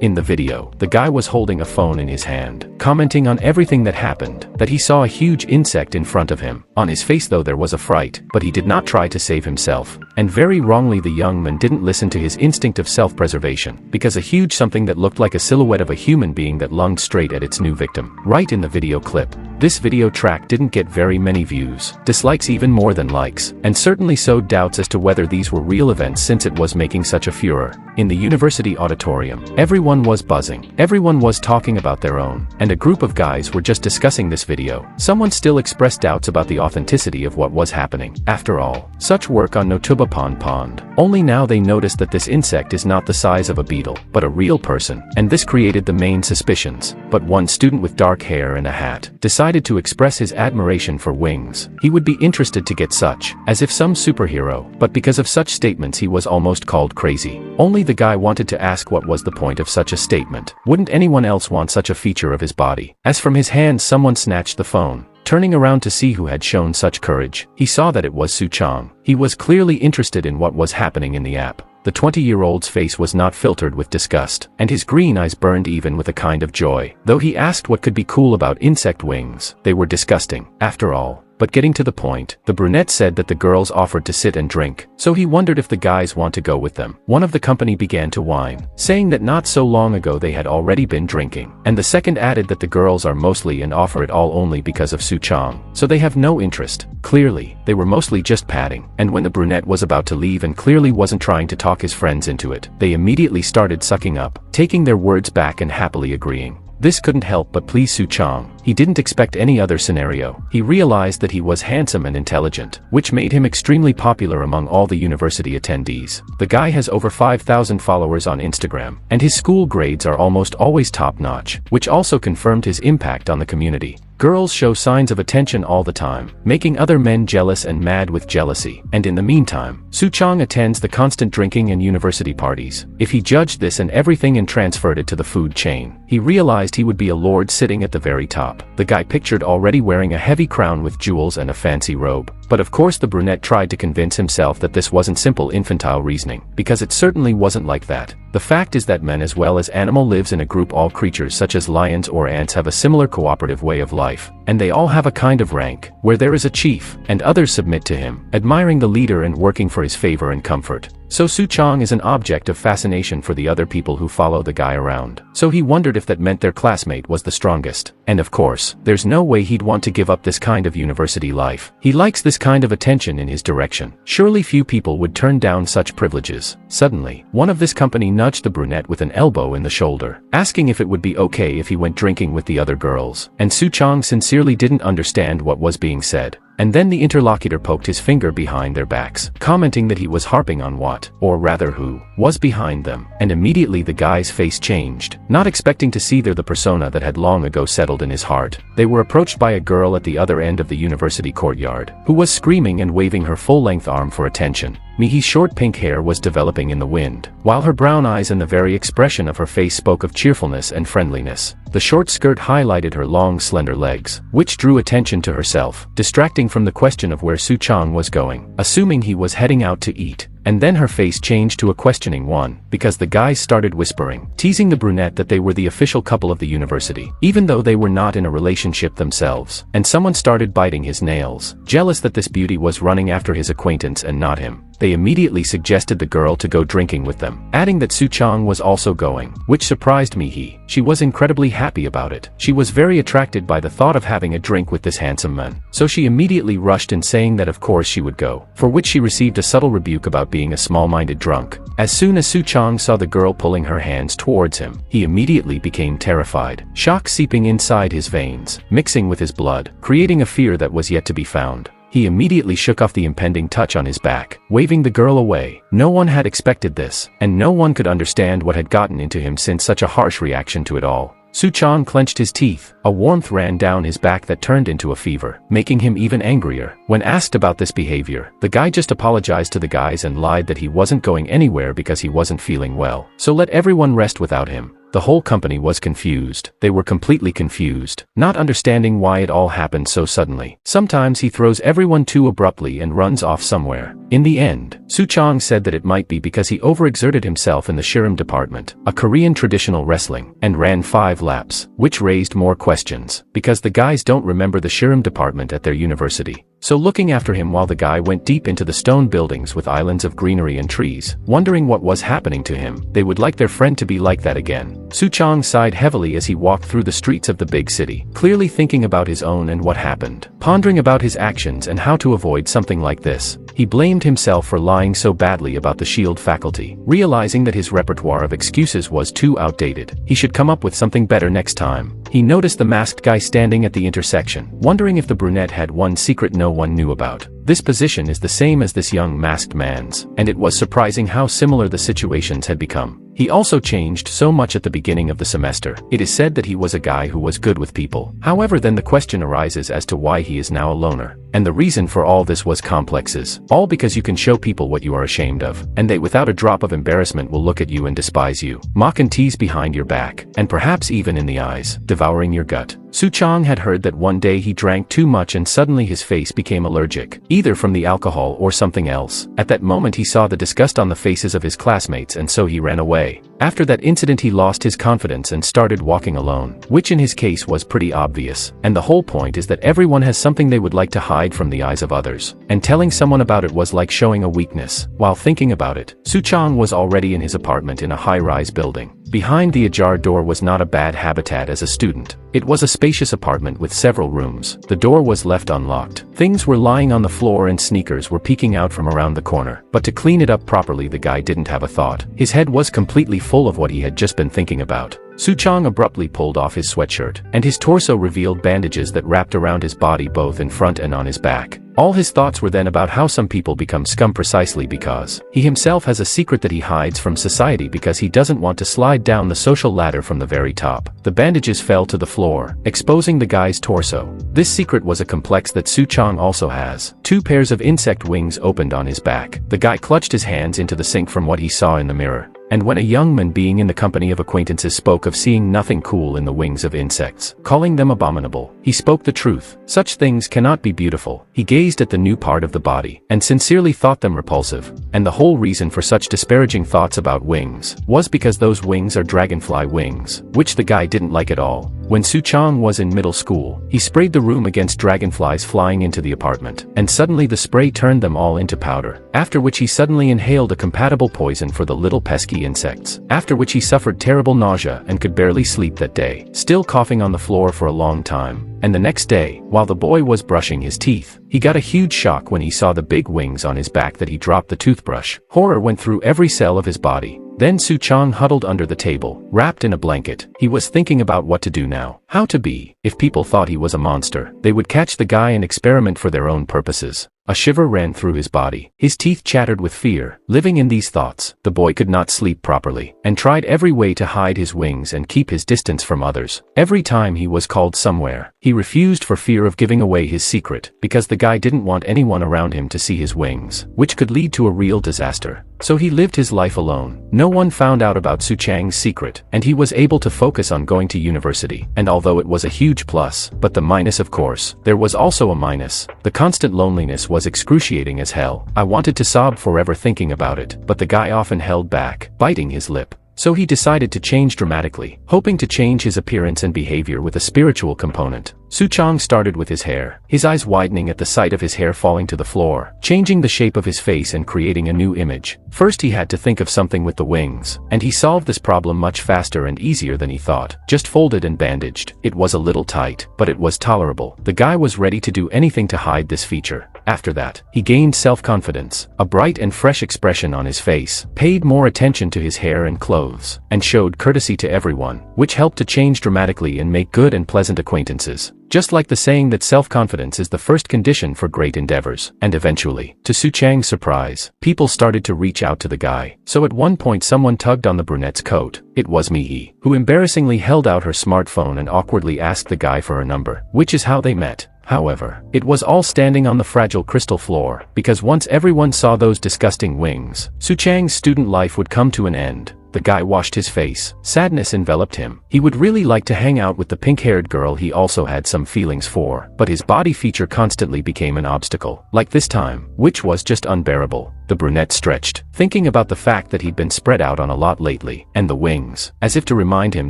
In the video, the guy was holding a phone in his hand, commenting on everything that happened, that he saw a huge insect in front of him. On his face though there was a fright, but he did not try to save himself. And very wrongly the young man didn't listen to his instinct of self-preservation, because a huge something that looked like a silhouette of a human being that lunged straight at its new victim. Right in the video clip. This video track didn't get very many views, dislikes even more than likes, and certainly sowed doubts as to whether these were real events since it was making such a furor. In the university auditorium, everyone was buzzing. Everyone was talking about their own, and a group of guys were just discussing this video. Someone still expressed doubts about the authenticity of what was happening. After all, such work on Notuba pond. Only now they noticed that this insect is not the size of a beetle, but a real person, and this created the main suspicions. But one student with dark hair and a hat decided to express his admiration for wings. He would be interested to get such, as if some superhero, but because of such statements he was almost called crazy. Only the guy wanted to ask what was the point of such a statement. Wouldn't anyone else want such a feature of his body? As from his hand someone snatched the phone. Turning around to see who had shown such courage, he saw that it was Suchong. He was clearly interested in what was happening in the app. The 20-year-old's face was not filtered with disgust, and his green eyes burned even with a kind of joy. Though he asked what could be cool about insect wings, they were disgusting, after all. But getting to the point, the brunette said that the girls offered to sit and drink, so he wondered if the guys want to go with them. One of the company began to whine, saying that not so long ago they had already been drinking, and the second added that the girls are mostly and offer it all only because of Suchong, so they have no interest. Clearly, they were mostly just padding, and when the brunette was about to leave and clearly wasn't trying to talk his friends into it, they immediately started sucking up, taking their words back and happily agreeing. This couldn't help but please Suchong. He didn't expect any other scenario. He realized that he was handsome and intelligent, which made him extremely popular among all the university attendees. The guy has over 5,000 followers on Instagram, and his school grades are almost always top-notch, which also confirmed his impact on the community. Girls show signs of attention all the time, making other men jealous and mad with jealousy. And in the meantime, Suchong attends the constant drinking and university parties. If he judged this and everything and transferred it to the food chain, he realized he would be a lord sitting at the very top. The guy pictured already wearing a heavy crown with jewels and a fancy robe. But of course the brunette tried to convince himself that this wasn't simple infantile reasoning, because it certainly wasn't like that. The fact is that men as well as animal lives in a group. All creatures such as lions or ants have a similar cooperative way of life, and they all have a kind of rank, where there is a chief, and others submit to him, admiring the leader and working for his favor and comfort. So Suchong is an object of fascination for the other people who follow the guy around. So he wondered if that meant their classmate was the strongest. And of course, there's no way he'd want to give up this kind of university life. He likes this kind of attention in his direction. Surely few people would turn down such privileges. Suddenly, one of this company nudged the brunette with an elbow in the shoulder, asking if it would be okay if he went drinking with the other girls. And Suchong sincerely didn't understand what was being said. And then the interlocutor poked his finger behind their backs, commenting that he was harping on what, or rather who, was behind them. And immediately the guy's face changed, not expecting to see there the persona that had long ago settled in his heart. They were approached by a girl at the other end of the university courtyard, who was screaming and waving her full-length arm for attention. Mi-hee's short pink hair was developing in the wind, while her brown eyes and the very expression of her face spoke of cheerfulness and friendliness. The short skirt highlighted her long slender legs, which drew attention to herself, distracting from the question of where Suchong was going, assuming he was heading out to eat. And then her face changed to a questioning one, because the guys started whispering, teasing the brunette that they were the official couple of the university, even though they were not in a relationship themselves. And someone started biting his nails, jealous that this beauty was running after his acquaintance and not him. They immediately suggested the girl to go drinking with them, adding that Suchong was also going, which surprised Mi-hee. She was incredibly happy about it. She was very attracted by the thought of having a drink with this handsome man, so she immediately rushed in saying that of course she would go, for which she received a subtle rebuke about being a small-minded drunk. As soon as Suchong saw the girl pulling her hands towards him, he immediately became terrified, shock seeping inside his veins, mixing with his blood, creating a fear that was yet to be found. He immediately shook off the impending touch on his back, waving the girl away. No one had expected this, and no one could understand what had gotten into him since such a harsh reaction to it all. Suchong clenched his teeth. A warmth ran down his back that turned into a fever, making him even angrier. When asked about this behavior, the guy just apologized to the guys and lied that he wasn't going anywhere because he wasn't feeling well, so let everyone rest without him. The whole company was confused. They were completely confused, not understanding why it all happened so suddenly. Sometimes he throws everyone too abruptly and runs off somewhere. In the end, Suchong said that it might be because he overexerted himself in the shirim department, a Korean traditional wrestling, and ran 5 laps, which raised more questions, because the guys don't remember the shirim department at their university. So looking after him while the guy went deep into the stone buildings with islands of greenery and trees, wondering what was happening to him, they would like their friend to be like that again. Suchong sighed heavily as he walked through the streets of the big city, clearly thinking about his own and what happened, pondering about his actions and how to avoid something like this. He blamed himself for lying so badly about the shield faculty, realizing that his repertoire of excuses was too outdated. He should come up with something better next time. He noticed the masked guy standing at the intersection, wondering if the brunette had one secret no one knew about. This position is the same as this young masked man's, and it was surprising how similar the situations had become. He also changed so much at the beginning of the semester. It is said that he was a guy who was good with people. However, then the question arises as to why he is now a loner. And the reason for all this was complexes. All because you can show people what you are ashamed of, and they without a drop of embarrassment will look at you and despise you, mock and tease behind your back, and perhaps even in the eyes, devouring your gut. Suchong had heard that one day he drank too much and suddenly his face became allergic, either from the alcohol or something else. At that moment he saw the disgust on the faces of his classmates and so he ran away. After that incident he lost his confidence and started walking alone, which in his case was pretty obvious. And the whole point is that everyone has something they would like to hide from the eyes of others, and telling someone about it was like showing a weakness. While thinking about it, Suchong was already in his apartment in a high-rise building. Behind the ajar door was not a bad habitat as a student. It was a spacious apartment with several rooms. The door was left unlocked. Things were lying on the floor and sneakers were peeking out from around the corner. But to clean it up properly the guy didn't have a thought. His head was completely full of what he had just been thinking about. Suchong abruptly pulled off his sweatshirt, and his torso revealed bandages that wrapped around his body both in front and on his back. All his thoughts were then about how some people become scum precisely because he himself has a secret that he hides from society because he doesn't want to slide down the social ladder from the very top. The bandages fell to the floor, exposing the guy's torso. This secret was a complex that Suchong also has. 2 pairs of insect wings opened on his back. The guy clutched his hands into the sink from what he saw in the mirror. And when a young man being in the company of acquaintances spoke of seeing nothing cool in the wings of insects, calling them abominable, he spoke the truth. Such things cannot be beautiful. He gazed at the new part of the body, and sincerely thought them repulsive. And the whole reason for such disparaging thoughts about wings was because those wings are dragonfly wings, which the guy didn't like at all. When Suchong was in middle school, he sprayed the room against dragonflies flying into the apartment, and suddenly the spray turned them all into powder, after which he suddenly inhaled a compatible poison for the little pesky insects, after which he suffered terrible nausea and could barely sleep that day, still coughing on the floor for a long time. And the next day, while the boy was brushing his teeth, he got a huge shock when he saw the big wings on his back that he dropped the toothbrush. Horror went through every cell of his body. Then Suchong huddled under the table, wrapped in a blanket. He was thinking about what to do now. How to be. If people thought he was a monster, they would catch the guy and experiment for their own purposes. A shiver ran through his body. His teeth chattered with fear. Living in these thoughts, the boy could not sleep properly, and tried every way to hide his wings and keep his distance from others. Every time he was called somewhere, he refused for fear of giving away his secret, because the guy didn't want anyone around him to see his wings, which could lead to a real disaster. So he lived his life alone. No one found out about Suchang's secret, and he was able to focus on going to university. And although it was a huge plus, but the minus of course, there was also a minus. The constant loneliness was excruciating as hell. I wanted to sob forever thinking about it, but the guy often held back, biting his lip. So he decided to change dramatically, hoping to change his appearance and behavior with a spiritual component. Suchong started with his hair, his eyes widening at the sight of his hair falling to the floor, changing the shape of his face and creating a new image. First he had to think of something with the wings, and he solved this problem much faster and easier than he thought. Just folded and bandaged. It was a little tight, but it was tolerable. The guy was ready to do anything to hide this feature. After that, he gained self-confidence, a bright and fresh expression on his face, paid more attention to his hair and clothes, and showed courtesy to everyone, which helped to change dramatically and make good and pleasant acquaintances. Just like the saying that self-confidence is the first condition for great endeavors. And eventually, to Suchang's surprise, people started to reach out to the guy. So at one point someone tugged on the brunette's coat. It was Mi-hee, who embarrassingly held out her smartphone and awkwardly asked the guy for her number, which is how they met. However, it was all standing on the fragile crystal floor, because once everyone saw those disgusting wings, Suchang's student life would come to an end. the guy washed his face. Sadness enveloped him. He would really like to hang out with the pink-haired girl he also had some feelings for, but his body feature constantly became an obstacle. Like this time, which was just unbearable. The brunette stretched, thinking about the fact that he'd been spread out on a lot lately, and the wings, as if to remind him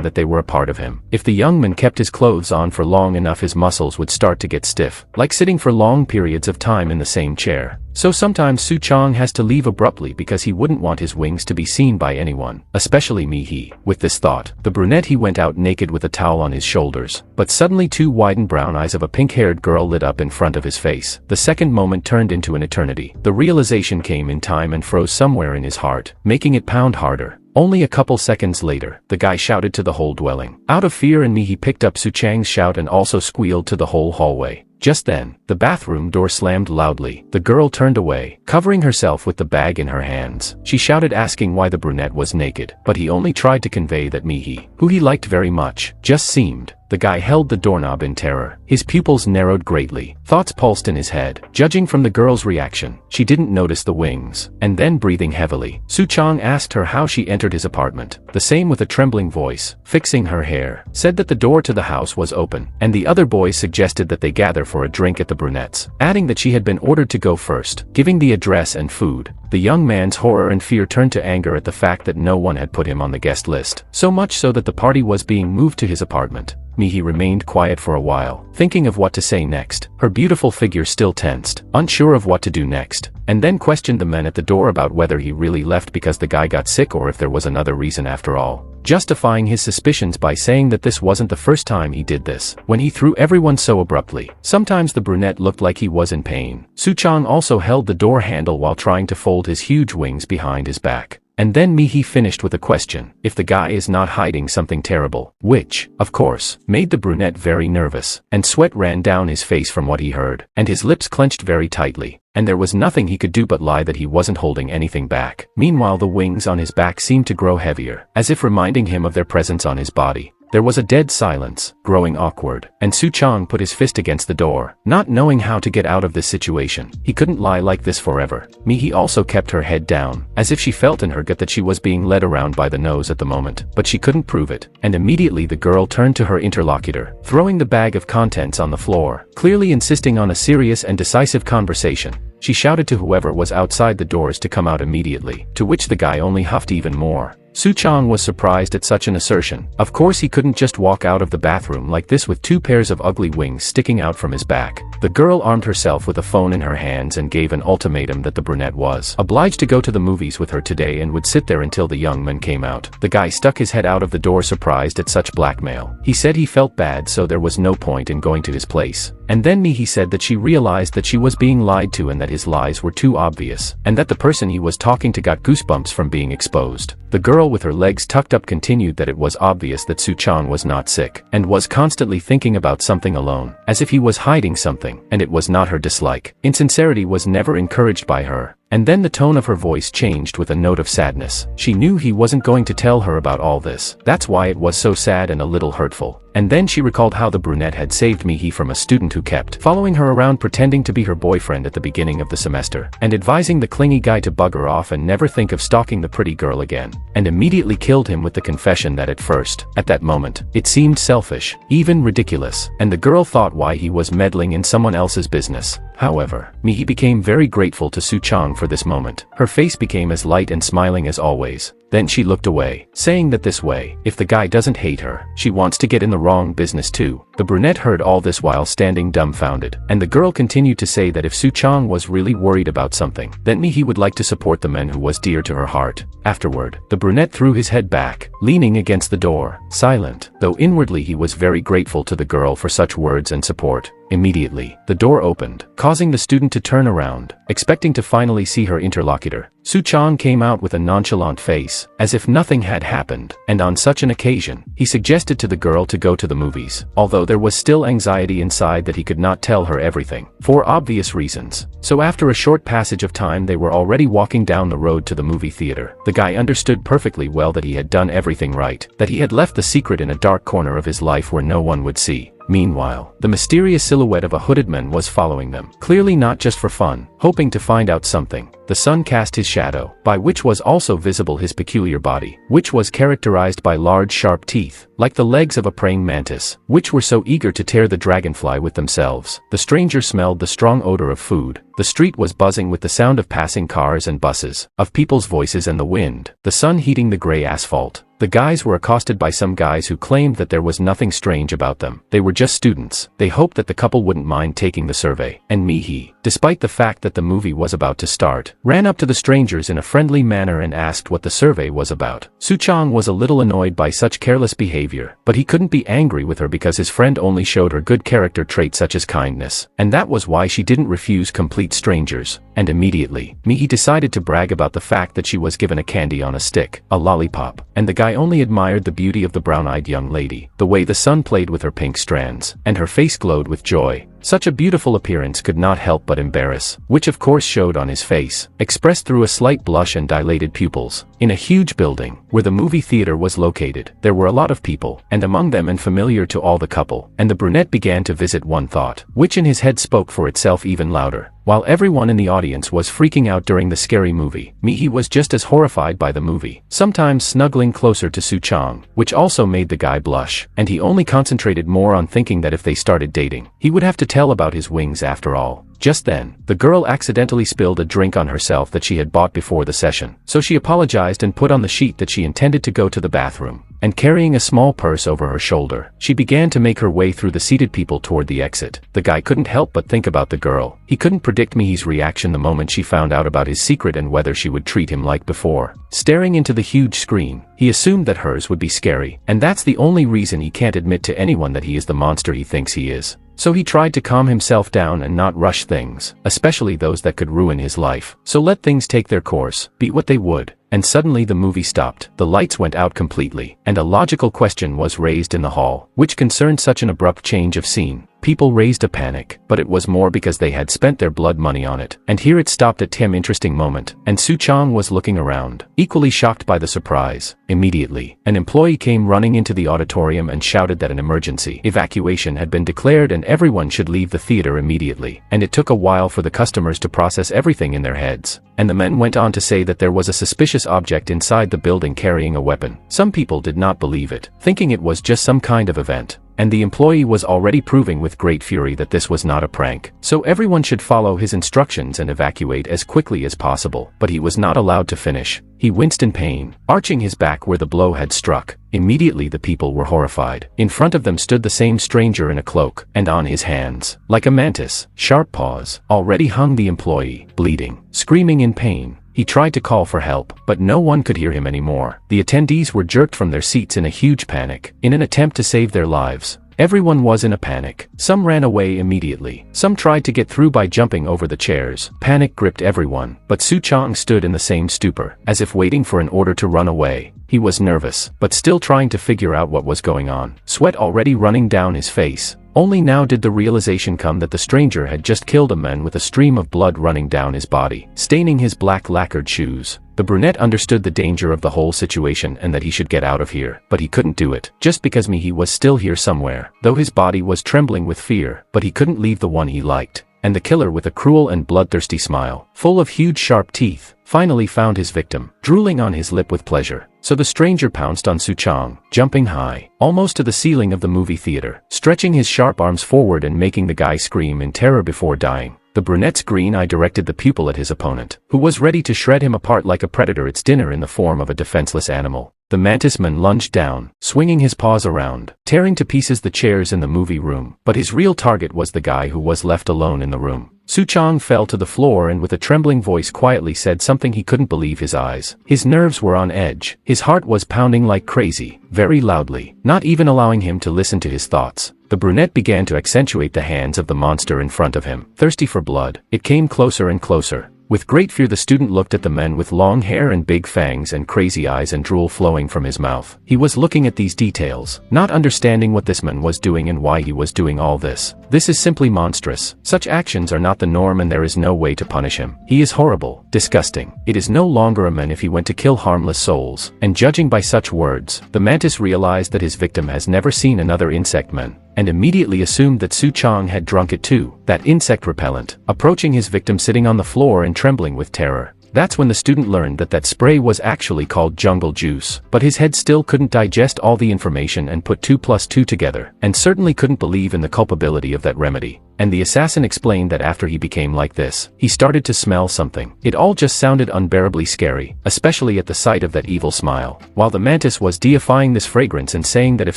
that they were a part of him. If the young man kept his clothes on for long enough, his muscles would start to get stiff, like sitting for long periods of time in the same chair. So sometimes Suchong has to leave abruptly because he wouldn't want his wings to be seen by anyone, especially Mi-hee. With this thought, the brunette he went out naked with a towel on his shoulders, but suddenly two widened brown eyes of a pink-haired girl lit up in front of his face. The second moment turned into an eternity. The realization came in time and froze somewhere in his heart, making it pound harder. Only a couple seconds later, the guy shouted to the whole dwelling. Out of fear, and Mi-hee picked up Suchang's shout and also squealed to the whole hallway. Just then, the bathroom door slammed loudly. The girl turned away, covering herself with the bag in her hands. She shouted, asking why the brunette was naked, but he only tried to convey that Mi-hee, who he liked very much, just seemed. The guy held the doorknob in terror. His pupils narrowed greatly. Thoughts pulsed in his head. Judging from the girl's reaction, she didn't notice the wings. And then, breathing heavily, Suchong asked her how she entered his apartment. The same, with a trembling voice, fixing her hair, said that the door to the house was open, and the other boys suggested that they gather for a drink at the brunette's, adding that she had been ordered to go first, giving the address and food. The young man's horror and fear turned to anger at the fact that no one had put him on the guest list, so much so that the party was being moved to his apartment. Mi-hee remained quiet for a while, thinking of what to say next, her beautiful figure still tensed, unsure of what to do next, and then questioned the men at the door about whether he really left because the guy got sick or if there was another reason after all, justifying his suspicions by saying that this wasn't the first time he did this, when he threw everyone so abruptly. Sometimes the brunette looked like he was in pain. Suchong also held the door handle while trying to fold his huge wings behind his back. And then Mi-hee finished with a question, if the guy is not hiding something terrible, which, of course, made the brunette very nervous, and sweat ran down his face from what he heard, and his lips clenched very tightly, and there was nothing he could do but lie that he wasn't holding anything back. Meanwhile, the wings on his back seemed to grow heavier, as if reminding him of their presence on his body. There was a dead silence, growing awkward, and Suchong put his fist against the door, not knowing how to get out of this situation. He couldn't lie like this forever. Mi-hee also kept her head down, as if she felt in her gut that she was being led around by the nose at the moment, but she couldn't prove it. And immediately the girl turned to her interlocutor, throwing the bag of contents on the floor, clearly insisting on a serious and decisive conversation. She shouted to whoever was outside the doors to come out immediately, to which the guy only huffed even more. Suchong was surprised at such an assertion. Of course, he couldn't just walk out of the bathroom like this with two pairs of ugly wings sticking out from his back. The girl armed herself with a phone in her hands and gave an ultimatum that the brunette was obliged to go to the movies with her today and would sit there until the young man came out. The guy stuck his head out of the door, surprised at such blackmail. He said he felt bad, so there was no point in going to his place. And then Mi-hee said that she realized that she was being lied to and that his lies were too obvious, and that the person he was talking to got goosebumps from being exposed. The girl with her legs tucked up continued that it was obvious that Suchong was not sick, and was constantly thinking about something alone, as if he was hiding something, and it was not her dislike. Insincerity was never encouraged by her. And then the tone of her voice changed with a note of sadness. She knew he wasn't going to tell her about all this. That's why it was so sad and a little hurtful. And then she recalled how the brunette had saved Mi-hee from a student who kept following her around pretending to be her boyfriend at the beginning of the semester, and advising the clingy guy to bugger off and never think of stalking the pretty girl again, and immediately killed him with the confession that at that moment, it seemed selfish, even ridiculous, and the girl thought why he was meddling in someone else's business. However, Mi-hee became very grateful to Suchong for this moment. Her face became as light and smiling as always. Then she looked away, saying that this way, if the guy doesn't hate her, she wants to get in the wrong business too. The brunette heard all this while standing dumbfounded, and the girl continued to say that if Suchong was really worried about something, then Mi-hee would like to support the man who was dear to her heart. Afterward, the brunette threw his head back, leaning against the door, silent, though inwardly he was very grateful to the girl for such words and support. Immediately, the door opened, causing the student to turn around, expecting to finally see her interlocutor. Suchong came out with a nonchalant face, as if nothing had happened, and on such an occasion, he suggested to the girl to go to the movies, although there was still anxiety inside that he could not tell her everything, for obvious reasons. So after a short passage of time they were already walking down the road to the movie theater. The guy understood perfectly well that he had done everything right, that he had left the secret in a dark corner of his life where no one would see. Meanwhile, the mysterious silhouette of a hooded man was following them, clearly not just for fun, hoping to find out something. The sun cast his shadow, by which was also visible his peculiar body, which was characterized by large sharp teeth, like the legs of a praying mantis, which were so eager to tear the dragonfly with themselves. The stranger smelled the strong odor of food. The street was buzzing with the sound of passing cars and buses, of people's voices and the wind, the sun heating the gray asphalt. The guys were accosted by some guys who claimed that there was nothing strange about them. They were just students. They hoped that the couple wouldn't mind taking the survey. And Mi-hee, despite the fact that the movie was about to start, ran up to the strangers in a friendly manner and asked what the survey was about. Suchong was a little annoyed by such careless behavior, but he couldn't be angry with her because his friend only showed her good character traits such as kindness, and that was why she didn't refuse complete strangers. And immediately, Mi-hee decided to brag about the fact that she was given a candy on a stick, a lollipop, and the guy only admired the beauty of the brown-eyed young lady, the way the sun played with her pink strands, and her face glowed with joy. Such a beautiful appearance could not help but embarrass, which of course showed on his face, expressed through a slight blush and dilated pupils. In a huge building, where the movie theater was located, there were a lot of people, and among them and familiar to all the couple, and the brunette began to visit one thought, which in his head spoke for itself even louder. While everyone in the audience was freaking out during the scary movie, Mi-hee was just as horrified by the movie, sometimes snuggling closer to Suchong, which also made the guy blush, and he only concentrated more on thinking that if they started dating, he would have to tell about his wings after all. Just then, the girl accidentally spilled a drink on herself that she had bought before the session, so she apologized and put on the sheet that she intended to go to the bathroom. And carrying a small purse over her shoulder, she began to make her way through the seated people toward the exit. The guy couldn't help but think about the girl. He couldn't predict Mi-hee's reaction the moment she found out about his secret and whether she would treat him like before. Staring into the huge screen, he assumed that hers would be scary, and that's the only reason he can't admit to anyone that he is the monster he thinks he is. So he tried to calm himself down and not rush things, especially those that could ruin his life. So let things take their course, be what they would. And suddenly the movie stopped, the lights went out completely, and a logical question was raised in the hall, which concerned such an abrupt change of scene. People raised a panic, but it was more because they had spent their blood money on it. And here it stopped at an interesting moment, and Suchong was looking around, equally shocked by the surprise. Immediately, an employee came running into the auditorium and shouted that an emergency evacuation had been declared and everyone should leave the theater immediately. And it took a while for the customers to process everything in their heads. And the men went on to say that there was a suspicious object inside the building carrying a weapon. Some people did not believe it, thinking it was just some kind of event. And the employee was already proving with great fury that this was not a prank. So everyone should follow his instructions and evacuate as quickly as possible. But he was not allowed to finish. He winced in pain, arching his back where the blow had struck. Immediately the people were horrified. In front of them stood the same stranger in a cloak, and on his hands, like a mantis, sharp paws, already hung the employee, bleeding, screaming in pain. He tried to call for help, but no one could hear him anymore. The attendees were jerked from their seats in a huge panic, in an attempt to save their lives. Everyone was in a panic. Some ran away immediately. Some tried to get through by jumping over the chairs. Panic gripped everyone, but Suchong stood in the same stupor, as if waiting for an order to run away. He was nervous, but still trying to figure out what was going on. Sweat already running down his face. Only now did the realization come that the stranger had just killed a man with a stream of blood running down his body, staining his black lacquered shoes. The brunette understood the danger of the whole situation and that he should get out of here, but he couldn't do it, just because Mi-hee was still here somewhere, though his body was trembling with fear, but he couldn't leave the one he liked. And the killer, with a cruel and bloodthirsty smile, full of huge sharp teeth, finally found his victim, drooling on his lip with pleasure. So the stranger pounced on Suchong, jumping high, almost to the ceiling of the movie theater, stretching his sharp arms forward and making the guy scream in terror before dying. The brunette's green eye directed the pupil at his opponent, who was ready to shred him apart like a predator its dinner in the form of a defenseless animal. The mantis man lunged down, swinging his paws around, tearing to pieces the chairs in the movie room, but his real target was the guy who was left alone in the room. Suchong fell to the floor and with a trembling voice quietly said something he couldn't believe his eyes. His nerves were on edge. His heart was pounding like crazy, very loudly, not even allowing him to listen to his thoughts. The brunette began to accentuate the hands of the monster in front of him, thirsty for blood. It came closer and closer. With great fear the student looked at the men with long hair and big fangs and crazy eyes and drool flowing from his mouth. He was looking at these details, not understanding what this man was doing and why he was doing all this. This is simply monstrous. Such actions are not the norm and there is no way to punish him. He is horrible, disgusting. It is no longer a man if he went to kill harmless souls. And judging by such words, the mantis realized that his victim has never seen another insect man, and immediately assumed that Suchong had drunk it too, that insect repellent, approaching his victim sitting on the floor and trembling with terror. That's when the student learned that that spray was actually called jungle juice. But his head still couldn't digest all the information and put 2 plus 2 together, and certainly couldn't believe in the culpability of that remedy. And the assassin explained that after he became like this, he started to smell something. It all just sounded unbearably scary, especially at the sight of that evil smile. While the mantis was deifying this fragrance and saying that if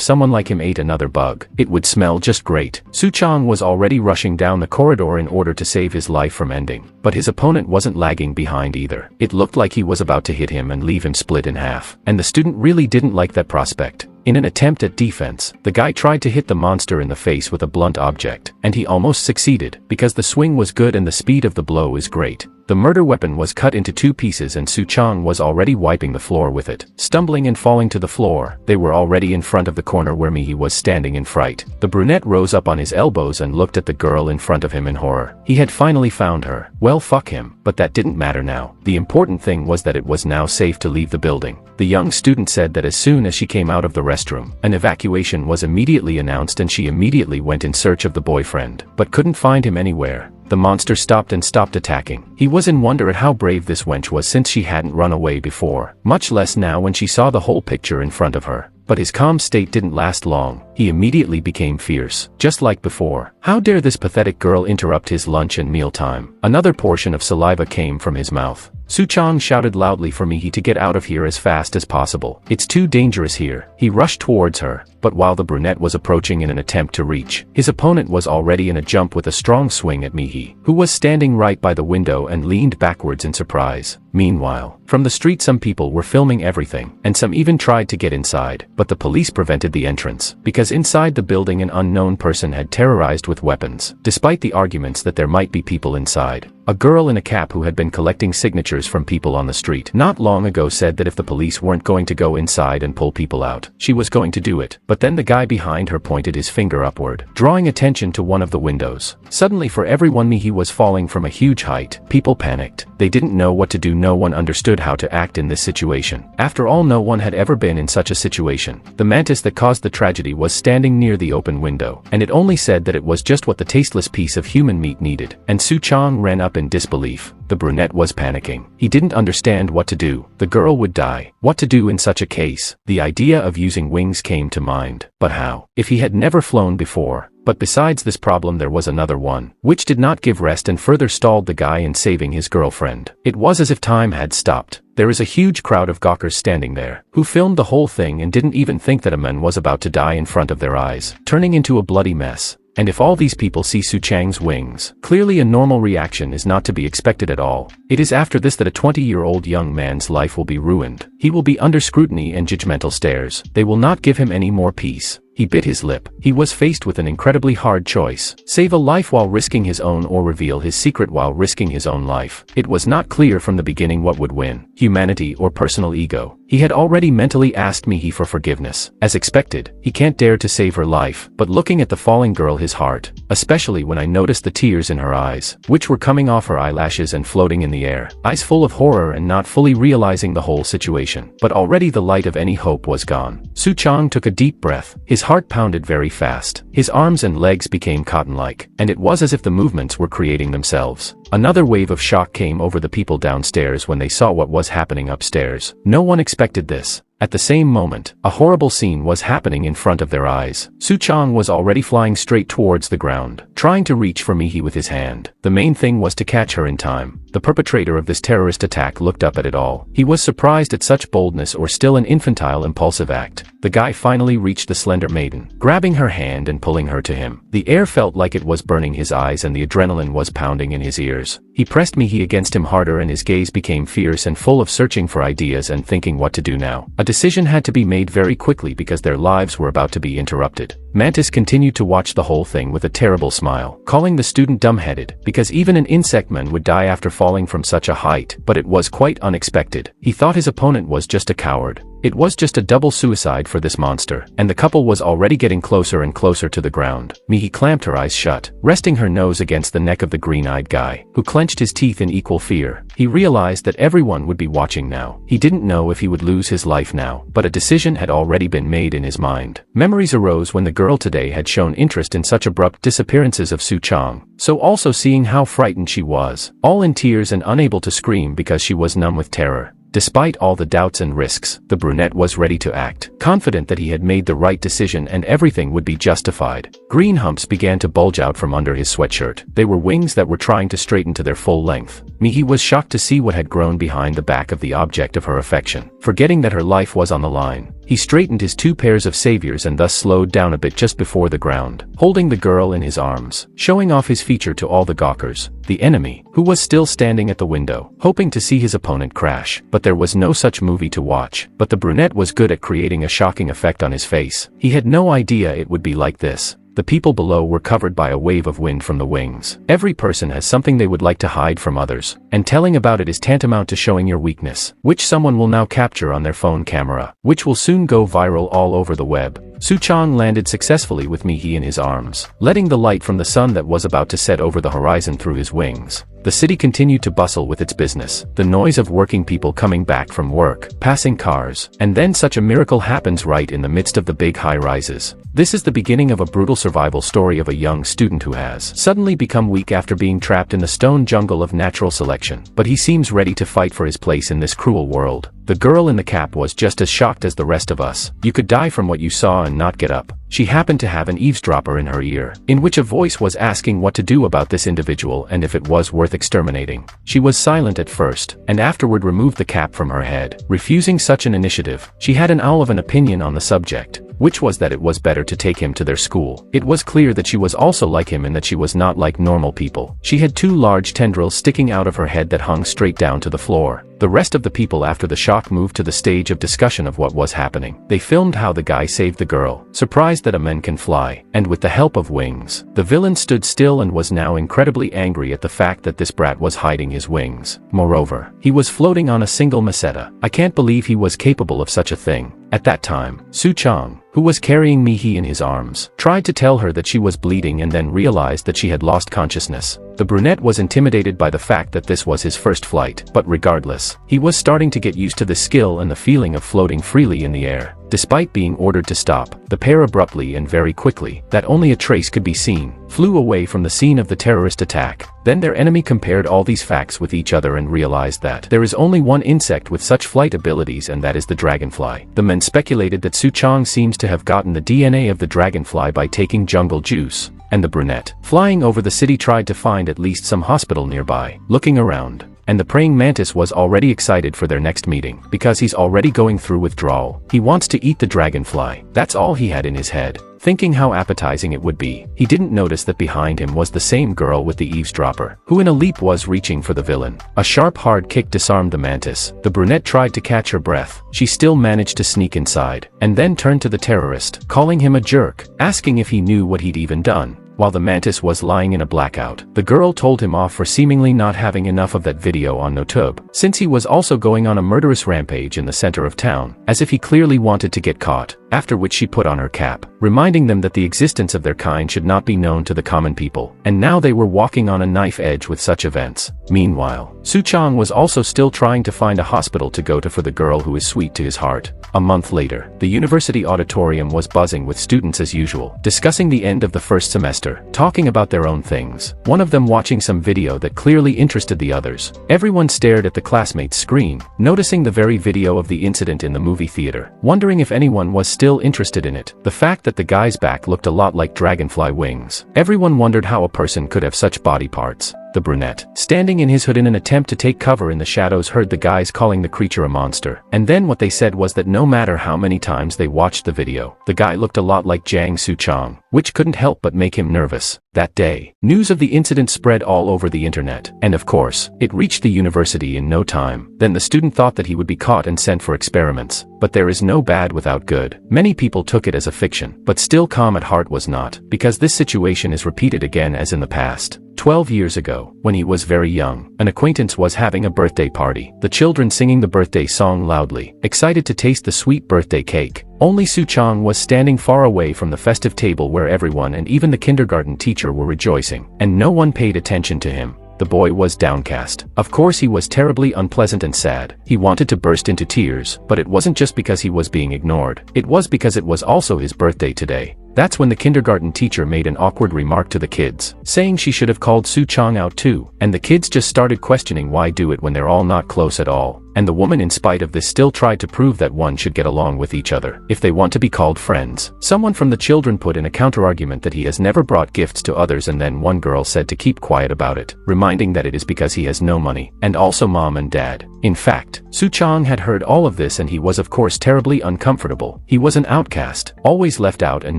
someone like him ate another bug, it would smell just great. Suchong was already rushing down the corridor in order to save his life from ending. But his opponent wasn't lagging behind either. It looked like he was about to hit him and leave him split in half. And the student really didn't like that prospect. In an attempt at defense, the guy tried to hit the monster in the face with a blunt object, and he almost succeeded, because the swing was good and the speed of the blow is great. The murder weapon was cut into 2 pieces and Suchong was already wiping the floor with it. Stumbling and falling to the floor, they were already in front of the corner where Mi-hee was standing in fright. The brunette rose up on his elbows and looked at the girl in front of him in horror. He had finally found her. Well, fuck him. But that didn't matter now. The important thing was that it was now safe to leave the building. The young student said that as soon as she came out of the restroom, an evacuation was immediately announced and she immediately went in search of the boyfriend, but couldn't find him anywhere. The monster stopped and stopped attacking. He was in wonder at how brave this wench was since she hadn't run away before, much less now when she saw the whole picture in front of her. But his calm state didn't last long. He immediately became fierce, just like before. How dare this pathetic girl interrupt his lunch and mealtime? Another portion of saliva came from his mouth. Suchong shouted loudly for Mi-hee to get out of here as fast as possible. It's too dangerous here. He rushed towards her, but while the brunette was approaching in an attempt to reach, his opponent was already in a jump with a strong swing at Mi-hee, who was standing right by the window and leaned backwards in surprise. Meanwhile, from the street some people were filming everything, and some even tried to get inside, but the police prevented the entrance, because inside the building an unknown person had terrorized with weapons, despite the arguments that there might be people inside. A girl in a cap who had been collecting signatures from people on the street not long ago said that if the police weren't going to go inside and pull people out, she was going to do it. But then the guy behind her pointed his finger upward, drawing attention to one of the windows. Suddenly for everyone Mi-hee was falling from a huge height. People panicked. They didn't know what to do. No one understood how to act in this situation. After all, no one had ever been in such a situation. The mantis that caused the tragedy was standing near the open window, and it only said that it was just what the tasteless piece of human meat needed. And Suchong ran up in disbelief. The brunette was panicking. He didn't understand what to do. The girl would die. What to do in such a case? The idea of using wings came to mind. But how? If he had never flown before. But besides this problem there was another one, which did not give rest and further stalled the guy in saving his girlfriend. It was as if time had stopped. There is a huge crowd of gawkers standing there, who filmed the whole thing and didn't even think that a man was about to die in front of their eyes, turning into a bloody mess. And if all these people see Suchang's wings, clearly a normal reaction is not to be expected at all. It is after this that a 20-year-old young man's life will be ruined. He will be under scrutiny and judgmental stares. They will not give him any more peace. He bit his lip. He was faced with an incredibly hard choice. Save a life while risking his own or reveal his secret while risking his own life. It was not clear from the beginning what would win, humanity or personal ego. He had already mentally asked Mi-hee for forgiveness. As expected, he can't dare to save her life, but looking at the falling girl his heart, especially when I noticed the tears in her eyes, which were coming off her eyelashes and floating in the air, eyes full of horror and not fully realizing the whole situation. But already the light of any hope was gone. Suchong took a deep breath. His heart pounded very fast. His arms and legs became cotton-like, and it was as if the movements were creating themselves. Another wave of shock came over the people downstairs when they saw what was happening upstairs. No one expected this. At the same moment, a horrible scene was happening in front of their eyes. Suchong was already flying straight towards the ground, trying to reach for Mi-hee with his hand. The main thing was to catch her in time. The perpetrator of this terrorist attack looked up at it all. He was surprised at such boldness or still an infantile impulsive act. The guy finally reached the slender maiden, grabbing her hand and pulling her to him. The air felt like it was burning his eyes and the adrenaline was pounding in his ears. He pressed Mi-hee against him harder and his gaze became fierce and full of searching for ideas and thinking what to do now. A decision had to be made very quickly because their lives were about to be interrupted. Mantis continued to watch the whole thing with a terrible smile, calling the student dumbheaded, because even an insectman would die after falling from such a height, but it was quite unexpected. He thought his opponent was just a coward. It was just a double suicide for this monster, and the couple was already getting closer and closer to the ground. Mi-hee clamped her eyes shut, resting her nose against the neck of the green-eyed guy, who clenched his teeth in equal fear. He realized that everyone would be watching now. He didn't know if he would lose his life now, but a decision had already been made in his mind. Memories arose when the girl today had shown interest in such abrupt disappearances of Suchong, so also seeing how frightened she was, all in tears and unable to scream because she was numb with terror. Despite all the doubts and risks, the brunette was ready to act, confident that he had made the right decision and everything would be justified. Green humps began to bulge out from under his sweatshirt. They were wings that were trying to straighten to their full length. Mi-hee was shocked to see what had grown behind the back of the object of her affection. Forgetting that her life was on the line, he straightened his two pairs of saviors and thus slowed down a bit just before the ground, holding the girl in his arms, showing off his feature to all the gawkers. The enemy, who was still standing at the window, hoping to see his opponent crash, but there was no such movie to watch. But the brunette was good at creating a shocking effect on his face. He had no idea it would be like this. The people below were covered by a wave of wind from the wings. Every person has something they would like to hide from others, and telling about it is tantamount to showing your weakness, which someone will now capture on their phone camera, which will soon go viral all over the web. Suchong landed successfully with Mi-hee in his arms, letting the light from the sun that was about to set over the horizon through his wings. The city continued to bustle with its business, the noise of working people coming back from work, passing cars, and then such a miracle happens right in the midst of the big high-rises. This is the beginning of a brutal survival story of a young student who has suddenly become weak after being trapped in the stone jungle of natural selection, but he seems ready to fight for his place in this cruel world. The girl in the cap was just as shocked as the rest of us. You could die from what you saw and not get up. She happened to have an eavesdropper in her ear, in which a voice was asking what to do about this individual and if it was worth exterminating. She was silent at first, and afterward removed the cap from her head, refusing such an initiative. She had an owl of an opinion on the subject, which was that it was better to take him to their school. It was clear that she was also like him and that she was not like normal people. She had two large tendrils sticking out of her head that hung straight down to the floor. The rest of the people after the shock moved to the stage of discussion of what was happening. They filmed how the guy saved the girl, surprised that a man can fly, and with the help of wings. The villain stood still and was now incredibly angry at the fact that this brat was hiding his wings. Moreover, he was floating on a single meseta. I can't believe he was capable of such a thing. At that time, Suchong, who was carrying Mi-hee in his arms, tried to tell her that she was bleeding and then realized that she had lost consciousness. The brunette was intimidated by the fact that this was his first flight, but regardless, he was starting to get used to the skill and the feeling of floating freely in the air. Despite being ordered to stop, the pair abruptly and very quickly, that only a trace could be seen, flew away from the scene of the terrorist attack. Then their enemy compared all these facts with each other and realized that there is only one insect with such flight abilities, and that is the dragonfly. The men speculated that Suchong seems to have gotten the DNA of the dragonfly by taking jungle juice, and the brunette, flying over the city, tried to find at least some hospital nearby. Looking around, and the praying mantis was already excited for their next meeting, because he's already going through withdrawal. He wants to eat the dragonfly. That's all he had in his head. Thinking how appetizing it would be, he didn't notice that behind him was the same girl with the eavesdropper, who in a leap was reaching for the villain. A sharp hard kick disarmed the mantis. The brunette tried to catch her breath. She still managed to sneak inside, and then turned to the terrorist, calling him a jerk, asking if he knew what he'd even done. While the mantis was lying in a blackout, the girl told him off for seemingly not having enough of that video on Notuba, since he was also going on a murderous rampage in the center of town, as if he clearly wanted to get caught, after which she put on her cap, reminding them that the existence of their kind should not be known to the common people, and now they were walking on a knife edge with such events. Meanwhile, Suchong was also still trying to find a hospital to go to for the girl who is sweet to his heart. A month later, the university auditorium was buzzing with students as usual, discussing the end of the first semester, talking about their own things, one of them watching some video that clearly interested the others. Everyone stared at the classmate's screen, noticing the very video of the incident in the movie theater, wondering if anyone was still interested in it. The fact that the guy's back looked a lot like dragonfly wings. Everyone wondered how a person could have such body parts. The brunette, standing in his hood in an attempt to take cover in the shadows, heard the guys calling the creature a monster. And then what they said was that no matter how many times they watched the video, the guy looked a lot like Chang Soo Chang, which couldn't help but make him nervous. That day, news of the incident spread all over the internet, and of course, it reached the university in no time. Then the student thought that he would be caught and sent for experiments. But there is no bad without good. Many people took it as a fiction, but still Calm at heart was not, because this situation is repeated again as in the past. 12 years ago, when he was very young, an acquaintance was having a birthday party, the children singing the birthday song loudly, excited to taste the sweet birthday cake. Only Suchong was standing far away from the festive table where everyone and even the kindergarten teacher were rejoicing, and no one paid attention to him. The boy was downcast. Of course he was terribly unpleasant and sad. He wanted to burst into tears, but it wasn't just because he was being ignored. It was because it was also his birthday today. That's when the kindergarten teacher made an awkward remark to the kids, saying she should have called Suchong out too, and the kids just started questioning why do it when they're all not close at all. And the woman, in spite of this, still tried to prove that one should get along with each other if they want to be called friends. Someone from the children put in a counterargument that he has never brought gifts to others, and then one girl said to keep quiet about it, reminding that it is because he has no money, and also mom and dad. In fact, Suchong had heard all of this and he was of course terribly uncomfortable. He was an outcast, always left out, and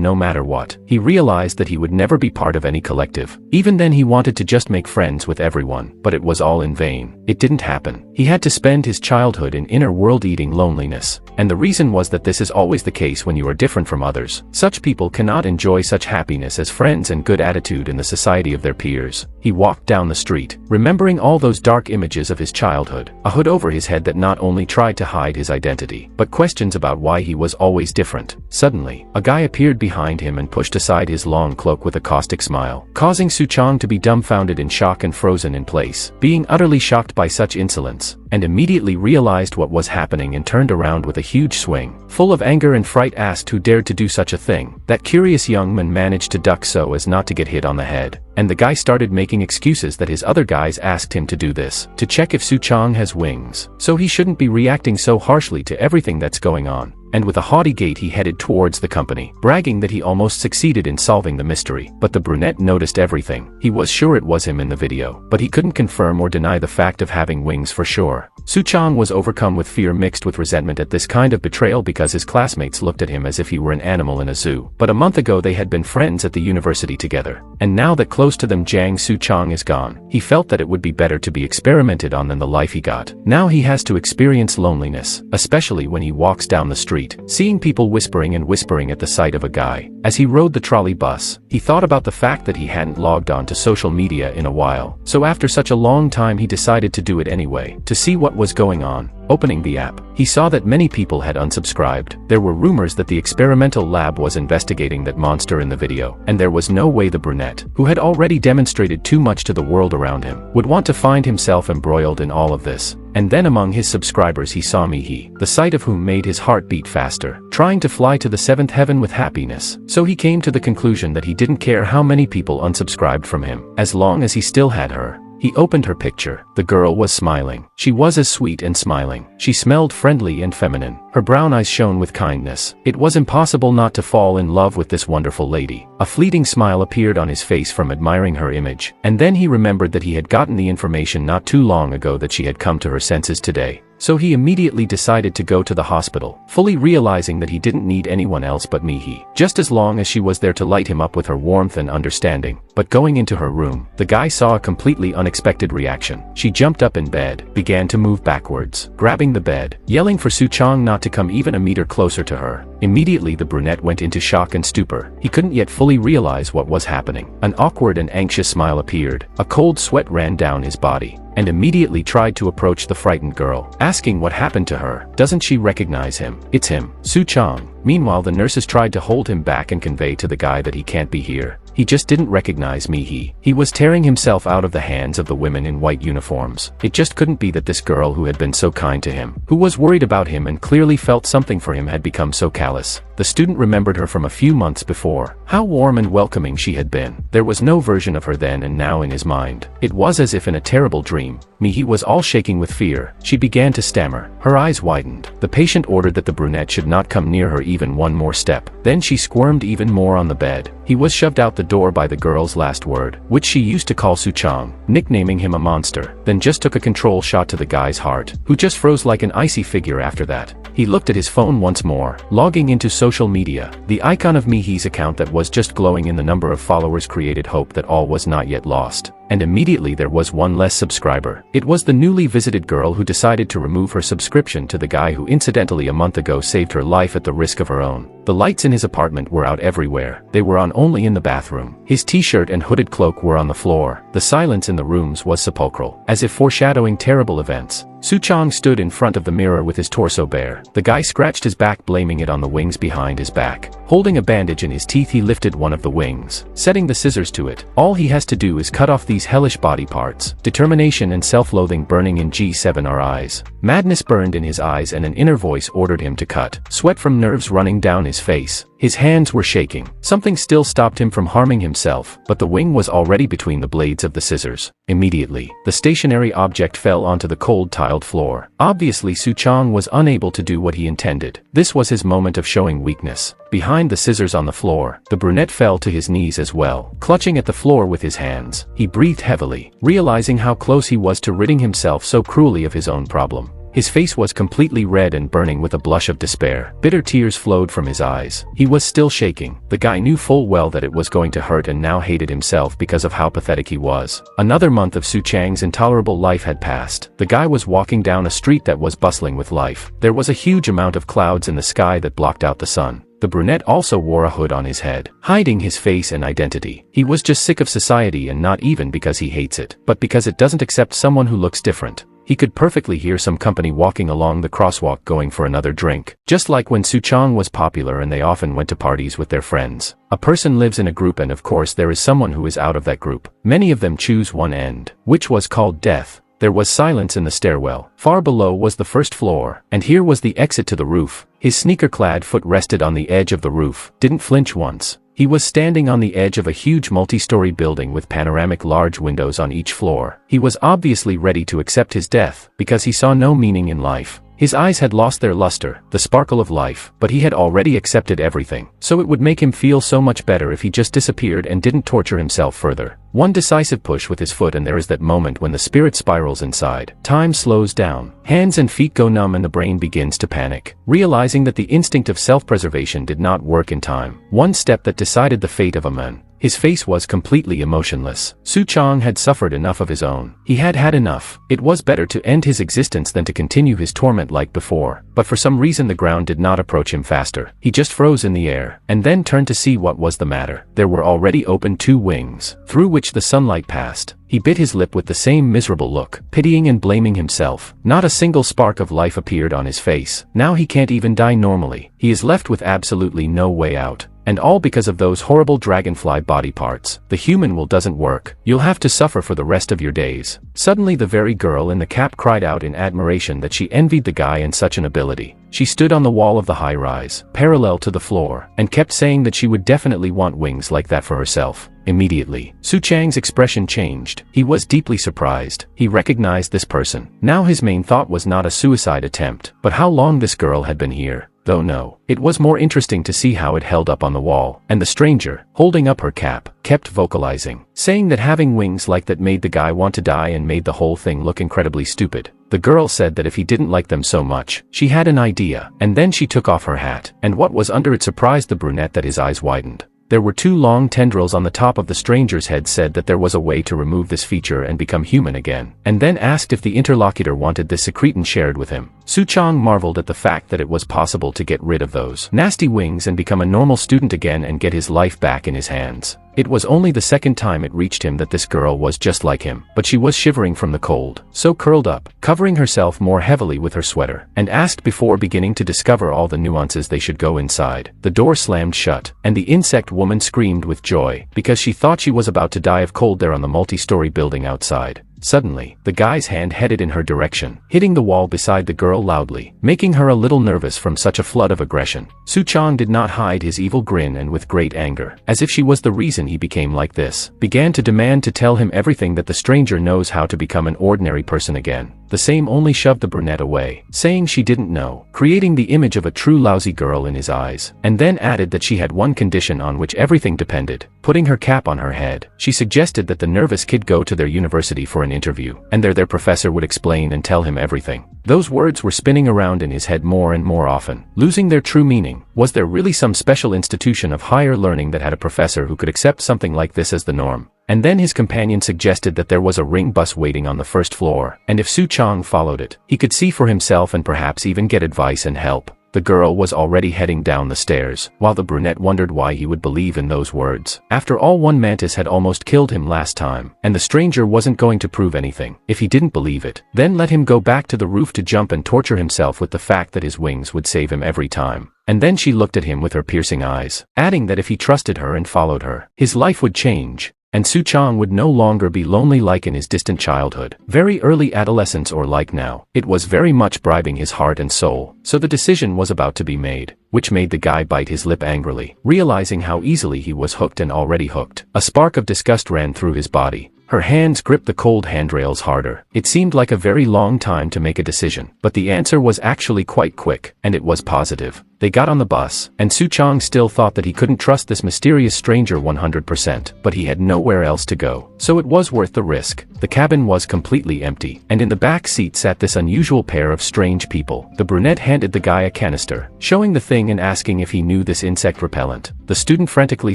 no matter what, he realized that he would never be part of any collective. Even then he wanted to just make friends with everyone, but it was all in vain. It didn't happen. He had to spend his childhood in inner world eating loneliness. And the reason was that this is always the case when you are different from others. Such people cannot enjoy such happiness as friends and good attitude in the society of their peers. He walked down the street, remembering all those dark images of his childhood, a hood over his head that not only tried to hide his identity, but questions about why he was always different. Suddenly, a guy appeared behind him and pushed aside his long cloak with a caustic smile, causing Suchong to be dumbfounded in shock and frozen in place, being utterly shocked by such insolence, and immediately realized what was happening and turned around with a huge swing. Full of anger and fright, asked who dared to do such a thing. That curious young man managed to duck so as not to get hit on the head, and the guy started making excuses that his other guys asked him to do this, to check if Suchong has wings, so he shouldn't be reacting so harshly to everything that's going on. And with a haughty gait he headed towards the company, bragging that he almost succeeded in solving the mystery. But the brunette noticed everything. He was sure it was him in the video, but he couldn't confirm or deny the fact of having wings for sure. Suchong was overcome with fear mixed with resentment at this kind of betrayal because his classmates looked at him as if he were an animal in a zoo. But a month ago they had been friends at the university together, and now that close to them Chang Soo Chang is gone, he felt that it would be better to be experimented on than the life he got. Now he has to experience loneliness, especially when he walks down the street, seeing people whispering and whispering at the sight of a guy. As he rode the trolley bus, he thought about the fact that he hadn't logged on to social media in a while, so after such a long time he decided to do it anyway, to see what was going on. Opening the app, he saw that many people had unsubscribed. There were rumors that the experimental lab was investigating that monster in the video, and there was no way the brunette, who had already demonstrated too much to the world around him, would want to find himself embroiled in all of this. And then among his subscribers he saw Mi-hee, the sight of whom made his heart beat faster, trying to fly to the seventh heaven with happiness. So he came to the conclusion that he didn't care how many people unsubscribed from him, as long as he still had her. He opened her picture. The girl was smiling. She was as sweet and smiling. She smelled friendly and feminine. Her brown eyes shone with kindness. It was impossible not to fall in love with this wonderful lady. A fleeting smile appeared on his face from admiring her image, and then he remembered that he had gotten the information not too long ago that she had come to her senses today. So he immediately decided to go to the hospital, fully realizing that he didn't need anyone else but Mi-hee, just as long as she was there to light him up with her warmth and understanding. But going into her room, the guy saw a completely unexpected reaction. She jumped up in bed, began to move backwards, grabbing the bed, yelling for Suchong not to come even a meter closer to her. Immediately the brunette went into shock and stupor. He couldn't yet fully realize what was happening. An awkward and anxious smile appeared. A cold sweat ran down his body, and immediately tried to approach the frightened girl, asking what happened to her. Doesn't she recognize him? It's him, Suchong. Meanwhile the nurses tried to hold him back and convey to the guy that he can't be here. He just didn't recognize Mi-hee. He was tearing himself out of the hands of the women in white uniforms. It just couldn't be that this girl who had been so kind to him, who was worried about him and clearly felt something for him, had become so callous. The student remembered her from a few months before. How warm and welcoming she had been. There was no version of her then and now in his mind. It was as if in a terrible dream. Mi-hee was all shaking with fear. She began to stammer. Her eyes widened. The patient ordered that the brunette should not come near her even one more step. Then she squirmed even more on the bed. He was shoved out the door by the girl's last word, which she used to call Suchong, nicknaming him a monster, then just took a control shot to the guy's heart, who just froze like an icy figure after that. He looked at his phone once more, logging into social media. The icon of Mi-hee's account that was just glowing in the number of followers created hope that all was not yet lost. And immediately there was one less subscriber. It was the newly visited girl who decided to remove her subscription to the guy who incidentally a month ago saved her life at the risk of her own. The lights in his apartment were out everywhere. They were on only in the bathroom. His t-shirt and hooded cloak were on the floor. The silence in the rooms was sepulchral, as if foreshadowing terrible events. Suchong stood in front of the mirror with his torso bare. The guy scratched his back, blaming it on the wings behind his back. Holding a bandage in his teeth, he lifted one of the wings, setting the scissors to it. All he has to do is cut off these hellish body parts. Determination and self-loathing burning in G7's eyes. Madness burned in his eyes and an inner voice ordered him to cut. Sweat from nerves running down his face. His hands were shaking. Something still stopped him from harming himself, but the wing was already between the blades of the scissors. Immediately, the stationary object fell onto the cold tiled floor. Obviously, Suchong was unable to do what he intended. This was his moment of showing weakness. Behind the scissors on the floor, the brunette fell to his knees as well, clutching at the floor with his hands. He breathed heavily, realizing how close he was to ridding himself so cruelly of his own problem. His face was completely red and burning with a blush of despair. Bitter tears flowed from his eyes. He was still shaking. The guy knew full well that it was going to hurt and now hated himself because of how pathetic he was. Another month of Suchang's intolerable life had passed. The guy was walking down a street that was bustling with life. There was a huge amount of clouds in the sky that blocked out the sun. The brunette also wore a hood on his head, hiding his face and identity. He was just sick of society, and not even because he hates it, but because it doesn't accept someone who looks different. He could perfectly hear some company walking along the crosswalk going for another drink. Just like when Suchong was popular and they often went to parties with their friends. A person lives in a group, and of course there is someone who is out of that group. Many of them choose one end, which was called death. There was silence in the stairwell. Far below was the first floor, and here was the exit to the roof. His sneaker-clad foot rested on the edge of the roof, didn't flinch once. He was standing on the edge of a huge multi-story building with panoramic large windows on each floor. He was obviously ready to accept his death, because he saw no meaning in life. His eyes had lost their luster, the sparkle of life, but he had already accepted everything. So it would make him feel so much better if he just disappeared and didn't torture himself further. One decisive push with his foot and there is that moment when the spirit spirals inside. Time slows down. Hands and feet go numb and the brain begins to panic, realizing that the instinct of self-preservation did not work in time. One step that decided the fate of a man. His face was completely emotionless. Suchong had suffered enough of his own. He had had enough. It was better to end his existence than to continue his torment like before. But for some reason the ground did not approach him faster. He just froze in the air, and then turned to see what was the matter. There were already open two wings, through which the sunlight passed. He bit his lip with the same miserable look, pitying and blaming himself. Not a single spark of life appeared on his face. Now he can't even die normally. He is left with absolutely no way out. And all because of those horrible dragonfly body parts. The human will doesn't work. You'll have to suffer for the rest of your days. Suddenly the very girl in the cap cried out in admiration that she envied the guy in such an ability. She stood on the wall of the high-rise, parallel to the floor, and kept saying that she would definitely want wings like that for herself. Immediately, Suchang's expression changed. He was deeply surprised. He recognized this person. Now his main thought was not a suicide attempt, but how long this girl had been here. Though no, it was more interesting to see how it held up on the wall, and the stranger, holding up her cap, kept vocalizing, saying that having wings like that made the guy want to die and made the whole thing look incredibly stupid. The girl said that if he didn't like them so much, she had an idea, and then she took off her hat, and what was under it surprised the brunette that his eyes widened. There were two long tendrils on the top of the stranger's head. Said that there was a way to remove this feature and become human again, and then asked if the interlocutor wanted this secretin shared with him. Suchong marveled at the fact that it was possible to get rid of those nasty wings and become a normal student again and get his life back in his hands. It was only the second time it reached him that this girl was just like him, but she was shivering from the cold, so curled up, covering herself more heavily with her sweater, and asked before beginning to discover all the nuances they should go inside. The door slammed shut, and the insect woman screamed with joy, because she thought she was about to die of cold there on the multi-story building outside. Suddenly, the guy's hand headed in her direction, hitting the wall beside the girl loudly, making her a little nervous from such a flood of aggression. Suchong did not hide his evil grin and with great anger, as if she was the reason he became like this, began to demand to tell him everything that the stranger knows how to become an ordinary person again. The same only shoved the brunette away, saying she didn't know, creating the image of a true lousy girl in his eyes, and then added that she had one condition on which everything depended, putting her cap on her head. She suggested that the nervous kid go to their university for an interview, and their professor would explain and tell him everything. Those words were spinning around in his head more and more often, losing their true meaning. Was there really some special institution of higher learning that had a professor who could accept something like this as the norm? And then his companion suggested that there was a ring bus waiting on the first floor, and if Suchong followed it, he could see for himself and perhaps even get advice and help. The girl was already heading down the stairs, while the brunette wondered why he would believe in those words. After all, one mantis had almost killed him last time, and the stranger wasn't going to prove anything. If he didn't believe it, then let him go back to the roof to jump and torture himself with the fact that his wings would save him every time. And then she looked at him with her piercing eyes, adding that if he trusted her and followed her, his life would change. And Suchong would no longer be lonely like in his distant childhood, very early adolescence, or like now. It was very much bribing his heart and soul, so the decision was about to be made, which made the guy bite his lip angrily, realizing how easily he was hooked and already hooked. A spark of disgust ran through his body. Her hands gripped the cold handrails harder. It seemed like a very long time to make a decision, but the answer was actually quite quick, and it was positive. They got on the bus, and Suchong still thought that he couldn't trust this mysterious stranger 100%, but he had nowhere else to go, so it was worth the risk. The cabin was completely empty, and in the back seat sat this unusual pair of strange people. The brunette handed the guy a canister, showing the thing and asking if he knew this insect repellent. The student frantically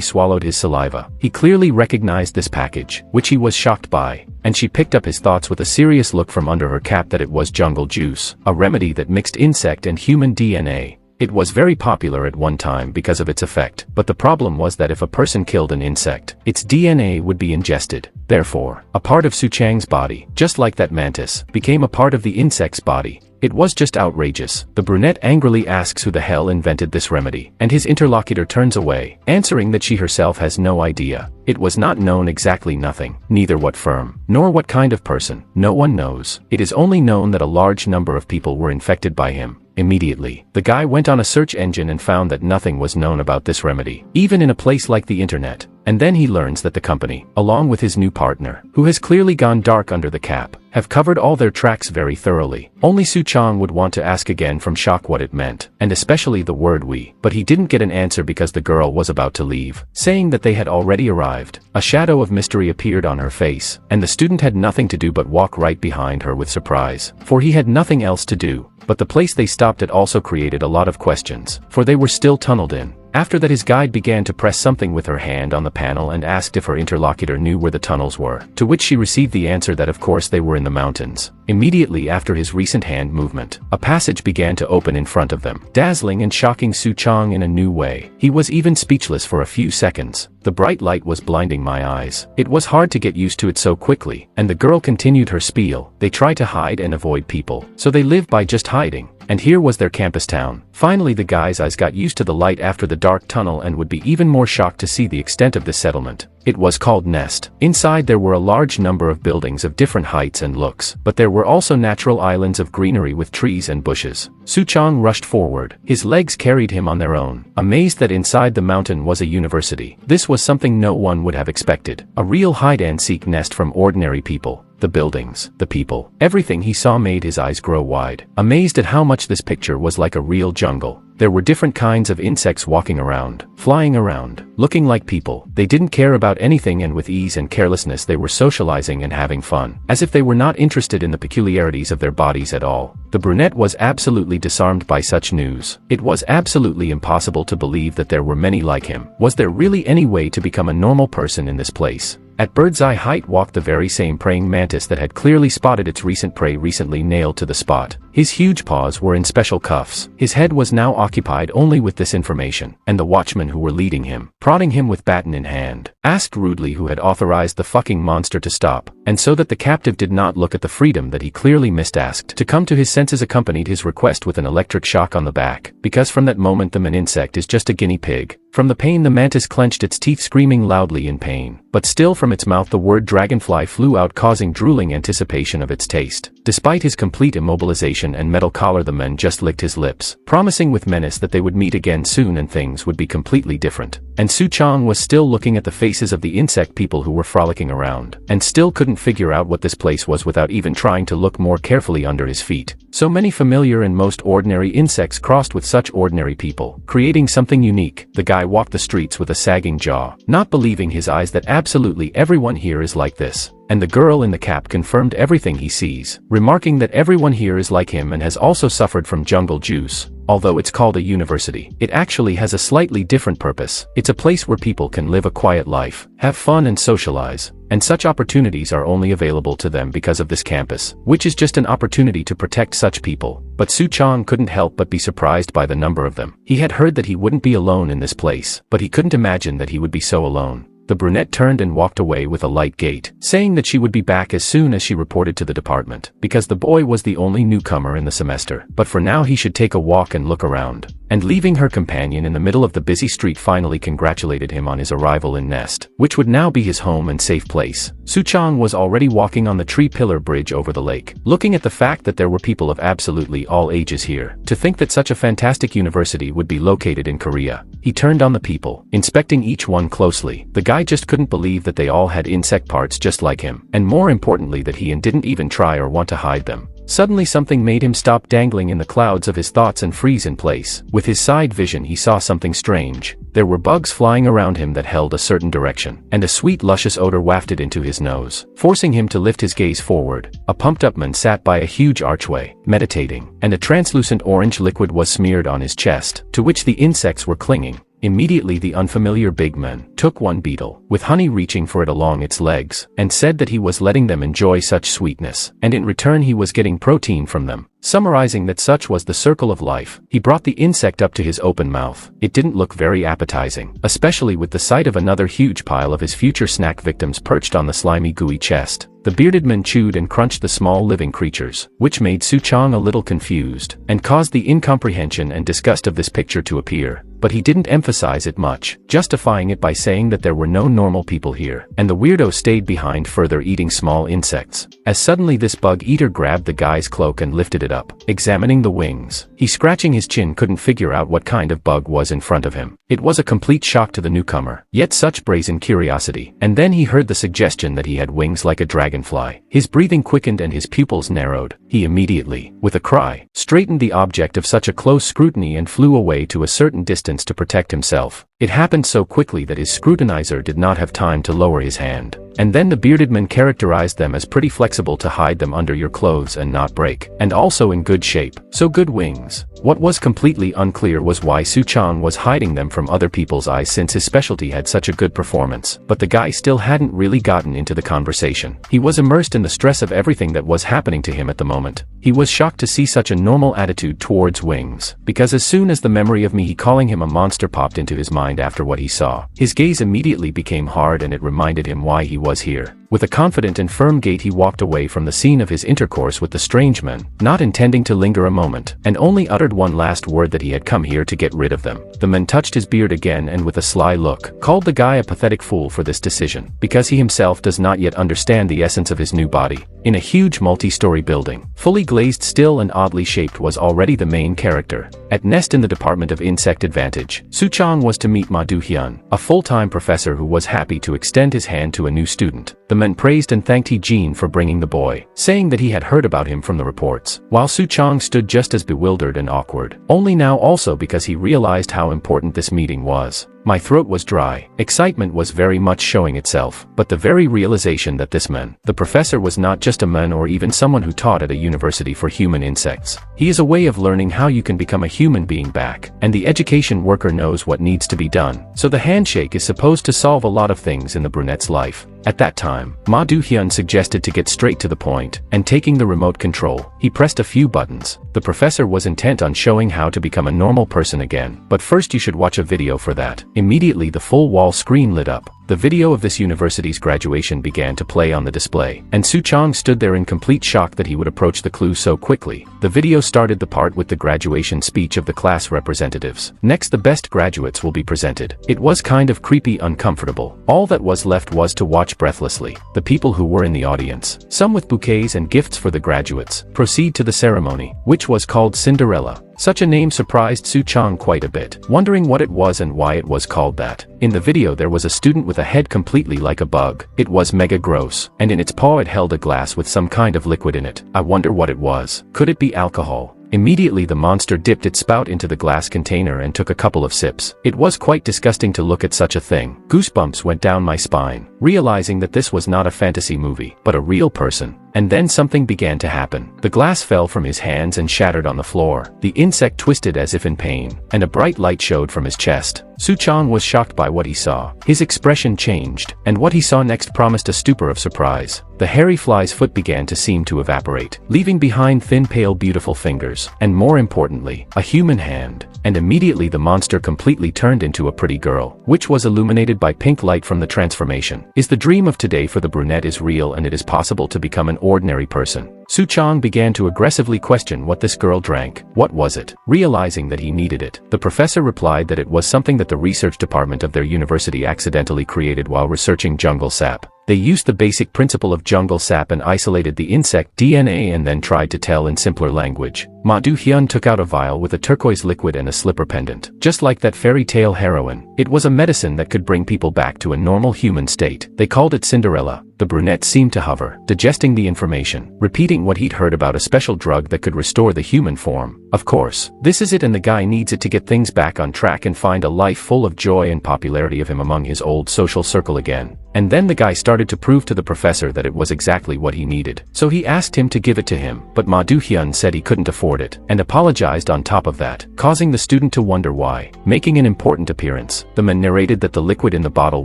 swallowed his saliva. He clearly recognized this package, which he was shocked by, and she picked up his thoughts with a serious look from under her cap that it was jungle juice, a remedy that mixed insect and human DNA. It was very popular at one time because of its effect, but the problem was that if a person killed an insect, its DNA would be ingested. Therefore, a part of Suchang's body, just like that mantis, became a part of the insect's body. It was just outrageous. The brunette angrily asks who the hell invented this remedy, and his interlocutor turns away, answering that she herself has no idea. It was not known exactly nothing, neither what firm, nor what kind of person. No one knows. It is only known that a large number of people were infected by him. Immediately, the guy went on a search engine and found that nothing was known about this remedy, even in a place like the internet. And then he learns that the company, along with his new partner, who has clearly gone dark under the cap, have covered all their tracks very thoroughly. Only Suchong would want to ask again from shock what it meant, and especially the word "we," but he didn't get an answer because the girl was about to leave, saying that they had already arrived. A shadow of mystery appeared on her face, and the student had nothing to do but walk right behind her with surprise, for he had nothing else to do. But the place they stopped at also created a lot of questions, for they were still tunneled in. After that, his guide began to press something with her hand on the panel and asked if her interlocutor knew where the tunnels were, to which she received the answer that of course they were in the mountains. Immediately after his recent hand movement, a passage began to open in front of them, dazzling and shocking Suchong in a new way. He was even speechless for a few seconds. The bright light was blinding my eyes. It was hard to get used to it so quickly, and the girl continued her spiel. They try to hide and avoid people, so they live by just hiding. And here was their campus town. Finally, the guy's eyes got used to the light after the dark tunnel and would be even more shocked to see the extent of this settlement. It was called Nest. Inside there were a large number of buildings of different heights and looks, but there were also natural islands of greenery with trees and bushes. Suchong rushed forward. His legs carried him on their own, amazed that inside the mountain was a university. This was something no one would have expected. A real hide-and-seek nest from ordinary people. The buildings, the people, everything he saw made his eyes grow wide, amazed at how much this picture was like a real jungle. There were different kinds of insects walking around, flying around, looking like people. They didn't care about anything, and with ease and carelessness they were socializing and having fun, as if they were not interested in the peculiarities of their bodies at all. The brunette was absolutely disarmed by such news. It was absolutely impossible to believe that there were many like him. Was there really any way to become a normal person in this place? At bird's-eye height walked the very same praying mantis that had clearly spotted its recent prey, recently nailed to the spot. His huge paws were in special cuffs. His head was now occupied only with this information, and the watchmen who were leading him, prodding him with baton in hand, asked rudely who had authorized the fucking monster to stop, and so that the captive did not look at the freedom that he clearly missed, asked to come to his senses, accompanied his request with an electric shock on the back, because from that moment the man insect is just a guinea pig. From the pain the mantis clenched its teeth, screaming loudly in pain. But still from its mouth the word dragonfly flew out, causing drooling anticipation of its taste. Despite his complete immobilization and metal collar, the man just licked his lips, promising with menace that they would meet again soon and things would be completely different. And Suchong was still looking at the faces of the insect people who were frolicking around, and still couldn't figure out what this place was without even trying to look more carefully under his feet. So many familiar and most ordinary insects crossed with such ordinary people, creating something unique. The guy walked the streets with a sagging jaw, not believing his eyes that absolutely everyone here is like this. And the girl in the cap confirmed everything he sees, remarking that everyone here is like him and has also suffered from jungle juice. Although it's called a university, it actually has a slightly different purpose. It's a place where people can live a quiet life, have fun and socialize. And such opportunities are only available to them because of this campus, which is just an opportunity to protect such people. But Suchong couldn't help but be surprised by the number of them. He had heard that he wouldn't be alone in this place, but he couldn't imagine that he would be so alone. The brunette turned and walked away with a light gait, saying that she would be back as soon as she reported to the department, because the boy was the only newcomer in the semester. But for now he should take a walk and look around. And leaving her companion in the middle of the busy street, finally congratulated him on his arrival in Nest, which would now be his home and safe place. Suchong was already walking on the tree pillar bridge over the lake, looking at the fact that there were people of absolutely all ages here. To think that such a fantastic university would be located in Korea. He turned on the people, inspecting each one closely. The guy just couldn't believe that they all had insect parts just like him, and more importantly that he didn't even try or want to hide them. Suddenly something made him stop dangling in the clouds of his thoughts and freeze in place. With his side vision he saw something strange. There were bugs flying around him that held a certain direction, and a sweet luscious odor wafted into his nose, forcing him to lift his gaze forward. A pumped-up man sat by a huge archway, meditating, and a translucent orange liquid was smeared on his chest, to which the insects were clinging. Immediately the unfamiliar big man took one beetle, with honey reaching for it along its legs, and said that he was letting them enjoy such sweetness, and in return he was getting protein from them. Summarizing that such was the circle of life, he brought the insect up to his open mouth. It didn't look very appetizing, especially with the sight of another huge pile of his future snack victims perched on the slimy gooey chest. The bearded man chewed and crunched the small living creatures, which made Suchong a little confused, and caused the incomprehension and disgust of this picture to appear. But he didn't emphasize it much, justifying it by saying that there were no normal people here, and the weirdo stayed behind further eating small insects. As suddenly this bug eater grabbed the guy's cloak and lifted it up, examining the wings. He, scratching his chin, couldn't figure out what kind of bug was in front of him. It was a complete shock to the newcomer, yet such brazen curiosity. And then he heard the suggestion that he had wings like a dragonfly. His breathing quickened and his pupils narrowed. He immediately, with a cry, straightened the object of such a close scrutiny and flew away to a certain distance to protect himself. It happened so quickly that his scrutinizer did not have time to lower his hand. And then the bearded man characterized them as pretty flexible to hide them under your clothes and not break, and also in good shape, so good wings. What was completely unclear was why Suchong was hiding them from other people's eyes, since his specialty had such a good performance. But the guy still hadn't really gotten into the conversation. He was immersed in the stress of everything that was happening to him at the moment. He was shocked to see such a normal attitude towards wings, because as soon as the memory of Mi-hee calling him a monster popped into his mind after what he saw, his gaze immediately became hard and it reminded him why he was here. With a confident and firm gait he walked away from the scene of his intercourse with the strange man, not intending to linger a moment, and only uttered one last word, that he had come here to get rid of them. The man touched his beard again and with a sly look, called the guy a pathetic fool for this decision, because he himself does not yet understand the essence of his new body. In a huge multi-story building, fully glazed, still and oddly shaped, was already the main character. At Nest in the Department of Insect Advantage, Suchong was to meet Ma-do-hyun, a full-time professor who was happy to extend his hand to a new student. The man praised and thanked Hee-jin for bringing the boy, saying that he had heard about him from the reports, while Suchong stood just as bewildered and awkward, only now also because he realized how important this meeting was. My throat was dry. Excitement was very much showing itself, but the very realization that this man, the professor, was not just a man or even someone who taught at a university for human insects. He is a way of learning how you can become a human being back, and the education worker knows what needs to be done. So the handshake is supposed to solve a lot of things in the brunette's life. At that time, Ma-do-hyun suggested to get straight to the point, and taking the remote control, he pressed a few buttons. The professor was intent on showing how to become a normal person again, but first you should watch a video for that. Immediately the full wall screen lit up, The video of this university's graduation began to play on the display, and Suchong stood there in complete shock that he would approach the clue so quickly. The video started the part with the graduation speech of the class representatives. Next, the best graduates will be presented. It was kind of creepy, uncomfortable. All that was left was to watch breathlessly. The people who were in the audience, some with bouquets and gifts for the graduates, proceed to the ceremony, which was called Cinderella. Such a name surprised Suchong quite a bit, wondering what it was and why it was called that. In the video there was a student with a head completely like a bug. It was mega gross, and in its paw it held a glass with some kind of liquid in it. I wonder what it was. Could it be alcohol? Immediately the monster dipped its spout into the glass container and took a couple of sips. It was quite disgusting to look at such a thing. Goosebumps went down my spine, realizing that this was not a fantasy movie, but a real person. And then something began to happen. The glass fell from his hands and shattered on the floor. The insect twisted as if in pain, and a bright light showed from his chest. Suchong was shocked by what he saw. His expression changed, and what he saw next promised a stupor of surprise. The hairy fly's foot began to seem to evaporate, leaving behind thin, pale, beautiful fingers, and more importantly, a human hand. And immediately the monster completely turned into a pretty girl, which was illuminated by pink light from the transformation. Is the dream of today for the brunette is real, and it is possible to become an ordinary person? Suchong began to aggressively question what this girl drank. What was it? Realizing that he needed it, the professor replied that it was something that the research department of their university accidentally created while researching jungle sap. They used the basic principle of jungle sap and isolated the insect DNA and then tried to tell in simpler language. Ma Du-hyun took out a vial with a turquoise liquid and a slipper pendant. Just like that fairy tale heroine, it was a medicine that could bring people back to a normal human state. They called it Cinderella. The brunette seemed to hover, digesting the information, repeating what he'd heard about a special drug that could restore the human form. Of course, this is it, and the guy needs it to get things back on track and find a life full of joy and popularity of him among his old social circle again. And then the guy started to prove to the professor that it was exactly what he needed. So he asked him to give it to him, but Ma Du-hyun said he couldn't afford it, and apologized on top of that, causing the student to wonder why. Making an important appearance, the man narrated that the liquid in the bottle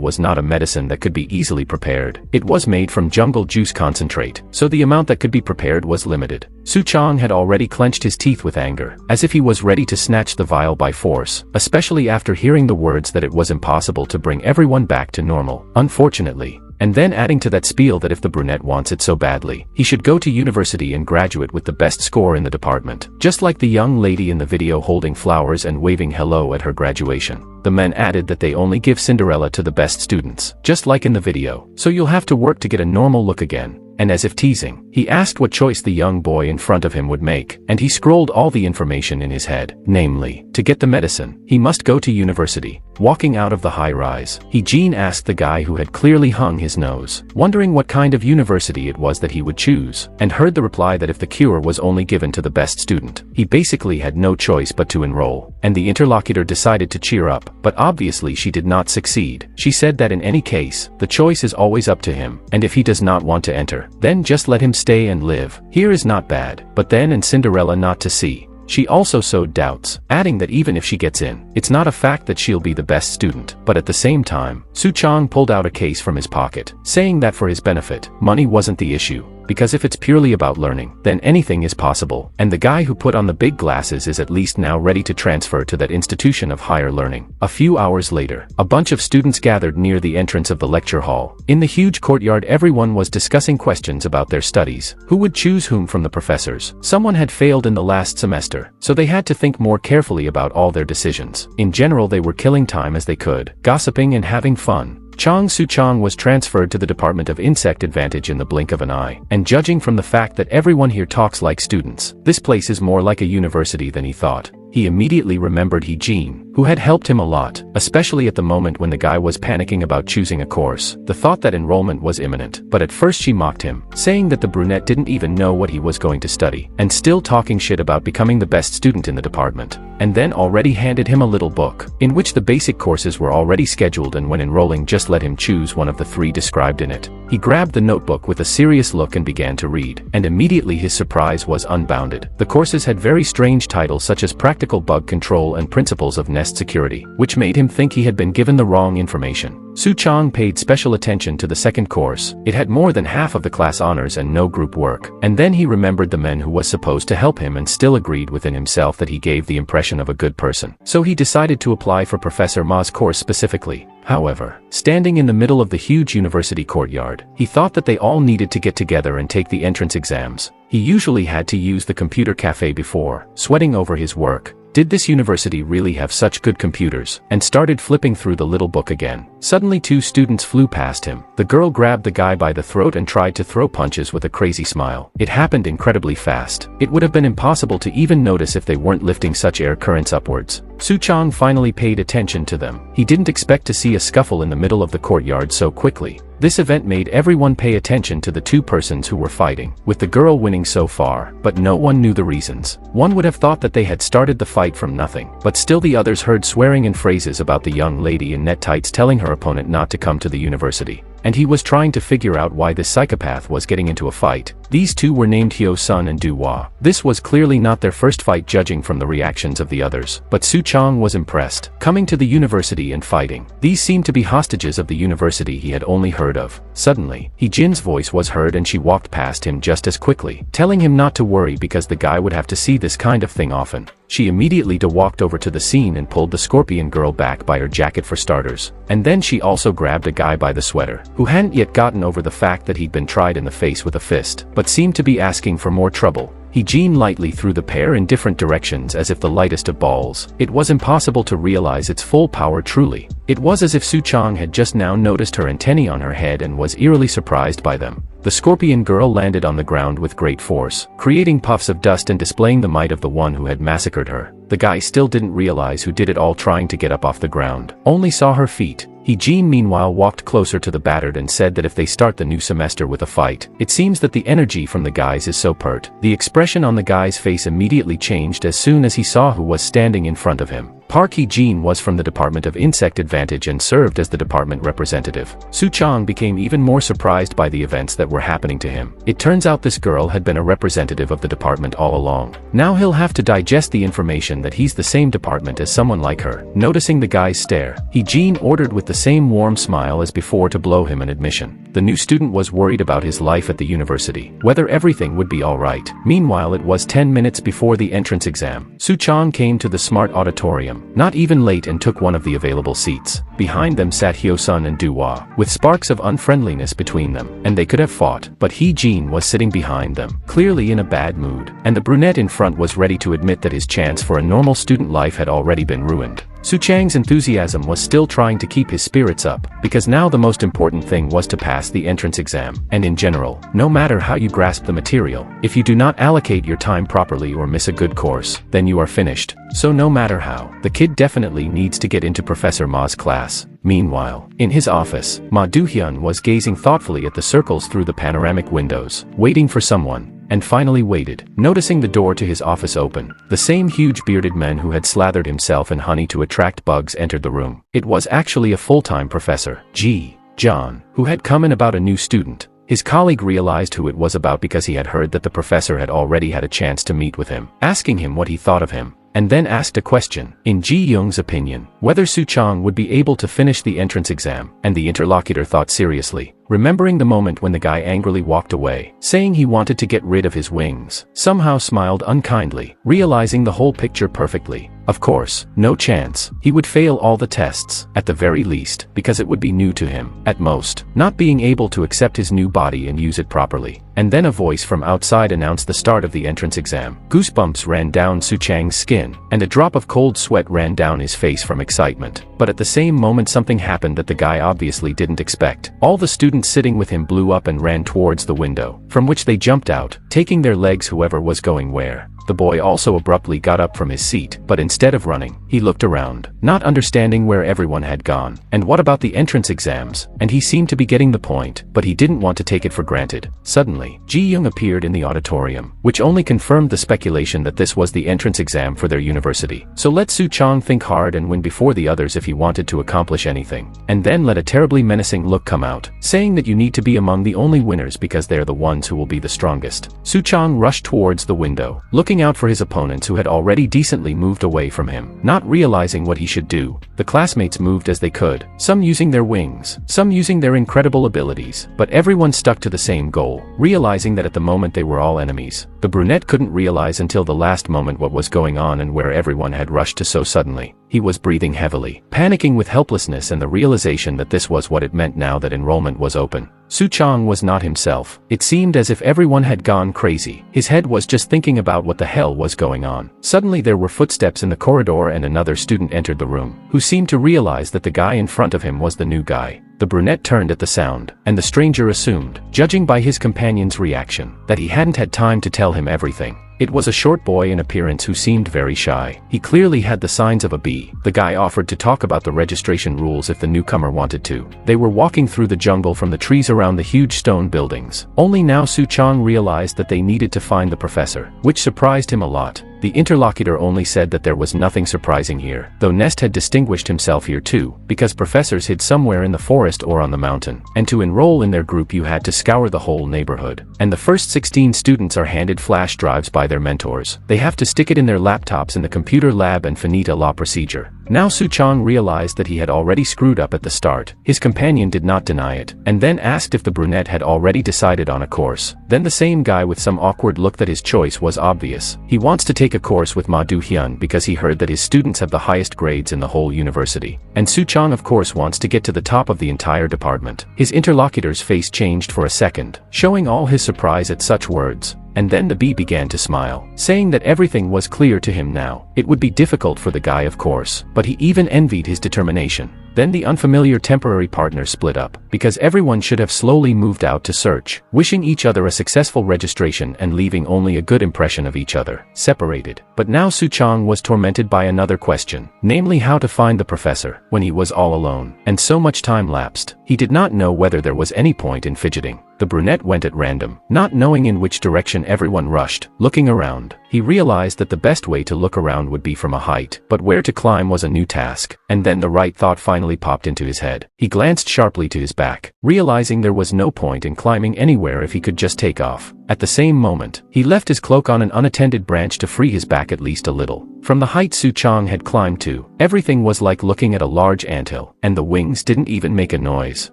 was not a medicine that could be easily prepared. It was made from jungle juice concentrate, so the amount that could be prepared was limited. Suchong had already clenched his teeth with anger, as if he was ready to snatch the vial by force, especially after hearing the words that it was impossible to bring everyone back to normal, unfortunately. And then adding to that spiel that if the brunette wants it so badly, he should go to university and graduate with the best score in the department, just like the young lady in the video holding flowers and waving hello at her graduation. The men added that they only give Cinderella to the best students, just like in the video, so you'll have to work to get a normal look again. And as if teasing, he asked what choice the young boy in front of him would make, and he scrolled all the information in his head, namely, to get the medicine, he must go to university. Walking out of the high-rise, Jin asked the guy who had clearly hung his nose, wondering what kind of university it was that he would choose, and heard the reply that if the cure was only given to the best student, he basically had no choice but to enroll. And the interlocutor decided to cheer up, but obviously she did not succeed. She said that in any case, the choice is always up to him, and if he does not want to enter, then just let him stay and live. Here is not bad, but then in Cinderella not to see. She also sowed doubts, adding that even if she gets in, it's not a fact that she'll be the best student. But at the same time, Suchong pulled out a case from his pocket, saying that for his benefit, money wasn't the issue. Because if it's purely about learning, then anything is possible, and the guy who put on the big glasses is at least now ready to transfer to that institution of higher learning. A few hours later, a bunch of students gathered near the entrance of the lecture hall. In the huge courtyard, everyone was discussing questions about their studies. Who would choose whom from the professors? Someone had failed in the last semester, so they had to think more carefully about all their decisions. In general, they were killing time as they could, gossiping and having fun. Chang Soo Chang was transferred to the Department of Insect Advantage in the blink of an eye, and judging from the fact that everyone here talks like students, this place is more like a university than he thought. He immediately remembered Jin, who had helped him a lot, especially at the moment when the guy was panicking about choosing a course. The thought that enrollment was imminent, but at first she mocked him, saying that the brunette didn't even know what he was going to study, and still talking shit about becoming the best student in the department. And then already handed him a little book, in which the basic courses were already scheduled, and when enrolling just let him choose one of the 3 described in it. He grabbed the notebook with a serious look and began to read, and immediately his surprise was unbounded. The courses had very strange titles such as Practical Bug Control and Principles of Nest Security, which made him think he had been given the wrong information. Suchong paid special attention to the second course. It had more than half of the class honors and no group work. And then he remembered the man who was supposed to help him and still agreed within himself that he gave the impression of a good person. So he decided to apply for Professor Ma's course specifically. However, standing in the middle of the huge university courtyard, he thought that they all needed to get together and take the entrance exams. He usually had to use the computer cafe before, sweating over his work. Did this university really have such good computers? And started flipping through the little book again. Suddenly 2 students flew past him. The girl grabbed the guy by the throat and tried to throw punches with a crazy smile. It happened incredibly fast. It would have been impossible to even notice if they weren't lifting such air currents upwards. Suchong finally paid attention to them. He didn't expect to see a scuffle in the middle of the courtyard so quickly. This event made everyone pay attention to the 2 persons who were fighting, with the girl winning so far, but no one knew the reasons. One would have thought that they had started the fight from nothing, but still the others heard swearing and phrases about the young lady in net tights telling her opponent not to come to the university. And he was trying to figure out why this psychopath was getting into a fight. These 2 were named Hyo-sun and Do-hwa. This was clearly not their first fight judging from the reactions of the others, but Suchong was impressed. Coming to the university and fighting. These seemed to be hostages of the university he had only heard of. Suddenly, Hee-jin's voice was heard and she walked past him just as quickly, telling him not to worry because the guy would have to see this kind of thing often. She immediately walked over to the scene and pulled the scorpion girl back by her jacket for starters. And then she also grabbed a guy by the sweater, who hadn't yet gotten over the fact that he'd been tried in the face with a fist, but seemed to be asking for more trouble. Hee-jin lightly threw the pair in different directions as if the lightest of balls. It was impossible to realize its full power truly. It was as if Suchong had just now noticed her antennae on her head and was eerily surprised by them. The scorpion girl landed on the ground with great force, creating puffs of dust and displaying the might of the one who had massacred her. The guy still didn't realize who did it all, trying to get up off the ground. Only saw her feet. Hee-jin meanwhile walked closer to the battered and said that if they start the new semester with a fight, it seems that the energy from the guys is so pert. The expression on the guy's face immediately changed as soon as he saw who was standing in front of him. Park Hee-jin was from the Department of Insect Advantage and served as the department representative. Suchong became even more surprised by the events that were happening to him. It turns out this girl had been a representative of the department all along. Now he'll have to digest the information that he's the same department as someone like her. Noticing the guy's stare, Hee-jin ordered with the same warm smile as before to blow him an admission. The new student was worried about his life at the university, whether everything would be alright. Meanwhile, it was 10 minutes before the entrance exam. Suchong came to the smart auditorium, not even late, and took one of the available seats. Behind them sat Hyo-sun and Do-hwa, with sparks of unfriendliness between them, and they could have fought, but Hee-jin was sitting behind them, clearly in a bad mood, and the brunette in front was ready to admit that his chance for a normal student life had already been ruined. Suchang's enthusiasm was still trying to keep his spirits up, because now the most important thing was to pass the entrance exam, and in general, no matter how you grasp the material, if you do not allocate your time properly or miss a good course, then you are finished. So no matter how, the kid definitely needs to get into Professor Ma's class. Meanwhile, in his office, Ma Do-hyun was gazing thoughtfully at the circles through the panoramic windows, waiting for someone, and finally waited, noticing the door to his office open. The same huge bearded man who had slathered himself in honey to attract bugs entered the room. It was actually a full-time professor, John, who had come in about a new student. His colleague realized who it was about because he had heard that the professor had already had a chance to meet with him, asking him what he thought of him, and then asked a question, in Ji-young's opinion, whether Suchong would be able to finish the entrance exam, and the interlocutor thought seriously, remembering the moment when the guy angrily walked away, saying he wanted to get rid of his wings, somehow smiled unkindly, realizing the whole picture perfectly. Of course, no chance. He would fail all the tests, at the very least, because it would be new to him, at most, not being able to accept his new body and use it properly. And then a voice from outside announced the start of the entrance exam. Goosebumps ran down Suchang's skin, and a drop of cold sweat ran down his face from excitement. But at the same moment something happened that the guy obviously didn't expect. All the students sitting with him blew up and ran towards the window, from which they jumped out, taking their legs whoever was going where. The boy also abruptly got up from his seat, but instead of running, he looked around, not understanding where everyone had gone. And what about the entrance exams? And he seemed to be getting the point, but he didn't want to take it for granted. Suddenly, Ji-young appeared in the auditorium, which only confirmed the speculation that this was the entrance exam for their university. So let Suchong think hard and win before the others if he wanted to accomplish anything. And then let a terribly menacing look come out, saying that you need to be among the only winners because they're the ones who will be the strongest. Suchong rushed towards the window, looking out for his opponents who had already decently moved away from him. Not realizing what he should do, the classmates moved as they could, some using their wings, some using their incredible abilities, but everyone stuck to the same goal, realizing that at the moment they were all enemies. The brunette couldn't realize until the last moment what was going on and where everyone had rushed to so suddenly. He was breathing heavily, panicking with helplessness and the realization that this was what it meant now that enrollment was open. Suchong was not himself. It seemed as if everyone had gone crazy. His head was just thinking about what the hell was going on. Suddenly there were footsteps in the corridor and another student entered the room, who seemed to realize that the guy in front of him was the new guy. The brunette turned at the sound, and the stranger assumed, judging by his companion's reaction, that he hadn't had time to tell him everything. It was a short boy in appearance who seemed very shy. He clearly had the signs of a bee. The guy offered to talk about the registration rules if the newcomer wanted to. They were walking through the jungle from the trees around the huge stone buildings. Only now Suchong realized that they needed to find the professor, which surprised him a lot. The interlocutor only said that there was nothing surprising here, though Nest had distinguished himself here too, because professors hid somewhere in the forest or on the mountain, and to enroll in their group you had to scour the whole neighborhood. And the first 16 students are handed flash drives by their mentors. They have to stick it in their laptops in the computer lab and finita la procedure. Now Suchong realized that he had already screwed up at the start. His companion did not deny it, and then asked if the brunette had already decided on a course. Then the same guy with some awkward look that his choice was obvious. He wants to take a course with Ma Do-hyun because he heard that his students have the highest grades in the whole university. And Suchong of course wants to get to the top of the entire department. His interlocutor's face changed for a second, showing all his surprise at such words. And then the bee began to smile, saying that everything was clear to him now. It would be difficult for the guy of course, but he even envied his determination. Then the unfamiliar temporary partners split up, because everyone should have slowly moved out to search, wishing each other a successful registration and leaving only a good impression of each other, separated. But now Suchong was tormented by another question, namely how to find the professor, when he was all alone, and so much time lapsed. He did not know whether there was any point in fidgeting. The brunette went at random, not knowing in which direction everyone rushed. Looking around, he realized that the best way to look around would be from a height, but where to climb was a new task. And then the right thought finally popped into his head. He glanced sharply to his back, realizing there was no point in climbing anywhere if he could just take off. At the same moment, he left his cloak on an unattended branch to free his back at least a little. From the height Suchong had climbed to, everything was like looking at a large anthill, and the wings didn't even make a noise,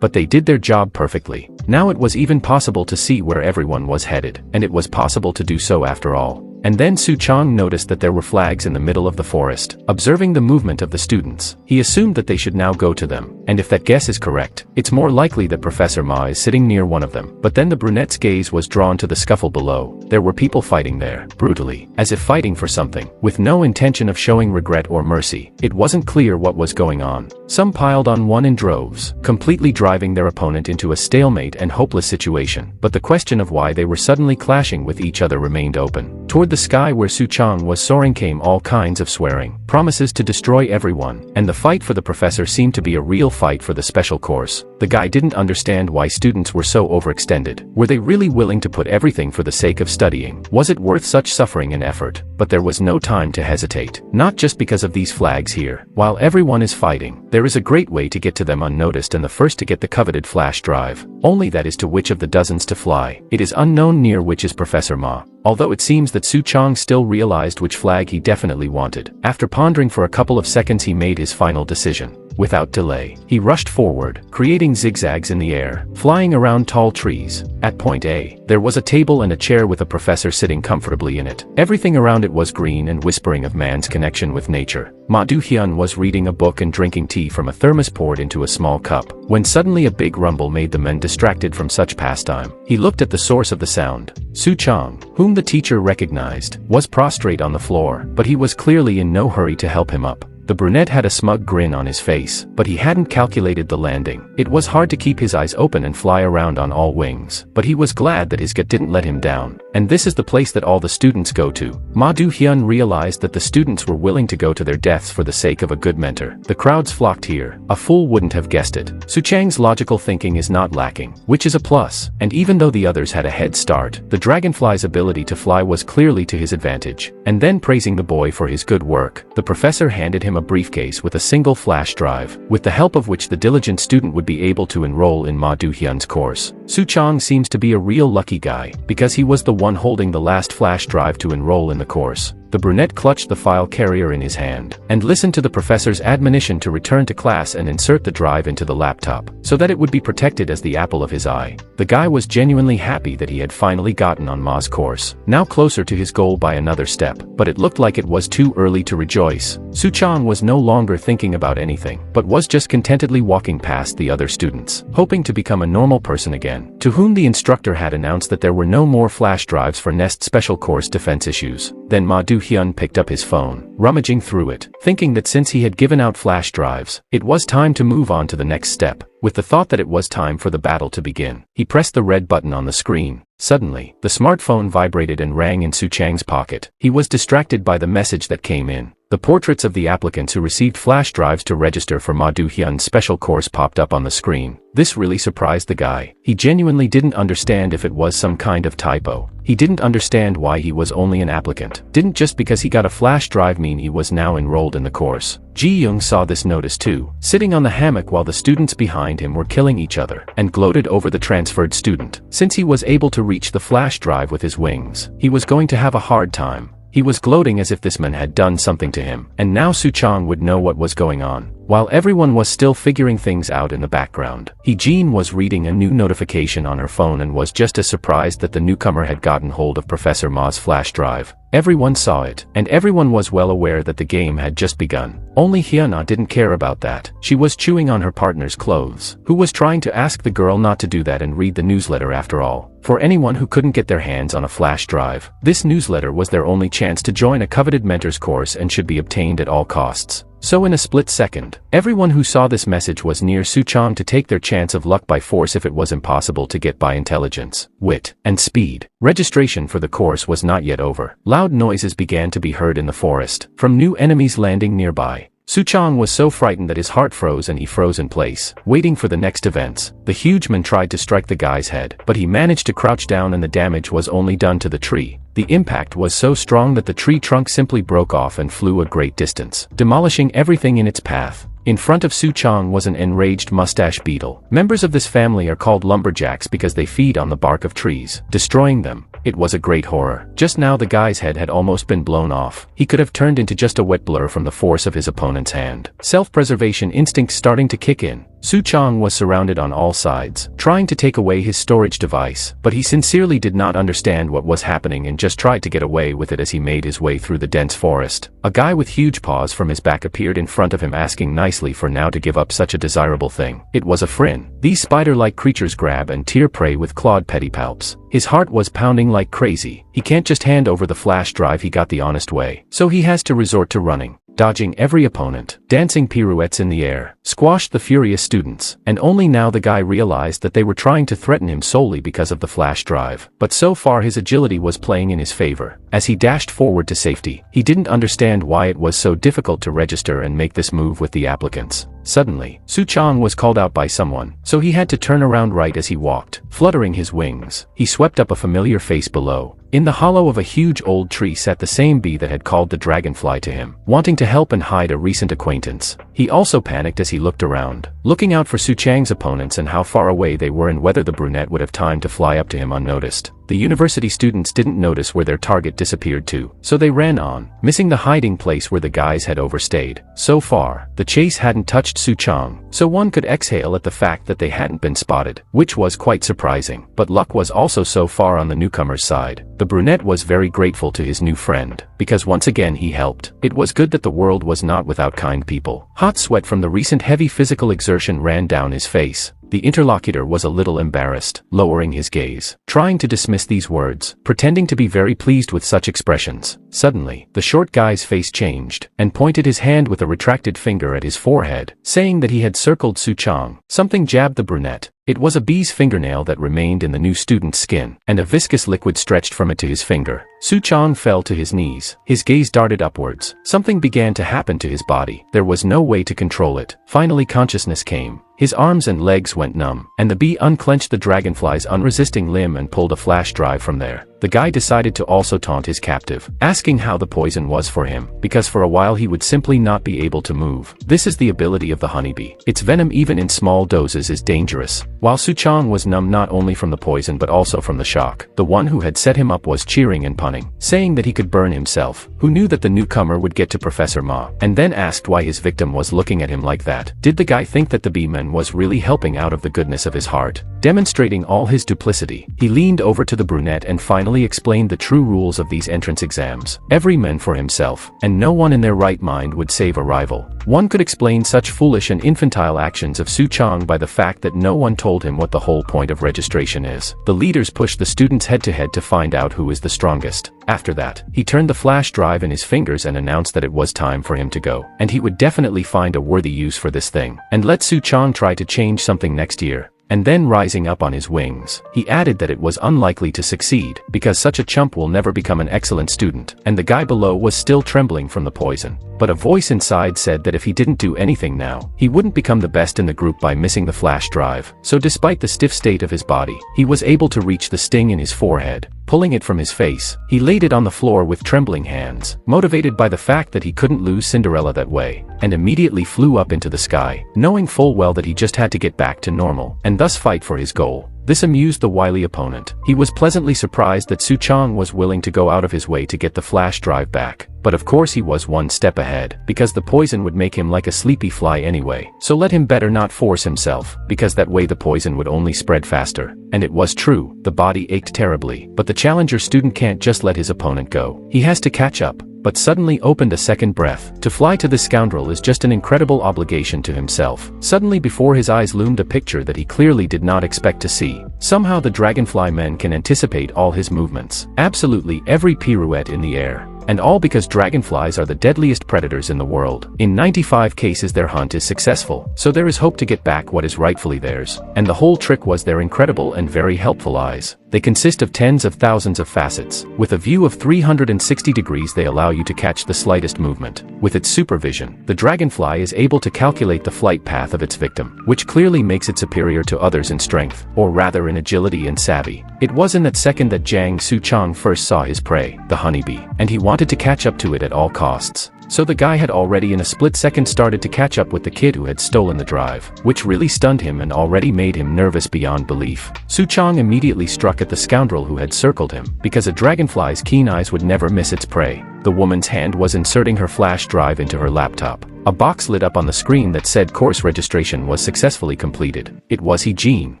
but they did their job perfectly. Now it was even possible to see where everyone was headed, and it was possible to do so after all. And then Suchong noticed that there were flags in the middle of the forest. Observing the movement of the students, he assumed that they should now go to them, and if that guess is correct, it's more likely that Professor Ma is sitting near one of them. But then the brunette's gaze was drawn to the scuffle below. There were people fighting there, brutally, as if fighting for something, with no intention of showing regret or mercy. It wasn't clear what was going on. Some piled on one in droves, completely driving their opponent into a stalemate and hopeless situation. But the question of why they were suddenly clashing with each other remained open. Toward the sky where Suchong was soaring came all kinds of swearing, promises to destroy everyone, and the fight for the professor seemed to be a real fight for the special course. The guy didn't understand why students were so overextended. Were they really willing to put everything for the sake of studying? Was it worth such suffering and effort? But there was no time to hesitate. Not just because of these flags here. While everyone is fighting, there is a great way to get to them unnoticed and the first to get the coveted flash drive. Only that is to which of the dozens to fly. It is unknown near which is Professor Ma. Although it seems that Suchong still realized which flag he definitely wanted. After pondering for a couple of seconds he made his final decision. Without delay, he rushed forward, creating zigzags in the air, flying around tall trees. At point A, there was a table and a chair with a professor sitting comfortably in it. Everything around it was green and whispering of man's connection with nature. Ma Do-hyun was reading a book and drinking tea from a thermos poured into a small cup, when suddenly a big rumble made the men distracted from such pastime. He looked at the source of the sound. Suchong, whom the teacher recognized, was prostrate on the floor, but he was clearly in no hurry to help him up. The brunette had a smug grin on his face, but he hadn't calculated the landing. It was hard to keep his eyes open and fly around on all wings, but he was glad that his gut didn't let him down. And this is the place that all the students go to. Ma Do-hyun realized that the students were willing to go to their deaths for the sake of a good mentor. The crowds flocked here. A fool wouldn't have guessed it. Suchang's logical thinking is not lacking, which is a plus. And even though the others had a head start, the Dragonfly's ability to fly was clearly to his advantage. And then praising the boy for his good work, the professor handed him a briefcase with a single flash drive, with the help of which the diligent student would be able to enroll in Ma Do-hyun's course. Suchong seems to be a real lucky guy, because he was the one holding the last flash drive to enroll in the course. The brunette clutched the file carrier in his hand and listened to the professor's admonition to return to class and insert the drive into the laptop so that it would be protected as the apple of his eye. The guy was genuinely happy that he had finally gotten on Ma's course, now closer to his goal by another step, but it looked like it was too early to rejoice. Suchong was no longer thinking about anything, but was just contentedly walking past the other students, hoping to become a normal person again, to whom the instructor had announced that there were no more flash drives for Nest Special Course defense issues. Then Ma Do-hyun picked up his phone, rummaging through it, thinking that since he had given out flash drives, it was time to move on to the next step. With the thought that it was time for the battle to begin, he pressed the red button on the screen. Suddenly, the smartphone vibrated and rang in Suchang's pocket. He was distracted by the message that came in. The portraits of the applicants who received flash drives to register for Ma Do-hyun's special course popped up on the screen. This really surprised the guy. He genuinely didn't understand if it was some kind of typo. He didn't understand why he was only an applicant. Didn't just because he got a flash drive mean he was now enrolled in the course. Ji-young saw this notice too, sitting on the hammock while the students behind him were killing each other, and gloated over the transferred student. Since he was able to reach the flash drive with his wings, he was going to have a hard time. He was gloating as if this man had done something to him, and now Suchong would know what was going on. While everyone was still figuring things out in the background, Hee-jin was reading a new notification on her phone and was just as surprised that the newcomer had gotten hold of Professor Ma's flash drive. Everyone saw it, and everyone was well aware that the game had just begun. Only Hyuna didn't care about that. She was chewing on her partner's clothes, who was trying to ask the girl not to do that and read the newsletter after all. For anyone who couldn't get their hands on a flash drive, this newsletter was their only chance to join a coveted mentor's course and should be obtained at all costs. So in a split second, everyone who saw this message was near Suchong to take their chance of luck by force if it was impossible to get by intelligence, wit, and speed. Registration for the course was not yet over. Loud noises began to be heard in the forest, from new enemies landing nearby. Suchong was so frightened that his heart froze and he froze in place, waiting for the next events. The huge man tried to strike the guy's head, but he managed to crouch down and the damage was only done to the tree. The impact was so strong that the tree trunk simply broke off and flew a great distance, demolishing everything in its path. In front of Suchong was an enraged mustache beetle. Members of this family are called lumberjacks because they feed on the bark of trees, destroying them. It was a great horror. Just now the guy's head had almost been blown off. He could have turned into just a wet blur from the force of his opponent's hand. Self-preservation instinct starting to kick in. Suchong was surrounded on all sides, trying to take away his storage device, but he sincerely did not understand what was happening and just tried to get away with it as he made his way through the dense forest. A guy with huge paws from his back appeared in front of him asking nicely for now to give up such a desirable thing. It was a Frin. These spider-like creatures grab and tear prey with clawed pedipalps. His heart was pounding like crazy. He can't just hand over the flash drive he got the honest way, so he has to resort to running, dodging every opponent, dancing pirouettes in the air, squashed the furious students, and only now the guy realized that they were trying to threaten him solely because of the flash drive. But so far his agility was playing in his favor. As he dashed forward to safety, he didn't understand why it was so difficult to register and make this move with the applicants. Suddenly, Suchong was called out by someone, so he had to turn around right as he walked, fluttering his wings. He swept up a familiar face below. In the hollow of a huge old tree sat the same bee that had called the Dragonfly to him, wanting to help and hide a recent acquaintance. He also panicked as he looked around, looking out for Suchang's opponents and how far away they were and whether the brunette would have time to fly up to him unnoticed. The university students didn't notice where their target disappeared to, so they ran on, missing the hiding place where the guys had overstayed. So far, the chase hadn't touched Suchong, so one could exhale at the fact that they hadn't been spotted, which was quite surprising. But luck was also so far on the newcomer's side. The brunette was very grateful to his new friend, because once again he helped. It was good that the world was not without kind people. Hot sweat from the recent heavy physical exertion ran down his face. The interlocutor was a little embarrassed, lowering his gaze, trying to dismiss these words, pretending to be very pleased with such expressions. Suddenly, the short guy's face changed, and pointed his hand with a retracted finger at his forehead, saying that he had circled Suchong. Something jabbed the brunette. It was a bee's fingernail that remained in the new student's skin, and a viscous liquid stretched from it to his finger. Suchong fell to his knees. His gaze darted upwards. Something began to happen to his body. There was no way to control it. Finally consciousness came. His arms and legs went numb, and the bee unclenched the dragonfly's unresisting limb and pulled a flash drive from there. the guy decided to also taunt his captive, asking how the poison was for him, because for a while he would simply not be able to move. This is the ability of the honeybee. Its venom even in small doses is dangerous. While Suchong was numb not only from the poison but also from the shock, the one who had set him up was cheering and punning, saying that he could burn himself, who knew that the newcomer would get to Professor Ma, and then asked why his victim was looking at him like that. Did the guy think that the bee-man was really helping out of the goodness of his heart? Demonstrating all his duplicity, he leaned over to the brunette and finally explained the true rules of these entrance exams. Every man for himself, and no one in their right mind would save a rival. One could explain such foolish and infantile actions of Suchong by the fact that no one told him what the whole point of registration is. The leaders pushed the students head-to-head to find out who is the strongest. After that, he turned the flash drive in his fingers and announced that it was time for him to go, and he would definitely find a worthy use for this thing, and let Suchong try to change something next year. And then rising up on his wings, he added that it was unlikely to succeed, because such a chump will never become an excellent student, and the guy below was still trembling from the poison. But a voice inside said that if he didn't do anything now, he wouldn't become the best in the group by missing the flash drive. So despite the stiff state of his body, he was able to reach the sting in his forehead. Pulling it from his face, he laid it on the floor with trembling hands, motivated by the fact that he couldn't lose Cinderella that way, and immediately flew up into the sky, knowing full well that he just had to get back to normal, and thus fight for his goal. This amused the wily opponent. He was pleasantly surprised that Suchong was willing to go out of his way to get the flash drive back. But of course he was one step ahead, because the poison would make him like a sleepy fly anyway. So let him better not force himself, because that way the poison would only spread faster. And it was true, the body ached terribly. But the challenger student can't just let his opponent go. He has to catch up. But suddenly opened a second breath. To fly to this scoundrel is just an incredible obligation to himself. Suddenly before his eyes loomed a picture that he clearly did not expect to see. Somehow the Dragonfly man can anticipate all his movements. Absolutely every pirouette in the air. And all because dragonflies are the deadliest predators in the world. In 95 cases their hunt is successful, so there is hope to get back what is rightfully theirs. And the whole trick was their incredible and very helpful eyes. They consist of tens of thousands of facets. With a view of 360 degrees they allow you to catch the slightest movement. With its supervision, the dragonfly is able to calculate the flight path of its victim, which clearly makes it superior to others in strength, or rather in agility and savvy. It was in that second that Chang Soo Chang first saw his prey, the honeybee, and he wanted to catch up to it at all costs. So the guy had already in a split second started to catch up with the kid who had stolen the drive, which really stunned him and already made him nervous beyond belief. Suchong immediately struck at the scoundrel who had circled him, because a dragonfly's keen eyes would never miss its prey. The woman's hand was inserting her flash drive into her laptop. A box lit up on the screen that said course registration was successfully completed. It was He-Jean,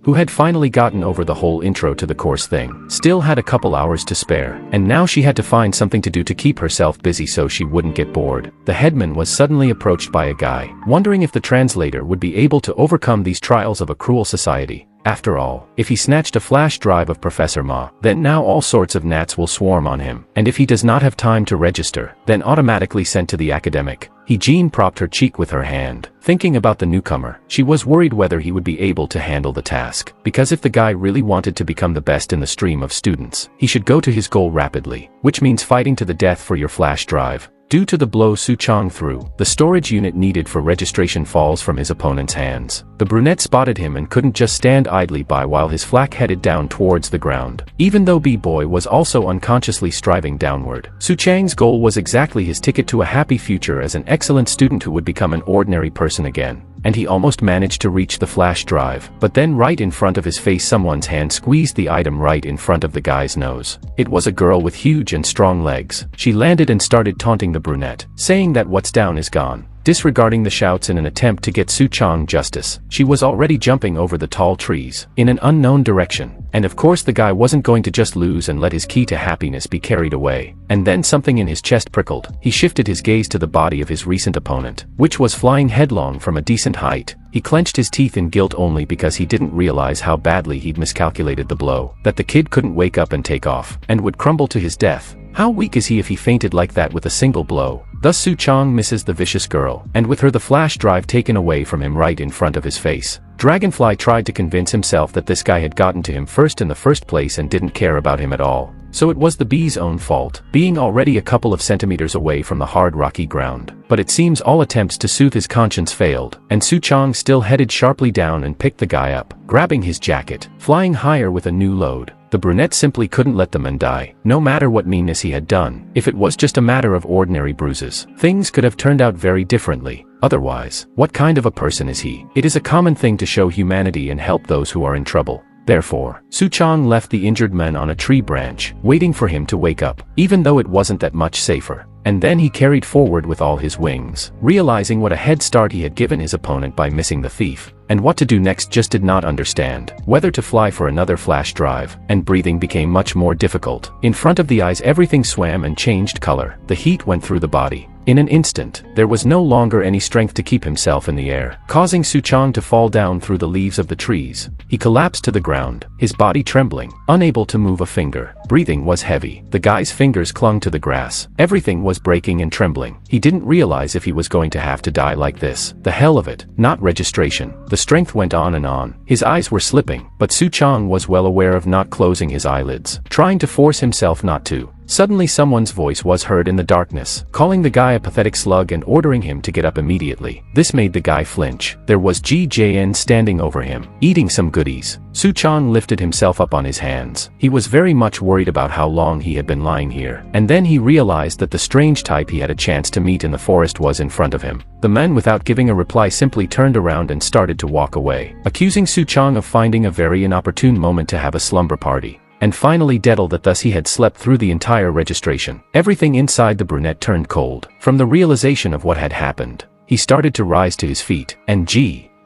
who had finally gotten over the whole intro to the course thing. Still had a couple hours to spare, and now she had to find something to do to keep herself busy so she wouldn't get bored. The headman was suddenly approached by a guy, wondering if the translator would be able to overcome these trials of a cruel society. After all, if he snatched a flash drive of Professor Ma, then now all sorts of gnats will swarm on him, and if he does not have time to register, then automatically sent to the academic. He-Jean propped her cheek with her hand, thinking about the newcomer. She was worried whether he would be able to handle the task, because if the guy really wanted to become the best in the stream of students, he should go to his goal rapidly, which means fighting to the death for your flash drive. Due to the blow Suchong threw, the storage unit needed for registration falls from his opponent's hands. The brunette spotted him and couldn't just stand idly by while his flak headed down towards the ground. Even though B-Boy was also unconsciously striving downward, Suchang's goal was exactly his ticket to a happy future as an excellent student who would become an ordinary person again. And he almost managed to reach the flash drive, but then right in front of his face someone's hand squeezed the item right in front of the guy's nose. It was a girl with huge and strong legs. She landed and started taunting the brunette, saying that what's down is gone. Disregarding the shouts in an attempt to get Suchong justice, she was already jumping over the tall trees, in an unknown direction. And of course the guy wasn't going to just lose and let his key to happiness be carried away. And then something in his chest prickled. He shifted his gaze to the body of his recent opponent, which was flying headlong from a decent height. He clenched his teeth in guilt only because he didn't realize how badly he'd miscalculated the blow, that the kid couldn't wake up and take off, and would crumble to his death. How weak is he if he fainted like that with a single blow? Thus Suchong misses the vicious girl, and with her the flash drive taken away from him right in front of his face. Dragonfly tried to convince himself that this guy had gotten to him first in the first place and didn't care about him at all. So it was the bee's own fault, being already a couple of centimeters away from the hard rocky ground. But it seems all attempts to soothe his conscience failed, and Suchong still headed sharply down and picked the guy up, grabbing his jacket, flying higher with a new load. The The brunette simply couldn't let the man die, no matter what meanness he had done. If it was just a matter of ordinary bruises, things could have turned out very differently. Otherwise, what kind of a person is he? It is a common thing to show humanity and help those who are in trouble. Therefore, Suchong left the injured man on a tree branch, waiting for him to wake up, even though it wasn't that much safer. And then he carried forward with all his wings, realizing what a head start he had given his opponent by missing the thief. And what to do next just did not understand, whether to fly for another flash drive, and breathing became much more difficult. In front of the eyes everything swam and changed color, the heat went through the body. In an instant, there was no longer any strength to keep himself in the air, causing Suchong to fall down through the leaves of the trees. He collapsed to the ground, his body trembling, unable to move a finger. Breathing was heavy, the guy's fingers clung to the grass. Everything was breaking and trembling. He didn't realize if he was going to have to die like this. The hell of it, not registration. The strength went on and on. His eyes were slipping, but Suchong was well aware of not closing his eyelids, trying to force himself not to. Suddenly someone's voice was heard in the darkness, calling the guy a pathetic slug and ordering him to get up immediately. This made the guy flinch. There was GJN standing over him, eating some goodies. Suchong lifted himself up on his hands. He was very much worried about how long he had been lying here, and then he realized that the strange type he had a chance to meet in the forest was in front of him. The man, without giving a reply, simply turned around and started to walk away, accusing Suchong of finding a very inopportune moment to have a slumber party. And finally deadled that thus he had slept through the entire registration. Everything inside the brunette turned cold. From the realization of what had happened, he started to rise to his feet, and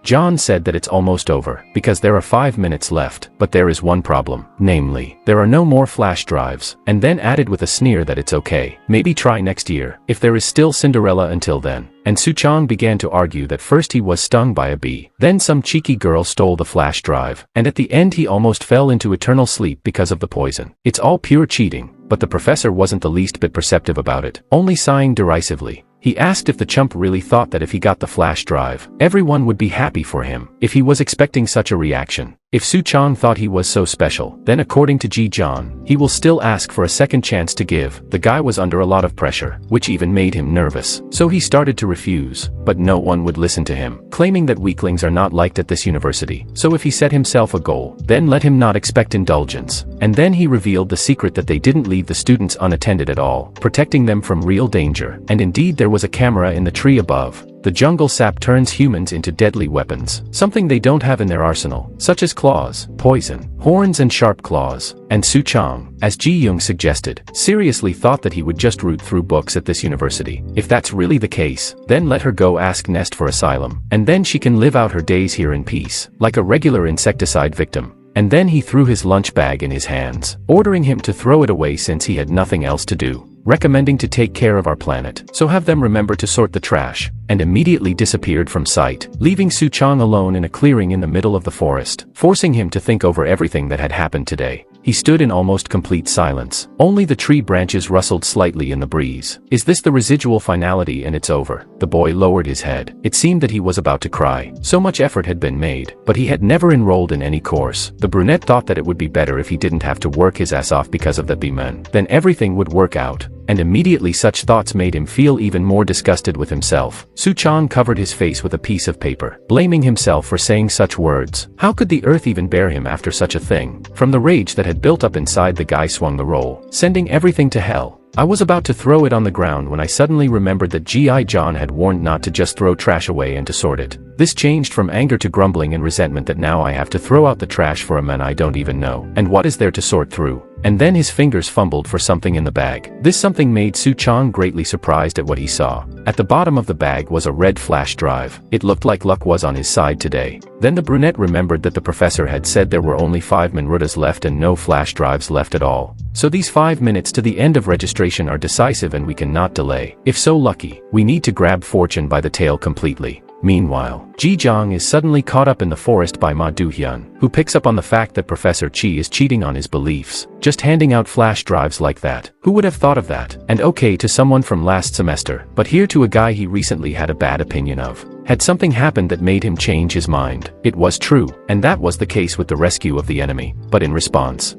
John said that it's almost over, because there are 5 minutes left, but there is one problem, namely, there are no more flash drives, and then added with a sneer that it's okay, maybe try next year, if there is still Cinderella until then. And Suchong began to argue that first he was stung by a bee, then some cheeky girl stole the flash drive, and at the end he almost fell into eternal sleep because of the poison. It's all pure cheating, but the professor wasn't the least bit perceptive about it, only sighing derisively. He asked if the chump really thought that if he got the flash drive, everyone would be happy for him, if he was expecting such a reaction. If Suchong thought he was so special, then according to John, he will still ask for a second chance to give. The guy was under a lot of pressure, which even made him nervous. So he started to refuse, but no one would listen to him, claiming that weaklings are not liked at this university. So if he set himself a goal, then let him not expect indulgence. And then he revealed the secret that they didn't leave the students unattended at all, protecting them from real danger. And indeed there was a camera in the tree above. The jungle sap turns humans into deadly weapons, something they don't have in their arsenal, such as claws, poison, horns and sharp claws. And Suchong, as Ji-young suggested, seriously thought that he would just root through books at this university. If that's really the case, then let her go ask Nest for asylum, and then she can live out her days here in peace, like a regular insecticide victim. And then he threw his lunch bag in his hands, ordering him to throw it away since he had nothing else to do, recommending to take care of our planet, so have them remember to sort the trash, and immediately disappeared from sight, leaving Suchong alone in a clearing in the middle of the forest, forcing him to think over everything that had happened today. He stood in almost complete silence. Only the tree branches rustled slightly in the breeze. Is this the residual finality and it's over? The boy lowered his head. It seemed that he was about to cry. So much effort had been made, but he had never enrolled in any course. The brunette thought that it would be better if he didn't have to work his ass off because of the B-man. Then everything would work out. And immediately such thoughts made him feel even more disgusted with himself. Suchong covered his face with a piece of paper, blaming himself for saying such words. How could the earth even bear him after such a thing? From the rage that had built up inside, the guy swung the roll, sending everything to hell. I was about to throw it on the ground when I suddenly remembered that G.I. John had warned not to just throw trash away and to sort it. This changed from anger to grumbling and resentment that now I have to throw out the trash for a man I don't even know. And what is there to sort through? And then his fingers fumbled for something in the bag. This something made Suchong greatly surprised at what he saw. At the bottom of the bag was a red flash drive. It looked like luck was on his side today. Then the brunette remembered that the professor had said there were only 5 Manrutas left and no flash drives left at all. So these 5 minutes to the end of registration are decisive and we cannot delay. If so lucky, we need to grab fortune by the tail completely. Meanwhile, Ji-jong is suddenly caught up in the forest by Ma Do-hyun, who picks up on the fact that Professor Chi is cheating on his beliefs, just handing out flash drives like that. Who would have thought of that? And okay to someone from last semester, but here to a guy he recently had a bad opinion of. Had something happened that made him change his mind? It was true, and that was the case with the rescue of the enemy. But in response,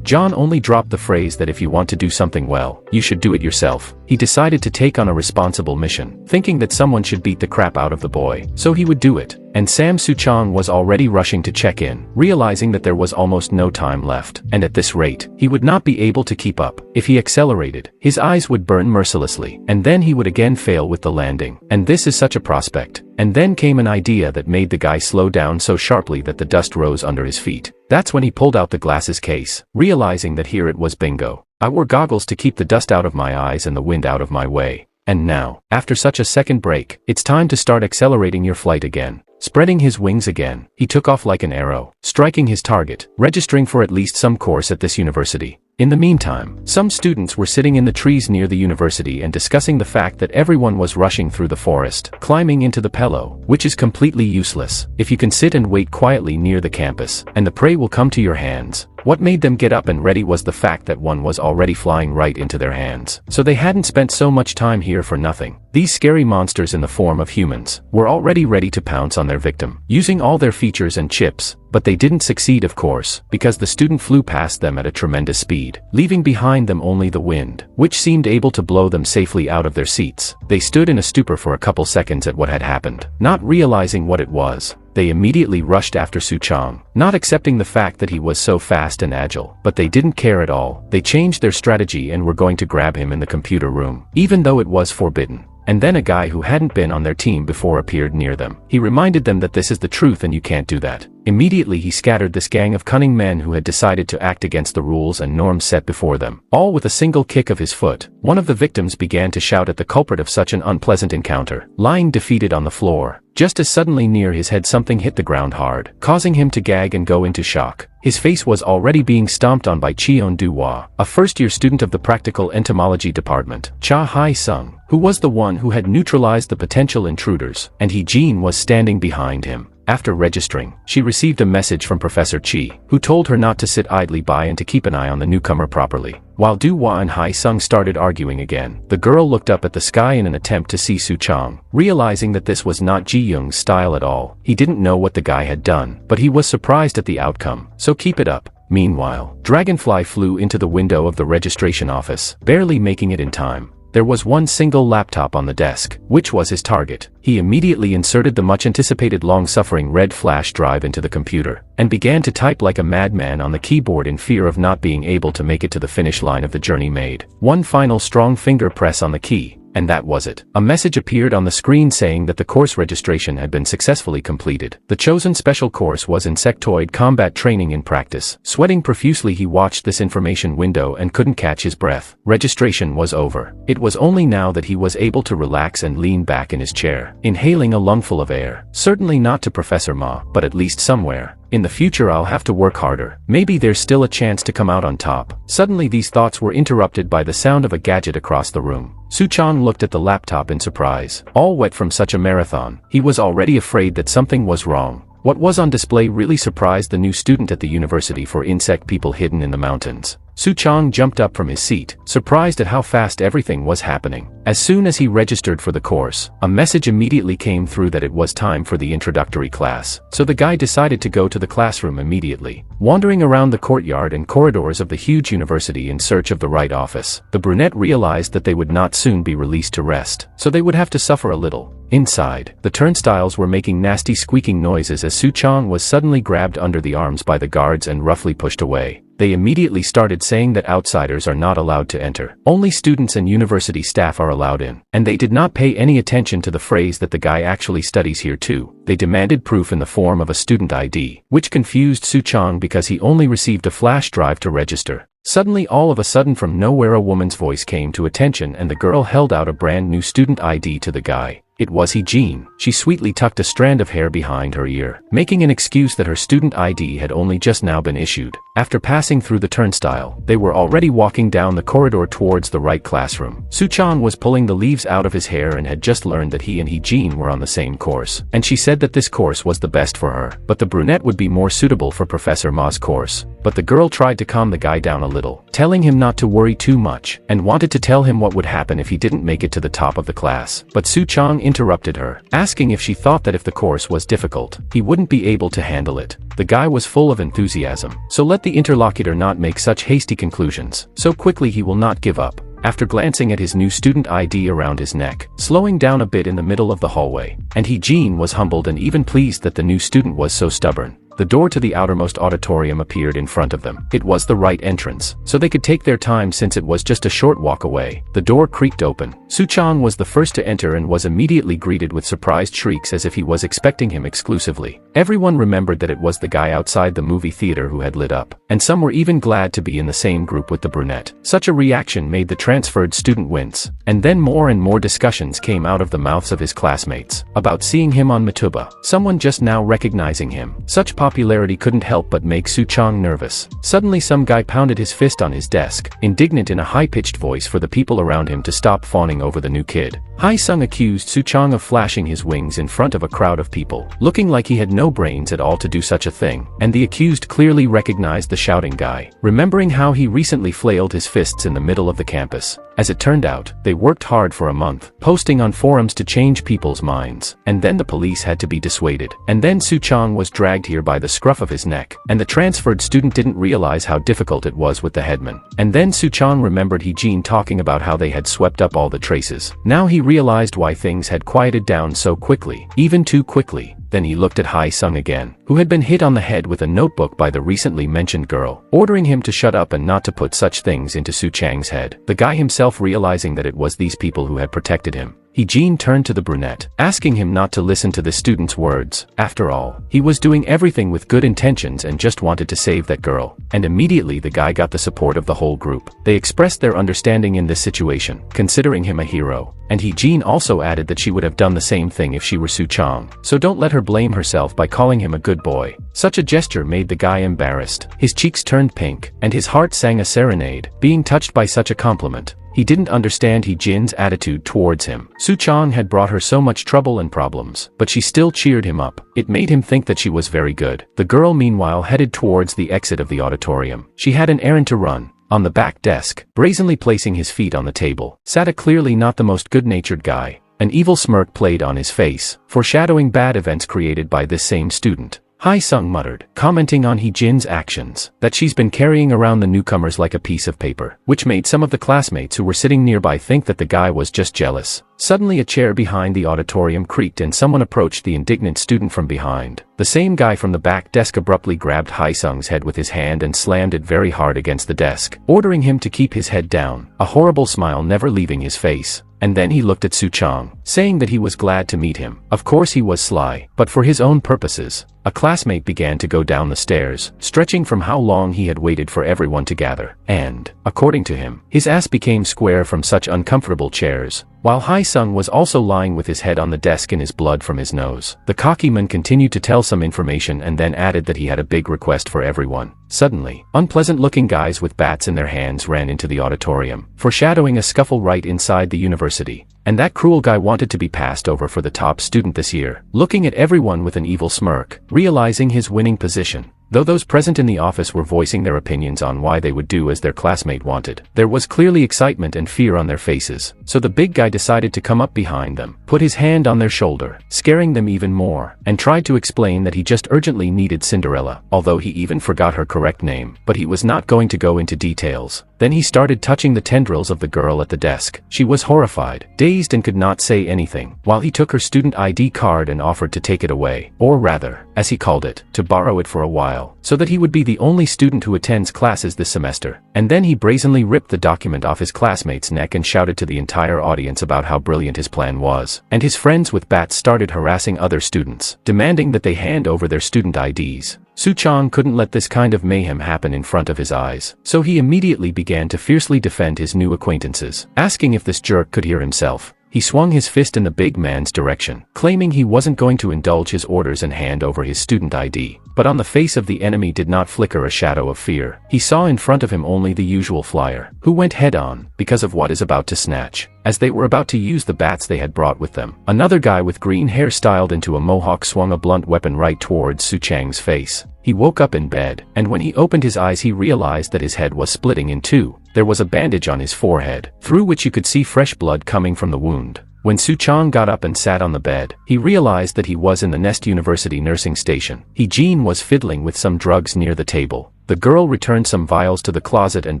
John only dropped the phrase that if you want to do something well, you should do it yourself. He decided to take on a responsible mission, thinking that someone should beat the crap out of the boy, so he would do it. And Chang Soo Chang was already rushing to check in, realizing that there was almost no time left, and at this rate, he would not be able to keep up. If he accelerated, his eyes would burn mercilessly, and then he would again fail with the landing. And this is such a prospect. And then came an idea that made the guy slow down so sharply that the dust rose under his feet. That's when he pulled out the glasses case, realizing that here it was bingo. I wore goggles to keep the dust out of my eyes and the wind out of my way. And now, after such a second break, it's time to start accelerating your flight again. Spreading his wings again, he took off like an arrow, striking his target, registering for at least some course at this university. In the meantime, some students were sitting in the trees near the university and discussing the fact that everyone was rushing through the forest, climbing into the pillow, which is completely useless. If you can sit and wait quietly near the campus, and the prey will come to your hands. What made them get up and ready was the fact that one was already flying right into their hands. So they hadn't spent so much time here for nothing. These scary monsters in the form of humans were already ready to pounce on their victim, using all their features and chips. But they didn't succeed, of course, because the student flew past them at a tremendous speed, leaving behind them only the wind, which seemed able to blow them safely out of their seats. They stood in a stupor for a couple seconds at what had happened, not realizing what it was. They immediately rushed after Suchong, not accepting the fact that he was so fast and agile. But they didn't care at all. They changed their strategy and were going to grab him in the computer room, even though it was forbidden. And then a guy who hadn't been on their team before appeared near them. He reminded them that this is the truth and you can't do that. Immediately he scattered this gang of cunning men who had decided to act against the rules and norms set before them, all with a single kick of his foot. One of the victims began to shout at the culprit of such an unpleasant encounter, lying defeated on the floor. Just as suddenly near his head something hit the ground hard, causing him to gag and go into shock. His face was already being stomped on by Cheon Du-hwa, a first-year student of the practical entomology department, Cha Hai-sung, who was the one who had neutralized the potential intruders, and Hee-jin was standing behind him. After registering, she received a message from Professor Chi, who told her not to sit idly by and to keep an eye on the newcomer properly. While Du-hwa and Hai-sung started arguing again, the girl looked up at the sky in an attempt to see Suchong, realizing that this was not Ji-young's style at all. He didn't know what the guy had done, but he was surprised at the outcome, so keep it up. Meanwhile, Dragonfly flew into the window of the registration office, barely making it in time. There was one single laptop on the desk, which was his target. He immediately inserted the much-anticipated long-suffering red flash drive into the computer, and began to type like a madman on the keyboard in fear of not being able to make it to the finish line of the journey made. One final strong finger press on the key, and that was it. A message appeared on the screen saying that the course registration had been successfully completed. The chosen special course was insectoid combat training in practice. Sweating profusely, he watched this information window and couldn't catch his breath. Registration was over. It was only now that he was able to relax and lean back in his chair, inhaling a lungful of air. Certainly not to Professor Ma, but at least somewhere. In the future I'll have to work harder. Maybe there's still a chance to come out on top. Suddenly these thoughts were interrupted by the sound of a gadget across the room. Suchong looked at the laptop in surprise. All wet from such a marathon, he was already afraid that something was wrong. What was on display really surprised the new student at the university for insect people hidden in the mountains. Suchong jumped up from his seat, surprised at how fast everything was happening. As soon as he registered for the course, a message immediately came through that it was time for the introductory class. So the guy decided to go to the classroom immediately. Wandering around the courtyard and corridors of the huge university in search of the right office, the brunette realized that they would not soon be released to rest, so they would have to suffer a little. Inside, the turnstiles were making nasty squeaking noises as Suchong was suddenly grabbed under the arms by the guards and roughly pushed away. They immediately started saying that outsiders are not allowed to enter. Only students and university staff are allowed in. And they did not pay any attention to the phrase that the guy actually studies here too. They demanded proof in the form of a student ID, which confused Suchong because he only received a flash drive to register. Suddenly all of a sudden from nowhere a woman's voice came to attention and the girl held out a brand new student ID to the guy. It was Hee-jin. She sweetly tucked a strand of hair behind her ear, making an excuse that her student ID had only just now been issued. After passing through the turnstile, they were already walking down the corridor towards the right classroom. Suchong was pulling the leaves out of his hair and had just learned that he and Hee-jin were on the same course, and she said that this course was the best for her, but the brunette would be more suitable for Professor Ma's course. But the girl tried to calm the guy down a little, telling him not to worry too much, and wanted to tell him what would happen if he didn't make it to the top of the class. But Suchong interrupted her, asking if she thought that if the course was difficult, he wouldn't be able to handle it. The guy was full of enthusiasm, so let the interlocutor not make such hasty conclusions. So quickly he will not give up. After glancing at his new student ID around his neck, slowing down a bit in the middle of the hallway, and Jin was humbled and even pleased that the new student was so stubborn. The door to the outermost auditorium appeared in front of them. It was the right entrance, so they could take their time since it was just a short walk away. The door creaked open. Suchong was the first to enter and was immediately greeted with surprised shrieks as if he was expecting him exclusively. Everyone remembered that it was the guy outside the movie theater who had lit up, and some were even glad to be in the same group with the brunette. Such a reaction made the transferred student wince, and then more and more discussions came out of the mouths of his classmates about seeing him on Notuba, someone just now recognizing him. Such popularity couldn't help but make Suchong nervous. Suddenly some guy pounded his fist on his desk, indignant in a high-pitched voice for the people around him to stop fawning over the new kid. Hae-sung accused Suchong of flashing his wings in front of a crowd of people, looking like he had no brains at all to do such a thing, and the accused clearly recognized the shouting guy, remembering how he recently flailed his fists in the middle of the campus. As it turned out, they worked hard for a month, posting on forums to change people's minds, and then the police had to be dissuaded. And then Suchong was dragged here by the scruff of his neck, and the transferred student didn't realize how difficult it was with the headman. And then Suchong remembered Jin talking about how they had swept up all the traces. Now he realized why things had quieted down so quickly, even too quickly. Then he looked at Hae-sung again, who had been hit on the head with a notebook by the recently mentioned girl, ordering him to shut up and not to put such things into Suchang's head. The guy himself realizing that it was these people who had protected him. Jin turned to the brunette, asking him not to listen to the student's words. After all, he was doing everything with good intentions and just wanted to save that girl. And immediately the guy got the support of the whole group. They expressed their understanding in this situation, considering him a hero. And Jin also added that she would have done the same thing if she were Suchong. So don't let her blame herself by calling him a good boy. Such a gesture made the guy embarrassed. His cheeks turned pink, and his heart sang a serenade, being touched by such a compliment. He didn't understand Jin's attitude towards him. Suchong had brought her so much trouble and problems, but she still cheered him up. It made him think that she was very good. The girl meanwhile headed towards the exit of the auditorium. She had an errand to run. On the back desk, brazenly placing his feet on the table, sat a clearly not the most good-natured guy. An evil smirk played on his face, foreshadowing bad events created by this same student. Hae-sung muttered, commenting on Jin's actions, that she's been carrying around the newcomers like a piece of paper, which made some of the classmates who were sitting nearby think that the guy was just jealous. Suddenly a chair behind the auditorium creaked and someone approached the indignant student from behind. The same guy from the back desk abruptly grabbed Hae-sung's head with his hand and slammed it very hard against the desk, ordering him to keep his head down, a horrible smile never leaving his face. And then he looked at Suchong, saying that he was glad to meet him. Of course he was sly, but for his own purposes. A classmate began to go down the stairs, stretching from how long he had waited for everyone to gather, and, according to him, his ass became square from such uncomfortable chairs. While Hae-sung was also lying with his head on the desk and his blood from his nose, the cocky man continued to tell some information and then added that he had a big request for everyone. Suddenly, unpleasant-looking guys with bats in their hands ran into the auditorium, foreshadowing a scuffle right inside the university. And that cruel guy wanted to be passed over for the top student this year, looking at everyone with an evil smirk, realizing his winning position. Though those present in the office were voicing their opinions on why they would do as their classmate wanted, there was clearly excitement and fear on their faces, so the big guy decided to come up behind them, put his hand on their shoulder, scaring them even more, and tried to explain that he just urgently needed Cinderella, although he even forgot her correct name, but he was not going to go into details. Then he started touching the tendrils of the girl at the desk. She was horrified, dazed and could not say anything, while he took her student ID card and offered to take it away, or rather, as he called it, to borrow it for a while, so that he would be the only student who attends classes this semester. And then he brazenly ripped the document off his classmate's neck and shouted to the entire audience about how brilliant his plan was. And his friends with bats started harassing other students, demanding that they hand over their student IDs. Suchong couldn't let this kind of mayhem happen in front of his eyes, so he immediately began to fiercely defend his new acquaintances, asking if this jerk could hear himself. He swung his fist in the big man's direction, claiming he wasn't going to indulge his orders and hand over his student ID. But on the face of the enemy did not flicker a shadow of fear. He saw in front of him only the usual flyer, who went head-on, because of what is about to snatch. As they were about to use the bats they had brought with them, another guy with green hair styled into a mohawk swung a blunt weapon right towards Suchang's face. He woke up in bed, and when he opened his eyes he realized that his head was splitting in two. There was a bandage on his forehead, through which you could see fresh blood coming from the wound. When Suchong got up and sat on the bed, he realized that he was in the Nest University nursing station. Mi-hee was fiddling with some drugs near the table. The girl returned some vials to the closet and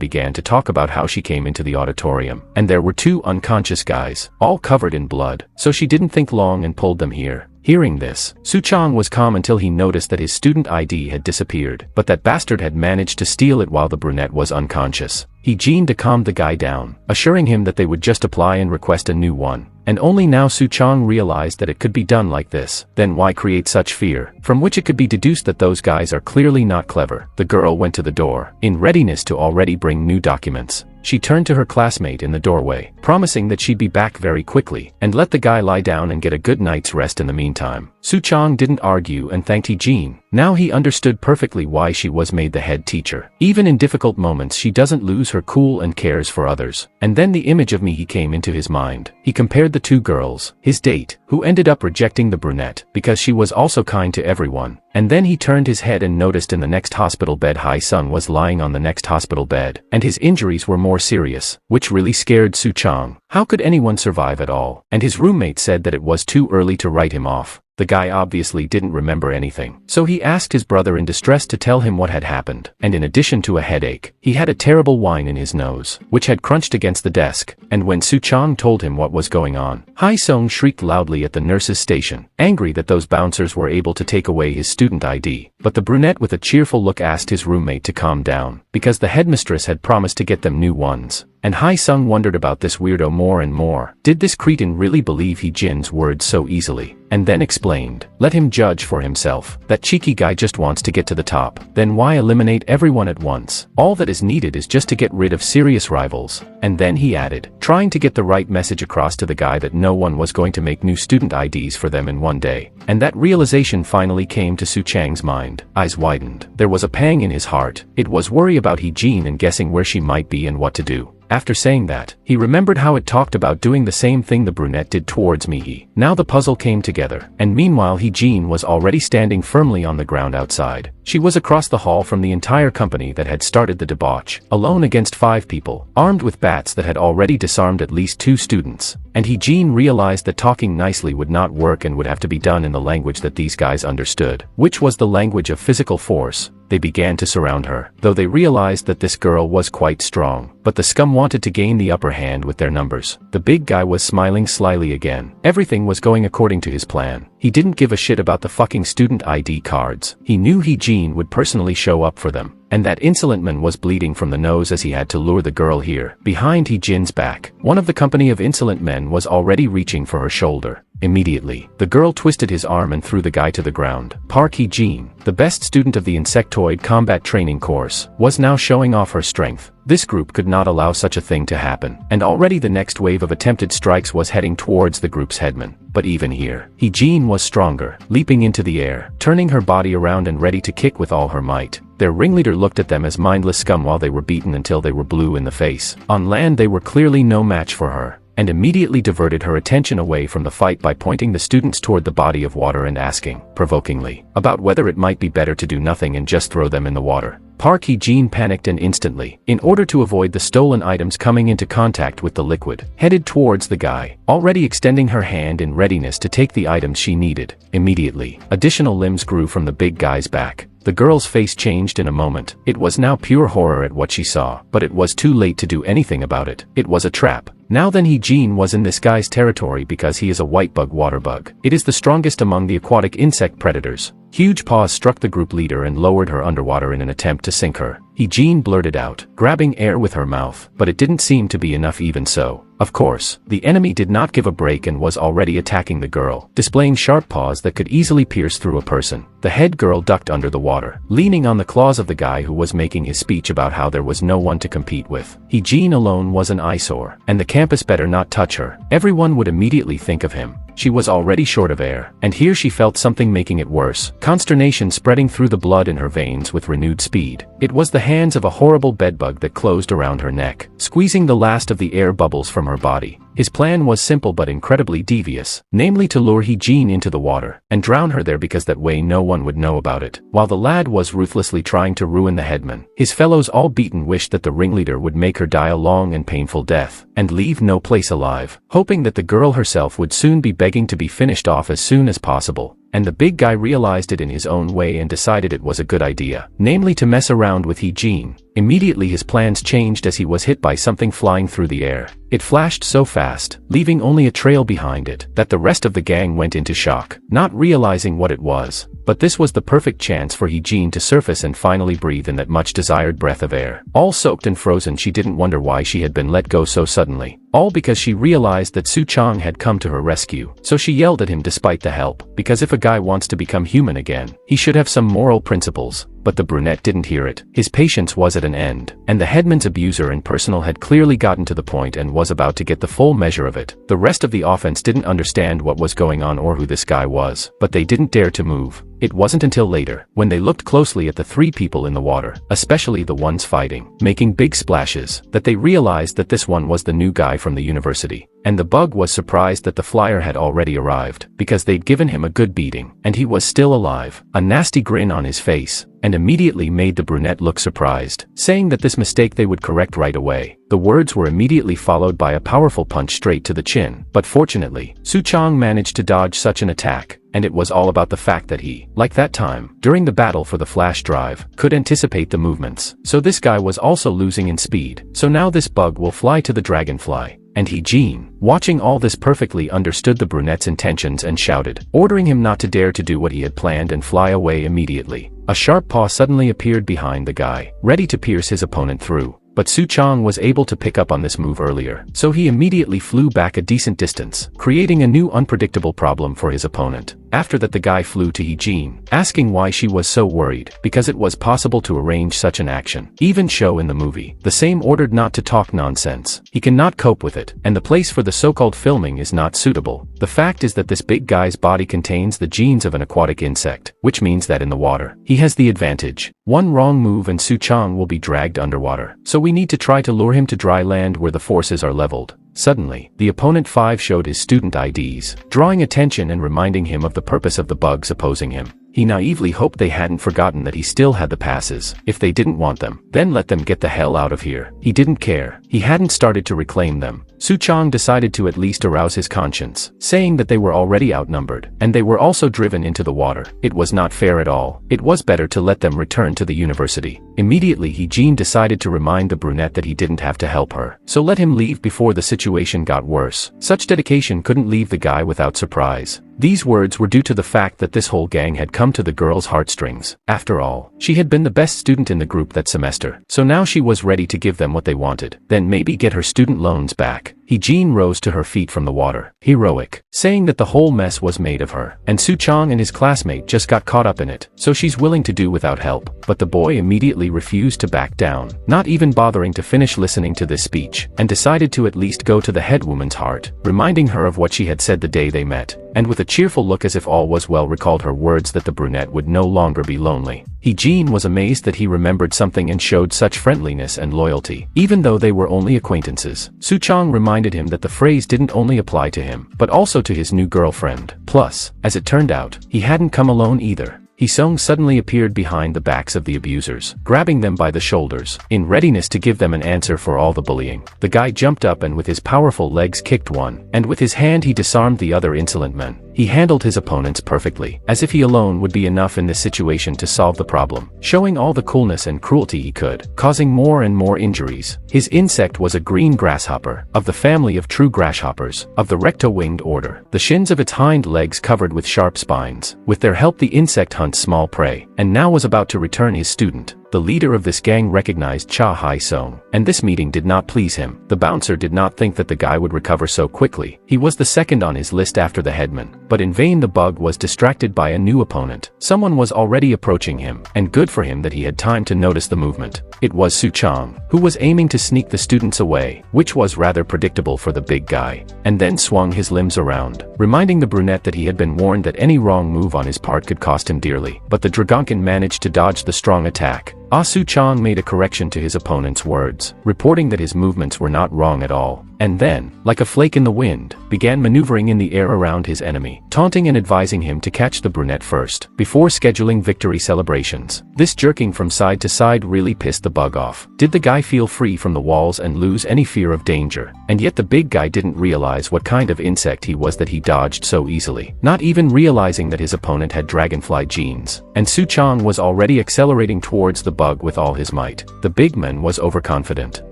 began to talk about how she came into the auditorium. And there were 2 unconscious guys, all covered in blood, so she didn't think long and pulled them here. Hearing this, Suchong was calm until he noticed that his student ID had disappeared, but that bastard had managed to steal it while the brunette was unconscious. Mi-hee calmed the guy down, assuring him that they would just apply and request a new one. And only now Suchong realized that it could be done like this. Then why create such fear? From which it could be deduced that those guys are clearly not clever. The girl went to the door, in readiness to already bring new documents. She turned to her classmate in the doorway, promising that she'd be back very quickly, and let the guy lie down and get a good night's rest in the meantime. Suchong didn't argue and thanked Mi-hee. Now he understood perfectly why she was made the head teacher. Even in difficult moments she doesn't lose her cool and cares for others. And then the image of Mi-hee came into his mind. He compared the 2 girls, his date, who ended up rejecting the brunette, because she was also kind to everyone. And then he turned his head and noticed in the next hospital bed Hae-sung was lying on the next hospital bed, and his injuries were more serious, which really scared Suchong. How could anyone survive at all? And his roommate said that it was too early to write him off. The guy obviously didn't remember anything, so he asked his brother in distress to tell him what had happened. And in addition to a headache, he had a terrible whine in his nose, which had crunched against the desk. And when Suchong told him what was going on, Hae-sung shrieked loudly at the nurse's station, angry that those bouncers were able to take away his student ID. But the brunette with a cheerful look asked his roommate to calm down, because the headmistress had promised to get them new ones. And Hae-sung wondered about this weirdo more and more. Did this cretin really believe Heejin's words so easily? And then explained, let him judge for himself. That cheeky guy just wants to get to the top. Then why eliminate everyone at once? All that is needed is just to get rid of serious rivals. And then he added, trying to get the right message across to the guy that no one was going to make new student IDs for them in one day. And that realization finally came to Suchang's mind. Eyes widened. There was a pang in his heart. It was worry about Heejin and guessing where she might be and what to do. After saying that, he remembered how it talked about doing the same thing the brunette did towards Mi-hee. Now the puzzle came together, and meanwhile Heejin was already standing firmly on the ground outside. She was across the hall from the entire company that had started the debauch, alone against 5 people, armed with bats that had already disarmed at least 2 students. And Heejin realized that talking nicely would not work and would have to be done in the language that these guys understood, which was the language of physical force. They began to surround her, though they realized that this girl was quite strong. But the scum wanted to gain the upper hand with their numbers. The big guy was smiling slyly again. Everything was going according to his plan. He didn't give a shit about the fucking student ID cards. He knew Heejin would personally show up for them. And that insolent man was bleeding from the nose as he had to lure the girl here. Behind Heejin's back, one of the company of insolent men was already reaching for her shoulder. Immediately, the girl twisted his arm and threw the guy to the ground. Park Heejin, the best student of the insectoid combat training course, was now showing off her strength. This group could not allow such a thing to happen, and already the next wave of attempted strikes was heading towards the group's headman. But even here, Heejin was stronger, leaping into the air, turning her body around and ready to kick with all her might. Their ringleader looked at them as mindless scum while they were beaten until they were blue in the face. On land they were clearly no match for her, and immediately diverted her attention away from the fight by pointing the students toward the body of water and asking, provokingly, about whether it might be better to do nothing and just throw them in the water. Park Heejin panicked and instantly, in order to avoid the stolen items coming into contact with the liquid, headed towards the guy, already extending her hand in readiness to take the items she needed. Immediately, additional limbs grew from the big guy's back. The girl's face changed in a moment. It was now pure horror at what she saw, but it was too late to do anything about it. It was a trap. Now then Heejin was in this guy's territory because he is a white bug water bug. It is the strongest among the aquatic insect predators. Huge paws struck the group leader and lowered her underwater in an attempt to sink her. Heejin blurted out, grabbing air with her mouth, but it didn't seem to be enough even so. Of course, the enemy did not give a break and was already attacking the girl, displaying sharp paws that could easily pierce through a person. The head girl ducked under the water, leaning on the claws of the guy who was making his speech about how there was no one to compete with. Heejin alone was an eyesore, and the campus better not touch her. Everyone would immediately think of him. She was already short of air, and here she felt something making it worse. Consternation spreading through the blood in her veins with renewed speed. It was the hands of a horrible bedbug that closed around her neck, squeezing the last of the air bubbles from her body. His plan was simple but incredibly devious, namely to lure Hee-jin into the water and drown her there because that way no one would know about it. While the lad was ruthlessly trying to ruin the headman, his fellows all beaten wished that the ringleader would make her die a long and painful death and leave no place alive, hoping that the girl herself would soon be begging to be finished off as soon as possible. And the big guy realized it in his own way and decided it was a good idea, namely to mess around with Hee-jin. Immediately his plans changed as he was hit by something flying through the air. It flashed so fast, leaving only a trail behind it, that the rest of the gang went into shock, not realizing what it was. But this was the perfect chance for Hee-jin to surface and finally breathe in that much-desired breath of air. All soaked and frozen, she didn't wonder why she had been let go so suddenly. All because she realized that Suchong had come to her rescue. So she yelled at him despite the help, because if a guy wants to become human again, he should have some moral principles. But the brunette didn't hear it. His patience was at an end, and the headman's abuser in personal had clearly gotten to the point and was about to get the full measure of it. The rest of the offense didn't understand what was going on or who this guy was, but they didn't dare to move. It wasn't until later, when they looked closely at the three people in the water, especially the ones fighting, making big splashes, that they realized that this one was the new guy from the university. And the bug was surprised that the flyer had already arrived, because they'd given him a good beating, and he was still alive, a nasty grin on his face, and immediately made the brunette look surprised, saying that this mistake they would correct right away. The words were immediately followed by a powerful punch straight to the chin, but fortunately, Suchong managed to dodge such an attack, and it was all about the fact that he, like that time, during the battle for the flash drive, could anticipate the movements. So this guy was also losing in speed, so now this bug will fly to the Dragonfly. And Hee-jin, watching all this perfectly understood the brunette's intentions and shouted, ordering him not to dare to do what he had planned and fly away immediately. A sharp paw suddenly appeared behind the guy, ready to pierce his opponent through. But Suchong was able to pick up on this move earlier, so he immediately flew back a decent distance, creating a new unpredictable problem for his opponent. After that, the guy flew to Hee-jin, asking why she was so worried, because it was possible to arrange such an action. Even show in the movie, the same ordered not to talk nonsense. He cannot cope with it, and the place for the so-called filming is not suitable. The fact is that this big guy's body contains the genes of an aquatic insect, which means that in the water, he has the advantage. One wrong move and Suchong will be dragged underwater. So we need to try to lure him to dry land where the forces are leveled. Suddenly, the opponent 5 showed his student IDs, drawing attention and reminding him of the purpose of the bugs opposing him. He naively hoped they hadn't forgotten that he still had the passes. If they didn't want them, then let them get the hell out of here. He didn't care. He hadn't started to reclaim them. Suchong decided to at least arouse his conscience, saying that they were already outnumbered, and they were also driven into the water. It was not fair at all. It was better to let them return to the university. Immediately, Hee-jin decided to remind the brunette that he didn't have to help her, so let him leave before the situation got worse. Such dedication couldn't leave the guy without surprise. These words were due to the fact that this whole gang had come to the girl's heartstrings. After all, she had been the best student in the group that semester, so now she was ready to give them what they wanted, then maybe get her student loans back. Hee-jin rose to her feet from the water, heroic, saying that the whole mess was made of her, and Suchong and his classmate just got caught up in it, so she's willing to do without help. But the boy immediately refused to back down, not even bothering to finish listening to this speech, and decided to at least go to the head woman's heart, reminding her of what she had said the day they met, and with a cheerful look as if all was well recalled her words that the brunette would no longer be lonely. Hee-jin was amazed that he remembered something and showed such friendliness and loyalty, even though they were only acquaintances. Suchong reminded him that the phrase didn't only apply to him, but also to his new girlfriend. Plus, as it turned out, he hadn't come alone either. Hee-sung suddenly appeared behind the backs of the abusers, grabbing them by the shoulders, in readiness to give them an answer for all the bullying. The guy jumped up and with his powerful legs kicked one, and with his hand he disarmed the other insolent men. He handled his opponents perfectly, as if he alone would be enough in this situation to solve the problem, showing all the coolness and cruelty he could, causing more and more injuries. His insect was a green grasshopper, of the family of true grasshoppers, of the recto-winged order, the shins of its hind legs covered with sharp spines. With their help the insect hunts small prey, and now was about to return his student. The leader of this gang recognized Cha Hai-sung, and this meeting did not please him. The bouncer did not think that the guy would recover so quickly. He was the second on his list after the headman, but in vain the bug was distracted by a new opponent. Someone was already approaching him, and good for him that he had time to notice the movement. It was Suchong, who was aiming to sneak the students away, which was rather predictable for the big guy, and then swung his limbs around, reminding the brunette that he had been warned that any wrong move on his part could cost him dearly. But the Dragonkin managed to dodge the strong attack. Suchong made a correction to his opponent's words, reporting that his movements were not wrong at all, and then, like a flake in the wind, began maneuvering in the air around his enemy, taunting and advising him to catch the brunette first, before scheduling victory celebrations. This jerking from side to side really pissed the bug off. Did the guy feel free from the walls and lose any fear of danger? And yet the big guy didn't realize what kind of insect he was that he dodged so easily, not even realizing that his opponent had dragonfly genes. And Suchong was already accelerating towards the bug with all his might. The big man was overconfident,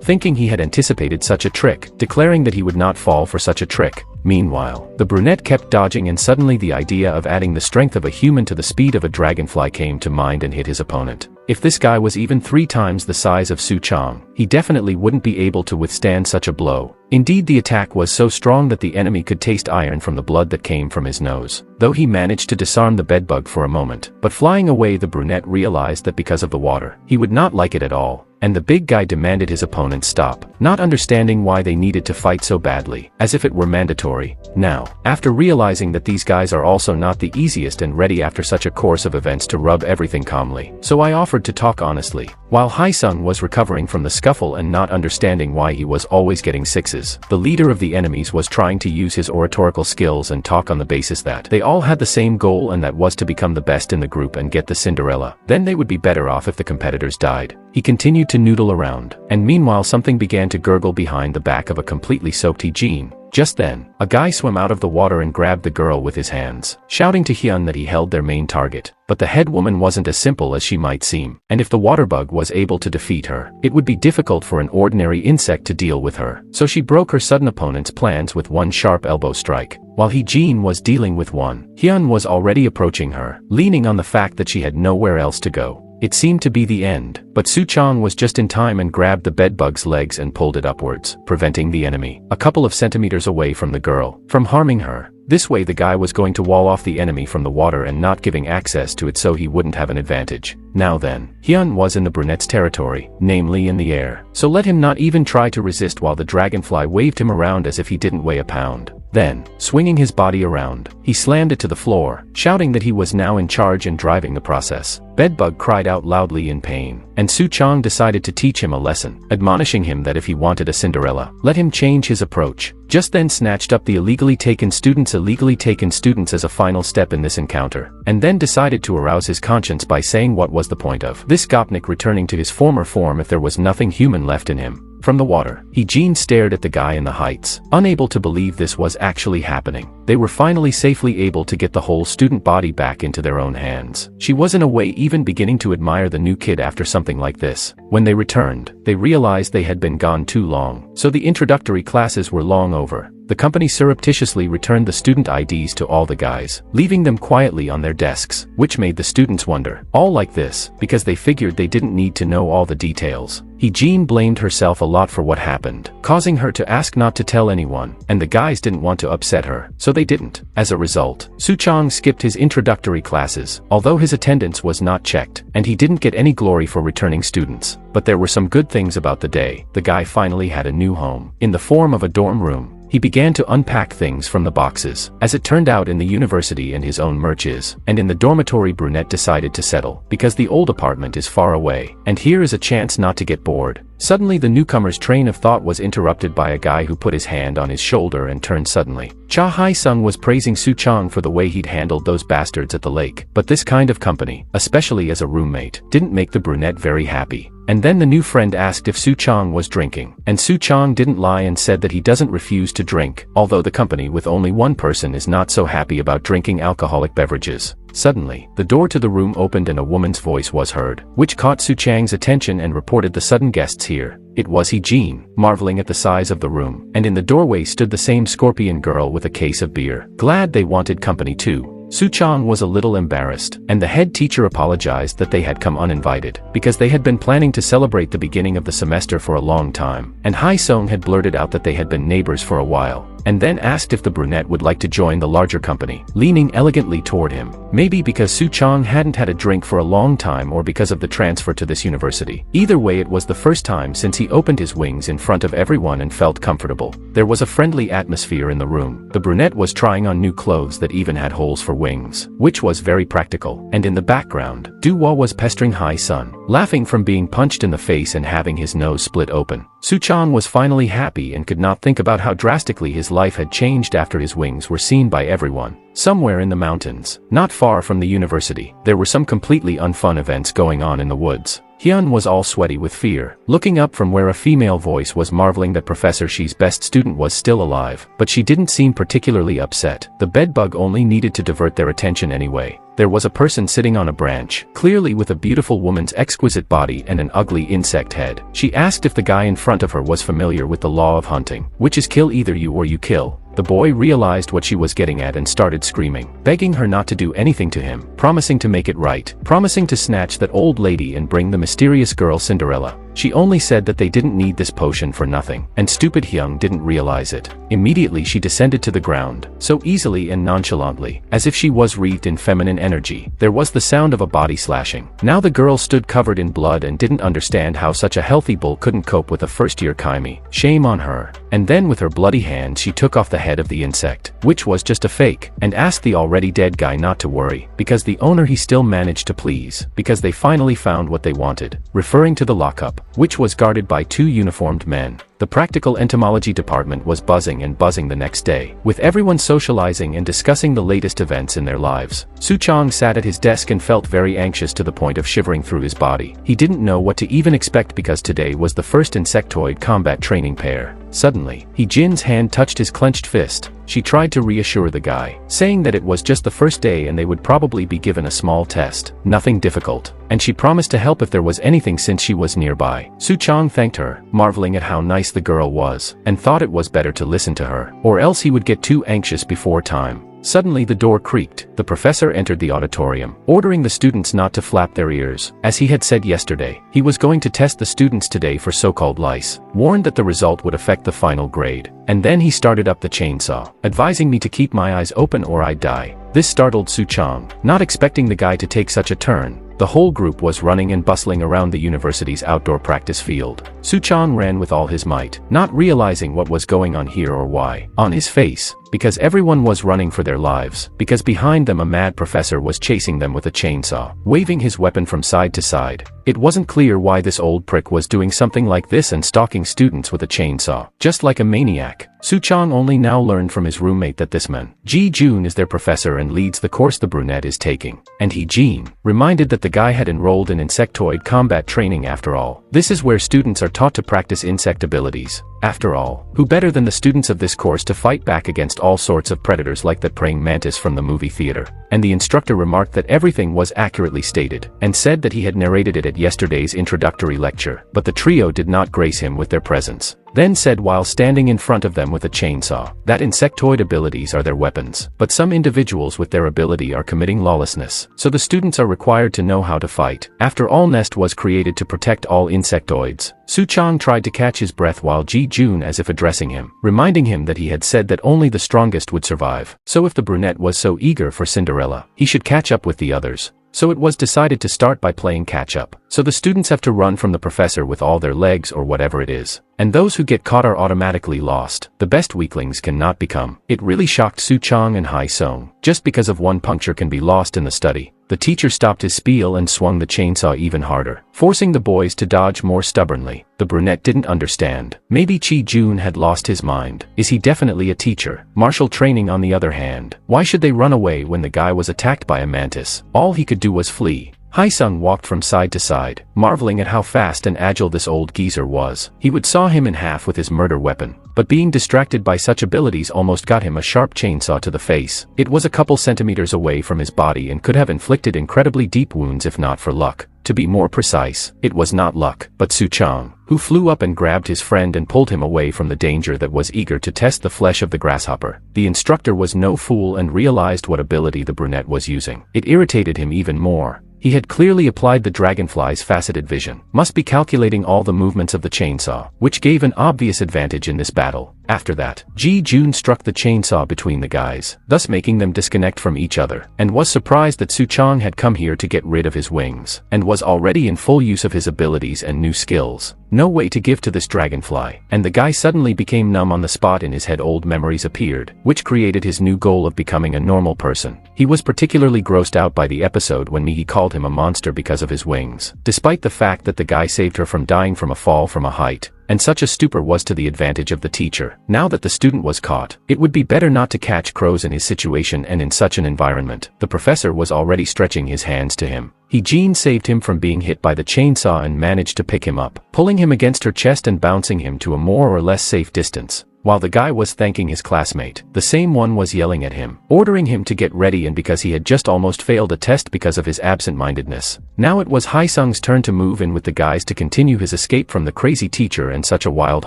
thinking he had anticipated such a trick, declaring that he would not fall for such a trick. Meanwhile, the brunette kept dodging, and suddenly the idea of adding the strength of a human to the speed of a dragonfly came to mind and hit his opponent. If this guy was even 3 times the size of Suchong, he definitely wouldn't be able to withstand such a blow. Indeed, the attack was so strong that the enemy could taste iron from the blood that came from his nose. Though he managed to disarm the bedbug for a moment, but flying away, the brunette realized that because of the water, he would not like it at all, and the big guy demanded his opponent stop, not understanding why they needed to fight so badly, as if it were mandatory. Now, after realizing that these guys are also not the easiest and ready after such a course of events to rub everything calmly, so I offered to talk honestly. While Haesung was recovering from the scuffle and not understanding why he was always getting 6s, the leader of the enemies was trying to use his oratorical skills and talk on the basis that they all had the same goal, and that was to become the best in the group and get the Cinderella. Then they would be better off if the competitors died. He continued to noodle around, and meanwhile something began to gurgle behind the back of a completely soaked Jean. Just then, a guy swam out of the water and grabbed the girl with his hands, shouting to Hyun that he held their main target. But the head woman wasn't as simple as she might seem, and if the water bug was able to defeat her, it would be difficult for an ordinary insect to deal with her. So she broke her sudden opponent's plans with one sharp elbow strike. While Jean was dealing with one, Hyun was already approaching her, leaning on the fact that she had nowhere else to go. It seemed to be the end, but Suchong was just in time and grabbed the bedbug's legs and pulled it upwards, preventing the enemy, a couple of centimeters away from the girl, from harming her. This way the guy was going to wall off the enemy from the water and not giving access to it so he wouldn't have an advantage. Now then, Hyun was in the brunette's territory, namely in the air, so let him not even try to resist while the dragonfly waved him around as if he didn't weigh a pound. Then, swinging his body around, he slammed it to the floor, shouting that he was now in charge and driving the process. Bedbug cried out loudly in pain, and Suchong decided to teach him a lesson, admonishing him that if he wanted a Cinderella, let him change his approach. Just then snatched up the illegally taken students as a final step in this encounter, and then decided to arouse his conscience by saying what was the point of this Gopnik returning to his former form if there was nothing human left in him. From the water, Jean stared at the guy in the heights, unable to believe this was actually happening. They were finally safely able to get the whole student body back into their own hands. She was in a way even beginning to admire the new kid after something like this. When they returned, they realized they had been gone too long, so the introductory classes were long over. The company surreptitiously returned the student IDs to all the guys, leaving them quietly on their desks, which made the students wonder. All like this, because they figured they didn't need to know all the details. Jean blamed herself a lot for what happened, causing her to ask not to tell anyone, and the guys didn't want to upset her, so they didn't. As a result, Suchong skipped his introductory classes, although his attendance was not checked, and he didn't get any glory for returning students. But there were some good things about the day. The guy finally had a new home, in the form of a dorm room. He began to unpack things from the boxes, as it turned out in the university and his own merches, and in the dormitory brunette decided to settle, because the old apartment is far away, and here is a chance not to get bored. Suddenly the newcomer's train of thought was interrupted by a guy who put his hand on his shoulder and turned suddenly. Haesung was praising Suchong for the way he'd handled those bastards at the lake, but this kind of company, especially as a roommate, didn't make the brunette very happy. And then the new friend asked if Suchong was drinking, and Suchong didn't lie and said that he doesn't refuse to drink, although the company with only one person is not so happy about drinking alcoholic beverages. Suddenly, the door to the room opened and a woman's voice was heard, which caught Suchang's attention and reported the sudden guests here. It was Jean, marveling at the size of the room, and in the doorway stood the same scorpion girl with a case of beer. Glad they wanted company too. Suchong was a little embarrassed, and the head teacher apologized that they had come uninvited, because they had been planning to celebrate the beginning of the semester for a long time, and Haesung had blurted out that they had been neighbors for a while. and then asked if the brunette would like to join the larger company, leaning elegantly toward him. Maybe because Suchong hadn't had a drink for a long time or because of the transfer to this university. Either way, it was the first time since he opened his wings in front of everyone and felt comfortable. There was a friendly atmosphere in the room. The brunette was trying on new clothes that even had holes for wings, which was very practical, and in the background, Duhua was pestering Hai-sun, laughing from being punched in the face and having his nose split open. Suchong was finally happy and could not think about how drastically his life had changed after his wings were seen by everyone. Somewhere in the mountains, not far from the university, there were some completely unfun events going on in the woods. Hyun was all sweaty with fear, looking up from where a female voice was marveling that Professor Shi's best student was still alive, but she didn't seem particularly upset. The bedbug only needed to divert their attention anyway. There was a person sitting on a branch, clearly with a beautiful woman's exquisite body and an ugly insect head. She asked if the guy in front of her was familiar with the law of hunting, which is kill either you or you kill. The boy realized what she was getting at and started screaming, begging her not to do anything to him, promising to make it right, promising to snatch that old lady and bring the mysterious girl Cinderella. She only said that they didn't need this potion for nothing, and stupid Hyung didn't realize it. Immediately she descended to the ground, so easily and nonchalantly, as if she was wreathed in feminine energy. There was the sound of a body slashing. Now the girl stood covered in blood and didn't understand how such a healthy bull couldn't cope with a first-year kaimi. Shame on her. And then with her bloody hand she took off the head of the insect, which was just a fake, and asked the already dead guy not to worry, because the owner he still managed to please, because they finally found what they wanted, referring to the lockup, which was guarded by two uniformed men. The practical entomology department was buzzing and buzzing the next day, with everyone socializing and discussing the latest events in their lives. Suchong sat at his desk and felt very anxious to the point of shivering through his body. He didn't know what to even expect because today was the first insectoid combat training pair. Suddenly, Hee-jin's hand touched his clenched fist. She tried to reassure the guy, saying that it was just the first day and they would probably be given a small test, nothing difficult, and she promised to help if there was anything since she was nearby. Suchong thanked her, marveling at how nice the girl was, and thought it was better to listen to her, or else he would get too anxious before time. Suddenly the door creaked. The professor entered the auditorium, ordering the students not to flap their ears. As he had said yesterday, he was going to test the students today for so-called lice, warned that the result would affect the final grade. And then he started up the chainsaw, advising me to keep my eyes open or I'd die. This startled Suchong, not expecting the guy to take such a turn. The whole group was running and bustling around the university's outdoor practice field. Suchong ran with all his might, not realizing what was going on here or why. On his face, because everyone was running for their lives, because behind them a mad professor was chasing them with a chainsaw, waving his weapon from side to side. It wasn't clear why this old prick was doing something like this and stalking students with a chainsaw, just like a maniac. Suchong only now learned from his roommate that this man, Ji-jun, is their professor and leads the course the brunette is taking. And Hee-jin, reminded that the guy had enrolled in insectoid combat training after all. This is where students are taught to practice insect abilities. After all, who better than the students of this course to fight back against all sorts of predators like that praying mantis from the movie theater? And the instructor remarked that everything was accurately stated, and said that he had narrated it at yesterday's introductory lecture, but the trio did not grace him with their presence. Then said while standing in front of them with a chainsaw, that insectoid abilities are their weapons, but some individuals with their ability are committing lawlessness, so the students are required to know how to fight. After all, Nest was created to protect all insectoids. Suchong tried to catch his breath while Ji-jun as if addressing him, reminding him that he had said that only the strongest would survive. So if the brunette was so eager for Cinderella, he should catch up with the others. So it was decided to start by playing catch-up. So the students have to run from the professor with all their legs or whatever it is. And those who get caught are automatically lost. The best weaklings cannot become. It really shocked Suchong and Hai-sung. Just because of one puncture can be lost in the study. The teacher stopped his spiel and swung the chainsaw even harder, forcing the boys to dodge more stubbornly. The brunette didn't understand. Maybe Ji-jun had lost his mind. Is he definitely a teacher? Martial training on the other hand. Why should they run away when the guy was attacked by a mantis? All he could do was flee. Hai-sung walked from side to side, marveling at how fast and agile this old geezer was. He would saw him in half with his murder weapon, but being distracted by such abilities almost got him a sharp chainsaw to the face. It was a couple centimeters away from his body and could have inflicted incredibly deep wounds if not for luck. To be more precise, it was not luck, but Suchong, who flew up and grabbed his friend and pulled him away from the danger that was eager to test the flesh of the grasshopper. The instructor was no fool and realized what ability the brunette was using. It irritated him even more. He had clearly applied the Dragonfly's faceted vision, must be calculating all the movements of the chainsaw, which gave an obvious advantage in this battle. After that, Ji-jun struck the chainsaw between the guys, thus making them disconnect from each other, and was surprised that Suchong had come here to get rid of his wings, and was already in full use of his abilities and new skills. No way to give to this dragonfly, and the guy suddenly became numb on the spot. In his head old memories appeared, which created his new goal of becoming a normal person. He was particularly grossed out by the episode when Mi-hee called him a monster because of his wings, despite the fact that the guy saved her from dying from a fall from a height. And such a stupor was to the advantage of the teacher. Now that the student was caught, it would be better not to catch crows in his situation and in such an environment. The professor was already stretching his hands to him. He saved him from being hit by the chainsaw and managed to pick him up, pulling him against her chest and bouncing him to a more or less safe distance. While the guy was thanking his classmate, the same one was yelling at him, ordering him to get ready, and because he had just almost failed a test because of his absent-mindedness. Now it was Hae-sung's turn to move in with the guys to continue his escape from the crazy teacher and such a wild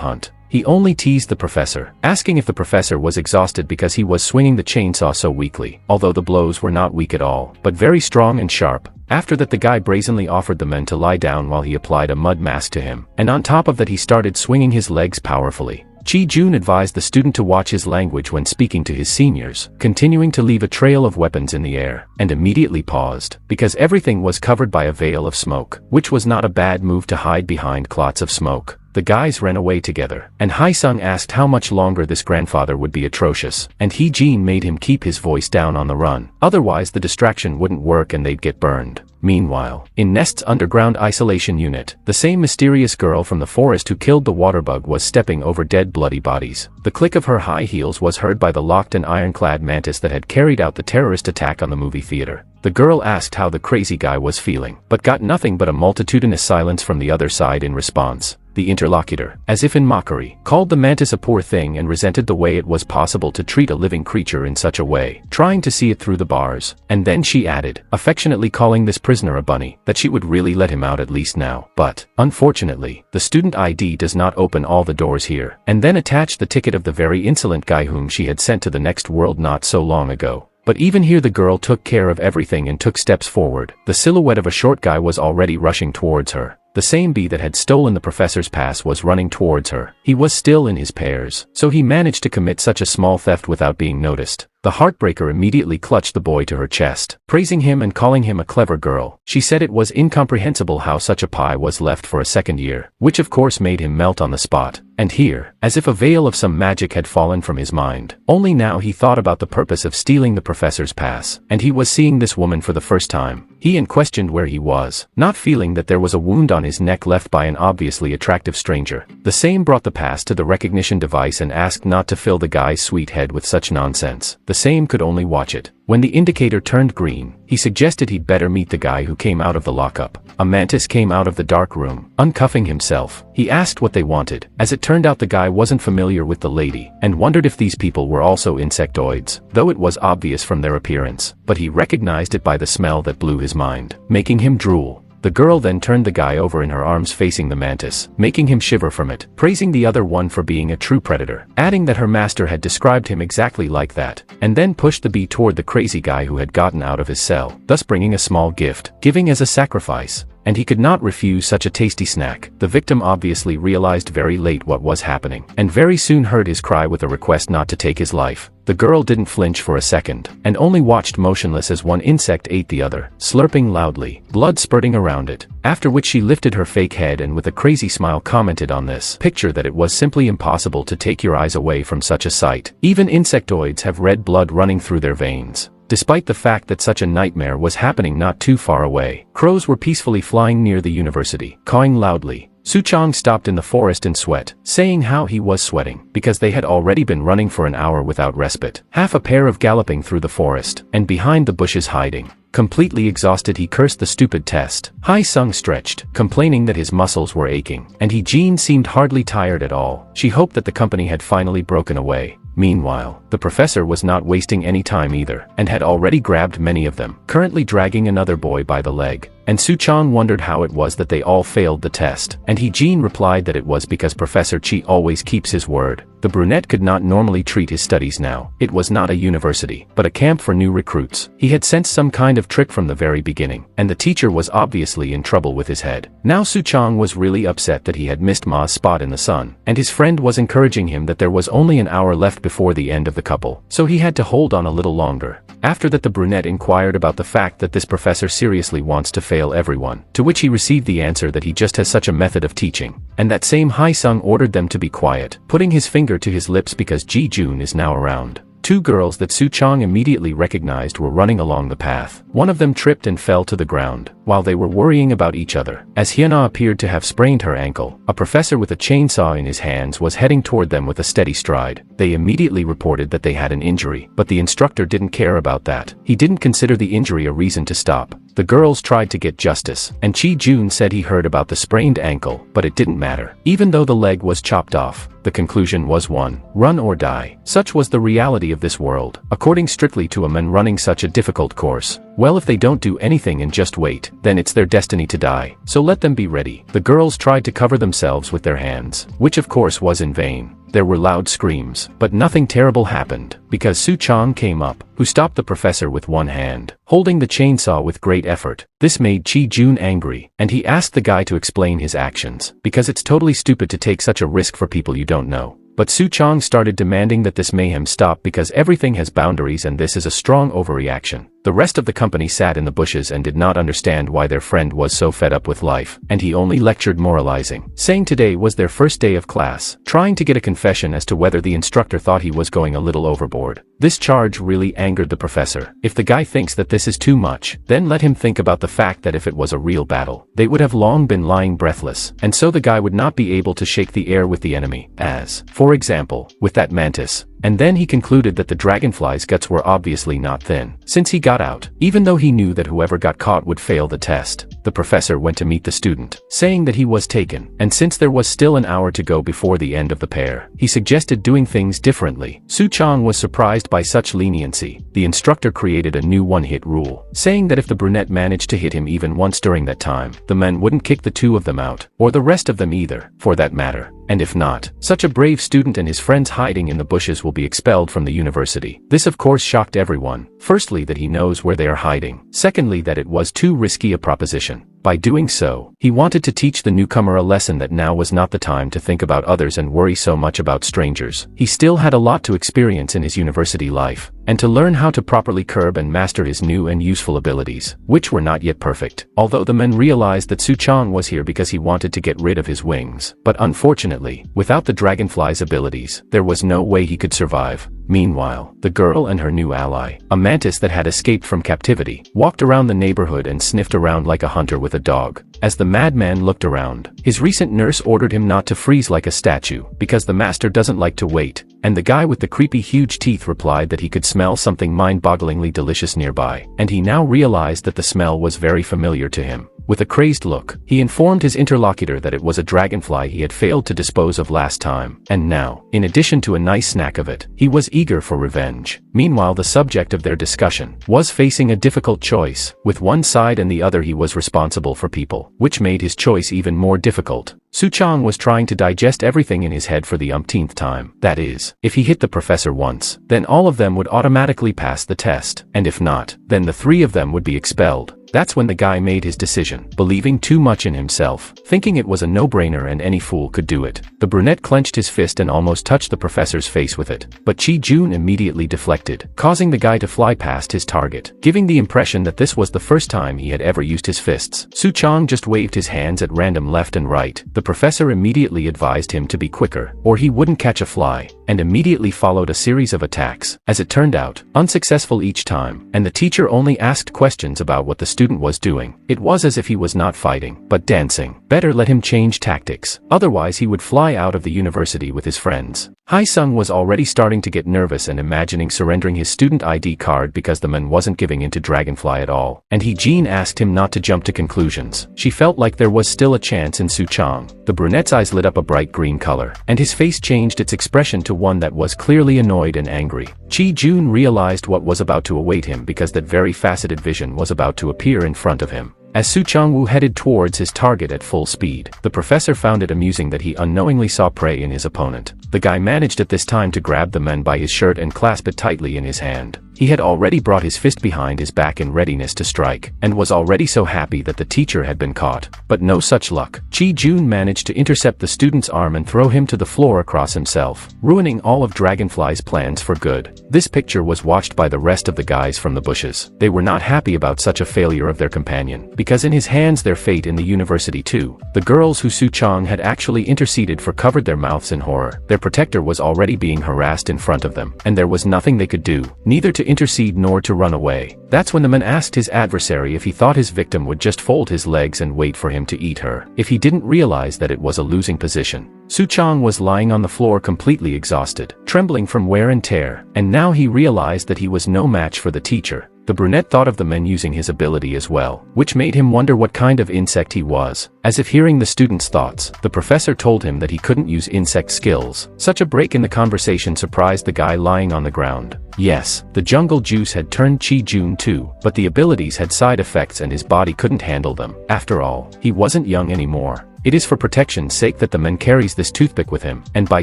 hunt. He only teased the professor, asking if the professor was exhausted because he was swinging the chainsaw so weakly, although the blows were not weak at all, but very strong and sharp. After that, the guy brazenly offered the men to lie down while he applied a mud mask to him, and on top of that he started swinging his legs powerfully. Ji-jun advised the student to watch his language when speaking to his seniors, continuing to leave a trail of weapons in the air, and immediately paused, because everything was covered by a veil of smoke, which was not a bad move to hide behind clots of smoke. The guys ran away together, and Hae-sung asked how much longer this grandfather would be atrocious, and Hee-jin made him keep his voice down on the run, otherwise the distraction wouldn't work and they'd get burned. Meanwhile, in Nest's underground isolation unit, the same mysterious girl from the forest who killed the water bug was stepping over dead bloody bodies. The click of her high heels was heard by the locked and ironclad mantis that had carried out the terrorist attack on the movie theater. The girl asked how the crazy guy was feeling, but got nothing but a multitudinous silence from the other side in response. The interlocutor, as if in mockery, called the mantis a poor thing and resented the way it was possible to treat a living creature in such a way, trying to see it through the bars. And then she added, affectionately calling this prisoner a bunny, that she would really let him out at least now. But, unfortunately, the student ID does not open all the doors here, and then attached the ticket of the very insolent guy whom she had sent to the next world not so long ago. But even here the girl took care of everything and took steps forward. The silhouette of a short guy was already rushing towards her. The same bee that had stolen the professor's pass was running towards her. He was still in his pairs, so he managed to commit such a small theft without being noticed. The heartbreaker immediately clutched the boy to her chest, praising him and calling him a clever girl. She said it was incomprehensible how such a pie was left for a second year, which of course made him melt on the spot. And here, as if a veil of some magic had fallen from his mind, only now he thought about the purpose of stealing the professor's pass, and he was seeing this woman for the first time. He questioned where he was, not feeling that there was a wound on his neck left by an obviously attractive stranger. The same brought the pass to the recognition device and asked not to fill the guy's sweet head with such nonsense. The same could only watch it. When the indicator turned green, he suggested he'd better meet the guy who came out of the lockup. A mantis came out of the dark room, uncuffing himself. He asked what they wanted. As it turned out, the guy wasn't familiar with the lady, and wondered if these people were also insectoids, though it was obvious from their appearance. But he recognized it by the smell that blew his mind, making him drool. The girl then turned the guy over in her arms facing the mantis, making him shiver from it, praising the other one for being a true predator, adding that her master had described him exactly like that, and then pushed the bee toward the crazy guy who had gotten out of his cell, thus bringing a small gift, giving as a sacrifice. And he could not refuse such a tasty snack. The victim obviously realized very late what was happening, and very soon heard his cry with a request not to take his life. The girl didn't flinch for a second, and only watched motionless as one insect ate the other, slurping loudly, blood spurting around it. After which she lifted her fake head and with a crazy smile commented on this picture that it was simply impossible to take your eyes away from such a sight. Even insectoids have red blood running through their veins. Despite the fact that such a nightmare was happening not too far away, crows were peacefully flying near the university, cawing loudly. Suchong stopped in the forest in sweat, saying how he was sweating, because they had already been running for an hour without respite, half a pair of galloping through the forest, and behind the bushes hiding. Completely exhausted, he cursed the stupid test. Hae-sung stretched, complaining that his muscles were aching, and Hee-jin seemed hardly tired at all. She hoped that the company had finally broken away. Meanwhile, the professor was not wasting any time either, and had already grabbed many of them, currently dragging another boy by the leg. and Suchong wondered how it was that they all failed the test, and Hee-jin replied that it was because Professor Chi always keeps his word. The brunette could not normally treat his studies now. It was not a university, but a camp for new recruits. He had sensed some kind of trick from the very beginning, and the teacher was obviously in trouble with his head. Now Suchong was really upset that he had missed Ma's spot in the sun, and his friend was encouraging him that there was only an hour left before the end of the couple, so he had to hold on a little longer. After that, the brunette inquired about the fact that this professor seriously wants to fail everyone, to which he received the answer that he just has such a method of teaching, and that same Hae-sung ordered them to be quiet, putting his finger to his lips because Ji-jun is now around. Two girls that Suchong immediately recognized were running along the path. One of them tripped and fell to the ground, while they were worrying about each other. As Hyuna appeared to have sprained her ankle, a professor with a chainsaw in his hands was heading toward them with a steady stride. They immediately reported that they had an injury, but the instructor didn't care about that. He didn't consider the injury a reason to stop. The girls tried to get justice, and Chi-jun said he heard about the sprained ankle, but it didn't matter. Even though the leg was chopped off, the conclusion was one: run or die. Such was the reality of this world, according strictly to a man running such a difficult course. Well, if they don't do anything and just wait, then it's their destiny to die, so let them be ready. The girls tried to cover themselves with their hands, which of course was in vain. There were loud screams, but nothing terrible happened, because Suchong came up, who stopped the professor with one hand, holding the chainsaw with great effort. This made Chi-jun angry, and he asked the guy to explain his actions, because it's totally stupid to take such a risk for people you don't know. But Suchong started demanding that this mayhem stop because everything has boundaries and this is a strong overreaction. The rest of the company sat in the bushes and did not understand why their friend was so fed up with life, and he only lectured moralizing, saying today was their first day of class, trying to get a confession as to whether the instructor thought he was going a little overboard. This charge really angered the professor. If the guy thinks that this is too much, then let him think about the fact that if it was a real battle, they would have long been lying breathless, and so the guy would not be able to shake the air with the enemy, as, for example, with that mantis. And then he concluded that the dragonfly's guts were obviously not thin, since he got out, even though he knew that whoever got caught would fail the test. The professor went to meet the student, saying that he was taken, and since there was still an hour to go before the end of the pair, he suggested doing things differently. Suchong was surprised by such leniency. The instructor created a new one-hit rule, saying that if the brunette managed to hit him even once during that time, the men wouldn't kick the two of them out, or the rest of them either, for that matter. And if not, such a brave student and his friends hiding in the bushes will be expelled from the university. This of course shocked everyone. Firstly, that he knows where they are hiding. Secondly, that it was too risky a proposition. By doing so, he wanted to teach the newcomer a lesson that now was not the time to think about others and worry so much about strangers. He still had a lot to experience in his university life, and to learn how to properly curb and master his new and useful abilities, which were not yet perfect. Although the men realized that Suchong was here because he wanted to get rid of his wings, but unfortunately, without the dragonfly's abilities, there was no way he could survive. Meanwhile, the girl and her new ally, a mantis that had escaped from captivity, walked around the neighborhood and sniffed around like a hunter with a dog. As the madman looked around, his recent nurse ordered him not to freeze like a statue, because the master doesn't like to wait, and the guy with the creepy huge teeth replied that he could smell something mind-bogglingly delicious nearby, and he now realized that the smell was very familiar to him. With a crazed look, he informed his interlocutor that it was a dragonfly he had failed to dispose of last time, and now, in addition to a nice snack of it, he was eager for revenge. Meanwhile, the subject of their discussion was facing a difficult choice. With one side and the other he was responsible for people, which made his choice even more difficult. Suchong was trying to digest everything in his head for the umpteenth time. That is, if he hit the professor once, then all of them would automatically pass the test, and if not, then the three of them would be expelled. That's when the guy made his decision, believing too much in himself, thinking it was a no-brainer and any fool could do it. The brunette clenched his fist and almost touched the professor's face with it, but Chi-jun immediately deflected, causing the guy to fly past his target, giving the impression that this was the first time he had ever used his fists. Suchong just waved his hands at random left and right. The professor immediately advised him to be quicker, or he wouldn't catch a fly, and immediately followed a series of attacks. As it turned out, unsuccessful each time, and the teacher only asked questions about what the student was doing. It was as if he was not fighting, but dancing. Better let him change tactics, otherwise he would fly out of the university with his friends. Hae-sung was already starting to get nervous and imagining surrendering his student ID card because the man wasn't giving in to Dragonfly at all, and Hee-jin asked him not to jump to conclusions. She felt like there was still a chance in Suchong. The brunette's eyes lit up a bright green color, and his face changed its expression to one that was clearly annoyed and angry. Chi-jun realized what was about to await him because that very faceted vision was about to appear in front of him. As Suchong headed towards his target at full speed, the professor found it amusing that he unknowingly saw prey in his opponent. The guy managed at this time to grab the man by his shirt and clasp it tightly in his hand. He had already brought his fist behind his back in readiness to strike, and was already so happy that the teacher had been caught. But no such luck. Chi-jun managed to intercept the student's arm and throw him to the floor across himself, ruining all of Dragonfly's plans for good. This picture was watched by the rest of the guys from the bushes. They were not happy about such a failure of their companion, because in his hands their fate in the university too. The girls who Suchong had actually interceded for covered their mouths in horror. Their protector was already being harassed in front of them, and there was nothing they could do, neither to intercede nor to run away. That's when the man asked his adversary if he thought his victim would just fold his legs and wait for him to eat her, if he didn't realize that it was a losing position. Suchong was lying on the floor completely exhausted, trembling from wear and tear, and now he realized that he was no match for the teacher. The brunette thought of the man using his ability as well, which made him wonder what kind of insect he was. As if hearing the student's thoughts, the professor told him that he couldn't use insect skills. Such a break in the conversation surprised the guy lying on the ground. Yes, the jungle juice had turned Chi-jun too, but the abilities had side effects and his body couldn't handle them. After all, he wasn't young anymore. It is for protection's sake that the man carries this toothpick with him, and by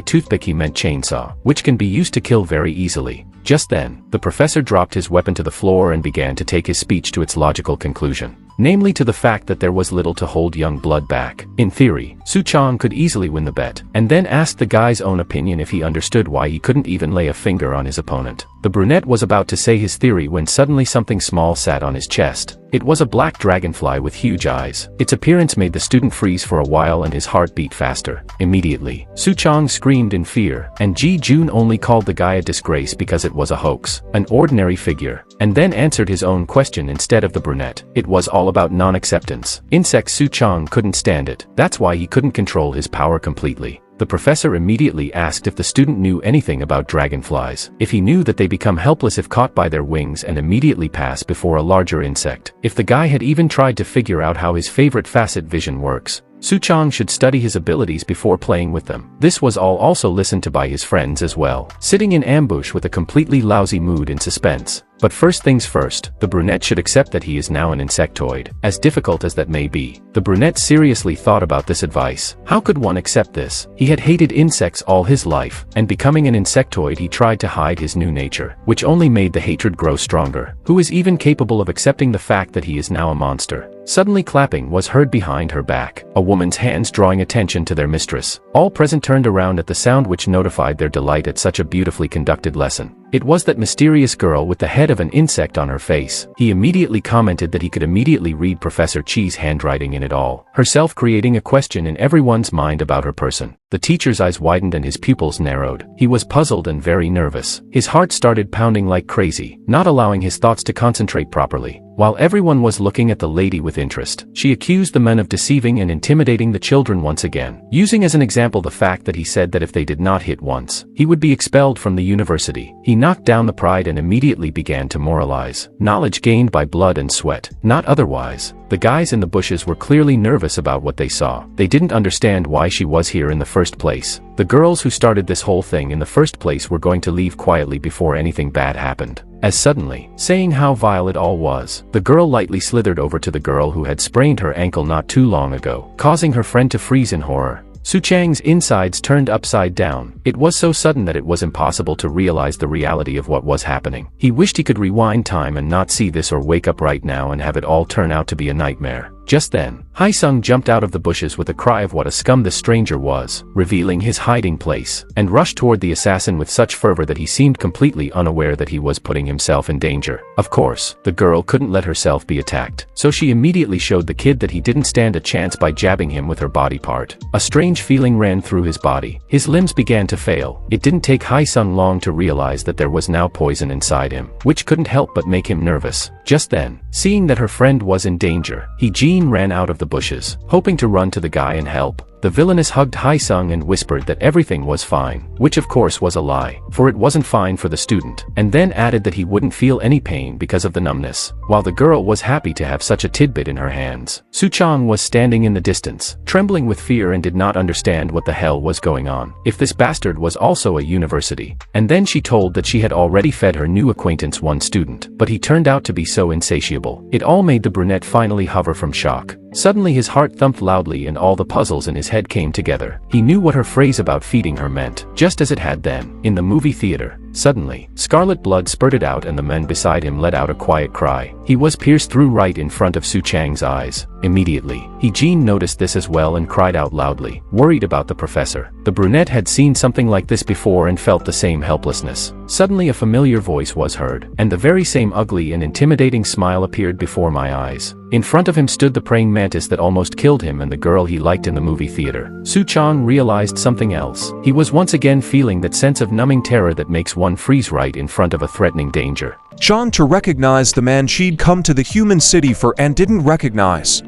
toothpick he meant chainsaw, which can be used to kill very easily. Just then, the professor dropped his weapon to the floor and began to take his speech to its logical conclusion. Namely to the fact that there was little to hold young blood back. In theory, Suchong could easily win the bet, and then asked the guy's own opinion if he understood why he couldn't even lay a finger on his opponent. The brunette was about to say his theory when suddenly something small sat on his chest. It was a black dragonfly with huge eyes. Its appearance made the student freeze for a while and his heart beat faster. Immediately, Suchong screamed in fear, and Ji-jun only called the guy a disgrace because it was a hoax, an ordinary figure, and then answered his own question instead of the brunette. It was all about non-acceptance. Insect Suchong couldn't stand it. That's why he couldn't control his power completely. The professor immediately asked if the student knew anything about dragonflies, if he knew that they become helpless if caught by their wings and immediately pass before a larger insect, if the guy had even tried to figure out how his favorite facet vision works. Suchong should study his abilities before playing with them. This was all also listened to by his friends as well, sitting in ambush with a completely lousy mood and suspense. But first things first, the brunette should accept that he is now an insectoid, as difficult as that may be. The brunette seriously thought about this advice. How could one accept this? He had hated insects all his life, and becoming an insectoid he tried to hide his new nature, which only made the hatred grow stronger. Who is even capable of accepting the fact that he is now a monster? Suddenly clapping was heard behind her back, a woman's hands drawing attention to their mistress. All present turned around at the sound which notified their delight at such a beautifully conducted lesson. It was that mysterious girl with the head of an insect on her face. He immediately commented that he could immediately read Professor Chi's handwriting in it all, herself creating a question in everyone's mind about her person. The teacher's eyes widened and his pupils narrowed. He was puzzled and very nervous. His heart started pounding like crazy, not allowing his thoughts to concentrate properly. While everyone was looking at the lady with interest, she accused the men of deceiving and intimidating the children once again, using as an example the fact that he said that if they did not hit once, he would be expelled from the university. He knocked down the pride and immediately began to moralize. Knowledge gained by blood and sweat, not otherwise. The guys in the bushes were clearly nervous about what they saw. They didn't understand why she was here in the first place. The girls who started this whole thing in the first place were going to leave quietly before anything bad happened. As suddenly, saying how vile it all was, the girl lightly slithered over to the girl who had sprained her ankle not too long ago, causing her friend to freeze in horror. Suchang's insides turned upside down. It was so sudden that it was impossible to realize the reality of what was happening. He wished he could rewind time and not see this or wake up right now and have it all turn out to be a nightmare. Just then, Haesung jumped out of the bushes with a cry of what a scum this stranger was, revealing his hiding place, and rushed toward the assassin with such fervor that he seemed completely unaware that he was putting himself in danger. Of course, the girl couldn't let herself be attacked, so she immediately showed the kid that he didn't stand a chance by jabbing him with her body part. A strange feeling ran through his body. His limbs began to fail. It didn't take Haesung long to realize that there was now poison inside him, which couldn't help but make him nervous. Just then, seeing that her friend was in danger, Jean ran out of the bushes, hoping to run to the guy and help. The villainess hugged Haesung and whispered that everything was fine, which of course was a lie, for it wasn't fine for the student, and then added that he wouldn't feel any pain because of the numbness. While the girl was happy to have such a tidbit in her hands, Suchong was standing in the distance, trembling with fear and did not understand what the hell was going on. If this bastard was also a university. And then she told that she had already fed her new acquaintance one student, but he turned out to be so insatiable. It all made the brunette finally hover from shock. Suddenly his heart thumped loudly and all the puzzles in his head came together. He knew what her phrase about feeding her meant, just as it had then, in the movie theater. Suddenly, scarlet blood spurted out and the men beside him let out a quiet cry. He was pierced through right in front of Suchang's eyes. Immediately, Jean noticed this as well and cried out loudly, worried about the professor. The brunette had seen something like this before and felt the same helplessness. Suddenly a familiar voice was heard, and the very same ugly and intimidating smile appeared before my eyes. In front of him stood the praying mantis that almost killed him and the girl he liked in the movie theater. Suchong realized something else. He was once again feeling that sense of numbing terror that makes one freeze right in front of a threatening danger. Chang to recognize the man she'd come to the human city for and didn't recognize.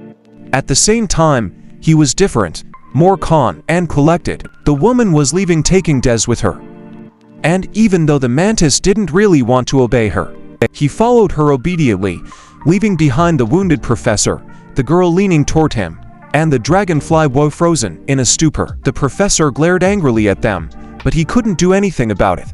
At the same time, he was different, more calm and collected. The woman was leaving, taking Des with her. And even though the mantis didn't really want to obey her, he followed her obediently, leaving behind the wounded professor, the girl leaning toward him, and the dragonfly woe frozen in a stupor. The professor glared angrily at them, but he couldn't do anything about it.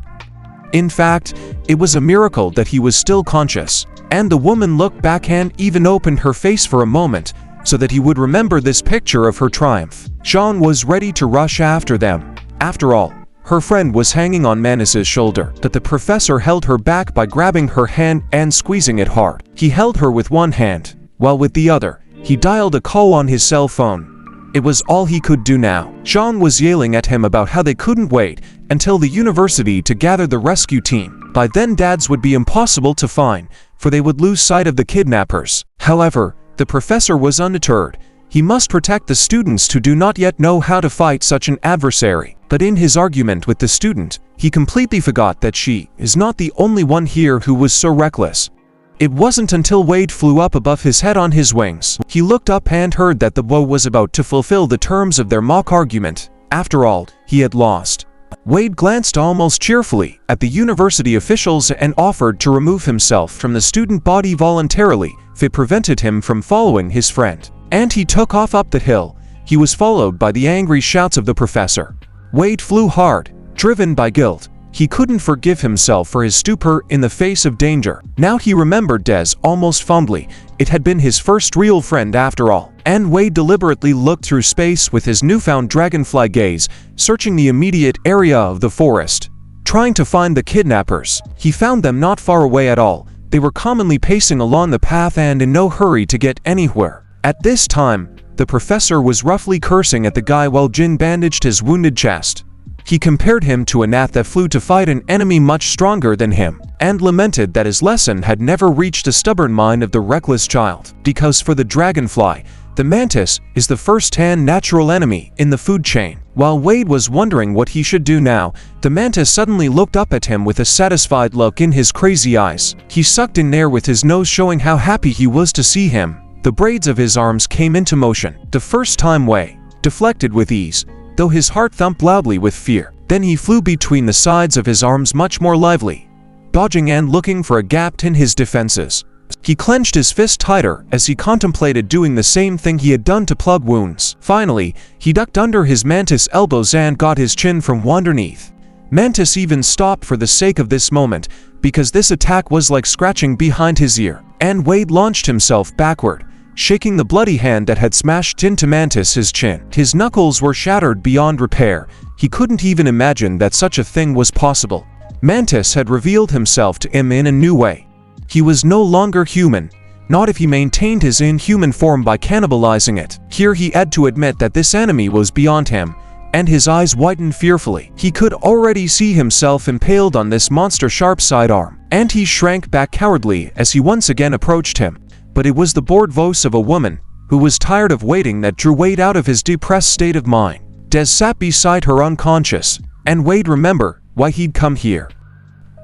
In fact, it was a miracle that he was still conscious, and the woman looked back and even opened her face for a moment, so that he would remember this picture of her triumph. Chang was ready to rush after them. After all, her friend was hanging on Mantis's shoulder, but the professor held her back by grabbing her hand and squeezing it hard. He held her with one hand, while with the other, he dialed a call on his cell phone. It was all he could do now. Chang was yelling at him about how they couldn't wait until the university to gather the rescue team. By then dads would be impossible to find, for they would lose sight of the kidnappers. However, the professor was undeterred. He must protect the students who do not yet know how to fight such an adversary. But in his argument with the student, he completely forgot that she is not the only one here who was so reckless. It wasn't until Wade flew up above his head on his wings. He looked up and heard that the bow was about to fulfill the terms of their mock argument. After all, he had lost. Wade glanced almost cheerfully at the university officials and offered to remove himself from the student body voluntarily if it prevented him from following his friend. And he took off up the hill. He was followed by the angry shouts of the professor. Wade flew hard, driven by guilt. He couldn't forgive himself for his stupor in the face of danger. Now he remembered Des almost fondly. It had been his first real friend after all. And Wade deliberately looked through space with his newfound dragonfly gaze, searching the immediate area of the forest, trying to find the kidnappers. He found them not far away at all. They were commonly pacing along the path and in no hurry to get anywhere. At this time, the professor was roughly cursing at the guy while Jin bandaged his wounded chest. He compared him to a gnat that flew to fight an enemy much stronger than him, and lamented that his lesson had never reached the stubborn mind of the reckless child. Because for the dragonfly, the mantis is the first-hand natural enemy in the food chain. While Wade was wondering what he should do now, the mantis suddenly looked up at him with a satisfied look in his crazy eyes. He sucked in air with his nose, showing how happy he was to see him. The braids of his arms came into motion. The first time Wade deflected with ease, though his heart thumped loudly with fear. Then he flew between the sides of his arms much more lively, dodging and looking for a gap in his defenses. He clenched his fist tighter as he contemplated doing the same thing he had done to plug wounds. Finally, he ducked under his mantis elbows and got his chin from underneath. Mantis even stopped for the sake of this moment, because this attack was like scratching behind his ear. And Wade launched himself backward, shaking the bloody hand that had smashed into Mantis's chin. His knuckles were shattered beyond repair. He couldn't even imagine that such a thing was possible. Mantis had revealed himself to him in a new way. He was no longer human, not if he maintained his inhuman form by cannibalizing it. Here he had to admit that this enemy was beyond him, and his eyes widened fearfully. He could already see himself impaled on this monster sharp sidearm, and he shrank back cowardly as he once again approached him. But it was the bored voice of a woman who was tired of waiting that drew Wade out of his depressed state of mind. Des sat beside her unconscious, and Wade remembered why he'd come here.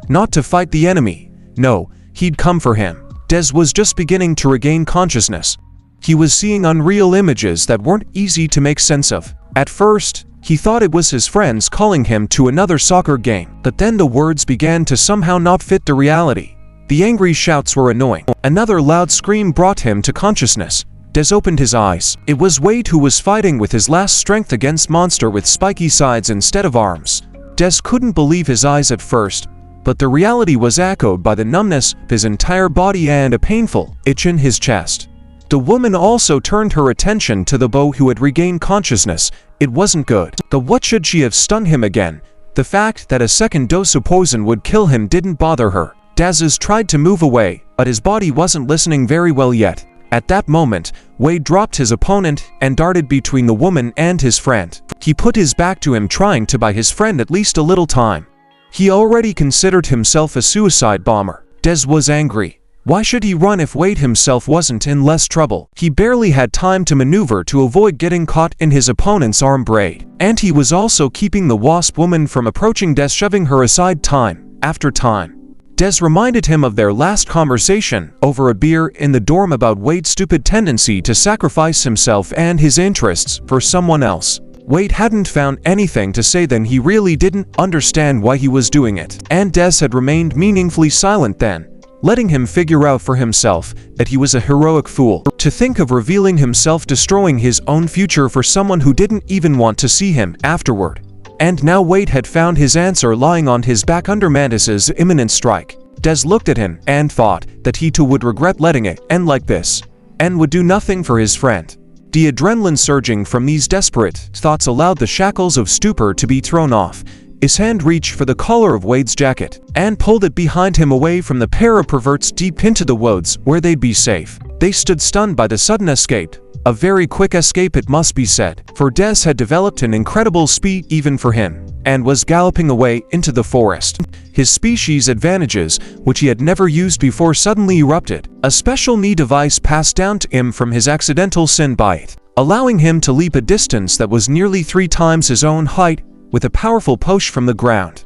Not to fight the enemy. No, he'd come for him. Des was just beginning to regain consciousness. He was seeing unreal images that weren't easy to make sense of. At first, he thought it was his friends calling him to another soccer game, but then the words began to somehow not fit the reality. The angry shouts were annoying. Another loud scream brought him to consciousness. Des opened his eyes. It was Wade who was fighting with his last strength against monster with spiky sides instead of arms. Des couldn't believe his eyes at first, but the reality was echoed by the numbness of his entire body and a painful itch in his chest. The woman also turned her attention to the boy who had regained consciousness. It wasn't good. But what should she have stunned him again? The fact that a second dose of poison would kill him didn't bother her. Daz's tried to move away, but his body wasn't listening very well yet. At that moment, Wade dropped his opponent and darted between the woman and his friend. He put his back to him, trying to buy his friend at least a little time. He already considered himself a suicide bomber. Des was angry. Why should he run if Wade himself wasn't in less trouble? He barely had time to maneuver to avoid getting caught in his opponent's arm braid. And he was also keeping the wasp woman from approaching Des, shoving her aside time after time. Des reminded him of their last conversation over a beer in the dorm about Wade's stupid tendency to sacrifice himself and his interests for someone else. Wade hadn't found anything to say then. He really didn't understand why he was doing it. And Des had remained meaningfully silent then, letting him figure out for himself that he was a heroic fool. To think of revealing himself, destroying his own future for someone who didn't even want to see him afterward. And now Wade had found his answer lying on his back under Mantis's imminent strike. Des looked at him and thought that he too would regret letting it end like this, and would do nothing for his friend. The adrenaline surging from these desperate thoughts allowed the shackles of stupor to be thrown off. His hand reached for the collar of Wade's jacket and pulled it behind him away from the pair of perverts deep into the woods where they'd be safe. They stood stunned by the sudden escape. A very quick escape, it must be said, for Des had developed an incredible speed even for him, and was galloping away into the forest. His species advantages, which he had never used before, suddenly erupted. A special knee device passed down to him from his accidental sin bite, allowing him to leap a distance that was nearly 3 times his own height with a powerful push from the ground.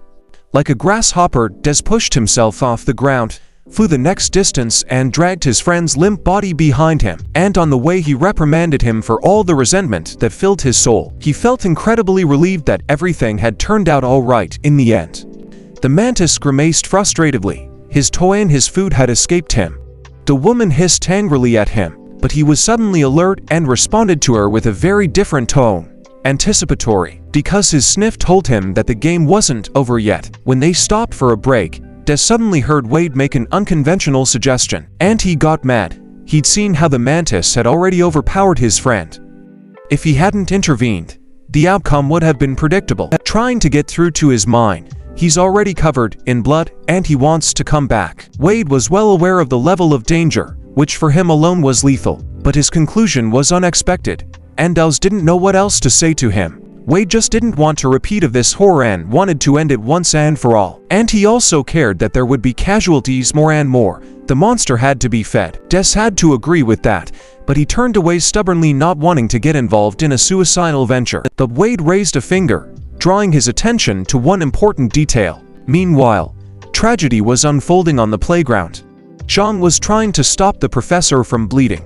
Like a grasshopper, Des pushed himself off the ground, flew the next distance and dragged his friend's limp body behind him, and on the way he reprimanded him for all the resentment that filled his soul. He felt incredibly relieved that everything had turned out all right in the end. The mantis grimaced frustratedly. His toy and his food had escaped him. The woman hissed angrily at him, but he was suddenly alert and responded to her with a very different tone, anticipatory, because his sniff told him that the game wasn't over yet. When they stopped for a break, Des suddenly heard Wade make an unconventional suggestion, and he got mad. He'd seen how the mantis had already overpowered his friend. If he hadn't intervened, the outcome would have been predictable. Trying to get through to his mind, he's already covered in blood, and he wants to come back. Wade was well aware of the level of danger, which for him alone was lethal, but his conclusion was unexpected, and Des didn't know what else to say to him. Wade just didn't want a repeat of this horror and wanted to end it once and for all. And he also cared that there would be casualties more and more. The monster had to be fed. Des had to agree with that, but he turned away stubbornly, not wanting to get involved in a suicidal venture. But Wade raised a finger, drawing his attention to one important detail. Meanwhile, tragedy was unfolding on the playground. Chang was trying to stop the professor from bleeding.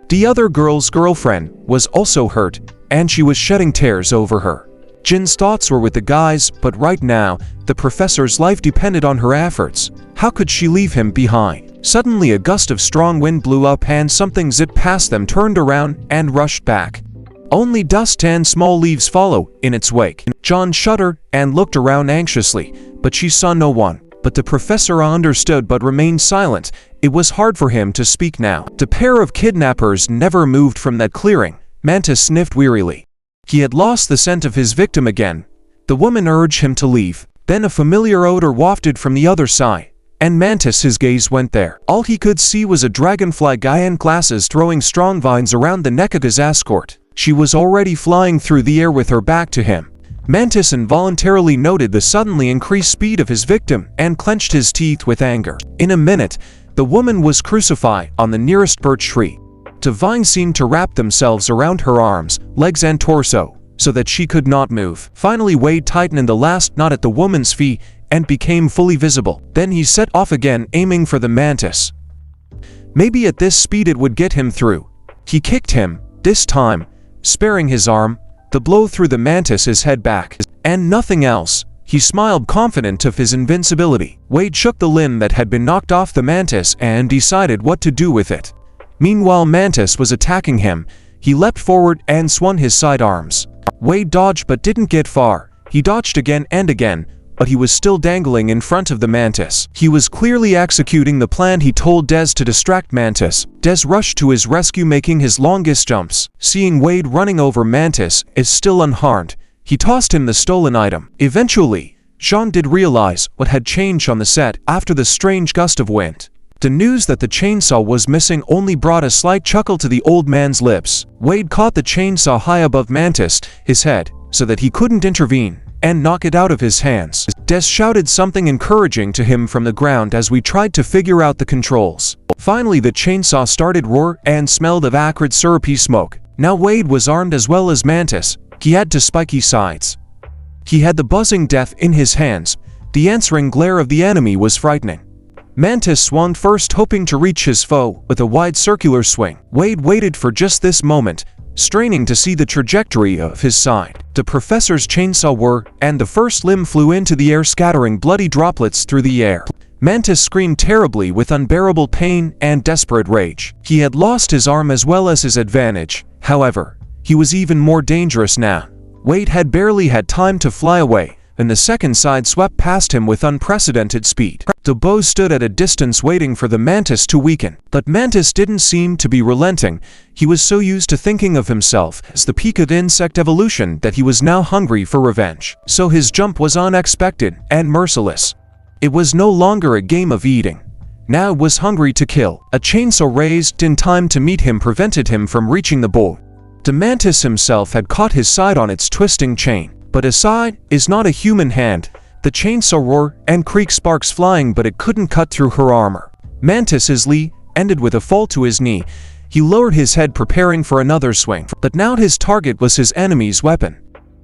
The other girl's girlfriend was also hurt, and she was shedding tears over her. Jin's thoughts were with the guys, but right now, the professor's life depended on her efforts. How could she leave him behind? Suddenly a gust of strong wind blew up and something zipped past them, turned around, and rushed back. Only dust and small leaves follow in its wake. John shuddered and looked around anxiously, but she saw no one. But the professor understood but remained silent. It was hard for him to speak now. The pair of kidnappers never moved from that clearing. Mantis sniffed wearily. He had lost the scent of his victim again. The woman urged him to leave. Then a familiar odor wafted from the other side, and Mantis, his gaze went there. All he could see was a dragonfly guy in glasses throwing strong vines around the neck of his escort. She was already flying through the air with her back to him. Mantis involuntarily noted the suddenly increased speed of his victim and clenched his teeth with anger. In a minute, the woman was crucified on the nearest birch tree. The vines seemed to wrap themselves around her arms, legs and torso, so that she could not move. Finally, Wade tightened the last knot at the woman's feet and became fully visible. Then he set off again, aiming for the mantis. Maybe at this speed it would get him through. He kicked him, this time, sparing his arm, The blow threw the mantis's head back, and nothing else. He smiled, confident of his invincibility. Wade shook the limb that had been knocked off the mantis and decided what to do with it. Meanwhile, Mantis was attacking him. He leapt forward and swung his sidearms. Wade dodged but didn't get far. He dodged again and again, but he was still dangling in front of the mantis. He was clearly executing the plan he told Des to distract Mantis. Des rushed to his rescue, making his longest jumps. Seeing Wade running over Mantis is still unharmed, he tossed him the stolen item. Eventually, Sean did realize what had changed on the set after the strange gust of wind. The news that the chainsaw was missing only brought a slight chuckle to the old man's lips. Wade caught the chainsaw high above Mantis, his head, so that he couldn't intervene and knock it out of his hands. Des shouted something encouraging to him from the ground as we tried to figure out the controls. Finally, the chainsaw started roar and smelled of acrid syrupy smoke. Now Wade was armed as well as Mantis. He had two spiky sides. He had the buzzing death in his hands. The answering glare of the enemy was frightening. Mantis swung first, hoping to reach his foe with a wide circular swing. Wade waited for just this moment, straining to see the trajectory of his side. The professor's chainsaw whirred, and the first limb flew into the air, scattering bloody droplets through the air. Mantis screamed terribly with unbearable pain and desperate rage. He had lost his arm as well as his advantage. However, he was even more dangerous now. Wade had barely had time to fly away, and the second side swept past him with unprecedented speed. The bow stood at a distance waiting for the mantis to weaken. But Mantis didn't seem to be relenting. He was so used to thinking of himself as the peak of insect evolution that he was now hungry for revenge. So his jump was unexpected and merciless. It was no longer a game of eating. Now it was hungry to kill. A chainsaw raised in time to meet him prevented him from reaching the bow. The mantis himself had caught his side on its twisting chain. But a side is not a human hand. The chainsaw roared and creaked, sparks flying, but it couldn't cut through her armor. Mantis's leap ended with a fall to his knee. He lowered his head, preparing for another swing. But now his target was his enemy's weapon.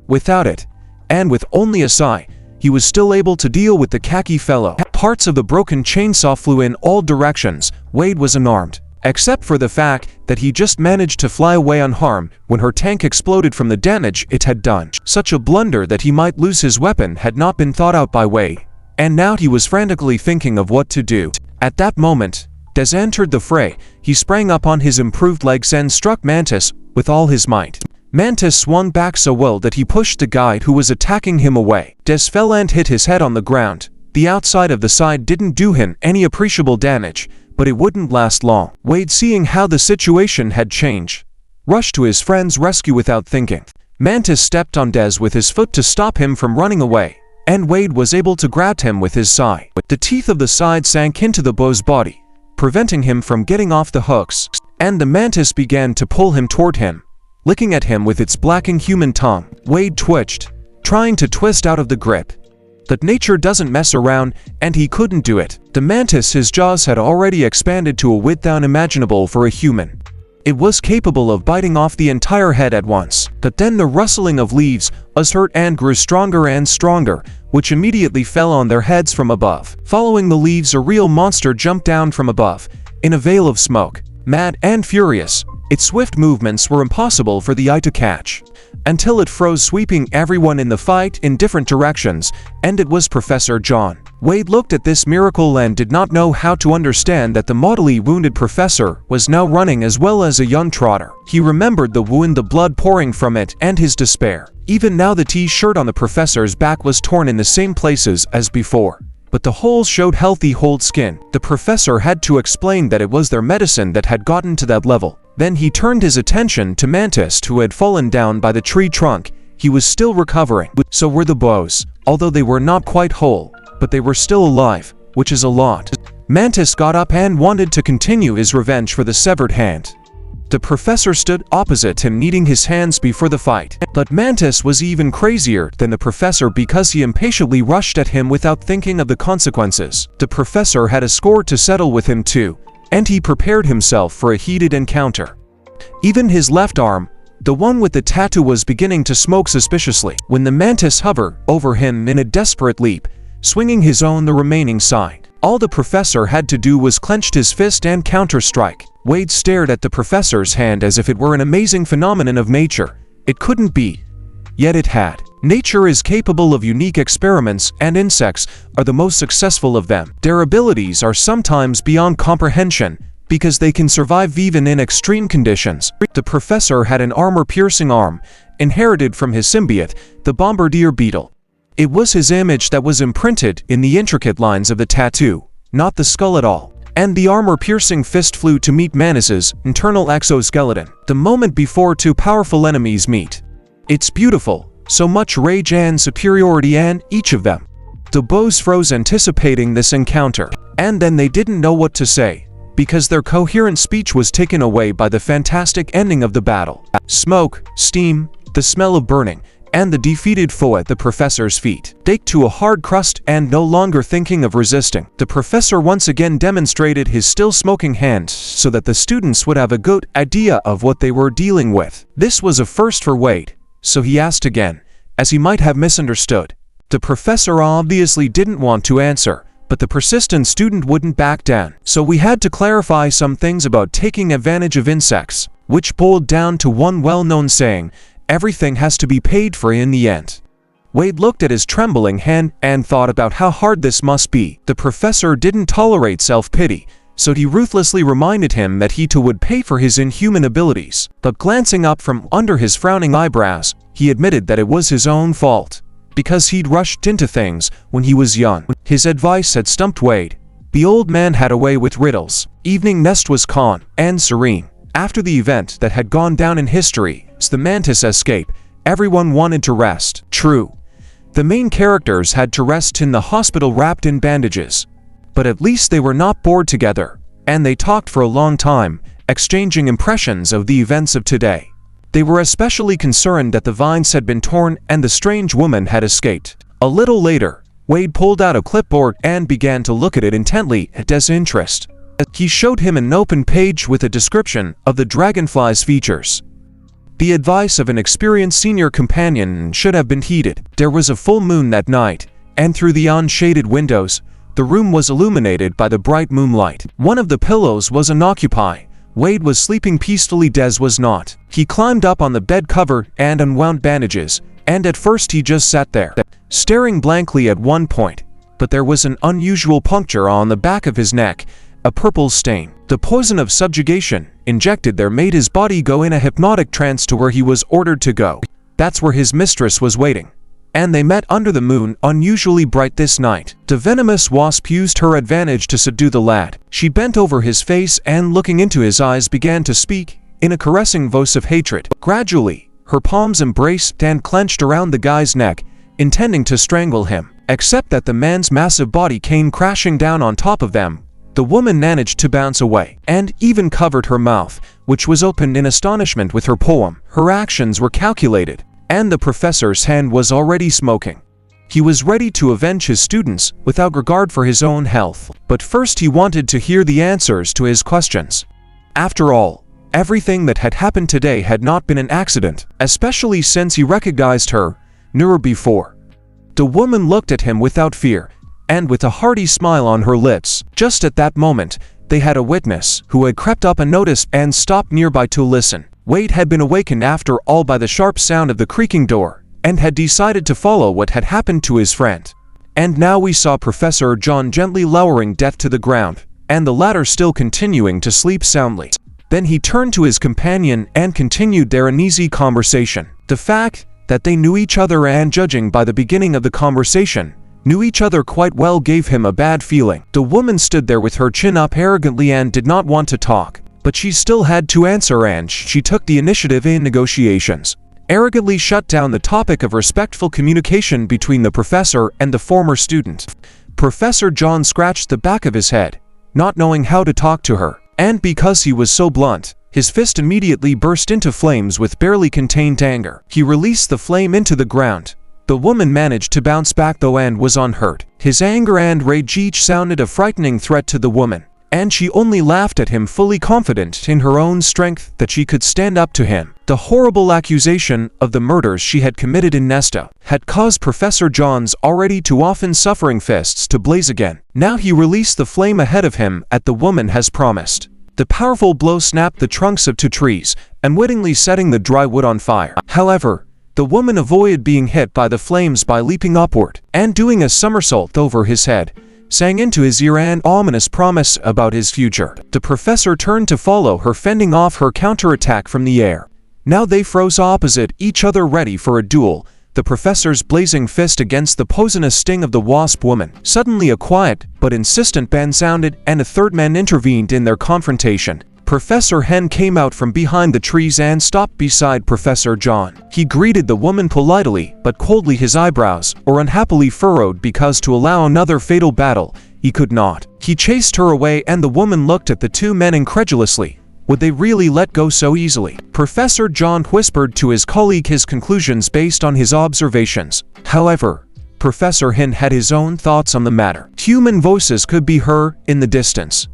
Without it, and with only a sigh, he was still able to deal with the khaki fellow. Parts of the broken chainsaw flew in all directions. Wade was unarmed, except for the fact that he just managed to fly away unharmed when her tank exploded from the damage it had done. Such a blunder that he might lose his weapon had not been thought out by Wade, and now he was frantically thinking of what to do. At that moment, Des entered the fray. He sprang up on his improved legs and struck Mantis with all his might. Mantis swung back so well that he pushed the guide who was attacking him away. Des fell and hit his head on the ground. The outside of the side didn't do him any appreciable damage, but it wouldn't last long. Wade, seeing how the situation had changed, rushed to his friend's rescue without thinking. Mantis stepped on Des with his foot to stop him from running away, and Wade was able to grab him with his sai. The teeth of the side sank into the bow's body, preventing him from getting off the hooks, and the mantis began to pull him toward him, licking at him with its blacking human tongue. Wade twitched, trying to twist out of the grip. But nature doesn't mess around, and he couldn't do it. The mantis, his jaws had already expanded to a width unimaginable for a human. It was capable of biting off the entire head at once. But then the rustling of leaves was heard and grew stronger and stronger, which immediately fell on their heads from above. Following the leaves, a real monster jumped down from above, in a veil of smoke. Mad and furious, its swift movements were impossible for the eye to catch, until it froze, sweeping everyone in the fight in different directions, and it was Professor John. Wade looked at this miracle and did not know how to understand that the mortally wounded professor was now running as well as a young trotter. He remembered the wound, the blood pouring from it, and his despair. Even now the T-shirt on the professor's back was torn in the same places as before, but the holes showed healthy whole skin. The professor had to explain that it was their medicine that had gotten to that level. Then he turned his attention to Mantis, who had fallen down by the tree trunk. He was still recovering. So were the bows, although they were not quite whole, but they were still alive, which is a lot. Mantis got up and wanted to continue his revenge for the severed hand. The professor stood opposite him, kneading his hands before the fight. But Mantis was even crazier than the professor because he impatiently rushed at him without thinking of the consequences. The professor had a score to settle with him too, and he prepared himself for a heated encounter. Even his left arm, the one with the tattoo, was beginning to smoke suspiciously when the mantis hovered over him in a desperate leap, swinging his own the remaining side. All the professor had to do was clench his fist and counter-strike. Wade stared at the professor's hand as if it were an amazing phenomenon of nature. It couldn't be. yet it had. Nature is capable of unique experiments, and insects are the most successful of them. Their abilities are sometimes beyond comprehension, because they can survive even in extreme conditions. The professor had an armor-piercing arm, inherited from his symbiote, the bombardier beetle. It was his image that was imprinted in the intricate lines of the tattoo, not the skull at all. And the armor-piercing fist flew to meet Manus's internal exoskeleton, the moment before two powerful enemies meet. It's beautiful, so much rage and superiority in each of them. The bows froze anticipating this encounter, and then they didn't know what to say, because their coherent speech was taken away by the fantastic ending of the battle. Smoke, steam, the smell of burning, and the defeated foe at the professor's feet. Baked to a hard crust and no longer thinking of resisting, the professor once again demonstrated his still smoking hand so that the students would have a good idea of what they were dealing with. This was a first for Wade, so he asked again, as he might have misunderstood. The professor obviously didn't want to answer, but the persistent student wouldn't back down. So we had to clarify some things about taking advantage of insects, which boiled down to one well-known saying: everything has to be paid for in the end. Wade looked at his trembling hand and thought about how hard this must be. The professor didn't tolerate self-pity, so he ruthlessly reminded him that he too would pay for his inhuman abilities. But glancing up from under his frowning eyebrows, he admitted that it was his own fault, because he'd rushed into things when he was young. His advice had stumped Wade. The old man had a way with riddles. Evening Nest was calm and serene. After the event that had gone down in history, the mantis escape, everyone wanted to rest. True, the main characters had to rest in the hospital wrapped in bandages. But at least they were not bored together, and they talked for a long time, exchanging impressions of the events of today. They were especially concerned that the vines had been torn and the strange woman had escaped. A little later, Wade pulled out a clipboard and began to look at it intently at Des' interest. He showed him an open page with a description of the Dragonfly's features. The advice of an experienced senior companion should have been heeded. There was a full moon that night, and through the unshaded windows, the room was illuminated by the bright moonlight. One of the pillows was unoccupied. Wade was sleeping peacefully, Des was not. He climbed up on the bed cover and unwound bandages, and at first he just sat there, staring blankly at one point, but there was an unusual puncture on the back of his neck, a purple stain. The poison of subjugation injected there made his body go in a hypnotic trance to where he was ordered to go. That's where his mistress was waiting. And they met under the moon, unusually bright this night. The venomous wasp used her advantage to subdue the lad. She bent over his face and looking into his eyes began to speak, in a caressing voice of hatred. Gradually, her palms embraced and clenched around the guy's neck, intending to strangle him. Except that the man's massive body came crashing down on top of them. The woman managed to bounce away, and even covered her mouth, which was opened in astonishment with her poem. Her actions were calculated, and the professor's hand was already smoking. He was ready to avenge his students without regard for his own health. But first he wanted to hear the answers to his questions. After all, everything that had happened today had not been an accident, especially since he recognized her, knew her before. The woman looked at him without fear, and with a hearty smile on her lips. Just at that moment, they had a witness who had crept up unnoticed and stopped nearby to listen. Wade had been awakened after all by the sharp sound of the creaking door, and had decided to follow what had happened to his friend. And now we saw Professor John gently lowering Death to the ground, and the latter still continuing to sleep soundly. Then he turned to his companion and continued their uneasy conversation. The fact that they knew each other, and judging by the beginning of the conversation, knew each other quite well, gave him a bad feeling. The woman stood there with her chin up arrogantly and did not want to talk, but she still had to answer, and she took the initiative in negotiations. Arrogantly shut down the topic of respectful communication between the professor and the former student. Professor John scratched the back of his head, not knowing how to talk to her, and because he was so blunt, his fist immediately burst into flames with barely contained anger. He released the flame into the ground. The woman managed to bounce back though and was unhurt. His anger and rage each sounded a frightening threat to the woman, and she only laughed at him, fully confident in her own strength that she could stand up to him. The horrible accusation of the murders she had committed in Nesta had caused Professor John's already too often suffering fists to blaze again. Now he released the flame ahead of him as the woman has promised. The powerful blow snapped the trunks of two trees, unwittingly setting the dry wood on fire. However, The woman avoided being hit by the flames by leaping upward and doing a somersault over his head, sang into his ear an ominous promise about his future. The professor turned to follow her, fending off her counterattack from the air. Now they froze opposite each other, ready for a duel, the professor's blazing fist against the poisonous sting of the wasp woman. Suddenly a quiet but insistent bang sounded, and a third man intervened in their confrontation. Professor Hen came out from behind the trees and stopped beside Professor John. He greeted the woman politely, but coldly, his eyebrows or unhappily furrowed, because to allow another fatal battle, he could not. He chased her away, and the woman looked at the two men incredulously. Would they really let go so easily? Professor John whispered to his colleague his conclusions based on his observations. However, Professor Hen had his own thoughts on the matter. Human voices could be heard in the distance.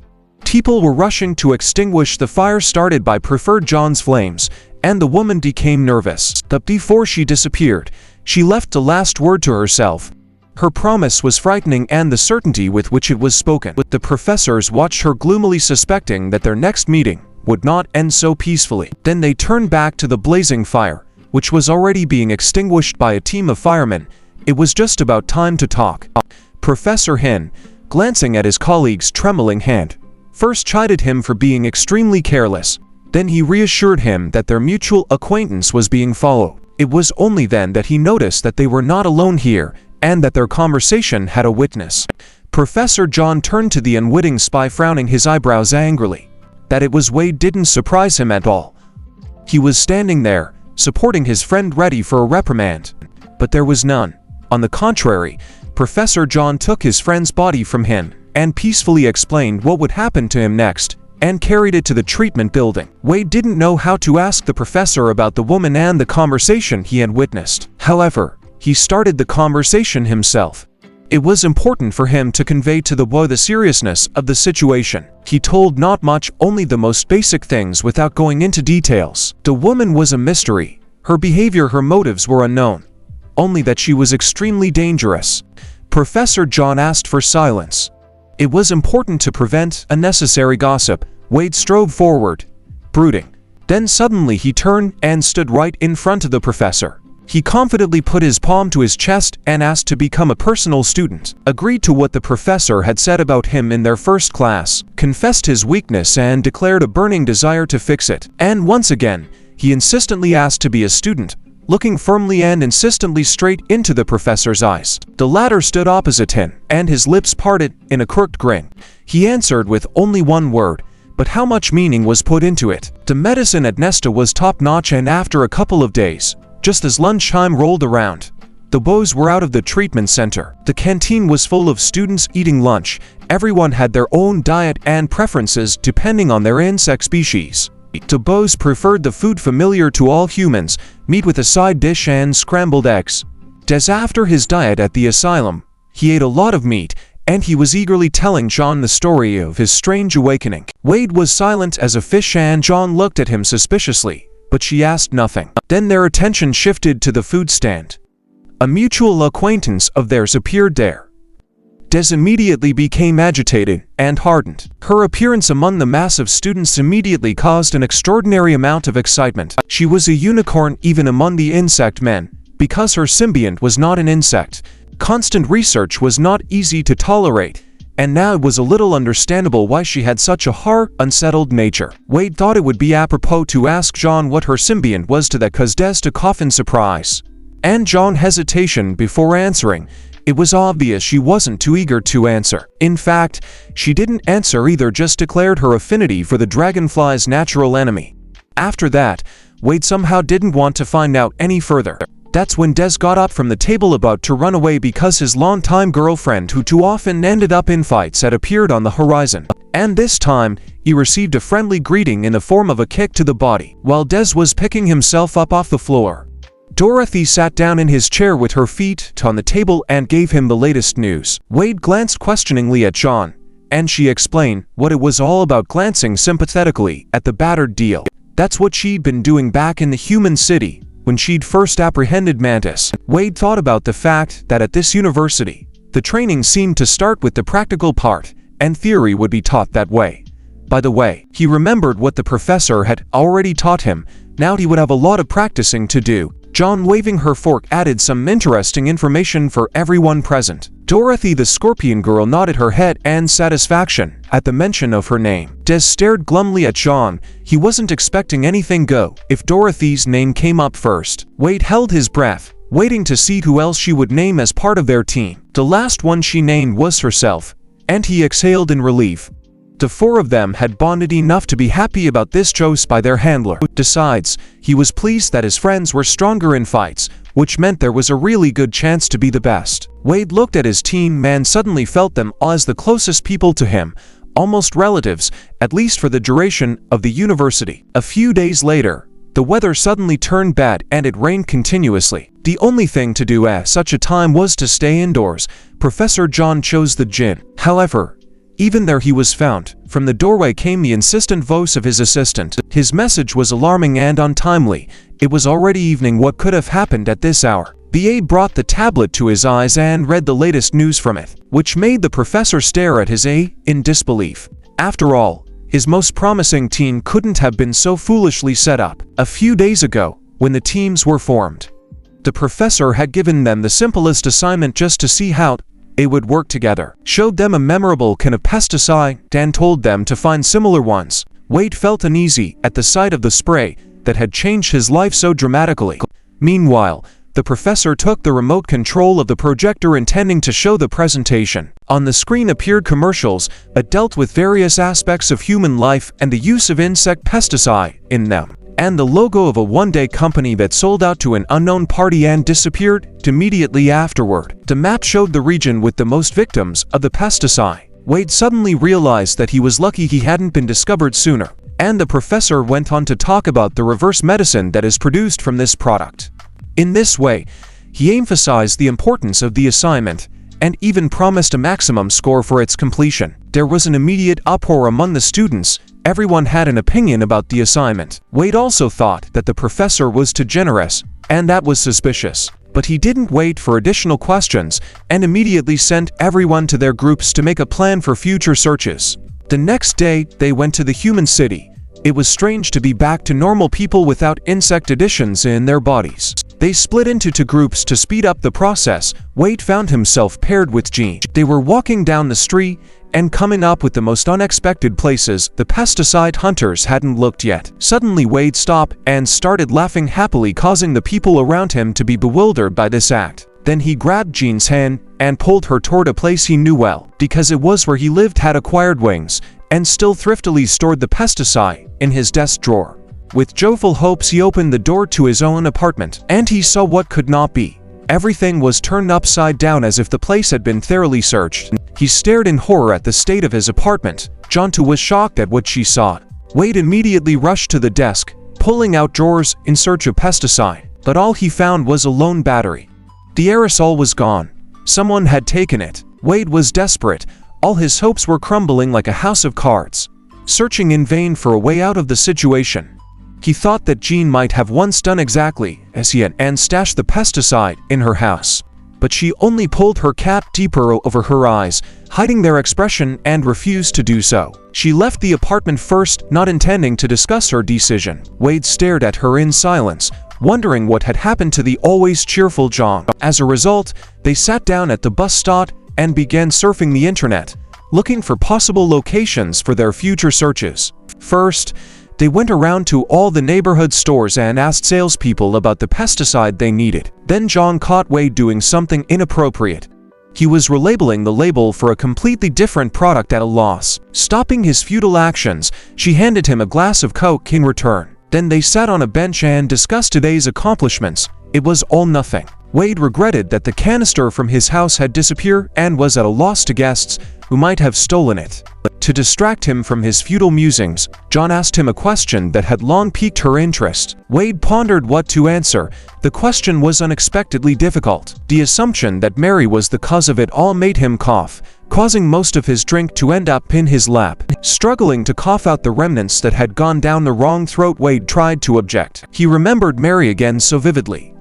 People were rushing to extinguish the fire started by Professor John's flames, and the woman became nervous. But before she disappeared, she left the last word to herself. Her promise was frightening, and the certainty with which it was spoken. The professors watched her gloomily, suspecting that their next meeting would not end so peacefully. Then they turned back to the blazing fire, which was already being extinguished by a team of firemen. It was just about time to talk. Professor Hen, glancing at his colleague's trembling hand, first chided him for being extremely careless. Then he reassured him that their mutual acquaintance was being followed. It was only then that he noticed that they were not alone here, and that their conversation had a witness. Professor John turned to the unwitting spy, frowning his eyebrows angrily. That it was Wade didn't surprise him at all. He was standing there, supporting his friend, ready for a reprimand. But there was none. On the contrary, Professor John took his friend's body from him and peacefully explained what would happen to him next, and carried it to the treatment building. Wade didn't know how to ask the professor about the woman and the conversation he had witnessed. However, he started the conversation himself. It was important for him to convey to the boy the seriousness of the situation. He told not much, only the most basic things without going into details. The woman was a mystery. Her behavior, her motives were unknown. Only that she was extremely dangerous. Professor John asked for silence. It was important to prevent unnecessary gossip. Wade strode forward, brooding. Then suddenly he turned and stood right in front of the professor. He confidently put his palm to his chest and asked to become a personal student, agreed to what the professor had said about him in their first class, confessed his weakness and declared a burning desire to fix it. And once again, he insistently asked to be a student, looking firmly and insistently straight into the professor's eyes. The latter stood opposite him, and his lips parted in a crooked grin. He answered with only one word, but how much meaning was put into it. The medicine at Nesta was top-notch, and after a couple of days, just as lunchtime rolled around, the boys were out of the treatment center. The canteen was full of students eating lunch. Everyone had their own diet and preferences depending on their insect species. The boys preferred the food familiar to all humans, meat with a side dish and scrambled eggs. Des, after his diet at the asylum, he ate a lot of meat, and he was eagerly telling John the story of his strange awakening. Wade was silent as a fish, and John looked at him suspiciously, but she asked nothing. Then their attention shifted to the food stand. A mutual acquaintance of theirs appeared there. Des immediately became agitated and hardened. Her appearance among the mass of students immediately caused an extraordinary amount of excitement. She was a unicorn even among the insect men, because her symbiont was not an insect. Constant research was not easy to tolerate, and now it was a little understandable why she had such a hard, unsettled nature. Wade thought it would be apropos to ask John what her symbiont was to that, cause Des took off in surprise, and John hesitation before answering. It was obvious she wasn't too eager to answer. In fact, she didn't answer either, just declared her affinity for the dragonfly's natural enemy. After that, Wade somehow didn't want to find out any further. That's when Des got up from the table, about to run away, because his longtime girlfriend, who too often ended up in fights, had appeared on the horizon. And this time, he received a friendly greeting in the form of a kick to the body. While Des was picking himself up off the floor, Dorothy sat down in his chair with her feet on the table and gave him the latest news. Wade glanced questioningly at John, and she explained what it was all about, glancing sympathetically at the battered deal. That's what she'd been doing back in the human city when she'd first apprehended Mantis. Wade thought about the fact that at this university, the training seemed to start with the practical part, and theory would be taught that way. By the way, he remembered what the professor had already taught him. Now he would have a lot of practicing to do. John, waving her fork, added some interesting information for everyone present. Dorothy the Scorpion Girl nodded her head in satisfaction at the mention of her name. Des stared glumly at John. He wasn't expecting anything go if Dorothy's name came up first. Wade held his breath, waiting to see who else she would name as part of their team. The last one she named was herself, and he exhaled in relief. The four of them had bonded enough to be happy about this choice by their handler. Besides, he was pleased that his friends were stronger in fights, which meant there was a really good chance to be the best. Wade looked at his team and suddenly felt them all as the closest people to him, almost relatives, at least for the duration of the university. A few days later, the weather suddenly turned bad and it rained continuously. The only thing to do at such a time was to stay indoors. Professor John chose the gym. However, even there he was found. From the doorway came the insistent voice of his assistant. His message was alarming and untimely. It was already evening. What could have happened at this hour? The aide brought the tablet to his eyes and read the latest news from it, which made the professor stare at his aide in disbelief. After all, his most promising team couldn't have been so foolishly set up. A few days ago, when the teams were formed, the professor had given them the simplest assignment just to see how they would work together. Showed them a memorable can of pesticide and told them to find similar ones. Wade felt uneasy at the sight of the spray that had changed his life so dramatically. Meanwhile, the professor took the remote control of the projector intending to show the presentation. On the screen appeared commercials that dealt with various aspects of human life and the use of insect pesticide in them, and the logo of a one-day company that sold out to an unknown party and disappeared immediately afterward. The map showed the region with the most victims of the pesticide. Wade suddenly realized that he was lucky he hadn't been discovered sooner, and the professor went on to talk about the reverse medicine that is produced from this product. In this way, he emphasized the importance of the assignment and even promised a maximum score for its completion. There was an immediate uproar among the students. Everyone had an opinion about the assignment. Wade also thought that the professor was too generous, and that was suspicious. But he didn't wait for additional questions and immediately sent everyone to their groups to make a plan for future searches. The next day, they went to the human city. It was strange to be back to normal people without insect additions in their bodies. They split into two groups to speed up the process. Wade found himself paired with Jean. They were walking down the street and coming up with the most unexpected places. The pesticide hunters hadn't looked yet. Suddenly Wade stopped and started laughing happily, causing the people around him to be bewildered by this act. Then he grabbed Jean's hand and pulled her toward a place he knew well, because it was where he lived, had acquired wings, and still thriftily stored the pesticide in his desk drawer. With joyful hopes, he opened the door to his own apartment, and he saw what could not be. Everything was turned upside down as if the place had been thoroughly searched. He stared in horror at the state of his apartment. John too was shocked at what she saw. Wade immediately rushed to the desk, pulling out drawers in search of pesticide, but all he found was a lone battery. The aerosol was gone. Someone had taken it. Wade was desperate. All his hopes were crumbling like a house of cards. Searching in vain for a way out of the situation, he thought that Jean might have once done exactly as he had and stashed the pesticide in her house. But she only pulled her cap deeper over her eyes, hiding their expression, and refused to do so. She left the apartment first, not intending to discuss her decision. Wade stared at her in silence, wondering what had happened to the always cheerful John. As a result, they sat down at the bus stop and began surfing the internet, looking for possible locations for their future searches. First, they went around to all the neighborhood stores and asked salespeople about the pesticide they needed. Then John caught Wade doing something inappropriate. He was relabeling the label for a completely different product at a loss. Stopping his futile actions, she handed him a glass of Coke in return. Then they sat on a bench and discussed today's accomplishments. It was all nothing. Wade regretted that the canister from his house had disappeared and was at a loss to guests who might have stolen it. To distract him from his futile musings, John asked him a question that had long piqued her interest. Wade pondered what to answer. The question was unexpectedly difficult. The assumption that Mary was the cause of it all made him cough, causing most of his drink to end up in his lap. Struggling to cough out the remnants that had gone down the wrong throat, Wade tried to object. He remembered Mary again so vividly,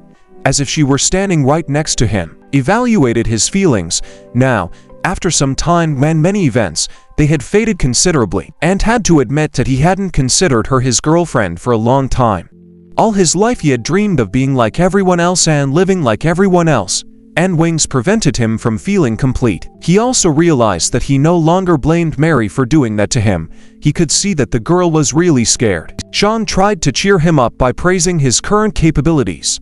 as if she were standing right next to him. Evaluated his feelings. Now, after some time and many events, they had faded considerably, and had to admit that he hadn't considered her his girlfriend for a long time. All his life he had dreamed of being like everyone else and living like everyone else, and wings prevented him from feeling complete. He also realized that he no longer blamed Mary for doing that to him. He could see that the girl was really scared. Sean tried to cheer him up by praising his current capabilities.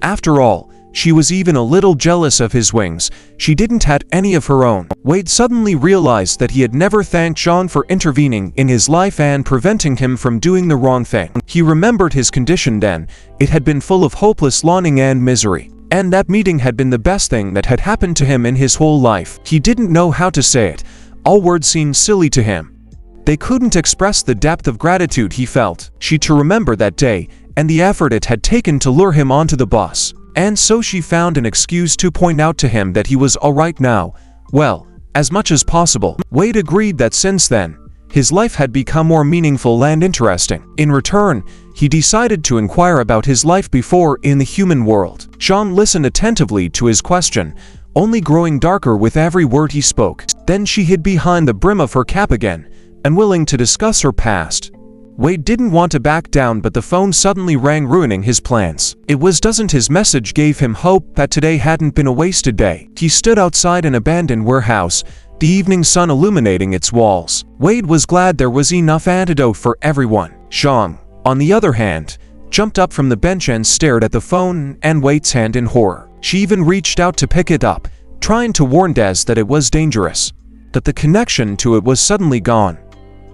After all, she was even a little jealous of his wings. She didn't have any of her own. Wade suddenly realized that he had never thanked Sean for intervening in his life and preventing him from doing the wrong thing. He remembered his condition then. It had been full of hopeless longing and misery. And that meeting had been the best thing that had happened to him in his whole life. He didn't know how to say it. All words seemed silly to him. They couldn't express the depth of gratitude he felt. She to remember that day, and the effort it had taken to lure him onto the bus. And so she found an excuse to point out to him that he was alright now. Well, as much as possible. Wade agreed that since then, his life had become more meaningful and interesting. In return, he decided to inquire about his life before in the human world. Sean listened attentively to his question, only growing darker with every word he spoke. Then she hid behind the brim of her cap again, unwilling to discuss her past. Wade didn't want to back down, but the phone suddenly rang, ruining his plans. It was doesn't his message gave him hope that today hadn't been a wasted day. He stood outside an abandoned warehouse, the evening sun illuminating its walls. Wade was glad there was enough antidote for everyone. Sean, on the other hand, jumped up from the bench and stared at the phone and Wade's hand in horror. She even reached out to pick it up, trying to warn Des that it was dangerous, that the connection to it was suddenly gone.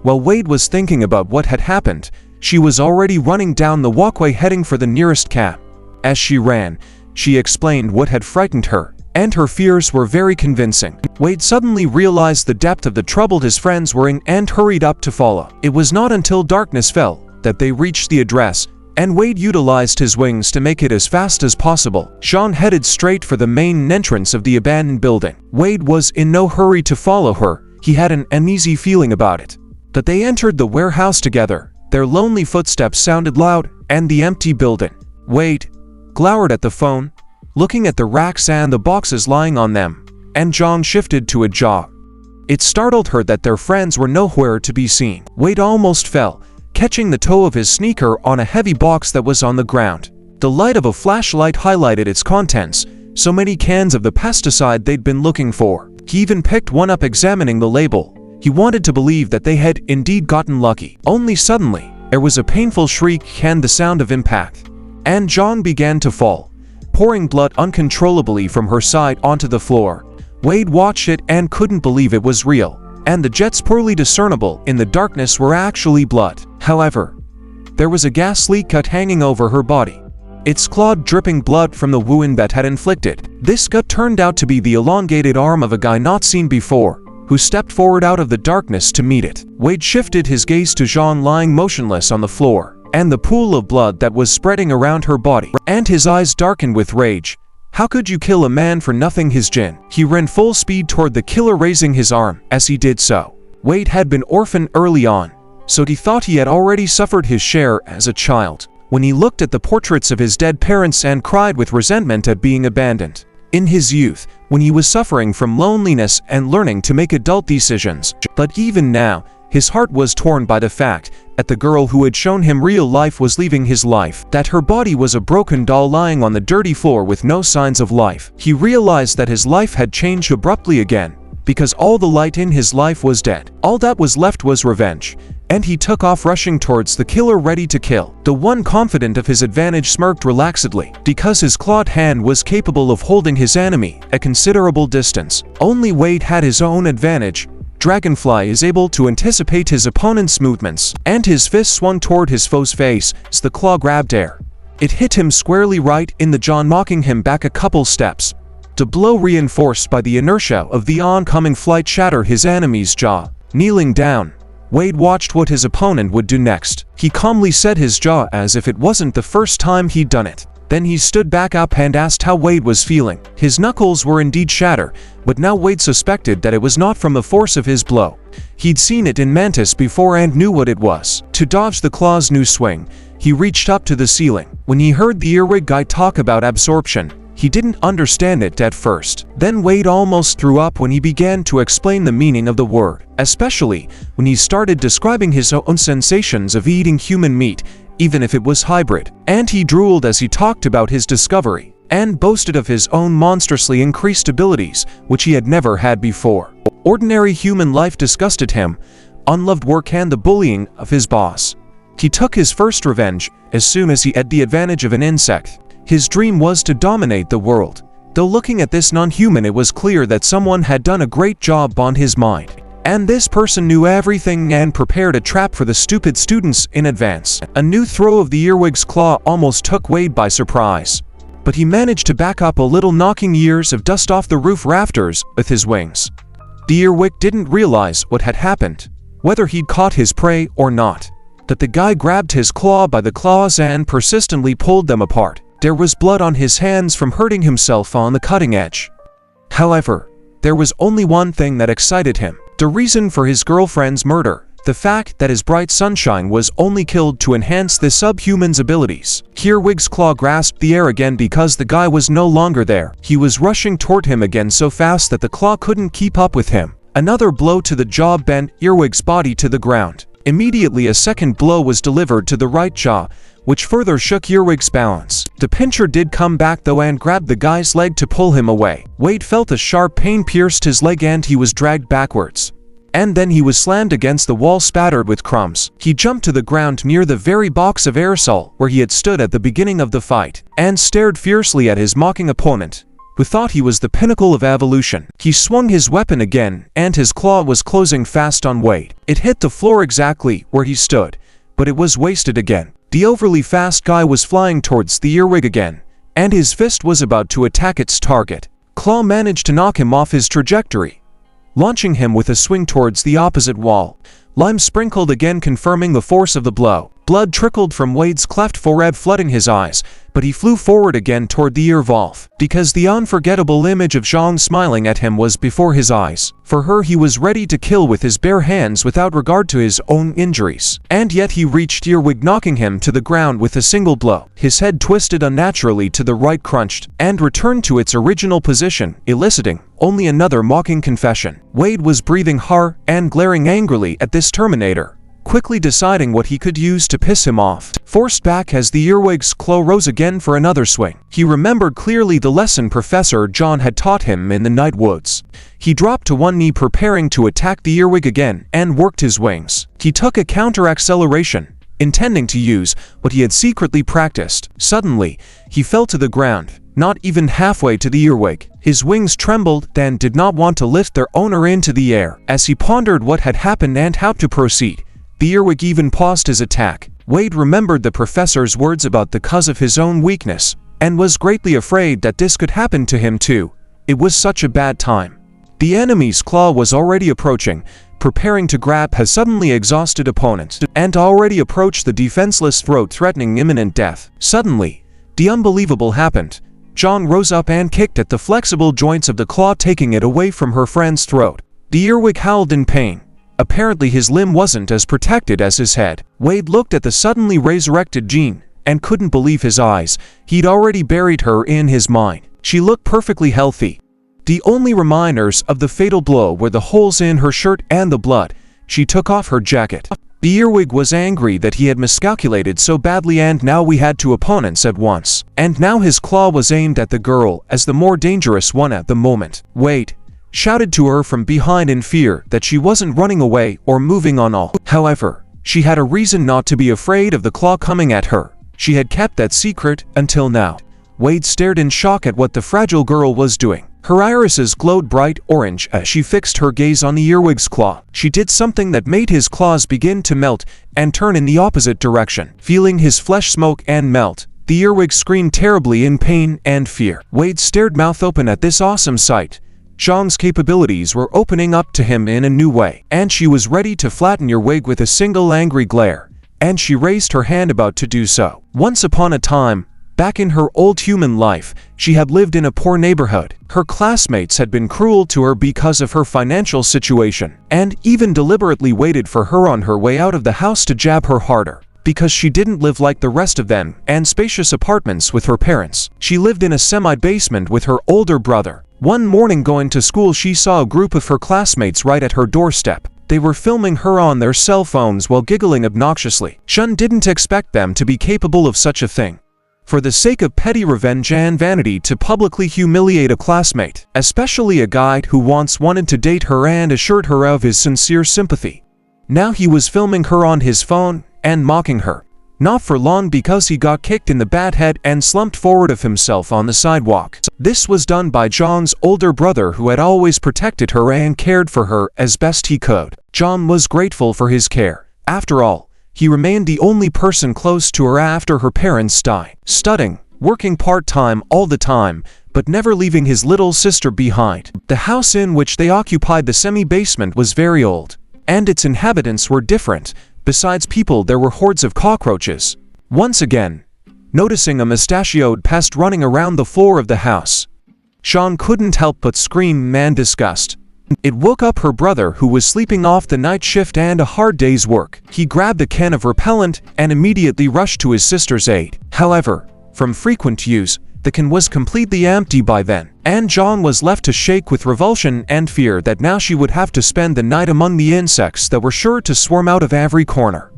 While Wade was thinking about what had happened, she was already running down the walkway heading for the nearest cab. As she ran, she explained what had frightened her, and her fears were very convincing. Wade suddenly realized the depth of the trouble his friends were in and hurried up to follow. It was not until darkness fell that they reached the address, and Wade utilized his wings to make it as fast as possible. Sean headed straight for the main entrance of the abandoned building. Wade was in no hurry to follow her. He had an uneasy feeling about it. But they entered the warehouse together. Their lonely footsteps sounded loud, and the empty building. Wade glowered at the phone, looking at the racks and the boxes lying on them, and John shifted to a jog. It startled her that their friends were nowhere to be seen. Wade almost fell, catching the toe of his sneaker on a heavy box that was on the ground. The light of a flashlight highlighted its contents, so many cans of the pesticide they'd been looking for. He even picked one up, examining the label. He wanted to believe that they had indeed gotten lucky. Only suddenly, there was a painful shriek and the sound of impact. And John began to fall, pouring blood uncontrollably from her side onto the floor. Wade watched it and couldn't believe it was real, and the jets poorly discernible in the darkness were actually blood. However, there was a gas leak cut hanging over her body. Its clawed, dripping blood from the wound that had inflicted. This cut turned out to be the elongated arm of a guy not seen before, who stepped forward out of the darkness to meet it. Wade shifted his gaze to Jean lying motionless on the floor, and the pool of blood that was spreading around her body, and his eyes darkened with rage. How could you kill a man for nothing? His Jin. He ran full speed toward the killer, raising his arm. As he did so, Wade had been orphaned early on, so he thought he had already suffered his share as a child. When he looked at the portraits of his dead parents and cried with resentment at being abandoned. In his youth, when he was suffering from loneliness and learning to make adult decisions. But even now, his heart was torn by the fact that the girl who had shown him real life was leaving his life, that her body was a broken doll lying on the dirty floor with no signs of life. He realized that his life had changed abruptly again, because all the light in his life was dead. All that was left was revenge, and he took off rushing towards the killer, ready to kill. The one confident of his advantage smirked relaxedly, because his clawed hand was capable of holding his enemy a considerable distance. Only Wade had his own advantage. Dragonfly is able to anticipate his opponent's movements, and his fist swung toward his foe's face as the claw grabbed air. It hit him squarely right in the jaw, knocking him back a couple steps. The blow, reinforced by the inertia of the oncoming flight, shattered his enemy's jaw. Kneeling down, Wade watched what his opponent would do next. He calmly set his jaw as if it wasn't the first time he'd done it. Then he stood back up and asked how Wade was feeling. His knuckles were indeed shattered, but now Wade suspected that it was not from the force of his blow. He'd seen it in Mantis before and knew what it was. To dodge the claw's new swing, he reached up to the ceiling. When he heard the earwig guy talk about absorption, he didn't understand it at first. Then Wade almost threw up when he began to explain the meaning of the word, especially when he started describing his own sensations of eating human meat. even if it was hybrid. And he drooled as he talked about his discovery, and boasted of his own monstrously increased abilities, which he had never had before. Ordinary human life disgusted him, unloved work and the bullying of his boss. He took his first revenge as soon as he had the advantage of an insect. His dream was to dominate the world. Though looking at this non-human, it was clear that someone had done a great job on his mind. And this person knew everything and prepared a trap for the stupid students in advance. A new throw of the earwig's claw almost took Wade by surprise, but he managed to back up a little, knocking years of dust off the roof rafters with his wings. The earwig didn't realize what had happened, whether he'd caught his prey or not, that the guy grabbed his claw by the claws and persistently pulled them apart. There was blood on his hands from hurting himself on the cutting edge. However, there was only one thing that excited him: the reason for his girlfriend's murder, the fact that his bright sunshine was only killed to enhance the subhuman's abilities. Earwig's claw grasped the air again because the guy was no longer there. He was rushing toward him again so fast that the claw couldn't keep up with him. Another blow to the jaw bent Earwig's body to the ground. Immediately a second blow was delivered to the right jaw, which further shook Earwig's balance. The pincher did come back though and grabbed the guy's leg to pull him away. Wade felt a sharp pain pierced his leg and he was dragged backwards. And then he was slammed against the wall, spattered with crumbs. He jumped to the ground near the very box of aerosol where he had stood at the beginning of the fight, and stared fiercely at his mocking opponent, who thought he was the pinnacle of evolution. He swung his weapon again, and his claw was closing fast on Wade. It hit the floor exactly where he stood, but it was wasted again. The overly fast guy was flying towards the earwig again, and his fist was about to attack its target. Claw managed to knock him off his trajectory, launching him with a swing towards the opposite wall. Lime sprinkled again, confirming the force of the blow. Blood trickled from Wade's cleft forehead, flooding his eyes, but he flew forward again toward the ear valve, because the unforgettable image of Zhang smiling at him was before his eyes. For her he was ready to kill with his bare hands without regard to his own injuries. And yet he reached Earwig, knocking him to the ground with a single blow. His head twisted unnaturally to the right, crunched, and returned to its original position, eliciting only another mocking confession. Wade was breathing hard and glaring angrily at this Terminator, quickly deciding what he could use to piss him off. Forced back as the earwig's claw rose again for another swing. He remembered clearly the lesson Professor John had taught him in the night woods. He dropped to one knee, preparing to attack the earwig again, and worked his wings. He took a counter-acceleration, intending to use what he had secretly practiced. Suddenly, he fell to the ground, not even halfway to the earwig. His wings trembled and did not want to lift their owner into the air. As he pondered what had happened and how to proceed, the earwig even paused his attack. Wade remembered the professor's words about the cause of his own weakness, and was greatly afraid that this could happen to him too. It was such a bad time. The enemy's claw was already approaching, preparing to grab his suddenly exhausted opponent, and already approached the defenseless throat, threatening imminent death. Suddenly, the unbelievable happened. John rose up and kicked at the flexible joints of the claw, taking it away from her friend's throat. The earwig howled in pain. Apparently his limb wasn't as protected as his head. Wade looked at the suddenly resurrected Jean, and couldn't believe his eyes. He'd already buried her in his mind. She looked perfectly healthy. The only reminders of the fatal blow were the holes in her shirt and the blood. She took off her jacket. The earwig was angry that he had miscalculated so badly, and now we had two opponents at once. And now his claw was aimed at the girl as the more dangerous one at the moment. Wade shouted to her from behind in fear that she wasn't running away or moving on all. However, she had a reason not to be afraid of the claw coming at her. She had kept that secret until now. Wade stared in shock at what the fragile girl was doing. Her irises glowed bright orange as she fixed her gaze on the earwig's claw. She did something that made his claws begin to melt and turn in the opposite direction. Feeling his flesh smoke and melt, the earwig screamed terribly in pain and fear. Wade stared mouth open at this awesome sight. Zhang's capabilities were opening up to him in a new way, and she was ready to flatten Earwig with a single angry glare, and she raised her hand about to do so. Once upon a time, back in her old human life, she had lived in a poor neighborhood. Her classmates had been cruel to her because of her financial situation, and even deliberately waited for her on her way out of the house to jab her harder, because she didn't live like the rest of them and spacious apartments with her parents. She lived in a semi-basement with her older brother. One morning going to school, she saw a group of her classmates right at her doorstep. They were filming her on their cell phones while giggling obnoxiously. Shun didn't expect them to be capable of such a thing. For the sake of petty revenge and vanity, to publicly humiliate a classmate, especially a guy who once wanted to date her and assured her of his sincere sympathy. Now he was filming her on his phone and mocking her. Not for long, because he got kicked in the bad head and slumped forward of himself on the sidewalk. This was done by John's older brother, who had always protected her and cared for her as best he could. John was grateful for his care. After all, he remained the only person close to her after her parents died. Studying, working part-time all the time, but never leaving his little sister behind. The house in which they occupied, the semi-basement, was very old, and its inhabitants were different. Besides people, there were hordes of cockroaches. Once again, noticing a mustachioed pest running around the floor of the house, Sean couldn't help but scream in disgust. It woke up her brother, who was sleeping off the night shift and a hard day's work. He grabbed a can of repellent and immediately rushed to his sister's aid. However, from frequent use, the can was completely empty by then, and John was left to shake with revulsion and fear that now she would have to spend the night among the insects that were sure to swarm out of every corner.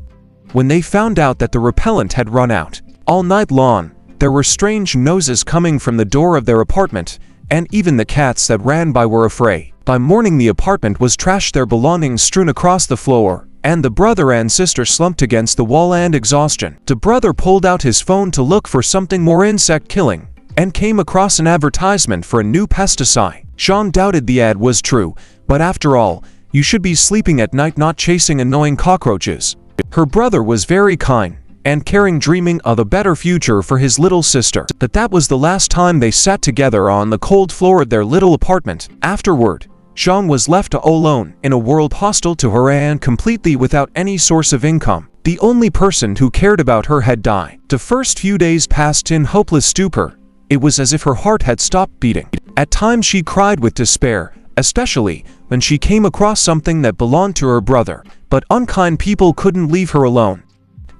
When they found out that the repellent had run out, all night long, there were strange noises coming from the door of their apartment, and even the cats that ran by were afraid. By morning, the apartment was trashed, their belongings strewn across the floor, and the brother and sister slumped against the wall in exhaustion. The brother pulled out his phone to look for something more insect-killing, and came across an advertisement for a new pesticide. Sean doubted the ad was true, but after all, you should be sleeping at night, not chasing annoying cockroaches. Her brother was very kind and caring, dreaming of a better future for his little sister. But that was the last time they sat together on the cold floor of their little apartment. Afterward, Sean was left alone in a world hostile to her and completely without any source of income. The only person who cared about her had died. The first few days passed in hopeless stupor. It was as if her heart had stopped beating. At times she cried with despair, especially when she came across something that belonged to her brother, but unkind people couldn't leave her alone.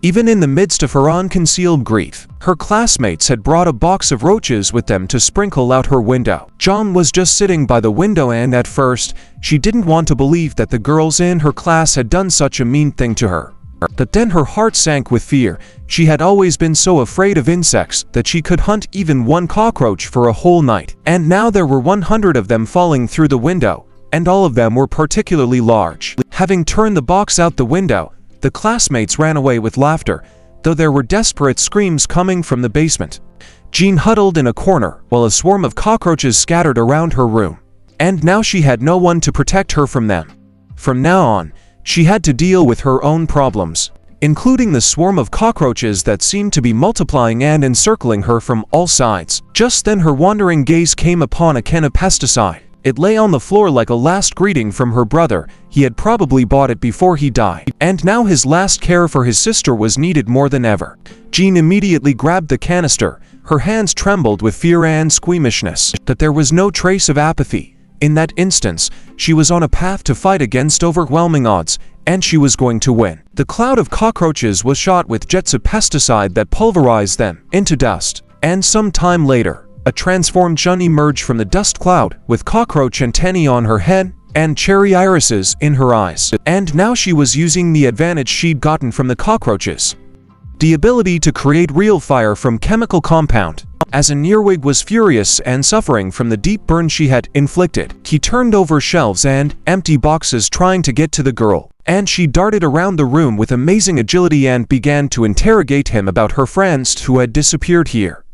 Even in the midst of her unconcealed grief, her classmates had brought a box of roaches with them to sprinkle out her window. John was just sitting by the window, and at first, she didn't want to believe that the girls in her class had done such a mean thing to her. But then her heart sank with fear. She had always been so afraid of insects that she could hunt even one cockroach for a whole night. And now there were 100 of them falling through the window, and all of them were particularly large. Having turned the box out the window, the classmates ran away with laughter, though there were desperate screams coming from the basement. Jean huddled in a corner while a swarm of cockroaches scattered around her room. And now she had no one to protect her from them. From now on, she had to deal with her own problems, including the swarm of cockroaches that seemed to be multiplying and encircling her from all sides. Just then her wandering gaze came upon a can of pesticide. It lay on the floor like a last greeting from her brother. He had probably bought it before he died, and now his last care for his sister was needed more than ever. Jean immediately grabbed the canister. Her hands trembled with fear and squeamishness, but there was no trace of apathy. In that instance, she was on a path to fight against overwhelming odds, and she was going to win. The cloud of cockroaches was shot with jets of pesticide that pulverized them into dust, and some time later, a transformed Jun emerged from the dust cloud with cockroach antennae on her head and cherry irises in her eyes. And now she was using the advantage she'd gotten from the cockroaches: the ability to create real fire from chemical compound. As Enrolling was furious and suffering from the deep burn she had inflicted, he turned over shelves and empty boxes trying to get to the girl, and she darted around the room with amazing agility and began to interrogate him about her friends who had disappeared here.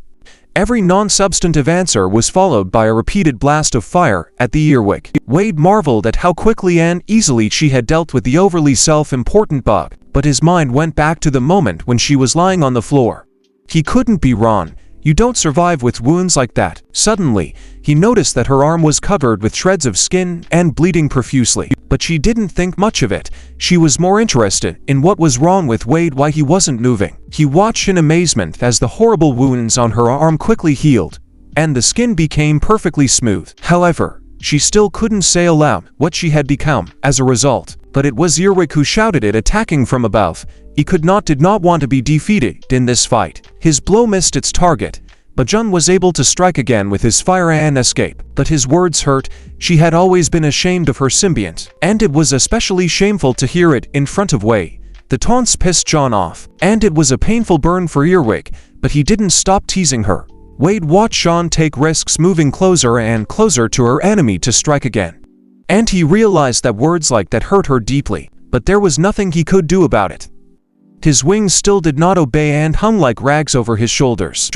Every non-substantive answer was followed by a repeated blast of fire at the earwig. Wade marveled at how quickly and easily she had dealt with the overly self-important bug, but his mind went back to the moment when she was lying on the floor. He couldn't be wrong. You don't survive with wounds like that. Suddenly, he noticed that her arm was covered with shreds of skin and bleeding profusely. But she didn't think much of it. She was more interested in what was wrong with Wade, why he wasn't moving. He watched in amazement as the horrible wounds on her arm quickly healed, and the skin became perfectly smooth. However, she still couldn't say aloud what she had become as a result. But it was Enrolling who shouted it, attacking from above. He did not want to be defeated in this fight. His blow missed its target, but Jun was able to strike again with his fire and escape. But his words hurt. She had always been ashamed of her symbiont, and it was especially shameful to hear it in front of Wei. The taunts pissed John off, and it was a painful burn for Earwig, but he didn't stop teasing her. Wade watched John take risks, moving closer and closer to her enemy to strike again. And he realized that words like that hurt her deeply, but there was nothing he could do about it. His wings still did not obey and hung like rags over his shoulders.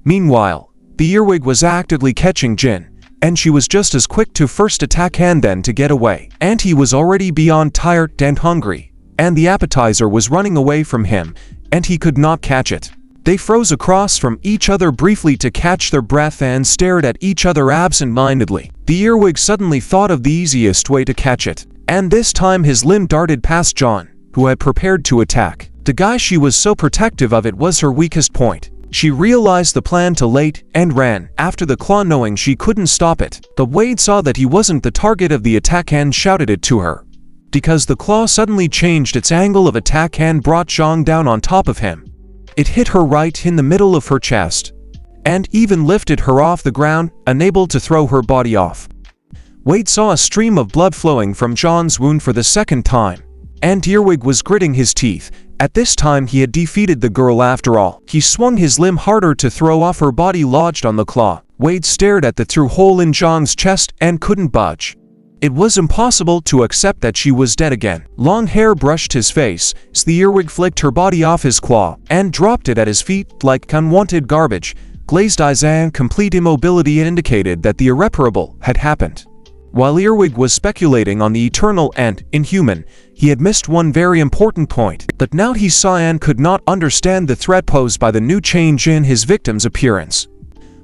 Meanwhile, the Earwig was actively catching Jin, and she was just as quick to first attack and then to get away. And he was already beyond tired and hungry, and the appetizer was running away from him, and he could not catch it. They froze across from each other briefly to catch their breath and stared at each other absent-mindedly. The Earwig suddenly thought of the easiest way to catch it, and this time his limb darted past John, who had prepared to attack. The guy she was so protective of, it was her weakest point. She realized the plan too late and ran after the claw, knowing she couldn't stop it. But Wade saw that he wasn't the target of the attack and shouted it to her, because the claw suddenly changed its angle of attack and brought Zhang down on top of him. It hit her right in the middle of her chest, and even lifted her off the ground, unable to throw her body off. Wade saw a stream of blood flowing from John's wound for the second time, and Earwig was gritting his teeth. At this time he had defeated the girl after all. He swung his limb harder to throw off her body lodged on the claw. Wade stared at the through hole in Zhang's chest and couldn't budge. It was impossible to accept that she was dead again. Long hair brushed his face, as the Earwig flicked her body off his claw and dropped it at his feet like unwanted garbage. Glazed eyes and complete immobility indicated that the irreparable had happened. While Earwig was speculating on the eternal and inhuman, he had missed one very important point. But now he saw and could not understand the threat posed by the new change in his victim's appearance.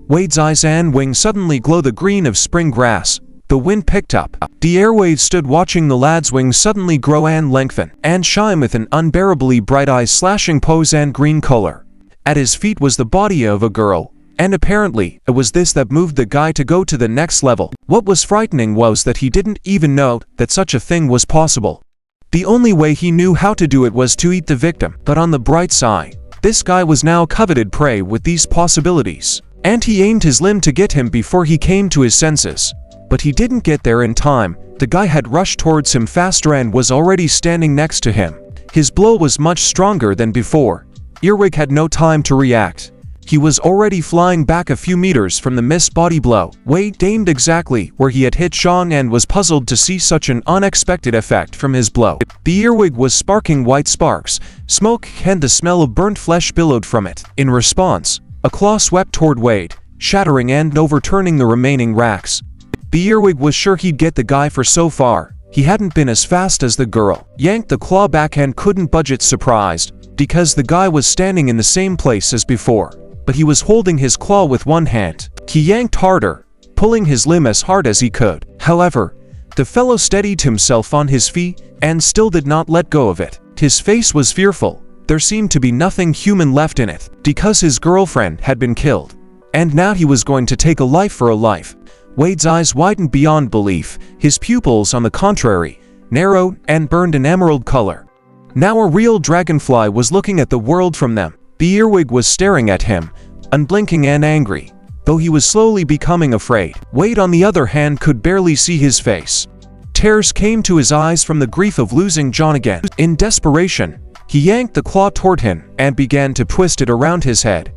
Wade's eyes and wings suddenly glowed the green of spring grass. The wind picked up. The airwave stood watching the lad's wings suddenly grow and lengthen, and shine with an unbearably bright eye-slashing pose and green color. At his feet was the body of a girl, and apparently it was this that moved the guy to go to the next level. What was frightening was that he didn't even know that such a thing was possible. The only way he knew how to do it was to eat the victim. But on the bright side, this guy was now coveted prey with these possibilities, and he aimed his limb to get him before he came to his senses. But he didn't get there in time. The guy had rushed towards him faster and was already standing next to him. His blow was much stronger than before. Earwig had no time to react. He was already flying back a few meters from the missed body blow. Wade aimed exactly where he had hit Chang and was puzzled to see such an unexpected effect from his blow. The earwig was sparking white sparks. Smoke and the smell of burnt flesh billowed from it. In response, a claw swept toward Wade, shattering and overturning the remaining racks. The earwig was sure he'd get the guy, for so far he hadn't been as fast as the girl. Yanked the claw back and couldn't budge it, surprised, because the guy was standing in the same place as before. But he was holding his claw with one hand. He yanked harder, pulling his limb as hard as he could. However, the fellow steadied himself on his feet and still did not let go of it. His face was fearful. There seemed to be nothing human left in it, because his girlfriend had been killed, and now he was going to take a life for a life. Wade's eyes widened beyond belief. His pupils, on the contrary, narrowed and burned an emerald color. Now a real dragonfly was looking at the world from them. The earwig was staring at him, unblinking and angry, though he was slowly becoming afraid. Wade, on the other hand, could barely see his face. Tears came to his eyes from the grief of losing John again. In desperation, he yanked the claw toward him and began to twist it around his head.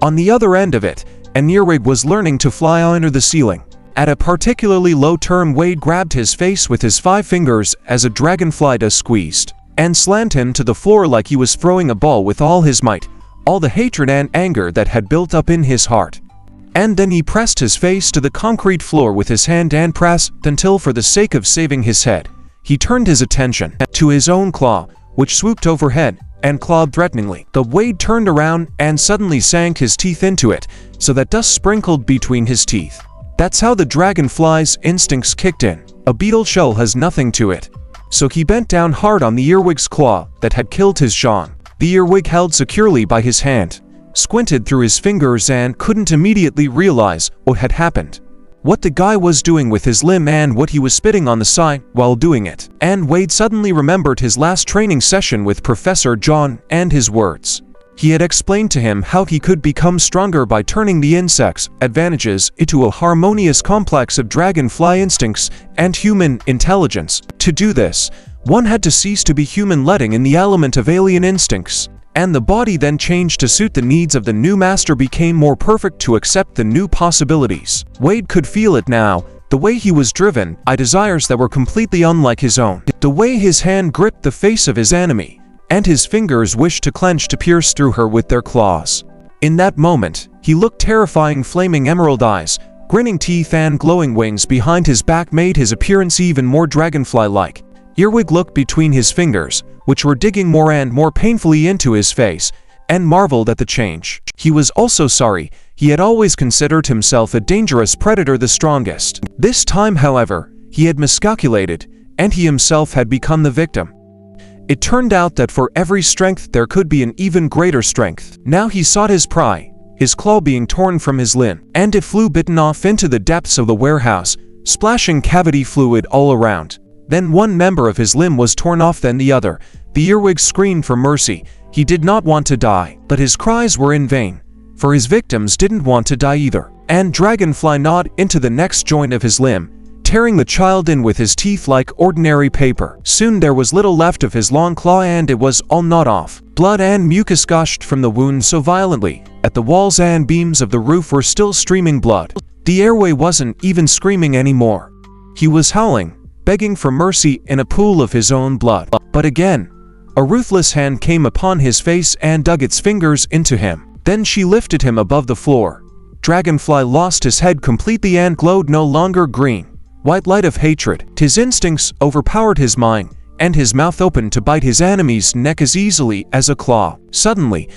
On the other end of it, an earwig was learning to fly under the ceiling. At a particularly low turn, Wade grabbed his face with his 5 fingers as a dragonfly does, squeezed, and slammed him to the floor like he was throwing a ball with all his might. All the hatred and anger that had built up in his heart. And then he pressed his face to the concrete floor with his hand and pressed until, for the sake of saving his head, he turned his attention to his own claw, which swooped overhead and clawed threateningly. The Wade turned around and suddenly sank his teeth into it, so that dust sprinkled between his teeth. That's how the dragonfly's instincts kicked in. A beetle shell has nothing to it. So he bent down hard on the earwig's claw that had killed his Zhang. The earwig, held securely by his hand, squinted through his fingers and couldn't immediately realize what had happened. What the guy was doing with his limb and what he was spitting on the side while doing it. And Wade suddenly remembered his last training session with Professor John and his words. He had explained to him how he could become stronger by turning the insect's advantages into a harmonious complex of dragonfly instincts and human intelligence. To do this, one had to cease to be human, letting in the element of alien instincts, and the body then changed to suit the needs of the new master, became more perfect to accept the new possibilities. Wade could feel it now, the way he was driven by desires that were completely unlike his own, the way his hand gripped the face of his enemy, and his fingers wished to clench to pierce through her with their claws. In that moment, he looked terrifying. Flaming emerald eyes, grinning teeth and glowing wings behind his back made his appearance even more dragonfly-like. Earwig looked between his fingers, which were digging more and more painfully into his face, and marveled at the change. He was also sorry. He had always considered himself a dangerous predator, the strongest. This time, however, he had miscalculated, and he himself had become the victim. It turned out that for every strength there could be an even greater strength. Now he sought his prey, his claw being torn from his limb, and it flew bitten off into the depths of the warehouse, splashing cavity fluid all around. Then one member of his limb was torn off, then the other. The earwig screamed for mercy. He did not want to die, but his cries were in vain, for his victims didn't want to die either. And Dragonfly gnawed into the next joint of his limb, tearing the child in with his teeth like ordinary paper. Soon there was little left of his long claw, and it was all gnawed off. Blood and mucus gushed from the wound so violently that the walls and beams of the roof were still streaming blood. The airway wasn't even screaming anymore. He was howling, begging for mercy in a pool of his own blood. But again, a ruthless hand came upon his face and dug its fingers into him. Then she lifted him above the floor. Dragonfly lost his head completely and glowed no longer green, white light of hatred. His instincts overpowered his mind, and his mouth opened to bite his enemy's neck as easily as a claw. Suddenly,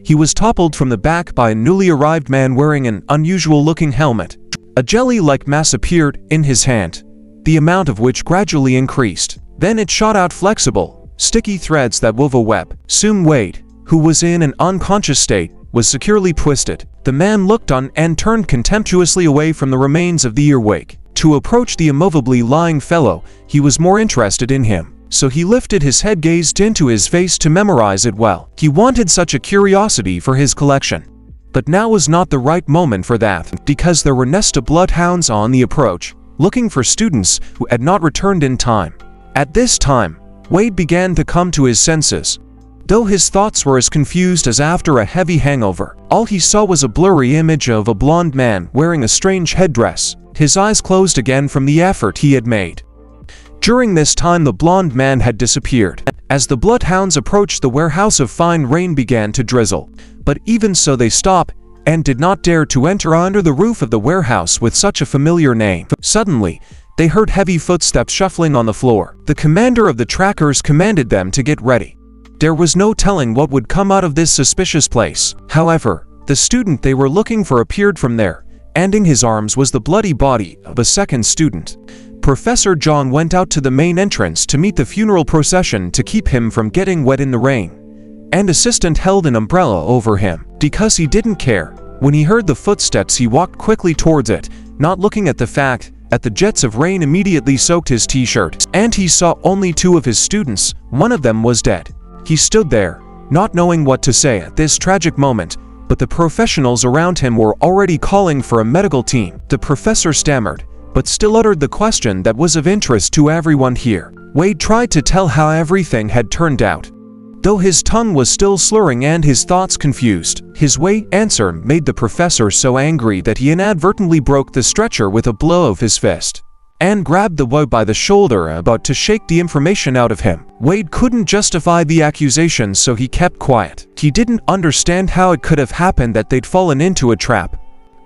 he was toppled from the back by a newly arrived man wearing an unusual-looking helmet. A jelly-like mass appeared in his hand, the amount of which gradually increased. Then it shot out flexible, sticky threads that wove a web. Soon Wade, who was in an unconscious state, was securely twisted. The man looked on and turned contemptuously away from the remains of the earwig. To approach the immovably lying fellow, he was more interested in him, so he lifted his head, gazed into his face to memorize it well. He wanted such a curiosity for his collection. But now was not the right moment for that, because there were Nesta bloodhounds on the approach, looking for students who had not returned in time. At this time, Wade began to come to his senses. Though his thoughts were as confused as after a heavy hangover, all he saw was a blurry image of a blond man wearing a strange headdress. His eyes closed again from the effort he had made. During this time the blond man had disappeared. As the bloodhounds approached the warehouse, of fine rain began to drizzle, but even so they stopped and did not dare to enter under the roof of the warehouse with such a familiar name. Suddenly, they heard heavy footsteps shuffling on the floor. The commander of the trackers commanded them to get ready. There was no telling what would come out of this suspicious place. However, the student they were looking for appeared from there, and in his arms was the bloody body of a second student. Professor John went out to the main entrance to meet the funeral procession to keep him from getting wet in the rain, and assistant held an umbrella over him. Because he didn't care, when he heard the footsteps he walked quickly towards it, not looking at the fact that the jets of rain immediately soaked his t-shirt, and he saw only two of his students. One of them was dead. He stood there, not knowing what to say at this tragic moment, but the professionals around him were already calling for a medical team. The professor stammered, but still uttered the question that was of interest to everyone here. Wade tried to tell how everything had turned out, though his tongue was still slurring and his thoughts confused. His answer made the professor so angry that he inadvertently broke the stretcher with a blow of his fist, and grabbed the boy by the shoulder, about to shake the information out of him. Wade couldn't justify the accusation, so he kept quiet. He didn't understand how it could have happened that they'd fallen into a trap.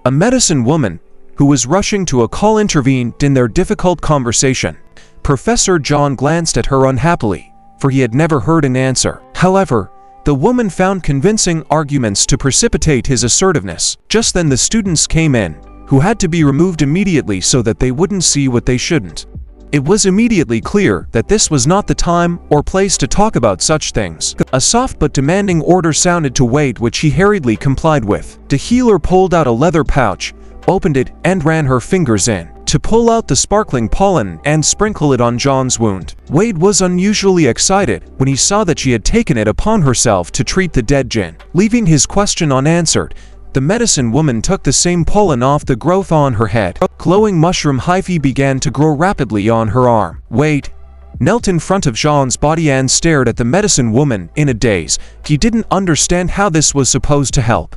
A medicine woman, who was rushing to a call, intervened in their difficult conversation. Professor John glanced at her unhappily, for he had never heard an answer. However, the woman found convincing arguments to precipitate his assertiveness. Just then the students came in, who had to be removed immediately so that they wouldn't see what they shouldn't. It was immediately clear that this was not the time or place to talk about such things. A soft but demanding order sounded to Wade, which he hurriedly complied with. The healer pulled out a leather pouch, opened it, and ran her fingers in. to pull out the sparkling pollen and sprinkle it on John's wound. Wade was unusually excited when he saw that she had taken it upon herself to treat the dead Jin. Leaving his question unanswered, the medicine woman took the same pollen off the growth on her head. Glowing mushroom hyphae began to grow rapidly on her arm. Wade knelt in front of Jean's body and stared at the medicine woman in a daze. He didn't understand how this was supposed to help,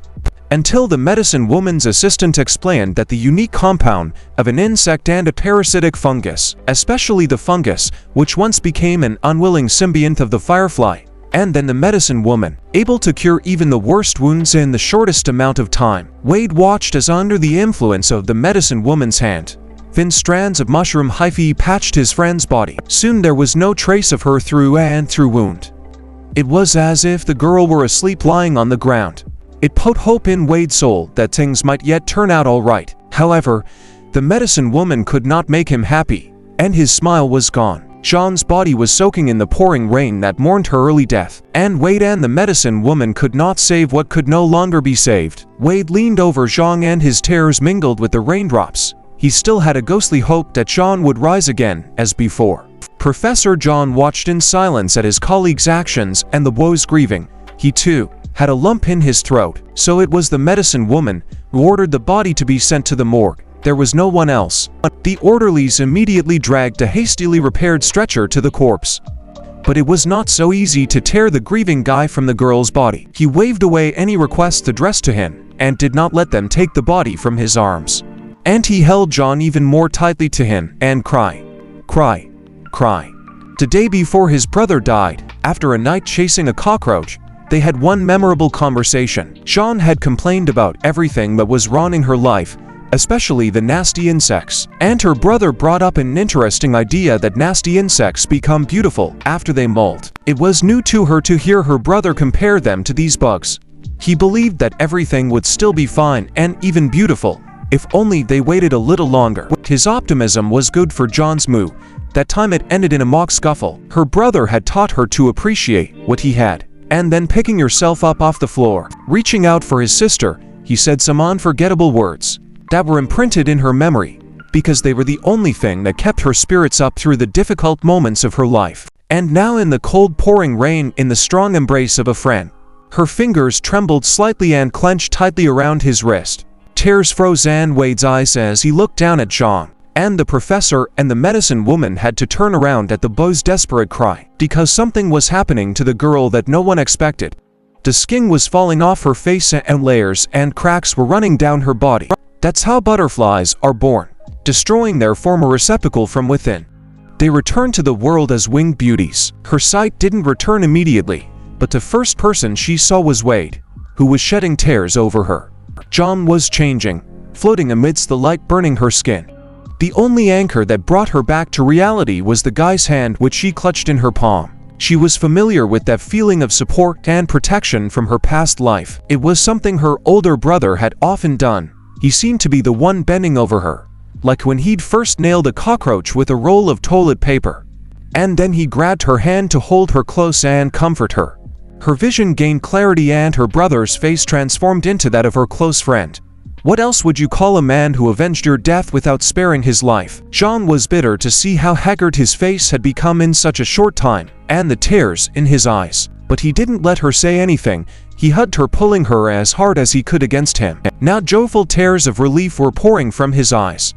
until the medicine woman's assistant explained that the unique compound of an insect and a parasitic fungus, especially the fungus, which once became an unwilling symbiont of the firefly, and then the medicine woman, able to cure even the worst wounds in the shortest amount of time. Wade watched as, under the influence of the medicine woman's hand, thin strands of mushroom hyphae patched his friend's body. Soon there was no trace of her through wound. It was as if the girl were asleep lying on the ground. It put hope in Wade's soul that things might yet turn out all right. However, the medicine woman could not make him happy, and his smile was gone. Jean's body was soaking in the pouring rain that mourned her early death, and Wade and the medicine woman could not save what could no longer be saved. Wade leaned over Jean and his tears mingled with the raindrops. He still had a ghostly hope that Jean would rise again, as before. Professor John watched in silence at his colleague's actions and the boy's grieving. He too had a lump in his throat. So it was the medicine woman who ordered the body to be sent to the morgue. There was no one else. The orderlies immediately dragged a hastily repaired stretcher to the corpse. But it was not so easy to tear the grieving guy from the girl's body. He waved away any requests addressed to him, and did not let them take the body from his arms. And he held John even more tightly to him, and cry. The day before his brother died, after a night chasing a cockroach, they had one memorable conversation. Jean had complained about everything that was wrong in her life, especially the nasty insects. And her brother brought up an interesting idea that nasty insects become beautiful after they molt. It was new to her to hear her brother compare them to these bugs. He believed that everything would still be fine and even beautiful, if only they waited a little longer. His optimism was good for John's mood. That time it ended in a mock scuffle. Her brother had taught her to appreciate what he had, and then picking herself up off the floor. Reaching out for his sister, he said some unforgettable words that were imprinted in her memory, because they were the only thing that kept her spirits up through the difficult moments of her life. And now, in the cold pouring rain, in the strong embrace of a friend, her fingers trembled slightly and clenched tightly around his wrist. Tears froze in Wade's eyes as he looked down at Jean, and the professor and the medicine woman had to turn around at the boy's desperate cry, because something was happening to the girl that no one expected. The skin was falling off her face, and layers and cracks were running down her body. That's how butterflies are born, destroying their former receptacle from within. They return to the world as winged beauties. Her sight didn't return immediately, but the first person she saw was Wade, who was shedding tears over her. Jean was changing, floating amidst the light burning her skin. The only anchor that brought her back to reality was the guy's hand which she clutched in her palm. She was familiar with that feeling of support and protection from her past life. It was something her older brother had often done. He seemed to be the one bending over her, like when he'd first nailed a cockroach with a roll of toilet paper. And then he grabbed her hand to hold her close and comfort her. Her vision gained clarity and her brother's face transformed into that of her close friend. What else would you call a man who avenged your death without sparing his life? Jean was bitter to see how haggard his face had become in such a short time, and the tears in his eyes. But he didn't let her say anything. He hugged her, pulling her as hard as he could against him. Now joyful tears of relief were pouring from his eyes.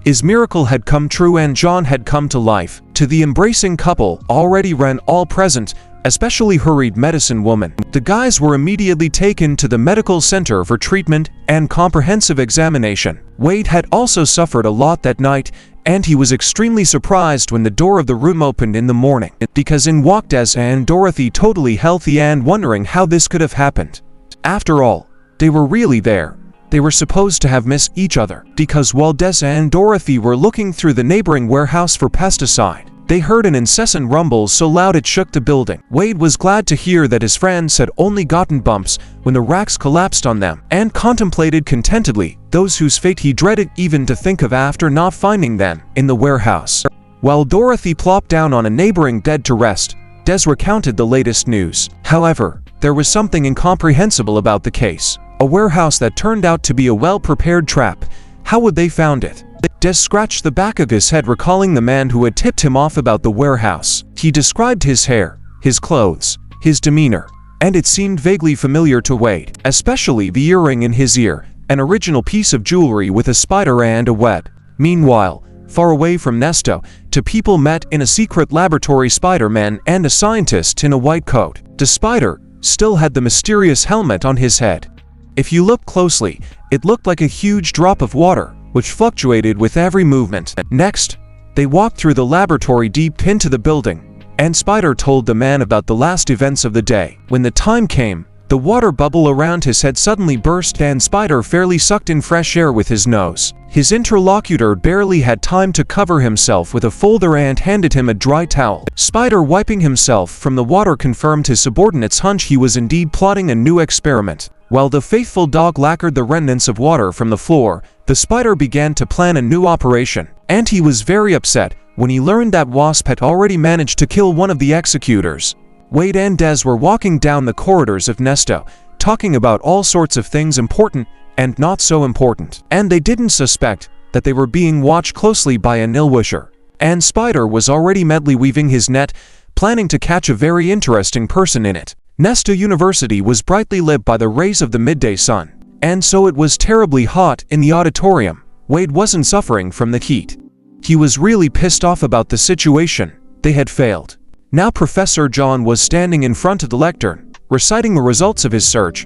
His miracle had come true and Jean had come to life. To the embracing couple already ran all present, especially hurried medicine woman. The guys were immediately taken to the medical center for treatment and comprehensive examination. Wade had also suffered a lot that night, and he was extremely surprised when the door of the room opened in the morning, because in walked Des and Dorothy, totally healthy and wondering how this could have happened. After all, they were really there. They were supposed to have missed each other, because while Des and Dorothy were looking through the neighboring warehouse for pesticide, they heard an incessant rumble so loud it shook the building. Wade was glad to hear that his friends had only gotten bumps when the racks collapsed on them, and contemplated contentedly those whose fate he dreaded even to think of after not finding them in the warehouse. While Dorothy plopped down on a neighboring bed to rest, Des recounted the latest news. However, there was something incomprehensible about the case. A warehouse that turned out to be a well-prepared trap. How would they found it? Des scratched the back of his head, recalling the man who had tipped him off about the warehouse. He described his hair, his clothes, his demeanor, and it seemed vaguely familiar to Wade, especially the earring in his ear, an original piece of jewelry with a spider and a web. Meanwhile, far away from Nesto, two people met in a secret laboratory: Spider-Man and a scientist in a white coat. The spider still had the mysterious helmet on his head. If you looked closely, it looked like a huge drop of water, which fluctuated with every movement. Next, they walked through the laboratory deep into the building, and Spider told the man about the last events of the day. When the time came, the water bubble around his head suddenly burst and Spider fairly sucked in fresh air with his nose. His interlocutor barely had time to cover himself with a folder and handed him a dry towel. Spider, wiping himself from the water, confirmed his subordinate's hunch: he was indeed plotting a new experiment. While the faithful dog lacquered the remnants of water from the floor, the spider began to plan a new operation. And he was very upset when he learned that Wasp had already managed to kill one of the executors. Wade and Des were walking down the corridors of Nesto, talking about all sorts of things important and not so important. And they didn't suspect that they were being watched closely by an ill-wisher. And Spider was already medley weaving his net, planning to catch a very interesting person in it. Nesto University was brightly lit by the rays of the midday sun, and so it was terribly hot in the auditorium. Wade wasn't suffering from the heat. He was really pissed off about the situation. They had failed. Now Professor John was standing in front of the lectern, reciting the results of his search,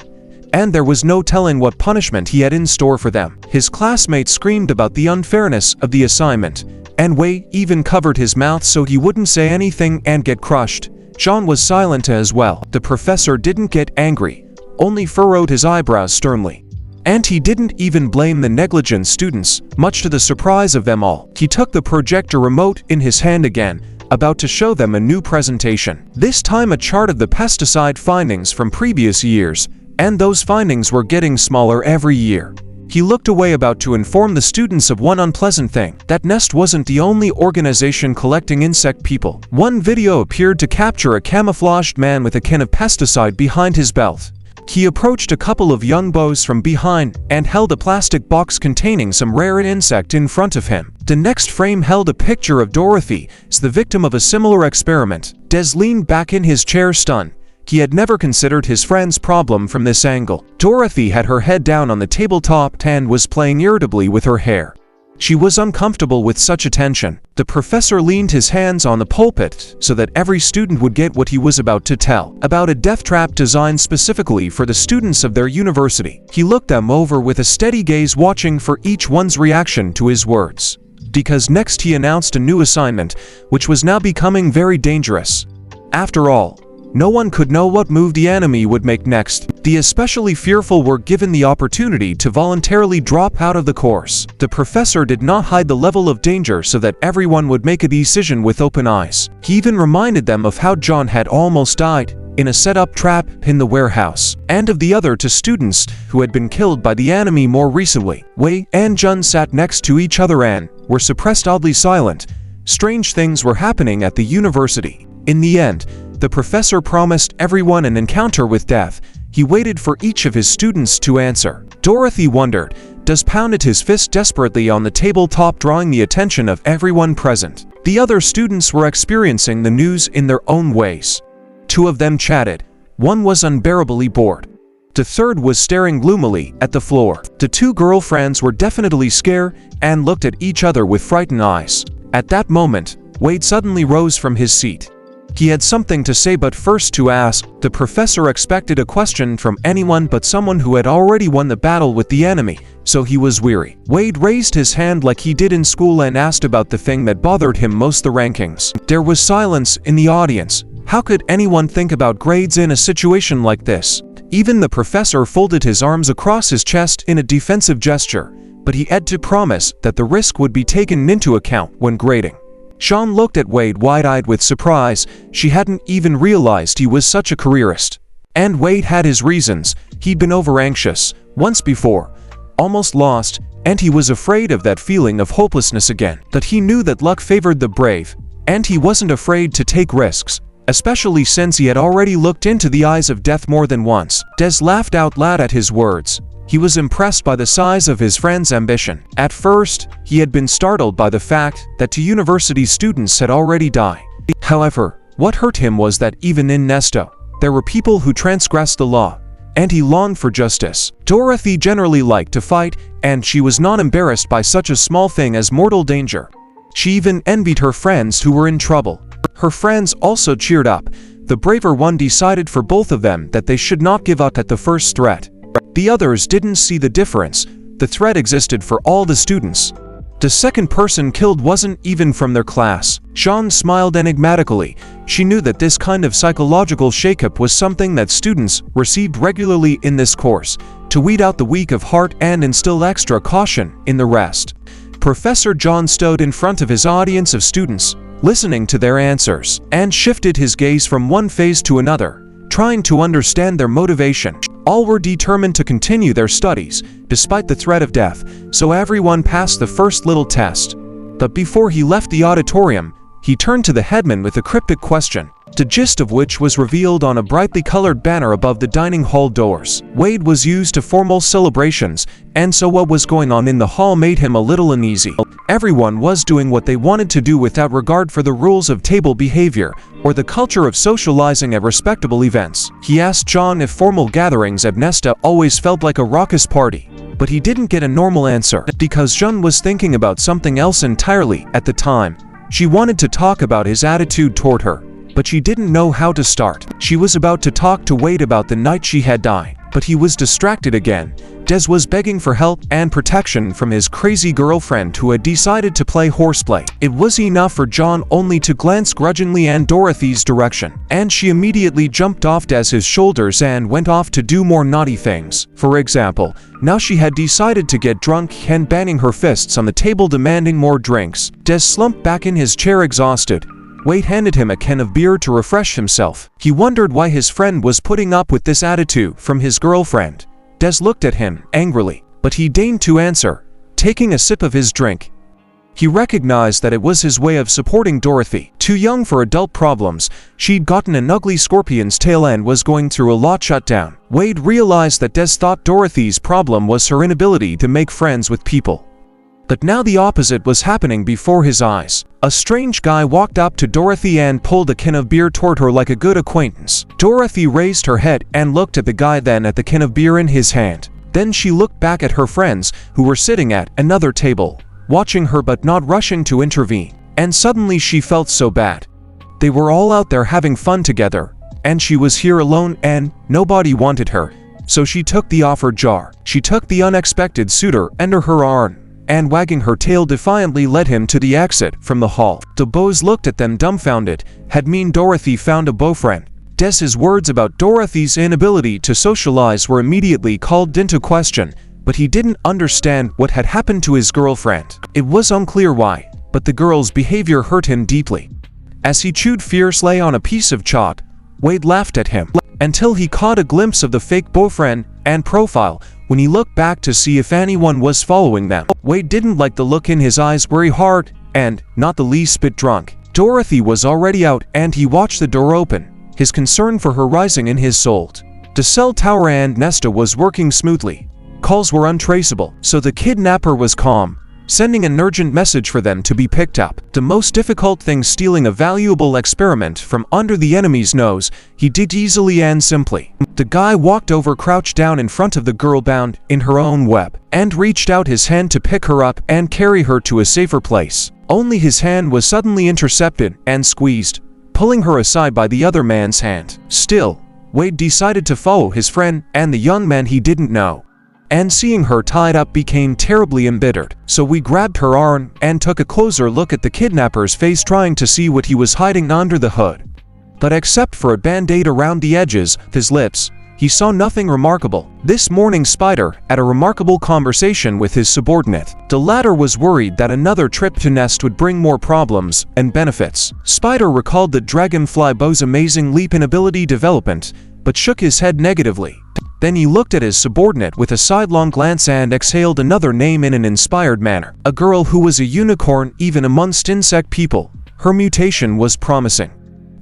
and there was no telling what punishment he had in store for them. His classmates screamed about the unfairness of the assignment, and Wade even covered his mouth so he wouldn't say anything and get crushed. John was silent as well. The professor didn't get angry, only furrowed his eyebrows sternly. And he didn't even blame the negligent students, much to the surprise of them all. He took the projector remote in his hand again, about to show them a new presentation. This time a chart of the pesticide findings from previous years, and those findings were getting smaller every year. He looked away, about to inform the students of one unpleasant thing: that Nest wasn't the only organization collecting insect people. One video appeared to capture a camouflaged man with a can of pesticide behind his belt. He approached a couple of young boys from behind and held a plastic box containing some rare insect in front of him. The next frame held a picture of Dorothy as the victim of a similar experiment. Des leaned back in his chair, stunned. He had never considered his friend's problem from this angle. Dorothy had her head down on the tabletop and was playing irritably with her hair. She was uncomfortable with such attention. The professor leaned his hands on the pulpit so that every student would get what he was about to tell, about a death trap designed specifically for the students of their university. He looked them over with a steady gaze, watching for each one's reaction to his words. Because next he announced a new assignment, which was now becoming very dangerous. After all, no one could know what move the enemy would make next. The especially fearful were given the opportunity to voluntarily drop out of the course. The professor did not hide the level of danger so that everyone would make a decision with open eyes. He even reminded them of how John had almost died in a set-up trap in the warehouse, and of the other two students who had been killed by the enemy more recently. Wei and Jun sat next to each other and were suppressed, oddly silent. Strange things were happening at the university. In the end, the professor promised everyone an encounter with death. He waited for each of his students to answer. Dorothy wondered. Des pounded his fist desperately on the tabletop, drawing the attention of everyone present. The other students were experiencing the news in their own ways. Two of them chatted. One was unbearably bored. The third was staring gloomily at the floor. The two girlfriends were definitely scared and looked at each other with frightened eyes. At that moment, Wade suddenly rose from his seat. He had something to say, but first to ask. The professor expected a question from anyone but someone who had already won the battle with the enemy, so he was weary. Wade raised his hand like he did in school and asked about the thing that bothered him most: the rankings. There was silence in the audience. How could anyone think about grades in a situation like this? Even the professor folded his arms across his chest in a defensive gesture, but he had to promise that the risk would be taken into account when grading. Sean looked at Wade wide-eyed with surprise. She hadn't even realized he was such a careerist. And Wade had his reasons. He'd been over-anxious once before, almost lost, and he was afraid of that feeling of hopelessness again. But he knew that luck favored the brave, and he wasn't afraid to take risks, especially since he had already looked into the eyes of death more than once. Des laughed out loud at his words. He was impressed by the size of his friend's ambition. At first, he had been startled by the fact that 2 university students had already died. However, what hurt him was that even in Nesto, there were people who transgressed the law, and he longed for justice. Dorothy generally liked to fight, and she was not embarrassed by such a small thing as mortal danger. She even envied her friends who were in trouble. Her friends also cheered up. The braver one decided for both of them that they should not give up at the first threat. The others didn't see the difference. The threat existed for all the students. The second person killed wasn't even from their class. Jean smiled enigmatically. She knew that this kind of psychological shakeup was something that students received regularly in this course, to weed out the weak of heart and instill extra caution in the rest. Professor John stood in front of his audience of students, listening to their answers, and shifted his gaze from one phase to another, trying to understand their motivation. All were determined to continue their studies, despite the threat of death, so everyone passed the first little test. But before he left the auditorium, he turned to the headman with a cryptic question, the gist of which was revealed on a brightly colored banner above the dining hall doors. Wade was used to formal celebrations, and so what was going on in the hall made him a little uneasy. Everyone was doing what they wanted to do without regard for the rules of table behavior, or the culture of socializing at respectable events. He asked John if formal gatherings at Nesta always felt like a raucous party, but he didn't get a normal answer, because John was thinking about something else entirely at the time. She wanted to talk about his attitude toward her, but she didn't know how to start. She was about to talk to Wade about the night she had died, but he was distracted again. Des was begging for help and protection from his crazy girlfriend who had decided to play horseplay. It was enough for John only to glance grudgingly in Dorothy's direction, and she immediately jumped off Des's shoulders and went off to do more naughty things. For example, now she had decided to get drunk and banging her fists on the table demanding more drinks. Des slumped back in his chair exhausted. Wade handed him a can of beer to refresh himself. He wondered why his friend was putting up with this attitude from his girlfriend. Des looked at him angrily, but he deigned to answer, taking a sip of his drink. He recognized that it was his way of supporting Dorothy. Too young for adult problems, she'd gotten an ugly scorpion's tail and was going through a lot shutdown. Wade realized that Des thought Dorothy's problem was her inability to make friends with people. But now the opposite was happening before his eyes. A strange guy walked up to Dorothy and pulled a can of beer toward her like a good acquaintance. Dorothy raised her head and looked at the guy, then at the can of beer in his hand. Then she looked back at her friends, who were sitting at another table, watching her but not rushing to intervene. And suddenly she felt so bad. They were all out there having fun together, and she was here alone and nobody wanted her. So she took the offered jar. She took the unexpected suitor under her arm, and wagging her tail defiantly led him to the exit from the hall. The boys looked at them dumbfounded. Had mean Dorothy found a beaufriend? Des's words about Dorothy's inability to socialize were immediately called into question, but he didn't understand what had happened to his girlfriend. It was unclear why, but the girl's behavior hurt him deeply. As he chewed fiercely on a piece of chalk, Wade laughed at him, until he caught a glimpse of the fake boyfriend and profile. When he looked back to see if anyone was following them, Wade didn't like the look in his eyes, very hard and not the least bit drunk. Dorothy was already out and he watched the door open, his concern for her rising in his soul. The cell tower and Nesta was working smoothly. Calls were untraceable, so the kidnapper was calm, sending an urgent message for them to be picked up. The most difficult thing, stealing a valuable experiment from under the enemy's nose, he did easily and simply. The guy walked over, crouched down in front of the girl bound in her own web, and reached out his hand to pick her up and carry her to a safer place. Only his hand was suddenly intercepted and squeezed, pulling her aside by the other man's hand. Still, Wade decided to follow his friend and the young man he didn't know. And seeing her tied up became terribly embittered, so we grabbed her arm and took a closer look at the kidnapper's face, trying to see what he was hiding under the hood. But except for a band-aid around the edges of his lips, he saw nothing remarkable. This morning Spider had a remarkable conversation with his subordinate. The latter was worried that another trip to Nest would bring more problems and benefits. Spider recalled the Dragonfly Bow's amazing leap in ability development, but shook his head negatively. Then he looked at his subordinate with a sidelong glance and exhaled another name in an inspired manner. A girl who was a unicorn even amongst insect people. Her mutation was promising.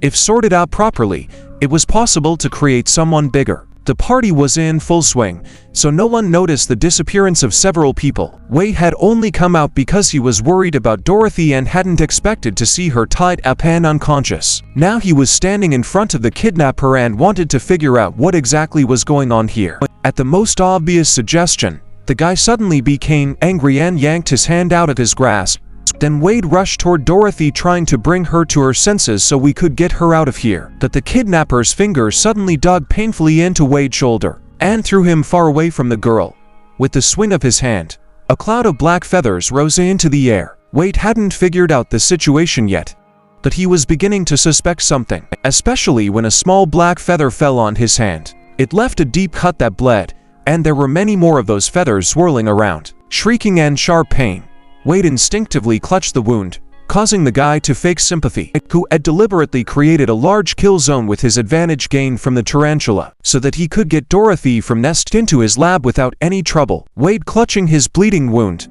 If sorted out properly, it was possible to create someone bigger. The party was in full swing, so no one noticed the disappearance of several people. Wade had only come out because he was worried about Dorothy and hadn't expected to see her tied up and unconscious. Now he was standing in front of the kidnapper and wanted to figure out what exactly was going on here. At the most obvious suggestion, the guy suddenly became angry and yanked his hand out of his grasp. Then Wade rushed toward Dorothy, trying to bring her to her senses so we could get her out of here. But the kidnapper's fingers suddenly dug painfully into Wade's shoulder and threw him far away from the girl. With the swing of his hand, a cloud of black feathers rose into the air. Wade hadn't figured out the situation yet, but he was beginning to suspect something, especially when a small black feather fell on his hand. It left a deep cut that bled, and there were many more of those feathers swirling around. Shrieking in sharp pain, Wade instinctively clutched the wound, causing the guy to fake sympathy, who had deliberately created a large kill zone with his advantage gained from the tarantula, so that he could get Dorothy from nest into his lab without any trouble. Wade, clutching his bleeding wound,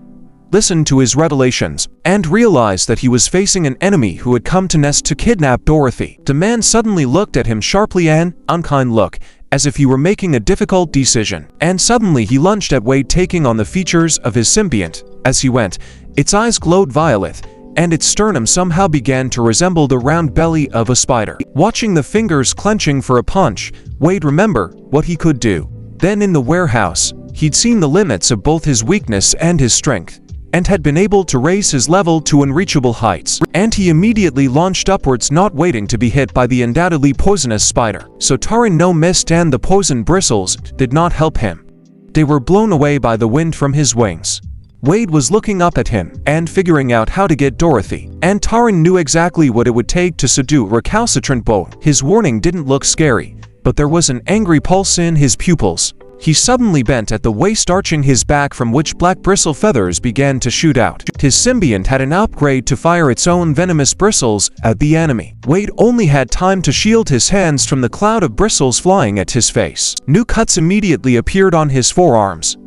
listened to his revelations, and realized that he was facing an enemy who had come to nest to kidnap Dorothy. The man suddenly looked at him sharply, an unkind look, as if he were making a difficult decision, and suddenly he lunged at Wade, taking on the features of his symbiont. As he went, its eyes glowed violet, and its sternum somehow began to resemble the round belly of a spider. Watching the fingers clenching for a punch, Wade remembered what he could do. Then in the warehouse, he'd seen the limits of both his weakness and his strength, and had been able to raise his level to unreachable heights. And he immediately launched upwards, not waiting to be hit by the undoubtedly poisonous spider. So Taran no missed, and the poison bristles did not help him. They were blown away by the wind from his wings. Wade was looking up at him and figuring out how to get Dorothy, and Taran knew exactly what it would take to subdue recalcitrant bow. His warning didn't look scary, but there was an angry pulse in his pupils. He suddenly bent at the waist, arching his back, from which black bristle feathers began to shoot out. His symbiont had an upgrade to fire its own venomous bristles at the enemy. Wade only had time to shield his hands from the cloud of bristles flying at his face. New cuts immediately appeared on his forearms.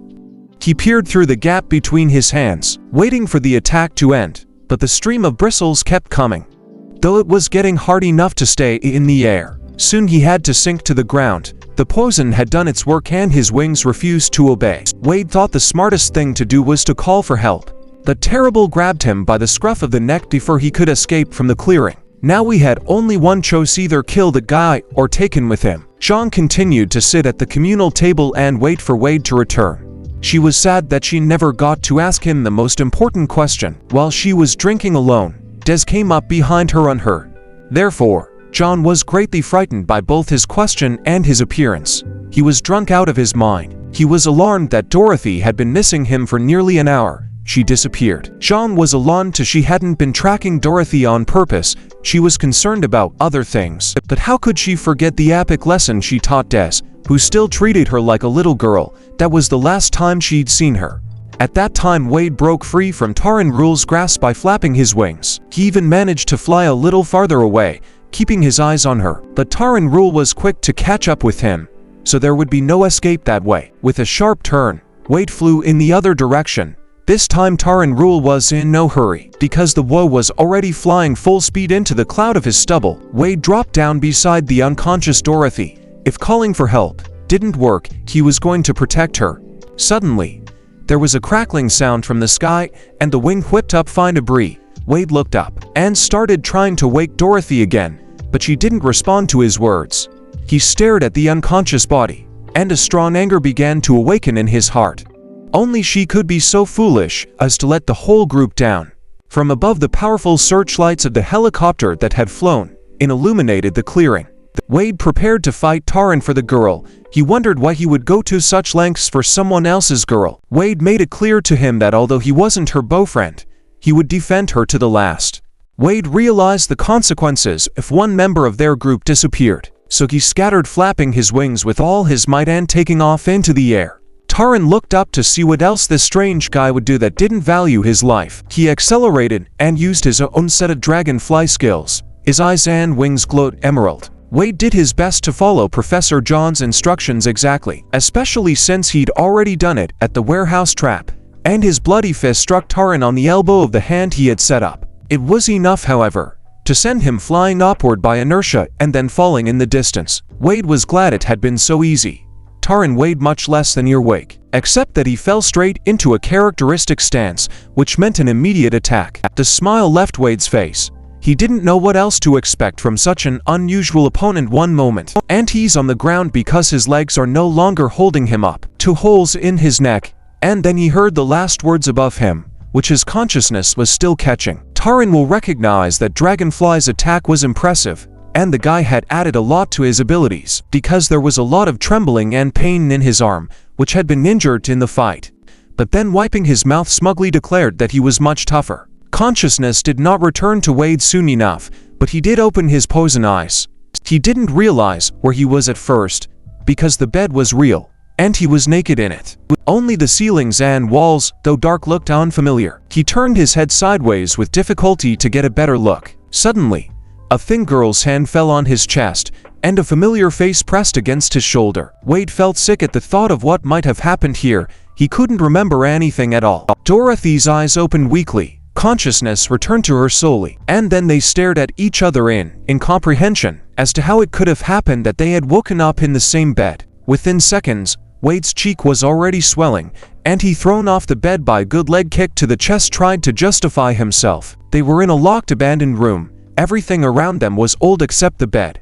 He peered through the gap between his hands, waiting for the attack to end, but the stream of bristles kept coming. Though it was getting hard enough to stay in the air, soon he had to sink to the ground. The poison had done its work and his wings refused to obey. Wade thought the smartest thing to do was to call for help. The Terrible grabbed him by the scruff of the neck before he could escape from the clearing. Now we had only one choice: either kill the guy or take him with him. Chang continued to sit at the communal table and wait for Wade to return. She was sad that she never got to ask him the most important question. While she was drinking alone, Des came up behind her unheard. Therefore, John was greatly frightened by both his question and his appearance. He was drunk out of his mind. He was alarmed that Dorothy had been missing him for nearly an hour. She disappeared. John was alarmed too. She hadn't been tracking Dorothy on purpose. She was concerned about other things. But how could she forget the epic lesson she taught Des, who still treated her like a little girl? That was the last time she'd seen her. At that time, Wade broke free from Taran Rule's grasp by flapping his wings. He even managed to fly a little farther away, keeping his eyes on her. But Taran Rule was quick to catch up with him, so there would be no escape that way. With a sharp turn, Wade flew in the other direction. This time Taran Rule was in no hurry, because the woe was already flying full speed into the cloud of his stubble. Wade dropped down beside the unconscious Dorothy. If calling for help didn't work, he was going to protect her. Suddenly, there was a crackling sound from the sky, and the wind whipped up fine debris. Wade looked up and started trying to wake Dorothy again, but she didn't respond to his words. He stared at the unconscious body, and a strong anger began to awaken in his heart. Only she could be so foolish as to let the whole group down. From above, the powerful searchlights of the helicopter that had flown in illuminated the clearing. Wade prepared to fight Taran for the girl. He wondered why he would go to such lengths for someone else's girl. Wade made it clear to him that although he wasn't her boyfriend, he would defend her to the last. Wade realized the consequences if one member of their group disappeared, so he scattered, flapping his wings with all his might and taking off into the air. Taran looked up to see what else this strange guy would do that didn't value his life. He accelerated and used his own set of dragonfly skills. His eyes and wings glowed emerald. Wade did his best to follow Professor John's instructions exactly, especially since he'd already done it at the warehouse trap, and his bloody fist struck Taran on the elbow of the hand he had set up. It was enough, however, to send him flying upward by inertia and then falling in the distance. Wade was glad it had been so easy. Taran weighed much less than earwig, except that he fell straight into a characteristic stance, which meant an immediate attack. The smile left Wade's face. He didn't know what else to expect from such an unusual opponent. One moment, and he's on the ground because his legs are no longer holding him up. 2 holes in his neck, and then he heard the last words above him, which his consciousness was still catching. Taran will recognize that Dragonfly's attack was impressive, and the guy had added a lot to his abilities, because there was a lot of trembling and pain in his arm, which had been injured in the fight. But then, wiping his mouth, smugly declared that he was much tougher. Consciousness did not return to Wade soon enough, but he did open his poison eyes. He didn't realize where he was at first, because the bed was real, and he was naked in it. Only the ceilings and walls, though dark, looked unfamiliar. He turned his head sideways with difficulty to get a better look. Suddenly, a thin girl's hand fell on his chest, and a familiar face pressed against his shoulder. Wade felt sick at the thought of what might have happened here. He couldn't remember anything at all. Dorothy's eyes opened weakly. Consciousness returned to her slowly, and then they stared at each other in incomprehension as to how it could have happened that they had woken up in the same bed. Within seconds, Wade's cheek was already swelling, and he, thrown off the bed by a good leg kick to the chest, tried to justify himself. They were in a locked, abandoned room. Everything around them was old except the bed.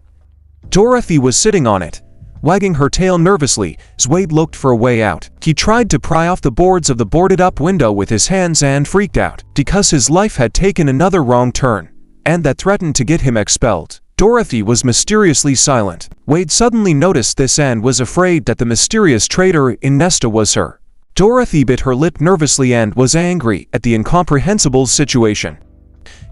Dorothy was sitting on it, wagging her tail nervously as Wade looked for a way out. He tried to pry off the boards of the boarded-up window with his hands and freaked out, because his life had taken another wrong turn, and that threatened to get him expelled. Dorothy was mysteriously silent. Wade suddenly noticed this and was afraid that the mysterious traitor in Nesta was her. Dorothy bit her lip nervously and was angry at the incomprehensible situation.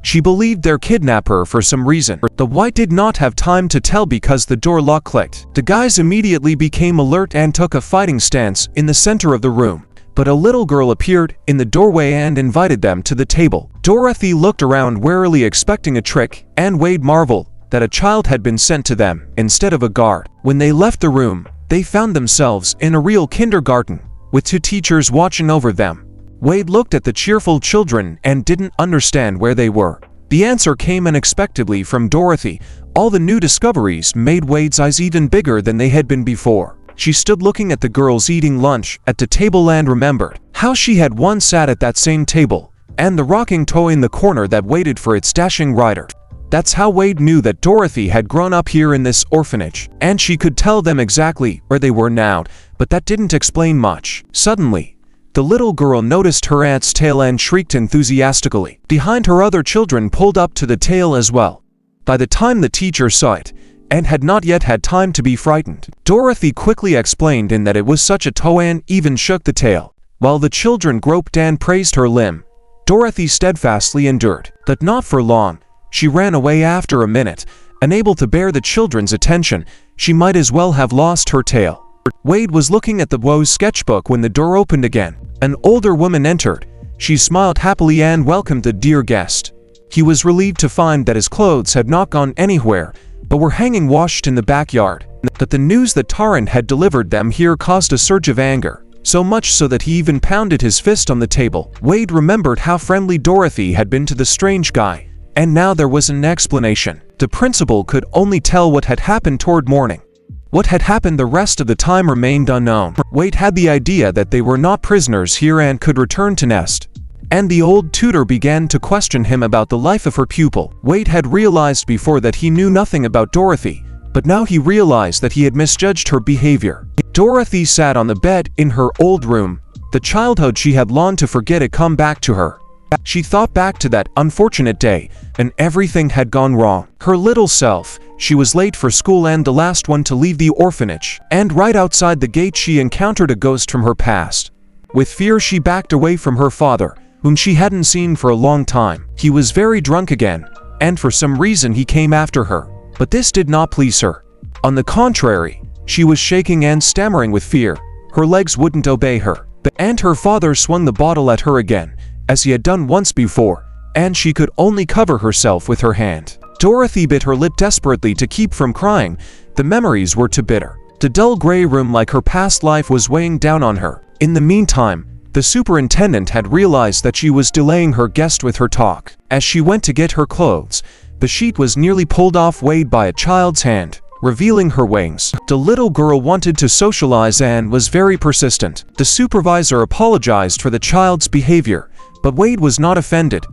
She believed their kidnapper for some reason. The White did not have time to tell because the door lock clicked. The guys immediately became alert and took a fighting stance in the center of the room. But a little girl appeared in the doorway and invited them to the table. Dorothy looked around warily, expecting a trick, and Wade marveled that a child had been sent to them instead of a guard. When they left the room, they found themselves in a real kindergarten, with 2 teachers watching over them. Wade looked at the cheerful children and didn't understand where they were. The answer came unexpectedly from Dorothy. All the new discoveries made Wade's eyes even bigger than they had been before. She stood looking at the girls eating lunch at the table and remembered how she had once sat at that same table, and the rocking toy in the corner that waited for its dashing rider. That's how Wade knew that Dorothy had grown up here in this orphanage, and she could tell them exactly where they were now, but that didn't explain much. Suddenly, the little girl noticed her aunt's tail and shrieked enthusiastically. Behind her, other children pulled up to the tail as well. By the time the teacher saw it, and had not yet had time to be frightened, Dorothy quickly explained in that it was such a toy and even shook the tail. While the children groped and praised her limb, Dorothy steadfastly endured. But not for long. She ran away after a minute. Unable to bear the children's attention, she might as well have lost her tail. Wade was looking at the Woe's sketchbook when the door opened again. An older woman entered. She smiled happily and welcomed the dear guest. He was relieved to find that his clothes had not gone anywhere, but were hanging washed in the backyard. But the news that Taran had delivered them here caused a surge of anger, so much so that he even pounded his fist on the table. Wade remembered how friendly Dorothy had been to the strange guy, and now there was an explanation. The principal could only tell what had happened toward morning. What had happened the rest of the time remained unknown. Wade had the idea that they were not prisoners here and could return to Nest. And the old tutor began to question him about the life of her pupil. Wade had realized before that he knew nothing about Dorothy, but now he realized that he had misjudged her behavior. Dorothy sat on the bed in her old room. The childhood she had longed to forget had come back to her. She thought back to that unfortunate day, and everything had gone wrong. Her little self, she was late for school and the last one to leave the orphanage, and right outside the gate she encountered a ghost from her past. With fear she backed away from her father, whom she hadn't seen for a long time. He was very drunk again, and for some reason he came after her. But this did not please her. On the contrary, she was shaking and stammering with fear. Her legs wouldn't obey her, and her father swung the bottle at her again, as he had done once before, and she could only cover herself with her hand. Dorothy bit her lip desperately to keep from crying. The memories were too bitter. The dull gray room, like her past life, was weighing down on her. In the meantime, the superintendent had realized that she was delaying her guest with her talk. As she went to get her clothes, the sheet was nearly pulled off Wade by a child's hand. revealing her wings. The little girl wanted to socialize and was very persistent. The supervisor apologized for the child's behavior, but Wade was not offended.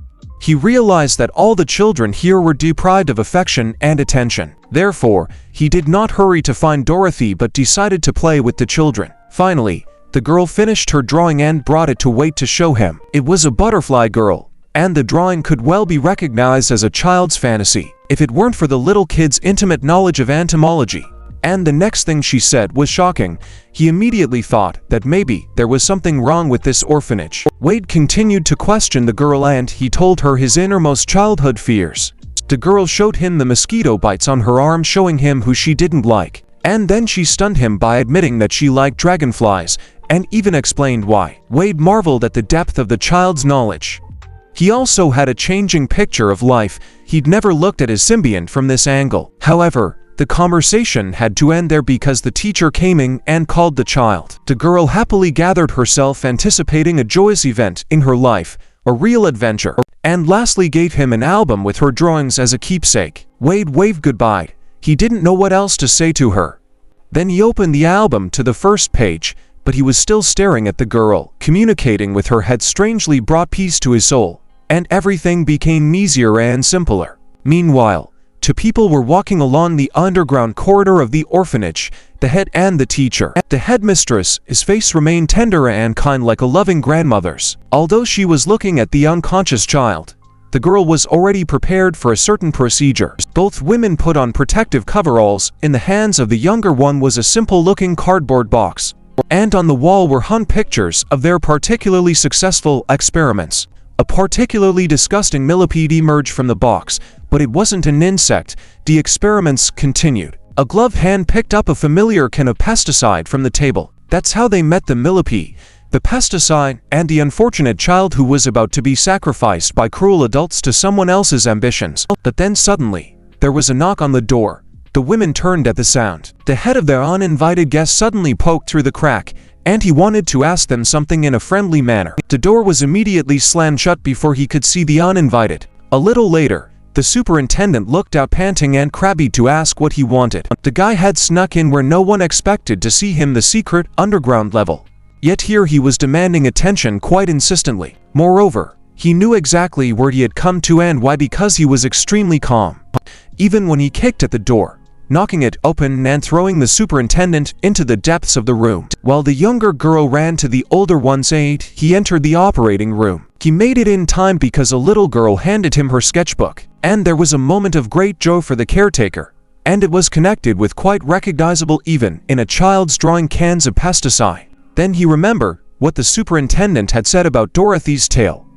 He realized that all the children here were deprived of affection and attention. Therefore, he did not hurry to find Dorothy but decided to play with the children. Finally, the girl finished her drawing and brought it to Wade to show him. It was a butterfly girl, and the drawing could well be recognized as a child's fantasy, if it weren't for the little kid's intimate knowledge of entomology. And the next thing she said was shocking. He immediately thought that maybe there was something wrong with this orphanage. Wade continued to question the girl and he told her his innermost childhood fears. The girl showed him the mosquito bites on her arm, showing him who she didn't like. And then she stunned him by admitting that she liked dragonflies, and even explained why. Wade marveled at the depth of the child's knowledge. He also had a changing picture of life. He'd never looked at his symbiont from this angle. However, the conversation had to end there because the teacher came in and called the child. The girl happily gathered herself, anticipating a joyous event in her life, a real adventure, and lastly gave him an album with her drawings as a keepsake. Wade waved goodbye. He didn't know what else to say to her. Then he opened the album to the first page, but he was still staring at the girl. Communicating with her had strangely brought peace to his soul, and everything became easier and simpler. Meanwhile, two people were walking along the underground corridor of the orphanage, the head and the teacher. The headmistress, his face remained tender and kind like a loving grandmother's. Although she was looking at the unconscious child, the girl was already prepared for a certain procedure. Both women put on protective coveralls. In the hands of the younger one was a simple-looking cardboard box, and on the wall were hung pictures of their particularly successful experiments. A particularly disgusting millipede emerged from the box, but it wasn't an insect. The experiments continued. A gloved hand picked up a familiar can of pesticide from the table. That's how they met the millipede, the pesticide, and the unfortunate child who was about to be sacrificed by cruel adults to someone else's ambitions. But then suddenly, there was a knock on the door. The women turned at the sound. The head of their uninvited guest suddenly poked through the crack, and he wanted to ask them something in a friendly manner. The door was immediately slammed shut before he could see the uninvited. A little later, the superintendent looked out panting and crabby to ask what he wanted. The guy had snuck in where no one expected to see him, the secret underground level. Yet here he was demanding attention quite insistently. Moreover, he knew exactly where he had come to and why, because he was extremely calm. Even when he kicked at the door, knocking it open and throwing the superintendent into the depths of the room. While the younger girl ran to the older one's aid, he entered the operating room. He made it in time because a little girl handed him her sketchbook, and there was a moment of great joy for the caretaker, and it was connected with quite recognizable even in a child's drawing cans of pesticide. Then he remembered what the superintendent had said about Dorothy's tale.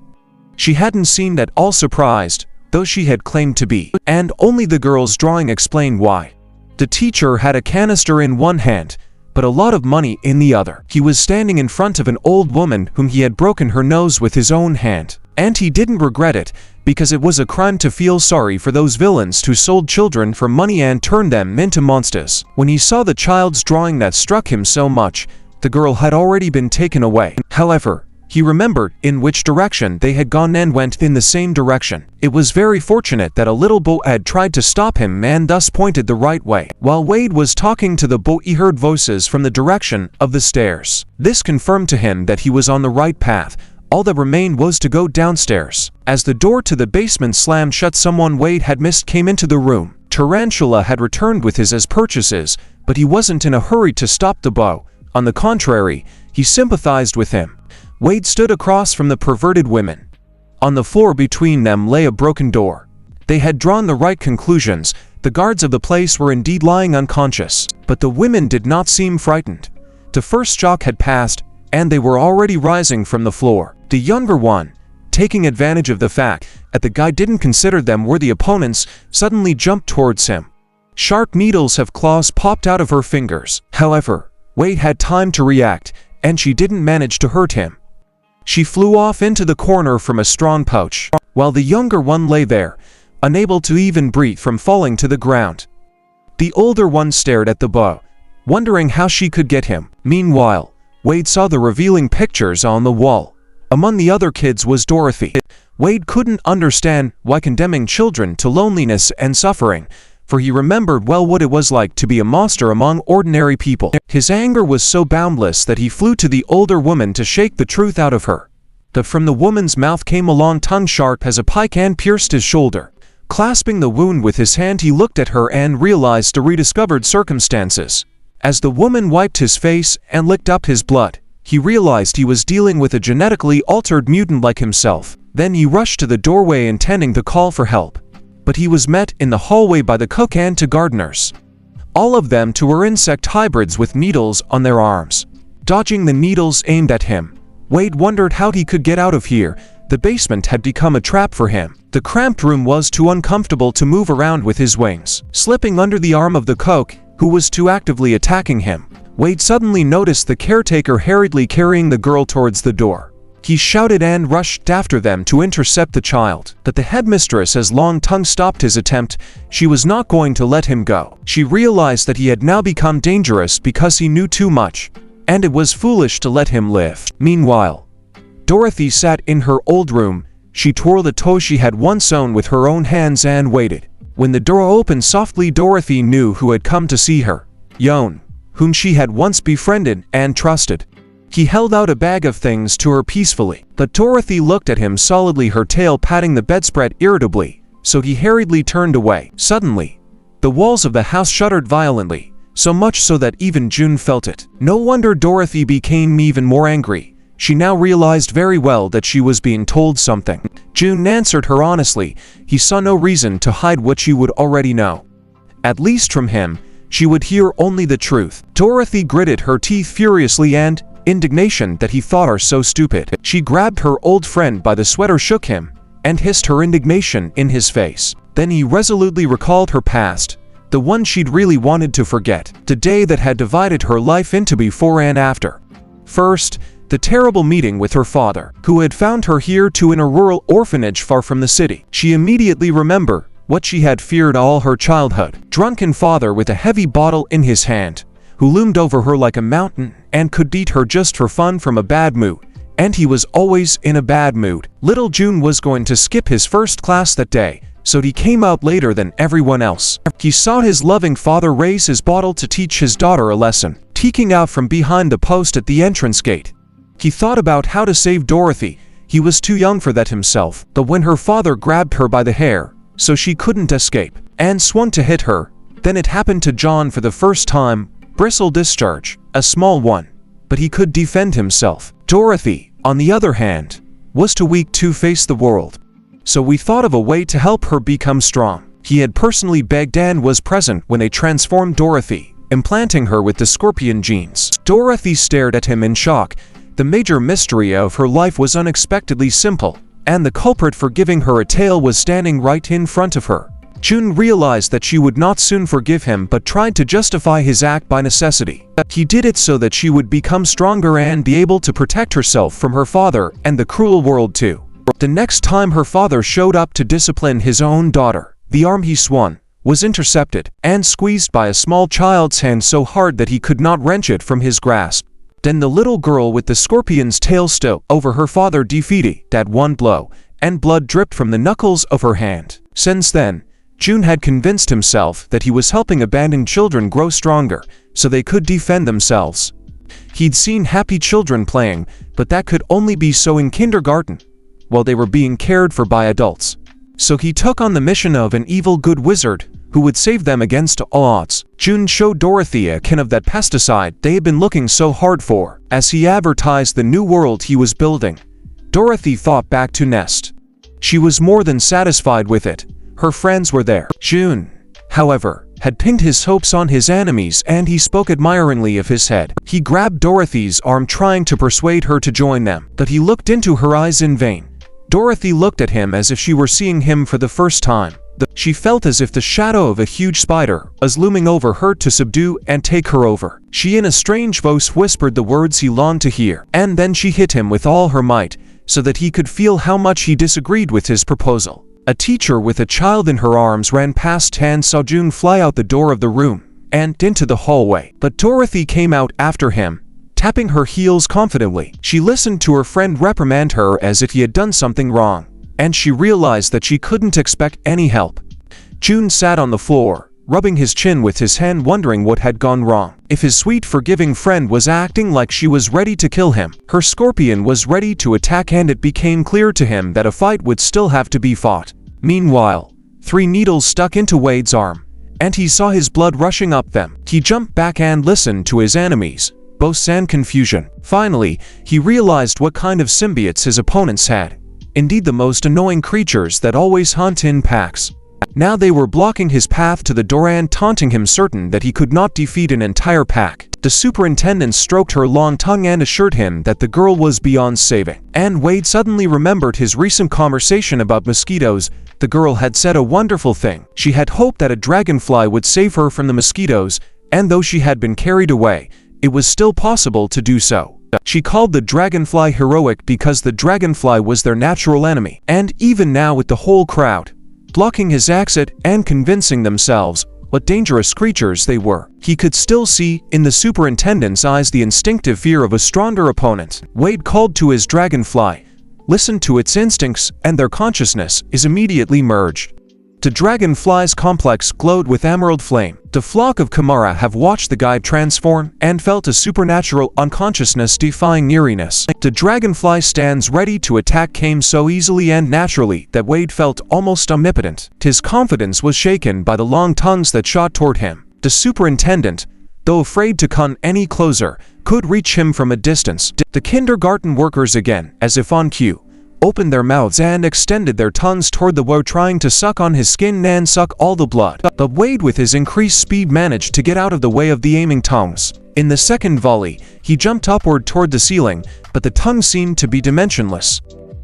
She hadn't seemed at all surprised, though she had claimed to be, and only the girl's drawing explained why. The teacher had a canister in one hand, but a lot of money in the other. He was standing in front of an old woman whom he had broken her nose with his own hand, and he didn't regret it, because it was a crime to feel sorry for those villains who sold children for money and turned them into monsters. When he saw the child's drawing that struck him so much, the girl had already been taken away. However, he remembered in which direction they had gone and went in the same direction. It was very fortunate that a little boy had tried to stop him and thus pointed the right way. While Wade was talking to the boy, he heard voices from the direction of the stairs. This confirmed to him that he was on the right path. All that remained was to go downstairs. As the door to the basement slammed shut, someone Wade had missed came into the room. Tarantula had returned with his purchases, but he wasn't in a hurry to stop the boy. On the contrary, he sympathized with him. Wade stood across from the perverted women. On the floor between them lay a broken door. They had drawn the right conclusions. The guards of the place were indeed lying unconscious, but the women did not seem frightened. The first shock had passed, and they were already rising from the floor. The younger one, taking advantage of the fact that the guy didn't consider them worthy opponents, suddenly jumped towards him. Sharp needles of claws popped out of her fingers. However, Wade had time to react, and she didn't manage to hurt him. She flew off into the corner from a strong pouch, while the younger one lay there, unable to even breathe from falling to the ground. The older one stared at the boy, wondering how she could get him. Meanwhile, Wade saw the revealing pictures on the wall. Among the other kids was Dorothy. Wade couldn't understand why condemning children to loneliness and suffering for he remembered well what it was like to be a monster among ordinary people. His anger was so boundless that he flew to the older woman to shake the truth out of her. But from the woman's mouth came a long tongue sharp as a pike and pierced his shoulder. Clasping the wound with his hand, he looked at her and realized the rediscovered circumstances. As the woman wiped his face and licked up his blood, he realized he was dealing with a genetically altered mutant like himself. Then he rushed to the doorway intending to call for help. But he was met in the hallway by the cook and two gardeners. All of them two were insect hybrids with needles on their arms. Dodging the needles aimed at him, Wade wondered how he could get out of here. The basement had become a trap for him. The cramped room was too uncomfortable to move around with his wings. Slipping under the arm of the cook, who was too actively attacking him, Wade suddenly noticed the caretaker hurriedly carrying the girl towards the door. He shouted and rushed after them to intercept the child. But the headmistress's long tongue stopped his attempt. She was not going to let him go. She realized that he had now become dangerous because he knew too much, and it was foolish to let him live. Meanwhile, Dorothy sat in her old room. She twirled a toy she had once sewn with her own hands and waited. When the door opened softly, Dorothy knew who had come to see her. Yon, whom she had once befriended and trusted. He held out a bag of things to her peacefully, but Dorothy looked at him solidly, her tail patting the bedspread irritably, so he hurriedly turned away. Suddenly, the walls of the house shuddered violently, so much so that even June felt it. No wonder Dorothy became even more angry. She now realized very well that she was being told something. June answered her honestly. He saw no reason to hide what she would already know. At least from him, she would hear only the truth. Dorothy gritted her teeth furiously and indignation that he thought her so stupid. She grabbed her old friend by the sweater, shook him, and hissed her indignation in his face. Then he resolutely recalled her past, the one she'd really wanted to forget, the day that had divided her life into before and after. First, the terrible meeting with her father, who had found her here in a rural orphanage far from the city. She immediately remembered what she had feared all her childhood. Drunken father with a heavy bottle in his hand, who loomed over her like a mountain and could beat her just for fun from a bad mood. And he was always in a bad mood. Little June was going to skip his first class that day, so he came out later than everyone else. He saw his loving father raise his bottle to teach his daughter a lesson, peeking out from behind the post at the entrance gate. He thought about how to save Dorothy. He was too young for that himself. But when her father grabbed her by the hair, so she couldn't escape, and swung to hit her, then it happened to John for the first time. Bristle discharge, a small one, but he could defend himself. Dorothy, on the other hand, was too weak to face the world. So we thought of a way to help her become strong. He had personally begged and was present when they transformed Dorothy, implanting her with the scorpion genes. Dorothy stared at him in shock. The major mystery of her life was unexpectedly simple, and the culprit for giving her a tail was standing right in front of her. June realized that she would not soon forgive him, but tried to justify his act by necessity. He did it so that she would become stronger and be able to protect herself from her father and the cruel world too. The next time her father showed up to discipline his own daughter, the arm he swung was intercepted and squeezed by a small child's hand so hard that he could not wrench it from his grasp. Then the little girl with the scorpion's tail stood over her father, defeated at one blow, and blood dripped from the knuckles of her hand. Since then, June had convinced himself that he was helping abandoned children grow stronger, so they could defend themselves. He'd seen happy children playing, but that could only be so in kindergarten, while they were being cared for by adults. So he took on the mission of an evil good wizard, who would save them against all odds. June showed Dorothy a can of that pesticide they had been looking so hard for. As he advertised the new world he was building, Dorothy thought back to Nest. She was more than satisfied with it. Her friends were there. June, however, had pinned his hopes on his enemies, and he spoke admiringly of his head. He grabbed Dorothy's arm, trying to persuade her to join them, but he looked into her eyes in vain. Dorothy looked at him as if she were seeing him for the first time. She felt as if the shadow of a huge spider was looming over her to subdue and take her over. She in a strange voice whispered the words he longed to hear, and then she hit him with all her might, so that he could feel how much he disagreed with his proposal. A teacher with a child in her arms ran past and saw June fly out the door of the room and into the hallway. But Dorothy came out after him, tapping her heels confidently. She listened to her friend reprimand her as if he had done something wrong, and she realized that she couldn't expect any help. June sat on the floor, rubbing his chin with his hand, wondering what had gone wrong. If his sweet, forgiving friend was acting like she was ready to kill him, her scorpion was ready to attack, and it became clear to him that a fight would still have to be fought. Meanwhile, 3 needles stuck into Wade's arm, and he saw his blood rushing up them. He jumped back and listened to his enemies' boasts and confusion. Finally, he realized what kind of symbiotes his opponents had. Indeed, the most annoying creatures that always hunt in packs. Now they were blocking his path to the door and taunting him, certain that he could not defeat an entire pack. The superintendent stroked her long tongue and assured him that the girl was beyond saving. And Wade suddenly remembered his recent conversation about mosquitoes. The girl had said a wonderful thing. She had hoped that a dragonfly would save her from the mosquitoes, and though she had been carried away, it was still possible to do so. She called the dragonfly heroic because the dragonfly was their natural enemy. And even now, with the whole crowd blocking his exit and convincing themselves what dangerous creatures they were, he could still see in the superintendent's eyes the instinctive fear of a stronger opponent. Wade called to his dragonfly, listened to its instincts, and their consciousness is immediately merged. The dragonfly's complex glowed with emerald flame. The flock of Kamara have watched the guy transform and felt a supernatural unconsciousness-defying eeriness. The dragonfly stands ready to attack came so easily and naturally that Wade felt almost omnipotent. His confidence was shaken by the long tongues that shot toward him. The superintendent, though afraid to come any closer, could reach him from a distance. The kindergarten workers, again, as if on cue, opened their mouths and extended their tongues toward the woe, trying to suck on his skin and suck all the blood. But Wade, with his increased speed, managed to get out of the way of the aiming tongues. In the second volley, he jumped upward toward the ceiling, but the tongues seemed to be dimensionless.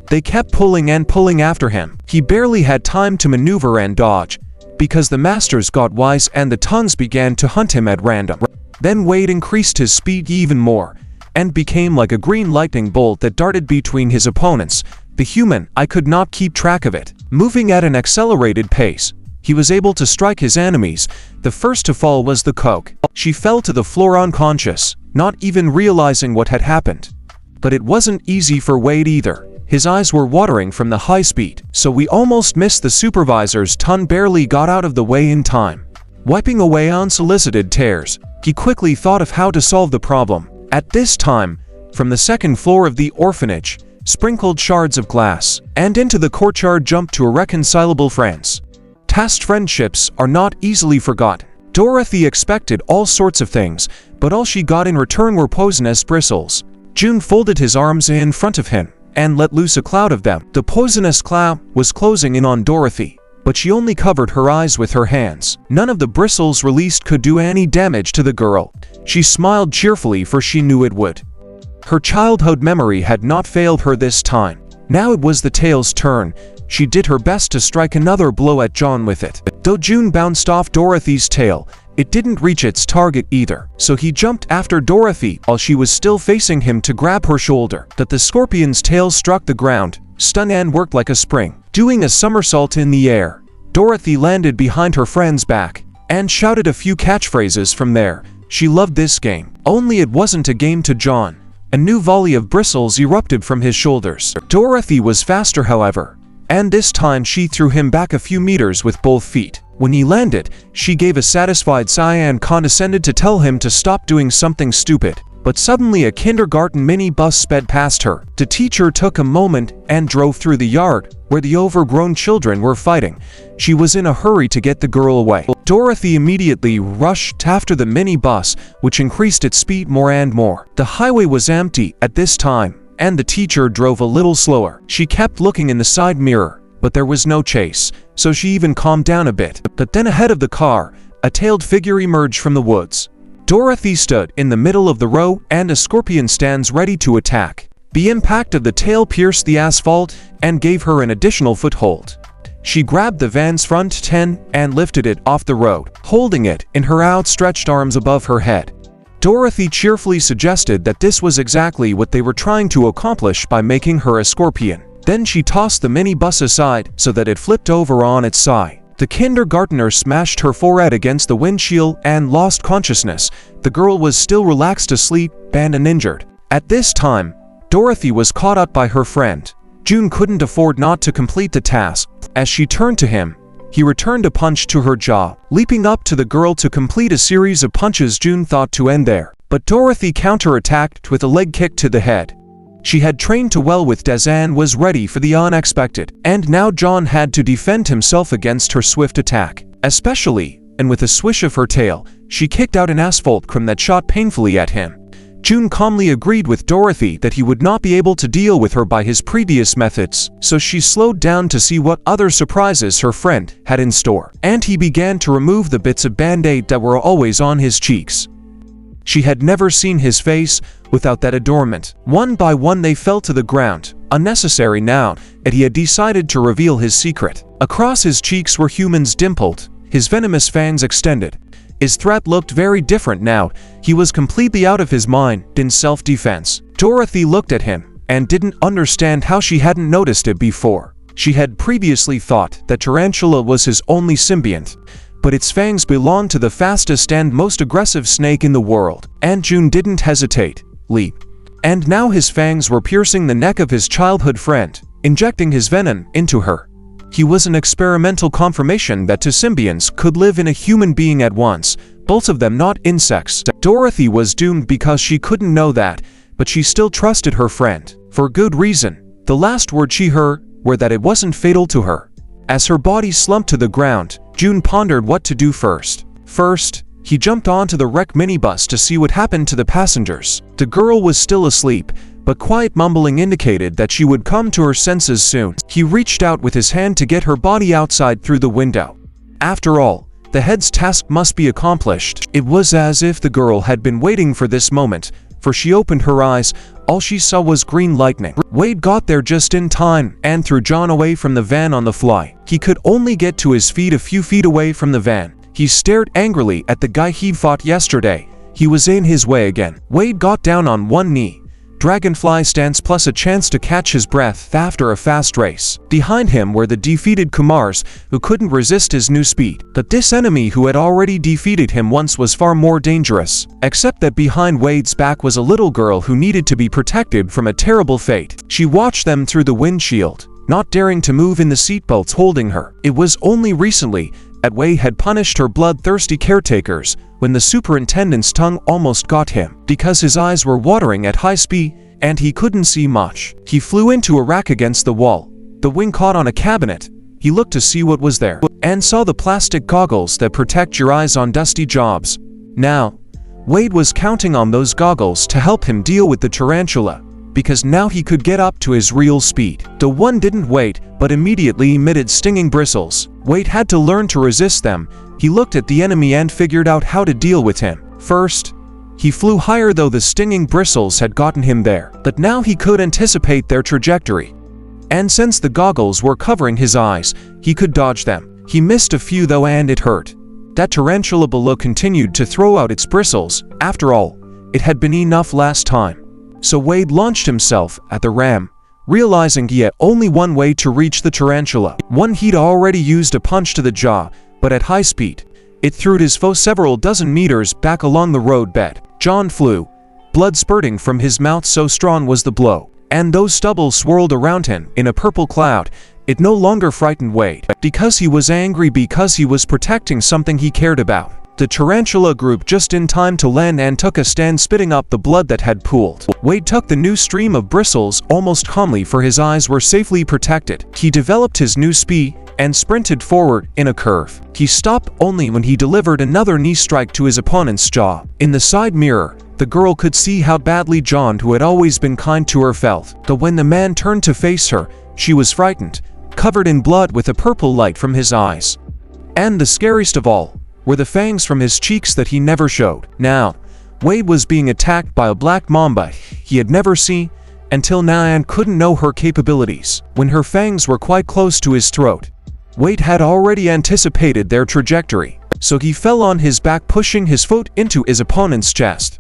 They kept pulling and pulling after him. He barely had time to maneuver and dodge, because the masters got wise and the tongues began to hunt him at random. Then Wade increased his speed even more, and became like a green lightning bolt that darted between his opponents. The human, I could not keep track of it. Moving at an accelerated pace, he was able to strike his enemies. The first to fall was the coke. She fell to the floor unconscious, not even realizing what had happened. But it wasn't easy for Wade either. His eyes were watering from the high speed, so we almost missed the supervisor's ton, barely got out of the way in time. Wiping away unsolicited tears, he quickly thought of how to solve the problem. At this time, from the second floor of the orphanage, sprinkled shards of glass, and into the courtyard jumped to irreconcilable friends. Past friendships are not easily forgotten. Dorothy expected all sorts of things, but all she got in return were poisonous bristles. June folded his arms in front of him and let loose a cloud of them. The poisonous cloud was closing in on Dorothy, but she only covered her eyes with her hands. None of the bristles released could do any damage to the girl. She smiled cheerfully, for she knew it would. Her childhood memory had not failed her this time. Now it was the tail's turn. She did her best to strike another blow at John with it. Though June bounced off Dorothy's tail, it didn't reach its target either. So he jumped after Dorothy while she was still facing him to grab her shoulder. But the scorpion's tail struck the ground, spun and worked like a spring. Doing a somersault in the air, Dorothy landed behind her friend's back and shouted a few catchphrases from there. She loved this game. Only it wasn't a game to John. A new volley of bristles erupted from his shoulders. Dorothy was faster, however, and this time she threw him back a few meters with both feet. When he landed, she gave a satisfied sigh and condescended to tell him to stop doing something stupid. But suddenly a kindergarten minibus sped past her. The teacher took a moment and drove through the yard, where the overgrown children were fighting. She was in a hurry to get the girl away. Dorothy immediately rushed after the minibus, which increased its speed more and more. The highway was empty at this time, and the teacher drove a little slower. She kept looking in the side mirror, but there was no chase, so she even calmed down a bit. But then ahead of the car, a tailed figure emerged from the woods. Dorothy stood in the middle of the row, and a scorpion stands ready to attack. The impact of the tail pierced the asphalt and gave her an additional foothold. She grabbed the van's front end and lifted it off the road, holding it in her outstretched arms above her head. Dorothy cheerfully suggested that this was exactly what they were trying to accomplish by making her a scorpion. Then she tossed the minibus aside so that it flipped over on its side. The kindergartner smashed her forehead against the windshield and lost consciousness. The girl was still relaxed asleep and uninjured. At this time, Dorothy was caught up by her friend. June couldn't afford not to complete the task. As she turned to him, he returned a punch to her jaw, leaping up to the girl to complete a series of punches June thought to end there. But Dorothy counterattacked with a leg kick to the head. She had trained too well with Des and was ready for the unexpected, and now John had to defend himself against her swift attack. Especially, and with a swish of her tail, she kicked out an asphalt crumb that shot painfully at him. June calmly agreed with Dorothy that he would not be able to deal with her by his previous methods, so she slowed down to see what other surprises her friend had in store, and he began to remove the bits of band-aid that were always on his cheeks. She had never seen his face without that adornment. One by one they fell to the ground, unnecessary now that he had decided to reveal his secret. Across his cheeks were humans dimpled, his venomous fangs extended. His threat looked very different now. He was completely out of his mind in self-defense. Dorothy looked at him and didn't understand how she hadn't noticed it before. She had previously thought that Tarantula was his only symbiont, but its fangs belonged to the fastest and most aggressive snake in the world. And June didn't hesitate. Leap. And now his fangs were piercing the neck of his childhood friend, injecting his venom into her. He was an experimental confirmation that two symbionts could live in a human being at once, both of them not insects. Dorothy was doomed because she couldn't know that, but she still trusted her friend. For good reason. The last words she heard were that it wasn't fatal to her. As her body slumped to the ground, June pondered what to do first. First, he jumped onto the wrecked minibus to see what happened to the passengers. The girl was still asleep, but quiet mumbling indicated that she would come to her senses soon. He reached out with his hand to get her body outside through the window. After all, the head's task must be accomplished. It was as if the girl had been waiting for this moment, for she opened her eyes. All she saw was green lightning. Wade got there just in time and threw John away from the van on the fly. He could only get to his feet a few feet away from the van. He stared angrily at the guy he'd fought yesterday. He was in his way again. Wade got down on one knee. Dragonfly stance plus a chance to catch his breath after a fast race. Behind him were the defeated Kumars, who couldn't resist his new speed. But this enemy who had already defeated him once was far more dangerous. Except that behind Wade's back was a little girl who needed to be protected from a terrible fate. She watched them through the windshield, not daring to move in the seatbelts holding her. It was only recently that Wade had punished her bloodthirsty caretakers, when the superintendent's tongue almost got him, because his eyes were watering at high speed, and he couldn't see much. He flew into a rack against the wall. The wing caught on a cabinet. He looked to see what was there, and saw the plastic goggles that protect your eyes on dusty jobs. Now, Wade was counting on those goggles to help him deal with the tarantula, because now he could get up to his real speed. The one didn't wait, but immediately emitted stinging bristles. Wade had to learn to resist them. He looked at the enemy and figured out how to deal with him. First, he flew higher though the stinging bristles had gotten him there, but now he could anticipate their trajectory. And since the goggles were covering his eyes, he could dodge them. He missed a few though and it hurt. That tarantula below continued to throw out its bristles. After all, it had been enough last time. So Wade launched himself at the ram, realizing he had only one way to reach the tarantula. One he'd already used a punch to the jaw, but at high speed. It threw his foe several dozen meters back along the road bed. John flew, blood spurting from his mouth, so strong was the blow. And though stubble swirled around him in a purple cloud, it no longer frightened Wade, because he was angry, because he was protecting something he cared about. The tarantula grouped just in time to land and took a stand, spitting up the blood that had pooled. Wade took the new stream of bristles almost calmly, for his eyes were safely protected. He developed his new speed and sprinted forward in a curve. He stopped only when he delivered another knee strike to his opponent's jaw. In the side mirror, the girl could see how badly John, who had always been kind to her, felt. But when the man turned to face her, she was frightened, covered in blood with a purple light from his eyes. And the scariest of all were the fangs from his cheeks that he never showed. Now, Wade was being attacked by a black mamba he had never seen until now and couldn't know her capabilities. When her fangs were quite close to his throat, Wade had already anticipated their trajectory, so he fell on his back, pushing his foot into his opponent's chest,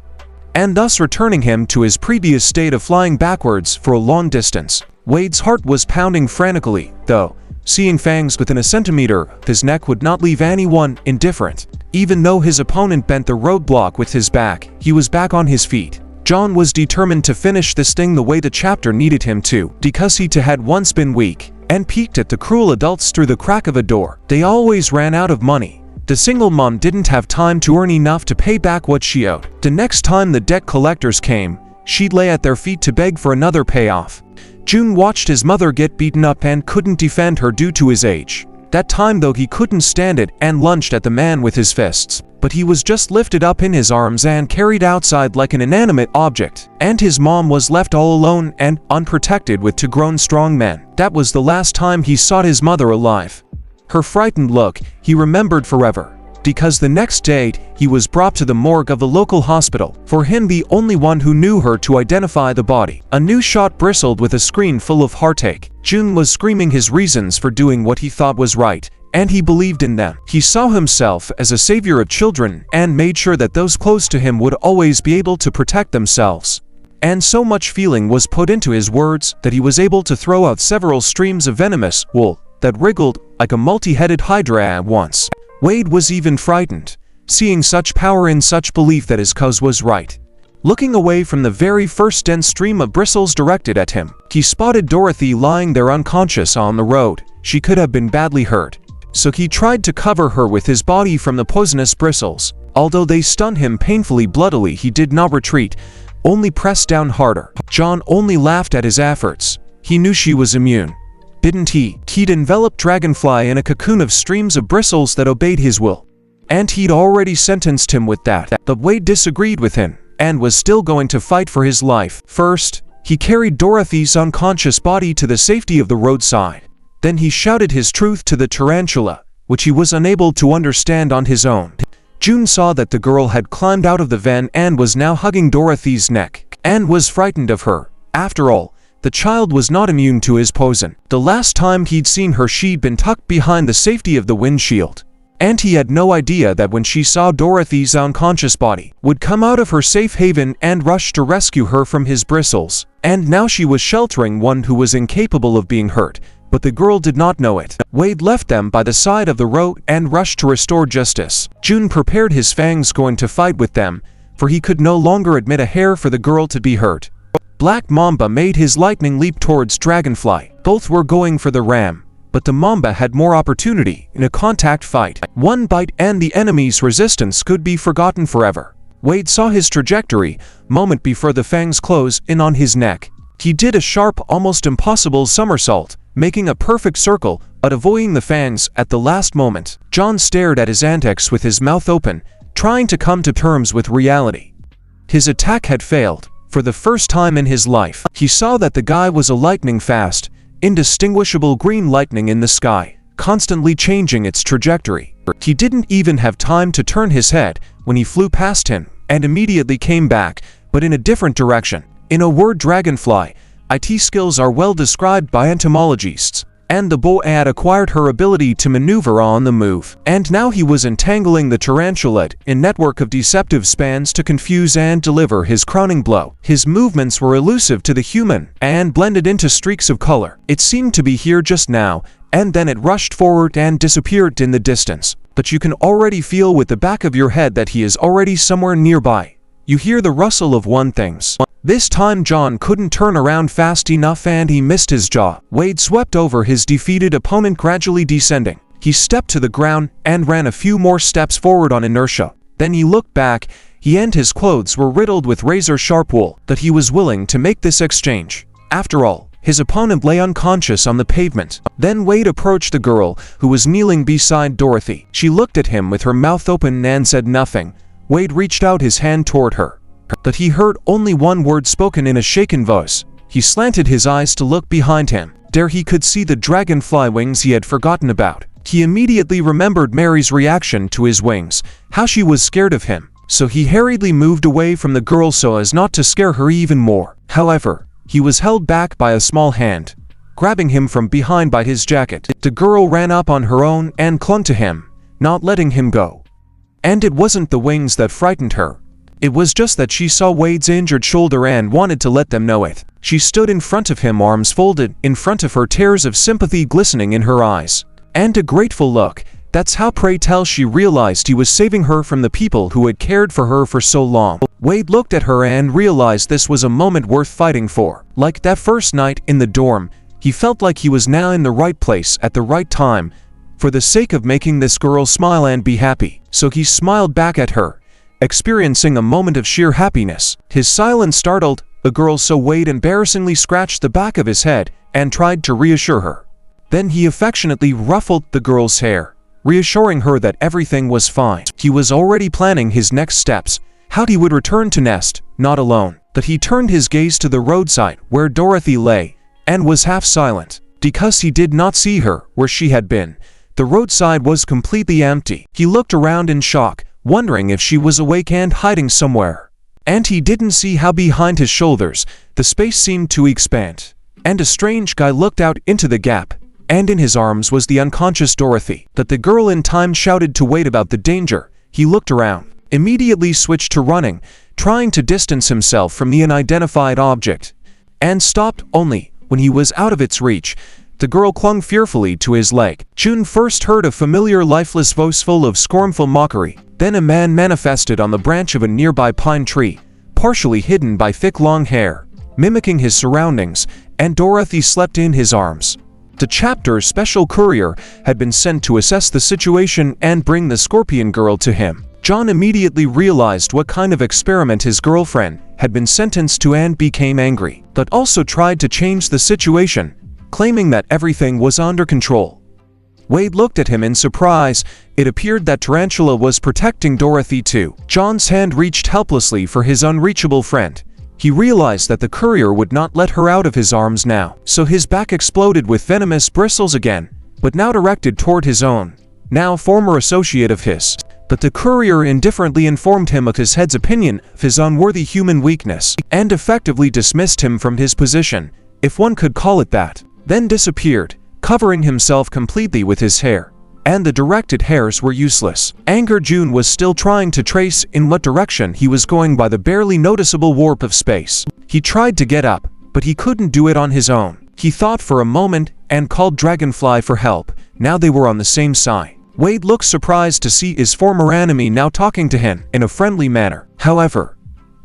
and thus returning him to his previous state of flying backwards for a long distance. Wade's heart was pounding frantically, though. Seeing fangs within a centimeter of his neck would not leave anyone indifferent. Even though his opponent bent the roadblock with his back, he was back on his feet. John was determined to finish this thing the way the chapter needed him to, because he too had once been weak, and peeked at the cruel adults through the crack of a door. They always ran out of money. The single mom didn't have time to earn enough to pay back what she owed. The next time the debt collectors came, she'd lay at their feet to beg for another payoff. Jun watched his mother get beaten up and couldn't defend her due to his age. That time though he couldn't stand it and lunged at the man with his fists. But he was just lifted up in his arms and carried outside like an inanimate object. And his mom was left all alone and unprotected with two grown strong men. That was the last time he saw his mother alive. Her frightened look he remembered forever. Because the next day, he was brought to the morgue of the local hospital. For him, the only one who knew her to identify the body. A new shot bristled with a screen full of heartache. Jun was screaming his reasons for doing what he thought was right, and he believed in them. He saw himself as a savior of children and made sure that those close to him would always be able to protect themselves. And so much feeling was put into his words that he was able to throw out several streams of venomous wool that wriggled like a multi-headed hydra at once. Wade was even frightened, seeing such power in such belief that his cause was right. Looking away from the very first dense stream of bristles directed at him, he spotted Dorothy lying there unconscious on the road. She could have been badly hurt, so he tried to cover her with his body from the poisonous bristles. Although they stunned him painfully bloodily, he did not retreat, only pressed down harder. John only laughed at his efforts. He knew she was immune. Didn't he? He'd enveloped Dragonfly in a cocoon of streams of bristles that obeyed his will. And he'd already sentenced him with that. But Wade disagreed with him, and was still going to fight for his life. First, he carried Dorothy's unconscious body to the safety of the roadside. Then he shouted his truth to the tarantula, which he was unable to understand on his own. Jun saw that the girl had climbed out of the van and was now hugging Dorothy's neck, and was frightened of her. After all, the child was not immune to his poison. The last time he'd seen her, she'd been tucked behind the safety of the windshield. And he had no idea that when she saw Dorothy's unconscious body, would come out of her safe haven and rush to rescue her from his bristles. And now she was sheltering one who was incapable of being hurt, but the girl did not know it. Wade left them by the side of the road and rushed to restore justice. Jun prepared his fangs going to fight with them, for he could no longer admit a hair for the girl to be hurt. Black Mamba made his lightning leap towards Dragonfly. Both were going for the ram, but the Mamba had more opportunity in a contact fight. One bite and the enemy's resistance could be forgotten forever. Wade saw his trajectory, moment before the fangs closed in on his neck. He did a sharp, almost impossible somersault, making a perfect circle, but avoiding the fangs at the last moment. John stared at his antics with his mouth open, trying to come to terms with reality. His attack had failed. For the first time in his life, he saw that the guy was a lightning-fast, indistinguishable green lightning in the sky, constantly changing its trajectory. He didn't even have time to turn his head when he flew past him, and immediately came back, but in a different direction. In a word, Dragonfly, IT skills are well described by entomologists, and the boy had acquired her ability to maneuver on the move. And now he was entangling the tarantula in a network of deceptive spans to confuse and deliver his crowning blow. His movements were elusive to the human, and blended into streaks of color. It seemed to be here just now, and then it rushed forward and disappeared in the distance. But you can already feel with the back of your head that he is already somewhere nearby. You hear the rustle of one things. This time John couldn't turn around fast enough and he missed his jaw. Wade swept over his defeated opponent, gradually descending. He stepped to the ground and ran a few more steps forward on inertia. Then he looked back. He and his clothes were riddled with razor-sharp wool, that he was willing to make this exchange. After all, his opponent lay unconscious on the pavement. Then Wade approached the girl, who was kneeling beside Dorothy. She looked at him with her mouth open and said nothing. Wade reached out his hand toward her, but he heard only one word spoken in a shaken voice. He slanted his eyes to look behind him. There he could see the dragonfly wings he had forgotten about. He immediately remembered Mary's reaction to his wings, how she was scared of him. So he hurriedly moved away from the girl so as not to scare her even more. However, he was held back by a small hand, grabbing him from behind by his jacket. The girl ran up on her own and clung to him, not letting him go. And it wasn't the wings that frightened her. It was just that she saw Wade's injured shoulder and wanted to let them know it. She stood in front of him, arms folded in front of her, tears of sympathy glistening in her eyes. And a grateful look. That's how, pray tell, she realized he was saving her from the people who had cared for her for so long. Wade looked at her and realized this was a moment worth fighting for. Like that first night in the dorm, He felt like he was now in the right place at the right time, for the sake of making this girl smile and be happy. So he smiled back at her, experiencing a moment of sheer happiness. His silence startled the girl, so Wade embarrassingly scratched the back of his head and tried to reassure her. Then he affectionately ruffled the girl's hair, reassuring her that everything was fine. He was already planning his next steps, how he would return to Nest, not alone. But he turned his gaze to the roadside where Dorothy lay, and was half silent, because he did not see her where she had been. The roadside was completely empty. He looked around in shock, wondering if she was awake and hiding somewhere. And he didn't see how behind his shoulders, the space seemed to expand. And a strange guy looked out into the gap, and in his arms was the unconscious Dorothy. That the girl in time shouted to Wade about the danger. He looked around, immediately switched to running, trying to distance himself from the unidentified object, and stopped only when he was out of its reach. The girl clung fearfully to his leg. June first heard a familiar lifeless voice full of scornful mockery. Then a man manifested on the branch of a nearby pine tree, partially hidden by thick long hair, mimicking his surroundings, and Dorothy slept in his arms. The chapter's special courier had been sent to assess the situation and bring the Scorpion Girl to him. John immediately realized what kind of experiment his girlfriend had been sentenced to and became angry, but also tried to change the situation, claiming that everything was under control. Wade looked at him in surprise. It appeared that Tarantula was protecting Dorothy too. John's hand reached helplessly for his unreachable friend. He realized that the courier would not let her out of his arms now, so his back exploded with venomous bristles again, but now directed toward his own, now former associate of his. But the courier indifferently informed him of his head's opinion of his unworthy human weakness, and effectively dismissed him from his position, if one could call it that, then disappeared, covering himself completely with his hair. And the directed hairs were useless. Anger June was still trying to trace in what direction he was going by the barely noticeable warp of space. He tried to get up, but he couldn't do it on his own. He thought for a moment and called Dragonfly for help. Now they were on the same side. Wade looked surprised to see his former enemy now talking to him in a friendly manner. However,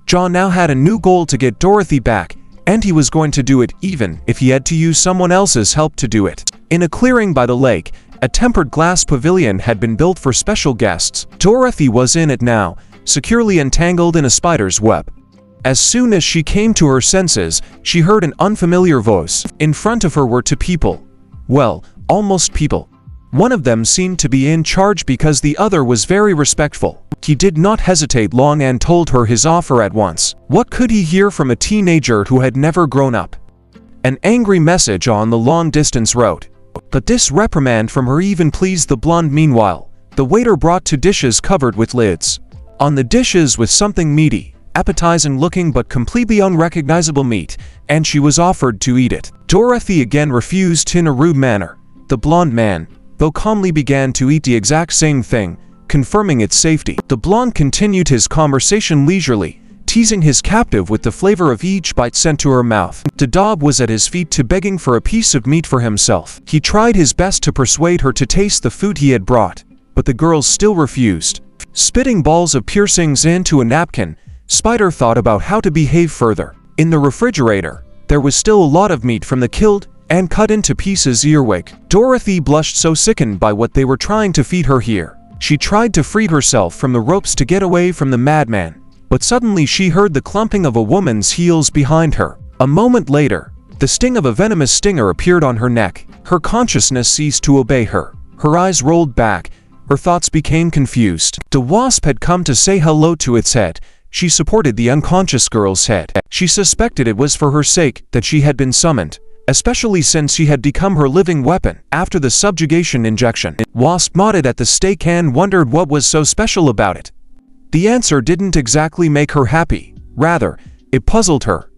John now had a new goal to get Dorothy back, and he was going to do it even if he had to use someone else's help to do it. In a clearing by the lake, a tempered glass pavilion had been built for special guests. Dorothy was in it now, securely entangled in a spider's web. As soon as she came to her senses, she heard an unfamiliar voice. In front of her were two people. Well, almost people. One of them seemed to be in charge because the other was very respectful. He did not hesitate long and told her his offer at once. What could he hear from a teenager who had never grown up? An angry message on the long-distance road. But this reprimand from her even pleased the blonde. Meanwhile, the waiter brought two dishes covered with lids. On the dishes was something meaty, appetizing looking but completely unrecognizable meat, and she was offered to eat it. Dorothy again refused in a rude manner. The blonde man, though calmly, began to eat the exact same thing, confirming its safety. The blonde continued his conversation leisurely, teasing his captive with the flavor of each bite sent to her mouth. The dog was at his feet too, begging for a piece of meat for himself. He tried his best to persuade her to taste the food he had brought, but the girl still refused. Spitting balls of piercings into a napkin, Spider thought about how to behave further. In the refrigerator, there was still a lot of meat from the killed and cut into pieces earwig. Dorothy blushed, so sickened by what they were trying to feed her here. She tried to free herself from the ropes to get away from the madman, but suddenly she heard the clumping of a woman's heels behind her. A moment later, the sting of a venomous stinger appeared on her neck. Her consciousness ceased to obey her. Her eyes rolled back. Her thoughts became confused. The wasp had come to say hello to its head. She supported the unconscious girl's head. She suspected it was for her sake that she had been summoned, especially since she had become her living weapon after the subjugation injection. Wasp nodded at the stake and wondered what was so special about it. The answer didn't exactly make her happy. Rather, it puzzled her.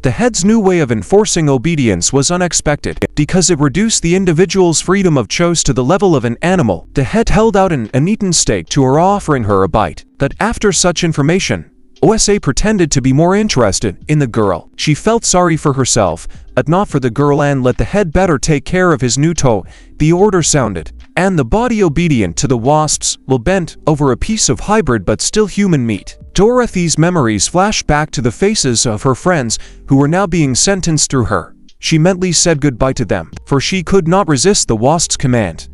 The head's new way of enforcing obedience was unexpected, because it reduced the individual's freedom of choice to the level of an animal. The head held out an uneaten steak to her, offering her a bite. But after such information, OSA pretended to be more interested in the girl. She felt sorry for herself, but not for the girl, and let the head better take care of his new toe. The order sounded, and the body, obedient to the wasp's will, bent over a piece of hybrid but still human meat. Dorothy's memories flashed back to the faces of her friends who were now being sentenced through her. she mentally said goodbye to them, for she could not resist the wasp's command.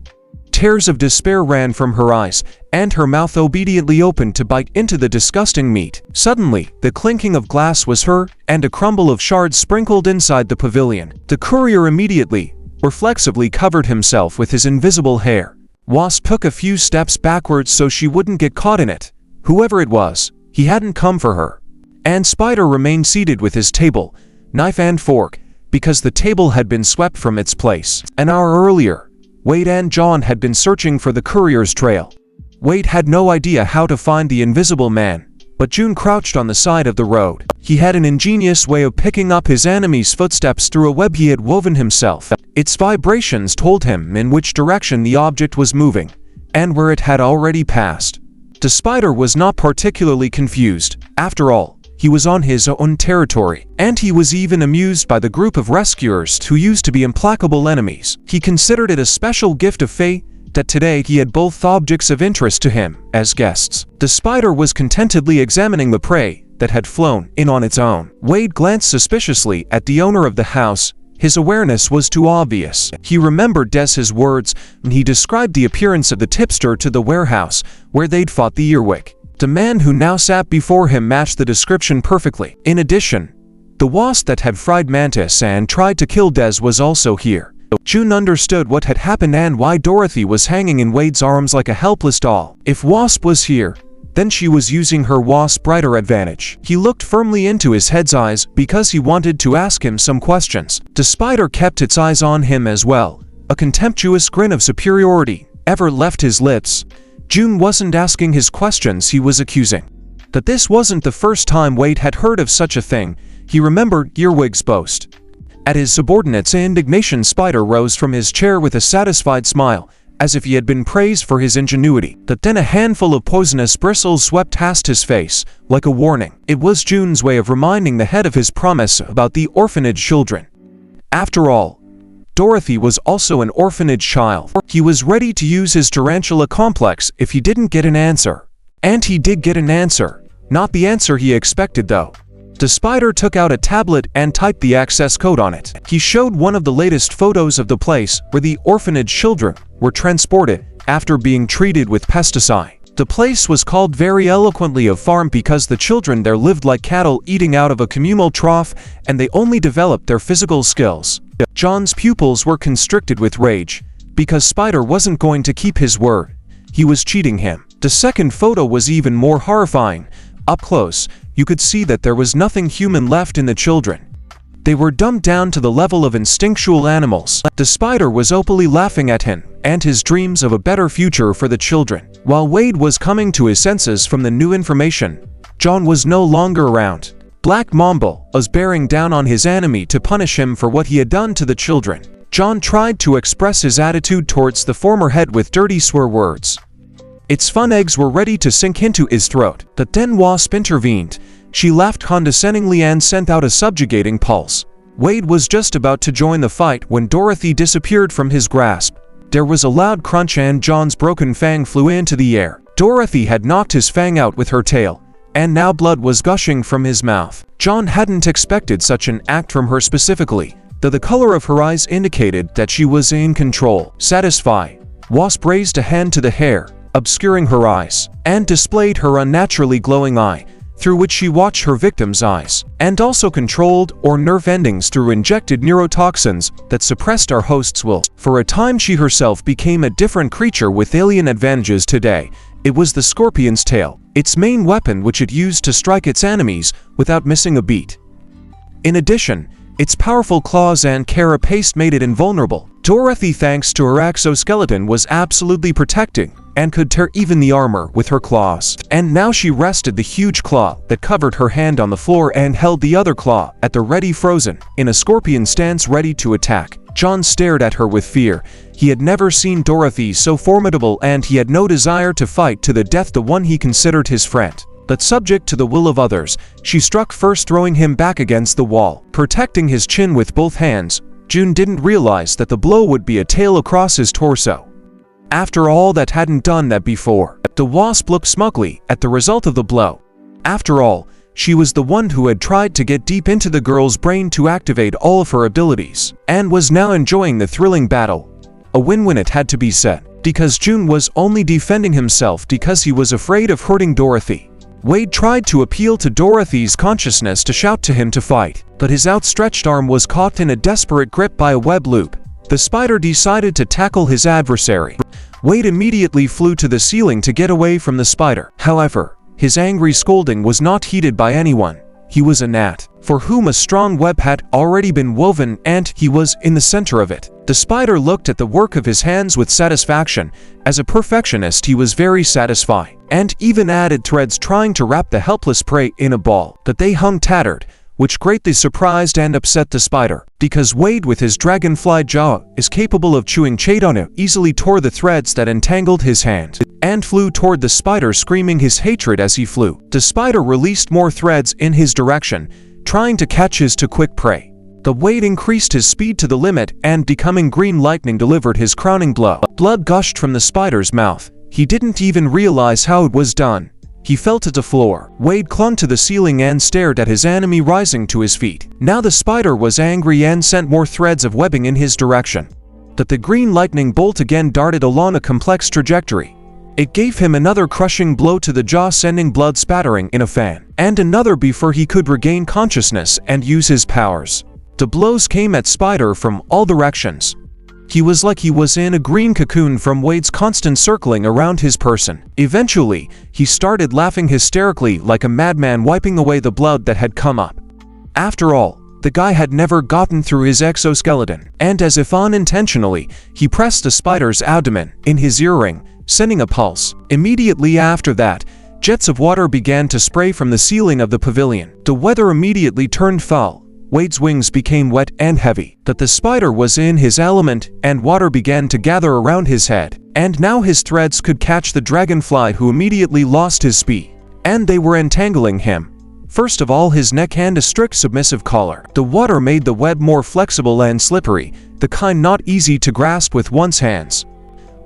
Tears of despair ran from her eyes, and her mouth obediently opened to bite into the disgusting meat. Suddenly, the clinking of glass was heard, and a crumble of shards sprinkled inside the pavilion. The courier immediately, reflexively covered himself with his invisible hair. Wasp took a few steps backwards so she wouldn't get caught in it. Whoever it was, he hadn't come for her. And Spider remained seated with his table, knife and fork, because the table had been swept from its place. An hour earlier, Wade and John had been searching for the courier's trail. Wade had no idea how to find the invisible man, but June crouched on the side of the road. He had an ingenious way of picking up his enemy's footsteps through a web he had woven himself. Its vibrations told him in which direction the object was moving, and where it had already passed. The spider was not particularly confused. After all, he was on his own territory, and he was even amused by the group of rescuers who used to be implacable enemies. He considered it a special gift of fate that today he had both objects of interest to him as guests. The spider was contentedly examining the prey that had flown in on its own. Wade glanced suspiciously at the owner of the house. His awareness was too obvious. He remembered Des's words when he described the appearance of the tipster to the warehouse where they'd fought the earwig. The man who now sat before him matched the description perfectly. In addition, the wasp that had fried Mantis and tried to kill Des was also here. June understood what had happened and why Dorothy was hanging in Wade's arms like a helpless doll. If Wasp was here, then she was using her Wasp brighter advantage. He looked firmly into his head's eyes because he wanted to ask him some questions. The spider kept its eyes on him as well. A contemptuous grin of superiority ever left his lips. June wasn't asking his questions, he was accusing. That this wasn't the first time Wade had heard of such a thing. He remembered Earwig's boast. At his subordinate's indignation, Spider rose from his chair with a satisfied smile, as if he had been praised for his ingenuity. But then a handful of poisonous bristles swept past his face, like a warning. It was June's way of reminding the head of his promise about the orphanage children. After all, Dorothy was also an orphanage child. He was ready to use his tarantula complex if he didn't get an answer. And he did get an answer. Not the answer he expected, though. The spider took out a tablet and typed the access code on it. He showed one of the latest photos of the place where the orphanage children were transported after being treated with pesticide. The place was called very eloquently a farm because the children there lived like cattle eating out of a communal trough, and they only developed their physical skills. John's pupils were constricted with rage because Spider wasn't going to keep his word. He was cheating him. The second photo was even more horrifying. Up close, you could see that there was nothing human left in the children. They were dumbed down to the level of instinctual animals. The spider was openly laughing at him and his dreams of a better future for the children. While Wade was coming to his senses from the new information, John was no longer around. Black Mamba was bearing down on his enemy to punish him for what he had done to the children. John tried to express his attitude towards the former head with dirty swear words. Its fun eggs were ready to sink into his throat. The then Wasp intervened. She laughed condescendingly and sent out a subjugating pulse. Wade was just about to join the fight when Dorothy disappeared from his grasp. There was a loud crunch and John's broken fang flew into the air. Dorothy had knocked his fang out with her tail, and now blood was gushing from his mouth. John hadn't expected such an act from her specifically, though the color of her eyes indicated that she was in control. Satisfied, Wasp raised a hand to the hair, obscuring her eyes, and displayed her unnaturally glowing eye, through which she watched her victim's eyes, and also controlled or nerve endings through injected neurotoxins that suppressed our host's will. For a time she herself became a different creature with alien advantages. Today, it was the scorpion's tail, its main weapon which it used to strike its enemies without missing a beat. In addition, its powerful claws and carapace made it invulnerable. Dorothy, thanks to her exoskeleton, was absolutely protecting and could tear even the armor with her claws. And now she rested the huge claw that covered her hand on the floor and held the other claw at the ready, frozen in a scorpion stance ready to attack. John stared at her with fear. He had never seen Dorothy so formidable, and he had no desire to fight to the death the one he considered his friend. But subject to the will of others, she struck first, throwing him back against the wall. Protecting his chin with both hands, June didn't realize that the blow would be a tail across his torso. After all, that hadn't done that before. The Wasp looked smugly at the result of the blow. After all, She was the one who had tried to get deep into the girl's brain to activate all of her abilities, and was now enjoying the thrilling battle. A win-win, it had to be said, because Jun was only defending himself because he was afraid of hurting Dorothy. Wade tried to appeal to Dorothy's consciousness to shout to him to fight, but his outstretched arm was caught in a desperate grip by a web loop. The spider decided to tackle his adversary. Wade immediately flew to the ceiling to get away from the spider. However, his angry scolding was not heeded by anyone. He was a gnat, for whom a strong web had already been woven, and he was in the center of it. The spider looked at the work of his hands with satisfaction. As a perfectionist, he was very satisfied, and even added threads trying to wrap the helpless prey in a ball, but they hung tattered, which greatly surprised and upset the spider, because Wade with his dragonfly jaw is capable of chewing Chadona, easily tore the threads that entangled his hand, and flew toward the spider, screaming his hatred as he flew. The spider released more threads in his direction, trying to catch his too quick prey. The Wade increased his speed to the limit, and becoming green lightning delivered his crowning blow. Blood gushed from the spider's mouth. He didn't even realize how it was done. He fell to the floor. Wade clung to the ceiling and stared at his enemy rising to his feet. Now the spider was angry and sent more threads of webbing in his direction. But the green lightning bolt again darted along a complex trajectory. It gave him another crushing blow to the jaw, sending blood spattering in a fan, and another before he could regain consciousness and use his powers. The blows came at Spider from all directions. He was like he was in a green cocoon from Wade's constant circling around his person. Eventually, he started laughing hysterically like a madman, wiping away the blood that had come up. After all, the guy had never gotten through his exoskeleton, and as if unintentionally, he pressed the spider's abdomen in his earring, sending a pulse. Immediately after that, jets of water began to spray from the ceiling of the pavilion. The weather immediately turned foul. Wade's wings became wet and heavy, but the spider was in his element, and water began to gather around his head. And now his threads could catch the dragonfly, who immediately lost his speed, and they were entangling him. First of all, his neck and a strict submissive collar. The water made the web more flexible and slippery, the kind not easy to grasp with one's hands.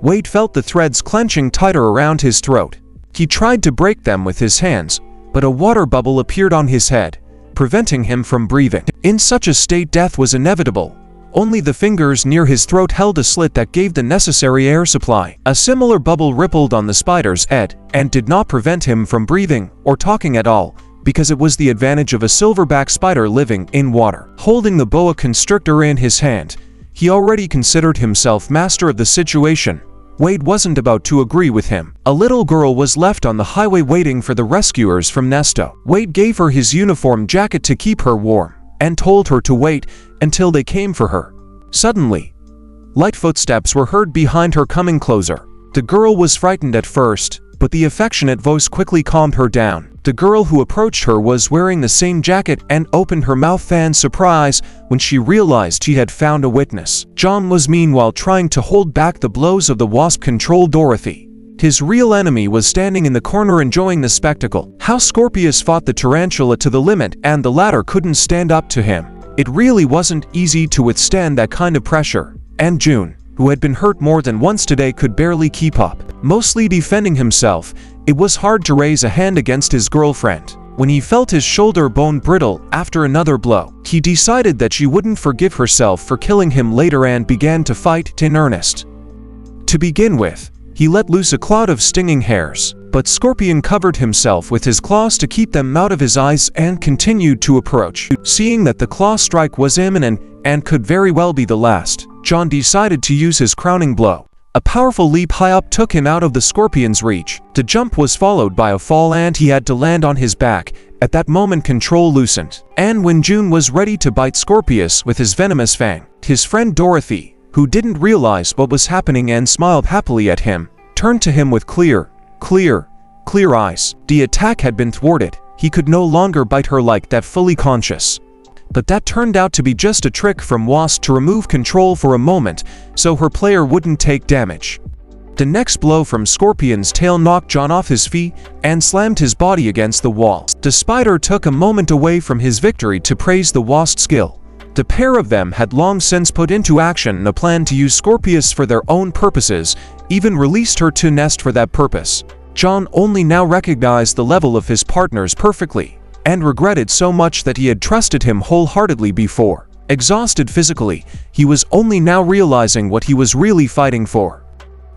Wade felt the threads clenching tighter around his throat. He tried to break them with his hands, but a water bubble appeared on his head, preventing him from breathing. In such a state, death was inevitable. Only the fingers near his throat held a slit that gave the necessary air supply. A similar bubble rippled on the spider's head, and did not prevent him from breathing or talking at all, because it was the advantage of a silverback spider living in water. Holding the boa constrictor in his hand, he already considered himself master of the situation. Wade wasn't about to agree with him. A little girl was left on the highway waiting for the rescuers from Nesto. Wade gave her his uniform jacket to keep her warm, and told her to wait until they came for her. Suddenly, light footsteps were heard behind her, coming closer. The girl was frightened at first, but the affectionate voice quickly calmed her down. The girl who approached her was wearing the same jacket and opened her mouth in surprise when she realized she had found a witness. John was meanwhile trying to hold back the blows of the wasp-controlled Dorothy. His real enemy was standing in the corner enjoying the spectacle. How Scorpius fought the tarantula to the limit, and the latter couldn't stand up to him. It really wasn't easy to withstand that kind of pressure, and June, who had been hurt more than once today, could barely keep up. Mostly defending himself, it was hard to raise a hand against his girlfriend. When he felt his shoulder bone brittle after another blow, he decided that she wouldn't forgive herself for killing him later and began to fight in earnest. To begin with, he let loose a cloud of stinging hairs, but Scorpion covered himself with his claws to keep them out of his eyes and continued to approach. Seeing that the claw strike was imminent and could very well be the last, John decided to use his crowning blow. A powerful leap high up took him out of the Scorpion's reach. The jump was followed by a fall, and he had to land on his back. At that moment, control loosened, and when June was ready to bite Scorpius with his venomous fang, his friend Dorothy, who didn't realize what was happening and smiled happily at him, turned to him with clear eyes. The attack had been thwarted. He could no longer bite her like that, fully conscious. But that turned out to be just a trick from Wasp to remove control for a moment, so her player wouldn't take damage. The next blow from Scorpion's tail knocked John off his feet and slammed his body against the wall. The spider took a moment away from his victory to praise the Wasp's skill. The pair of them had long since put into action a plan to use Scorpius for their own purposes, even released her to nest for that purpose. John only now recognized the level of his partners perfectly. and regretted so much that he had trusted him wholeheartedly before. Exhausted physically, he was only now realizing what he was really fighting for.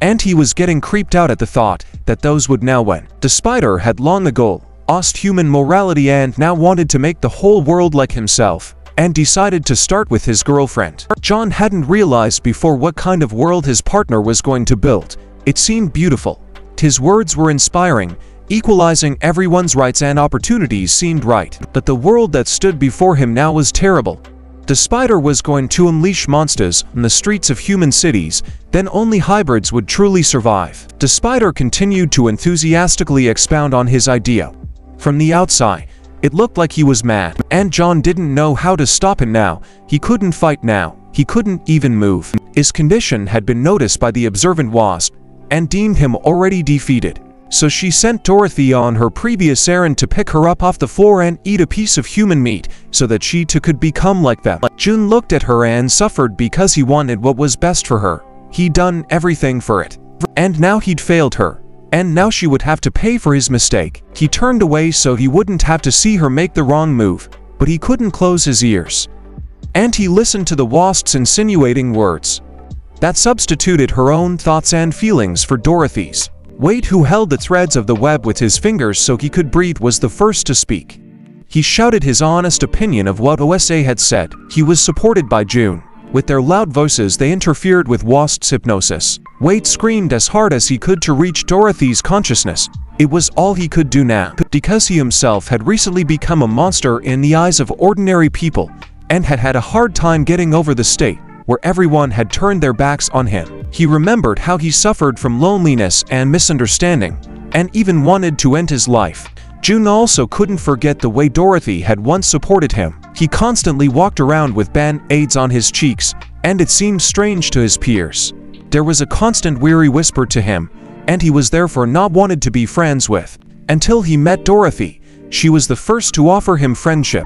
And he was getting creeped out at the thought that those would now win. The spider had long ago lost human morality and now wanted to make the whole world like himself, and decided to start with his girlfriend. John hadn't realized before what kind of world his partner was going to build. It seemed beautiful. His words were inspiring, equalizing everyone's rights and opportunities seemed right. But the world that stood before him now was terrible. The spider was going to unleash monsters on the streets of human cities, then only hybrids would truly survive. The spider continued to enthusiastically expound on his idea. From the outside, it looked like he was mad, and John didn't know how to stop him now. He couldn't fight now. He couldn't even move. His condition had been noticed by the observant wasp, and deemed him already defeated. So she sent Dorothy on her previous errand to pick her up off the floor and eat a piece of human meat, so that she too could become like them. June looked at her and suffered because he wanted what was best for her. He'd done everything for it. And now he'd failed her. And now she would have to pay for his mistake. He turned away so he wouldn't have to see her make the wrong move, but he couldn't close his ears. And he listened to the wasp's insinuating words. That substituted her own thoughts and feelings for Dorothy's. Wade, who held the threads of the web with his fingers so he could breathe, was the first to speak. He shouted his honest opinion of what OSA had said. He was supported by June. With their loud voices they interfered with Wasp's hypnosis. Wade screamed as hard as he could to reach Dorothy's consciousness. It was all he could do now, because he himself had recently become a monster in the eyes of ordinary people, and had had a hard time getting over the state where everyone had turned their backs on him. He remembered how he suffered from loneliness and misunderstanding, and even wanted to end his life. June also couldn't forget the way Dorothy had once supported him. He constantly walked around with band-aids on his cheeks, and it seemed strange to his peers. There was a constant weary whisper to him, and he was therefore not wanted to be friends with. Until he met Dorothy, she was the first to offer him friendship.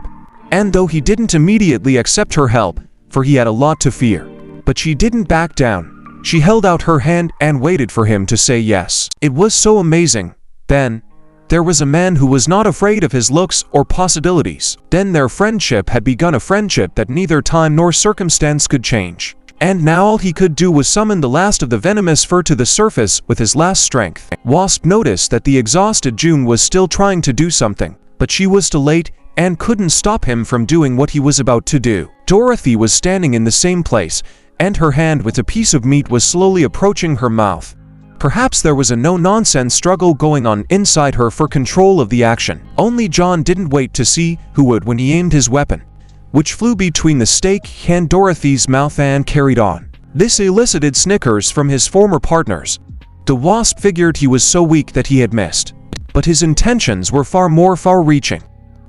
And though he didn't immediately accept her help, for he had a lot to fear, but she didn't back down. She held out her hand and waited for him to say yes. It was so amazing. Then, there was a man who was not afraid of his looks or possibilities. Then their friendship had begun, a friendship that neither time nor circumstance could change. And now all he could do was summon the last of the venomous fur to the surface with his last strength. Wasp noticed that the exhausted June was still trying to do something, but she was too late and couldn't stop him from doing what he was about to do. Dorothy was standing in the same place, and her hand with a piece of meat was slowly approaching her mouth. Perhaps there was a no-nonsense struggle going on inside her for control of the action. Only John didn't wait to see who would when he aimed his weapon, which flew between the steak and Dorothy's mouth and carried on. This elicited snickers from his former partners. The wasp figured he was so weak that he had missed, but his intentions were far more far-reaching.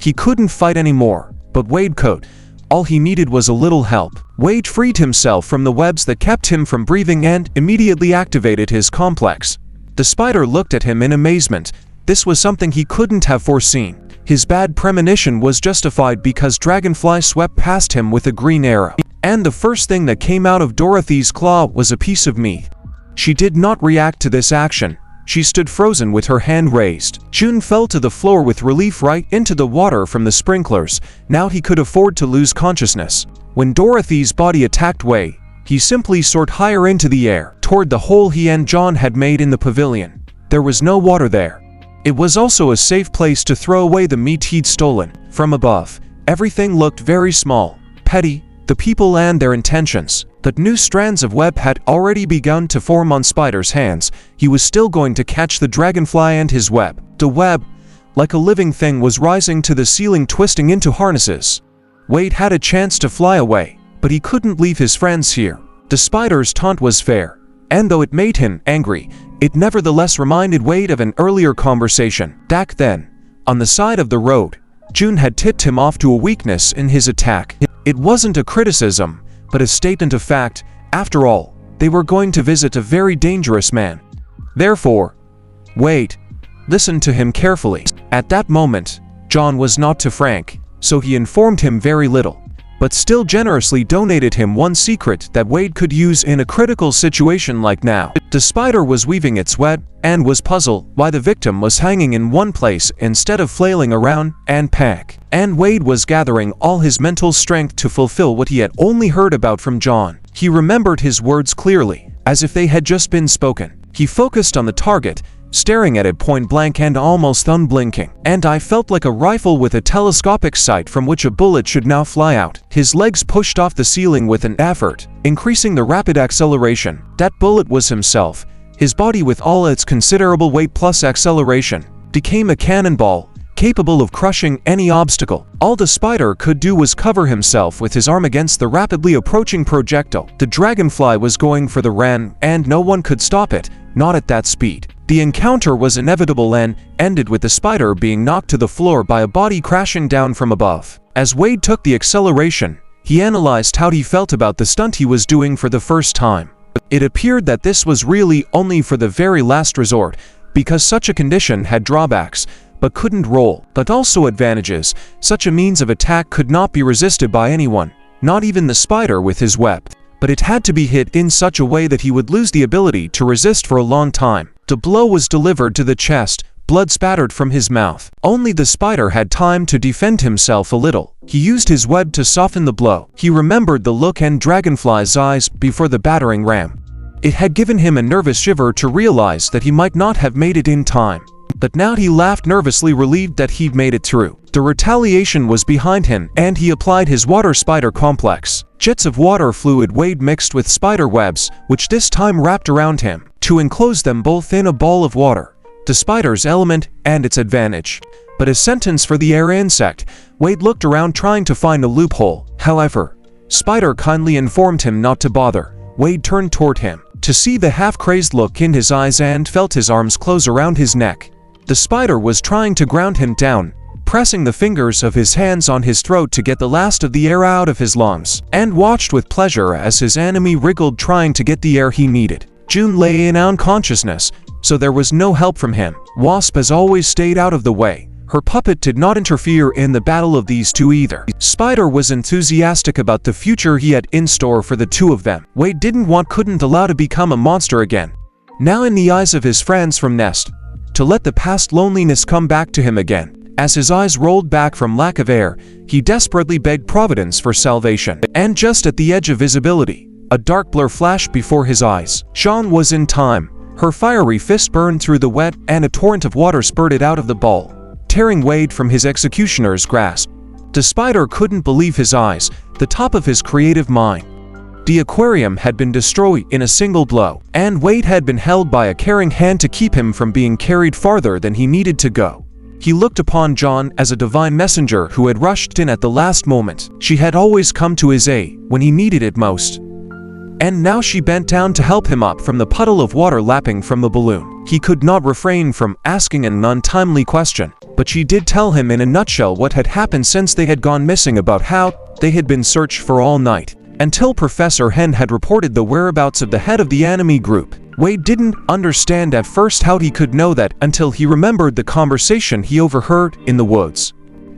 He couldn't fight anymore, but Wade could. All he needed was a little help. Wade freed himself from the webs that kept him from breathing and immediately activated his complex. The spider looked at him in amazement. This was something he couldn't have foreseen. His bad premonition was justified because Dragonfly swept past him with a green arrow. And the first thing that came out of Dorothy's claw was a piece of meat. She did not react to this action. She stood frozen with her hand raised. June fell to the floor with relief right into the water from the sprinklers. Now he could afford to lose consciousness. When Dorothy's body attacked Wei, he simply soared higher into the air, toward the hole he and John had made in the pavilion. There was no water there. It was also a safe place to throw away the meat he'd stolen. From above, everything looked very small, petty, the people and their intentions. But new strands of web had already begun to form on Spider's hands. He was still going to catch the dragonfly and his web. The web, like a living thing, was rising to the ceiling, twisting into harnesses. Wade had a chance to fly away, but he couldn't leave his friends here. The spider's taunt was fair, and though it made him angry, it nevertheless reminded Wade of an earlier conversation. Back then, on the side of the road, June had tipped him off to a weakness in his attack. It wasn't a criticism, but a statement of fact. After all, they were going to visit a very dangerous man. Therefore, Wade listened to him carefully. At that moment, John was not too frank, so he informed him very little. but still generously donated him one secret that Wade could use in a critical situation like now. The spider was weaving its web and was puzzled why the victim was hanging in one place instead of flailing around and peck. And Wade was gathering all his mental strength to fulfill what he had only heard about from John. He remembered his words clearly, as if they had just been spoken. He focused on the target, staring at it point blank and almost unblinking. And I felt like a rifle with a telescopic sight from which a bullet should now fly out. His legs pushed off the ceiling with an effort, increasing the rapid acceleration. That bullet was himself. His body, with all its considerable weight plus acceleration, became a cannonball, capable of crushing any obstacle. All the spider could do was cover himself with his arm against the rapidly approaching projectile. The dragonfly was going for the ram, and no one could stop it, not at that speed. The encounter was inevitable and ended with the spider being knocked to the floor by a body crashing down from above. As Wade took the acceleration, he analyzed how he felt about the stunt he was doing for the first time. It appeared that this was really only for the very last resort, because such a condition had drawbacks, but couldn't roll, but also advantages. Such a means of attack could not be resisted by anyone, not even the spider with his web. But it had to be hit in such a way that he would lose the ability to resist for a long time. The blow was delivered to the chest, blood spattered from his mouth. Only the spider had time to defend himself a little. He used his web to soften the blow. He remembered the look in Dragonfly's eyes before the battering ram. It had given him a nervous shiver to realize that he might not have made it in time. But now he laughed nervously, relieved that he'd made it through. The retaliation was behind him, and he applied his water spider complex. Jets of water fluid Wade mixed with spider webs, which this time wrapped around him, to enclose them both in a ball of water. The spider's element and its advantage. But a sentence for the air insect. Wade looked around trying to find a loophole. However, Spider kindly informed him not to bother. Wade turned toward him, to see the half-crazed look in his eyes, and felt his arms close around his neck. The spider was trying to ground him down, pressing the fingers of his hands on his throat to get the last of the air out of his lungs, and watched with pleasure as his enemy wriggled trying to get the air he needed. June lay in unconsciousness, so there was no help from him. Wasp has always stayed out of the way. Her puppet did not interfere in the battle of these two either. Spider was enthusiastic about the future he had in store for the two of them. Wade couldn't allow to become a monster again. Now in the eyes of his friends from Nest, to let the past loneliness come back to him again. As his eyes rolled back from lack of air, he desperately begged Providence for salvation. And just at the edge of visibility, a dark blur flashed before his eyes. Sean was in time. Her fiery fist burned through the wet, and a torrent of water spurted out of the ball, tearing Wade from his executioner's grasp. The spider couldn't believe his eyes, the top of his creative mind. The aquarium had been destroyed in a single blow, and Wade had been held by a caring hand to keep him from being carried farther than he needed to go. He looked upon John as a divine messenger who had rushed in at the last moment. She had always come to his aid when he needed it most. And now she bent down to help him up from the puddle of water lapping from the balloon. He could not refrain from asking an untimely question, but she did tell him in a nutshell what had happened since they had gone missing, about how they had been searched for all night, until Professor Hen had reported the whereabouts of the head of the enemy group. Wade didn't understand at first how he could know that until he remembered the conversation he overheard in the woods.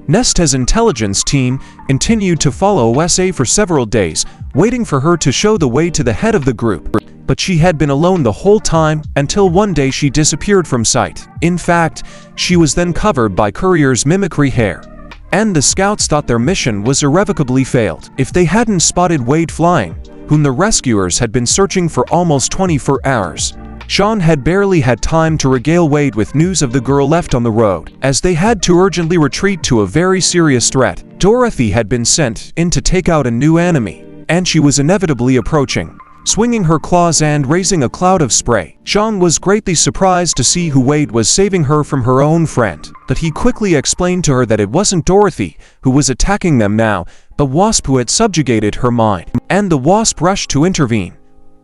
Nesta's intelligence team continued to follow OSA for several days, waiting for her to show the way to the head of the group. But she had been alone the whole time, until one day she disappeared from sight. In fact, she was then covered by Courier's mimicry hair. And the scouts thought their mission was irrevocably failed. If they hadn't spotted Wade flying, whom the rescuers had been searching for almost 24 hours. Sean had barely had time to regale Wade with news of the girl left on the road, as they had to urgently retreat to a very serious threat. Dorothy had been sent in to take out a new enemy, and she was inevitably approaching, swinging her claws and raising a cloud of spray. Sean was greatly surprised to see who Wade was saving her from her own friend, but he quickly explained to her that it wasn't Dorothy who was attacking them now, but Wasp, who had subjugated her mind. And the Wasp rushed to intervene,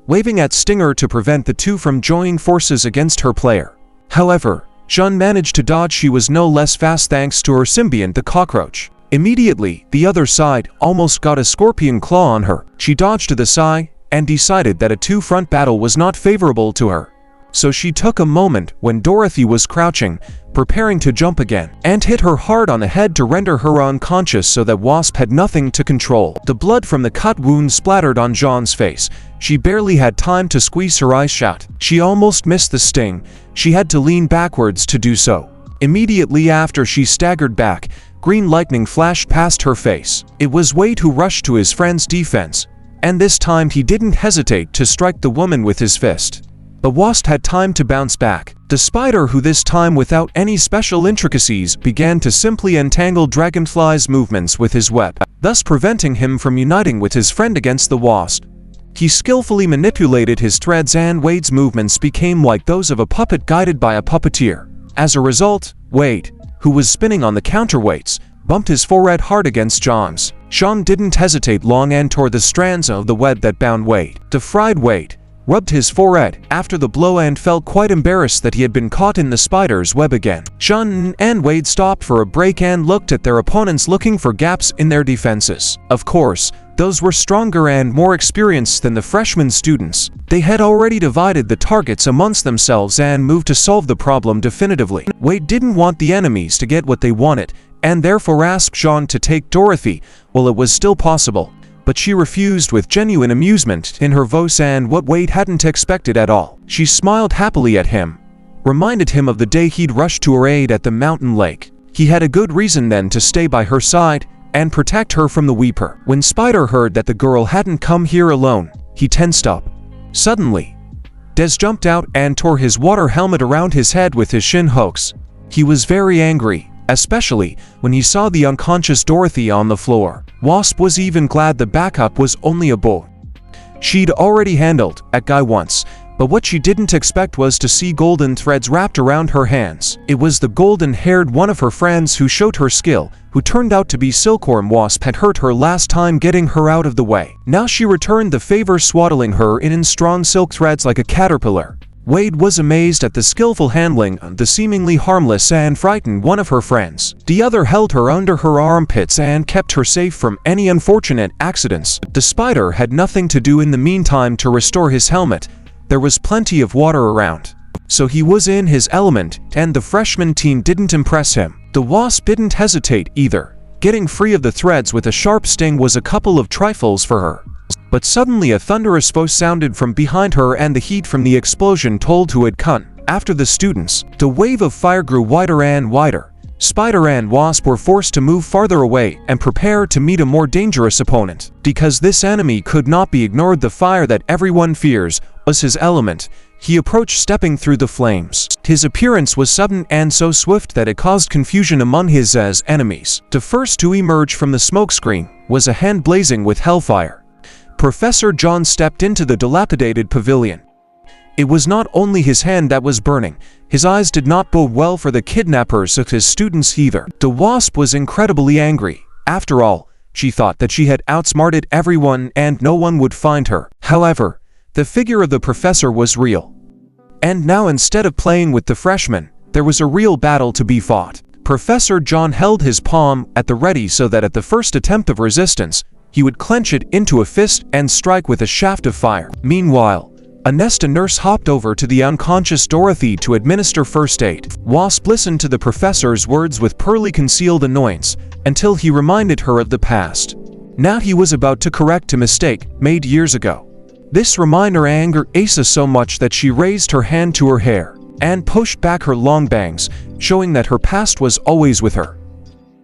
waving at Stinger to prevent the two from joining forces against her player. However, Sean managed to dodge. She was no less fast thanks to her symbiont, the cockroach. Immediately, the other side almost got a scorpion claw on her. She dodged to the side and decided that a two-front battle was not favorable to her. So she took a moment when Dorothy was crouching, preparing to jump again, and hit her hard on the head to render her unconscious so that Wasp had nothing to control. The blood from the cut wound splattered on Jean's face. She barely had time to squeeze her eyes shut. She almost missed the sting. She had to lean backwards to do so. Immediately after she staggered back, green lightning flashed past her face. It was Wade who rushed to his friend's defense, and this time he didn't hesitate to strike the woman with his fist. The Wasp had time to bounce back. The spider, who this time without any special intricacies began to simply entangle Dragonfly's movements with his web, thus preventing him from uniting with his friend against the Wasp. He skillfully manipulated his threads and Wade's movements became like those of a puppet guided by a puppeteer. As a result, Wade, who was spinning on the counterweights, bumped his forehead hard against Jean's. Jean didn't hesitate long and tore the strands of the web that bound Wade. The fried Wade rubbed his forehead after the blow and felt quite embarrassed that he had been caught in the spider's web again. Jean and Wade stopped for a break and looked at their opponents, looking for gaps in their defenses. Of course, those were stronger and more experienced than the freshman students. They had already divided the targets amongst themselves and moved to solve the problem definitively. Wade didn't want the enemies to get what they wanted, and therefore asked Jean to take Dorothy while it was still possible. But she refused with genuine amusement in her voice and what Wade hadn't expected at all. She smiled happily at him, reminded him of the day he'd rushed to her aid at the mountain lake. He had a good reason then to stay by her side and protect her from the Weeper. When Spider heard that the girl hadn't come here alone, he tensed up. Suddenly, Des jumped out and tore his water helmet around his head with his shin hooks. He was very angry, especially when he saw the unconscious Dorothy on the floor. Wasp was even glad the backup was only a bull. She'd already handled a guy once, but what she didn't expect was to see golden threads wrapped around her hands. It was the golden-haired one of her friends who showed her skill, who turned out to be Silkworm. Wasp had hurt her last time getting her out of the way. Now she returned the favor, swaddling her in strong silk threads like a caterpillar. Wade was amazed at the skillful handling of the seemingly harmless and frightened one of her friends. The other held her under her armpits and kept her safe from any unfortunate accidents. The spider had nothing to do in the meantime to restore his helmet. There was plenty of water around, so he was in his element, and the freshman team didn't impress him. The Wasp didn't hesitate either. Getting free of the threads with a sharp sting was a couple of trifles for her. But suddenly a thunderous voice sounded from behind her, and the heat from the explosion told who had come. After the students, the wave of fire grew wider and wider. Spider and Wasp were forced to move farther away and prepare to meet a more dangerous opponent. Because this enemy could not be ignored, the fire that everyone fears was his element. He approached, stepping through the flames. His appearance was sudden and so swift that it caused confusion among his enemies. The first to emerge from the smokescreen was a hand blazing with hellfire. Professor John stepped into the dilapidated pavilion. It was not only his hand that was burning. His eyes did not bode well for the kidnappers of his students either. The Wasp was incredibly angry. After all, she thought that she had outsmarted everyone and no one would find her. However, the figure of the professor was real. And now, instead of playing with the freshmen, there was a real battle to be fought. Professor John held his palm at the ready so that at the first attempt of resistance, he would clench it into a fist and strike with a shaft of fire. Meanwhile, a nurse hopped over to the unconscious Dorothy to administer first aid. Wasp listened to the professor's words with poorly concealed annoyance until he reminded her of the past. Now he was about to correct a mistake made years ago. This reminder angered Asa so much that she raised her hand to her hair and pushed back her long bangs, showing that her past was always with her.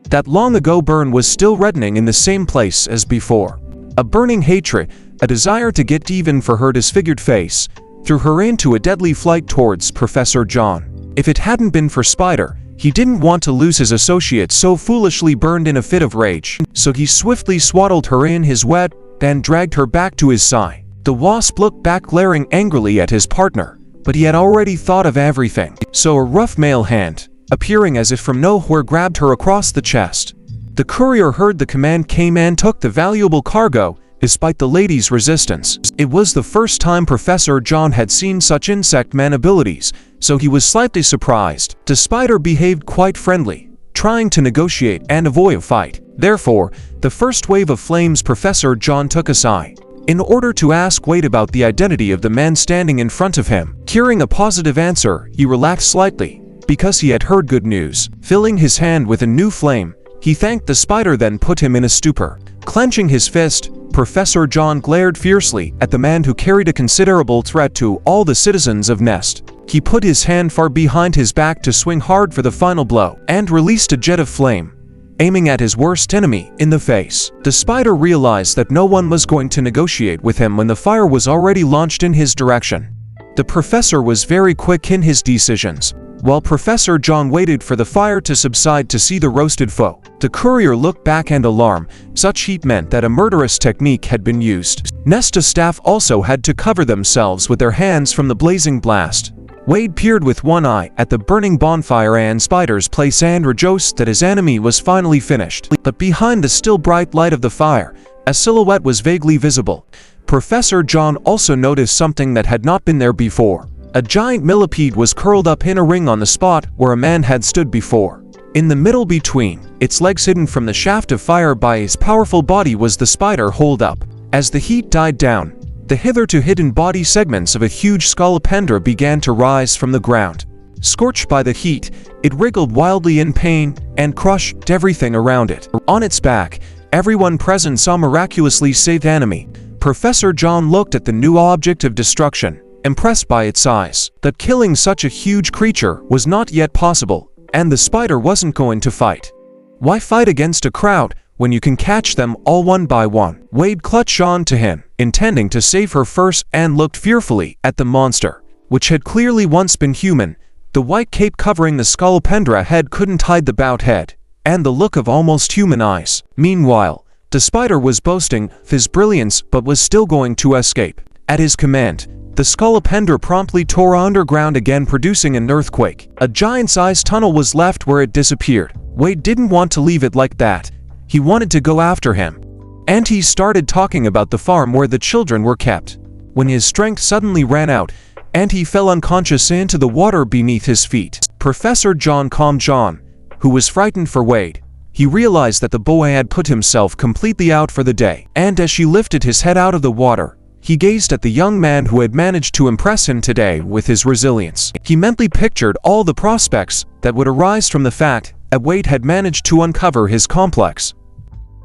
That long-ago burn was still reddening in the same place as before. A burning hatred, a desire to get even for her disfigured face, threw her into a deadly flight towards Professor John. If it hadn't been for Spider, he didn't want to lose his associate so foolishly burned in a fit of rage, so he swiftly swaddled her in his web and dragged her back to his side. The Wasp looked back, glaring angrily at his partner, but he had already thought of everything. So a rough male hand, appearing as if from nowhere, grabbed her across the chest. The courier heard the command, came and took the valuable cargo, despite the lady's resistance. It was the first time Professor John had seen such insect man abilities, so he was slightly surprised. The spider behaved quite friendly, trying to negotiate and avoid a fight. Therefore, the first wave of flames Professor John took aside, in order to ask Wade about the identity of the man standing in front of him. Hearing a positive answer, he relaxed slightly. because he had heard good news. Filling his hand with a new flame, he thanked the spider, then put him in a stupor. Clenching his fist, Professor John glared fiercely at the man who carried a considerable threat to all the citizens of Nest. He put his hand far behind his back to swing hard for the final blow, and released a jet of flame, aiming at his worst enemy in the face. The spider realized that no one was going to negotiate with him when the fire was already launched in his direction. The professor was very quick in his decisions. While Professor John waited for the fire to subside to see the roasted foe, the courier looked back in alarm. Such heat meant that a murderous technique had been used. Nesta staff also had to cover themselves with their hands from the blazing blast. Wade peered with one eye at the burning bonfire and spider's place and rejoiced that his enemy was finally finished. But behind the still bright light of the fire, a silhouette was vaguely visible. Professor John also noticed something that had not been there before. A giant millipede was curled up in a ring on the spot where a man had stood before. In the middle between its legs, hidden from the shaft of fire by his powerful body, was the spider holed up. As the heat died down, the hitherto hidden body segments of a huge scolopendra began to rise from the ground. Scorched by the heat, it wriggled wildly in pain and crushed everything around it. On its back, everyone present saw miraculously saved enemy. Professor John looked at the new object of destruction, impressed by its size. That killing such a huge creature was not yet possible, and the spider wasn't going to fight. Why fight against a crowd when you can catch them all one by one? Wade clutched on to him, intending to save her first, and looked fearfully at the monster, which had clearly once been human. The white cape covering the scolopendra head couldn't hide the bowed head, and the look of almost human eyes. Meanwhile, the spider was boasting of his brilliance but was still going to escape. At his command, the scolopendra promptly tore underground again, producing an earthquake. A giant-sized tunnel was left where it disappeared. Wade didn't want to leave it like that. He wanted to go after him. And he started talking about the farm where the children were kept, when his strength suddenly ran out, and he fell unconscious into the water beneath his feet. Professor John calmed John, who was frightened for Wade. He realized that the boy had put himself completely out for the day, and as she lifted his head out of the water, he gazed at the young man who had managed to impress him today with his resilience. He mentally pictured all the prospects that would arise from the fact that Wade had managed to uncover his complex.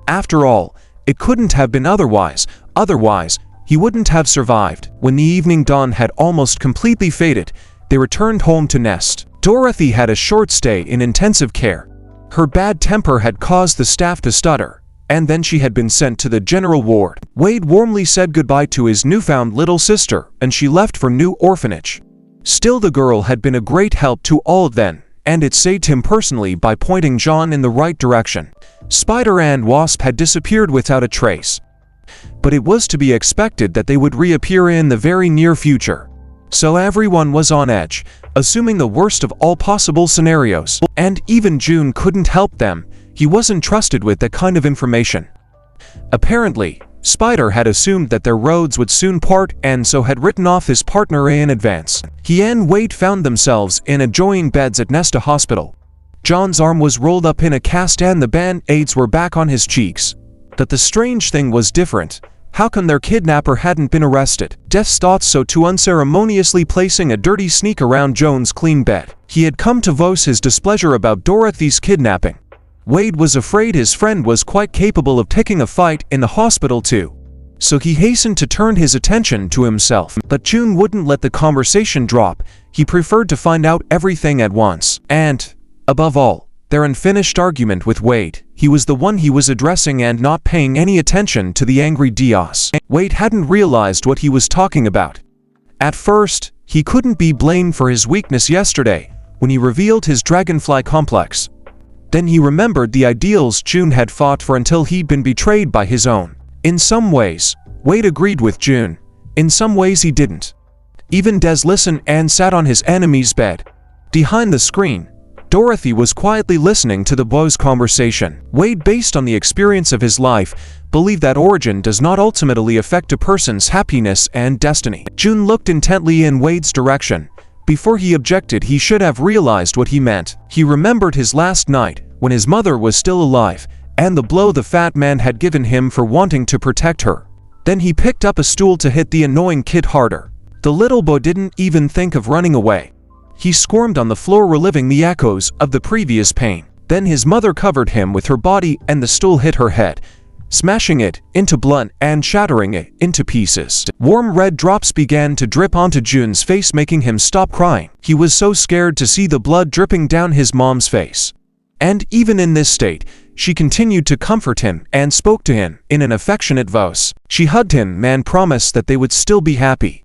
After all, it couldn't have been otherwise. Otherwise, he wouldn't have survived. When the evening dawn had almost completely faded, they returned home to Nest. Dorothy had a short stay in intensive care. Her bad temper had caused the staff to stutter, and then she had been sent to the general ward. Wade warmly said goodbye to his newfound little sister, and she left for new orphanage. Still, the girl had been a great help to all of them, and it saved him personally by pointing John in the right direction. Spider and Wasp had disappeared without a trace, but it was to be expected that they would reappear in the very near future. So everyone was on edge, assuming the worst of all possible scenarios. And even June couldn't help them. He wasn't trusted with that kind of information. Apparently, Spider had assumed that their roads would soon part, and so had written off his partner in advance. He and Wade found themselves in adjoining beds at Nesta Hospital. John's arm was rolled up in a cast and the band-aids were back on his cheeks. But the strange thing was different. How come their kidnapper hadn't been arrested? Death thought so too, unceremoniously placing a dirty sneak around Joan's clean bed. He had come to voice his displeasure about Dorothy's kidnapping. Wade was afraid his friend was quite capable of taking a fight in the hospital too. So he hastened to turn his attention to himself. But June wouldn't let the conversation drop. He preferred to find out everything at once. And, above all, their unfinished argument with Wade. He was the one he was addressing and not paying any attention to the angry Diaz. Wade hadn't realized what he was talking about. At first, he couldn't be blamed for his weakness yesterday when he revealed his Dragonfly complex. Then he remembered the ideals June had fought for until he'd been betrayed by his own. In some ways, Wade agreed with June. In some ways he didn't. Even Des listened and sat on his enemy's bed. Behind the screen, Dorothy was quietly listening to the boys' conversation. Wade, based on the experience of his life, believed that origin does not ultimately affect a person's happiness and destiny. June looked intently in Wade's direction. Before he objected, he should have realized what he meant. He remembered his last night, when his mother was still alive, and the blow the fat man had given him for wanting to protect her. Then he picked up a stool to hit the annoying kid harder. The little boy didn't even think of running away. He squirmed on the floor, reliving the echoes of the previous pain. Then his mother covered him with her body and the stool hit her head, smashing it into blood and shattering it into pieces. Warm red drops began to drip onto Jun's face, making him stop crying. He was so scared to see the blood dripping down his mom's face. And even in this state, she continued to comfort him and spoke to him in an affectionate voice. She hugged him and promised that they would still be happy.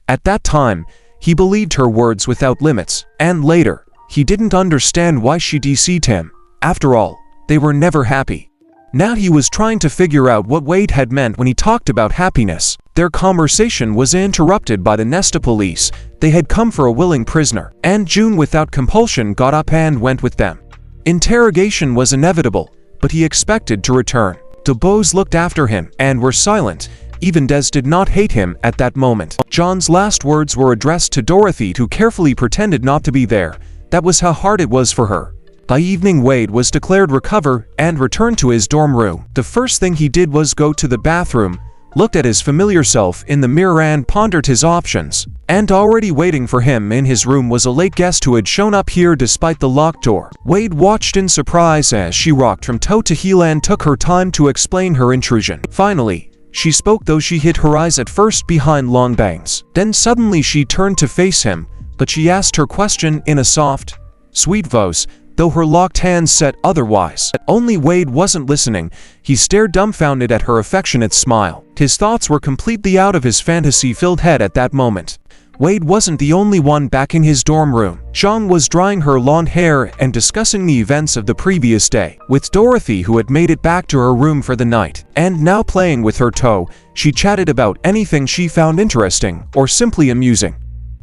At that time, he believed her words without limits, and later, he didn't understand why she deceived him. After all, they were never happy. Now he was trying to figure out what Wade had meant when he talked about happiness. Their conversation was interrupted by the Nesta police. They had come for a willing prisoner, and Jun without compulsion got up and went with them. Interrogation was inevitable, but he expected to return. The boys looked after him and were silent. Even Des did not hate him at that moment. John's last words were addressed to Dorothy, who carefully pretended not to be there. That was how hard it was for her. By evening, Wade was declared recovered and returned to his dorm room. The first thing he did was go to the bathroom, looked at his familiar self in the mirror and pondered his options. And already waiting for him in his room was a late guest who had shown up here despite the locked door. Wade watched in surprise as she rocked from toe to heel and took her time to explain her intrusion. Finally, she spoke, though she hid her eyes at first behind long bangs. Then suddenly she turned to face him, but she asked her question in a soft, sweet voice, though her locked hands said otherwise. Only Wade wasn't listening. He stared dumbfounded at her affectionate smile. His thoughts were completely out of his fantasy-filled head at that moment. Wade wasn't the only one back in his dorm room. Chang was drying her long hair and discussing the events of the previous day with Dorothy, who had made it back to her room for the night. And now playing with her toe, she chatted about anything she found interesting or simply amusing.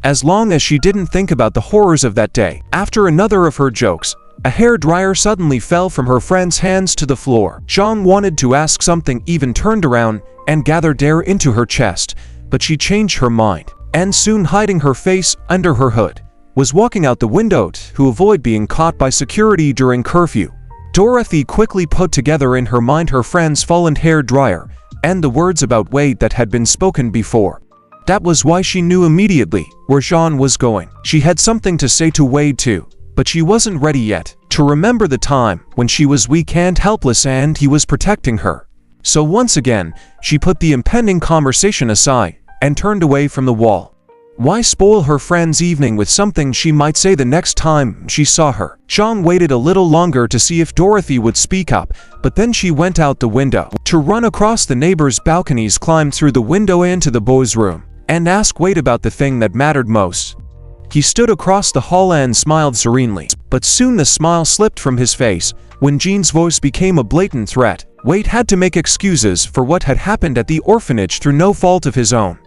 As long as she didn't think about the horrors of that day. After another of her jokes, a hair dryer suddenly fell from her friend's hands to the floor. Chang wanted to ask something, even turned around and gathered air into her chest, but she changed her mind, and soon, hiding her face under her hood, was walking out the window to avoid being caught by security during curfew. Dorothy quickly put together in her mind her friend's fallen hair dryer and the words about Wade that had been spoken before. That was why she knew immediately where Jean was going. She had something to say to Wade too, but she wasn't ready yet to remember the time when she was weak and helpless and he was protecting her. So once again, she put the impending conversation aside and turned away from the wall. Why spoil her friend's evening with something she might say the next time she saw her? Chang waited a little longer to see if Dorothy would speak up, but then she went out the window to run across the neighbors' balconies, climbed through the window into the boys' room, and ask Wade about the thing that mattered most. He stood across the hall and smiled serenely, but soon the smile slipped from his face. When Jean's voice became a blatant threat, Wade had to make excuses for what had happened at the orphanage through no fault of his own.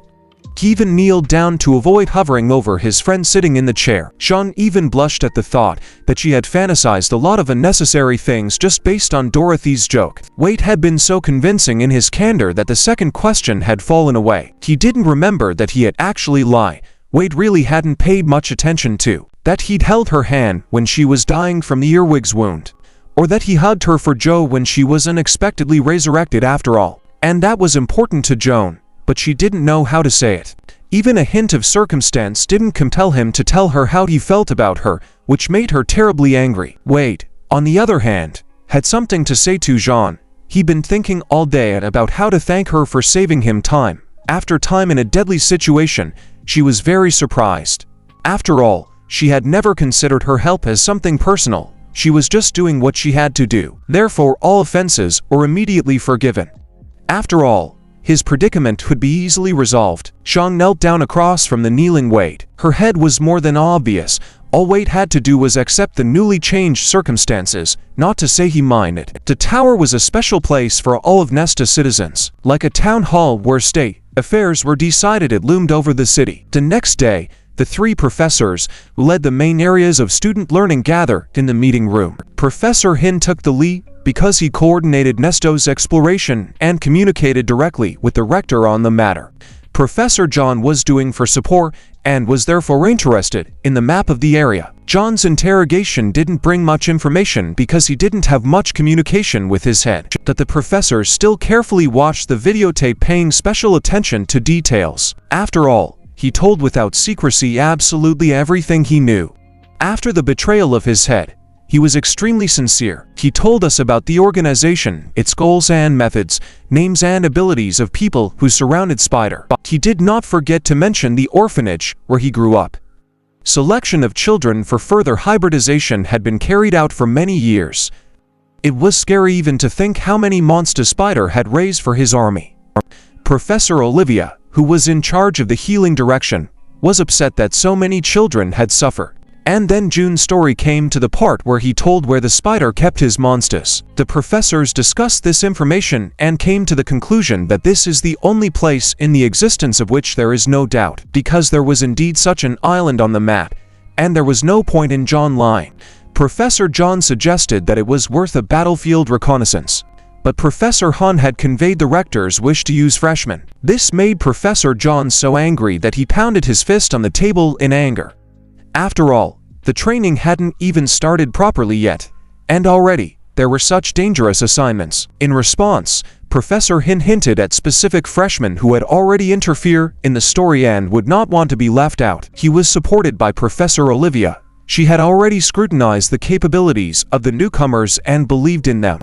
He even kneeled down to avoid hovering over his friend sitting in the chair. Jean even blushed at the thought that she had fantasized a lot of unnecessary things just based on Dorothy's joke. Wade had been so convincing in his candor that the second question had fallen away. He didn't remember that he had actually lied. Wade really hadn't paid much attention to that he'd held her hand when she was dying from the earwig's wound, or that he hugged her for Joe when she was unexpectedly resurrected after all. And that was important to Joan, but she didn't know how to say it. Even a hint of circumstance didn't compel him to tell her how he felt about her, which made her terribly angry. Wade, on the other hand, had something to say to Jean. He'd been thinking all day about how to thank her for saving him time after time in a deadly situation. She was very surprised. After all, she had never considered her help as something personal. She was just doing what she had to do. Therefore, all offenses were immediately forgiven. After all, his predicament could be easily resolved. Chang knelt down across from the kneeling Wade. Her head was more than obvious. All Wade had to do was accept the newly changed circumstances, not to say he minded. The tower was a special place for all of Nesta citizens. Like a town hall where state affairs were decided, it loomed over the city. The next day, the three professors who led the main areas of student learning gathered in the meeting room. Professor Hin took the lead because he coordinated Nesta's exploration and communicated directly with the rector on the matter. Professor John was doing for support and was therefore interested in the map of the area. John's interrogation didn't bring much information because he didn't have much communication with his head. That the professor still carefully watched the videotape, paying special attention to details. After all, he told without secrecy absolutely everything he knew. After the betrayal of his head, he was extremely sincere. He told us about the organization, its goals and methods, names and abilities of people who surrounded Spider. He did not forget to mention the orphanage where he grew up. Selection of children for further hybridization had been carried out for many years. It was scary even to think how many monsters Spider had raised for his army. Professor Olivia, who was in charge of the healing direction, was upset that so many children had suffered. And then June's story came to the part where he told where the Spider kept his monsters. The professors discussed this information and came to the conclusion that this is the only place in the existence of which there is no doubt, because there was indeed such an island on the map, and there was no point in John lying. Professor John suggested that it was worth a battlefield reconnaissance, but Professor Hun had conveyed the rector's wish to use freshmen. This made Professor John so angry that he pounded his fist on the table in anger. After all, the training hadn't even started properly yet, and already, there were such dangerous assignments. In response, Professor Hin hinted at specific freshmen who had already interfered in the story and would not want to be left out. He was supported by Professor Olivia. She had already scrutinized the capabilities of the newcomers and believed in them.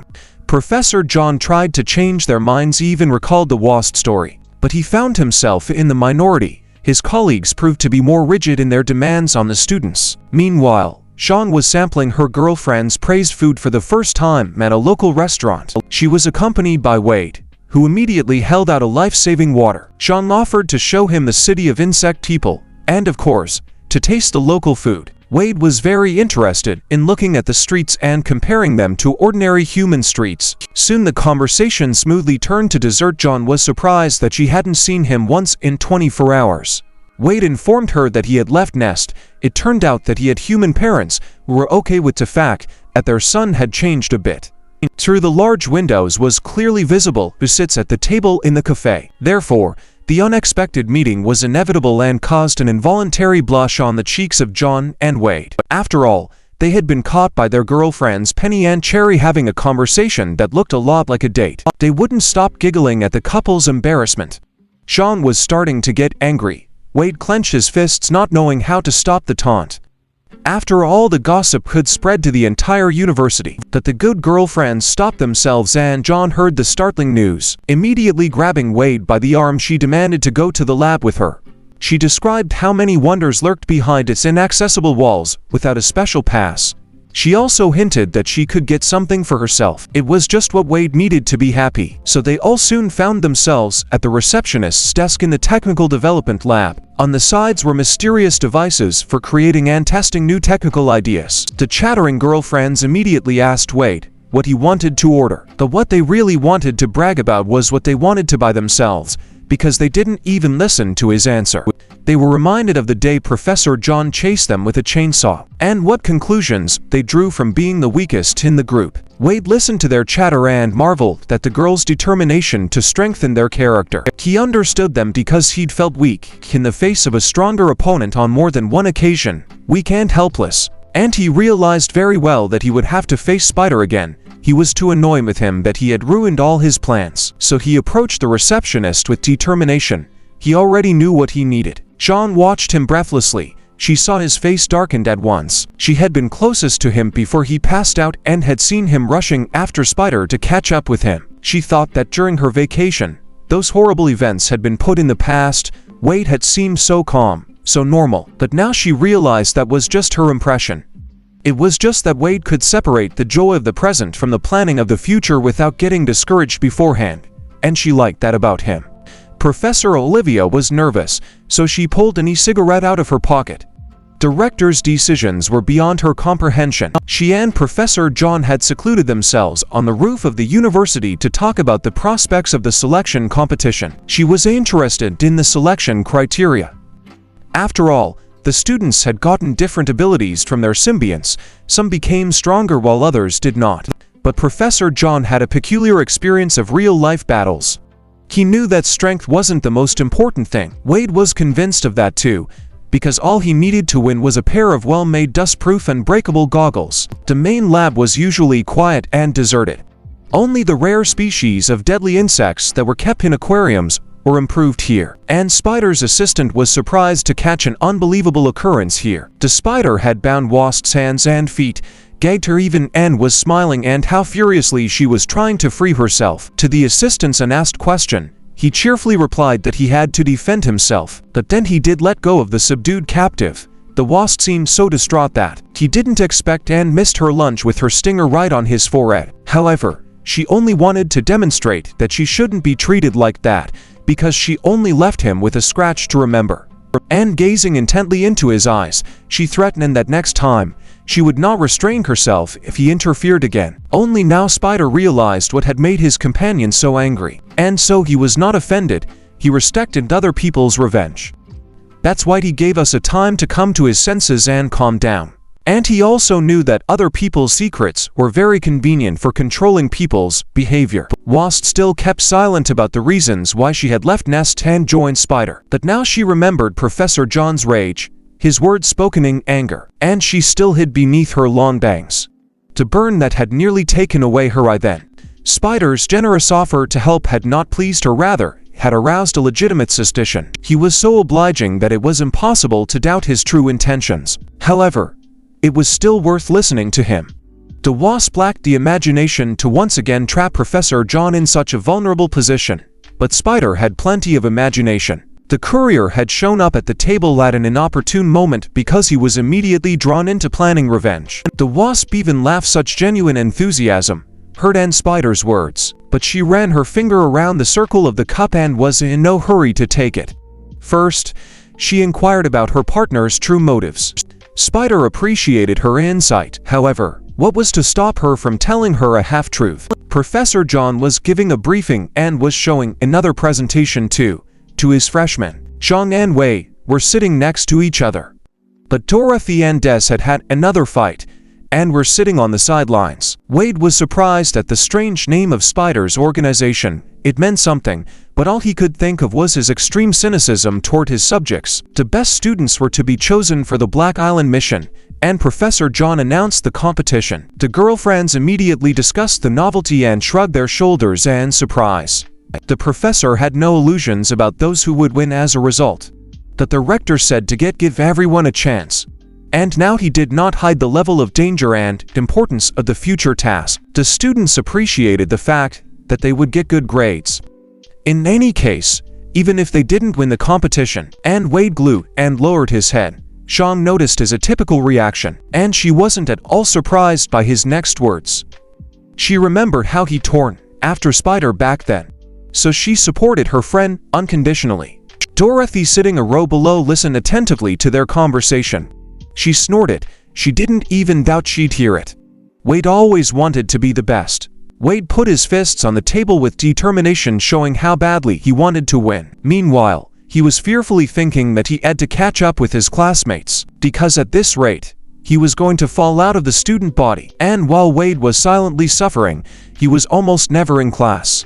Professor John tried to change their minds, even recalled the Wasp story, but he found himself in the minority. His colleagues proved to be more rigid in their demands on the students. Meanwhile, Sean was sampling her girlfriend's praised food for the first time at a local restaurant. She was accompanied by Wade, who immediately held out a life-saving water. Sean offered to show him the city of insect people, and of course, to taste the local food. Wade was very interested in looking at the streets and comparing them to ordinary human streets. Soon the conversation smoothly turned to dessert. John was surprised that she hadn't seen him once in 24 hours. Wade informed her that he had left Nest. It turned out that he had human parents who were okay with the fact that their son had changed a bit. Through the large windows was clearly visible who sits at the table in the cafe. Therefore, the unexpected meeting was inevitable and caused an involuntary blush on the cheeks of John and Wade. After all, they had been caught by their girlfriends Penny and Cherry having a conversation that looked a lot like a date. They wouldn't stop giggling at the couple's embarrassment. Sean was starting to get angry. Wade clenched his fists, not knowing how to stop the taunt. After all, the gossip could spread to the entire university that the good girlfriends stopped themselves, and John heard the startling news. Immediately grabbing Wade by the arm, she demanded to go to the lab with her. She described how many wonders lurked behind its inaccessible walls without a special pass. She also hinted that she could get something for herself. It was just what Wade needed to be happy. So they all soon found themselves at the receptionist's desk in the technical development lab. On the sides were mysterious devices for creating and testing new technical ideas. The chattering girlfriends immediately asked Wade what he wanted to order. But what they really wanted to brag about was what they wanted to buy themselves, because they didn't even listen to his answer. They were reminded of the day Professor John chased them with a chainsaw, and what conclusions they drew from being the weakest in the group. Wade listened to their chatter and marveled at the girls' determination to strengthen their character. He understood them because he'd felt weak in the face of a stronger opponent on more than one occasion, weak and helpless, and he realized very well that he would have to face Spider again. He was too annoyed with him that he had ruined all his plans. So he approached the receptionist with determination. He already knew what he needed. Sean watched him breathlessly. She saw his face darkened at once. She had been closest to him before he passed out and had seen him rushing after Spider to catch up with him. She thought that during her vacation, those horrible events had been put in the past. Wade had seemed so calm, so normal, but now she realized that was just her impression. It was just that Wade could separate the joy of the present from the planning of the future without getting discouraged beforehand, and she liked that about him. Professor Olivia was nervous, so she pulled an e-cigarette out of her pocket. Director's decisions were beyond her comprehension. She and Professor John had secluded themselves on the roof of the university to talk about the prospects of the selection competition. She was interested in the selection criteria. After all, the students had gotten different abilities from their symbionts. Some became stronger while others did not. But Professor John had a peculiar experience of real-life battles. He knew that strength wasn't the most important thing. Wade was convinced of that too, because all he needed to win was a pair of well-made dust-proof and breakable goggles. The main lab was usually quiet and deserted. Only the rare species of deadly insects that were kept in aquariums or improved here. And Spider's assistant was surprised to catch an unbelievable occurrence here. The Spider had bound Wasp's hands and feet, gagged her even, and was smiling and how furiously she was trying to free herself. To the assistant's unasked question, he cheerfully replied that he had to defend himself, but then he did let go of the subdued captive. The Wasp seemed so distraught that he didn't expect and missed her lunge with her stinger right on his forehead. However, she only wanted to demonstrate that she shouldn't be treated like that, because she only left him with a scratch to remember. And gazing intently into his eyes, she threatened that next time, she would not restrain herself if he interfered again. Only now Spider realized what had made his companion so angry. And so he was not offended, he respected other people's revenge. That's why he gave us a time to come to his senses and calm down. And he also knew that other people's secrets were very convenient for controlling people's behavior. Wasp still kept silent about the reasons why she had left Nest and joined Spider. But now she remembered Professor John's rage, his words spoken in anger, and she still hid beneath her long bangs the burn that had nearly taken away her eye then. Spider's generous offer to help had not pleased her, rather, had aroused a legitimate suspicion. He was so obliging that it was impossible to doubt his true intentions. However, it was still worth listening to him. The Wasp lacked the imagination to once again trap Professor John in such a vulnerable position, but Spider had plenty of imagination. The courier had shown up at the table at an inopportune moment because he was immediately drawn into planning revenge. The Wasp even laughed such genuine enthusiasm, heard Anne Spider's words, but she ran her finger around the circle of the cup and was in no hurry to take it. First, she inquired about her partner's true motives. Spider appreciated her insight. However, what was to stop her from telling her a half-truth? Professor John was giving a briefing and was showing another presentation too, to his freshmen. Zhang and Wei were sitting next to each other. But Dorothy and Des had had another fight, and were sitting on the sidelines. Wade was surprised at the strange name of Spider's organization. It meant something, but all he could think of was his extreme cynicism toward his subjects. The best students were to be chosen for the Black Island mission, and Professor John announced the competition. The girlfriends immediately discussed the novelty and shrugged their shoulders in surprise. The professor had no illusions about those who would win as a result. That the rector said to give everyone a chance. And now he did not hide the level of danger and importance of the future task. The students appreciated the fact that they would get good grades. In any case, even if they didn't win the competition, and Wade glowed and lowered his head, Zhang noticed his atypical reaction, and she wasn't at all surprised by his next words. She remembered how he torn after Spider back then, so she supported her friend unconditionally. Dorothy, sitting a row below, listened attentively to their conversation. She snorted. She didn't even doubt she'd hear it. Wade always wanted to be the best. Wade put his fists on the table with determination, showing how badly he wanted to win. Meanwhile, he was fearfully thinking that he had to catch up with his classmates, because at this rate, he was going to fall out of the student body. And while Wade was silently suffering, he was almost never in class.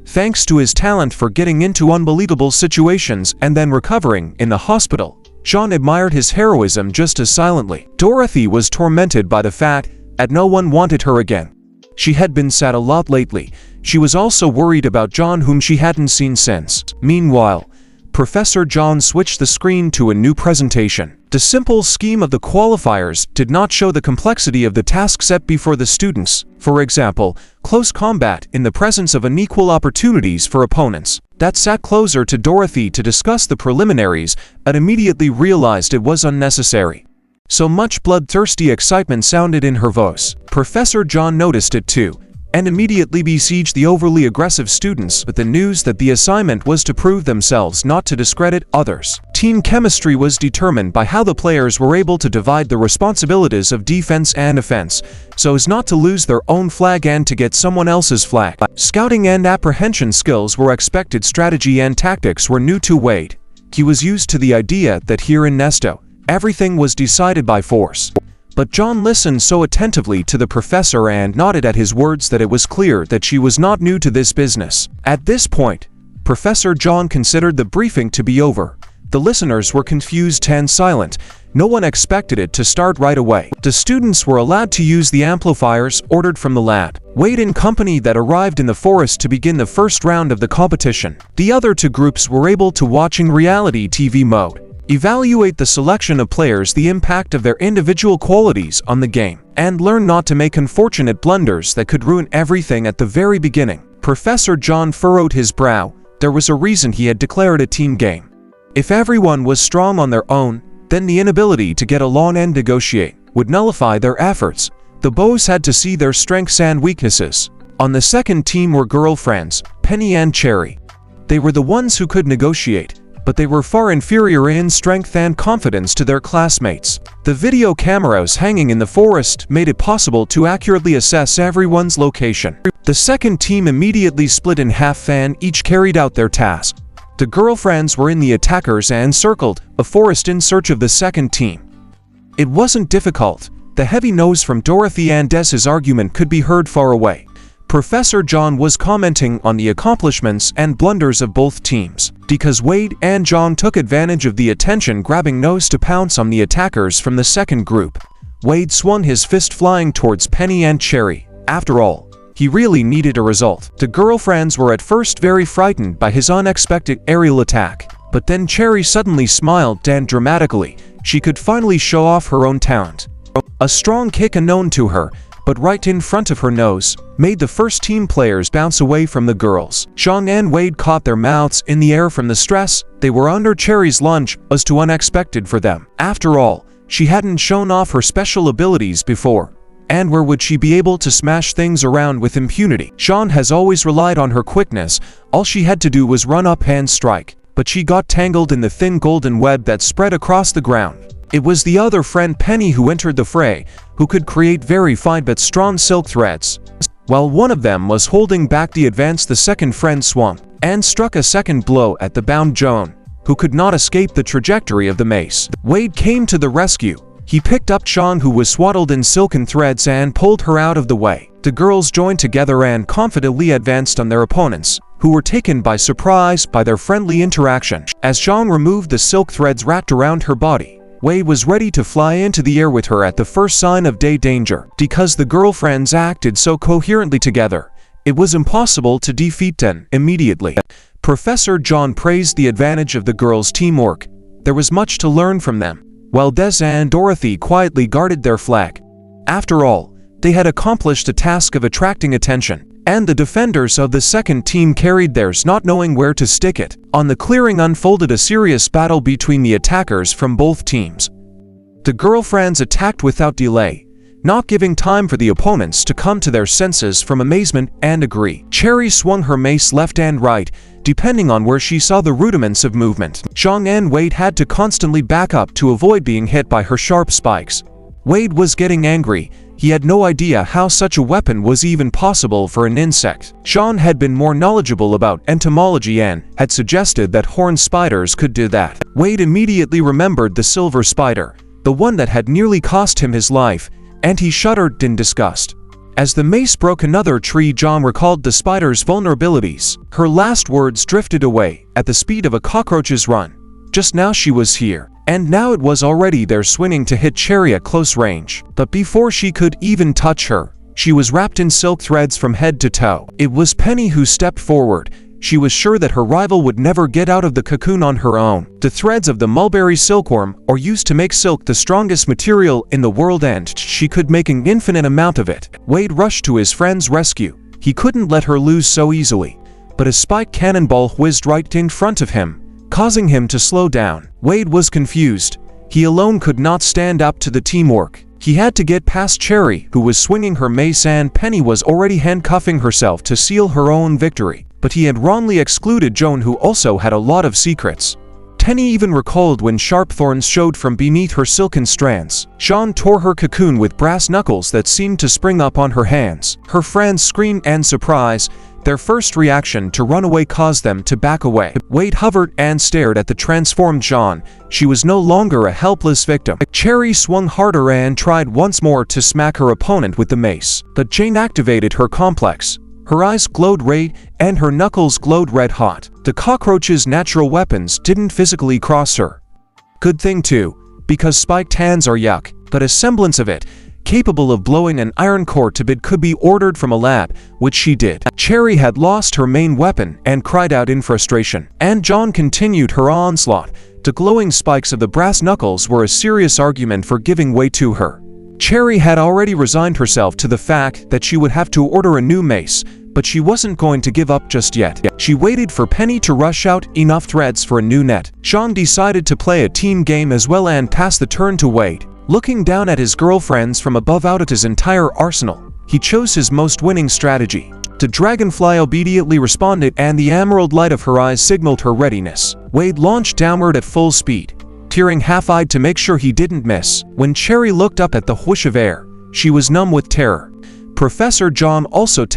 Thanks to his talent for getting into unbelievable situations and then recovering in the hospital, John admired his heroism just as silently. Dorothy was tormented by the fact that no one wanted her again. She had been sad a lot lately. She was also worried about John, whom she hadn't seen since. Meanwhile, Professor John switched the screen to a new presentation. The simple scheme of the qualifiers did not show the complexity of the task set before the students. For example, close combat in the presence of unequal opportunities for opponents. That sat closer to Dorothy to discuss the preliminaries, and immediately realized it was unnecessary. So much bloodthirsty excitement sounded in her voice. Professor John noticed it too, and immediately besieged the overly aggressive students with the news that the assignment was to prove themselves, not to discredit others. Team chemistry was determined by how the players were able to divide the responsibilities of defense and offense, so as not to lose their own flag and to get someone else's flag. Scouting and apprehension skills were expected. Strategy and tactics were new to Wade. He was used to the idea that here in Nesto, everything was decided by force. But John listened so attentively to the professor and nodded at his words that it was clear that she was not new to this business. At this point, Professor John considered the briefing to be over, The listeners were confused and silent. No one expected it to start right away. The students were allowed to use the amplifiers ordered from the lad. Wade and company that arrived in the forest to begin the first round of the competition. The other two groups were able to watch in reality TV mode. Evaluate the selection of players, the impact of their individual qualities on the game, and learn not to make unfortunate blunders that could ruin everything at the very beginning. Professor John furrowed his brow. There was a reason he had declared a team game. If everyone was strong on their own, then the inability to get along and negotiate would nullify their efforts. The boys had to see their strengths and weaknesses. On the second team were girlfriends, Penny and Cherry. They were the ones who could negotiate, but they were far inferior in strength and confidence to their classmates. The video cameras hanging in the forest made it possible to accurately assess everyone's location. The second team immediately split in half and each carried out their task. The girlfriends were in the attackers and circled a forest in search of the second team. It wasn't difficult. The heavy nose from Dorothy and Des's argument could be heard far away. Professor John was commenting on the accomplishments and blunders of both teams, because Wade and John took advantage of the attention-grabbing nose to pounce on the attackers from the second group. Wade swung his fist flying towards Penny and Cherry. After all, he really needed a result. The girlfriends were at first very frightened by his unexpected aerial attack, but then Cherry suddenly smiled and dramatically, she could finally show off her own talent. A strong kick unknown to her, but right in front of her nose, made the first team players bounce away from the girls. Chang and Wade caught their mouths in the air from the stress. They were under Cherry's lunge, as too unexpected for them. After all, she hadn't shown off her special abilities before. And where would she be able to smash things around with impunity? Sean has always relied on her quickness. All she had to do was run up and strike. But she got tangled in the thin golden web that spread across the ground. It was the other friend Penny who entered the fray, who could create very fine but strong silk threads. While one of them was holding back the advance, the second friend swung and struck a second blow at the bound Joan, who could not escape the trajectory of the mace. Wade came to the rescue. He picked up Chang, who was swaddled in silken threads, and pulled her out of the way. The girls joined together and confidently advanced on their opponents, who were taken by surprise by their friendly interaction. As Chang removed the silk threads wrapped around her body, Wade was ready to fly into the air with her at the first sign of danger. Because the girlfriends acted so coherently together, it was impossible to defeat them immediately. Professor John praised the advantage of the girls' teamwork. There was much to learn from them, while Des and Dorothy quietly guarded their flag. After all, they had accomplished the task of attracting attention, and the defenders of the second team carried theirs, not knowing where to stick it. On the clearing unfolded a serious battle between the attackers from both teams. The girlfriends attacked without delay, not giving time for the opponents to come to their senses from amazement and agree. Cherry swung her mace left and right, depending on where she saw the rudiments of movement. Chang and Wade had to constantly back up to avoid being hit by her sharp spikes. Wade was getting angry. He had no idea how such a weapon was even possible for an insect. Sean had been more knowledgeable about entomology and had suggested that horned spiders could do that. Wade immediately remembered the silver spider, the one that had nearly cost him his life, and he shuddered in disgust. As the mace broke another tree, John recalled the spider's vulnerabilities. Her last words drifted away at the speed of a cockroach's run. Just now she was here, and now it was already there, swinging to hit Cherry at close range. But before she could even touch her, she was wrapped in silk threads from head to toe. It was Penny who stepped forward. She was sure that her rival would never get out of the cocoon on her own. The threads of the mulberry silkworm are used to make silk, the strongest material in the world, and she could make an infinite amount of it. Wade rushed to his friend's rescue. He couldn't let her lose so easily. But a spiked cannonball whizzed right in front of him, causing him to slow down. Wade was confused. He alone could not stand up to the teamwork. He had to get past Cherry, who was swinging her mace, and Penny was already handcuffing herself to seal her own victory. But he had wrongly excluded Joan, who also had a lot of secrets. Penny even recalled when sharp thorns showed from beneath her silken strands. Sean tore her cocoon with brass knuckles that seemed to spring up on her hands. Her friends screamed in surprise. Their first reaction to run away caused them to back away. Wade hovered and stared at the transformed John. She was no longer a helpless victim. Cherry swung harder and tried once more to smack her opponent with the mace. But Jane activated her complex. Her eyes glowed red, and her knuckles glowed red hot. The cockroach's natural weapons didn't physically cross her. Good thing too, because spiked hands are yuck, but a semblance of it, capable of blowing an iron core to bit, could be ordered from a lab, which she did. Cherry had lost her main weapon and cried out in frustration, and John continued her onslaught. The glowing spikes of the brass knuckles were a serious argument for giving way to her. Cherry had already resigned herself to the fact that she would have to order a new mace, but she wasn't going to give up just yet. She waited for Penny to rush out enough threads for a new net. John decided to play a team game as well and pass the turn to Wade. Looking down at his girlfriends from above out at his entire arsenal, he chose his most winning strategy. The Dragonfly obediently responded, and the emerald light of her eyes signaled her readiness. Wade launched downward at full speed, tearing half-eyed to make sure he didn't miss. When Cherry looked up at the whoosh of air, she was numb with terror. Professor John also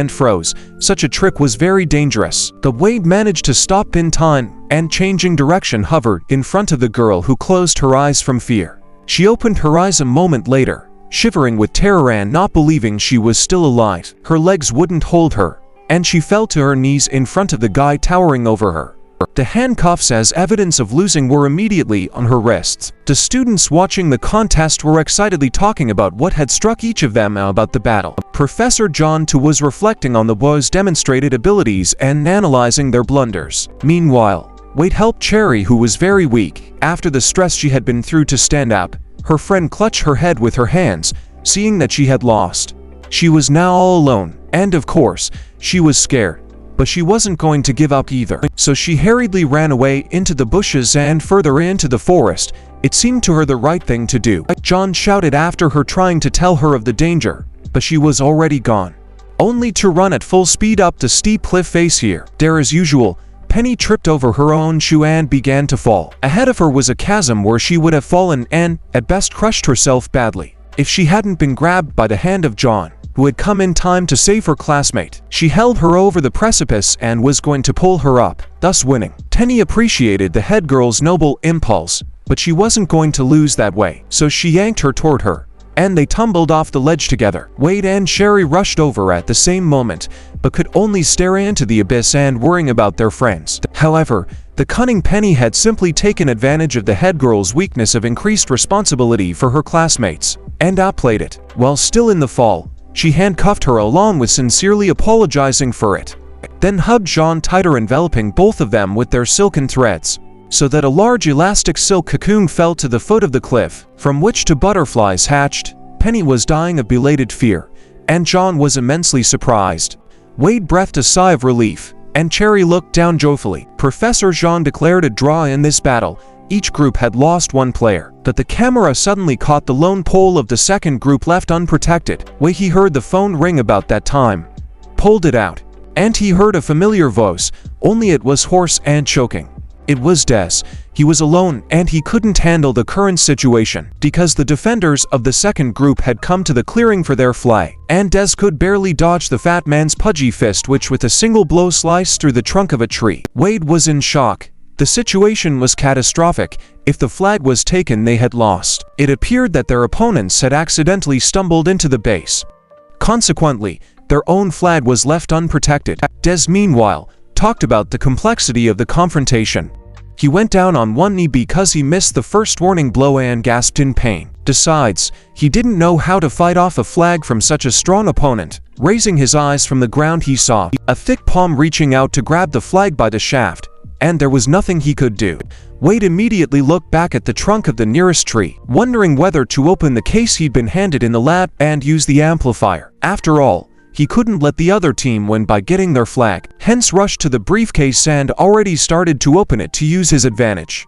froze. Such a trick was very dangerous. The Wade managed to stop in time, and changing direction hovered in front of the girl, who closed her eyes from fear. She opened her eyes a moment later, shivering with terror and not believing she was still alive. Her legs wouldn't hold her, and she fell to her knees in front of the guy towering over her. The handcuffs as evidence of losing were immediately on her wrists. The students watching the contest were excitedly talking about what had struck each of them about the battle. Professor John too was reflecting on the boys' demonstrated abilities and analyzing their blunders. Meanwhile, Wade helped Cherry, who was very weak after the stress she had been through, to stand up. Her friend clutched her head with her hands, seeing that she had lost. She was now all alone, and of course, she was scared. But she wasn't going to give up either. So she hurriedly ran away into the bushes and further into the forest. It seemed to her the right thing to do. John shouted after her, trying to tell her of the danger, but she was already gone. Only to run at full speed up the steep cliff face here. There, as usual, Penny tripped over her own shoe and began to fall. Ahead of her was a chasm where she would have fallen and, at best, crushed herself badly, if she hadn't been grabbed by the hand of John, who had come in time to save her classmate. She held her over the precipice and was going to pull her up, thus winning. Penny appreciated the head girl's noble impulse, but she wasn't going to lose that way, so she yanked her toward her, and they tumbled off the ledge together. Wade and Cherry rushed over at the same moment, but could only stare into the abyss and worrying about their friends. However, the cunning Penny had simply taken advantage of the head girl's weakness of increased responsibility for her classmates, and outplayed it. While still in the fall, she handcuffed her along with sincerely apologizing for it, then hugged Jean tighter, enveloping both of them with their silken threads, so that a large elastic silk cocoon fell to the foot of the cliff, from which two butterflies hatched. Penny was dying of belated fear, and John was immensely surprised. Wade breathed a sigh of relief, and Cherry looked down joyfully. Professor Jean declared a draw in this battle. Each group had lost one player, but the camera suddenly caught the lone pole of the second group left unprotected. Wade he heard the phone ring about that time, pulled it out, and he heard a familiar voice, only it was hoarse and choking. It was Des. He was alone, and he couldn't handle the current situation, because the defenders of the second group had come to the clearing for their flag, and Des could barely dodge the fat man's pudgy fist, which with a single blow sliced through the trunk of a tree. Wade was in shock. The situation was catastrophic. If the flag was taken, they had lost. It appeared that their opponents had accidentally stumbled into the base. Consequently, their own flag was left unprotected. Des, meanwhile, talked about the complexity of the confrontation. He went down on one knee because he missed the first warning blow and gasped in pain. Besides, he didn't know how to fight off a flag from such a strong opponent. Raising his eyes from the ground, he saw a thick palm reaching out to grab the flag by the shaft, and there was nothing he could do. Wade immediately looked back at the trunk of the nearest tree, wondering whether to open the case he'd been handed in the lab and use the amplifier. After all, he couldn't let the other team win by getting their flag, hence rushed to the briefcase and already started to open it to use his advantage.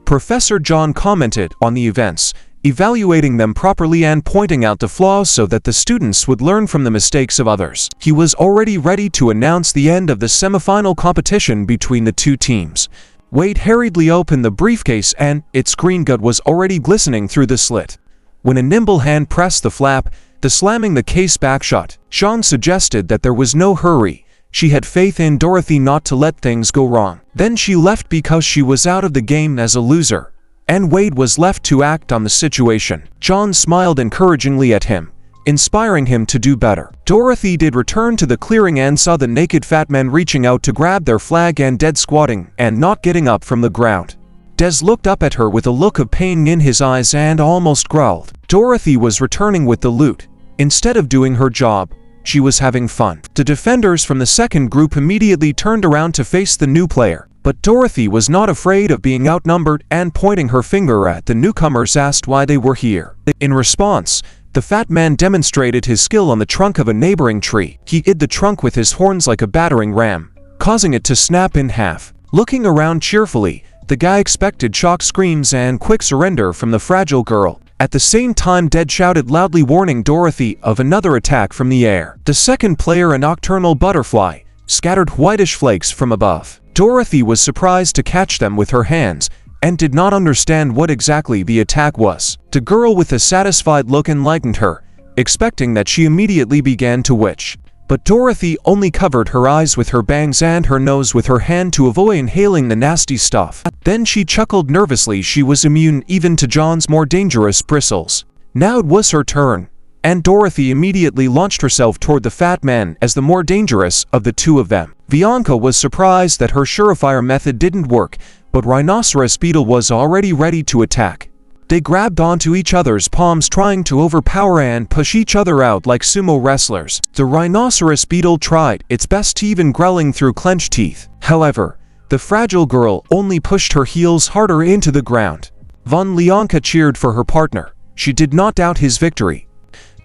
Professor John commented on the events, evaluating them properly and pointing out the flaws so that the students would learn from the mistakes of others. He was already ready to announce the end of the semifinal competition between the two teams. Wade hurriedly opened the briefcase and its green gut was already glistening through the slit, when a nimble hand pressed the flap, slamming the case back shut. Sean suggested that there was no hurry. She had faith in Dorothy not to let things go wrong. Then she left because she was out of the game as a loser, and Wade was left to act on the situation. John smiled encouragingly at him, inspiring him to do better. Dorothy did return to the clearing and saw the naked fat men reaching out to grab their flag and Dead squatting and not getting up from the ground. Des looked up at her with a look of pain in his eyes and almost growled. Dorothy was returning with the loot. Instead of doing her job, she was having fun. The defenders from the second group immediately turned around to face the new player, but Dorothy was not afraid of being outnumbered and pointing her finger at the newcomers asked why they were here. In response, the fat man demonstrated his skill on the trunk of a neighboring tree. He hit the trunk with his horns like a battering ram, causing it to snap in half. Looking around cheerfully, the guy expected shock screams and quick surrender from the fragile girl. At the same time, Dead shouted loudly warning Dorothy of another attack from the air. The second player, a nocturnal butterfly, scattered whitish flakes from above. Dorothy was surprised to catch them with her hands and did not understand what exactly the attack was. The girl with a satisfied look enlightened her, expecting that she immediately began to witch. But Dorothy only covered her eyes with her bangs and her nose with her hand to avoid inhaling the nasty stuff. Then she chuckled nervously. She was immune even to John's more dangerous bristles. Now it was her turn, and Dorothy immediately launched herself toward the fat man as the more dangerous of the two of them. Bianca was surprised that her surefire method didn't work, but Rhinoceros Beetle was already ready to attack. They grabbed onto each other's palms, trying to overpower and push each other out like sumo wrestlers. The Rhinoceros Beetle tried its best, even growling through clenched teeth. However, the fragile girl only pushed her heels harder into the ground. Von Leonka cheered for her partner. She did not doubt his victory.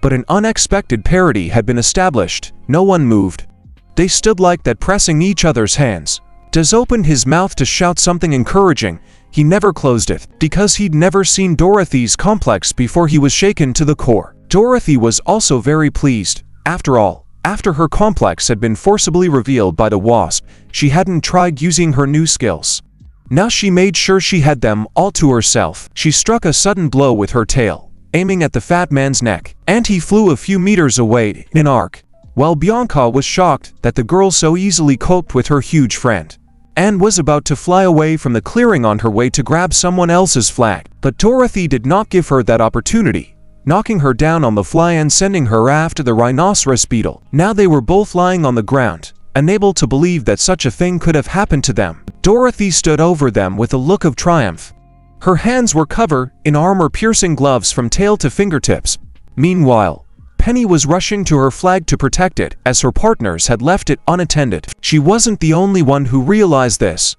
But an unexpected parity had been established. No one moved. They stood like that, pressing each other's hands. Des opened his mouth to shout something encouraging. He never closed it, because he'd never seen Dorothy's complex before. He was shaken to the core. Dorothy was also very pleased. After all, after her complex had been forcibly revealed by the wasp, she hadn't tried using her new skills. Now she made sure she had them all to herself. She struck a sudden blow with her tail, aiming at the fat man's neck, and he flew a few meters away in an arc, while Bianca was shocked that the girl so easily coped with her huge friend, and was about to fly away from the clearing on her way to grab someone else's flag. But Dorothy did not give her that opportunity, knocking her down on the fly and sending her after the Rhinoceros Beetle. Now they were both lying on the ground, unable to believe that such a thing could have happened to them. Dorothy stood over them with a look of triumph. Her hands were covered in armor-piercing gloves from tail to fingertips. Meanwhile, Penny was rushing to her flag to protect it, as her partners had left it unattended. She wasn't the only one who realized this.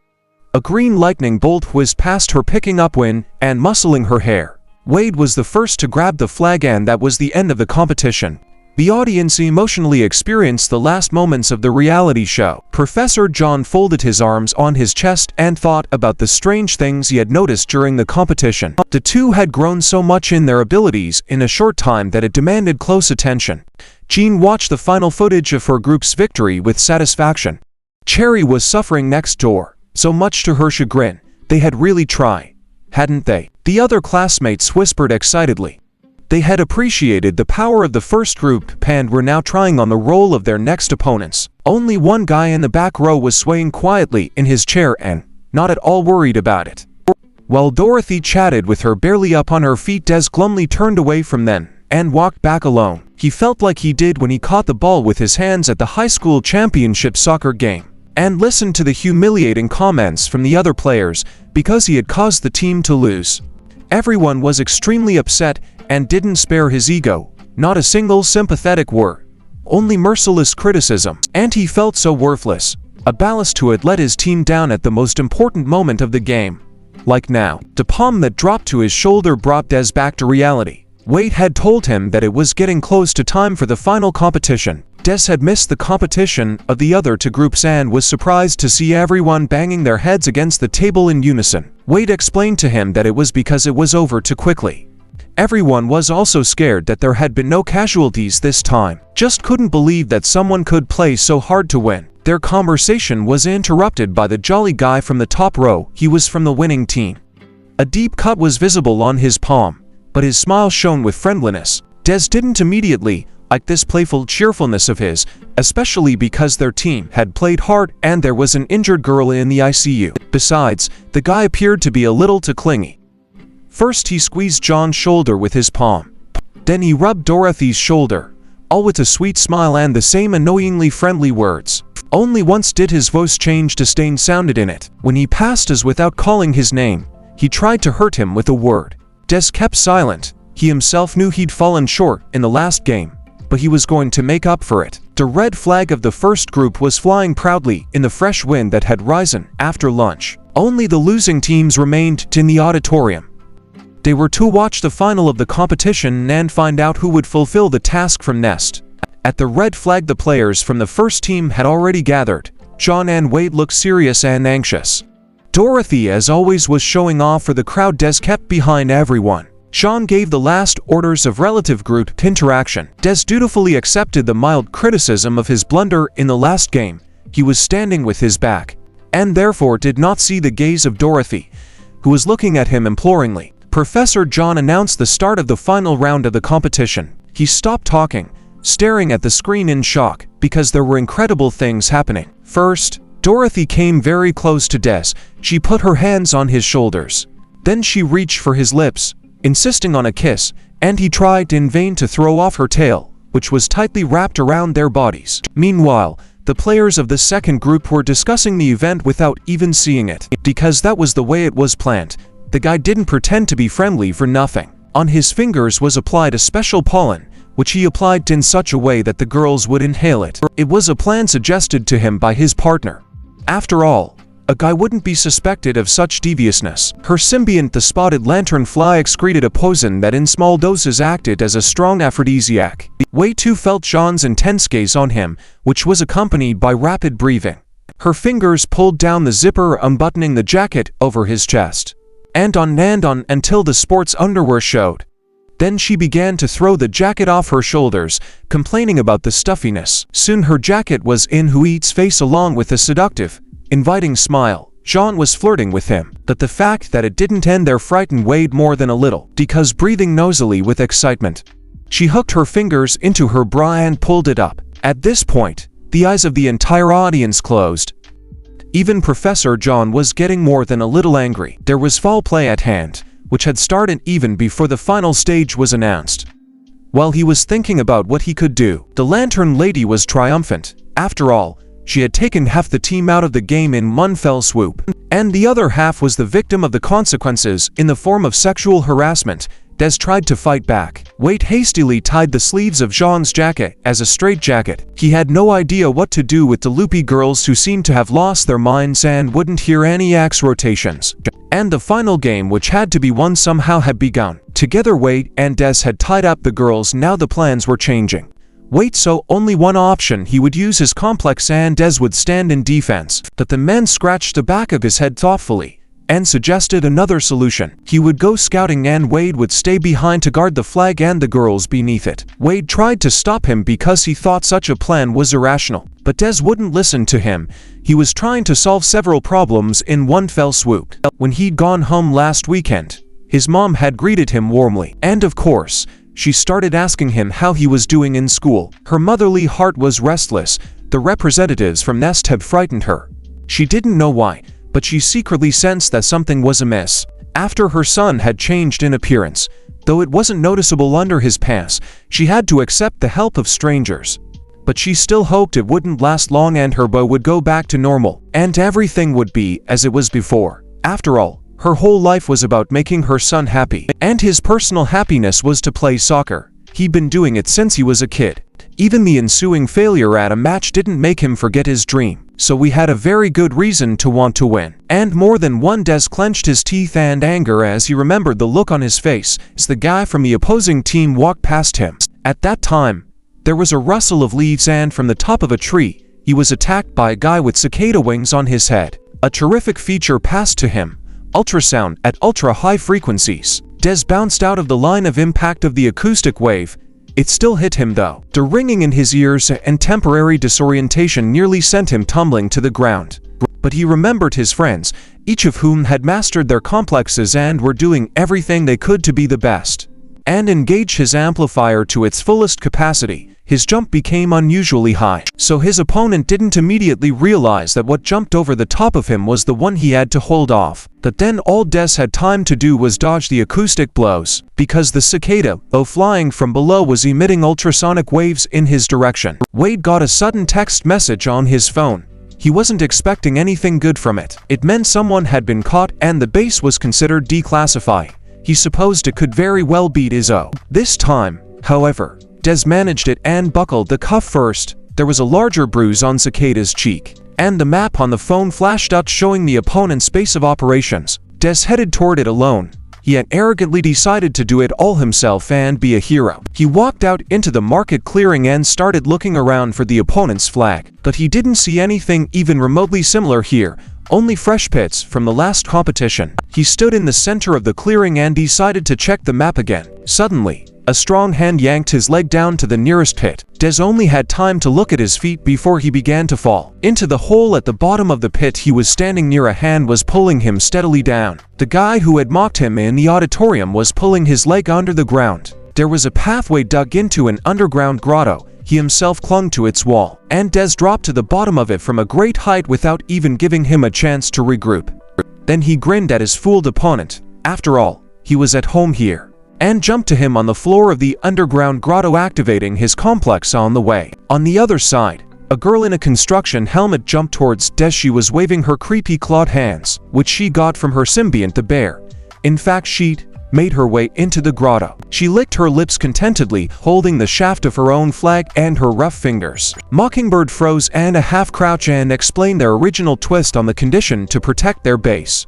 A green lightning bolt whizzed past her, picking up wind and muscling her hair. Wade was the first to grab the flag, and that was the end of the competition. The audience emotionally experienced the last moments of the reality show. Professor John folded his arms on his chest and thought about the strange things he had noticed during the competition. The two had grown so much in their abilities in a short time that it demanded close attention. Jean watched the final footage of her group's victory with satisfaction. Cherry was suffering next door, so much to her chagrin. They had really tried, hadn't they? The other classmates whispered excitedly. They had appreciated the power of the first group and were now trying on the role of their next opponents. Only one guy in the back row was swaying quietly in his chair and not at all worried about it. While Dorothy chatted with her barely up on her feet, Des glumly turned away from them and walked back alone. He felt like he did when he caught the ball with his hands at the high school championship soccer game, and listened to the humiliating comments from the other players because he had caused the team to lose. Everyone was extremely upset and didn't spare his ego. Not a single sympathetic word, only merciless criticism. And he felt so worthless, a ballast who had let his team down at the most important moment of the game. Like now, the palm that dropped to his shoulder brought Des back to reality. Wade had told him that it was getting close to time for the final competition. Des had missed the competition of the other two groups and was surprised to see everyone banging their heads against the table in unison. Wade explained to him that it was because it was over too quickly. Everyone was also scared that there had been no casualties this time. Just couldn't believe that someone could play so hard to win. Their conversation was interrupted by the jolly guy from the top row. He was from the winning team. A deep cut was visible on his palm, but his smile shone with friendliness. Des didn't immediately like this playful cheerfulness of his, especially because their team had played hard and there was an injured girl in the ICU. Besides, the guy appeared to be a little too clingy. First he squeezed John's shoulder with his palm. Then he rubbed Dorothy's shoulder, all with a sweet smile and the same annoyingly friendly words. Only once did his voice change to stain sounded in it. When he passed us without calling his name, he tried to hurt him with a word. Des kept silent. He himself knew he'd fallen short in the last game, but he was going to make up for it. The red flag of the first group was flying proudly in the fresh wind that had risen after lunch. Only the losing teams remained in the auditorium. They were to watch the final of the competition and find out who would fulfill the task from Nest. At the red flag, the players from the first team had already gathered. John and Wade looked serious and anxious. Dorothy, as always, was showing off for the crowd. Des kept behind everyone. Sean gave the last orders of relative group interaction. Des dutifully accepted the mild criticism of his blunder in the last game. He was standing with his back, and therefore did not see the gaze of Dorothy, who was looking at him imploringly. Professor John announced the start of the final round of the competition. He stopped talking, staring at the screen in shock, because there were incredible things happening. First, Dorothy came very close to Des. She put her hands on his shoulders. Then she reached for his lips, insisting on a kiss, and he tried in vain to throw off her tail, which was tightly wrapped around their bodies. Meanwhile, the players of the second group were discussing the event without even seeing it, because that was the way it was planned. The guy didn't pretend to be friendly for nothing. On his fingers was applied a special pollen, which he applied in such a way that the girls would inhale it. It was a plan suggested to him by his partner. After all, a guy wouldn't be suspected of such deviousness. Her symbiont, the spotted lanternfly, excreted a poison that in small doses acted as a strong aphrodisiac. Wei too felt John's intense gaze on him, which was accompanied by rapid breathing. Her fingers pulled down the zipper, unbuttoning the jacket over his chest, and on until the sports underwear showed. Then she began to throw the jacket off her shoulders, complaining about the stuffiness. Soon her jacket was in Hui's face along with a seductive, inviting smile. Jean was flirting with him, but the fact that it didn't end there frightened Wade more than a little, because breathing nosily with excitement, she hooked her fingers into her bra and pulled it up. At this point, the eyes of the entire audience closed. Even Professor John was getting more than a little angry. There was foul play at hand, which had started even before the final stage was announced. While he was thinking about what he could do, the Lantern Lady was triumphant. After all, she had taken half the team out of the game in one fell swoop, and the other half was the victim of the consequences in the form of sexual harassment. Des tried to fight back. Wade hastily tied the sleeves of Jean's jacket as a straitjacket. He had no idea what to do with the loopy girls who seemed to have lost their minds and wouldn't hear any axe rotations. And the final game, which had to be won somehow, had begun. Together Wade and Des had tied up the girls. Now the plans were changing. Wade saw only one option. He would use his complex and Des would stand in defense. But the man scratched the back of his head thoughtfully and suggested another solution. He would go scouting and Wade would stay behind to guard the flag and the girls beneath it. Wade tried to stop him because he thought such a plan was irrational, but Des wouldn't listen to him. He was trying to solve several problems in one fell swoop. When he'd gone home last weekend, his mom had greeted him warmly, and of course, she started asking him how he was doing in school. Her motherly heart was restless. The representatives from Nest had frightened her. She didn't know why, but she secretly sensed that something was amiss. After her son had changed in appearance, though it wasn't noticeable under his pants, she had to accept the help of strangers. But she still hoped it wouldn't last long and her beau would go back to normal, and everything would be as it was before. After all, her whole life was about making her son happy, and his personal happiness was to play soccer. He'd been doing it since he was a kid. Even the ensuing failure at a match didn't make him forget his dream, so we had a very good reason to want to win. And more than one Des clenched his teeth and anger as he remembered the look on his face as the guy from the opposing team walked past him. At that time, there was a rustle of leaves and from the top of a tree, he was attacked by a guy with cicada wings on his head. A terrific feature passed to him: ultrasound at ultra-high frequencies. Des bounced out of the line of impact of the acoustic wave. It still hit him though. The ringing in his ears and temporary disorientation nearly sent him tumbling to the ground. But he remembered his friends, each of whom had mastered their complexes and were doing everything they could to be the best, and engage his amplifier to its fullest capacity. his jump became unusually high, so his opponent didn't immediately realize that what jumped over the top of him was the one he had to hold off. But then all Des had time to do was dodge the acoustic blows, because the cicada, though flying from below, was emitting ultrasonic waves in his direction. Wade got a sudden text message on his phone. He wasn't expecting anything good from it. It meant someone had been caught and the base was considered declassified. He supposed it could very well be Izzo. This time, however, Des managed it and buckled the cuff first. There was a larger bruise on Cicada's cheek, and the map on the phone flashed out showing the opponent's base of operations. Des headed toward it alone. He had arrogantly decided to do it all himself and be a hero. He walked out into the market clearing and started looking around for the opponent's flag, but he didn't see anything even remotely similar here, only fresh pits from the last competition. He stood in the center of the clearing and decided to check the map again. Suddenly, a strong hand yanked his leg down to the nearest pit. Des only had time to look at his feet before he began to fall. Into the hole at the bottom of the pit he was standing near, a hand was pulling him steadily down. The guy who had mocked him in the auditorium was pulling his leg under the ground. There was a pathway dug into an underground grotto. He himself clung to its wall, and Des dropped to the bottom of it from a great height without even giving him a chance to regroup. Then he grinned at his fooled opponent. After all, he was at home here, and jumped to him on the floor of the underground grotto, activating his complex on the way. On the other side, a girl in a construction helmet jumped towards Des. She was waving her creepy clawed hands, which she got from her symbiont the bear. In fact, she'd made her way into the grotto. She licked her lips contentedly, holding the shaft of her own flag and her rough fingers. Mockingbird froze and a half-crouch and explained their original twist on the condition to protect their base.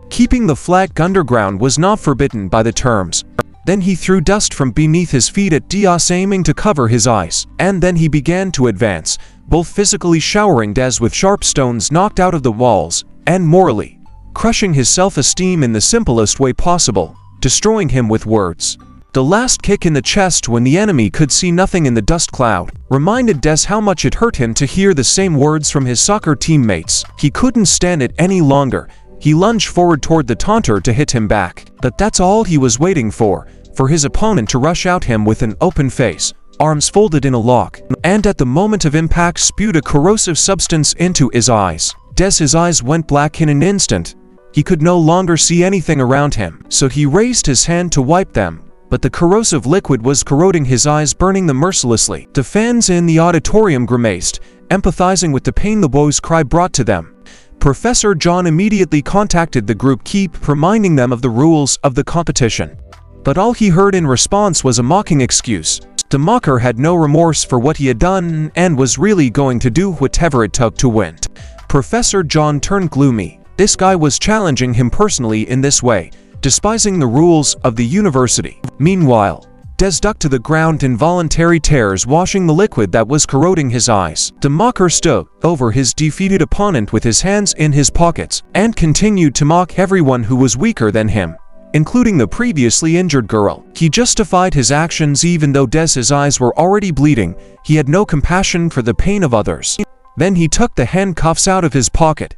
Keeping the flag underground was not forbidden by the terms. Then he threw dust from beneath his feet at Diaz, aiming to cover his eyes, and then he began to advance, both physically showering Des with sharp stones knocked out of the walls, and morally crushing his self-esteem in the simplest way possible, destroying him with words. The last kick in the chest when the enemy could see nothing in the dust cloud reminded Des how much it hurt him to hear the same words from his soccer teammates. He couldn't stand it any longer. He lunged forward toward the taunter to hit him back, but that's all he was waiting for his opponent to rush out him with an open face, arms folded in a lock, and at the moment of impact spewed a corrosive substance into his eyes. His eyes went black in an instant. He could no longer see anything around him, so he raised his hand to wipe them, but the corrosive liquid was corroding his eyes, burning them mercilessly. The fans in the auditorium grimaced, empathizing with the pain the boy's cry brought to them. Professor John immediately contacted the group, keep reminding them of the rules of the competition. But all he heard in response was a mocking excuse. The mocker had no remorse for what he had done and was really going to do whatever it took to win. Professor John turned gloomy. This guy was challenging him personally in this way, despising the rules of the university. Meanwhile, Des ducked to the ground in voluntary tears, washing the liquid that was corroding his eyes. The mocker stood over his defeated opponent with his hands in his pockets, and continued to mock everyone who was weaker than him, including the previously injured girl. He justified his actions even though Des's eyes were already bleeding. He had no compassion for the pain of others. Then he took the handcuffs out of his pocket.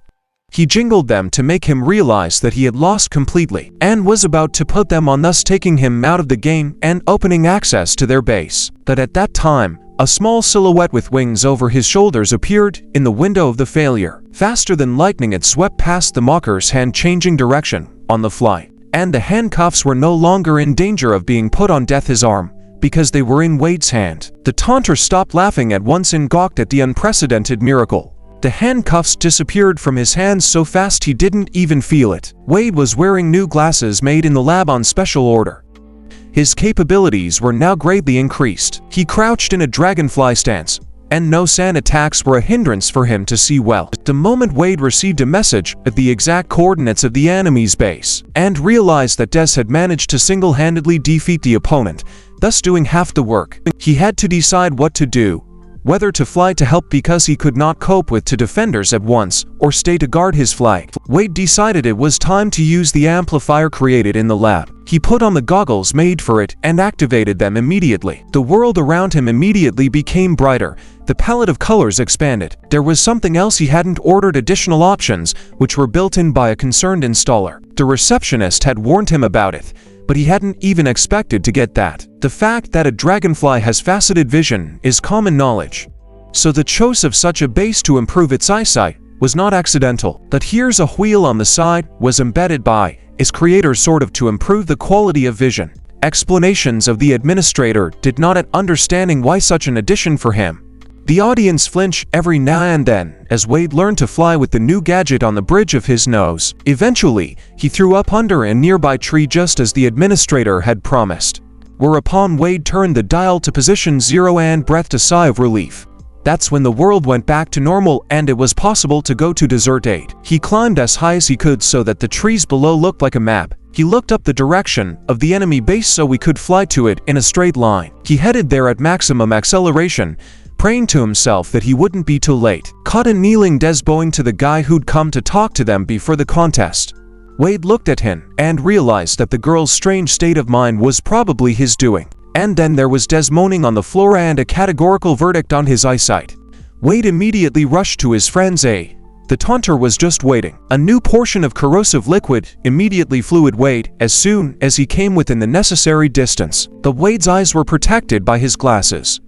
He jingled them to make him realize that he had lost completely, and was about to put them on, thus taking him out of the game and opening access to their base. But at that time, a small silhouette with wings over his shoulders appeared in the window of the failure. Faster than lightning it swept past the mocker's hand, changing direction on the fly, and the handcuffs were no longer in danger of being put on Death's arm, because they were in Wade's hand. The taunter stopped laughing at once and gawked at the unprecedented miracle. The handcuffs disappeared from his hands so fast he didn't even feel it. Wade was wearing new glasses made in the lab on special order. His capabilities were now greatly increased. He crouched in a dragonfly stance, and no sand attacks were a hindrance for him to see well. The moment Wade received a message of the exact coordinates of the enemy's base, and realized that Des had managed to single-handedly defeat the opponent, thus doing half the work, he had to decide what to do. Whether to fly to help because he could not cope with two defenders at once, or stay to guard his flag. Wade decided it was time to use the amplifier created in the lab. He put on the goggles made for it and activated them immediately. The world around him immediately became brighter. The palette of colors expanded. There was something else he hadn't ordered: additional options, which were built in by a concerned installer. The receptionist had warned him about it, but he hadn't even expected to get that. The fact that a dragonfly has faceted vision is common knowledge, so the choice of such a base to improve its eyesight was not accidental. But here's a wheel on the side was embedded by its creator sort of to improve the quality of vision. Explanations of the administrator did not at understanding why such an addition for him. The audience flinch every now and then as Wade learned to fly with the new gadget on the bridge of his nose. Eventually, he threw up under a nearby tree just as the administrator had promised, whereupon Wade turned the dial to position 0 and breathed a sigh of relief. That's when the world went back to normal and it was possible to go to Desert 8. He climbed as high as he could so that the trees below looked like a map. He looked up the direction of the enemy base so we could fly to it in a straight line. He headed there at maximum acceleration, praying to himself that he wouldn't be too late. Caught a kneeling Des bowing to the guy who'd come to talk to them before the contest. Wade looked at him and realized that the girl's strange state of mind was probably his doing. And then there was Des moaning on the floor and a categorical verdict on his eyesight. Wade immediately rushed to his friends. The taunter was just waiting. A new portion of corrosive liquid immediately flew at Wade as soon as he came within the necessary distance. But Wade's eyes were protected by his glasses,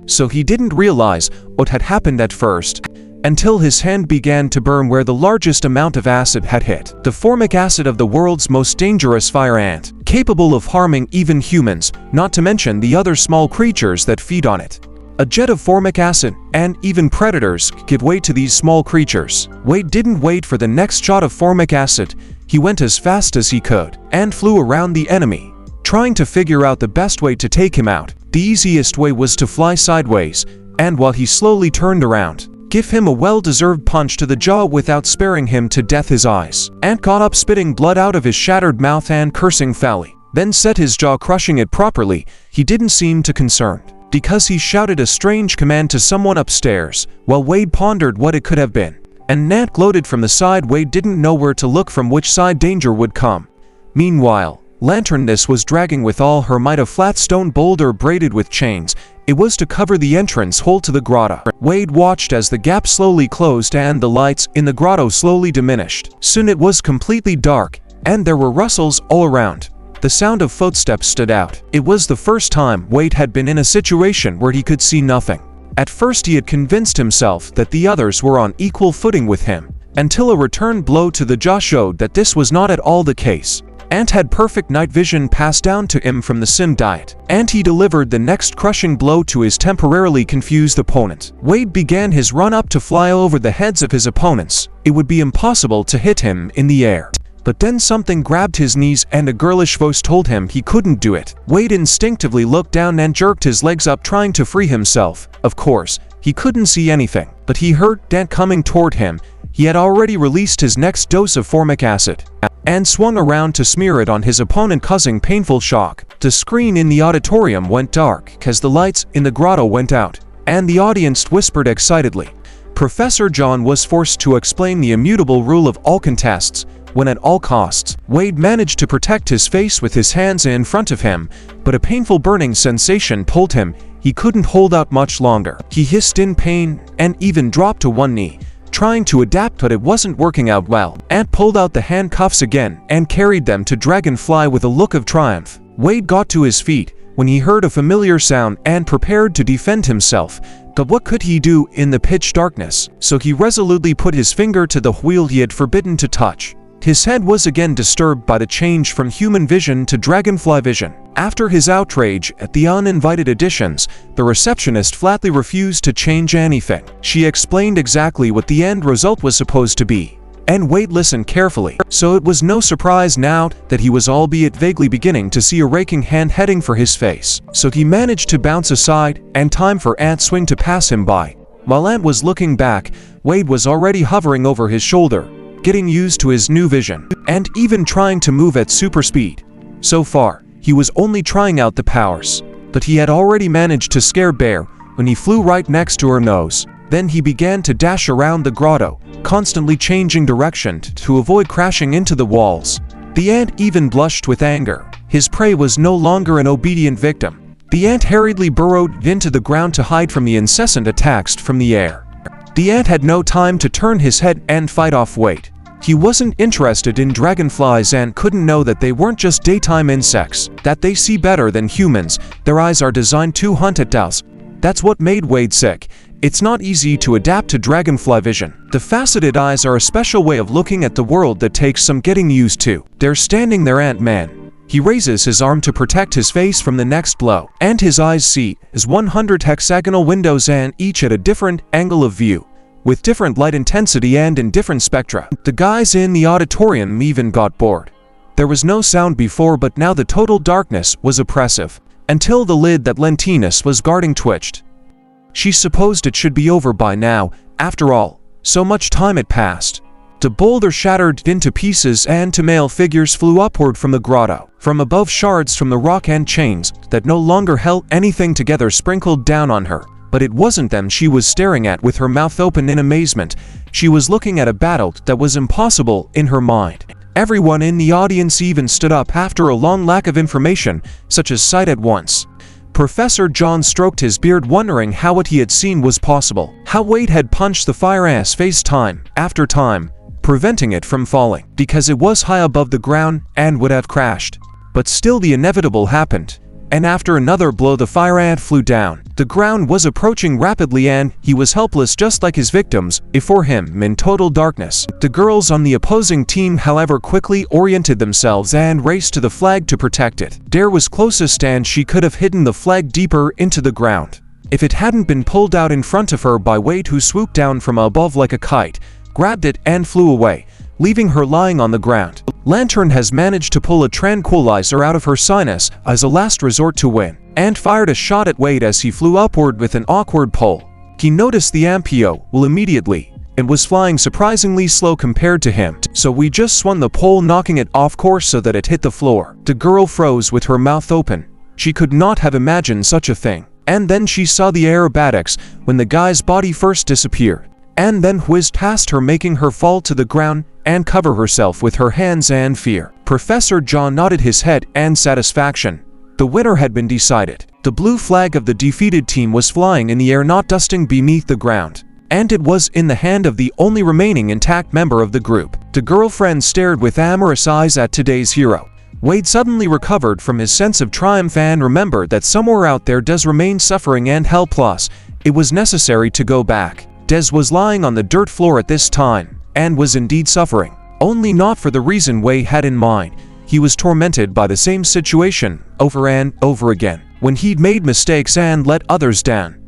so he didn't realize what had happened at first, until his hand began to burn where the largest amount of acid had hit. The formic acid of the world's most dangerous fire ant, capable of harming even humans, not to mention the other small creatures that feed on it. A jet of formic acid, and even predators, give way to these small creatures. Wade didn't wait for the next shot of formic acid. He went as fast as he could, and flew around the enemy, trying to figure out the best way to take him out. The easiest way was to fly sideways, and while he slowly turned around, give him a well-deserved punch to the jaw without sparing him to death his eyes. Ant got up spitting blood out of his shattered mouth and cursing foully, then set his jaw crushing it properly. He didn't seem too concerned, because he shouted a strange command to someone upstairs, while Wade pondered what it could have been. And Nat gloated from the side. Wade didn't know where to look from which side danger would come. Meanwhile, Lanternness was dragging with all her might a flat stone boulder braided with chains. It was to cover the entrance hole to the grotto. Wade watched as the gap slowly closed and the lights in the grotto slowly diminished. Soon it was completely dark, and there were rustles all around. The sound of footsteps stood out. It was the first time Wade had been in a situation where he could see nothing. At first he had convinced himself that the others were on equal footing with him, until a return blow to the jaw showed that this was not at all the case. Ant had perfect night vision passed down to him from the sim diet, and he delivered the next crushing blow to his temporarily confused opponent. Wade began his run up to fly over the heads of his opponents. It would be impossible to hit him in the air. But then something grabbed his knees and a girlish voice told him he couldn't do it. Wade instinctively looked down and jerked his legs up trying to free himself. Of course, he couldn't see anything, but he heard Dant coming toward him. He had already released his next dose of formic acid, and swung around to smear it on his opponent, causing painful shock. The screen in the auditorium went dark as the lights in the grotto went out, and the audience whispered excitedly. Professor John was forced to explain the immutable rule of all contests, when at all costs. Wade managed to protect his face with his hands in front of him, but a painful burning sensation told him he couldn't hold out much longer. He hissed in pain and even dropped to one knee, trying to adapt, but it wasn't working out well. Ant pulled out the handcuffs again and carried them to Dragonfly with a look of triumph. Wade got to his feet when he heard a familiar sound and prepared to defend himself. But what could he do in the pitch darkness? So he resolutely put his finger to the wheel he had forbidden to touch. His head was again disturbed by the change from human vision to dragonfly vision. After his outrage at the uninvited additions, the receptionist flatly refused to change anything. She explained exactly what the end result was supposed to be, and Wade listened carefully. So it was no surprise now that he was albeit vaguely beginning to see a raking hand heading for his face. So he managed to bounce aside, and time for Ant's swing to pass him by. While Ant was looking back, Wade was already hovering over his shoulder, getting used to his new vision, and even trying to move at super speed. So far, he was only trying out the powers, but he had already managed to scare Bear when he flew right next to her nose. Then he began to dash around the grotto, constantly changing direction to avoid crashing into the walls. The ant even blushed with anger. His prey was no longer an obedient victim. The ant hurriedly burrowed into the ground to hide from the incessant attacks from the air. The ant had no time to turn his head and fight off Wade. He wasn't interested in dragonflies and couldn't know that they weren't just daytime insects, that they see better than humans. Their eyes are designed to hunt at dusk. That's what made Wade sick. It's not easy to adapt to dragonfly vision. The faceted eyes are a special way of looking at the world that takes some getting used to. They're standing there, Ant-Man. He raises his arm to protect his face from the next blow, and his eyes see as 100 hexagonal windows, and each at a different angle of view, with different light intensity and in different spectra. The guys in the auditorium even got bored. There was no sound before, but now the total darkness was oppressive, until the lid that Lentinus was guarding twitched. She supposed it should be over by now. After all, so much time had passed. The boulder shattered into pieces and two male figures flew upward from the grotto. From above, shards from the rock and chains that no longer held anything together sprinkled down on her. But it wasn't them she was staring at with her mouth open in amazement. She was looking at a battle that was impossible in her mind. Everyone in the audience even stood up after a long lack of information, such as sight at once. Professor John stroked his beard, wondering how what he had seen was possible. How Wade had punched the fire ants face time after time, preventing it from falling, because it was high above the ground and would have crashed. But still the inevitable happened, and after another blow the fire ant flew down. The ground was approaching rapidly and he was helpless, just like his victims, before him in total darkness. The girls on the opposing team, however, quickly oriented themselves and raced to the flag to protect it. Dare was closest and she could have hidden the flag deeper into the ground if it hadn't been pulled out in front of her by Wade, who swooped down from above like a kite, grabbed it and flew away, leaving her lying on the ground. Lantern has managed to pull a tranquilizer out of her sinus as a last resort to win, and fired a shot at Wade as he flew upward with an awkward pole. He noticed the Ampio will immediately and was flying surprisingly slow compared to him, so we just swung the pole, knocking it off course so that it hit the floor. The girl froze with her mouth open. She could not have imagined such a thing. And then she saw the aerobatics when the guy's body first disappeared, and then whizzed past her, making her fall to the ground and cover herself with her hands in fear. Professor John nodded his head in satisfaction. The winner had been decided. The blue flag of the defeated team was flying in the air, not dusting beneath the ground, and it was in the hand of the only remaining intact member of the group. The girlfriend stared with amorous eyes at today's hero. Wade suddenly recovered from his sense of triumph and remembered that somewhere out there does remain suffering and helpless. It was necessary to go back. Des was lying on the dirt floor at this time, and was indeed suffering, only not for the reason Wade had in mind. He was tormented by the same situation over and over again, when he'd made mistakes and let others down.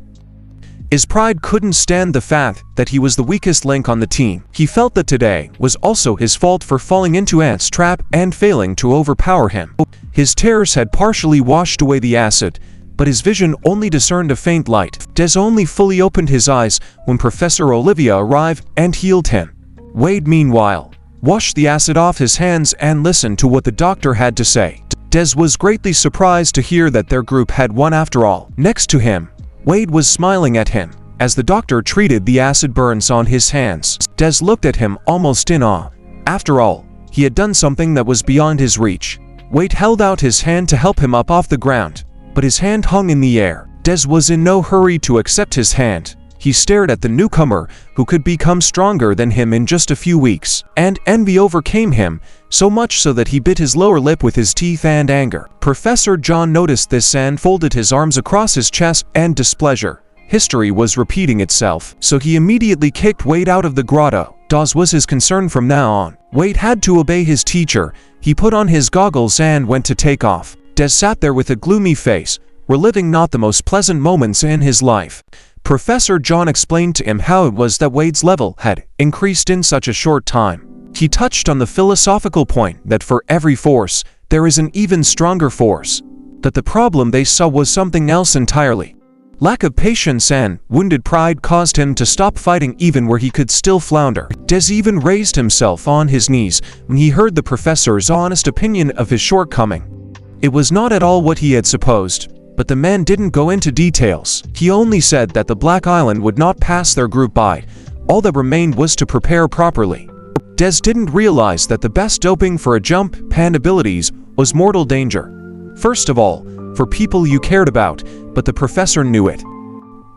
His pride couldn't stand the fact that he was the weakest link on the team. He felt that today was also his fault for falling into Ant's trap and failing to overpower him. His tears had partially washed away the acid, but his vision only discerned a faint light. Des only fully opened his eyes when Professor Olivia arrived and healed him. Wade, meanwhile, washed the acid off his hands and listened to what the doctor had to say. Des was greatly surprised to hear that their group had won after all. Next to him, Wade was smiling at him as the doctor treated the acid burns on his hands. Des looked at him almost in awe. After all, he had done something that was beyond his reach. Wade held out his hand to help him up off the ground, but his hand hung in the air. Des was in no hurry to accept his hand. He stared at the newcomer, who could become stronger than him in just a few weeks, and envy overcame him, so much so that he bit his lower lip with his teeth and anger. Professor John noticed this and folded his arms across his chest in displeasure. History was repeating itself, so he immediately kicked Wade out of the grotto. Dawes was his concern from now on. Wade had to obey his teacher. He put on his goggles and went to take off. Des sat there with a gloomy face, reliving not the most pleasant moments in his life. Professor John explained to him how it was that Wade's level had increased in such a short time. He touched on the philosophical point that for every force, there is an even stronger force. That the problem they saw was something else entirely. Lack of patience and wounded pride caused him to stop fighting even where he could still flounder. Des even raised himself on his knees when he heard the professor's honest opinion of his shortcoming. It was not at all what he had supposed, but the man didn't go into details. He only said that the Black Island would not pass their group by. All that remained was to prepare properly. Des didn't realize that the best doping for a jump and abilities was mortal danger. First of all, for people you cared about, but the professor knew it.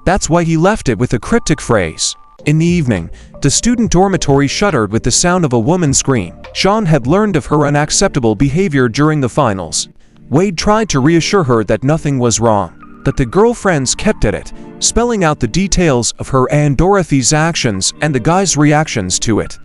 That's why he left it with a cryptic phrase. In the evening, the student dormitory shuddered with the sound of a woman's scream. Sean had learned of her unacceptable behavior during the finals. Wade tried to reassure her that nothing was wrong, but the girlfriends kept at it, spelling out the details of her and Dorothy's actions and the guys' reactions to it.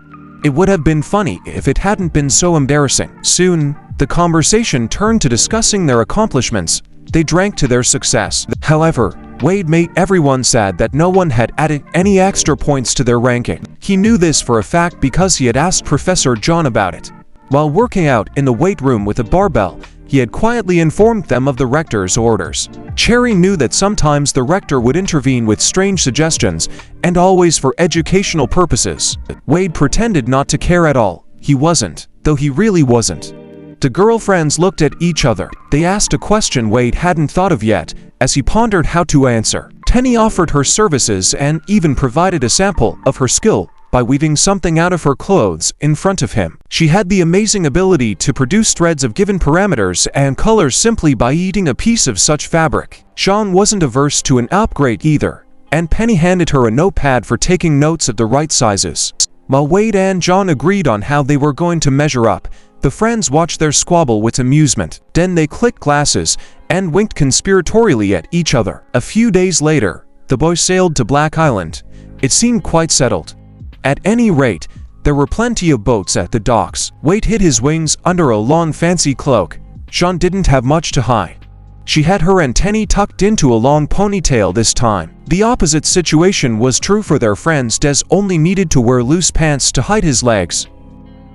It would have been funny if it hadn't been so embarrassing. Soon, the conversation turned to discussing their accomplishments. They drank to their success. However, Wade made everyone sad that no one had added any extra points to their ranking. He knew this for a fact because he had asked Professor John about it. While working out in the weight room with a barbell, he had quietly informed them of the rector's orders. Cherry knew that sometimes the rector would intervene with strange suggestions, and always for educational purposes. Wade pretended not to care at all. He wasn't, though he really wasn't. The girlfriends looked at each other. They asked a question Wade hadn't thought of yet, as he pondered how to answer. Tenny offered her services and even provided a sample of her skill by weaving something out of her clothes in front of him. She had the amazing ability to produce threads of given parameters and colors simply by eating a piece of such fabric. Sean wasn't averse to an upgrade either, and Penny handed her a notepad for taking notes of the right sizes. While Wade and John agreed on how they were going to measure up, the friends watched their squabble with amusement. Then they clicked glasses and winked conspiratorially at each other. A few days later, the boys sailed to Black Island. It seemed quite settled. At any rate, there were plenty of boats at the docks. Wade hid his wings under a long fancy cloak. Sean didn't have much to hide. She had her antennae tucked into a long ponytail this time. The opposite situation was true for their friends. Des only needed to wear loose pants to hide his legs.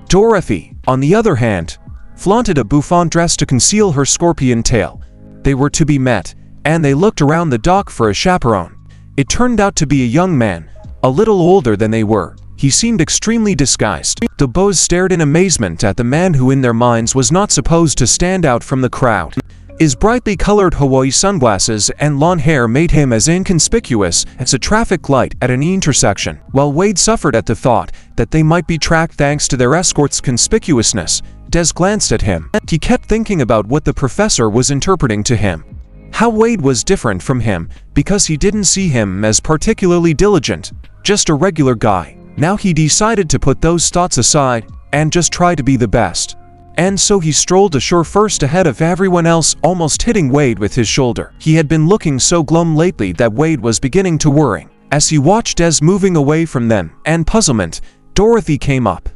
Dorothy, on the other hand, flaunted a bouffant dress to conceal her scorpion tail. They were to be met, and they looked around the dock for a chaperone. It turned out to be a young man, a little older than they were. He seemed extremely disguised. The beaux stared in amazement at the man who in their minds was not supposed to stand out from the crowd. His brightly colored Hawaii sunglasses and long hair made him as inconspicuous as a traffic light at an intersection. While Wade suffered at the thought that they might be tracked thanks to their escort's conspicuousness, Des glanced at him. He kept thinking about what the professor was interpreting to him. How Wade was different from him because he didn't see him as particularly diligent, just a regular guy. Now he decided to put those thoughts aside and just try to be the best. And so he strolled ashore first ahead of everyone else, almost hitting Wade with his shoulder. He had been looking so glum lately that Wade was beginning to worry. As he watched Des moving away from them, and puzzlement, Dorothy came up.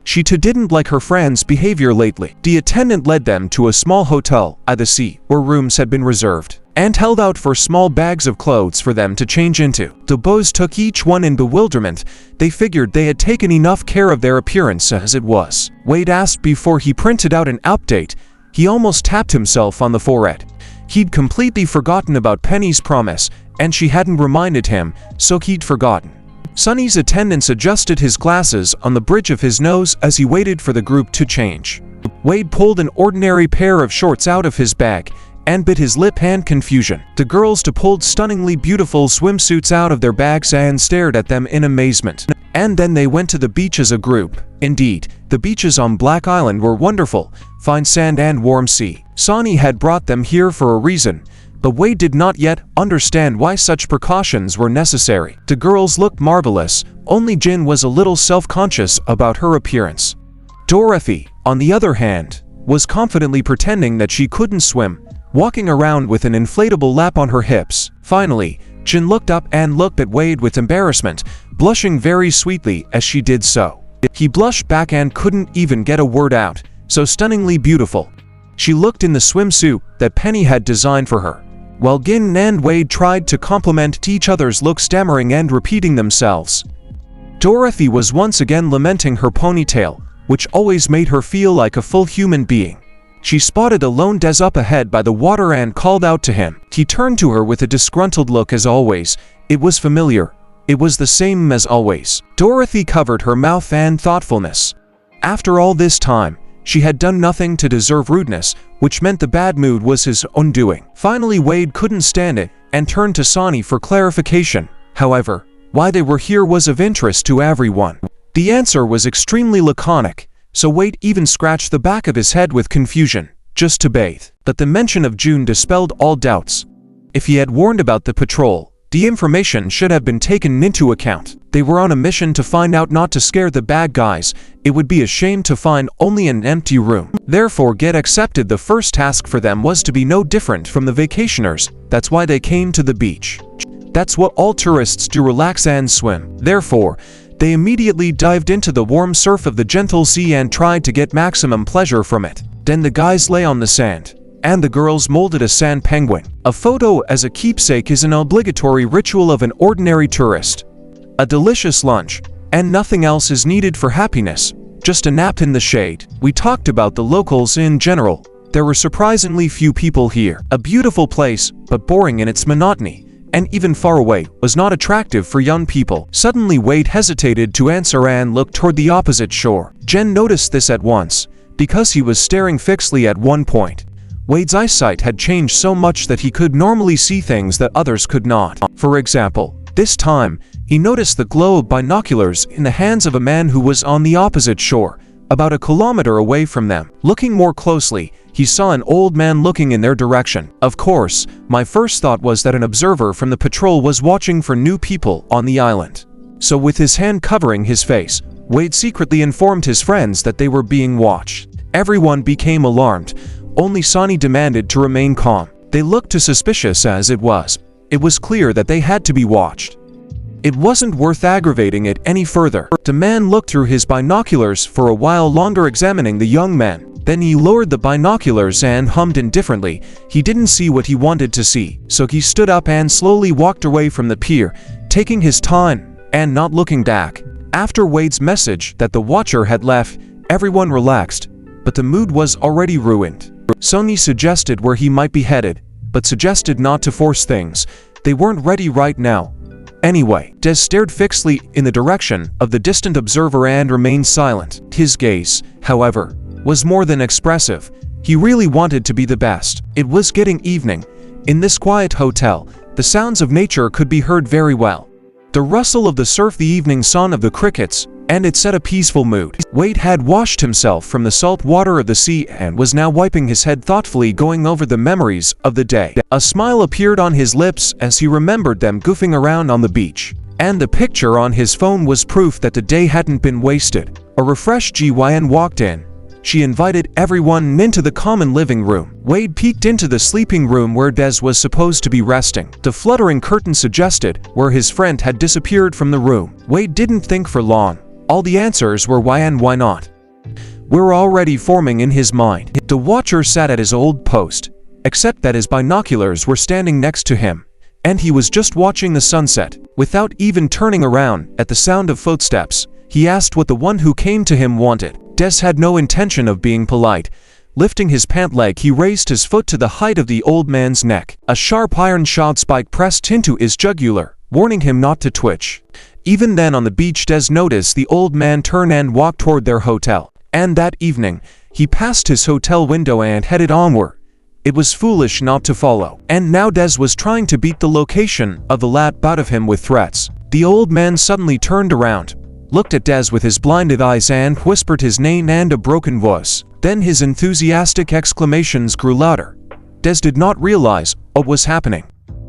She too didn't like her friend's behavior lately. The attendant led them to a small hotel at the sea, where rooms had been reserved, and held out for small bags of clothes for them to change into. The beaux took each one in bewilderment. They figured they had taken enough care of their appearance as it was. Wade asked before he printed out an update. He almost tapped himself on the forehead. He'd completely forgotten about Penny's promise, and she hadn't reminded him, so he'd forgotten. Sonny's attendant adjusted his glasses on the bridge of his nose as he waited for the group to change. Wade pulled an ordinary pair of shorts out of his bag and bit his lip in confusion. The girls pulled stunningly beautiful swimsuits out of their bags and stared at them in amazement. And then they went to the beach as a group. Indeed, the beaches on Black Island were wonderful, fine sand and warm sea. Sonny had brought them here for a reason, but Wade did not yet understand why such precautions were necessary. The girls looked marvelous, only Jin was a little self-conscious about her appearance. Dorothy, on the other hand, was confidently pretending that she couldn't swim, walking around with an inflatable lap on her hips. Finally, Jin looked up and looked at Wade with embarrassment, blushing very sweetly as she did so. He blushed back and couldn't even get a word out, so stunningly beautiful. She looked in the swimsuit that Penny had designed for her, while Gin and Wade tried to compliment each other's looks, stammering and repeating themselves. Dorothy was once again lamenting her ponytail, which always made her feel like a full human being. She spotted a lone Des up ahead by the water and called out to him. He turned to her with a disgruntled look as always. It was familiar. It was the same as always. Dorothy covered her mouth in thoughtfulness. After all this time, she had done nothing to deserve rudeness, which meant the bad mood was his own doing. Finally, Wade couldn't stand it and turned to Sonny for clarification. However, why they were here was of interest to everyone. The answer was extremely laconic, so Wade even scratched the back of his head with confusion, just to bathe. But the mention of June dispelled all doubts. If he had warned about the patrol, The information should have been taken into account. They were on a mission to find out, not to scare the bad guys. It would be a shame to find only an empty room. Therefore, get accepted. The first task for them was to be no different from the vacationers. That's why they came to the beach. That's what all tourists do, relax and swim. Therefore, they immediately dived into the warm surf of the gentle sea and tried to get maximum pleasure from it. Then the guys lay on the sand, and the girls molded a sand penguin. A photo as a keepsake is an obligatory ritual of an ordinary tourist. A delicious lunch, and nothing else is needed for happiness. Just a nap in the shade. We talked about the locals in general. There were surprisingly few people here. A beautiful place, but boring in its monotony, and even far away, was not attractive for young people. Suddenly Wade hesitated to answer and looked toward the opposite shore. Jen noticed this at once, because he was staring fixedly at one point. Wade's eyesight had changed so much that he could normally see things that others could not. For example, this time, he noticed the glow of binoculars in the hands of a man who was on the opposite shore, about a kilometer away from them. Looking more closely, he saw an old man looking in their direction. Of course, my first thought was that an observer from the patrol was watching for new people on the island. So with his hand covering his face, Wade secretly informed his friends that they were being watched. Everyone became alarmed. Only Sonny demanded to remain calm. They looked too suspicious as it was. It was clear that they had to be watched. It wasn't worth aggravating it any further. The man looked through his binoculars for a while longer, examining the young man. Then he lowered the binoculars and hummed indifferently. He didn't see what he wanted to see, so he stood up and slowly walked away from the pier, taking his time and not looking back. After Wade's message that the watcher had left, everyone relaxed, but the mood was already ruined. Sonny suggested where he might be headed, but suggested not to force things. They weren't ready right now. Anyway, Des stared fixedly in the direction of the distant observer and remained silent. His gaze, however, was more than expressive. He really wanted to be the best. It was getting evening. In this quiet hotel, the sounds of nature could be heard very well. The rustle of the surf, the evening song of the crickets, and it set a peaceful mood. Wade had washed himself from the salt water of the sea and was now wiping his head thoughtfully, going over the memories of the day. A smile appeared on his lips as he remembered them goofing around on the beach. And the picture on his phone was proof that the day hadn't been wasted. A refreshed GYN walked in. She invited everyone into the common living room. Wade peeked into the sleeping room where Des was supposed to be resting. The fluttering curtain suggested where his friend had disappeared from the room. Wade didn't think for long. All the answers were why and why not were already forming in his mind. The watcher sat at his old post, except that his binoculars were standing next to him, and he was just watching the sunset. Without even turning around at the sound of footsteps, he asked what the one who came to him wanted. Des had no intention of being polite. Lifting his pant leg, he raised his foot to the height of the old man's neck. A sharp iron-shod spike pressed into his jugular, warning him not to twitch. Even then on the beach, Des noticed the old man turn and walk toward their hotel. And that evening, he passed his hotel window and headed onward. It was foolish not to follow. And now Des was trying to beat the location of the lap out of him with threats. The old man suddenly turned around, looked at Des with his blinded eyes and whispered his name and a broken voice. Then his enthusiastic exclamations grew louder. Des did not realize what was happening.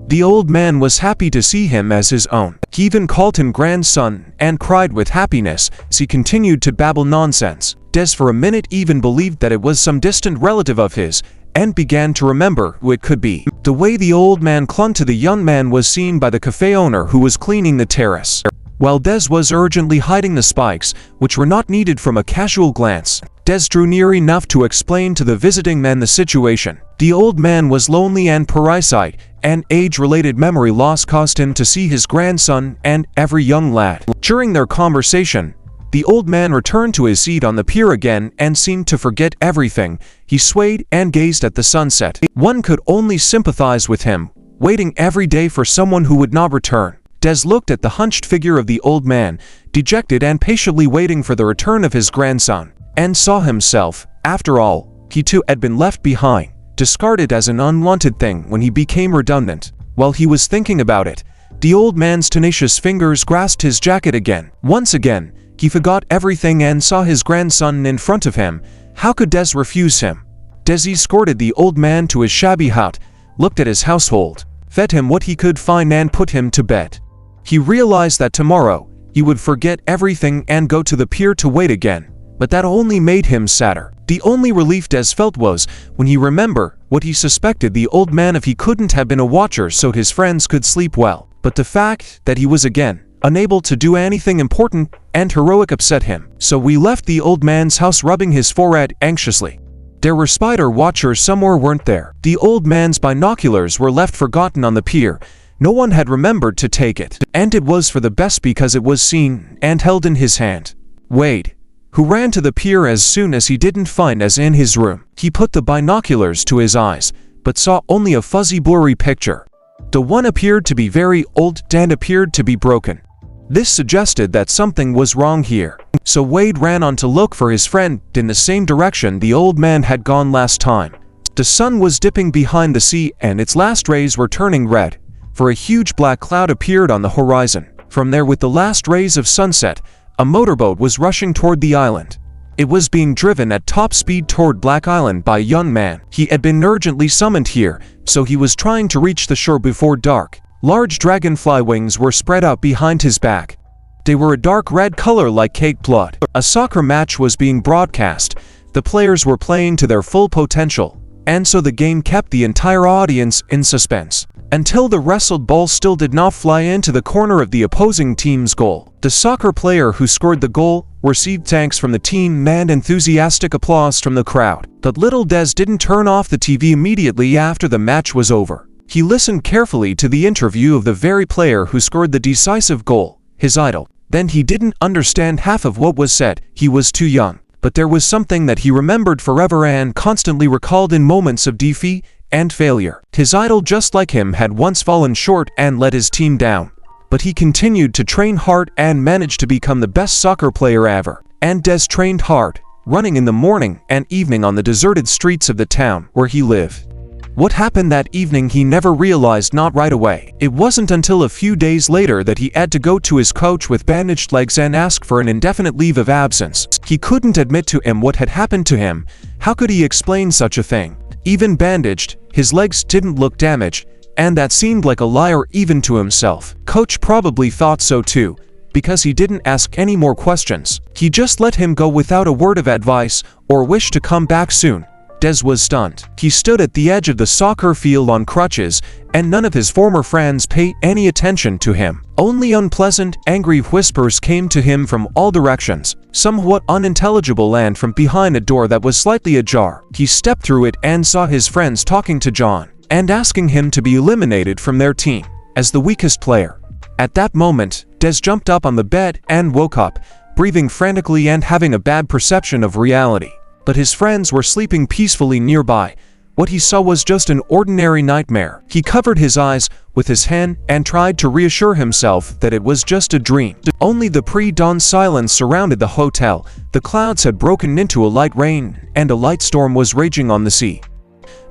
The old man was happy to see him as his own. He even called him grandson and cried with happiness as he continued to babble nonsense. Des for a minute even believed that it was some distant relative of his, and began to remember who it could be. The way the old man clung to the young man was seen by the cafe owner who was cleaning the terrace. While Des was urgently hiding the spikes, which were not needed from a casual glance, Des drew near enough to explain to the visiting men the situation. The old man was lonely and parasite, and age-related memory loss caused him to see his grandson and every young lad. During their conversation, the old man returned to his seat on the pier again and seemed to forget everything. He swayed and gazed at the sunset. One could only sympathize with him, waiting every day for someone who would not return. Des looked at the hunched figure of the old man, dejected and patiently waiting for the return of his grandson, and saw himself, after all, he too had been left behind, discarded as an unwanted thing when he became redundant. While he was thinking about it, the old man's tenacious fingers grasped his jacket again. Once again, he forgot everything and saw his grandson in front of him. How could Des refuse him? Des escorted the old man to his shabby hut, looked at his household, fed him what he could find and put him to bed. He realized that tomorrow, he would forget everything and go to the pier to wait again, but that only made him sadder. The only relief Des felt was when he remembered what he suspected the old man if he couldn't have been a watcher so his friends could sleep well. But the fact that he was again unable to do anything important and heroic upset him. So we left the old man's house rubbing his forehead anxiously. There were spider watchers somewhere, weren't there? The old man's binoculars were left forgotten on the pier. No one had remembered to take it, and it was for the best because it was seen and held in his hand. Wade, who ran to the pier as soon as he didn't find us in his room. He put the binoculars to his eyes, but saw only a fuzzy blurry picture. The one appeared to be very old and appeared to be broken. This suggested that something was wrong here. So Wade ran on to look for his friend in the same direction the old man had gone last time. The sun was dipping behind the sea and its last rays were turning red, for a huge black cloud appeared on the horizon. From there, with the last rays of sunset, a motorboat was rushing toward the island. It was being driven at top speed toward Black Island by a young man. He had been urgently summoned here, so he was trying to reach the shore before dark. Large dragonfly wings were spread out behind his back. They were a dark red color like cake blood. A soccer match was being broadcast. The players were playing to their full potential, and so the game kept the entire audience in suspense until the wrestled ball still did not fly into the corner of the opposing team's goal. The soccer player who scored the goal received thanks from the team and enthusiastic applause from the crowd. But little Des didn't turn off the TV immediately after the match was over. He listened carefully to the interview of the very player who scored the decisive goal, his idol. Then he didn't understand half of what was said. He was too young. But there was something that he remembered forever and constantly recalled in moments of defeat and failure. His idol, just like him, had once fallen short and let his team down. But he continued to train hard and managed to become the best soccer player ever. And Des trained hard, running in the morning and evening on the deserted streets of the town where he lived. What happened that evening he never realized, not right away. It wasn't until a few days later that he had to go to his coach with bandaged legs and ask for an indefinite leave of absence. He couldn't admit to him what had happened to him. How could he explain such a thing? Even bandaged, his legs didn't look damaged, and that seemed like a liar even to himself. Coach probably thought so too, because he didn't ask any more questions. He just let him go without a word of advice or wish to come back soon. Des was stunned. He stood at the edge of the soccer field on crutches, and none of his former friends paid any attention to him. Only unpleasant, angry whispers came to him from all directions, somewhat unintelligible, and from behind a door that was slightly ajar. He stepped through it and saw his friends talking to John, and asking him to be eliminated from their team, as the weakest player. At that moment, Des jumped up on the bed and woke up, breathing frantically and having a bad perception of reality. But his friends were sleeping peacefully nearby. What he saw was just an ordinary nightmare. He covered his eyes with his hand and tried to reassure himself that it was just a dream. Only the pre-dawn silence surrounded the hotel. The clouds had broken into a light rain, and a light storm was raging on the sea.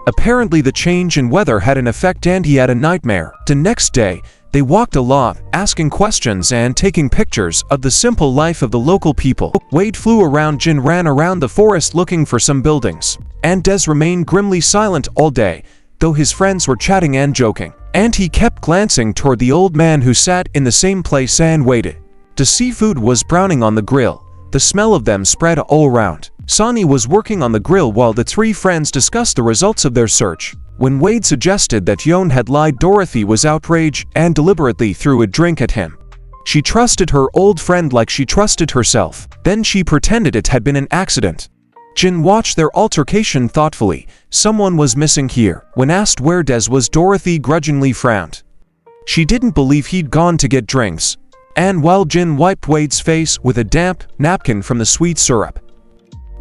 Apparently the change in weather had an effect and he had a nightmare. The next day, they walked a lot, asking questions and taking pictures of the simple life of the local people. Wade flew around, Jin ran around the forest looking for some buildings, and Des remained grimly silent all day, though his friends were chatting and joking. And he kept glancing toward the old man who sat in the same place and waited. The seafood was browning on the grill. The smell of them spread all around. Sonny was working on the grill while the three friends discussed the results of their search. When Wade suggested that Yon had lied, Dorothy was outraged and deliberately threw a drink at him. She trusted her old friend like she trusted herself. Then she pretended it had been an accident. Jin watched their altercation thoughtfully. Someone was missing here. When asked where Des was, Dorothy grudgingly frowned. She didn't believe he'd gone to get drinks. And while Jin wiped Wade's face with a damp napkin from the sweet syrup,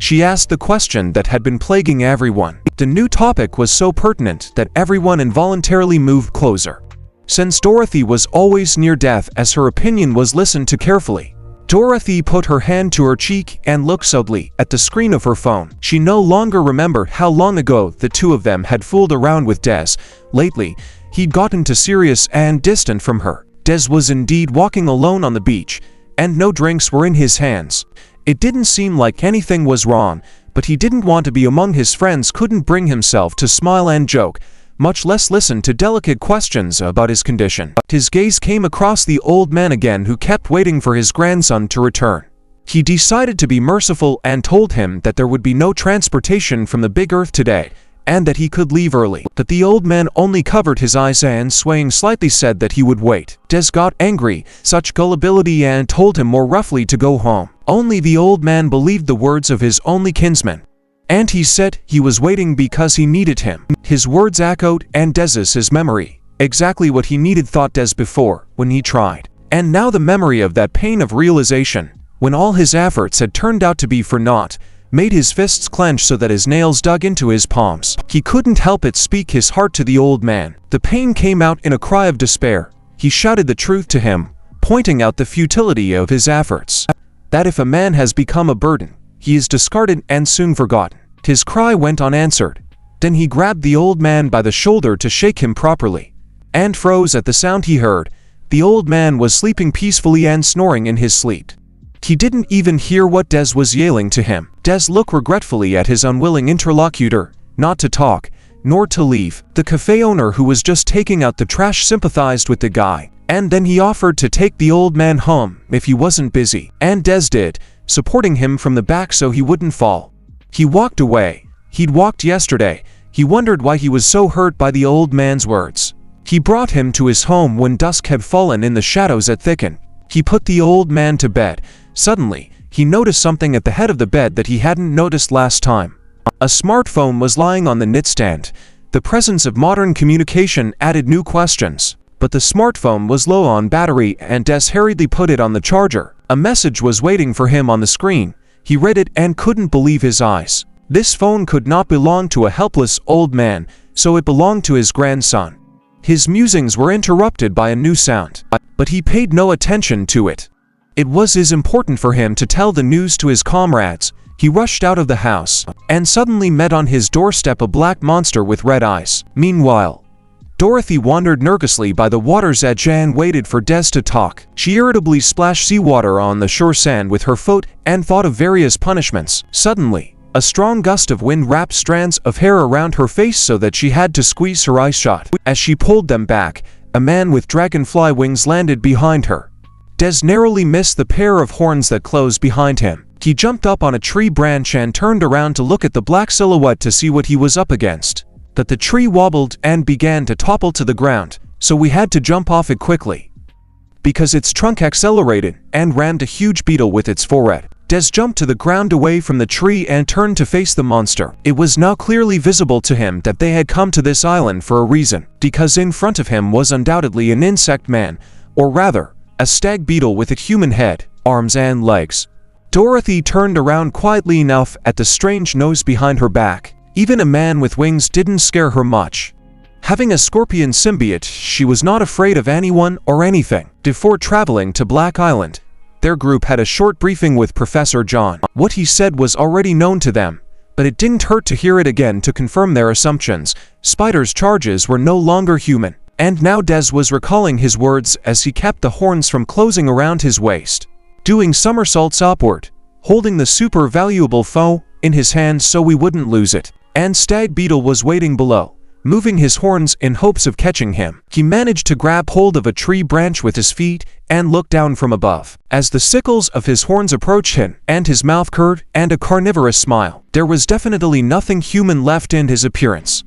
she asked the question that had been plaguing everyone. The new topic was so pertinent that everyone involuntarily moved closer. Since Dorothy was always near death, as her opinion was listened to carefully. Dorothy put her hand to her cheek and looked subtly at the screen of her phone. She no longer remembered how long ago the two of them had fooled around with Des. Lately, he'd gotten too serious and distant from her. Des was indeed walking alone on the beach, and no drinks were in his hands. It didn't seem like anything was wrong, but he didn't want to be among his friends, couldn't bring himself to smile and joke. much less listen to delicate questions about his condition. His gaze came across the old man again, who kept waiting for his grandson to return. He decided to be merciful and told him that there would be no transportation from the big earth today, and that he could leave early. But the old man only covered his eyes and, swaying slightly, said that he would wait. Des got angry, such gullibility, and told him more roughly to go home. Only the old man believed the words of his only kinsman, and he said he was waiting because he needed him. His words echoed in Des's memory, exactly what he needed, thought Des before, when he tried. And now the memory of that pain of realization, when all his efforts had turned out to be for naught, made his fists clench so that his nails dug into his palms. He couldn't help but speak his heart to the old man. The pain came out in a cry of despair. He shouted the truth to him, pointing out the futility of his efforts. That if a man has become a burden, he is discarded and soon forgotten. His cry went unanswered. Then he grabbed the old man by the shoulder to shake him properly, and froze at the sound he heard. The old man was sleeping peacefully and snoring in his sleep. He didn't even hear what Des was yelling to him. Des looked regretfully at his unwilling interlocutor, not to talk, nor to leave. The cafe owner, who was just taking out the trash, sympathized with the guy, and then he offered to take the old man home if he wasn't busy. And Des did, supporting him from the back so he wouldn't fall. He walked away. He'd walked yesterday. He wondered why he was so hurt by the old man's words. He brought him to his home when dusk had fallen and the shadows had thickened. He put the old man to bed. Suddenly, he noticed something at the head of the bed that he hadn't noticed last time. A smartphone was lying on the nightstand. The presence of modern communication added new questions. But the smartphone was low on battery, and Des hurriedly put it on the charger. A message was waiting for him on the screen. He read it and couldn't believe his eyes. This phone could not belong to a helpless old man, so it belonged to his grandson. His musings were interrupted by a new sound, but he paid no attention to it. It was as important for him to tell the news to his comrades. He rushed out of the house, and suddenly met on his doorstep a black monster with red eyes. Meanwhile, Dorothy wandered nervously by the water's edge and waited for Des to talk. She irritably splashed seawater on the shore sand with her foot and thought of various punishments. Suddenly, a strong gust of wind wrapped strands of hair around her face so that she had to squeeze her eyes shut. As she pulled them back, a man with dragonfly wings landed behind her. Des narrowly missed the pair of horns that closed behind him. He jumped up on a tree branch and turned around to look at the black silhouette to see what he was up against. But the tree wobbled and began to topple to the ground, so we had to jump off it quickly, because its trunk accelerated and rammed a huge beetle with its forehead. Des jumped to the ground away from the tree and turned to face the monster. It was now clearly visible to him that they had come to this island for a reason, because in front of him was undoubtedly an insect man, or rather, a stag beetle with a human head, arms and legs. Dorothy turned around quietly enough at the strange nose behind her back. Even a man with wings didn't scare her much. Having a scorpion symbiote, she was not afraid of anyone or anything. Before traveling to Black Island, their group had a short briefing with Professor John. What he said was already known to them, but it didn't hurt to hear it again to confirm their assumptions. Spider's charges were no longer human, and now Des was recalling his words as he kept the horns from closing around his waist, doing somersaults upward, holding the super valuable foe in his hands so we wouldn't lose it. And Stag Beetle was waiting below, moving his horns in hopes of catching him. He managed to grab hold of a tree branch with his feet and look down from above. As the sickles of his horns approached him, and his mouth curved and a carnivorous smile, there was definitely nothing human left in his appearance.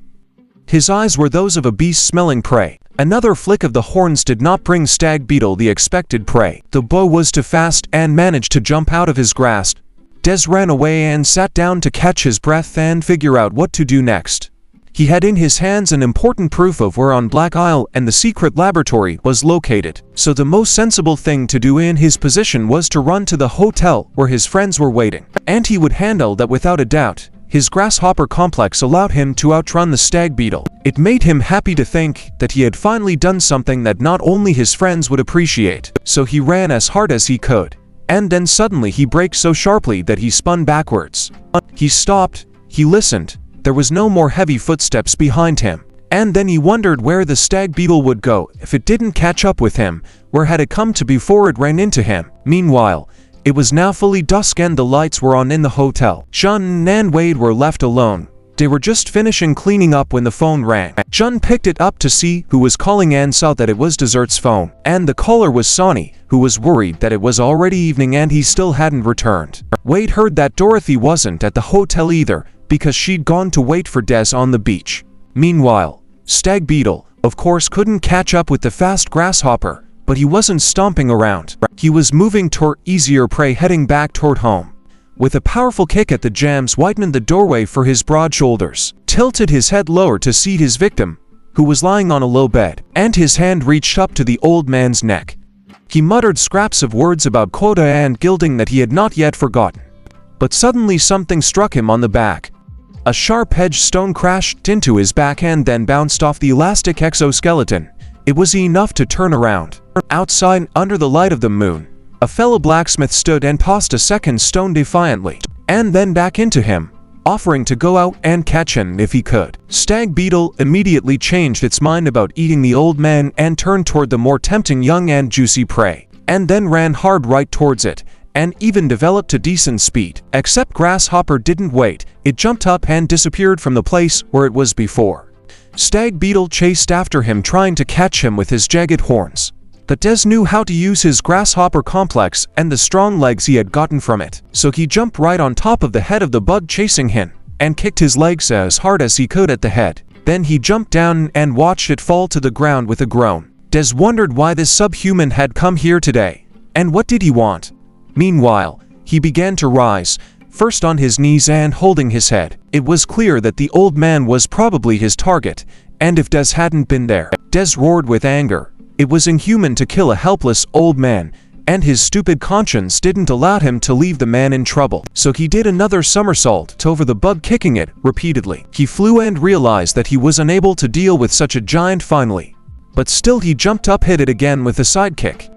His eyes were those of a beast smelling prey. Another flick of the horns did not bring Stag Beetle the expected prey. The bow was too fast and managed to jump out of his grasp. Des ran away and sat down to catch his breath and figure out what to do next. He had in his hands an important proof of where on Black Isle and the secret laboratory was located, so the most sensible thing to do in his position was to run to the hotel where his friends were waiting. And he would handle that without a doubt. His grasshopper complex allowed him to outrun the Stag Beetle. It made him happy to think that he had finally done something that not only his friends would appreciate, so he ran as hard as he could. And then suddenly he braked so sharply that he spun backwards. He stopped, he listened. There was no more heavy footsteps behind him. And then he wondered where the Stag Beetle would go if it didn't catch up with him. Where had it come to before it ran into him? Meanwhile, it was now fully dusk and the lights were on in the hotel. Sean and Wade were left alone. They were just finishing cleaning up when the phone rang. Jun picked it up to see who was calling and saw that it was Dessert's phone. And the caller was Sonny, who was worried that it was already evening and he still hadn't returned. Wade heard that Dorothy wasn't at the hotel either, because she'd gone to wait for Des on the beach. Meanwhile, Stag Beetle, of course, couldn't catch up with the fast grasshopper, but he wasn't stomping around. He was moving toward easier prey, heading back toward home. With a powerful kick at the jambs, whitened the doorway for his broad shoulders, tilted his head lower to see his victim, who was lying on a low bed, and his hand reached up to the old man's neck. He muttered scraps of words about quota and gilding that he had not yet forgotten. But suddenly something struck him on the back. A sharp-edged stone crashed into his back and then bounced off the elastic exoskeleton. It was enough to turn around. Outside, under the light of the moon, a fellow blacksmith stood and tossed a second stone defiantly, and then back into him, offering to go out and catch him if he could. Stag Beetle immediately changed its mind about eating the old man and turned toward the more tempting young and juicy prey, and then ran hard right towards it, and even developed a decent speed. Except Grasshopper didn't wait, it jumped up and disappeared from the place where it was before. Stag Beetle chased after him, trying to catch him with his jagged horns. But Des knew how to use his grasshopper complex and the strong legs he had gotten from it, so he jumped right on top of the head of the bug chasing him, and kicked his legs as hard as he could at the head. Then he jumped down and watched it fall to the ground with a groan. Des wondered why this subhuman had come here today, and what did he want? Meanwhile, he began to rise, first on his knees and holding his head. It was clear that the old man was probably his target, and if Des hadn't been there, Des roared with anger. It was inhuman to kill a helpless old man, and his stupid conscience didn't allow him to leave the man in trouble. So he did another somersault over the bug, kicking it repeatedly. He flew and realized that he was unable to deal with such a giant finally. But still he jumped up, hit it again with a sidekick.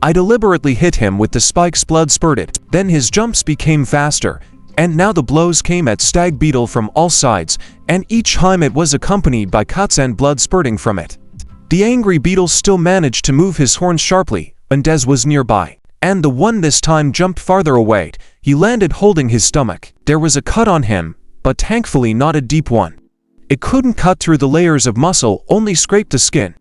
I deliberately hit him with the spikes, blood spurted. Then his jumps became faster, and now the blows came at Stag Beetle from all sides, and each time it was accompanied by cuts and blood spurting from it. The angry beetle still managed to move his horns sharply when Des was nearby, and the one this time jumped farther away. He landed holding his stomach. There was a cut on him, but thankfully not a deep one. It couldn't cut through the layers of muscle, only scraped the skin.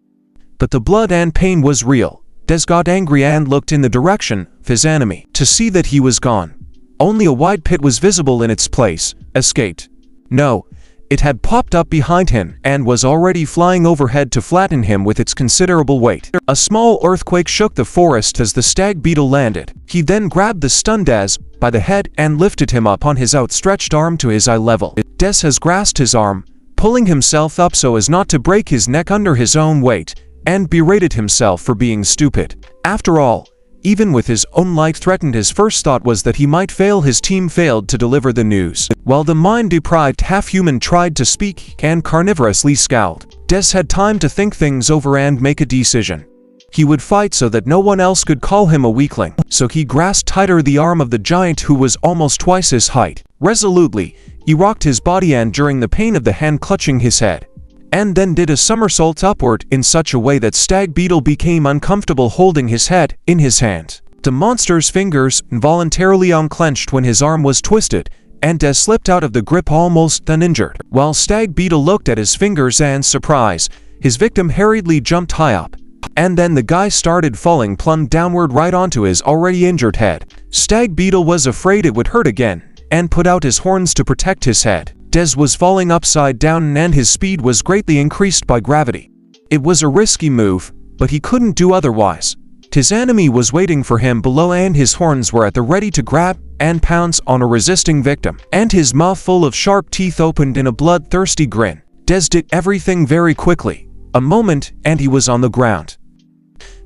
But the blood and pain was real. Des got angry and looked in the direction of his enemy to see that he was gone. Only a wide pit was visible in its place. Escaped? No, it had popped up behind him and was already flying overhead to flatten him with its considerable weight. A small earthquake shook the forest as the Stag Beetle landed. He then grabbed the stunned Des by the head and lifted him up on his outstretched arm to his eye level. Des has grasped his arm, pulling himself up so as not to break his neck under his own weight, and berated himself for being stupid. After all, even with his own life threatened, his first thought was that he might fail. His team failed to deliver the news. While the mind-deprived half-human tried to speak and carnivorously scowled, Des had time to think things over and make a decision. He would fight so that no one else could call him a weakling. So he grasped tighter the arm of the giant, who was almost twice his height. Resolutely, he rocked his body and, during the pain of the hand clutching his head, and then did a somersault upward in such a way that Stag Beetle became uncomfortable holding his head in his hand. The monster's fingers involuntarily unclenched when his arm was twisted, and Des slipped out of the grip almost uninjured. While Stag Beetle looked at his fingers in surprise, his victim hurriedly jumped high up, and then the guy started falling plumb downward right onto his already injured head. Stag Beetle was afraid it would hurt again, and put out his horns to protect his head. Des was falling upside down and his speed was greatly increased by gravity. It was a risky move, but he couldn't do otherwise. His enemy was waiting for him below and his horns were at the ready to grab and pounce on a resisting victim, and his mouth full of sharp teeth opened in a bloodthirsty grin. Des did everything very quickly. A moment and he was on the ground.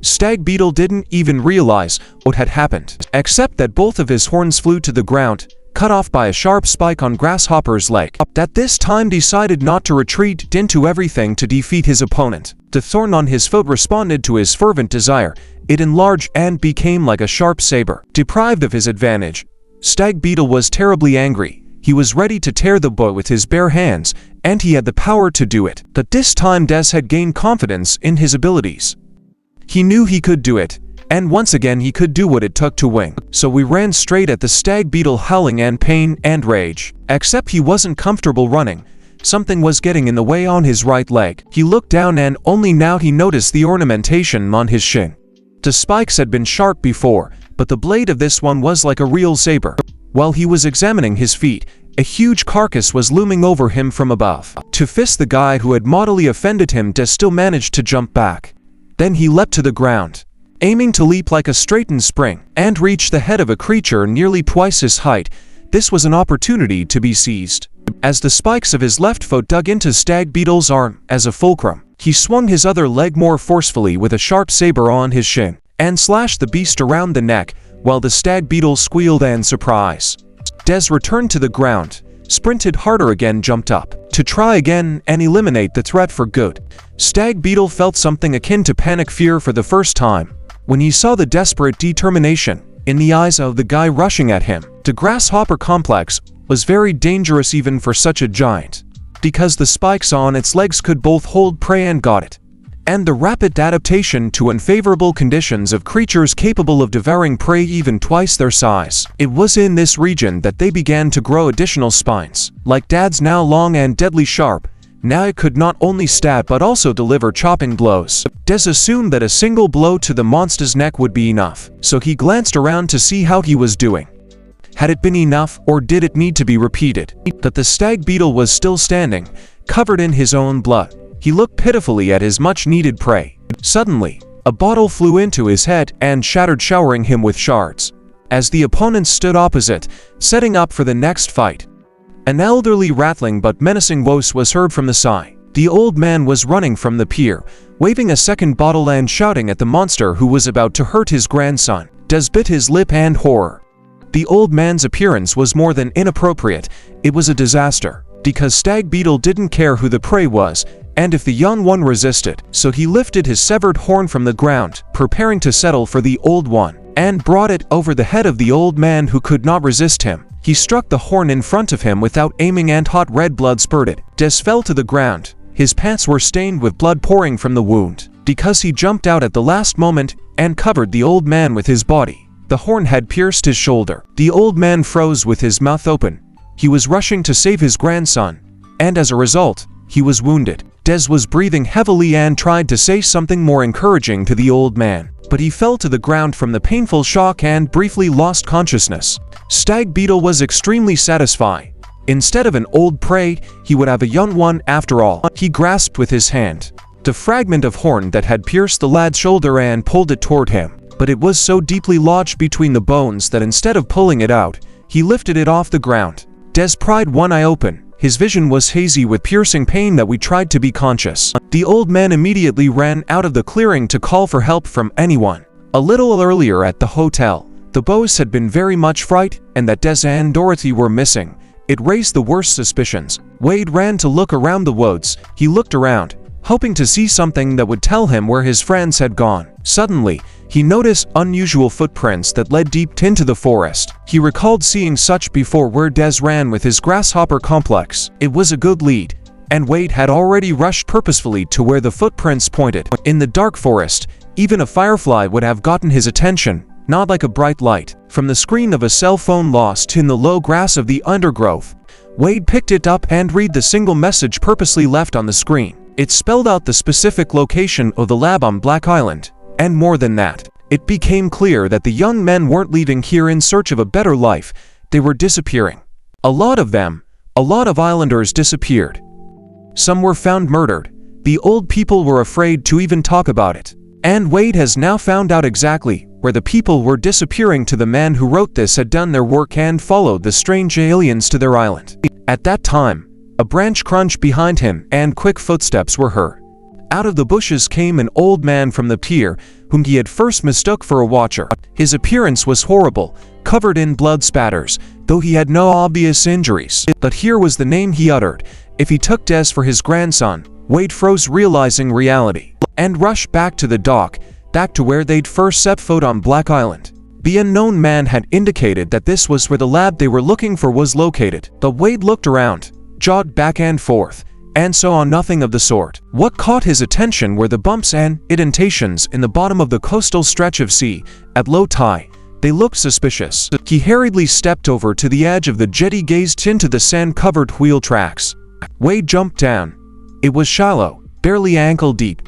Stag Beetle didn't even realize what had happened, except that both of his horns flew to the ground, cut off by a sharp spike on Grasshopper's leg, that this time decided not to retreat into everything to defeat his opponent. The thorn on his foot responded to his fervent desire. It enlarged and became like a sharp saber. Deprived of his advantage, Stag Beetle was terribly angry. He was ready to tear the boy with his bare hands, and he had the power to do it. But this time Des had gained confidence in his abilities. He knew he could do it, And once again he could do what it took to wing. So we ran straight at the stag beetle, howling in pain and rage. Except he wasn't comfortable running. Something was getting in the way on his right leg. He looked down and only now he noticed the ornamentation on his shin. The spikes had been sharp before, but the blade of this one was like a real saber. While he was examining his feet, a huge carcass was looming over him from above. To fist the guy who had mortally offended him, Des still managed to jump back. Then he leapt to the ground, aiming to leap like a straightened spring, and reach the head of a creature nearly twice his height. This was an opportunity to be seized. As the spikes of his left foot dug into stag beetle's arm as a fulcrum, he swung his other leg more forcefully with a sharp saber on his shin, and slashed the beast around the neck, while the stag beetle squealed in surprise. Des returned to the ground, sprinted harder again, jumped up to try again and eliminate the threat for good. Stag beetle felt something akin to panic fear for the first time when he saw the desperate determination in the eyes of the guy rushing at him. The grasshopper complex was very dangerous even for such a giant, because the spikes on its legs could both hold prey and guard it. And the rapid adaptation to unfavorable conditions of creatures capable of devouring prey even twice their size. It was in this region that they began to grow additional spines, like Dad's now long and deadly sharp. Now it could not only stab but also deliver chopping blows. Des assumed that a single blow to the monster's neck would be enough, so he glanced around to see how he was doing. Had it been enough, or did it need to be repeated? That the stag beetle was still standing, covered in his own blood. He looked pitifully at his much-needed prey. Suddenly, a bottle flew into his head and shattered, showering him with shards. As the opponents stood opposite, setting up for the next fight, an elderly, rattling but menacing voice was heard from the side. The old man was running from the pier, waving a second bottle and shouting at the monster who was about to hurt his grandson. Des bit his lip in horror. The old man's appearance was more than inappropriate. It was a disaster, because stag beetle didn't care who the prey was, and if the young one resisted. So he lifted his severed horn from the ground, preparing to settle for the old one, and brought it over the head of the old man who could not resist him. He struck the horn in front of him without aiming and hot red blood spurted. Des fell to the ground. His pants were stained with blood pouring from the wound, because he jumped out at the last moment and covered the old man with his body. The horn had pierced his shoulder. The old man froze with his mouth open. He was rushing to save his grandson, and as a result, he was wounded. Des was breathing heavily and tried to say something more encouraging to the old man, but he fell to the ground from the painful shock and briefly lost consciousness. Stag beetle was extremely satisfied. Instead of an old prey, he would have a young one after all. He grasped with his hand the fragment of horn that had pierced the lad's shoulder and pulled it toward him, but it was so deeply lodged between the bones that instead of pulling it out, he lifted it off the ground. Des pried one eye open. His vision was hazy with piercing pain that we tried to be conscious. The old man immediately ran out of the clearing to call for help from anyone. A little earlier at the hotel, the boys had been very much frightened, and that Des and Dorothy were missing. It raised the worst suspicions. Wade ran to look around the woods. He looked around, hoping to see something that would tell him where his friends had gone. Suddenly, he noticed unusual footprints that led deep into the forest. He recalled seeing such before where Des ran with his grasshopper complex. It was a good lead, and Wade had already rushed purposefully to where the footprints pointed. In the dark forest, even a firefly would have gotten his attention, not like a bright light from the screen of a cell phone lost in the low grass of the undergrowth. Wade picked it up and read the single message purposely left on the screen. It spelled out the specific location of the lab on Black Island. And more than that, it became clear that the young men weren't leaving here in search of a better life. They were disappearing. A lot of them, a lot of islanders disappeared. Some were found murdered. The old people were afraid to even talk about it. And Wade has now found out exactly where the people were disappearing. To the man who wrote this had done their work and followed the strange aliens to their island. At that time, a branch crunched behind him and quick footsteps were heard. Out of the bushes came an old man from the pier, whom he had first mistook for a watcher. His appearance was horrible, covered in blood spatters, though he had no obvious injuries. But here was the name he uttered. If he took Des for his grandson, Wade froze, realizing reality, and rushed back to the dock, back to where they'd first set foot on Black Island. The unknown man had indicated that this was where the lab they were looking for was located. But Wade looked around, jogged back and forth, and saw nothing of the sort. What caught his attention were the bumps and indentations in the bottom of the coastal stretch of sea. At low tide, they looked suspicious. He hurriedly stepped over to the edge of the jetty, gazed into the sand-covered wheel tracks. Wade jumped down. It was shallow, barely ankle deep.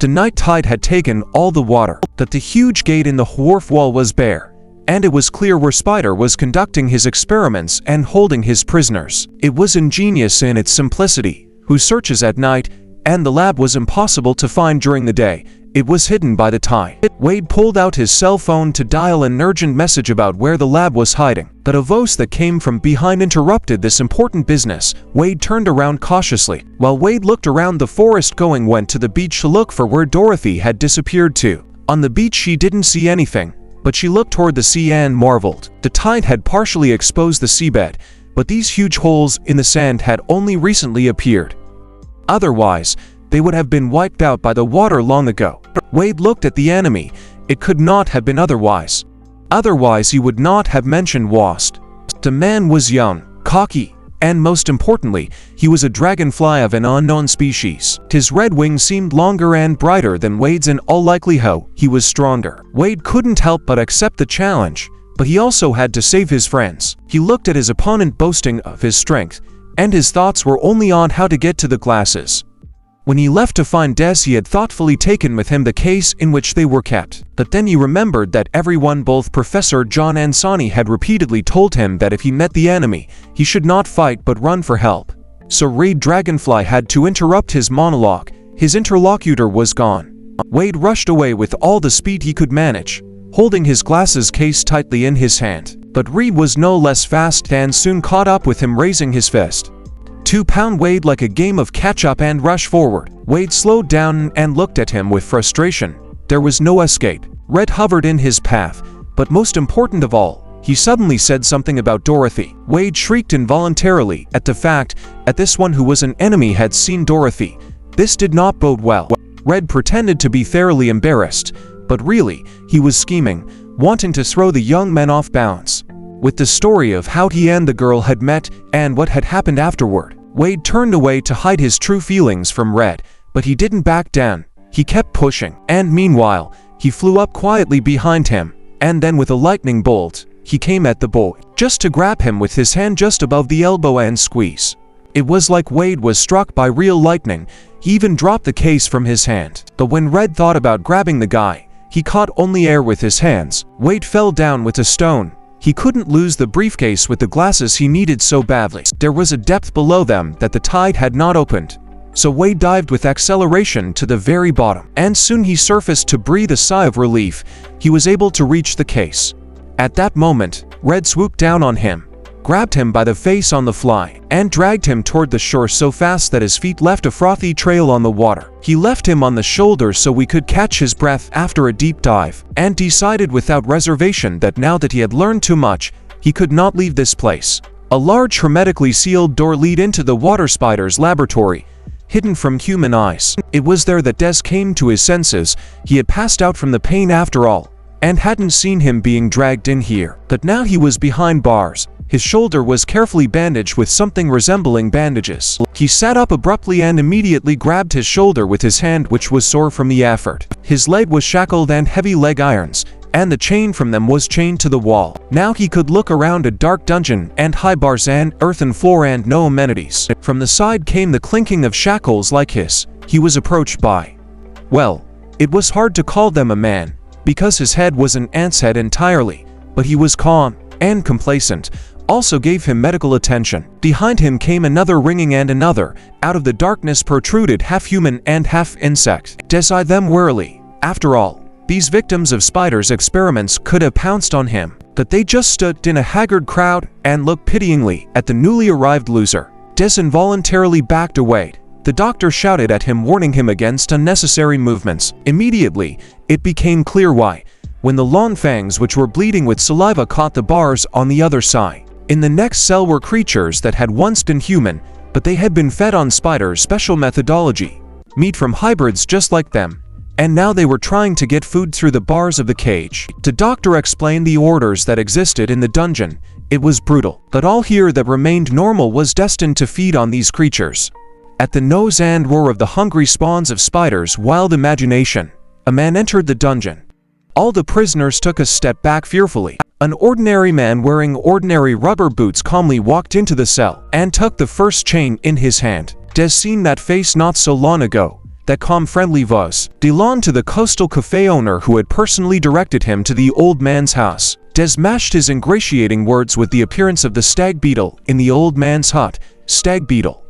The night tide had taken all the water, that the huge gate in the wharf wall was bare, and it was clear where Spider was conducting his experiments and holding his prisoners. It was ingenious in its simplicity, who searches at night, and the lab was impossible to find during the day. It was hidden by the tide. Wade pulled out his cell phone to dial an urgent message about where the lab was hiding, but a voice that came from behind interrupted this important business. Wade turned around cautiously. While Wade looked around the forest, went to the beach to look for where Dorothy had disappeared to. On the beach she didn't see anything, but she looked toward the sea and marveled. The tide had partially exposed the seabed, but these huge holes in the sand had only recently appeared. Otherwise, they would have been wiped out by the water long ago. Wade looked at the enemy. It could not have been otherwise. Otherwise he would not have mentioned Wast. The man was young, cocky, and most importantly, he was a dragonfly of an unknown species. His red wings seemed longer and brighter than Wade's. In all likelihood, he was stronger. Wade couldn't help but accept the challenge, but he also had to save his friends. He looked at his opponent boasting of his strength, and his thoughts were only on how to get to the glasses. When he left to find Des, he had thoughtfully taken with him the case in which they were kept. But then he remembered that everyone, both Professor John and Sonny, had repeatedly told him that if he met the enemy, he should not fight but run for help. So Red Dragonfly had to interrupt his monologue. His interlocutor was gone. Wade rushed away with all the speed he could manage, holding his glasses case tightly in his hand. But Reed was no less fast and soon caught up with him, raising his fist. 2-pound Wade like a game of catch-up and rushed forward. Wade slowed down and looked at him with frustration. There was no escape. Red hovered in his path, but most important of all, he suddenly said something about Dorothy. Wade shrieked involuntarily at the fact that this one who was an enemy had seen Dorothy. This did not bode well. Red pretended to be thoroughly embarrassed, but really, he was scheming, wanting to throw the young men off balance. With the story of how he and the girl had met and what had happened afterward, Wade turned away to hide his true feelings from Red, but he didn't back down. He kept pushing, and meanwhile, he flew up quietly behind him, and then with a lightning bolt, he came at the boy, just to grab him with his hand just above the elbow and squeeze. It was like Wade was struck by real lightning. He even dropped the case from his hand. But when Red thought about grabbing the guy, he caught only air with his hands. Wade fell down with a stone. He couldn't lose the briefcase with the glasses he needed so badly. There was a depth below them that the tide had not opened. So Wade dived with acceleration to the very bottom, and soon he surfaced to breathe a sigh of relief. He was able to reach the case. At that moment, Red swooped down on him, grabbed him by the face on the fly, and dragged him toward the shore so fast that his feet left a frothy trail on the water. He left him on the shoulder so we could catch his breath after a deep dive, and decided without reservation that now that he had learned too much, he could not leave this place. A large hermetically sealed door led into the water spider's laboratory, hidden from human eyes. It was there that Des came to his senses. He had passed out from the pain after all, and hadn't seen him being dragged in here. But now he was behind bars. His shoulder was carefully bandaged with something resembling bandages. He sat up abruptly and immediately grabbed his shoulder with his hand, which was sore from the effort. His leg was shackled and heavy leg irons, and the chain from them was chained to the wall. Now he could look around a dark dungeon and high bars and earthen floor and no amenities. From the side came the clinking of shackles like his. He was approached by, well, it was hard to call them a man, because his head was an ant's head entirely, but he was calm and complacent, also gave him medical attention. Behind him came another ringing and another. Out of the darkness protruded half human and half insect. Des eyed them warily. After all, these victims of Spider's experiments could have pounced on him, but they just stood in a haggard crowd and looked pityingly at the newly arrived loser. Des involuntarily backed away. The doctor shouted at him, warning him against unnecessary movements. Immediately, it became clear why, when the long fangs which were bleeding with saliva caught the bars on the other side. In the next cell were creatures that had once been human, but they had been fed on Spider's special methodology, meat from hybrids just like them, and now they were trying to get food through the bars of the cage. The doctor explained the orders that existed in the dungeon. It was brutal, but all here that remained normal was destined to feed on these creatures. At the nose and roar of the hungry spawns of spiders' wild imagination, a man entered the dungeon. All the prisoners took a step back fearfully. An ordinary man wearing ordinary rubber boots calmly walked into the cell and took the first chain in his hand. Des seen that face not so long ago, that calm friendly voice, belonged to the coastal cafe owner who had personally directed him to the old man's house. Des matched his ingratiating words with the appearance of the stag beetle in the old man's hut. Stag beetle.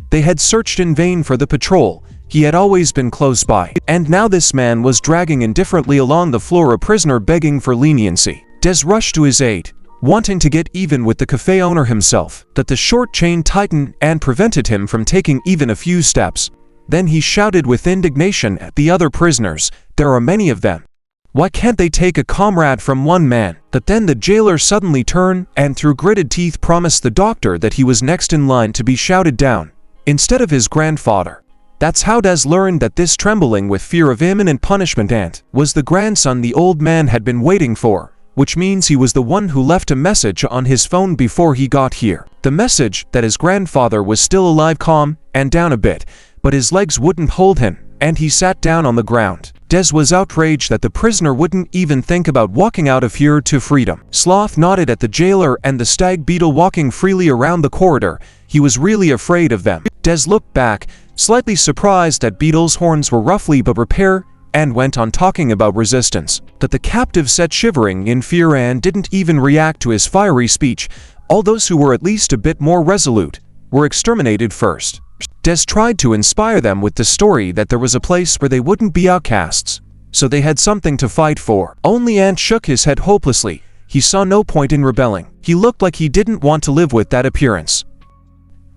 They had searched in vain for the patrol. He had always been close by, and now this man was dragging indifferently along the floor a prisoner begging for leniency. Des rushed to his aid, wanting to get even with the cafe owner himself, that the short chain tightened and prevented him from taking even a few steps. Then he shouted with indignation at the other prisoners, "There are many of them. Why can't they take a comrade from one man?" But then the jailer suddenly turned and through gritted teeth promised the doctor that he was next in line to be shouted down, instead of his grandfather. That's how Des learned that this trembling with fear of imminent punishment ant was the grandson the old man had been waiting for, which means he was the one who left a message on his phone before he got here. The message that his grandfather was still alive, calm and down a bit, but his legs wouldn't hold him, and he sat down on the ground. Des was outraged that the prisoner wouldn't even think about walking out of here to freedom. Sloth nodded at the jailer and the stag beetle walking freely around the corridor. He was really afraid of them. Des looked back, slightly surprised that Beetle's horns were roughly but repair, and went on talking about resistance. That the captive sat shivering in fear and didn't even react to his fiery speech. All those who were at least a bit more resolute were exterminated first. Des tried to inspire them with the story that there was a place where they wouldn't be outcasts, so they had something to fight for. Only Ant shook his head hopelessly. He saw no point in rebelling. He looked like he didn't want to live with that appearance.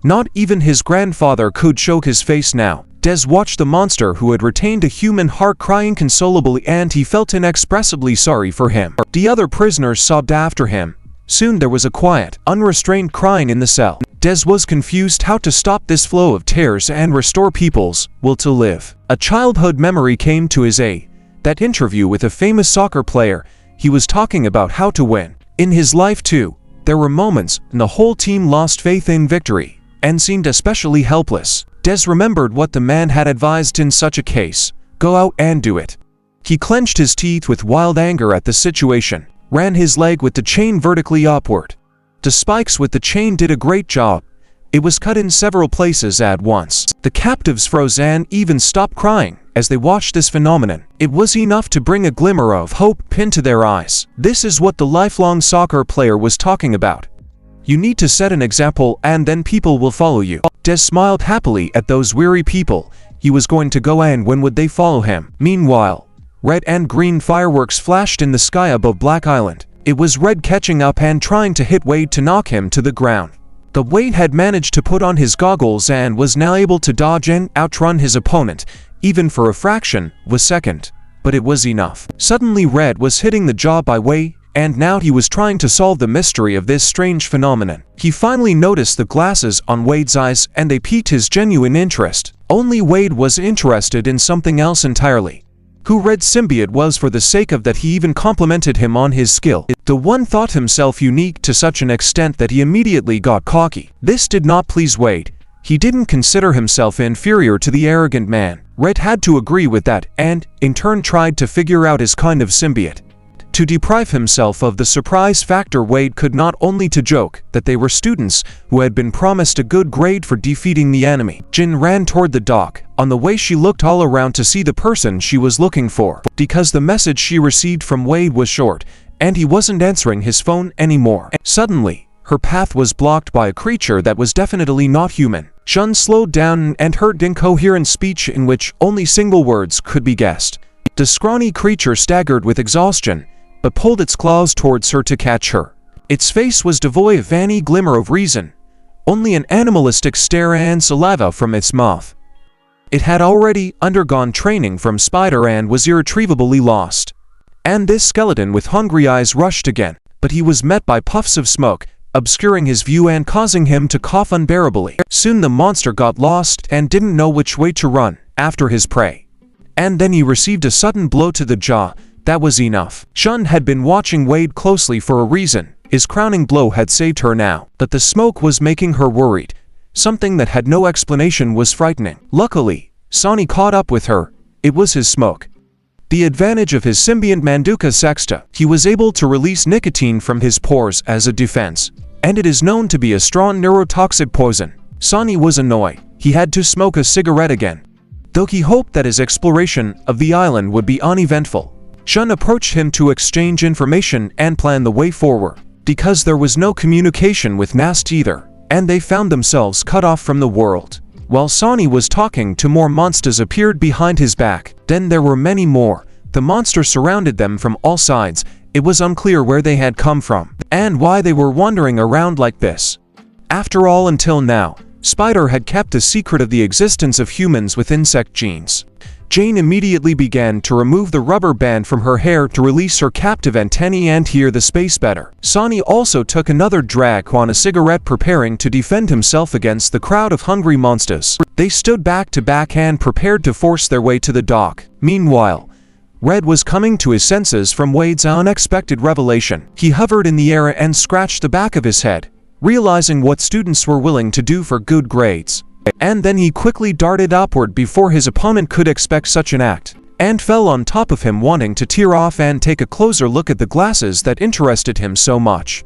Not even his grandfather could choke his face now. Des watched the monster who had retained a human heart cry inconsolably, and he felt inexpressibly sorry for him. The other prisoners sobbed after him. Soon there was a quiet, unrestrained crying in the cell. Des was confused how to stop this flow of tears and restore people's will to live. A childhood memory came to his aid. That interview with a famous soccer player. He was talking about how to win. In his life too, there were moments when the whole team lost faith in victory and seemed especially helpless. Des remembered what the man had advised in such a case. Go out and do it. He clenched his teeth with wild anger at the situation, ran his leg with the chain vertically upward. The spikes with the chain did a great job. It was cut in several places at once. The captives froze and even stopped crying as they watched this phenomenon. It was enough to bring a glimmer of hope pinned to their eyes. This is what the lifelong soccer player was talking about. You need to set an example and then people will follow you. Des smiled happily at those weary people. He was going to go, and when would they follow him? Meanwhile, red and green fireworks flashed in the sky above Black Island. It was Red catching up and trying to hit Wade to knock him to the ground. The Wade had managed to put on his goggles and was now able to dodge and outrun his opponent, even for a fraction of a second. But it was enough. Suddenly Red was hitting the jaw by Wade, and now he was trying to solve the mystery of this strange phenomenon. He finally noticed the glasses on Wade's eyes, and they piqued his genuine interest. Only Wade was interested in something else entirely. Who Red symbiote was, for the sake of that he even complimented him on his skill. The one thought himself unique to such an extent that he immediately got cocky. This did not please Wade. He didn't consider himself inferior to the arrogant man. Red had to agree with that and, in turn, tried to figure out his kind of symbiote. To deprive himself of the surprise factor, Wade could not only to joke that they were students who had been promised a good grade for defeating the enemy. Jin ran toward the dock. On the way she looked all around to see the person she was looking for, because the message she received from Wade was short, and he wasn't answering his phone anymore. Suddenly, her path was blocked by a creature that was definitely not human. Shun slowed down and heard incoherent speech in which only single words could be guessed. The scrawny creature staggered with exhaustion, but pulled its claws towards her to catch her. Its face was devoid of any glimmer of reason, only an animalistic stare and saliva from its mouth. It had already undergone training from Spider and was irretrievably lost. And this skeleton with hungry eyes rushed again, but he was met by puffs of smoke, obscuring his view and causing him to cough unbearably. Soon the monster got lost and didn't know which way to run after his prey. And then he received a sudden blow to the jaw. That was enough. Shun had been watching Wade closely for a reason. His crowning blow had saved her now, but the smoke was making her worried. Something that had no explanation was frightening. Luckily, Sonny caught up with her. It was his smoke. The advantage of his symbiont Manduka sexta, he was able to release nicotine from his pores as a defense, and it is known to be a strong neurotoxic poison. Sonny was annoyed. He had to smoke a cigarette again. Though he hoped that his exploration of the island would be uneventful, Shun approached him to exchange information and plan the way forward. Because there was no communication with Nast either, and they found themselves cut off from the world. While Sonny was talking to more monsters appeared behind his back, then there were many more. The monsters surrounded them from all sides. It was unclear where they had come from, and why they were wandering around like this. After all, until now, Spider had kept a secret of the existence of humans with insect genes. Jane immediately began to remove the rubber band from her hair to release her captive antennae and hear the space better. Sonny also took another drag on a cigarette, preparing to defend himself against the crowd of hungry monsters. They stood back to back and prepared to force their way to the dock. Meanwhile, Red was coming to his senses from Wade's unexpected revelation. He hovered in the air and scratched the back of his head, realizing what students were willing to do for good grades. And then he quickly darted upward before his opponent could expect such an act, and fell on top of him, wanting to tear off and take a closer look at the glasses that interested him so much.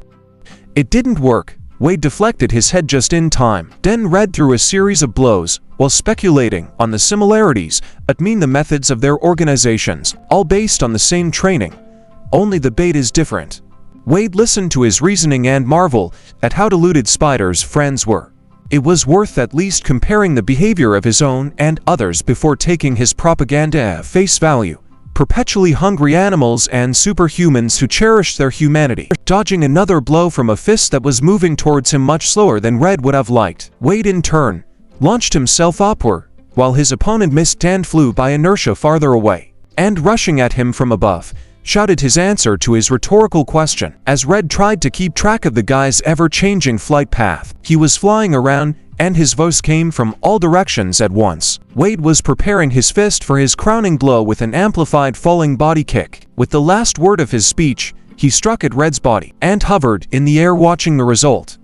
It didn't work. Wade deflected his head just in time. Then Red threw a series of blows, while speculating on the similarities between the methods of their organizations, all based on the same training. Only the bait is different. Wade listened to his reasoning and marveled at how deluded Spider's friends were. It was worth at least comparing the behavior of his own and others before taking his propaganda at face value. Perpetually hungry animals and superhumans who cherished their humanity. Dodging another blow from a fist that was moving towards him much slower than Red would have liked. Wade in turn launched himself upward, while his opponent missed and flew by inertia farther away. And rushing at him from above, shouted his answer to his rhetorical question. As Red tried to keep track of the guy's ever-changing flight path, he was flying around, and his voice came from all directions at once. Wade was preparing his fist for his crowning blow with an amplified falling body kick. With the last word of his speech, he struck at Red's body, and hovered in the air watching the result.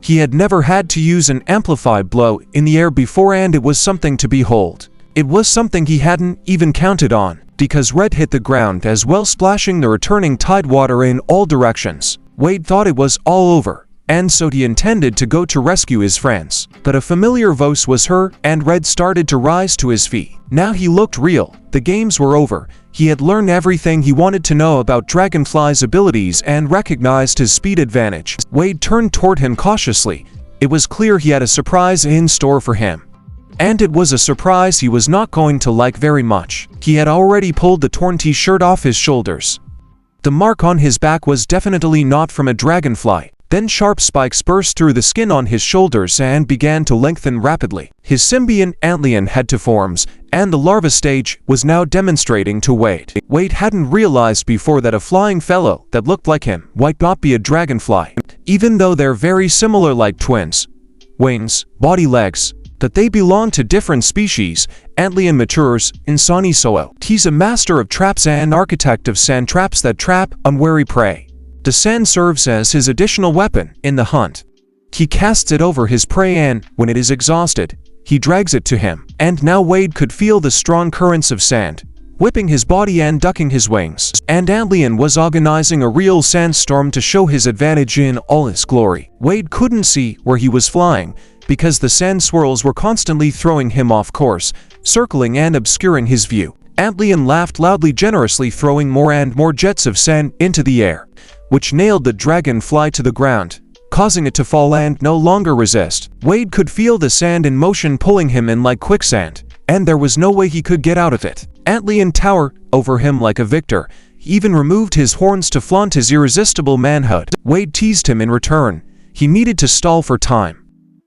He had never had to use an amplified blow in the air before, and it was something to behold. It was something he hadn't even counted on, because Red hit the ground as well, splashing the returning tidewater in all directions. Wade thought it was all over, and so he intended to go to rescue his friends. But a familiar voice was heard, and Red started to rise to his feet. Now he looked real. The games were over. He had learned everything he wanted to know about Dragonfly's abilities and recognized his speed advantage. Wade turned toward him cautiously. It was clear he had a surprise in store for him. And it was a surprise he was not going to like very much. He had already pulled the torn t-shirt off his shoulders. The mark on his back was definitely not from a dragonfly. Then sharp spikes burst through the skin on his shoulders and began to lengthen rapidly. His symbiont antlion had two forms, and the larva stage was now demonstrating to Wade. Wade hadn't realized before that a flying fellow that looked like him might not be a dragonfly, even though they're very similar like twins. Wings, body, legs, that they belong to different species. Antlion matures in sunny soil. He's a master of traps and architect of sand traps that trap unwary prey. The sand serves as his additional weapon in the hunt. He casts it over his prey, and when it is exhausted, he drags it to him. And now Wade could feel the strong currents of sand, whipping his body and ducking his wings. And Antlion was organizing a real sandstorm to show his advantage in all its glory. Wade couldn't see where he was flying, because the sand swirls were constantly throwing him off course, circling and obscuring his view. Antlion laughed loudly, generously throwing more and more jets of sand into the air, which nailed the dragonfly to the ground, causing it to fall and no longer resist. Wade could feel the sand in motion pulling him in like quicksand, and there was no way he could get out of it. Antlion towered over him like a victor. He even removed his horns to flaunt his irresistible manhood. Wade teased him in return. He needed to stall for time,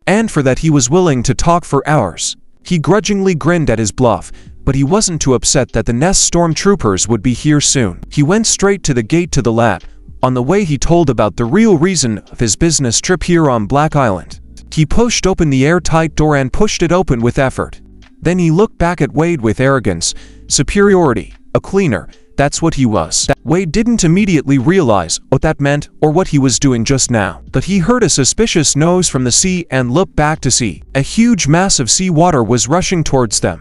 and for that he was willing to talk for hours. He grudgingly grinned at his bluff, but he wasn't too upset that the Nest stormtroopers would be here soon. He went straight to the gate to the lab. On the way he told about the real reason of his business trip here on Black Island. He pushed open the airtight door and pushed it open with effort. Then he looked back at Wade with arrogance, superiority. A cleaner, That's what he was. Wade didn't immediately realize what that meant or what he was doing just now, but he heard a suspicious noise from the sea and looked back to see. A huge mass of sea water was rushing towards them.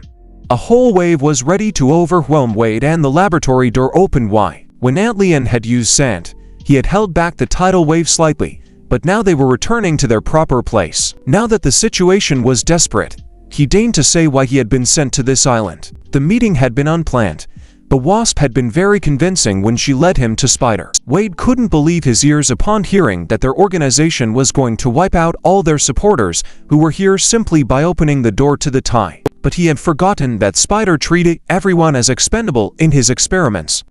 A whole wave was ready to overwhelm Wade, and the laboratory door opened wide. When Antlion had used sand, he had held back the tidal wave slightly, but now they were returning to their proper place. Now that the situation was desperate, he deigned to say why he had been sent to this island. The meeting had been unplanned. The wasp had been very convincing when she led him to Spider. Wade couldn't believe his ears upon hearing that their organization was going to wipe out all their supporters who were here simply by opening the door to the tie. But he had forgotten that Spider treated everyone as expendable in his experiments.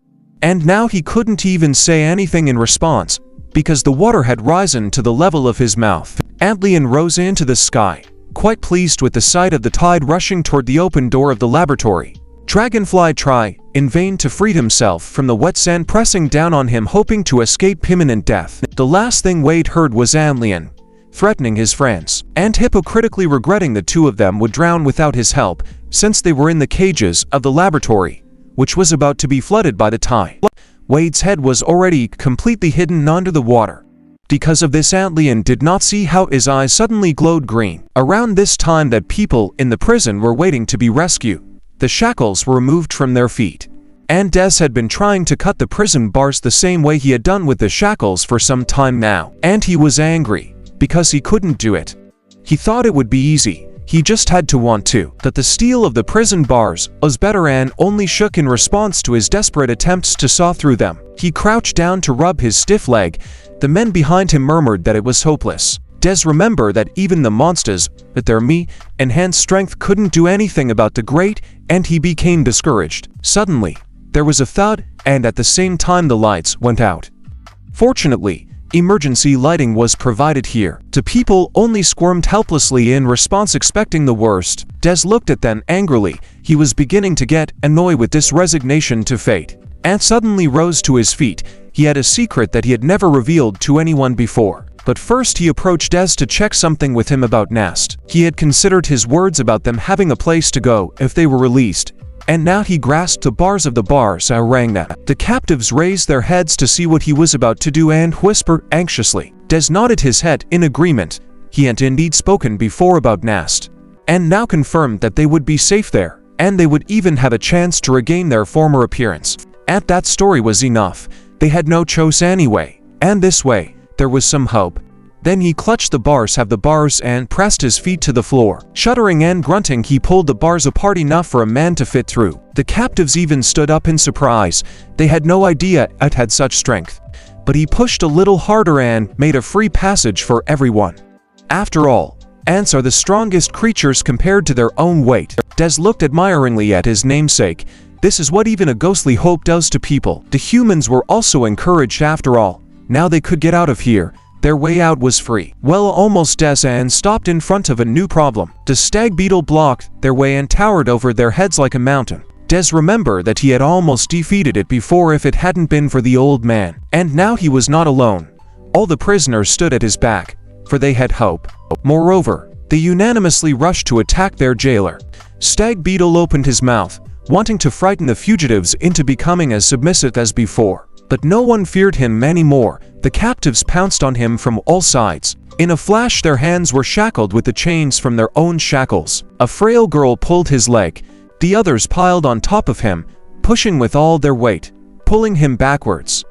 And now he couldn't even say anything in response, because the water had risen to the level of his mouth. Antlion rose into the sky, quite pleased with the sight of the tide rushing toward the open door of the laboratory. Dragonfly tried in vain to free himself from the wet sand pressing down on him, hoping to escape imminent death. The last thing Wade heard was Antlion threatening his friends, and hypocritically regretting the two of them would drown without his help, since they were in the cages of the laboratory, which was about to be flooded by the tide. Wade's head was already completely hidden under the water. Because of this, Antlion did not see how his eyes suddenly glowed green. Around this time that people in the prison were waiting to be rescued, the shackles were removed from their feet, and Des had been trying to cut the prison bars the same way he had done with the shackles for some time now, and he was angry because he couldn't do it. He thought it would be easy, he just had to want to. That the steel of the prison bars was better and only shook in response to his desperate attempts to saw through them. He crouched down to rub his stiff leg. The men behind him murmured that it was hopeless. Des remembered that even the monsters, with their enhanced strength, couldn't do anything about the grate, and he became discouraged. Suddenly, there was a thud, and at the same time the lights went out. Fortunately, emergency lighting was provided here. The people only squirmed helplessly in response, expecting the worst. Des looked at them angrily. He was beginning to get annoyed with this resignation to fate, and suddenly rose to his feet. He had a secret that he had never revealed to anyone before. But first he approached Des to check something with him about Nast. He had considered his words about them having a place to go if they were released, and now he grasped the bars of the bars and rang them. The captives raised their heads to see what he was about to do and whispered anxiously. Des nodded his head in agreement. He had indeed spoken before about Nast, and now confirmed that they would be safe there, and they would even have a chance to regain their former appearance. And that story was enough. They had no choice anyway, and this way, there was some hope. Then he clutched the bars and pressed his feet to the floor. Shuddering and grunting, he pulled the bars apart enough for a man to fit through. The captives even stood up in surprise. They had no idea it had such strength. But he pushed a little harder and made a free passage for everyone. After all, ants are the strongest creatures compared to their own weight. Des looked admiringly at his namesake. This is what even a ghostly hope does to people. The humans were also encouraged after all. Now they could get out of here. Their way out was free. Well, almost Des and stopped in front of a new problem. The stag beetle blocked their way and towered over their heads like a mountain. Des remembered that he had almost defeated it before if it hadn't been for the old man. And now he was not alone. All the prisoners stood at his back, for they had hope. Moreover, they unanimously rushed to attack their jailer. Stag Beetle opened his mouth, wanting to frighten the fugitives into becoming as submissive as before. But no one feared him anymore. The captives pounced on him from all sides. In a flash, their hands were shackled with the chains from their own shackles. A frail girl pulled his leg. The others piled on top of him, pushing with all their weight, pulling him backwards.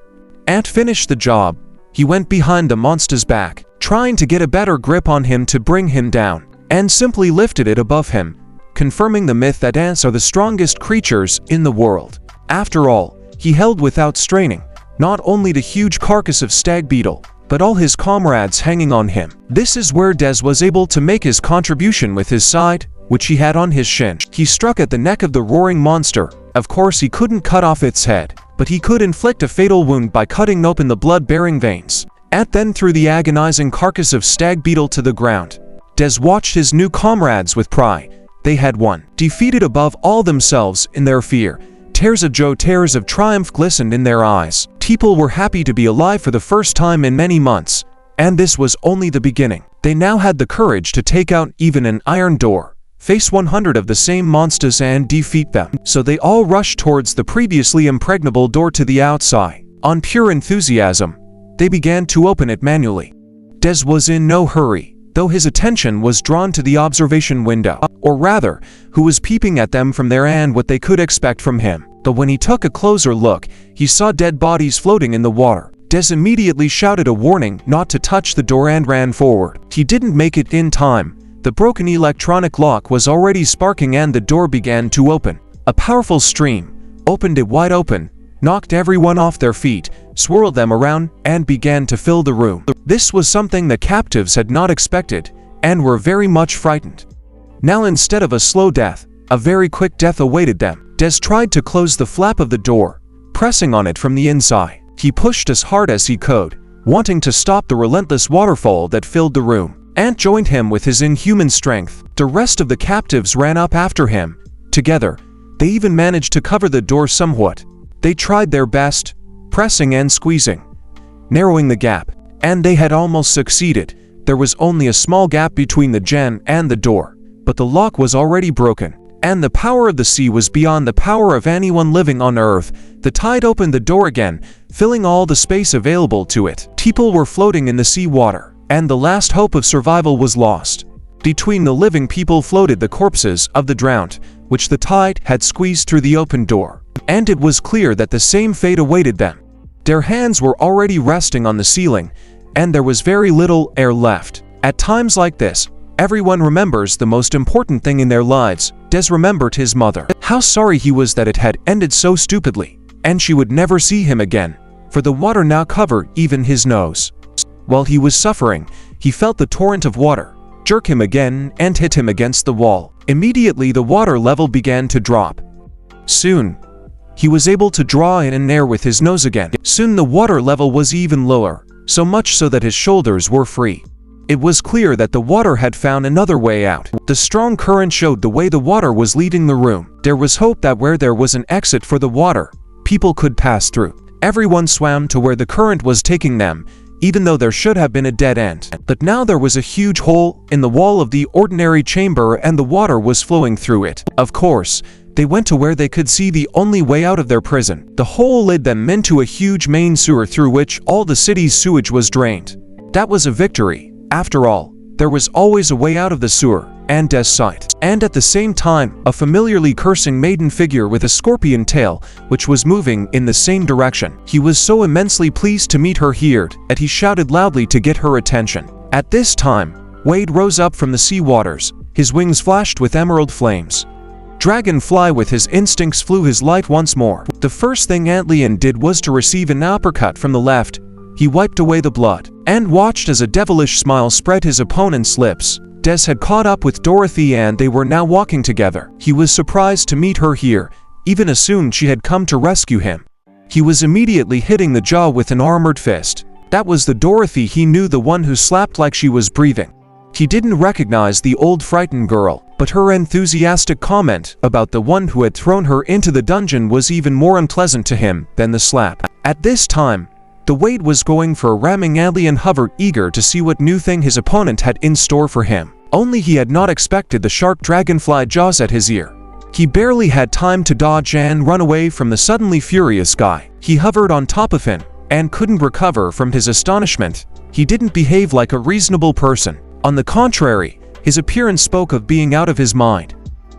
Ant finished the job. He went behind the monster's back, trying to get a better grip on him to bring him down, and simply lifted it above him, confirming the myth that ants are the strongest creatures in the world. After all, he held without straining not only the huge carcass of stag beetle, but all his comrades hanging on him. This is where Des was able to make his contribution with his side, which he had on his shin. He struck at the neck of the roaring monster. Of course he couldn't cut off its head, but he could inflict a fatal wound by cutting open the blood-bearing veins. Ant then threw the agonizing carcass of stag beetle to the ground. Des watched his new comrades with pride. They had won. Defeated above all themselves in their fear. Tears of triumph glistened in their eyes. People were happy to be alive for the first time in many months, and this was only the beginning. They now had the courage to take out even an iron door, face 100 of the same monsters and defeat them. So they all rushed towards the previously impregnable door to the outside. On pure enthusiasm, they began to open it manually. Des was in no hurry, though his attention was drawn to the observation window, or rather, who was peeping at them from there and what they could expect from him. But when he took a closer look, he saw dead bodies floating in the water. Des immediately shouted a warning not to touch the door and ran forward. He didn't make it in time. The broken electronic lock was already sparking and the door began to open. A powerful stream opened it wide open, knocked everyone off their feet, swirled them around, and began to fill the room. This was something the captives had not expected, and were very much frightened. Now instead of a slow death, a very quick death awaited them. Des tried to close the flap of the door, pressing on it from the inside. He pushed as hard as he could, wanting to stop the relentless waterfall that filled the room. Ant joined him with his inhuman strength. The rest of the captives ran up after him. Together, they even managed to cover the door somewhat. They tried their best, pressing and squeezing, narrowing the gap, and they had almost succeeded. There was only a small gap between the gen and the door, but the lock was already broken, and the power of the sea was beyond the power of anyone living on Earth. The tide opened the door again, filling all the space available to it. People were floating in the sea water, and the last hope of survival was lost. Between the living people floated the corpses of the drowned, which the tide had squeezed through the open door. And it was clear that the same fate awaited them. Their hands were already resting on the ceiling, and there was very little air left. At times like this, everyone remembers the most important thing in their lives. Des remembered his mother. How sorry he was that it had ended so stupidly, and she would never see him again, for the water now covered even his nose. While he was suffering, he felt the torrent of water jerk him again and hit him against the wall. Immediately the water level began to drop. Soon, he was able to draw in air with his nose again. Soon the water level was even lower, so much so that his shoulders were free. It was clear that the water had found another way out. The strong current showed the way the water was leaving the room. There was hope that where there was an exit for the water, people could pass through. Everyone swam to where the current was taking them, even though there should have been a dead end. But now there was a huge hole in the wall of the ordinary chamber and the water was flowing through it. Of course, they went to where they could see the only way out of their prison. The hole led them into a huge main sewer through which all the city's sewage was drained. That was a victory. After all, there was always a way out of the sewer, and Des sight. And at the same time, a familiarly cursing maiden figure with a scorpion tail, which was moving in the same direction. He was so immensely pleased to meet her here that he shouted loudly to get her attention. At this time, Wade rose up from the sea waters. His wings flashed with emerald flames. Dragonfly with his instincts flew his light once more. The first thing Antlion did was to receive an uppercut from the left. He wiped away the blood, and watched as a devilish smile spread his opponent's lips. Des had caught up with Dorothy and they were now walking together. He was surprised to meet her here, even assumed she had come to rescue him. He was immediately hitting the jaw with an armored fist. That was the Dorothy he knew, the one who slapped like she was breathing. He didn't recognize the old frightened girl, but her enthusiastic comment about the one who had thrown her into the dungeon was even more unpleasant to him than the slap. At this time, the Wade was going for a ramming alley and hovered, eager to see what new thing his opponent had in store for him. Only he had not expected the sharp dragonfly jaws at his ear. He barely had time to dodge and run away from the suddenly furious guy. He hovered on top of him, and couldn't recover from his astonishment. He didn't behave like a reasonable person. On the contrary, his appearance spoke of being out of his mind.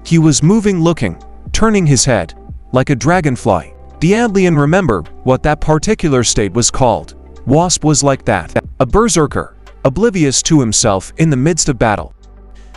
He was moving, looking, turning his head, like a dragonfly. The Adlian remembered what that particular state was called. Wasp was like that, a berserker, oblivious to himself in the midst of battle.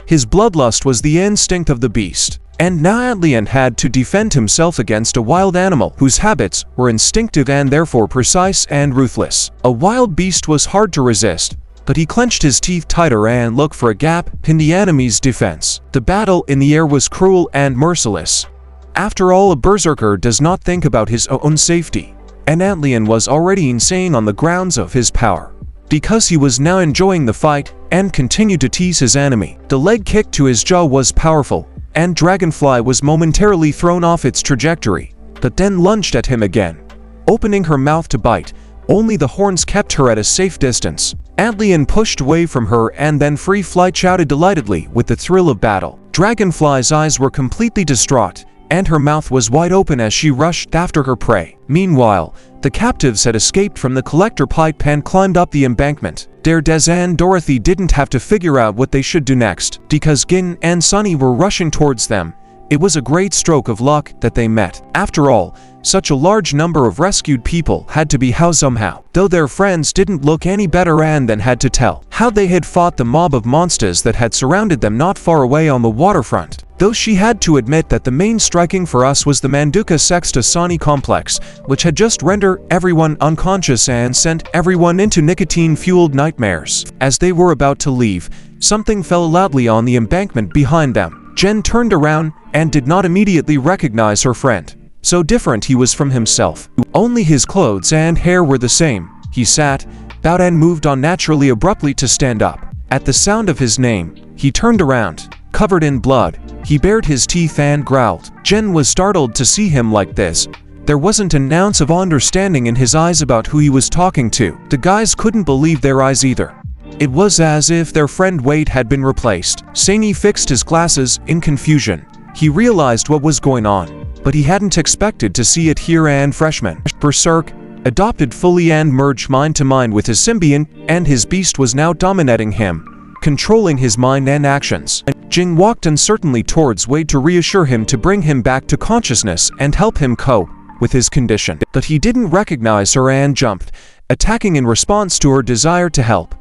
His bloodlust was the instinct of the beast, and now Adlian had to defend himself against a wild animal whose habits were instinctive and therefore precise and ruthless. A wild beast was hard to resist, but he clenched his teeth tighter and looked for a gap in the enemy's defense. The battle in the air was cruel and merciless. After all, a berserker does not think about his own safety, and Antlion was already insane on the grounds of his power. Because he was now enjoying the fight and continued to tease his enemy. The leg kick to his jaw was powerful, and Dragonfly was momentarily thrown off its trajectory, but then lunged at him again, opening her mouth to bite. Only the horns kept her at a safe distance. Antlion pushed away from her and then Free Flight shouted delightedly with the thrill of battle. Dragonfly's eyes were completely distraught, and her mouth was wide open as she rushed after her prey. Meanwhile, the captives had escaped from the collector pipe and climbed up the embankment. Des and Dorothy didn't have to figure out what they should do next, because Gin and Sunny were rushing towards them. It was a great stroke of luck that they met. After all, such a large number of rescued people had to be housed somehow. Though their friends didn't look any better, and then had to tell how they had fought the mob of monsters that had surrounded them not far away on the waterfront. Though she had to admit that the main striking for us was the Manduka Sexta-Sani complex, which had just rendered everyone unconscious and sent everyone into nicotine-fueled nightmares. As they were about to leave, something fell loudly on the embankment behind them. Jen turned around and did not immediately recognize her friend. So different he was from himself. Only his clothes and hair were the same. He sat, bowed and moved on naturally abruptly to stand up. At the sound of his name, he turned around. Covered in blood, he bared his teeth and growled. Jen was startled to see him like this. There wasn't an ounce of understanding in his eyes about who he was talking to. The guys couldn't believe their eyes either. It was as if their friend Wade had been replaced. Sani fixed his glasses in confusion. He realized what was going on, but he hadn't expected to see it here. And freshman Berserk adopted fully and merged mind to mind with his symbiont, and his beast was now dominating him, controlling his mind and actions. Jing walked uncertainly towards Wade to reassure him to bring him back to consciousness and help him cope with his condition. But he didn't recognize her and jumped, attacking in response to her desire to help.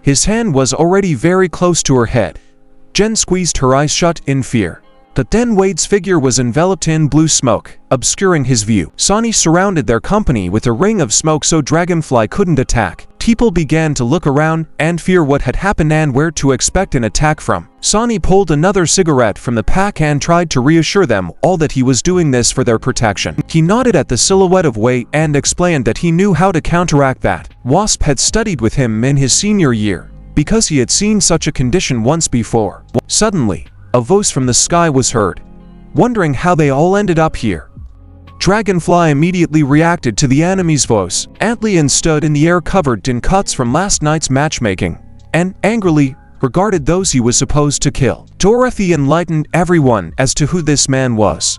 His hand was already very close to her head. Jen squeezed her eyes shut in fear. But then Wade's figure was enveloped in blue smoke, obscuring his view. Sani surrounded their company with a ring of smoke so Dragonfly couldn't attack. People began to look around and fear what had happened and where to expect an attack from. Sani pulled another cigarette from the pack and tried to reassure them all that he was doing this for their protection. He nodded at the silhouette of Wade and explained that he knew how to counteract that. Wasp had studied with him in his senior year, because he had seen such a condition once before. Suddenly, a voice from the sky was heard, wondering how they all ended up here. Dragonfly immediately reacted to the enemy's voice. Antlion stood in the air covered in cuts from last night's matchmaking, and angrily regarded those he was supposed to kill. Dorothy enlightened everyone as to who this man was.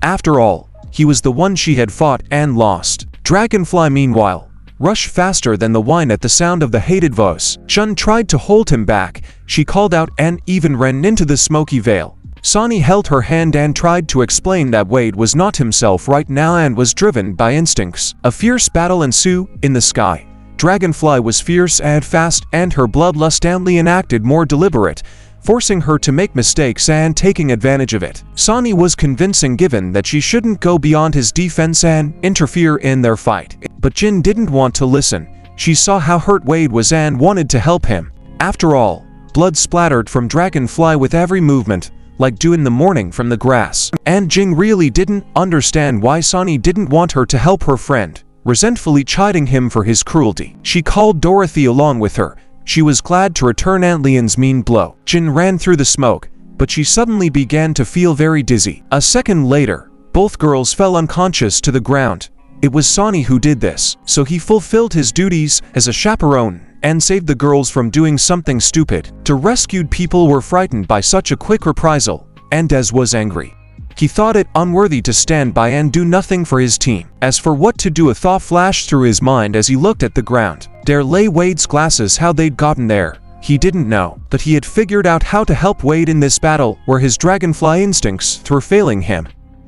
After all, he was the one she had fought and lost. Dragonfly, meanwhile, rushed faster than the wind at the sound of the hated voice. Shun tried to hold him back. She called out and even ran into the smoky veil. Sani held her hand and tried to explain that Wade was not himself right now and was driven by instincts. A fierce battle ensued in the sky. Dragonfly was fierce and fast, and her bloodlust Antlion acted more deliberate, forcing her to make mistakes and taking advantage of it. Sani was convincing, given that she shouldn't go beyond his defense and interfere in their fight. But Jin didn't want to listen. She saw how hurt Wade was and wanted to help him. After all, blood splattered from Dragonfly with every movement, like dew in the morning from the grass. And Jing really didn't understand why Sani didn't want her to help her friend, resentfully chiding him for his cruelty. She called Dorothy along with her. She was glad to return Antlion's mean blow. Jin ran through the smoke, but she suddenly began to feel very dizzy. A second later, both girls fell unconscious to the ground. It was Sani who did this, so he fulfilled his duties as a chaperone and saved the girls from doing something stupid. The rescued people were frightened by such a quick reprisal, and Des was angry. He thought it unworthy to stand by and do nothing for his team. As for what to do, a thought flashed through his mind as he looked at the ground. There lay Wade's glasses. How they'd gotten there, he didn't know, but he had figured out how to help Wade in this battle where his dragonfly instincts were failing him.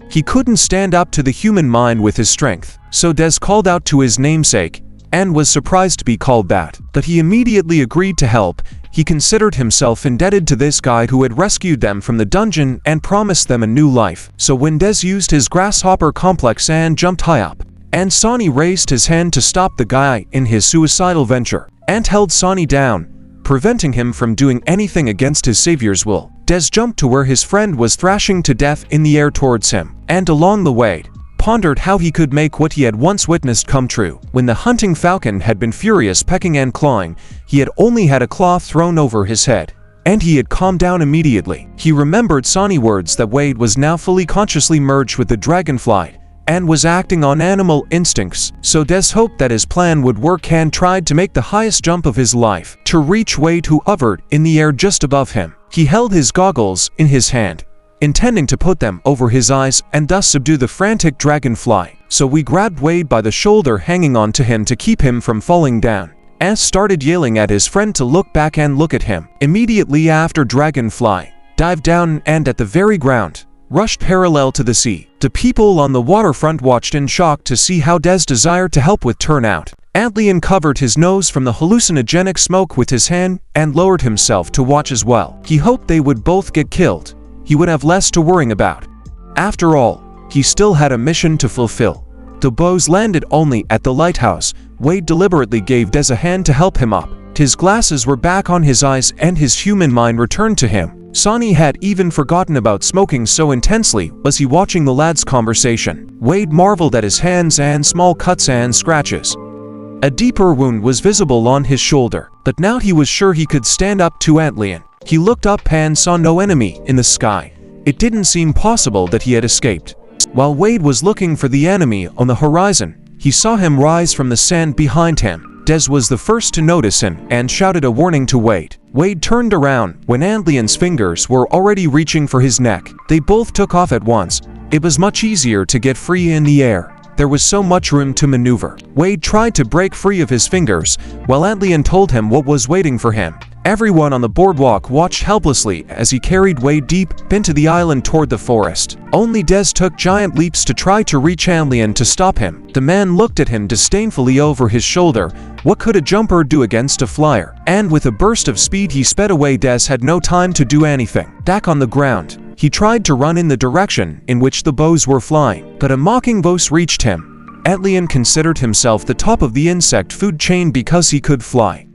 He couldn't stand up to the human mind with his strength, so Des called out to his namesake, and was surprised to be called that. But he immediately agreed to help. He considered himself indebted to this guy who had rescued them from the dungeon and promised them a new life. So when Des used his grasshopper complex and jumped high up, and Sani raised his hand to stop the guy in his suicidal venture, and held Sani down, preventing him from doing anything against his savior's will, Des jumped to where his friend was thrashing to death in the air towards him, and along the way, pondered how he could make what he had once witnessed come true. When the hunting falcon had been furious, pecking and clawing, he had only had a cloth thrown over his head, and he had calmed down immediately. He remembered Sani's words that Wade was now fully consciously merged with the dragonfly, and was acting on animal instincts, so Des hoped that his plan would work and tried to make the highest jump of his life to reach Wade, who hovered in the air just above him. He held his goggles in his hand, intending to put them over his eyes and thus subdue the frantic dragonfly, so we grabbed Wade by the shoulder, hanging on to him to keep him from falling down. As started yelling at his friend to look back and look at him. Immediately after, Dragonfly dived down and at the very ground rushed parallel to the sea. The people on the waterfront watched in shock to see how Des' desire to help with turned out. Antlion covered his nose from the hallucinogenic smoke with his hand and lowered himself to watch as well. He hoped they would both get killed. He would have less to worry about. After all, he still had a mission to fulfill. The bows landed only at the lighthouse. Wade deliberately gave Des a hand to help him up. His glasses were back on his eyes and his human mind returned to him. Sonny had even forgotten about smoking, so intensely was he watching the lad's conversation. Wade marveled at his hands and small cuts and scratches. A deeper wound was visible on his shoulder, but now he was sure he could stand up to Antlion. He looked up and saw no enemy in the sky. It didn't seem possible that he had escaped. While Wade was looking for the enemy on the horizon, he saw him rise from the sand behind him. Des was the first to notice him and shouted a warning to Wade. Wade turned around when Antlion's fingers were already reaching for his neck. They both took off at once. It was much easier to get free in the air. There was so much room to maneuver. Wade tried to break free of his fingers, while Antlion told him what was waiting for him. Everyone on the boardwalk watched helplessly as he carried Wade deep into the island toward the forest. Only Des took giant leaps to try to reach Antlion to stop him. The man looked at him disdainfully over his shoulder. What could a jumper do against a flyer? And with a burst of speed he sped away. Des had no time to do anything. Back on the ground, he tried to run in the direction in which the bows were flying, but a mocking voice reached him. Antlion considered himself the top of the insect food chain because he could fly.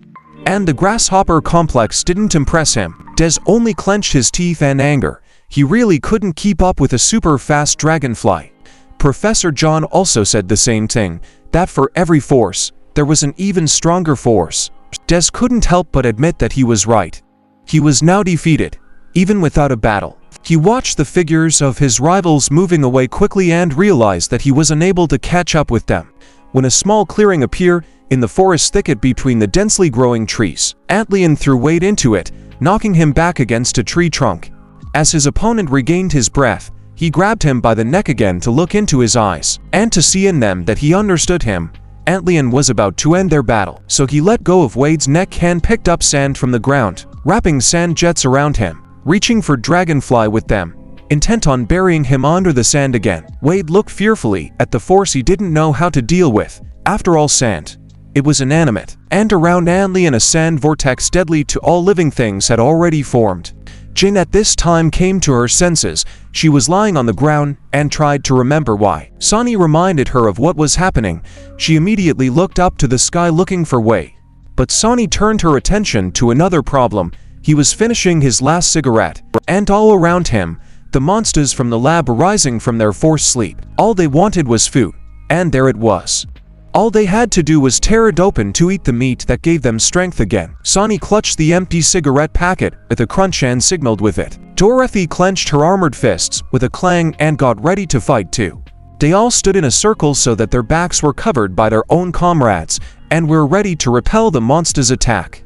And the grasshopper complex didn't impress him. Des only clenched his teeth in anger. He really couldn't keep up with a super fast dragonfly. Professor John also said the same thing, that for every force, there was an even stronger force. Des couldn't help but admit that he was right. He was now defeated, even without a battle. He watched the figures of his rivals moving away quickly and realized that he was unable to catch up with them. When a small clearing appeared in the forest thicket between the densely growing trees, Antlion threw Wade into it, knocking him back against a tree trunk. As his opponent regained his breath, he grabbed him by the neck again to look into his eyes, and to see in them that he understood him. Antlion was about to end their battle, so he let go of Wade's neck and picked up sand from the ground, wrapping sand jets around him, reaching for Dragonfly with them, intent on burying him under the sand again. Wade looked fearfully at the force he didn't know how to deal with. After all, sand. It was inanimate, and around Antlion a sand vortex deadly to all living things had already formed. Jin at this time came to her senses. She was lying on the ground and tried to remember why. Sonny reminded her of what was happening. She immediately looked up to the sky looking for Wade. But Sonny turned her attention to another problem. He was finishing his last cigarette, and all around him, the monsters from the lab rising from their forced sleep. All they wanted was food, and there it was. All they had to do was tear it open to eat the meat that gave them strength again. Sonny clutched the empty cigarette packet with a crunch and signaled with it. Dorothy clenched her armored fists with a clang and got ready to fight too. They all stood in a circle so that their backs were covered by their own comrades and were ready to repel the monster's attack.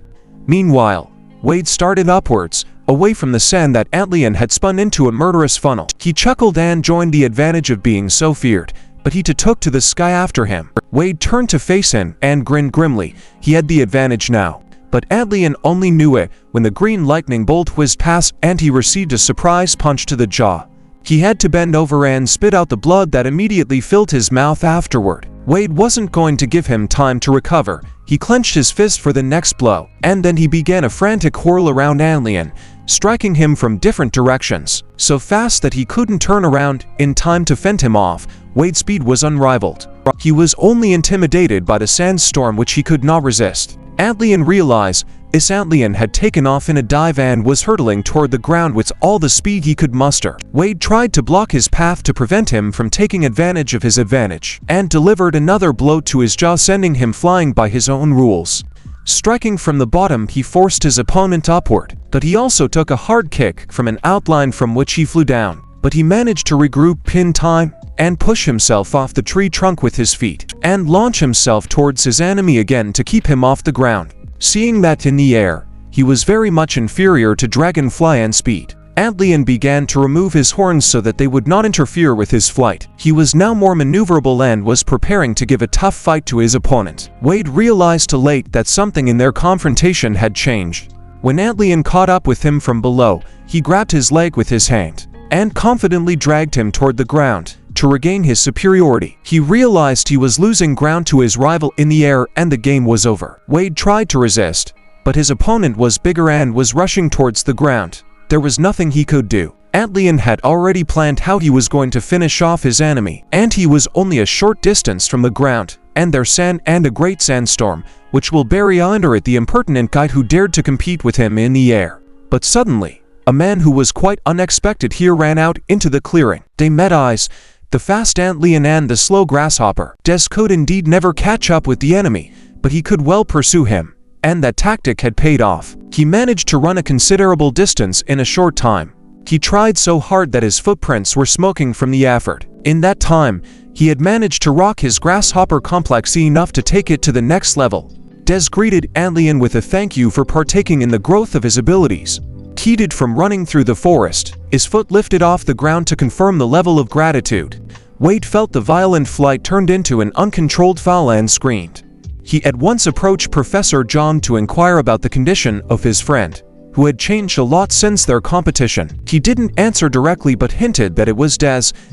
Meanwhile, Wade started upwards, away from the sand that Antlion had spun into a murderous funnel. He chuckled and joined the advantage of being so feared, but he took to the sky after him. Wade turned to face him and grinned grimly. He had the advantage now. But Antlion only knew it when the green lightning bolt whizzed past and he received a surprise punch to the jaw. He had to bend over and spit out the blood that immediately filled his mouth afterward. Wade wasn't going to give him time to recover. He clenched his fist for the next blow, and then he began a frantic whirl around Antlion, striking him from different directions, so fast that he couldn't turn around in time to fend him off. Wade's speed was unrivaled. He was only intimidated by the sandstorm which he could not resist. Antlion realized Antlion had taken off in a dive and was hurtling toward the ground with all the speed he could muster. Wade tried to block his path to prevent him from taking advantage of his advantage, and delivered another blow to his jaw, sending him flying by his own rules. Striking from the bottom, he forced his opponent upward, but he also took a hard kick from an outline from which he flew down. but he managed to regroup in time and push himself off the tree trunk with his feet and launch himself towards his enemy again to keep him off the ground. Seeing that in the air, he was very much inferior to Dragonfly in speed, Antlion began to remove his horns so that they would not interfere with his flight. He was now more maneuverable and was preparing to give a tough fight to his opponent. Wade realized too late that something in their confrontation had changed. When Antlion caught up with him from below, he grabbed his leg with his hand and confidently dragged him toward the ground to regain his superiority. He realized he was losing ground to his rival in the air and the game was over. Wade tried to resist, but his opponent was bigger and was rushing towards the ground. There was nothing he could do. Antlion had already planned how he was going to finish off his enemy, and he was only a short distance from the ground, and their sand and a great sandstorm, which will bury under it the impertinent guy who dared to compete with him in the air. But suddenly, a man who was quite unexpected here ran out into the clearing. They met eyes, the fast Antlion and the slow grasshopper. Des could indeed never catch up with the enemy, but he could well pursue him, and that tactic had paid off. He managed to run a considerable distance in a short time. He tried so hard that his footprints were smoking from the effort. In that time, he had managed to rock his grasshopper complex enough to take it to the next level. Des greeted Antlion with a thank you for partaking in the growth of his abilities. Heated from running through the forest, his foot lifted off the ground to confirm the level of gratitude. Wade felt the violent flight turned into an uncontrolled foul and screamed. He at once approached Professor John to inquire about the condition of his friend, who had changed a lot since their competition. He didn't answer directly but hinted that it was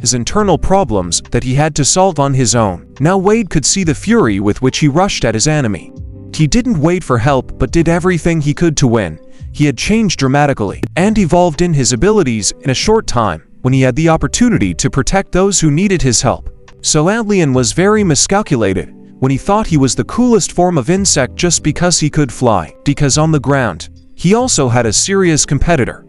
his internal problems that he had to solve on his own. Now Wade could see the fury with which he rushed at his enemy. He didn't wait for help but did everything he could to win. He had changed dramatically and evolved in his abilities in a short time when he had the opportunity to protect those who needed his help. So Antlion was very miscalculated when he thought he was the coolest form of insect just because he could fly. Because on the ground, he also had a serious competitor.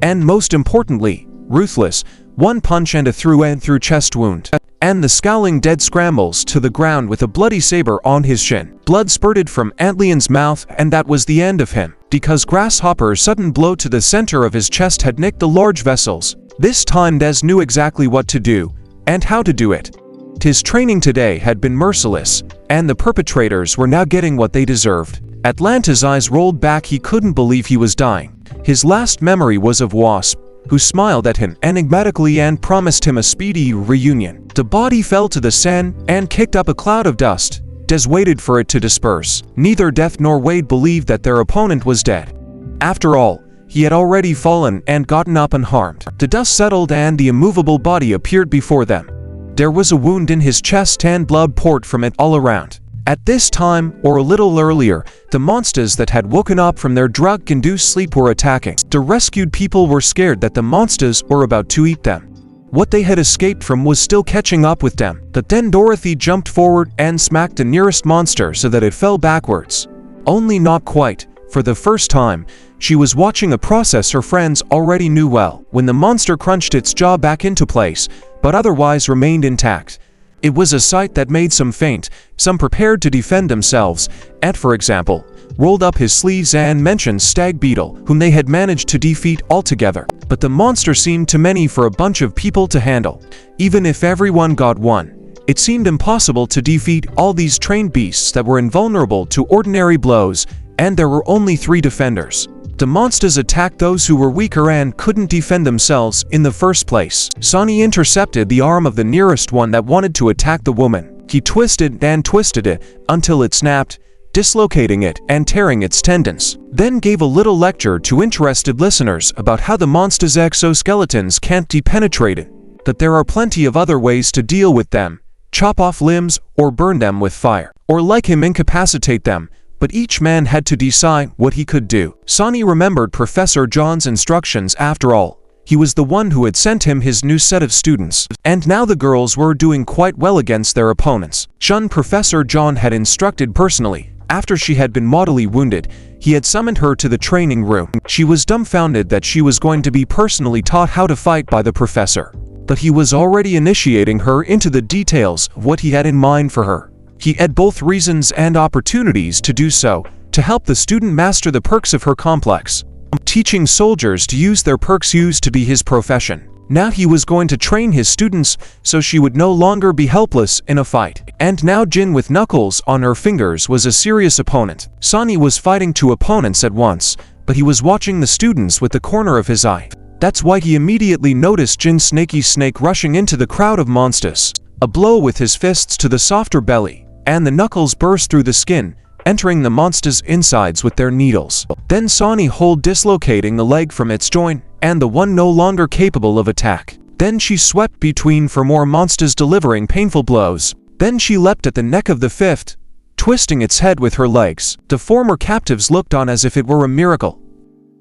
And most importantly, ruthless, one punch and a through-and-through chest wound. And the scowling dead scrambles to the ground with a bloody saber on his shin. Blood spurted from Antlion's mouth and that was the end of him, because Grasshopper's sudden blow to the center of his chest had nicked the large vessels. This time Des knew exactly what to do, and how to do it. His training today had been merciless, and the perpetrators were now getting what they deserved. Atlanta's eyes rolled back. He couldn't believe he was dying. His last memory was of Wasp, who smiled at him enigmatically and promised him a speedy reunion. The body fell to the sand and kicked up a cloud of dust. Des waited for it to disperse. Neither Death nor Wade believed that their opponent was dead. After all, he had already fallen and gotten up unharmed. The dust settled and the immovable body appeared before them. There was a wound in his chest and blood poured from it all around. At this time, or a little earlier, the monsters that had woken up from their drug-induced sleep were attacking. The rescued people were scared that the monsters were about to eat them. What they had escaped from was still catching up with them. But then Dorothy jumped forward and smacked the nearest monster so that it fell backwards. Only not quite. For the first time, she was watching a process her friends already knew well. When the monster crunched its jaw back into place, but otherwise remained intact. It was a sight that made some faint, some prepared to defend themselves, and for example, rolled up his sleeves and mentioned Stag Beetle, whom they had managed to defeat altogether. But the monster seemed too many for a bunch of people to handle. Even if everyone got one, it seemed impossible to defeat all these trained beasts that were invulnerable to ordinary blows, and there were only 3 defenders. The monsters attacked those who were weaker and couldn't defend themselves in the first place. Sonny intercepted the arm of the nearest one that wanted to attack the woman. He twisted and twisted it until it snapped, dislocating it and tearing its tendons. Then gave a little lecture to interested listeners about how the monster's exoskeletons can't be penetrated, that there are plenty of other ways to deal with them, chop off limbs or burn them with fire, or like him incapacitate them, but each man had to decide what he could do. Sonny remembered Professor John's instructions after all. He was the one who had sent him his new set of students, and now the girls were doing quite well against their opponents. Shun Professor John had instructed personally. After she had been mortally wounded, he had summoned her to the training room. She was dumbfounded that she was going to be personally taught how to fight by the professor, but he was already initiating her into the details of what he had in mind for her. He had both reasons and opportunities to do so, to help the student master the perks of her complex. Teaching soldiers to use their perks used to be his profession. Now he was going to train his students so she would no longer be helpless in a fight. And now Jin with knuckles on her fingers was a serious opponent. Sonny was fighting two opponents at once, but he was watching the students with the corner of his eye. That's why he immediately noticed Jin's snaky snake rushing into the crowd of monsters. A blow with his fists to the softer belly, and the knuckles burst through the skin, entering the monster's insides with their needles. Then Sonny hold dislocating the leg from its joint, and the one no longer capable of attack. Then she swept between for more monsters delivering painful blows. Then she leapt at the neck of the fifth, twisting its head with her legs. The former captives looked on as if it were a miracle.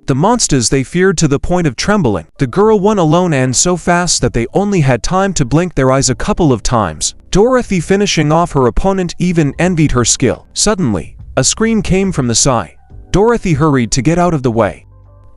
The monsters they feared to the point of trembling. The girl won alone and so fast that they only had time to blink their eyes a couple of times. Dorothy, finishing off her opponent, even envied her skill. Suddenly, a scream came from the side. Dorothy hurried to get out of the way.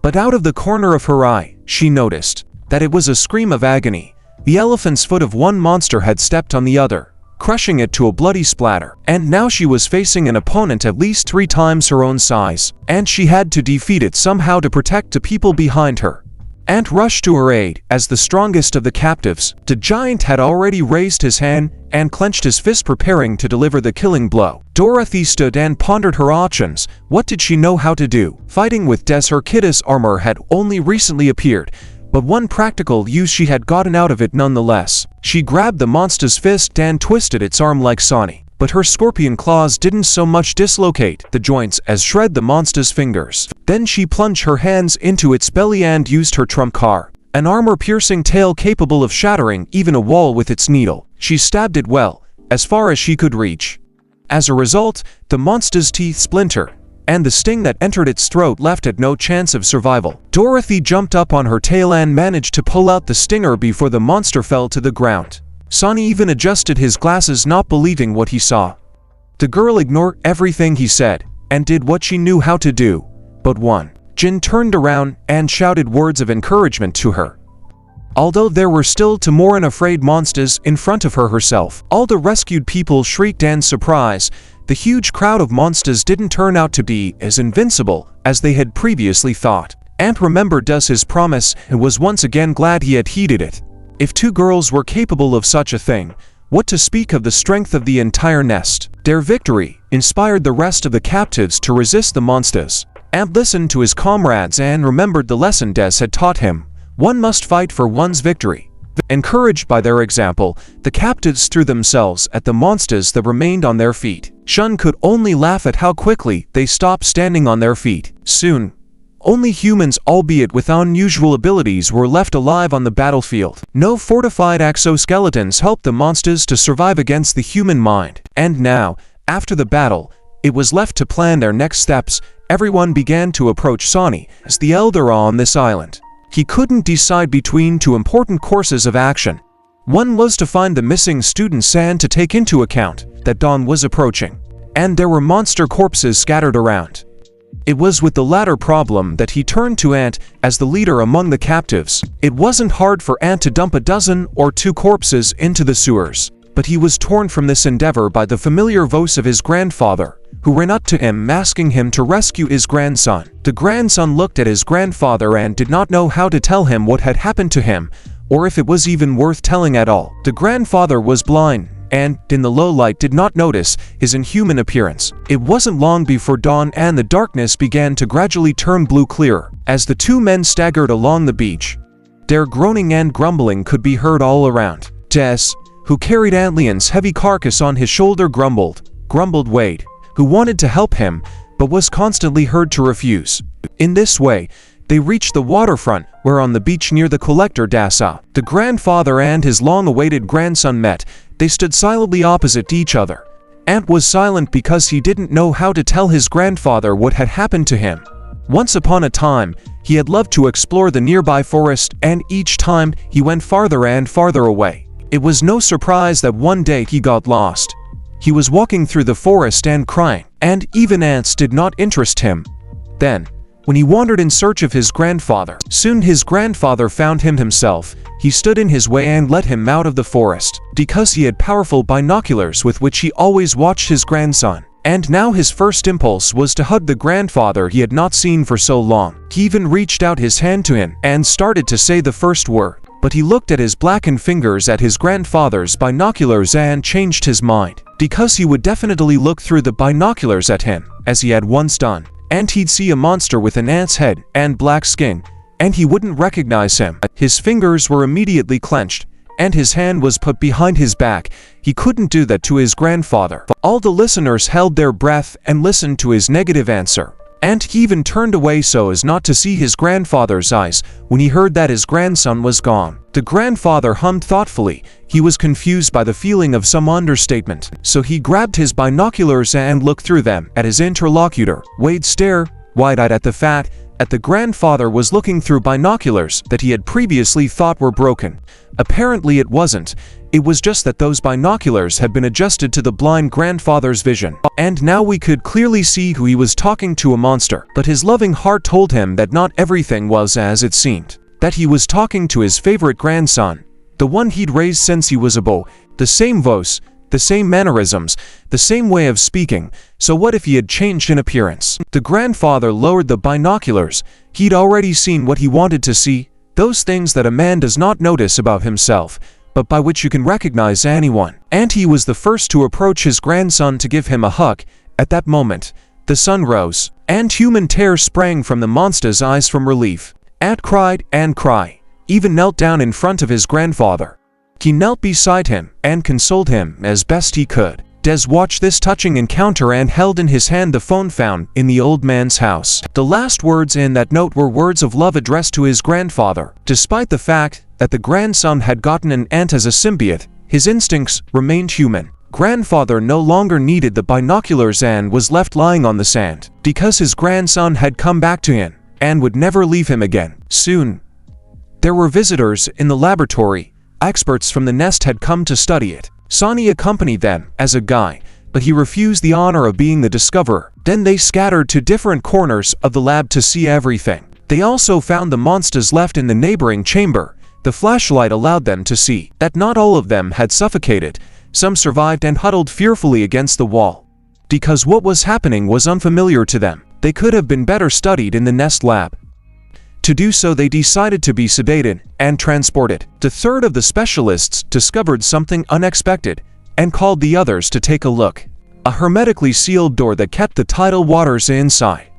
But out of the corner of her eye, she noticed that it was a scream of agony. The elephant's foot of one monster had stepped on the other, crushing it to a bloody splatter. And now she was facing an opponent at least 3 times her own size, and she had to defeat it somehow to protect the people behind her. Ant rushed to her aid as the strongest of the captives. The giant had already raised his hand and clenched his fist, preparing to deliver the killing blow. Dorothy stood and pondered her options. What did she know how to do? Fighting with Des, her Kittis armor had only recently appeared, but one practical use she had gotten out of it nonetheless. She grabbed the monster's fist and twisted its arm like Sonny. But her scorpion claws didn't so much dislocate the joints as shred the monster's fingers. Then she plunged her hands into its belly and used her trump card, an armor-piercing tail capable of shattering even a wall with its needle. She stabbed it well, as far as she could reach. As a result, the monster's teeth splintered, and the sting that entered its throat left it no chance of survival. Dorothy jumped up on her tail and managed to pull out the stinger before the monster fell to the ground. Sonny even adjusted his glasses, not believing what he saw. The girl ignored everything he said and did what she knew how to do. But one. Jin turned around and shouted words of encouragement to her. Although there were still 2 more unafraid monsters in front of her herself. All the rescued people shrieked in surprise. The huge crowd of monsters didn't turn out to be as invincible as they had previously thought. Ant remembered his promise and was once again glad he had heeded it. If 2 girls were capable of such a thing, what to speak of the strength of the entire nest? Their victory inspired the rest of the captives to resist the monsters. Ant listened to his comrades and remembered the lesson Des had taught him. One must fight for one's victory. Encouraged by their example, the captives threw themselves at the monsters that remained on their feet. Shun could only laugh at how quickly they stopped standing on their feet. Soon, only humans, albeit with unusual abilities, were left alive on the battlefield. No fortified exoskeletons helped the monsters to survive against the human mind. And now, after the battle, it was left to plan their next steps. Everyone began to approach Sonny as the elder on this island. He couldn't decide between 2 important courses of action. One was to find the missing students and to take into account that dawn was approaching, and there were monster corpses scattered around. It was with the latter problem that he turned to Ant as the leader among the captives. It wasn't hard for Ant to dump 1 or 2 corpses into the sewers, but he was torn from this endeavor by the familiar voice of his grandfather, who ran up to him asking him to rescue his grandson. The grandson looked at his grandfather and did not know how to tell him what had happened to him, or if it was even worth telling at all. The grandfather was blind, and, in the low light, did not notice his inhuman appearance. It wasn't long before dawn and the darkness began to gradually turn blue clearer. As the 2 men staggered along the beach, their groaning and grumbling could be heard all around. Des, who carried Antlian's heavy carcass on his shoulder, grumbled Wade, who wanted to help him, but was constantly heard to refuse. In this way, they reached the waterfront, where on the beach near the collector Dasa, the grandfather and his long-awaited grandson met. They stood silently opposite each other. Ant was silent because he didn't know how to tell his grandfather what had happened to him. Once upon a time, he had loved to explore the nearby forest, and each time he went farther and farther away. It was no surprise that one day he got lost. He was walking through the forest and crying, and even ants did not interest him. Then, when he wandered in search of his grandfather, soon his grandfather found him himself. He stood in his way and let him out of the forest, because he had powerful binoculars with which he always watched his grandson. And now his first impulse was to hug the grandfather he had not seen for so long. He even reached out his hand to him and started to say the first word, but he looked at his blackened fingers at his grandfather's binoculars and changed his mind, because he would definitely look through the binoculars at him, as he had once done, and he'd see a monster with an ant's head and black skin, and he wouldn't recognize him. His fingers were immediately clenched, and his hand was put behind his back. He couldn't do that to his grandfather. All the listeners held their breath and listened to his negative answer, and he even turned away so as not to see his grandfather's eyes when he heard that his grandson was gone. The grandfather hummed thoughtfully. He was confused by the feeling of some understatement, so he grabbed his binoculars and looked through them at his interlocutor. Wade stared, wide-eyed at the fact that the grandfather was looking through binoculars that he had previously thought were broken. Apparently it wasn't. It was just that those binoculars had been adjusted to the blind grandfather's vision, and now we could clearly see who he was talking to, a monster. But his loving heart told him that not everything was as it seemed, that he was talking to his favorite grandson, the one he'd raised since he was a boy, the same voice, the same mannerisms, the same way of speaking. So what if he had changed in appearance? The grandfather lowered the binoculars. He'd already seen what he wanted to see, those things that a man does not notice about himself, but by which you can recognize anyone. And he was the first to approach his grandson to give him a hug. At that moment, the sun rose, and human terror sprang from the monster's eyes from relief. Ant cried and cried, even knelt down in front of his grandfather. He knelt beside him and consoled him as best he could. Des watched this touching encounter and held in his hand the phone found in the old man's house. The last words in that note were words of love addressed to his grandfather. Despite the fact that the grandson had gotten an ant as a symbiote, his instincts remained human. Grandfather no longer needed the binoculars and was left lying on the sand, because his grandson had come back to him and would never leave him again. Soon, there were visitors in the laboratory. Experts from the nest had come to study it. Sonny accompanied them as a guide, but he refused the honor of being the discoverer. Then they scattered to different corners of the lab to see everything. They also found the monsters left in the neighboring chamber. The flashlight allowed them to see that not all of them had suffocated. Some survived and huddled fearfully against the wall. Because what was happening was unfamiliar to them, they could have been better studied in the nest lab. To do so, they decided to be sedated and transported. The third of the specialists discovered something unexpected and called the others to take a look. A hermetically sealed door that kept the tidal waters inside.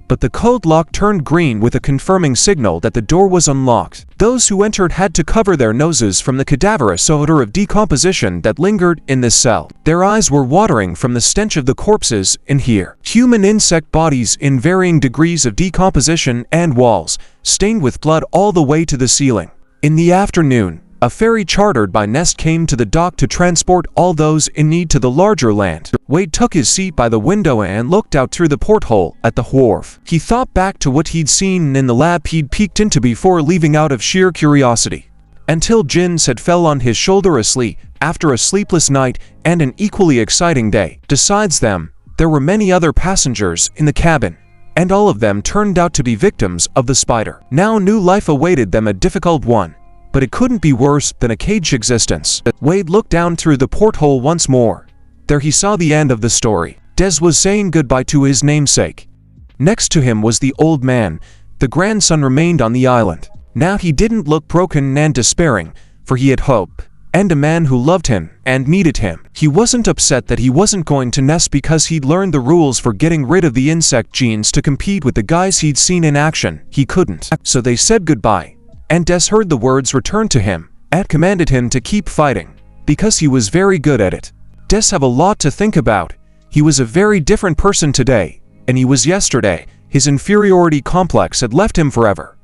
But the code lock turned green with a confirming signal that the door was unlocked. Those who entered had to cover their noses from the cadaverous odor of decomposition that lingered in this cell. Their eyes were watering from the stench of the corpses in here. Human insect bodies in varying degrees of decomposition and walls, stained with blood all the way to the ceiling. In the afternoon, a ferry chartered by Nest came to the dock to transport all those in need to the larger land. Wade took his seat by the window and looked out through the porthole at the wharf. He thought back to what he'd seen in the lab he'd peeked into before leaving out of sheer curiosity. Until Jin's had fell on his shoulder asleep after a sleepless night and an equally exciting day. Besides them, there were many other passengers in the cabin, and all of them turned out to be victims of the spider. Now new life awaited them, a difficult one, but it couldn't be worse than a caged existence. Wade looked down through the porthole once more. There he saw the end of the story. Des was saying goodbye to his namesake. Next to him was the old man. The grandson remained on the island. Now he didn't look broken and despairing, for he had hope, and a man who loved him and needed him. He wasn't upset that he wasn't going to Nest because he'd learned the rules for getting rid of the insect genes to compete with the guys he'd seen in action. He couldn't. So they said goodbye, and Des heard the words return to him and commanded him to keep fighting, because he was very good at it. Des have a lot to think about. He was a very different person today, and he was yesterday. His inferiority complex had left him forever.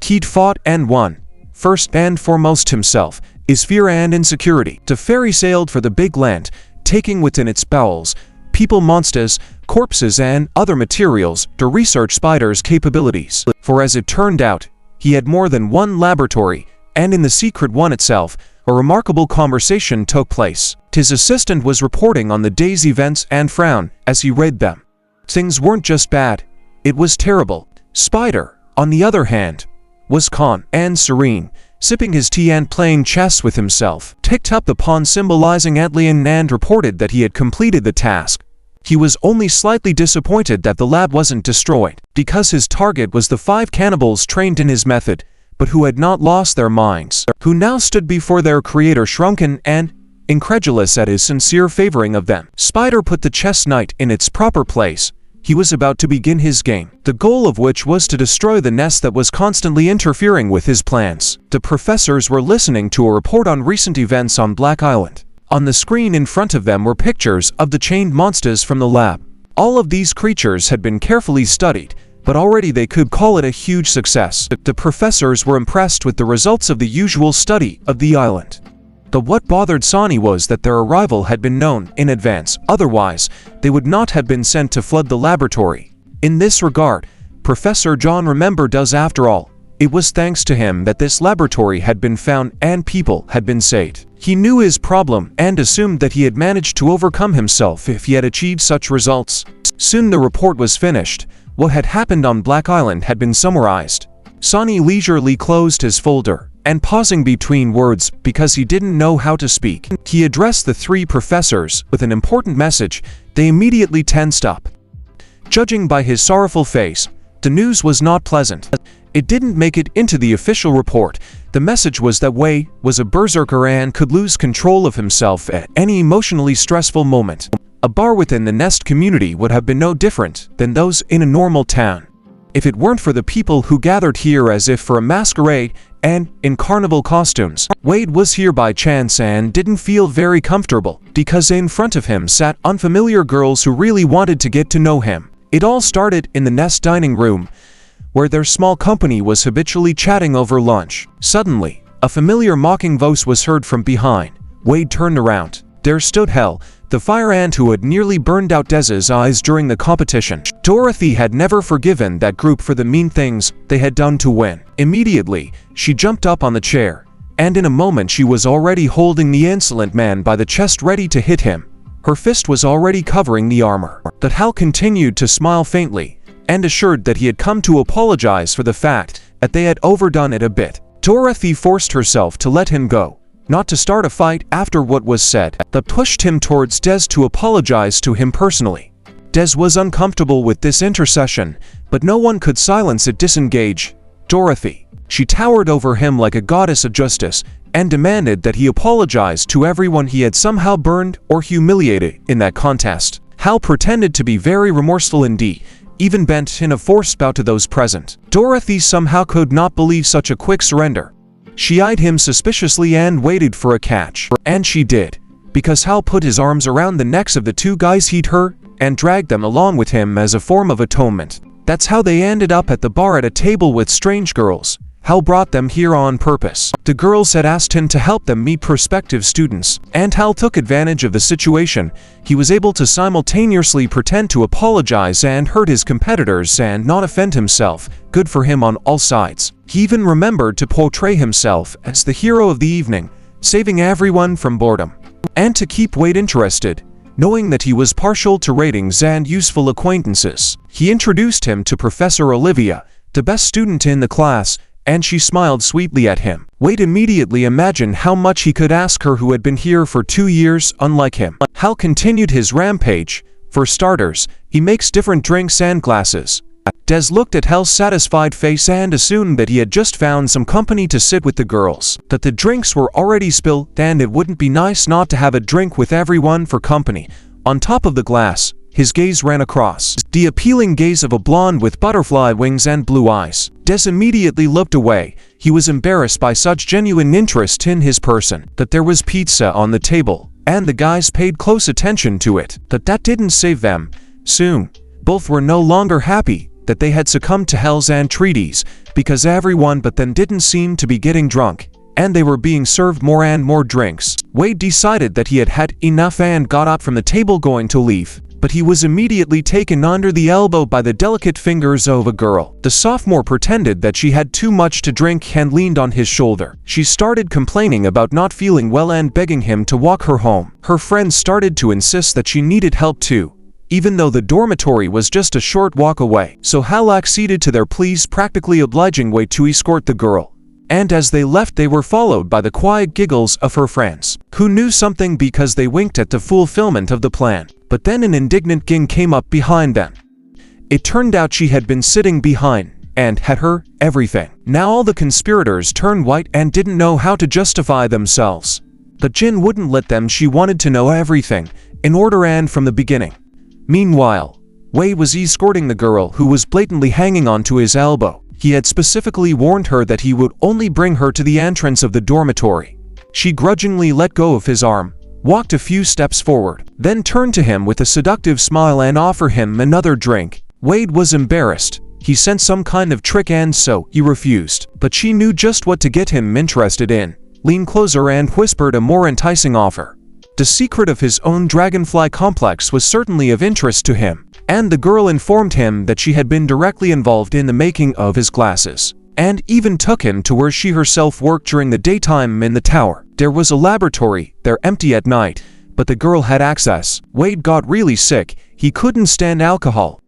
He'd fought and won, first and foremost himself, his fear and insecurity. The ferry sailed for the big land, taking within its bowels people, monsters, corpses, and other materials to research Spider's capabilities. For as it turned out, he had more than one laboratory, and in the secret one itself, a remarkable conversation took place. His assistant was reporting on the day's events and frowned as he read them. Things weren't just bad, it was terrible. Spider, on the other hand, was calm and serene, sipping his tea and playing chess with himself. Ticked up the pawn symbolizing Atlian and reported that he had completed the task. He was only slightly disappointed that the lab wasn't destroyed, because his target was the 5 cannibals trained in his method, but who had not lost their minds, who now stood before their creator shrunken and incredulous at his sincere favoring of them. Spider put the chess knight in its proper place. He was about to begin his game, the goal of which was to destroy the nest that was constantly interfering with his plans. The professors were listening to a report on recent events on Black Island. On the screen in front of them were pictures of the chained monsters from the lab. All of these creatures had been carefully studied, but already they could call it a huge success. The professors were impressed with the results of the usual study of the island. What bothered Sonny was that their arrival had been known in advance, otherwise, they would not have been sent to flood the laboratory. In this regard, Professor John remembered us after all. It was thanks to him that this laboratory had been found and people had been saved. He knew his problem and assumed that he had managed to overcome himself if he had achieved such results. Soon the report was finished. What had happened on Black Island had been summarized. Sonny leisurely closed his folder, and pausing between words because he didn't know how to speak, he addressed the three professors with an important message. They immediately tensed up. Judging by his sorrowful face, the news was not pleasant. It didn't make it into the official report. The message was that Wei was a berserker and could lose control of himself at any emotionally stressful moment. A bar within the Nest community would have been no different than those in a normal town, if it weren't for the people who gathered here as if for a masquerade and in carnival costumes. Wade was here by chance and didn't feel very comfortable because in front of him sat unfamiliar girls who really wanted to get to know him. It all started in the Nest dining room, where their small company was habitually chatting over lunch. Suddenly, a familiar mocking voice was heard from behind. Wade turned around. There stood Hel, the fire ant who had nearly burned out Dez's eyes during the competition. Dorothy had never forgiven that group for the mean things they had done to win. Immediately, she jumped up on the chair, and in a moment she was already holding the insolent man by the chest ready to hit him. Her fist was already covering the armor. But Hal continued to smile faintly, and assured that he had come to apologize for the fact that they had overdone it a bit. Dorothy forced herself to let him go, not to start a fight after what was said. That pushed him towards Dez to apologize to him personally. Dez was uncomfortable with this intercession, but no one could silence it. Disengage, Dorothy. She towered over him like a goddess of justice and demanded that he apologize to everyone he had somehow burned or humiliated in that contest. Hal pretended to be very remorseful indeed, even bent in a forced bow to those present. Dorothy somehow could not believe such a quick surrender. She eyed him suspiciously and waited for a catch. And she did, because Hal put his arms around the necks of the two guys he'd hurt and dragged them along with him as a form of atonement. That's how they ended up at the bar at a table with strange girls. Hal brought them here on purpose. The girls had asked him to help them meet prospective students, and Hal took advantage of the situation. He was able to simultaneously pretend to apologize and hurt his competitors and not offend himself. Good for him on all sides. He even remembered to portray himself as the hero of the evening, saving everyone from boredom. And to keep Wade interested, knowing that he was partial to ratings and useful acquaintances, he introduced him to Professor Olivia, the best student in the class, and she smiled sweetly at him. Wade immediately imagined how much he could ask her who had been here for 2 years unlike him. Hal continued his rampage. For starters, he makes different drinks and glasses. Dez looked at Hal's satisfied face and assumed that he had just found some company to sit with the girls, that the drinks were already spilled and it wouldn't be nice not to have a drink with everyone for company. On top of the glass, his gaze ran across the appealing gaze of a blonde with butterfly wings and blue eyes. Des immediately looked away. He was embarrassed by such genuine interest in his person. That there was pizza on the table, and the guys paid close attention to it. That didn't save them. Soon, both were no longer happy that they had succumbed to Hell's entreaties, because everyone but them didn't seem to be getting drunk, and they were being served more and more drinks. Wade decided that he had had enough and got up from the table going to leave. But he was immediately taken under the elbow by the delicate fingers of a girl. The sophomore pretended that she had too much to drink and leaned on his shoulder. She started complaining about not feeling well and begging him to walk her home. Her friends started to insist that she needed help too, even though the dormitory was just a short walk away. So Hal acceded to their pleas, practically obliging Wade to escort the girl. And as they left, they were followed by the quiet giggles of her friends, who knew something because they winked at the fulfillment of the plan. But then an indignant Ging came up behind them. It turned out she had been sitting behind and had her everything. Now all the conspirators turned white and didn't know how to justify themselves. But Jin wouldn't let them. She wanted to know everything, in order and from the beginning. Meanwhile, Wade was escorting the girl who was blatantly hanging onto his elbow. He had specifically warned her that he would only bring her to the entrance of the dormitory. She grudgingly let go of his arm, walked a few steps forward, then turned to him with a seductive smile and offered him another drink. Wade was embarrassed. He sensed some kind of trick and so he refused. But she knew just what to get him interested in. Leaned closer and whispered a more enticing offer. The secret of his own Dragonfly complex was certainly of interest to him, and the girl informed him that she had been directly involved in the making of his glasses, and even took him to where she herself worked during the daytime in the tower. There was a laboratory there empty at night, but the girl had access. Wade got really sick. He couldn't stand alcohol.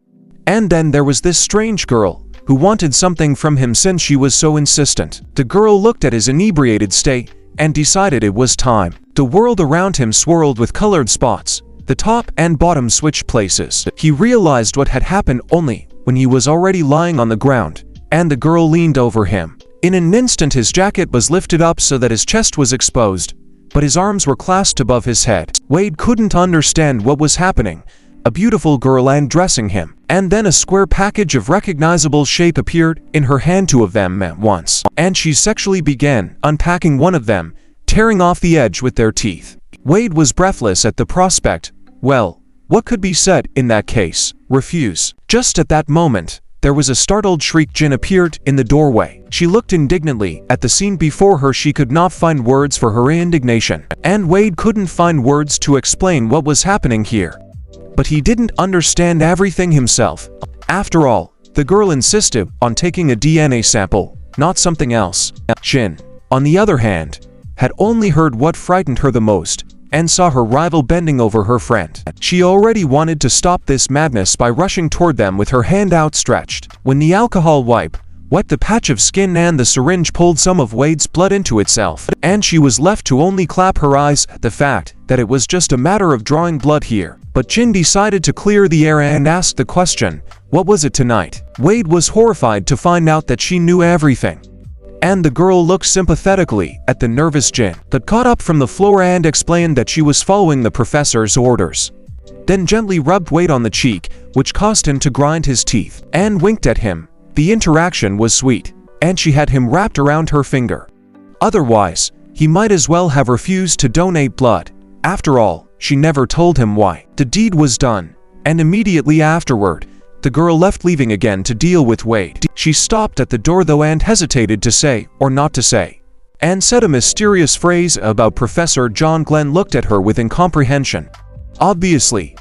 And then there was this strange girl who wanted something from him since she was so insistent. The girl looked at his inebriated state and decided it was time. The world around him swirled with colored spots. The top and bottom switched places. He realized what had happened only when he was already lying on the ground, and the girl leaned over him. In an instant his jacket was lifted up so that his chest was exposed, but his arms were clasped above his head. Wade couldn't understand what was happening. A beautiful girl undressing him, and then a square package of recognizable shape appeared in her hand. Two of them at once, and she sexually began unpacking one of them, tearing off the edge with their teeth. Wade was breathless at the prospect. Well, what could be said in that case? Refuse. Just at that moment, there was a startled shriek. Jin appeared in the doorway. She looked indignantly at the scene before her. She could not find words for her indignation, and Wade couldn't find words to explain what was happening here. But he didn't understand everything himself. After all, the girl insisted on taking a DNA sample, not something else. Jin, on the other hand, had only heard what frightened her the most, and saw her rival bending over her friend. She already wanted to stop this madness by rushing toward them with her hand outstretched. When the alcohol wipe wiped the patch of skin and the syringe pulled some of Wade's blood into itself, and she was left to only clap her eyes at the fact that it was just a matter of drawing blood here. But Jin decided to clear the air and ask the question, what was it tonight? Wade was horrified to find out that she knew everything. And the girl looked sympathetically at the nervous Jin, but got up from the floor and explained that she was following the professor's orders. Then gently rubbed Wade on the cheek, which caused him to grind his teeth, and winked at him. The interaction was sweet, and she had him wrapped around her finger. Otherwise, he might as well have refused to donate blood. After all, she never told him why. The deed was done, and immediately afterward, the girl left, leaving again to deal with Wade. She stopped at the door though and hesitated to say or not to say, and said a mysterious phrase about Professor John. Glenn looked at her with incomprehension. Obviously,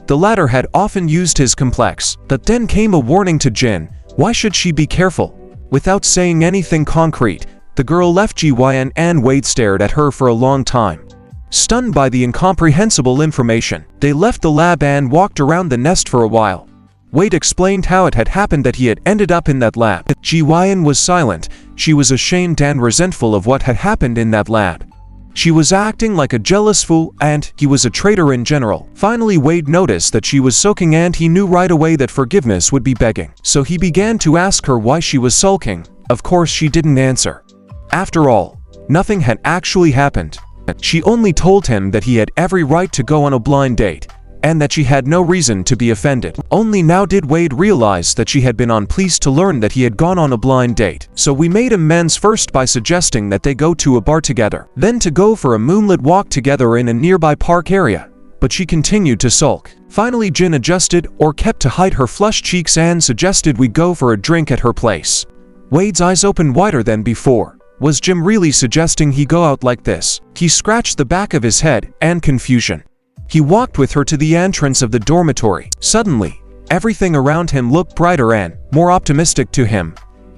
the latter had often used his complex, but then came a warning to Jin. Why should she be careful? Without saying anything concrete, the girl left Gyn and Wade stared at her for a long time. Stunned by the incomprehensible information, they left the lab and walked around the nest for a while. Wade explained how it had happened that he had ended up in that lab. Gyn was silent. She was ashamed and resentful of what had happened in that lab. She was acting like a jealous fool, and he was a traitor in general. Finally, Wade noticed that she was sulking, and he knew right away that forgiveness would be begging. So he began to ask her why she was sulking. Of course, she didn't answer. After all, nothing had actually happened. She only told him that he had every right to go on a blind date, and that she had no reason to be offended. Only now did Wade realize that she had been unpleased to learn that he had gone on a blind date. So we made amends first by suggesting that they go to a bar together, then to go for a moonlit walk together in a nearby park area. But she continued to sulk. Finally, Jin adjusted or kept to hide her flushed cheeks and suggested we go for a drink at her place. Wade's eyes opened wider than before. Was Jim really suggesting he go out like this? He scratched the back of his head in confusion. He walked with her to the entrance of the dormitory. Suddenly, everything around him looked brighter and more optimistic to him.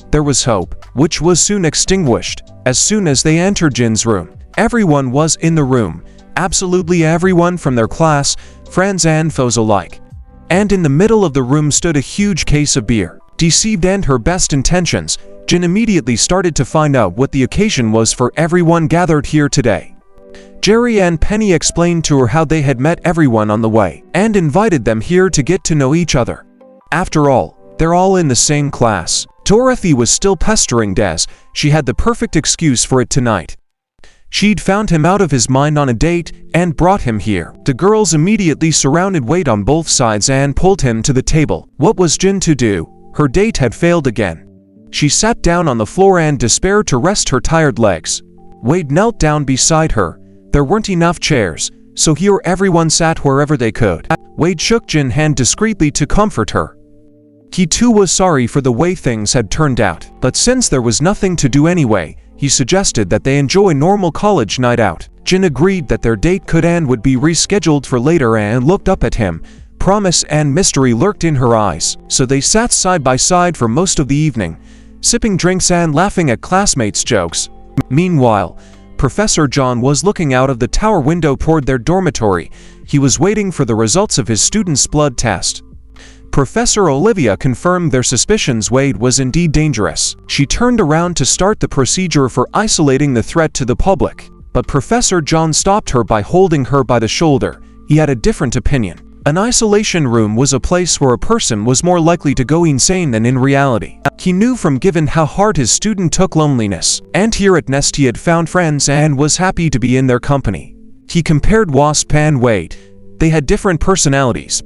There was hope, which was soon extinguished. As soon as they entered Jin's room, everyone was in the room. Absolutely everyone from their class, friends and foes alike. And in the middle of the room stood a huge case of beer. Deceived and her best intentions, Jin immediately started to find out what the occasion was for everyone gathered here today. Jerry and Penny explained to her how they had met everyone on the way, and invited them here to get to know each other. After all, they're all in the same class. Dorothy was still pestering Des. She had the perfect excuse for it tonight. She'd found him out of his mind on a date and brought him here. The girls immediately surrounded Wade on both sides and pulled him to the table. What was Jin to do? Her date had failed again. She sat down on the floor and despaired to rest her tired legs. Wade knelt down beside her. There weren't enough chairs, so here everyone sat wherever they could. Wade shook Jin's hand discreetly to comfort her. He too was sorry for the way things had turned out, but since there was nothing to do anyway, he suggested that they enjoy a normal college night out. Jin agreed that their date could and would be rescheduled for later and looked up at him. Promise and mystery lurked in her eyes, so they sat side by side for most of the evening, sipping drinks and laughing at classmates' jokes. Meanwhile, Professor John was looking out of the tower window toward their dormitory. He was waiting for the results of his students' blood test. Professor Olivia confirmed their suspicions Wade was indeed dangerous. She turned around to start the procedure for isolating the threat to the public, but Professor John stopped her by holding her by the shoulder. He had a different opinion. An isolation room was a place where a person was more likely to go insane than in reality. He knew from given how hard his student took loneliness, and here at Nest he had found friends and was happy to be in their company. He compared Wasp and Wade. They had different personalities.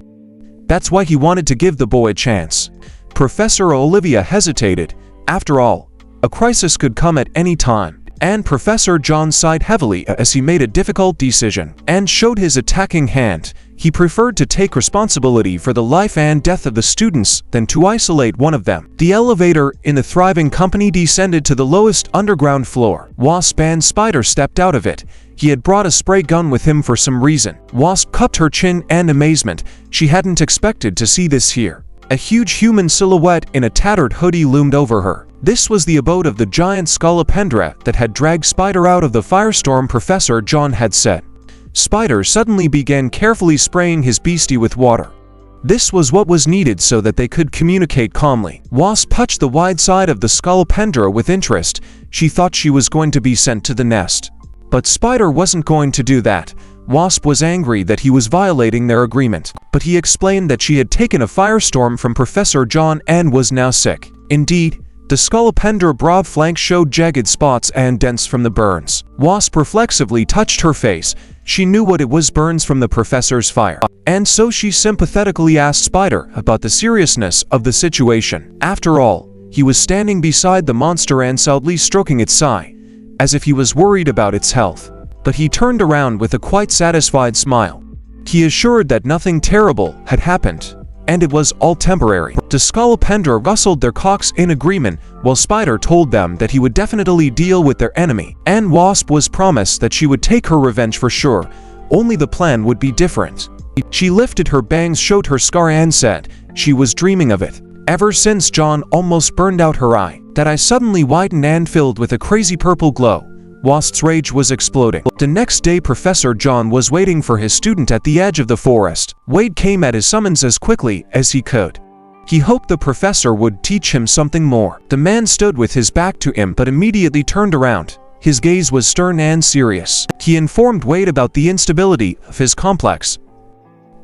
That's why he wanted to give the boy a chance. Professor Olivia hesitated. After all, a crisis could come at any time, and Professor John sighed heavily as he made a difficult decision and showed his attacking hand. He preferred to take responsibility for the life and death of the students than to isolate one of them. The elevator in the thriving company descended to the lowest underground floor. Wasp and Spider stepped out of it. He had brought a spray gun with him for some reason. Wasp cupped her chin in amazement. She hadn't expected to see this here. A huge human silhouette in a tattered hoodie loomed over her. This was the abode of the giant scolopendra that had dragged Spider out of the firestorm Professor John had set. Spider suddenly began carefully spraying his beastie with water. This was what was needed so that they could communicate calmly. Wasp touched the wide side of the scolopendra with interest. She thought she was going to be sent to the nest. But Spider wasn't going to do that. Wasp was angry that he was violating their agreement, but he explained that she had taken a firestorm from Professor John and was now sick. Indeed, the scolopendra broad flank showed jagged spots and dents from the burns. Wasp reflexively touched her face. She knew what it was, burns from the professor's fire. And so she sympathetically asked Spider about the seriousness of the situation. After all, he was standing beside the monster and sadly stroking its thigh, as if he was worried about its health. But he turned around with a quite satisfied smile. He assured that nothing terrible had happened, and it was all temporary. The scolopendra rustled their cocks in agreement, while Spider told them that he would definitely deal with their enemy, and Wasp was promised that she would take her revenge for sure, only the plan would be different. She lifted her bangs, showed her scar and said she was dreaming of it. Ever since John almost burned out her eye, that eye suddenly widened and filled with a crazy purple glow. Wasp's rage was exploding. The next day Professor John was waiting for his student at the edge of the forest. Wade came at his summons as quickly as he could. He hoped the professor would teach him something more. The man stood with his back to him but immediately turned around. His gaze was stern and serious. He informed Wade about the instability of his complex.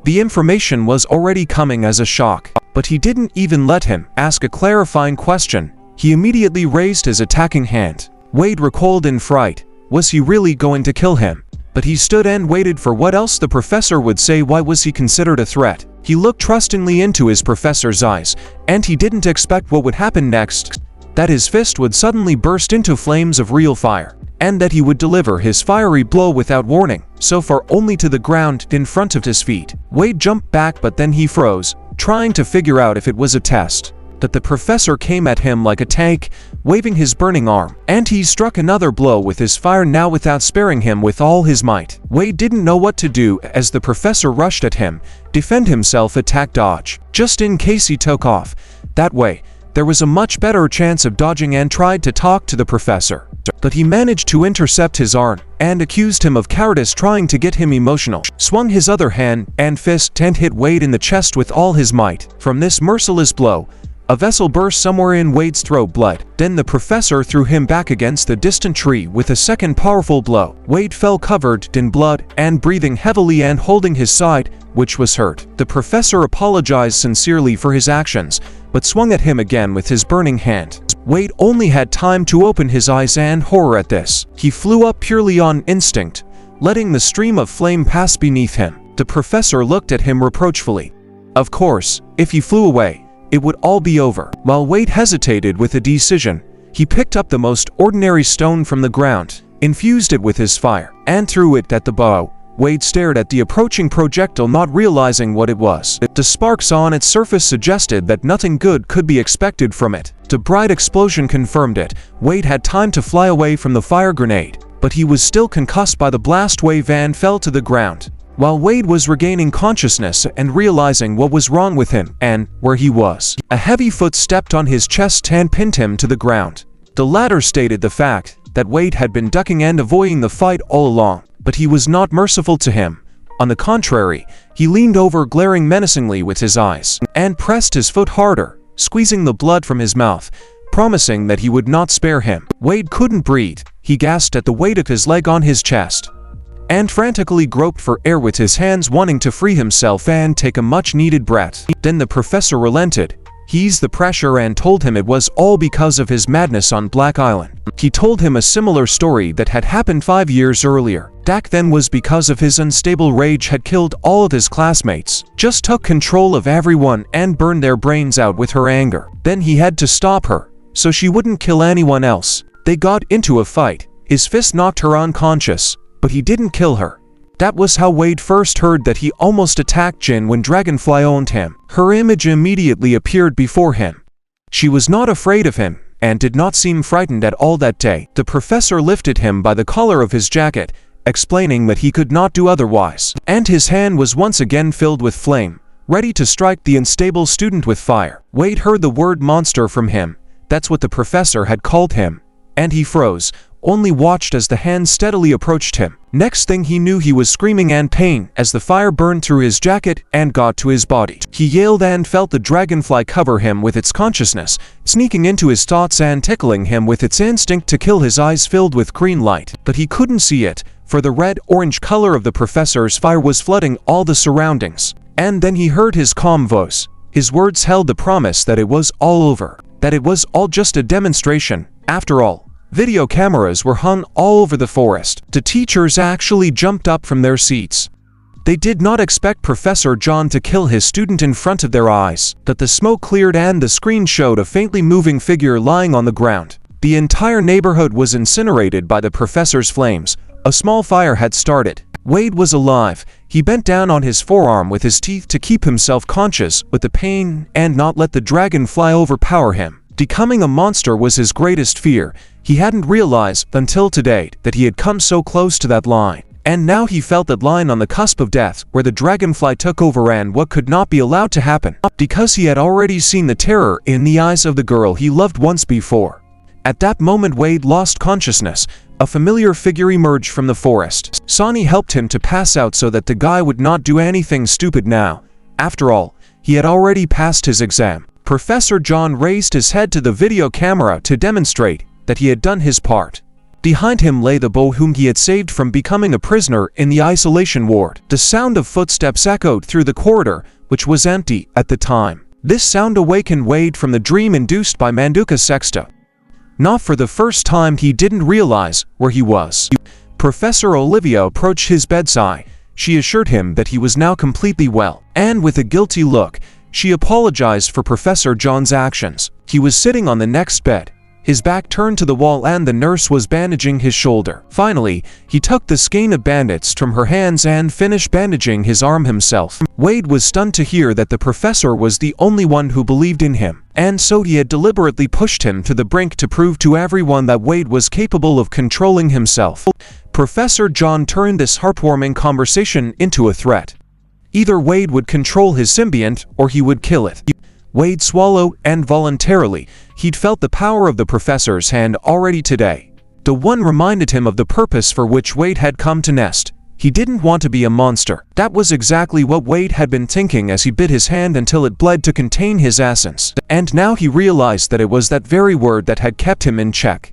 The information was already coming as a shock, but he didn't even let him ask a clarifying question. He immediately raised his attacking hand. Wade recoiled in fright. Was he really going to kill him? But he stood and waited for what else the professor would say. Why was he considered a threat? He looked trustingly into his professor's eyes, and he didn't expect what would happen next. That his fist would suddenly burst into flames of real fire, and that he would deliver his fiery blow without warning, so far only to the ground in front of his feet. Wade jumped back, but then he froze, trying to figure out if it was a test. But the professor came at him like a tank, waving his burning arm, and he struck another blow with his fire, now without sparing him, with all his might. Wade didn't know what to do as the professor rushed at him. Defend himself, attack, dodge, just in case he took off. That way, there was a much better chance of dodging, and tried to talk to the professor. But he managed to intercept his arm, and accused him of cowardice, trying to get him emotional. Swung his other hand and fist and hit Wade in the chest with all his might. From this merciless blow, a vessel burst somewhere in Wade's throat, blood. Then the professor threw him back against the distant tree with a second powerful blow. Wade fell covered in blood and breathing heavily and holding his side, which was hurt. The professor apologized sincerely for his actions, but swung at him again with his burning hand. Wade only had time to open his eyes and horror at this. He flew up purely on instinct, letting the stream of flame pass beneath him. The professor looked at him reproachfully. Of course, if he flew away, it would all be over. While Wade hesitated with a decision, he picked up the most ordinary stone from the ground, infused it with his fire, and threw it at the bow. Wade stared at the approaching projectile, not realizing what it was. The sparks on its surface suggested that nothing good could be expected from it. The bright explosion confirmed it. Wade had time to fly away from the fire grenade, but he was still concussed by the blast wave and fell to the ground. While Wade was regaining consciousness and realizing what was wrong with him and where he was, a heavy foot stepped on his chest and pinned him to the ground. The latter stated the fact that Wade had been ducking and avoiding the fight all along. But he was not merciful to him. On the contrary, he leaned over, glaring menacingly with his eyes, and pressed his foot harder, squeezing the blood from his mouth, promising that he would not spare him. Wade couldn't breathe. He gasped at the weight of his leg on his chest, and frantically groped for air with his hands, wanting to free himself and take a much-needed breath. Then the professor relented. He eased the pressure and told him it was all because of his madness on Black Island. He told him a similar story that had happened 5 years earlier. Dak then was because of his unstable rage had killed all of his classmates, just took control of everyone and burned their brains out with her anger. Then he had to stop her, so she wouldn't kill anyone else. They got into a fight. His fist knocked her unconscious, but he didn't kill her. That was how Wade first heard that he almost attacked Jin when Dragonfly owned him. Her image immediately appeared before him. She was not afraid of him, and did not seem frightened at all that day. The professor lifted him by the collar of his jacket, explaining that he could not do otherwise, and his hand was once again filled with flame, ready to strike the unstable student with fire. Wade heard the word monster from him. That's what the professor had called him, and he froze, only watched as the hand steadily approached him. Next thing he knew, he was screaming in pain as the fire burned through his jacket and got to his body. He yelled and felt the dragonfly cover him with its consciousness, sneaking into his thoughts and tickling him with its instinct to kill. His eyes filled with green light, but he couldn't see it, for the red-orange color of the professor's fire was flooding all the surroundings. And then he heard his calm voice. His words held the promise that it was all over, that it was all just a demonstration. After all, video cameras were hung all over the forest. The teachers actually jumped up from their seats. They did not expect Professor John to kill his student in front of their eyes. But the smoke cleared and the screen showed a faintly moving figure lying on the ground. The entire neighborhood was incinerated by the professor's flames. A small fire had started. Wade was alive. He bent down on his forearm with his teeth to keep himself conscious with the pain and not let the dragonfly overpower him. Becoming a monster was his greatest fear. He hadn't realized until today that he had come so close to that line. And now he felt that line on the cusp of death where the dragonfly took over and what could not be allowed to happen, because he had already seen the terror in the eyes of the girl he loved once before. At that moment, Wade lost consciousness. A familiar figure emerged from the forest. Sonny helped him to pass out so that the guy would not do anything stupid now. After all, he had already passed his exam. Professor John raised his head to the video camera to demonstrate that he had done his part. Behind him lay the boy whom he had saved from becoming a prisoner in the isolation ward. The sound of footsteps echoed through the corridor, which was empty at the time. This sound awakened Wade from the dream induced by Manduka Sexta. Not for the first time, he didn't realize where he was. Professor Olivia approached his bedside. She assured him that he was now completely well, and with a guilty look, she apologized for Professor John's actions. He was sitting on the next bed, his back turned to the wall, and the nurse was bandaging his shoulder. Finally, he took the skein of bandits from her hands and finished bandaging his arm himself. Wade was stunned to hear that the professor was the only one who believed in him, and so he had deliberately pushed him to the brink to prove to everyone that Wade was capable of controlling himself. Professor John turned this heartwarming conversation into a threat. Either Wade would control his symbiont or he would kill it. Wade swallowed, and voluntarily, he'd felt the power of the professor's hand already today. The one reminded him of the purpose for which Wade had come to Nest. He didn't want to be a monster. That was exactly what Wade had been thinking as he bit his hand until it bled to contain his essence. And now he realized that it was that very word that had kept him in check.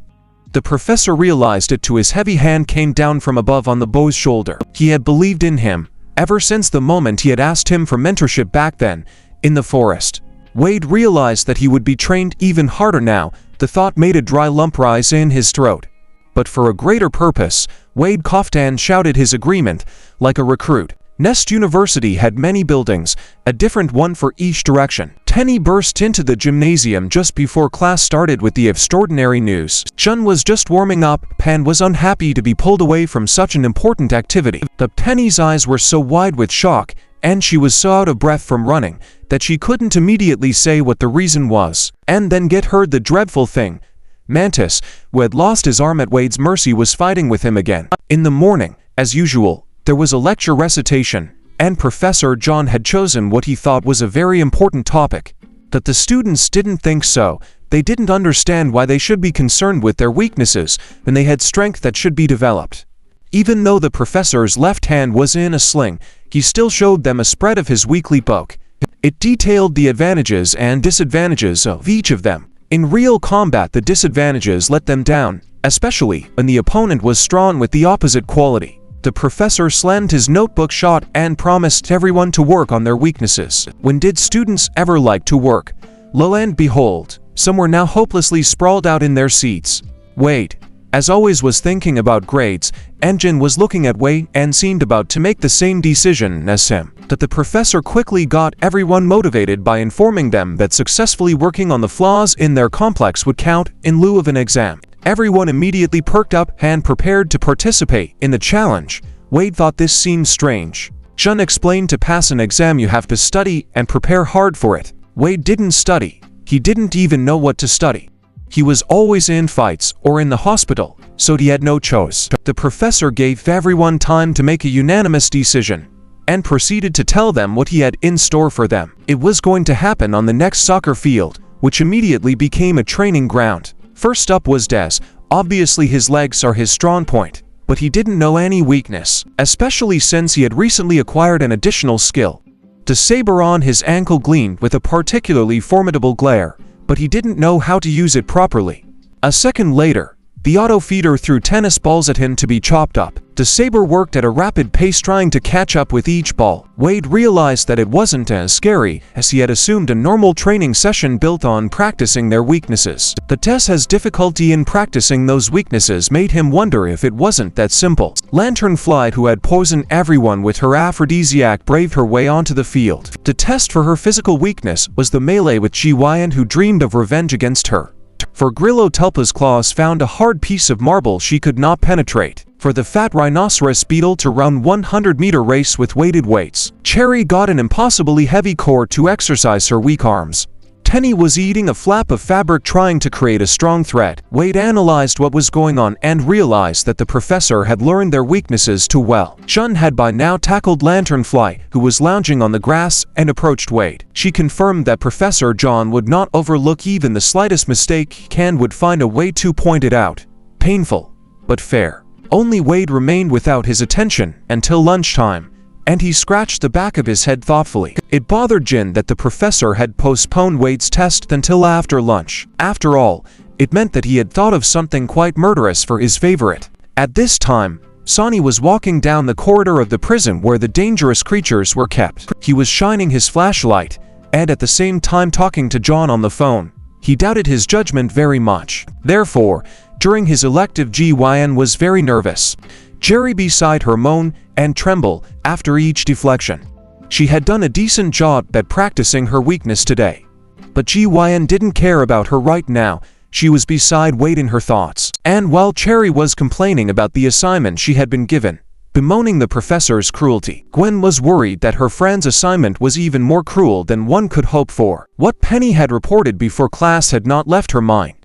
The professor realized it too. His heavy hand came down from above on the boy's shoulder. He had believed in him ever since the moment he had asked him for mentorship back then, in the forest. Wade realized that he would be trained even harder now. The thought made a dry lump rise in his throat. But for a greater purpose, Wade coughed and shouted his agreement, like a recruit. Nest University had many buildings, a different one for each direction. Tenny burst into the gymnasium just before class started with the extraordinary news. Jun was just warming up and was unhappy to be pulled away from such an important activity. But Tenny's eyes were so wide with shock, and she was so out of breath from running, that she couldn't immediately say what the reason was. And then Get heard the dreadful thing. Mantis, who had lost his arm at Wade's mercy, was fighting with him again. In the morning, as usual, there was a lecture recitation, and Professor John had chosen what he thought was a very important topic. But the students didn't think so. They didn't understand why they should be concerned with their weaknesses when they had strength that should be developed. Even though the professor's left hand was in a sling, he still showed them a spread of his weekly book. It detailed the advantages and disadvantages of each of them. In real combat, the disadvantages let them down, especially when the opponent was strong with the opposite quality. The professor slammed his notebook shut and promised everyone to work on their weaknesses. When did students ever like to work? Lo and behold, some were now hopelessly sprawled out in their seats. Wade, as always, was thinking about grades, and Jin was looking at Wade and seemed about to make the same decision as him. But the professor quickly got everyone motivated by informing them that successfully working on the flaws in their complex would count in lieu of an exam. Everyone immediately perked up and prepared to participate in the challenge. Wade thought this seemed strange. Jun explained to pass an exam you have to study and prepare hard for it. Wade didn't study. He didn't even know what to study. He was always in fights or in the hospital, so he had no choice. The professor gave everyone time to make a unanimous decision and proceeded to tell them what he had in store for them. It was going to happen on the next soccer field, which immediately became a training ground. First up was Des. Obviously his legs are his strong point, but he didn't know any weakness, especially since he had recently acquired an additional skill. The saber on his ankle gleamed with a particularly formidable glare, but he didn't know how to use it properly. A second later, the auto feeder threw tennis balls at him to be chopped up. The saber worked at a rapid pace trying to catch up with each ball. Wade realized that it wasn't as scary as he had assumed. A normal training session built on practicing their weaknesses. The test has difficulty in practicing those weaknesses made him wonder if it wasn't that simple. Lanternfly, who had poisoned everyone with her aphrodisiac, braved her way onto the field. The test for her physical weakness was the melee with Jiyan, who dreamed of revenge against her. For Grillo, Tulpa's claws found a hard piece of marble she could not penetrate. For the fat rhinoceros beetle to run 100-meter race with weighted weights. Cherry got an impossibly heavy core to exercise her weak arms. Tenny was eating a flap of fabric trying to create a strong thread. Wade analyzed what was going on and realized that the professor had learned their weaknesses too well. Jun had by now tackled Lanternfly, who was lounging on the grass, and approached Wade. She confirmed that Professor John would not overlook even the slightest mistake and would find a way to point it out. Painful, but fair. Only Wade remained without his attention until lunchtime, and he scratched the back of his head thoughtfully. It bothered Jin that the professor had postponed Wade's test until after lunch. After all, it meant that he had thought of something quite murderous for his favorite. At this time, Sonny was walking down the corridor of the prison where the dangerous creatures were kept. He was shining his flashlight, and at the same time talking to John on the phone. He doubted his judgment very much. Therefore, during his elective, Jiyan was very nervous. Jerry beside her moan and tremble after each deflection. She had done a decent job at practicing her weakness today. But Jiyan didn't care about her right now. She was beside Wade in her thoughts. And while Cherry was complaining about the assignment she had been given, bemoaning the professor's cruelty, Gwen was worried that her friend's assignment was even more cruel than one could hope for. What Penny had reported before class had not left her mind.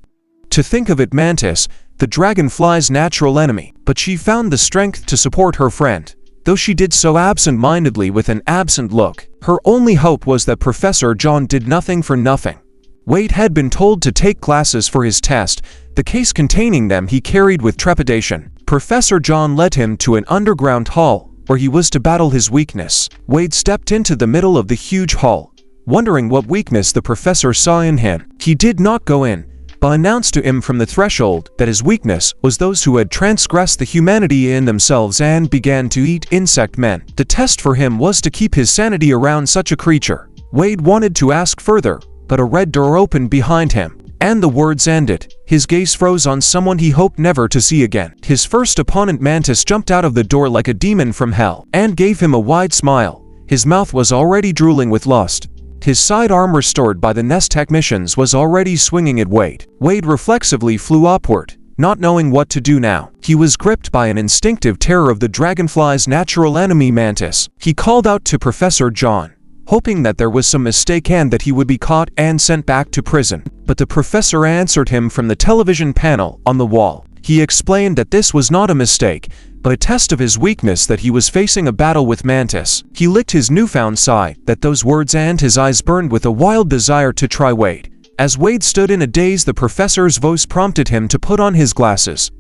To think of it, Mantis, the Dragonfly's natural enemy, but she found the strength to support her friend, though she did so absent-mindedly with an absent look. Her only hope was that Professor John did nothing for nothing. Wade had been told to take classes for his test, the case containing them he carried with trepidation. Professor John led him to an underground hall, where he was to battle his weakness. Wade stepped into the middle of the huge hall, wondering what weakness the professor saw in him. He did not go in, but announced to him from the threshold that his weakness was those who had transgressed the humanity in themselves and began to eat insect men. The test for him was to keep his sanity around such a creature. Wade wanted to ask further, but a red door opened behind him, and the words ended. His gaze froze on someone he hoped never to see again. His first opponent, Mantis, jumped out of the door like a demon from hell, and gave him a wide smile. His mouth was already drooling with lust. His sidearm, restored by the nest technicians, was already swinging at Wade. Wade reflexively flew upward, not knowing what to do now. He was gripped by an instinctive terror of the Dragonfly's natural enemy, Mantis. He called out to Professor John, hoping that there was some mistake and that he would be caught and sent back to prison. But the professor answered him from the television panel on the wall. He explained that this was not a mistake, but a test of his weakness, that he was facing a battle with Mantis. He licked his newfound sigh at those words, and his eyes burned with a wild desire to try Wade. As Wade stood in a daze, the professor's voice prompted him to put on his glasses.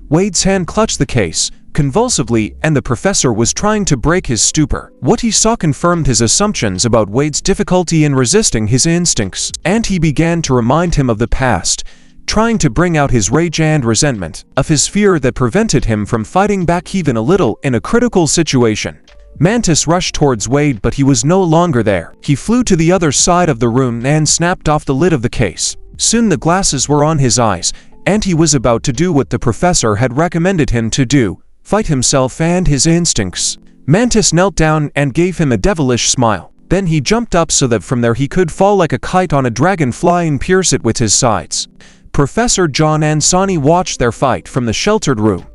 Wade's hand clutched the case convulsively, and the professor was trying to break his stupor. What he saw confirmed his assumptions about Wade's difficulty in resisting his instincts, and he began to remind him of the past, trying to bring out his rage and resentment, of his fear that prevented him from fighting back even a little in a critical situation. Mantis rushed towards Wade, but he was no longer there. He flew to the other side of the room and snapped off the lid of the case. Soon the glasses were on his eyes, and he was about to do what the professor had recommended him to do: fight himself and his instincts. Mantis knelt down and gave him a devilish smile. Then he jumped up so that from there he could fall like a kite on a dragonfly and pierce it with his sides. Professor John and Sonny watched their fight from the sheltered room.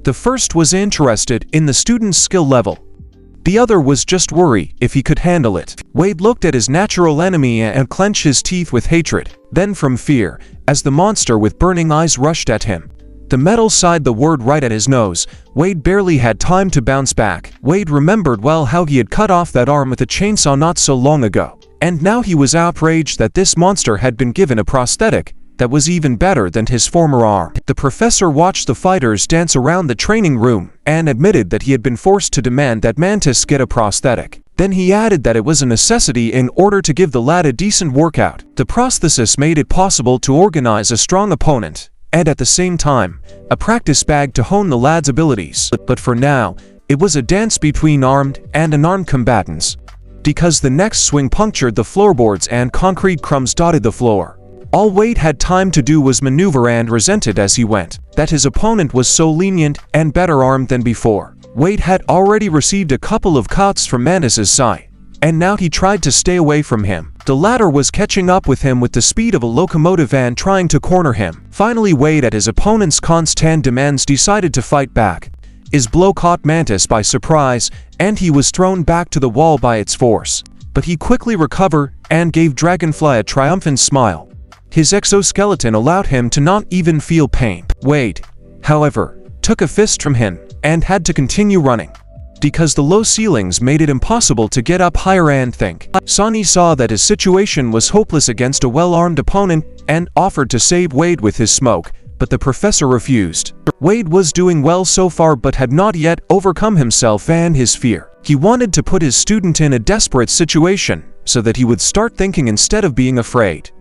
The first was interested in the student's skill level. The other was just worried if he could handle it. Wade looked at his natural enemy and clenched his teeth with hatred, then from fear, as the monster with burning eyes rushed at him. The metal sighed the word right at his nose. Wade barely had time to bounce back. Wade remembered well how he had cut off that arm with a chainsaw not so long ago, and now he was outraged that this monster had been given a prosthetic that was even better than his former arm. The professor watched the fighters dance around the training room and admitted that he had been forced to demand that Mantis get a prosthetic. Then he added that it was a necessity in order to give the lad a decent workout. The prosthesis made it possible to organize a strong opponent, and at the same time, a practice bag to hone the lad's abilities. But for now, it was a dance between armed and unarmed combatants, because the next swing punctured the floorboards and concrete crumbs dotted the floor. All Wade had time to do was maneuver, and resented as he went that his opponent was so lenient and better armed than before. Wade had already received a couple of cuts from Mantis's side, and now he tried to stay away from him. The latter was catching up with him with the speed of a locomotive and trying to corner him. Finally, Wade, at his opponent's constant demands, decided to fight back. His blow caught Mantis by surprise, and he was thrown back to the wall by its force. But he quickly recovered and gave Dragonfly a triumphant smile. His exoskeleton allowed him to not even feel pain. Wade, however, took a fist from him and had to continue running, because the low ceilings made it impossible to get up higher and think. Sonny saw that his situation was hopeless against a well-armed opponent and offered to save Wade with his smoke, but the professor refused. Wade was doing well so far, but had not yet overcome himself and his fear. He wanted to put his student in a desperate situation so that he would start thinking instead of being afraid.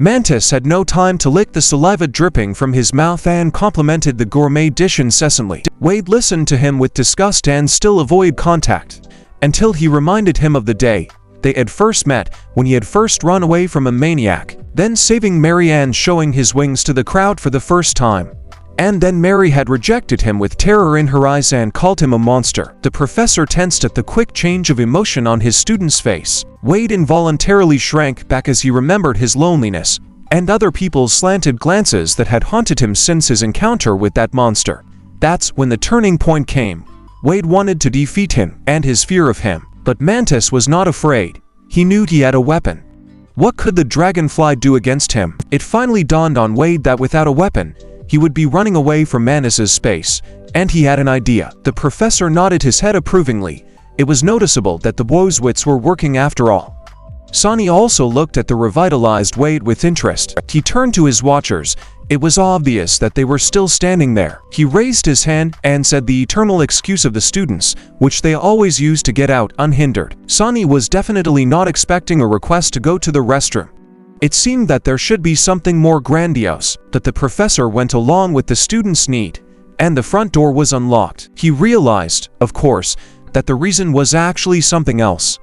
Mantis had no time to lick the saliva dripping from his mouth and complimented the gourmet dish incessantly. Wade listened to him with disgust and still avoided contact, until he reminded him of the day they had first met, when he had first run away from a maniac, then saving Marianne, showing his wings to the crowd for the first time. And then Mary had rejected him with terror in her eyes and called him a monster. The professor tensed at the quick change of emotion on his student's face. Wade involuntarily shrank back as he remembered his loneliness and other people's slanted glances that had haunted him since his encounter with that monster. That's when the turning point came. Wade wanted to defeat him and his fear of him, but Mantis was not afraid. He knew he had a weapon. What could the Dragonfly do against him? It finally dawned on Wade that without a weapon, he would be running away from Mantis's space, and he had an idea. The professor nodded his head approvingly. It was noticeable that the boy's wits were working after all. Sonny also looked at the revitalized Wade with interest. He turned to his watchers. It was obvious that they were still standing there. He raised his hand and said the eternal excuse of the students, which they always use to get out unhindered. Sonny was definitely not expecting a request to go to the restroom. It seemed that there should be something more grandiose, but the professor went along with the student's need, and the front door was unlocked. He realized, of course, that the reason was actually something else.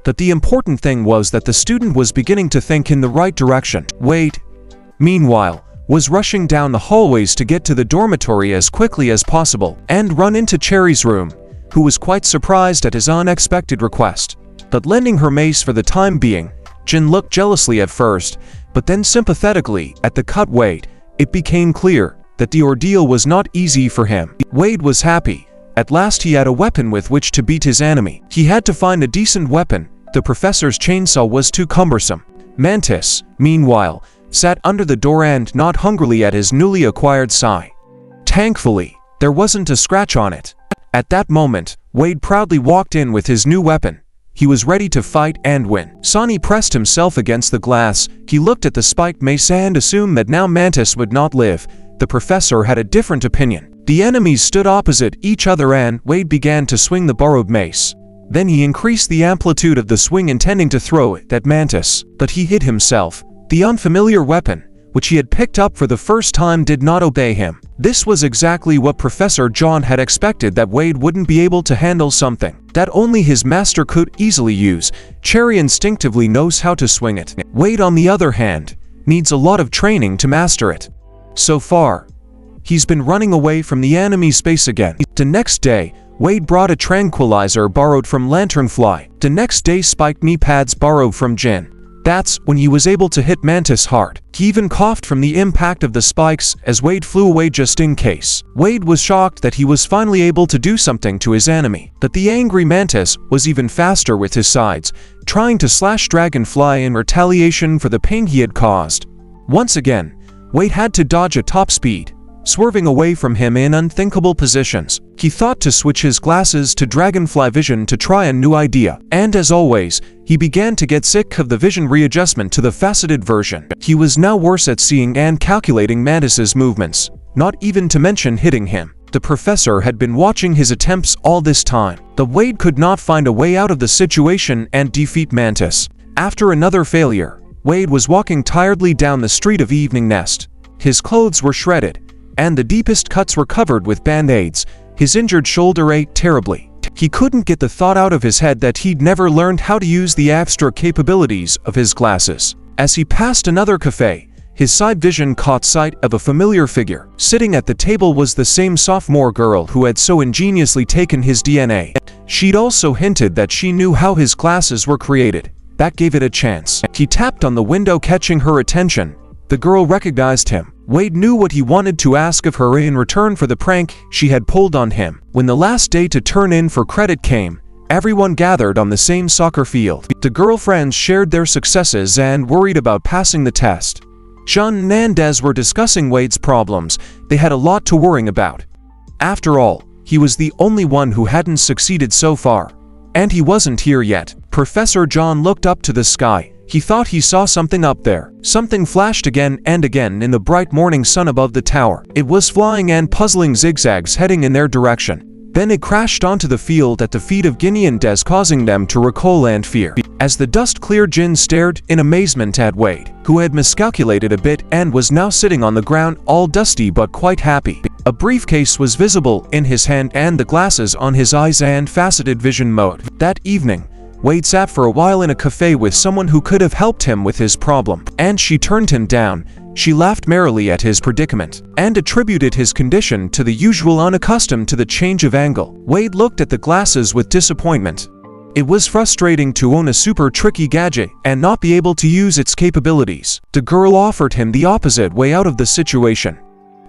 But the important thing was that the student was beginning to think in the right direction. Wade, meanwhile, was rushing down the hallways to get to the dormitory as quickly as possible and run into Cherry's room, who was quite surprised at his unexpected request. But lending her mace for the time being, Jin looked jealously at first, but then sympathetically at the cut Wade. It became clear that the ordeal was not easy for him. Wade was happy. At last he had a weapon with which to beat his enemy. He had to find a decent weapon. The professor's chainsaw was too cumbersome. Mantis, meanwhile, sat under the door and gnawed hungrily at his newly acquired sai. Thankfully, there wasn't a scratch on it. At that moment, Wade proudly walked in with his new weapon. He was ready to fight and win. Sonny pressed himself against the glass. He looked at the spiked mace and assumed that now Mantis would not live. The professor had a different opinion. The enemies stood opposite each other and Wade began to swing the borrowed mace. Then he increased the amplitude of the swing, intending to throw it at Mantis, but he hit himself. The unfamiliar weapon, which he had picked up for the first time, did not obey him. This was exactly what Professor John had expected, that Wade wouldn't be able to handle something that only his master could easily use. Cherry instinctively knows how to swing it. Wade, on the other hand, needs a lot of training to master it. So far, he's been running away from the enemy space again. The next day, Wade brought a tranquilizer borrowed from Lanternfly. The next day, spiked knee pads borrowed from Jin. That's when he was able to hit Mantis hard. He even coughed from the impact of the spikes as Wade flew away just in case. Wade was shocked that he was finally able to do something to his enemy. But the angry Mantis was even faster with his sides, trying to slash Dragonfly in retaliation for the pain he had caused. Once again, Wade had to dodge at top speed, swerving away from him in unthinkable positions. He thought to switch his glasses to Dragonfly vision to try a new idea, and as always, he began to get sick of the vision readjustment to the faceted version. He was now worse at seeing and calculating Mantis's movements, not even to mention hitting him. The professor had been watching his attempts all this time. The Wade could not find a way out of the situation and defeat Mantis. After another failure, Wade was walking tiredly down the street of Evening Nest. His clothes were shredded, and the deepest cuts were covered with band-aids. His injured shoulder ached terribly. He couldn't get the thought out of his head that he'd never learned how to use the extra capabilities of his glasses. As he passed another cafe, his side vision caught sight of a familiar figure. Sitting at the table was the same sophomore girl who had so ingeniously taken his DNA. She'd also hinted that she knew how his glasses were created. That gave it a chance. He tapped on the window, catching her attention. The girl recognized him. Wade knew what he wanted to ask of her in return for the prank she had pulled on him. When the last day to turn in for credit came, everyone gathered on the same soccer field. The girlfriends shared their successes and worried about passing the test. Jean and Des were discussing Wade's problems. They had a lot to worry about. After all, he was the only one who hadn't succeeded so far. And he wasn't here yet. Professor John looked up to the sky. He thought he saw something up there. Something flashed again and again in the bright morning sun above the tower. It was flying and puzzling zigzags heading in their direction. Then it crashed onto the field at the feet of Ginny and Des, causing them to recoil and fear. As the dust cleared, Jin stared in amazement at Wade, who had miscalculated a bit and was now sitting on the ground, all dusty but quite happy. A briefcase was visible in his hand and the glasses on his eyes and faceted vision mode. That evening, Wade sat for a while in a cafe with someone who could have helped him with his problem, and she turned him down. She laughed merrily at his predicament, and attributed his condition to the usual unaccustomed to the change of angle. Wade looked at the glasses with disappointment. It was frustrating to own a super tricky gadget and not be able to use its capabilities. The girl offered him the opposite way out of the situation.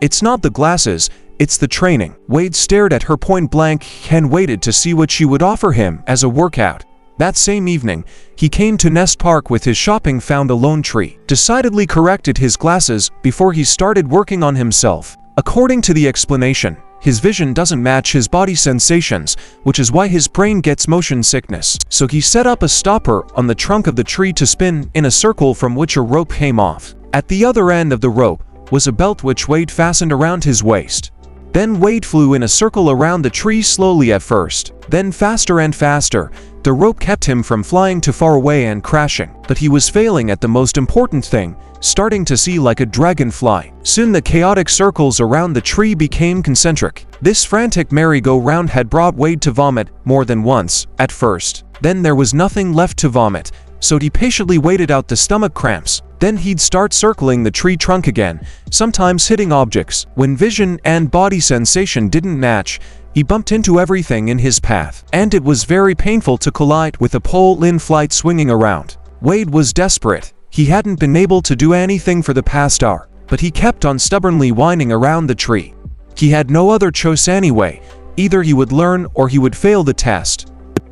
It's not the glasses, it's the training. Wade stared at her point blank and waited to see what she would offer him as a workout. That same evening, he came to Nest Park with his shopping, found a lone tree, decidedly corrected his glasses before he started working on himself. According to the explanation, his vision doesn't match his body sensations, which is why his brain gets motion sickness. So he set up a stopper on the trunk of the tree to spin in a circle from which a rope came off. At the other end of the rope was a belt which Wade fastened around his waist. Then Wade flew in a circle around the tree, slowly at first, then faster and faster. The rope kept him from flying too far away and crashing, but he was failing at the most important thing, starting to see like a dragonfly. Soon the chaotic circles around the tree became concentric. This frantic merry-go-round had brought Wade to vomit more than once. At first, Then there was nothing left to vomit, so he patiently waited out the stomach cramps. Then he'd start circling the tree trunk again, sometimes hitting objects. When vision and body sensation didn't match, he bumped into everything in his path, and it was very painful to collide with a pole in flight swinging around. Wade was desperate. He hadn't been able to do anything for the past hour, but he kept on stubbornly whining around the tree. He had no other choice anyway. Either he would learn or he would fail the test.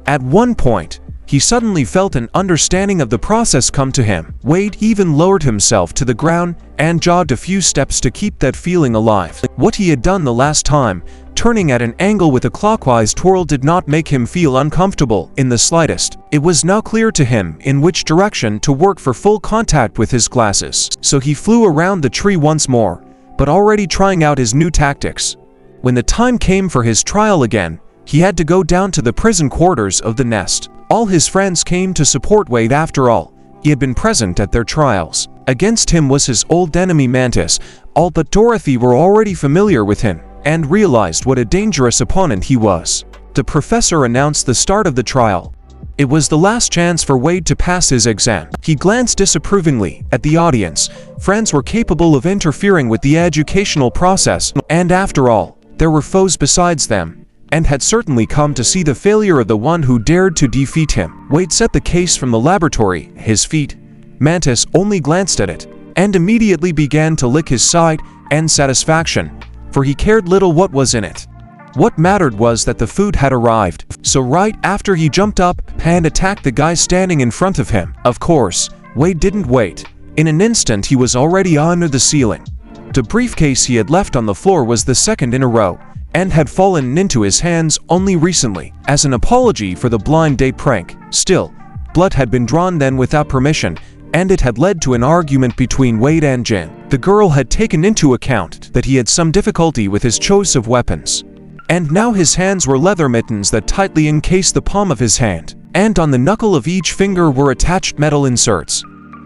At one point, he suddenly felt an understanding of the process come to him. Wade even lowered himself to the ground and jogged a few steps to keep that feeling alive. What he had done the last time, turning at an angle with a clockwise twirl, did not make him feel uncomfortable in the slightest. It was now clear to him in which direction to work for full contact with his glasses. So he flew around the tree once more, but already trying out his new tactics. When the time came for his trial again, he had to go down to the prison quarters of the nest. All his friends came to support Wade. After all, he had been present at their trials. Against him was his old enemy Mantis. All but Dorothy were already familiar with him and realized what a dangerous opponent he was. The professor announced the start of the trial. It was the last chance for Wade to pass his exam. He glanced disapprovingly at the audience. Friends were capable of interfering with the educational process, and after all, there were foes besides them, and had certainly come to see the failure of the one who dared to defeat him. Wade set the case from the laboratory, his feet. Mantis only glanced at it, and immediately began to lick his side in satisfaction, for he cared little what was in it. What mattered was that the food had arrived. So right after he jumped up and attacked the guy standing in front of him. Of course, Wade didn't wait. In an instant he was already under the ceiling. The briefcase he had left on the floor was the second in a row, and had fallen into his hands only recently, as an apology for the blind date prank. Still, blood had been drawn then without permission, and it had led to an argument between Wade and Jin. The girl had taken into account that he had some difficulty with his choice of weapons, and now his hands were leather mittens that tightly encased the palm of his hand, and on the knuckle of each finger were attached metal inserts.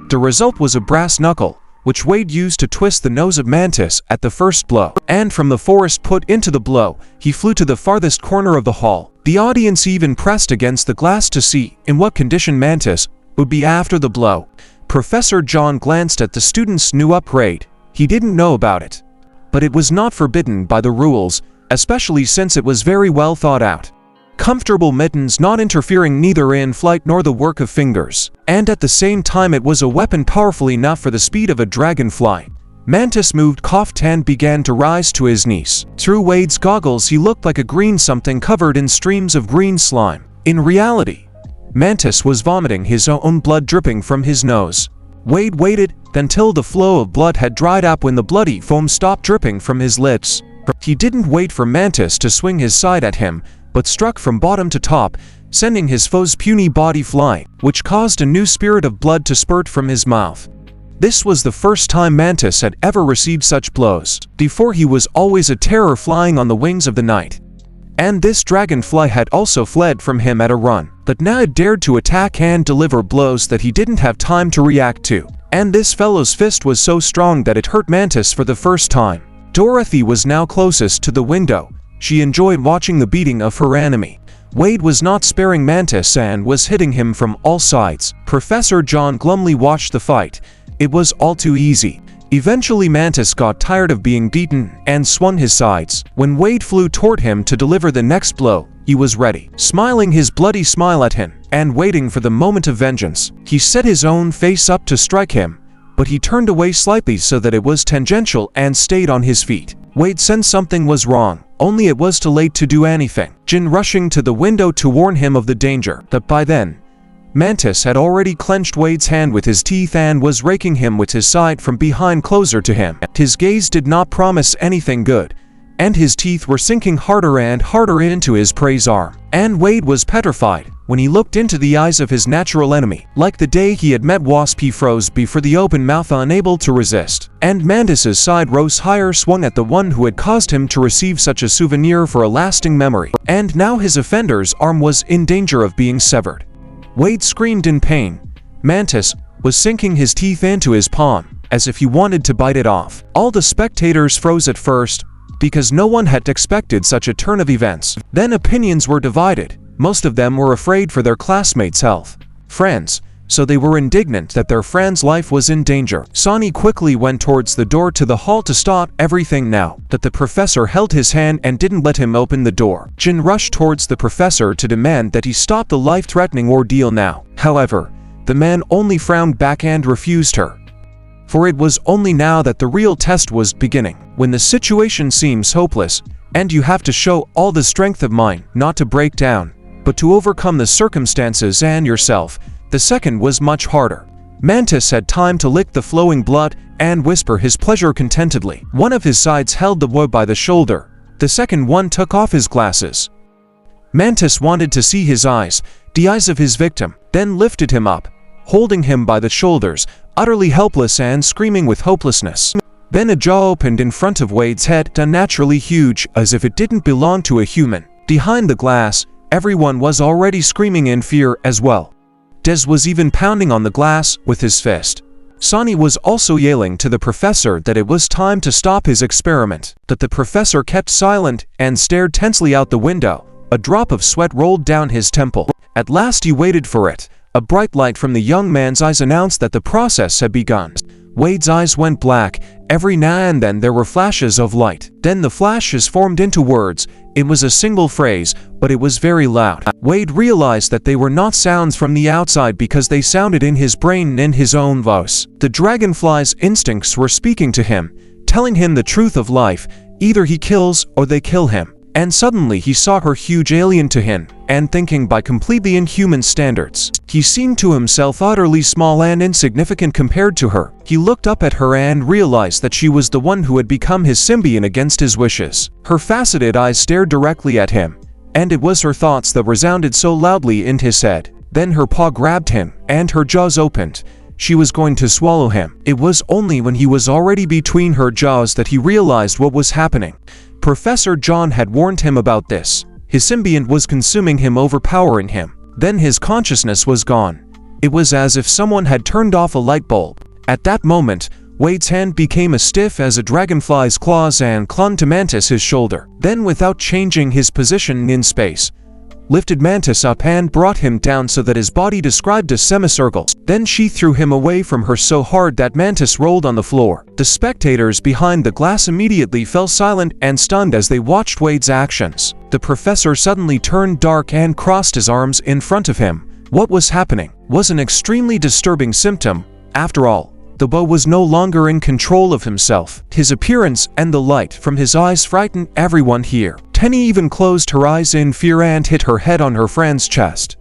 The result was a brass knuckle, which Wade used to twist the nose of Mantis at the first blow. And from the forest put into the blow, he flew to the farthest corner of the hall. The audience even pressed against the glass to see in what condition Mantis would be after the blow. Professor John glanced at the student's new upgrade. He didn't know about it, but it was not forbidden by the rules, especially since it was very well thought out. Comfortable mittens not interfering neither in flight nor the work of fingers, and at the same time it was a weapon powerful enough for the speed of a dragonfly. Mantis moved, coughed, and began to rise to his knees. Through Wade's goggles he looked like a green something covered in streams of green slime. In reality, Mantis was vomiting his own blood dripping from his nose. Wade waited until the flow of blood had dried up. When the bloody foam stopped dripping from his lips, he didn't wait for Mantis to swing his side at him, but struck from bottom to top, sending his foe's puny body flying, which caused a new spirit of blood to spurt from his mouth. This was the first time Mantis had ever received such blows. Before he was always a terror flying on the wings of the night. And this dragonfly had also fled from him at a run, but now it dared to attack and deliver blows that he didn't have time to react to. And this fellow's fist was so strong that it hurt Mantis for the first time. Dorothy was now closest to the window. She enjoyed watching the beating of her enemy. Wade was not sparing Mantis and was hitting him from all sides. Professor John glumly watched the fight. It was all too easy. Eventually Mantis got tired of being beaten and swung his sides. When Wade flew toward him to deliver the next blow, he was ready, smiling his bloody smile at him and waiting for the moment of vengeance. He set his own face up to strike him, but he turned away slightly so that it was tangential and stayed on his feet. Wade sensed something was wrong, only it was too late to do anything. Jin rushing to the window to warn him of the danger, but by then, Mantis had already clenched Wade's hand with his teeth and was raking him with his side from behind closer to him. His gaze did not promise anything good, and his teeth were sinking harder and harder into his prey's arm. And Wade was petrified when he looked into the eyes of his natural enemy. Like the day he had met Wasp, he froze before the open mouth, unable to resist. And Mantis's side rose higher, swung at the one who had caused him to receive such a souvenir for a lasting memory. And now his offender's arm was in danger of being severed. Wade screamed in pain. Mantis was sinking his teeth into his palm, as if he wanted to bite it off. All the spectators froze at first, because no one had expected such a turn of events. Then opinions were divided. Most of them were afraid for their classmates' health. Friends, so they were indignant that their friend's life was in danger. Sonny quickly went towards the door to the hall to stop everything now that the professor held his hand and didn't let him open the door. Jin rushed towards the professor to demand that he stop the life-threatening ordeal now. However, the man only frowned back and refused her. For it was only now that the real test was beginning. When the situation seems hopeless, and you have to show all the strength of mind, not to break down, but to overcome the circumstances and yourself, the second was much harder. Mantis had time to lick the flowing blood and whisper his pleasure contentedly. One of his sides held the boy by the shoulder. The second one took off his glasses. Mantis wanted to see his eyes, the eyes of his victim, then lifted him up, holding him by the shoulders, utterly helpless and screaming with hopelessness. Then a jaw opened in front of Wade's head, unnaturally huge, as if it didn't belong to a human. Behind the glass, everyone was already screaming in fear as well. Des was even pounding on the glass with his fist. Sonny was also yelling to the professor that it was time to stop his experiment. But the professor kept silent and stared tensely out the window. A drop of sweat rolled down his temple. At last he waited for it. A bright light from the young man's eyes announced that the process had begun. Wade's eyes went black. Every now and then there were flashes of light. Then the flashes formed into words. It was a single phrase, but it was very loud. Wade realized that they were not sounds from the outside because they sounded in his brain in his own voice. The dragonfly's instincts were speaking to him, telling him the truth of life. Either he kills or they kill him. And suddenly he saw her huge alien to him, and thinking by completely inhuman standards. He seemed to himself utterly small and insignificant compared to her. He looked up at her and realized that she was the one who had become his symbiont against his wishes. Her faceted eyes stared directly at him, and it was her thoughts that resounded so loudly in his head. Then her paw grabbed him, and her jaws opened. She was going to swallow him. It was only when he was already between her jaws that he realized what was happening. Professor John had warned him about this. His symbiont was consuming him, overpowering him. Then his consciousness was gone. It was as if someone had turned off a light bulb. At that moment, Wade's hand became as stiff as a dragonfly's claws and clung to Mantis' shoulder. Then, without changing his position in space, lifted Mantis up and brought him down so that his body described a semicircle. Then she threw him away from her so hard that Mantis rolled on the floor. The spectators behind the glass immediately fell silent and stunned as they watched Wade's actions. The professor suddenly turned dark and crossed his arms in front of him. What was happening was an extremely disturbing symptom. After all, the boy was no longer in control of himself. His appearance and the light from his eyes frightened everyone here. Tenny even closed her eyes in fear and hit her head on her friend's chest.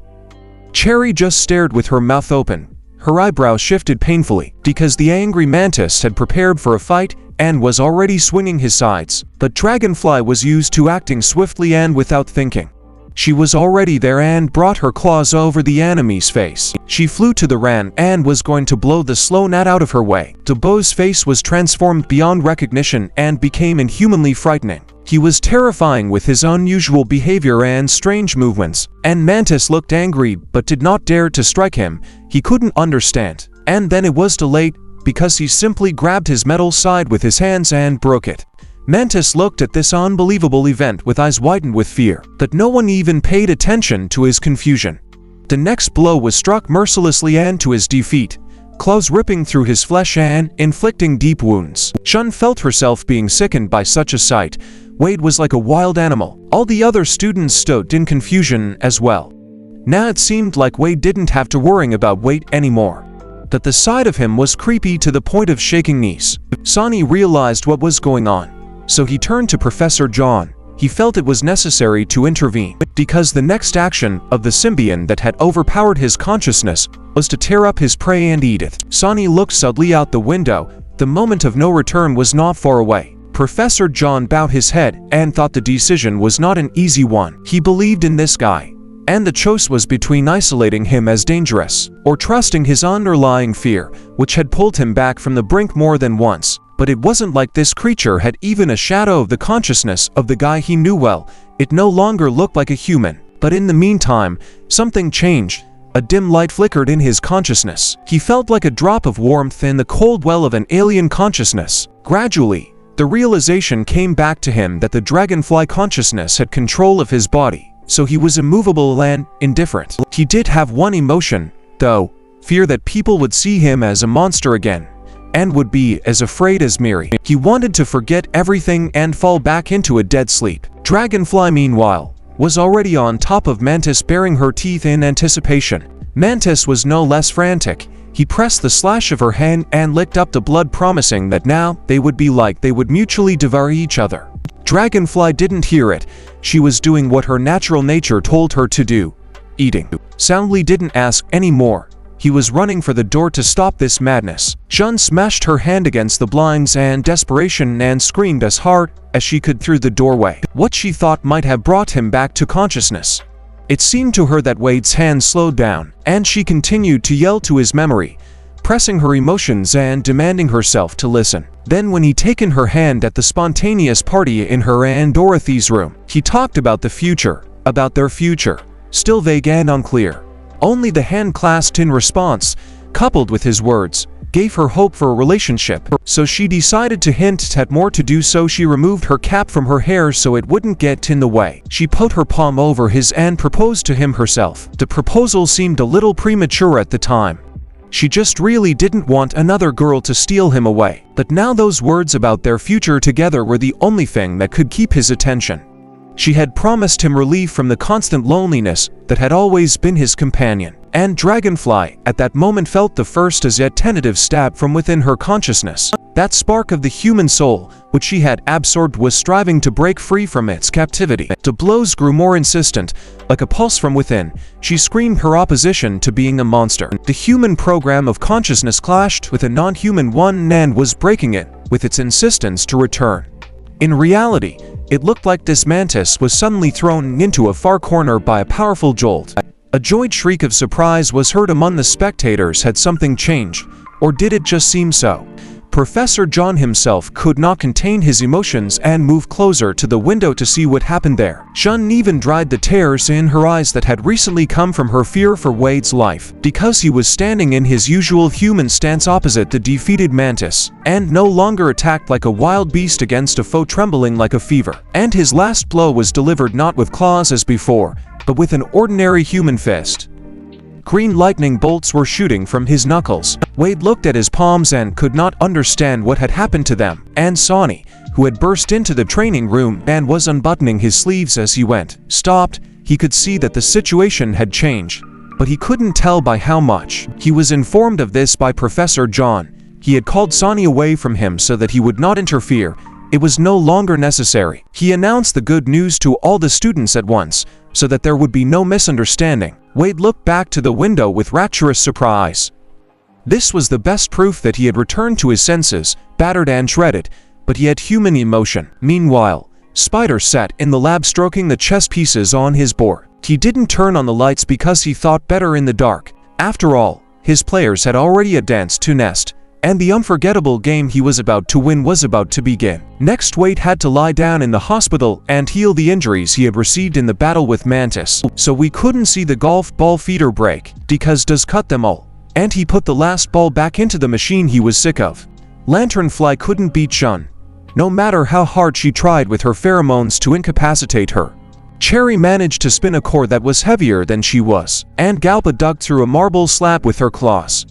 Cherry just stared with her mouth open. Her eyebrows shifted painfully, because the angry Mantis had prepared for a fight and was already swinging his sides. But Dragonfly was used to acting swiftly and without thinking. She was already there and brought her claws over the enemy's face. She flew to the ran and was going to blow the slow gnat out of her way. The beau's face was transformed beyond recognition and became inhumanly frightening. He was terrifying with his unusual behavior and strange movements, and Mantis looked angry but did not dare to strike him. He couldn't understand. And then it was too late, because he simply grabbed his metal side with his hands and broke it. Mantis looked at this unbelievable event with eyes widened with fear, but no one even paid attention to his confusion. The next blow was struck mercilessly and to his defeat, claws ripping through his flesh and inflicting deep wounds. Shun felt herself being sickened by such a sight. Wade was like a wild animal. All the other students stood in confusion as well. Now it seemed like Wade didn't have to worry about Wade anymore. That the side of him was creepy to the point of shaking knees. Sonny realized what was going on, so he turned to Professor John. He felt it was necessary to intervene, because the next action of the symbiont that had overpowered his consciousness was to tear up his prey and eat it. Sonny looked suddenly out the window. The moment of no return was not far away. Professor John bowed his head and thought the decision was not an easy one. He believed in this guy, and the choice was between isolating him as dangerous or trusting his underlying fear, which had pulled him back from the brink more than once. But it wasn't like this creature had even a shadow of the consciousness of the guy he knew well. It no longer looked like a human. But in the meantime, something changed. A dim light flickered in his consciousness. He felt like a drop of warmth in the cold well of an alien consciousness. Gradually, the realization came back to him that the dragonfly consciousness had control of his body. so he was immovable and indifferent. He did have one emotion, though, fear that people would see him as a monster again, and would be as afraid as Mi-hee. He wanted to forget everything and fall back into a dead sleep. Dragonfly, meanwhile, was already on top of Mantis, baring her teeth in anticipation. Mantis was no less frantic. He pressed the slash of her hand and licked up the blood, promising that now they would be like they would mutually devour each other. Dragonfly didn't hear it. She was doing what her natural nature told her to do, eating. Soundly didn't ask any more. He was running for the door to stop this madness. Jun smashed her hand against the blinds in desperation and screamed as hard as she could through the doorway. What she thought might have brought him back to consciousness. It seemed to her that Wade's hand slowed down, and she continued to yell to his memory, pressing her emotions and demanding herself to listen. Then when he'd taken her hand at the spontaneous party in her and Dorothy's room, he talked about the future, about their future, still vague and unclear. Only the hand clasped in response, coupled with his words, gave her hope for a relationship. So she decided to hint at more to do so. She removed her cap from her hair so it wouldn't get in the way. She put her palm over his and proposed to him herself. The proposal seemed a little premature at the time. She just really didn't want another girl to steal him away. But now those words about their future together were the only thing that could keep his attention. She had promised him relief from the constant loneliness that had always been his companion. And Dragonfly, at that moment, felt the first as yet tentative stab from within her consciousness. That spark of the human soul, which she had absorbed, was striving to break free from its captivity. The blows grew more insistent, like a pulse from within. She screamed her opposition to being a monster. The human program of consciousness clashed with a non-human one and was breaking it with its insistence to return. In reality, it looked like this Mantis was suddenly thrown into a far corner by a powerful jolt. A joyed shriek of surprise was heard among the spectators. Had something changed, or did it just seem so? Professor John himself could not contain his emotions and moved closer to the window to see what happened there. Jun even dried the tears in her eyes that had recently come from her fear for Wade's life, because he was standing in his usual human stance opposite the defeated Mantis, and no longer attacked like a wild beast against a foe trembling like a fever. And his last blow was delivered not with claws as before, but with an ordinary human fist. Green lightning bolts were shooting from his knuckles. Wade looked at his palms and could not understand what had happened to them. And Sonny, who had burst into the training room and was unbuttoning his sleeves as he went, stopped. He could see that the situation had changed, but he couldn't tell by how much. He was informed of this by Professor John. He had called Sonny away from him so that he would not interfere. It was no longer necessary. He announced the good news to all the students at once, so that there would be no misunderstanding. Wade looked back to the window with rapturous surprise. This was the best proof that he had returned to his senses, battered and shredded, but he had human emotion. Meanwhile, Spider sat in the lab stroking the chess pieces on his board. He didn't turn on the lights because he thought better in the dark. After all, his players had already advanced to Nest, and the unforgettable game he was about to win was about to begin. Next, Wade had to lie down in the hospital and heal the injuries he had received in the battle with Mantis. So we couldn't see the golf ball feeder break, because does cut them all. And he put the last ball back into the machine he was sick of. Lanternfly couldn't beat Jun, no matter how hard she tried with her pheromones to incapacitate her. Cherry managed to spin a core that was heavier than she was, and Galpa dug through a marble slab with her claws.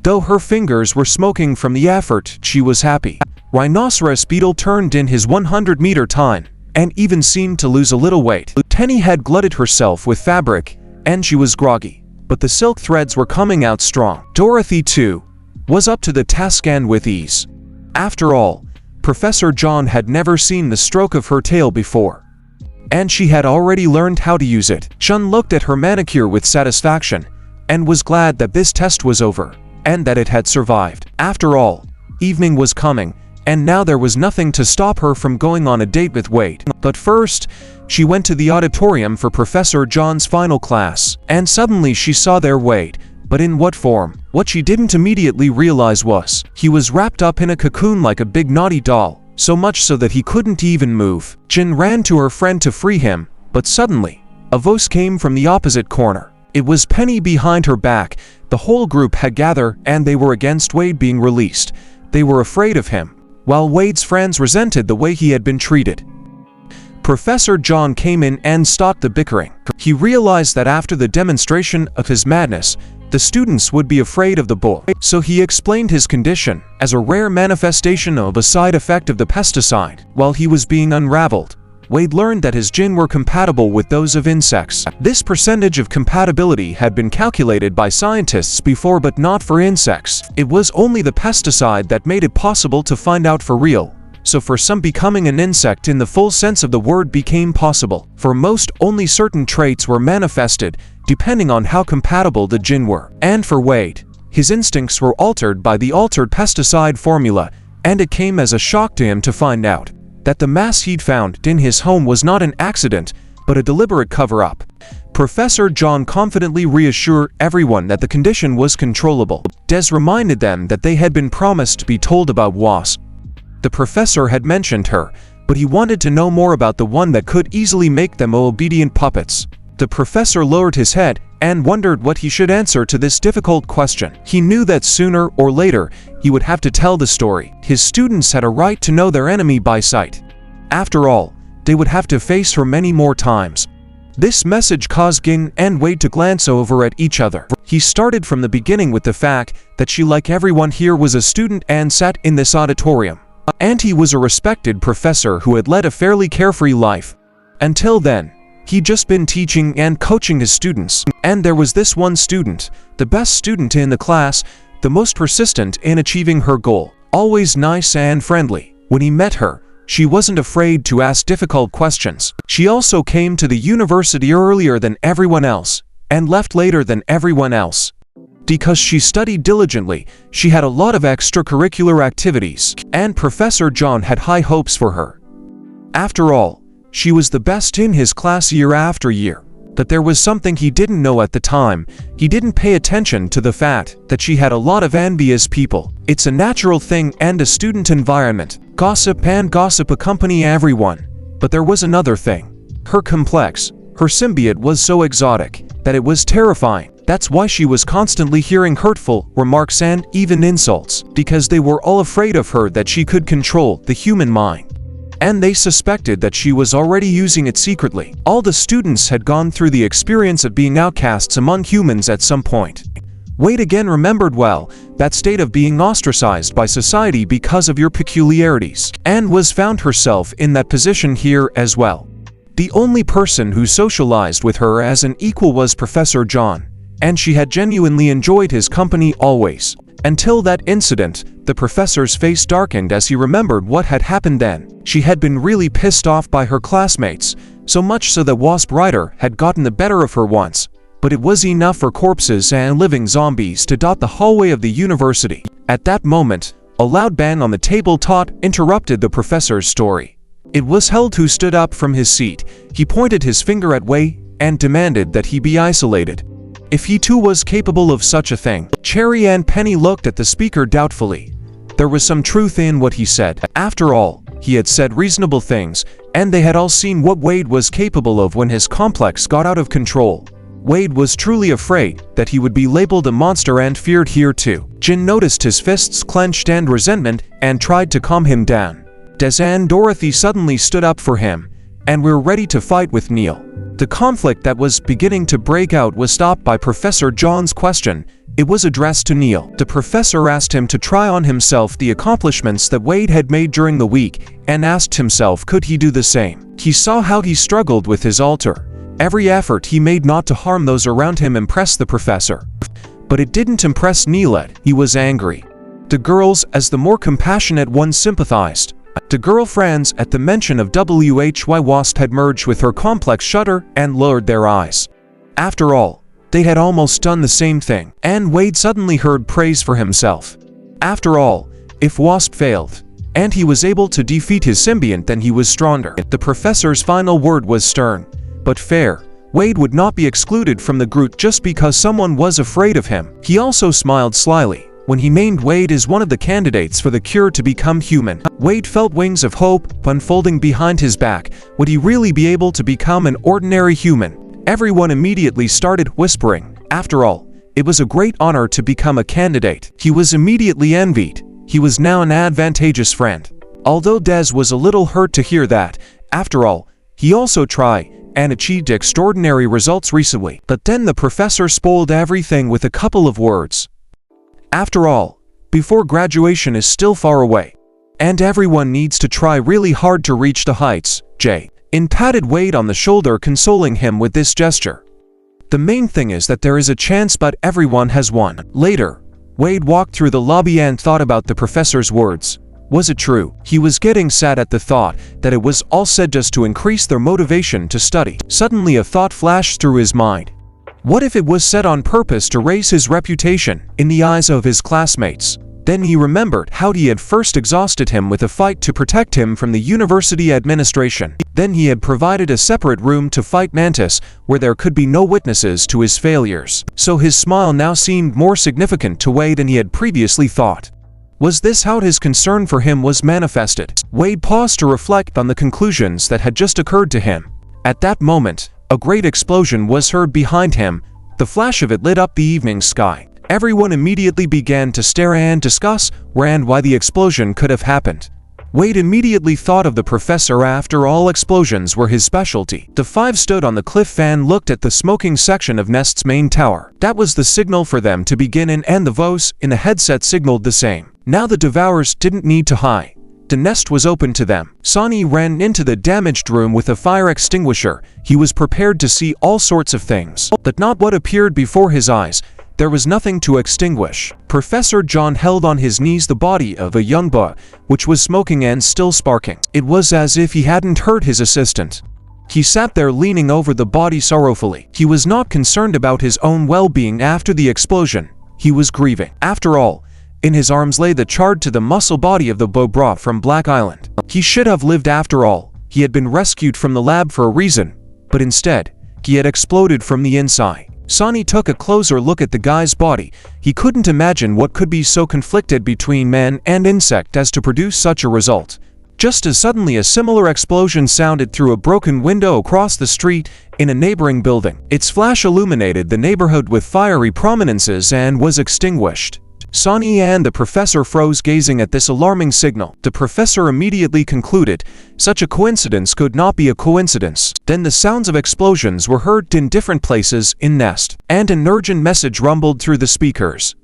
Though her fingers were smoking from the effort, she was happy. Rhinoceros Beetle turned in his 100-meter time, and even seemed to lose a little weight. Tenny had glutted herself with fabric, and she was groggy, but the silk threads were coming out strong. Dorothy, too, was up to the task and with ease. After all, Professor John had never seen the stroke of her tail before, and she had already learned how to use it. Jun looked at her manicure with satisfaction, and was glad that this test was over, and that it had survived. After all, evening was coming, and now there was nothing to stop her from going on a date with Wade. But first, she went to the auditorium for Professor John's final class, and suddenly she saw there Wade. But in what form? What she didn't immediately realize was, he was wrapped up in a cocoon like a big naughty doll, so much so that he couldn't even move. Jin ran to her friend to free him, but suddenly, a voice came from the opposite corner. It was Penny behind her back. The whole group had gathered, and they were against Wade being released. They were afraid of him, while Wade's friends resented the way he had been treated. Professor John came in and stopped the bickering. He realized that after the demonstration of his madness, the students would be afraid of the boy, so he explained his condition as a rare manifestation of a side effect of the pesticide. While he was being unraveled, Wade learned that his jinn were compatible with those of insects. This percentage of compatibility had been calculated by scientists before, but not for insects. It was only the pesticide that made it possible to find out for real. So for some, becoming an insect in the full sense of the word became possible. For most, only certain traits were manifested, depending on how compatible the jinn were. And for Wade, his instincts were altered by the altered pesticide formula, and it came as a shock to him to find out that the mass he'd found in his home was not an accident, but a deliberate cover-up. Professor John confidently reassured everyone that the condition was controllable. Des reminded them that they had been promised to be told about Wasp. The professor had mentioned her, but he wanted to know more about the one that could easily make them obedient puppets. The professor lowered his head and wondered what he should answer to this difficult question. He knew that sooner or later he would have to tell the story. His students had a right to know their enemy by sight. After all, they would have to face her many more times. This message caused Ging and Wade to glance over at each other. He started from the beginning with the fact that she, like everyone here, was a student and sat in this auditorium. And he was a respected professor who had led a fairly carefree life. Until then, he'd just been teaching and coaching his students. And there was this one student, the best student in the class, the most persistent in achieving her goal, always nice and friendly. When he met her, she wasn't afraid to ask difficult questions. She also came to the university earlier than everyone else, and left later than everyone else. Because she studied diligently, she had a lot of extracurricular activities, and Professor John had high hopes for her. After all, she was the best in his class year after year. But there was something he didn't know at the time. He didn't pay attention to the fact that she had a lot of envious people. It's a natural thing and a student environment. Gossip accompany everyone. But there was another thing. Her complex, her symbiote was so exotic that it was terrifying. That's why she was constantly hearing hurtful remarks and even insults, because they were all afraid of her, that she could control the human mind. And they suspected that she was already using it secretly. All the students had gone through the experience of being outcasts among humans at some point. Wade again remembered well that state of being ostracized by society because of your peculiarities, and was found herself in that position here as well. The only person who socialized with her as an equal was Professor John, and she had genuinely enjoyed his company always. Until that incident, the professor's face darkened as he remembered what had happened then. She had been really pissed off by her classmates, so much so that Wasp Rider had gotten the better of her once. But it was enough for corpses and living zombies to dot the hallway of the university. At that moment, a loud bang on the tabletop interrupted the professor's story. It was Held, who stood up from his seat. He pointed his finger at Wei and demanded that he be isolated. If he too was capable of such a thing. Cherry and Penny looked at the speaker doubtfully. There was some truth in what he said. After all, he had said reasonable things, and they had all seen what Wade was capable of when his complex got out of control. Wade was truly afraid that he would be labeled a monster and feared here too. Jin noticed his fists clenched and resentment and tried to calm him down. Des and Dorothy suddenly stood up for him, and were ready to fight with Neil. The conflict that was beginning to break out was stopped by Professor John's question. It was addressed to Neil. The professor asked him to try on himself the accomplishments that Wade had made during the week, and asked himself could he do the same. He saw how he struggled with his altar. Every effort he made not to harm those around him impressed the professor. But it didn't impress Neil. He was angry. The girls, as the more compassionate ones, sympathized. The girlfriends, at the mention of WHY Wasp, had merged with her complex shudder and lowered their eyes. After all, they had almost done the same thing, and Wade suddenly heard praise for himself. After all, if Wasp failed, and he was able to defeat his symbiont, then he was stronger. The professor's final word was stern, but fair. Wade would not be excluded from the group just because someone was afraid of him. He also smiled slyly when he named Wade as one of the candidates for the cure to become human. Wade felt wings of hope unfolding behind his back. Would he really be able to become an ordinary human? Everyone immediately started whispering. After all, it was a great honor to become a candidate. He was immediately envied. He was now an advantageous friend. Although Des was a little hurt to hear that, after all, He also tried and achieved extraordinary results recently. But then the professor spoiled everything with a couple of words. After all, before graduation is still far away, and everyone needs to try really hard to reach the heights. In patted Wade on the shoulder, consoling him with this gesture. The main thing is that there is a chance, but everyone has one. Later, Wade walked through the lobby and thought about the professor's words. Was it true? He was getting sad at the thought that it was all said just to increase their motivation to study. Suddenly a thought flashed through his mind. What if it was said on purpose to raise his reputation in the eyes of his classmates? Then he remembered how he had first exhausted him with a fight to protect him from the university administration. Then he had provided a separate room to fight Mantis where there could be no witnesses to his failures. So his smile now seemed more significant to Wade than he had previously thought. Was this how his concern for him was manifested? Wade paused to reflect on the conclusions that had just occurred to him. At that moment, a great explosion was heard behind him. The flash of it lit up the evening sky. Everyone immediately began to stare and discuss where and why the explosion could have happened. Wade immediately thought of the professor. After all, explosions were his specialty. The five stood on the cliff and looked at the smoking section of Nest's main tower. That was the signal for them to begin in, and the voice in the headset signaled the same. Now the Devourers didn't need to hide. The nest was open to them. Sonny ran into the damaged room with a fire extinguisher. He was prepared to see all sorts of things, but not what appeared before his eyes. There was nothing to extinguish. Professor John held on his knees the body of a young boy, which was smoking and still sparking. It was as if he hadn't hurt his assistant. He sat there leaning over the body sorrowfully. He was not concerned about his own well-being after the explosion. He was grieving. After all, in his arms lay the charred to the muscle body of the boy brought from Black Island. He should have lived after all. He had been rescued from the lab for a reason, but instead, he had exploded from the inside. Sonny took a closer look at the guy's body. He couldn't imagine what could be so conflicted between man and insect as to produce such a result. Just as suddenly a similar explosion sounded through a broken window across the street in a neighboring building. Its flash illuminated the neighborhood with fiery prominences and was extinguished. Sonny and the professor froze, gazing at this alarming signal. The professor immediately concluded such a coincidence could not be a coincidence. Then the sounds of explosions were heard in different places in Nest, and an urgent message rumbled through the speakers.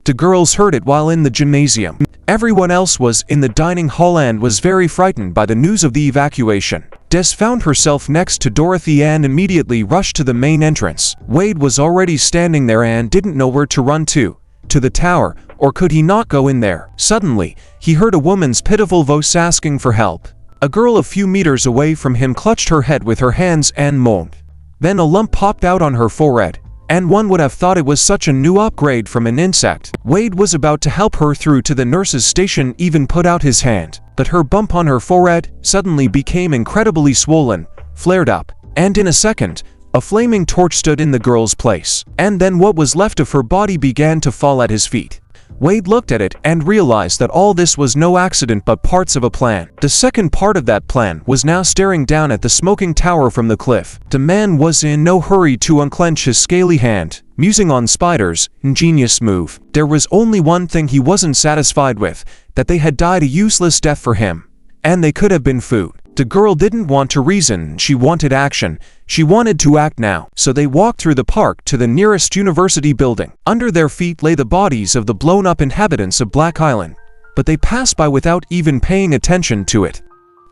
The girls heard it while in the gymnasium. Everyone else was in the dining hall and was very frightened by the news of the evacuation. Des found herself next to Dorothy and immediately rushed to the main entrance. Wade was already standing there and didn't know where to run to the tower, or could he not go in there? Suddenly, he heard a woman's pitiful voice asking for help. A girl a few meters away from him clutched her head with her hands and moaned. Then a lump popped out on her forehead, and one would have thought it was such a new upgrade from an insect. Wade was about to help her through to the nurse's station, even put out his hand, but her bump on her forehead suddenly became incredibly swollen, flared up, and in a second, a flaming torch stood in the girl's place, and then what was left of her body began to fall at his feet. Wade looked at it and realized that all this was no accident but parts of a plan. The second part of that plan was now staring down at the smoking tower from the cliff. The man was in no hurry to unclench his scaly hand, musing on Spider's ingenious move. There was only one thing he wasn't satisfied with, that they had died a useless death for him, and they could have been food. The girl didn't want to reason, she wanted action. She wanted to act now. So they walked through the park to the nearest university building. Under their feet lay the bodies of the blown-up inhabitants of Black Island, but they passed by without even paying attention to it.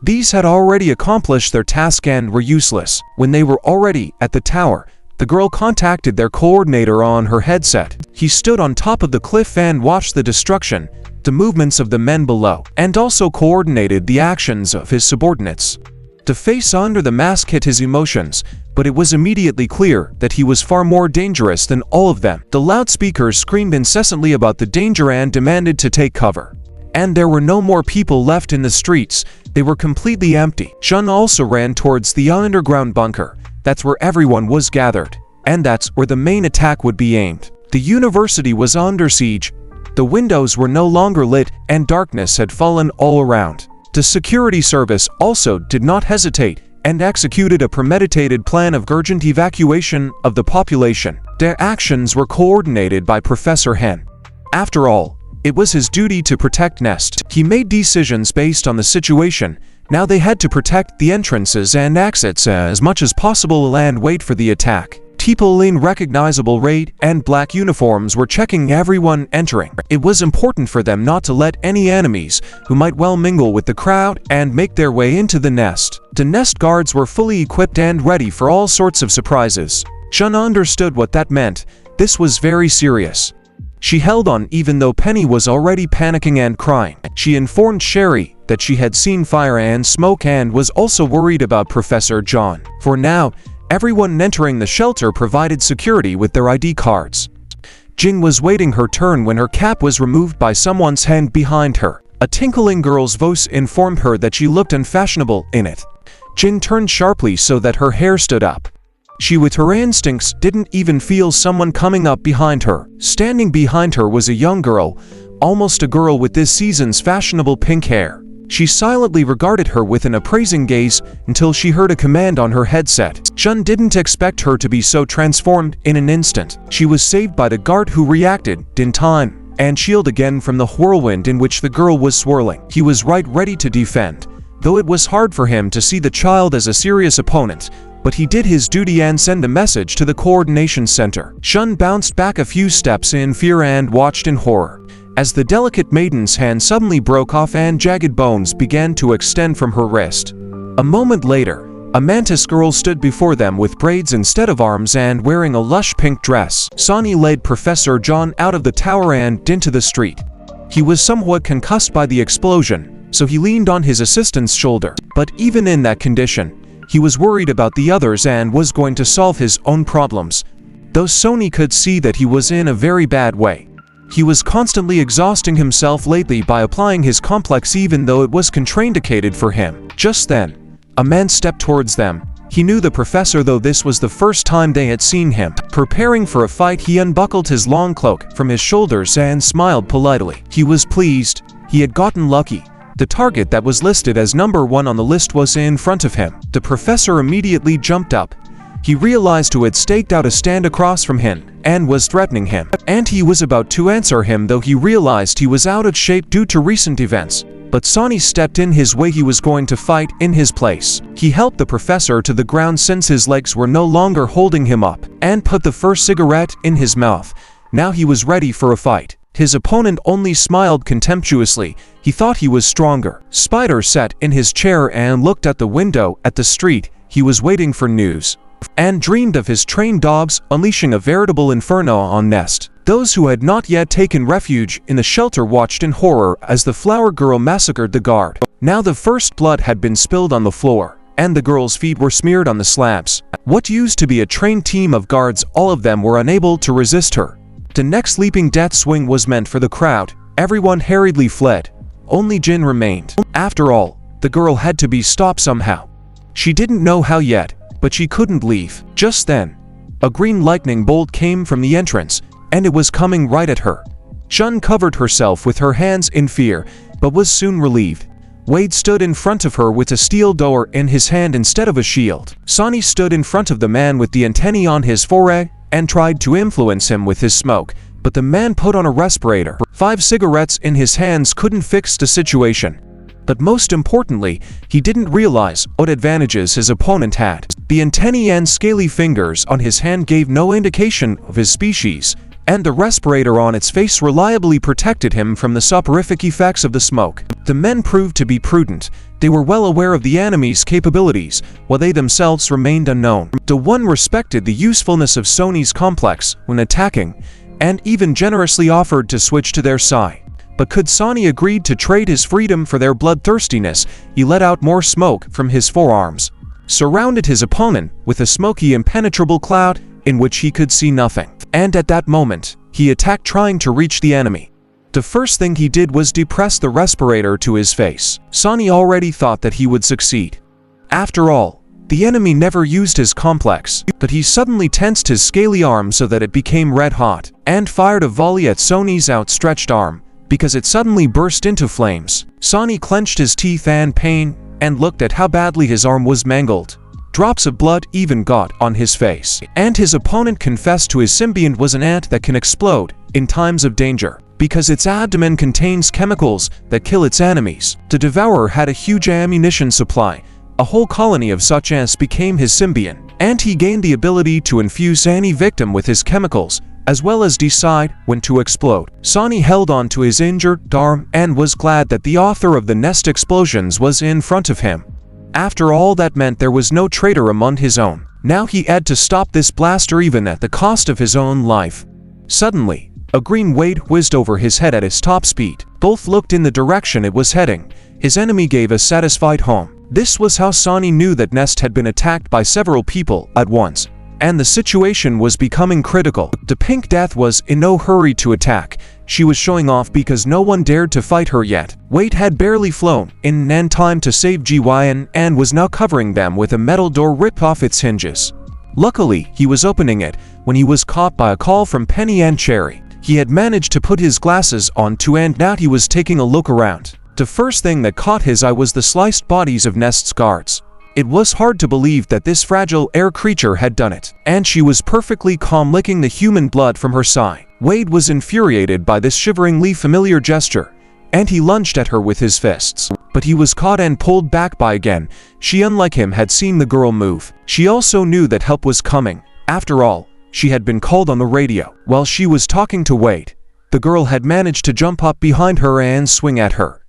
These had already accomplished their task and were useless. When they were already at the tower, the girl contacted their coordinator on her headset. He stood on top of the cliff and watched the destruction, the movements of the men below, and also coordinated the actions of his subordinates. The face under the mask hid his emotions, but it was immediately clear that he was far more dangerous than all of them. The loudspeakers screamed incessantly about the danger and demanded to take cover. And there were no more people left in the streets. They were completely empty. Shun also ran towards the underground bunker. That's where everyone was gathered, and that's where the main attack would be aimed. The university was under siege. The windows were no longer lit, and darkness had fallen all around. The security service also did not hesitate and executed a premeditated plan of urgent evacuation of the population. Their actions were coordinated by Professor Hen. After all, it was his duty to protect Nest. He made decisions based on the situation, Now they had to protect the entrances and exits as much as possible and wait for the attack. People in recognizable red and black uniforms were checking everyone entering. It was important for them not to let any enemies who might well mingle with the crowd and make their way into the nest. The nest guards were fully equipped and ready for all sorts of surprises. Shun understood what that meant. This was very serious. She held on even though Penny was already panicking and crying. She informed Sherry that she had seen fire and smoke and was also worried about Professor John. For now, everyone entering the shelter provided security with their ID cards. Jing was waiting her turn when her cap was removed by someone's hand behind her. A tinkling girl's voice informed her that she looked unfashionable in it. Jing turned sharply so that her hair stood up. She, with her instincts, didn't even feel someone coming up behind her. Standing behind her was a young girl, almost a girl with this season's fashionable pink hair. She silently regarded her with an appraising gaze until she heard a command on her headset. Shun didn't expect her to be so transformed in an instant. She was saved by the guard who reacted in time and shielded again from the whirlwind in which the girl was swirling. He was right ready to defend, though it was hard for him to see the child as a serious opponent. But he did his duty and sent a message to the coordination center. Shun bounced back a few steps in fear and watched in horror as the delicate maiden's hand suddenly broke off and jagged bones began to extend from her wrist. A moment later, a mantis girl stood before them with braids instead of arms and wearing a lush pink dress. Sonny led Professor John out of the tower and into the street. He was somewhat concussed by the explosion, so he leaned on his assistant's shoulder. But even in that condition, he was worried about the others and was going to solve his own problems, though Sony could see that he was in a very bad way. He was constantly exhausting himself lately by applying his complex even though it was contraindicated for him. Just then, a man stepped towards them. He knew the professor, though this was the first time they had seen him. Preparing for a fight, he unbuckled his long cloak from his shoulders and smiled politely. He was pleased. He had gotten lucky. The target that was listed as number 1 on the list was in front of him. The professor immediately jumped up. He realized who had staked out a stand across from him and was threatening him. And he was about to answer him, though he realized he was out of shape due to recent events. But Sonny stepped in his way. He was going to fight in his place. He helped the professor to the ground since his legs were no longer holding him up and put the first cigarette in his mouth. Now he was ready for a fight. His opponent only smiled contemptuously. He thought he was stronger. Spider sat in his chair and looked at the window at the street. He was waiting for news and dreamed of his trained dogs unleashing a veritable inferno on Nest. Those who had not yet taken refuge in the shelter watched in horror as the flower girl massacred the guard. Now the first blood had been spilled on the floor, and the girl's feet were smeared on the slabs. What used to be a trained team of guards, all of them were unable to resist her. The next leaping death swing was meant for the crowd. Everyone hurriedly fled. Only Jin remained. After all, the girl had to be stopped somehow. She didn't know how yet, but she couldn't leave. Just then, a green lightning bolt came from the entrance, and it was coming right at her. Shun covered herself with her hands in fear, but was soon relieved. Wade stood in front of her with a steel door in his hand instead of a shield. Sonny stood in front of the man with the antennae on his forehead and tried to influence him with his smoke, but the man put on a respirator. 5 cigarettes in his hands couldn't fix the situation. But most importantly, he didn't realize what advantages his opponent had. The antennae and scaly fingers on his hand gave no indication of his species, and the respirator on its face reliably protected him from the soporific effects of the smoke. The men proved to be prudent. They were well aware of the enemy's capabilities, while they themselves remained unknown. The one respected the usefulness of Sony's complex when attacking, and even generously offered to switch to their side. But could Sonny agreed to trade his freedom for their bloodthirstiness? He let out more smoke from his forearms, surrounded his opponent with a smoky, impenetrable cloud in which he could see nothing. And at that moment, he attacked, trying to reach the enemy. The first thing he did was depress the respirator to his face. Sonny already thought that he would succeed. After all, the enemy never used his complex, but he suddenly tensed his scaly arm so that it became red hot, and fired a volley at Sonny's outstretched arm, because it suddenly burst into flames. Sonny clenched his teeth in pain and looked at how badly his arm was mangled. Drops of blood even got on his face. And his opponent confessed to his symbiont was an ant that can explode in times of danger, because its abdomen contains chemicals that kill its enemies. The devourer had a huge ammunition supply. A whole colony of such ants became his symbiont, and he gained the ability to infuse any victim with his chemicals, as well as decide when to explode. Sonny held on to his injured arm and was glad that the author of the nest explosions was in front of him. After all, that meant there was no traitor among his own. Now he had to stop this blaster even at the cost of his own life. Suddenly, a green wave whizzed over his head at his top speed. Both looked in the direction it was heading. His enemy gave a satisfied home. This was how Sonny knew that Nest had been attacked by several people at once, and the situation was becoming critical. The Pink Death was in no hurry to attack. She was showing off because no one dared to fight her yet. Wade had barely flown in time to save GYN and was now covering them with a metal door ripped off its hinges. Luckily, he was opening it when he was caught by a call from Penny and Cherry. He had managed to put his glasses on too, and now he was taking a look around. The first thing that caught his eye was the sliced bodies of Nest's guards. It was hard to believe that this fragile air creature had done it, and she was perfectly calm, licking the human blood from her side. Wade was infuriated by this shiveringly familiar gesture, and he lunged at her with his fists. But he was caught and pulled back by again. She, unlike him, had seen the girl move. She also knew that help was coming. After all, she had been called on the radio. While she was talking to Wade, the girl had managed to jump up behind her and swing at her.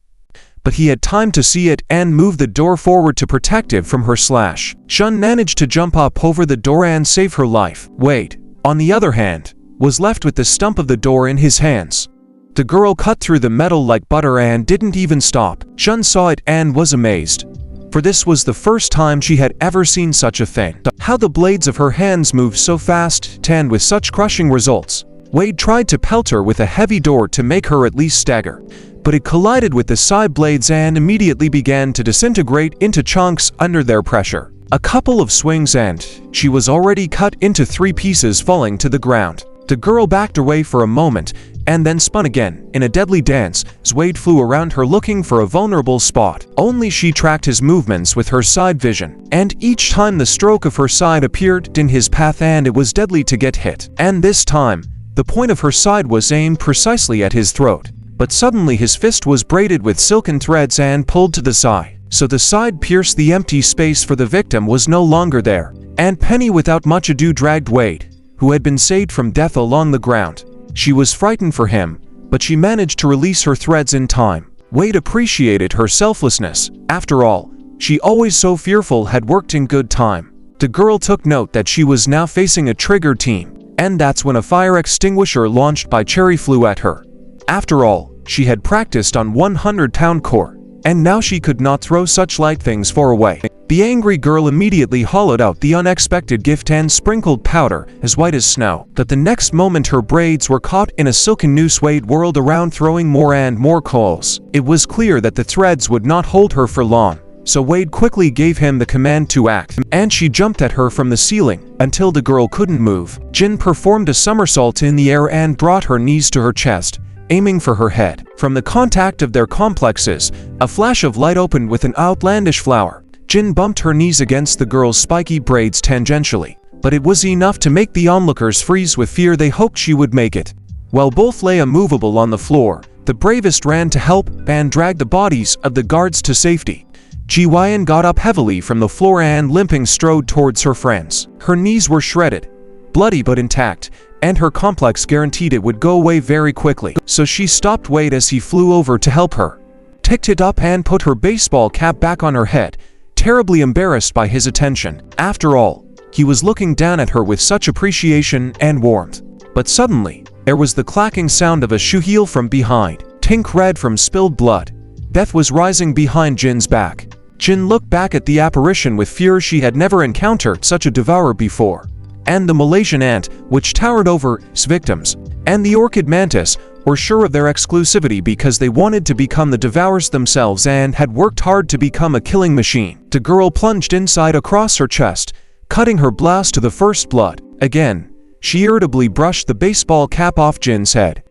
But he had time to see it and move the door forward to protect it from her slash. Shun managed to jump up over the door and save her life. Wade, on the other hand, was left with the stump of the door in his hands. The girl cut through the metal like butter and didn't even stop. Shun saw it and was amazed, for this was the first time she had ever seen such a thing. How the blades of her hands moved so fast and with such crushing results. Wade tried to pelt her with a heavy door to make her at least stagger, but it collided with the side blades and immediately began to disintegrate into chunks under their pressure. A couple of swings and she was already cut into 3 pieces, falling to the ground. The girl backed away for a moment and then spun again in a deadly dance as Wade flew around her looking for a vulnerable spot. Only she tracked his movements with her side vision, and each time the stroke of her side appeared in his path and it was deadly to get hit. And this time, the point of her side was aimed precisely at his throat. But suddenly his fist was braided with silken threads and pulled to the side, so the side pierced the empty space, for the victim was no longer there. And Penny without much ado dragged Wade, who had been saved from death, along the ground. She was frightened for him, but she managed to release her threads in time. Wade appreciated her selflessness. After all, she, always so fearful, had worked in good time. The girl took note that she was now facing a trigger team, and that's when a fire extinguisher launched by Cherry flew at her. After all, she had practiced on 100-pound core, and now she could not throw such light things far away. The angry girl immediately hollowed out the unexpected gift and sprinkled powder as white as snow. But the next moment her braids were caught in a silken noose. Wade whirled around, throwing more and more coals. It was clear that the threads would not hold her for long, so Wade quickly gave him the command to act, and she jumped at her from the ceiling until the girl couldn't move. Jin performed a somersault in the air and brought her knees to her chest, aiming for her head. From the contact of their complexes, a flash of light opened with an outlandish flower. Jin bumped her knees against the girl's spiky braids tangentially, but it was enough to make the onlookers freeze with fear. They hoped she would make it. While both lay immovable on the floor, the bravest ran to help and drag the bodies of the guards to safety. Jiyan got up heavily from the floor and limping strode towards her friends. Her knees were shredded, bloody but intact, and her complex guaranteed it would go away very quickly. So she stopped Wade as he flew over to help her, picked it up and put her baseball cap back on her head, terribly embarrassed by his attention. After all, he was looking down at her with such appreciation and warmth. But suddenly, there was the clacking sound of a shoe heel from behind, tink red from spilled blood. Death was rising behind Jin's back. Jin looked back at the apparition with fear. She had never encountered such a devourer before. And the Malaysian ant, which towered over its victims, and the orchid mantis were sure of their exclusivity because they wanted to become the devourers themselves and had worked hard to become a killing machine. The girl plunged inside across her chest, cutting her blouse to the first blood. Again, she irritably brushed the baseball cap off Jin's head.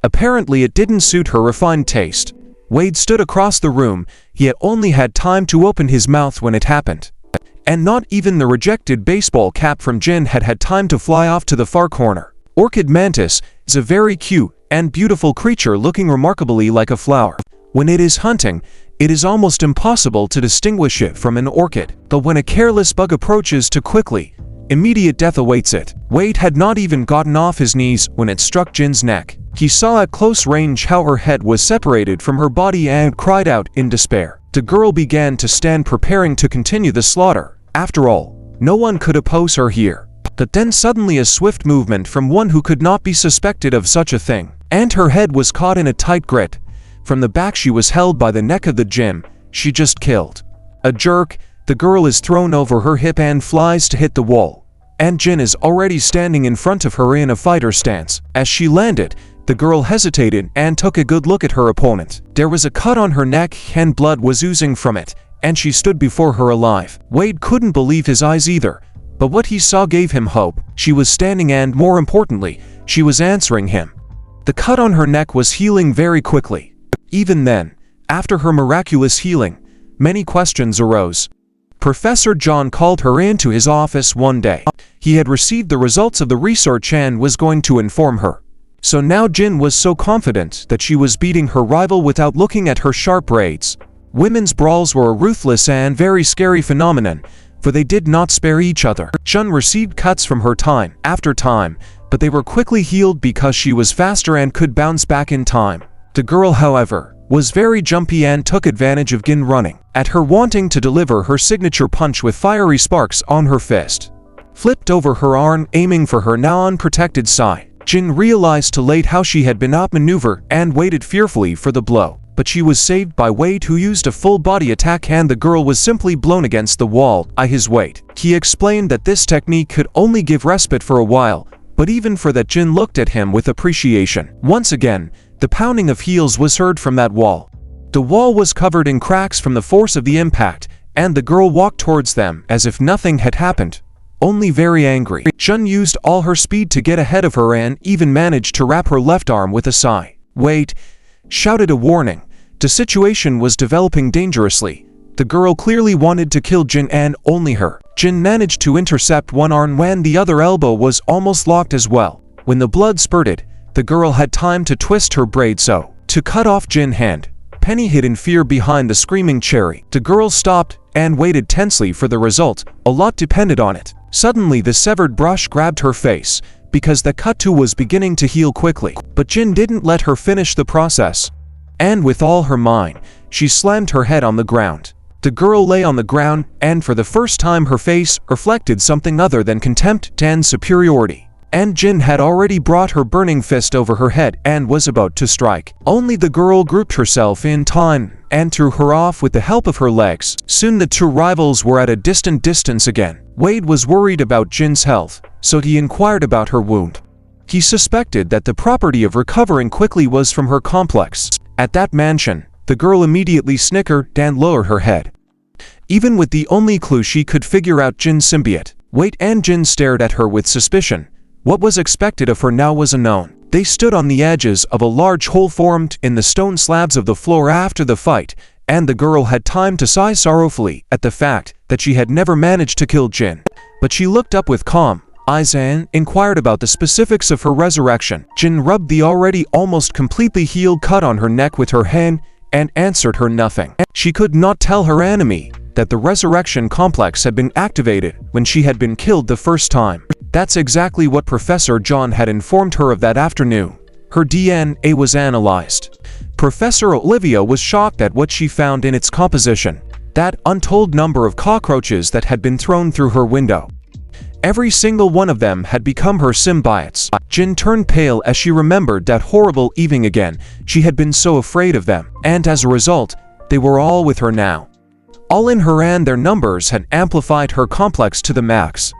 Apparently it didn't suit her refined taste. Wade stood across the room. He had only had time to open his mouth when it happened, and not even the rejected baseball cap from Jin had had time to fly off to the far corner. Orchid mantis is a very cute and beautiful creature looking remarkably like a flower. When it is hunting, it is almost impossible to distinguish it from an orchid, but when a careless bug approaches too quickly, immediate death awaits it. Wade had not even gotten off his knees when it struck Jin's neck. He saw at close range how her head was separated from her body and cried out in despair. The girl began to stand preparing to continue the slaughter. After all, no one could oppose her here. But then suddenly a swift movement from one who could not be suspected of such a thing, and her head was caught in a tight grip. From the back she was held by the neck of the Jin she just killed. A jerk, the girl is thrown over her hip and flies to hit the wall. And Jin is already standing in front of her in a fighter stance. As she landed, the girl hesitated and took a good look at her opponent. There was a cut on her neck and blood was oozing from it, and she stood before her alive. Wade couldn't believe his eyes either, but what he saw gave him hope. She was standing and, more importantly, she was answering him. The cut on her neck was healing very quickly. Even then, after her miraculous healing, many questions arose. Professor John called her into his office one day. He had received the results of the research and was going to inform her. So now Jin was so confident that she was beating her rival without looking at her sharp braids. Women's brawls were a ruthless and very scary phenomenon, for they did not spare each other. Jin received cuts from her time after time, but they were quickly healed because she was faster and could bounce back in time. The girl, however, was very jumpy and took advantage of Jin running at her, wanting to deliver her signature punch with fiery sparks on her fist. Flipped over her arm, aiming for her now unprotected side. Jin realized too late how she had been outmaneuvered and waited fearfully for the blow. But she was saved by Wade, who used a full body attack and the girl was simply blown against the wall by his weight. He explained that this technique could only give respite for a while, but even for that Jin looked at him with appreciation. Once again, the pounding of heels was heard from that wall. The wall was covered in cracks from the force of the impact, and the girl walked towards them as if nothing had happened, only very angry. Jin used all her speed to get ahead of her and even managed to wrap her left arm with a sigh. Wait! Shouted a warning. The situation was developing dangerously. The girl clearly wanted to kill Jin and only her. Jin managed to intercept one arm when the other elbow was almost locked as well. When the blood spurted, the girl had time to twist her braid so to cut off Jin's hand. Penny hid in fear behind the screaming cherry. The girl stopped and waited tensely for the result. A lot depended on it. Suddenly the severed brush grabbed her face, because the cut too was beginning to heal quickly. But Jin didn't let her finish the process. And with all her might, she slammed her head on the ground. The girl lay on the ground, and for the first time her face reflected something other than contempt and superiority. And Jin had already brought her burning fist over her head and was about to strike. Only the girl grouped herself in time and threw her off with the help of her legs. Soon the two rivals were at a distant distance again. Wade was worried about Jin's health, so he inquired about her wound. He suspected that the property of recovering quickly was from her complex. At that mention, the girl immediately snickered and lowered her head. Even with the only clue she could figure out Jin's symbiote, Wade and Jin stared at her with suspicion. What was expected of her now was unknown. They stood on the edges of a large hole formed in the stone slabs of the floor after the fight, and the girl had time to sigh sorrowfully at the fact that she had never managed to kill Jin. But she looked up with calm eyes and inquired about the specifics of her resurrection. Jin rubbed the already almost completely healed cut on her neck with her hand and answered her nothing. She could not tell her enemy that the resurrection complex had been activated when she had been killed the first time. That's exactly what Professor John had informed her of that afternoon. Her DNA was analyzed. Professor Olivia was shocked at what she found in its composition. That untold number of cockroaches that had been thrown through her window. Every single one of them had become her symbiotes. Jin turned pale as she remembered that horrible evening again. She had been so afraid of them, and as a result, they were all with her now. All in her, and their numbers had amplified her complex to the max.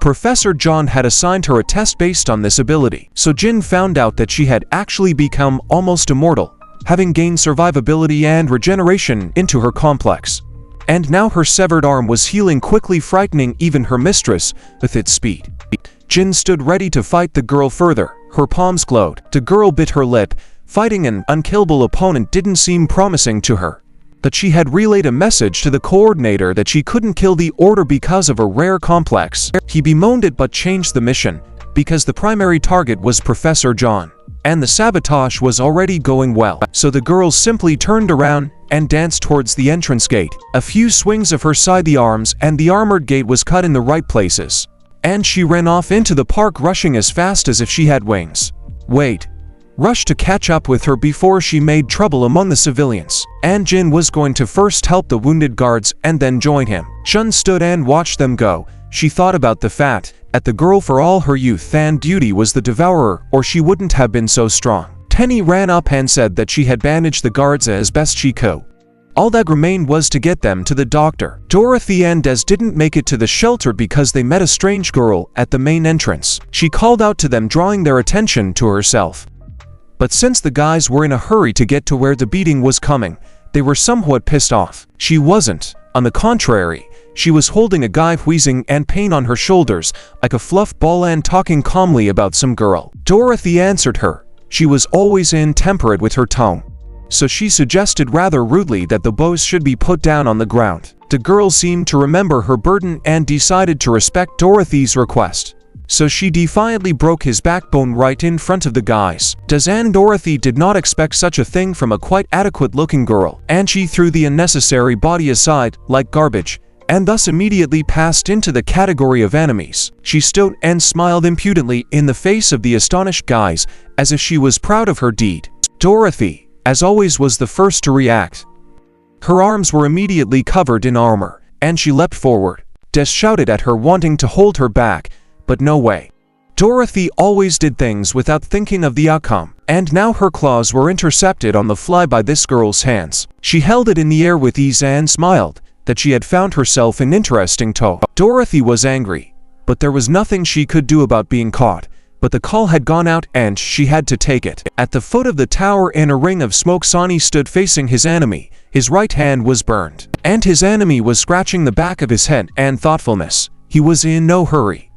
Professor John had assigned her a test based on this ability, so Jin found out that she had actually become almost immortal, having gained survivability and regeneration into her complex. And now her severed arm was healing quickly, frightening even her mistress with its speed. Jin stood ready to fight the girl further. Her palms glowed. The girl bit her lip. Fighting an unkillable opponent didn't seem promising to her. But she had relayed a message to the coordinator that she couldn't kill the order because of a rare complex. He bemoaned it but changed the mission, because the primary target was Professor John, and the sabotage was already going well. So the girl simply turned around and danced towards the entrance gate. A few swings of her side the arms and the armored gate was cut in the right places. And she ran off into the park, rushing as fast as if she had wings. Wait. Rushed to catch up with her before she made trouble among the civilians. And Jin was going to first help the wounded guards and then join him. Chun stood and watched them go. She thought about the fact that the girl, for all her youth and beauty, was the devourer, or she wouldn't have been so strong. Tenny ran up and said that she had bandaged the guards as best she could. All that remained was to get them to the doctor. Dorothy and Des didn't make it to the shelter because they met a strange girl at the main entrance. She called out to them, drawing their attention to herself. But since the guys were in a hurry to get to where the beating was coming, they were somewhat pissed off. She wasn't. On the contrary, she was holding a guy wheezing and pain on her shoulders like a fluff ball and talking calmly about some girl. Dorothy answered her. She was always intemperate with her tongue. So she suggested rather rudely that the boys should be put down on the ground. The girl seemed to remember her burden and decided to respect Dorothy's request. So she defiantly broke his backbone right in front of the guys. Des and Dorothy did not expect such a thing from a quite adequate-looking girl, and she threw the unnecessary body aside like garbage, and thus immediately passed into the category of enemies. She stood and smiled impudently in the face of the astonished guys, as if she was proud of her deed. Dorothy, as always, was the first to react. Her arms were immediately covered in armor, and she leapt forward. Des shouted at her, wanting to hold her back, but no way. Dorothy always did things without thinking of the outcome, and now her claws were intercepted on the fly by this girl's hands. She held it in the air with ease and smiled that she had found herself an interesting toy. Dorothy was angry, but there was nothing she could do about being caught. But the call had gone out and she had to take it. At the foot of the tower in a ring of smoke, Sonny stood facing his enemy. His right hand was burned, and his enemy was scratching the back of his head and thoughtfulness. He was in no hurry.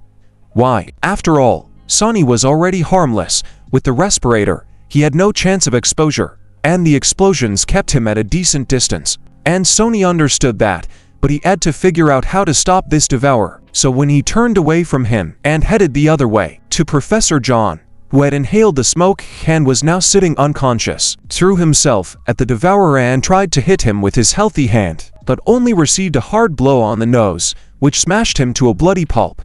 Why? After all, Sonny was already harmless. With the respirator, he had no chance of exposure, and the explosions kept him at a decent distance. And Sonny understood that, but he had to figure out how to stop this devourer. So when he turned away from him and headed the other way, to Professor John, who had inhaled the smoke and was now sitting unconscious, threw himself at the devourer and tried to hit him with his healthy hand, but only received a hard blow on the nose, which smashed him to a bloody pulp.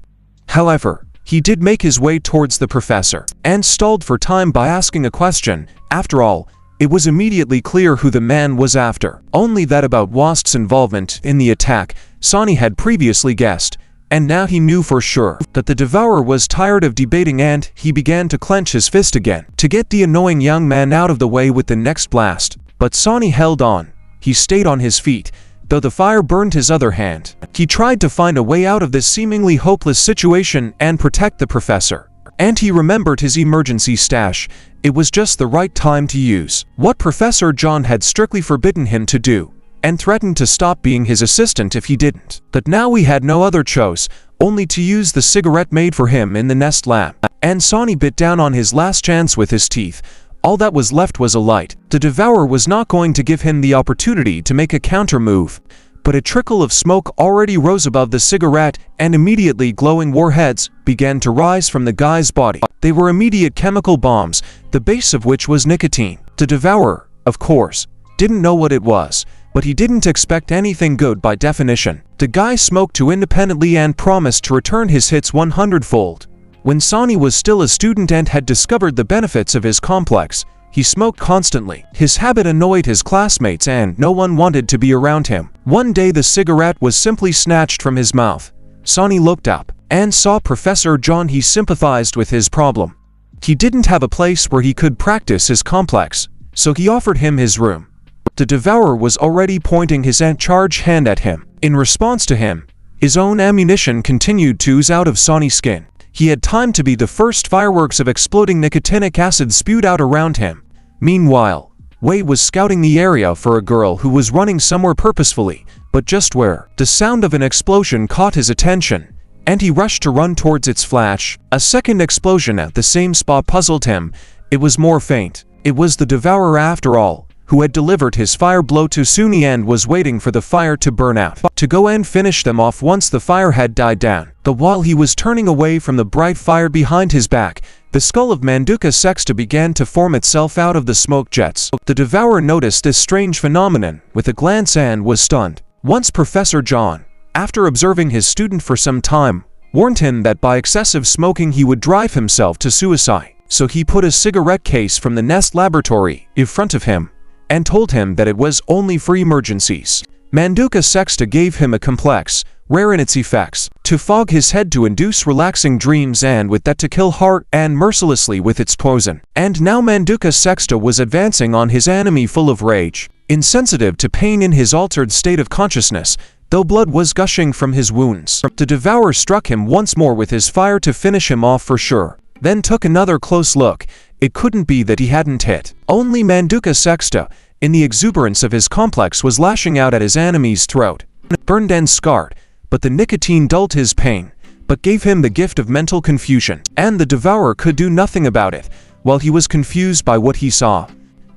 However, he did make his way towards the professor, and stalled for time by asking a question. After all, it was immediately clear who the man was after. Only that about Wast's involvement in the attack, Sonny had previously guessed, and now he knew for sure that the devourer was tired of debating, and he began to clench his fist again to get the annoying young man out of the way with the next blast. But Sonny held on. He stayed on his feet, though the fire burned his other hand. He tried to find a way out of this seemingly hopeless situation and protect the professor. And he remembered his emergency stash. It was just the right time to use what Professor John had strictly forbidden him to do, and threatened to stop being his assistant if he didn't. But now he had no other choice, only to use the cigarette made for him in the nest lab. And Sonny bit down on his last chance with his teeth. All that was left was a light. The devourer was not going to give him the opportunity to make a counter move. But a trickle of smoke already rose above the cigarette, and immediately glowing warheads began to rise from the guy's body. They were immediate chemical bombs, the base of which was nicotine. The devourer, of course, didn't know what it was, but he didn't expect anything good by definition. The guy smoked too independently and promised to return his hits 100-fold. When Sonny was still a student and had discovered the benefits of his complex, he smoked constantly. His habit annoyed his classmates and no one wanted to be around him. One day the cigarette was simply snatched from his mouth. Sonny looked up and saw Professor John. He sympathized with his problem. He didn't have a place where he could practice his complex, so he offered him his room. The devourer was already pointing his charged hand at him. In response to him, his own ammunition continued to ooze out of Sonny's skin. He had time to be the first fireworks of exploding nicotinic acid spewed out around him. Meanwhile, Wei was scouting the area for a girl who was running somewhere purposefully, but just where. The sound of an explosion caught his attention, and he rushed to run towards its flash. A second explosion at the same spot puzzled him. It was more faint. It was the devourer after all, who had delivered his fire blow to Sunny and was waiting for the fire to burn out, to go and finish them off once the fire had died down. But while he was turning away from the bright fire behind his back, the skull of Manduka Sexta began to form itself out of the smoke jets. The devourer noticed this strange phenomenon with a glance and was stunned. Once Professor John, after observing his student for some time, warned him that by excessive smoking he would drive himself to suicide. So he put a cigarette case from the Nest laboratory in front of him and told him that it was only for emergencies. Manduka Sexta gave him a complex, rare in its effects, to fog his head to induce relaxing dreams and with that to kill heart and mercilessly with its poison. And now Manduka Sexta was advancing on his enemy full of rage, insensitive to pain in his altered state of consciousness, though blood was gushing from his wounds. The devourer struck him once more with his fire to finish him off for sure, then took another close look. It couldn't be that he hadn't hit. Only Manduka Sexta, in the exuberance of his complex, was lashing out at his enemy's throat. Burned and scarred, but the nicotine dulled his pain, but gave him the gift of mental confusion, and the devourer could do nothing about it. While he was confused by what he saw,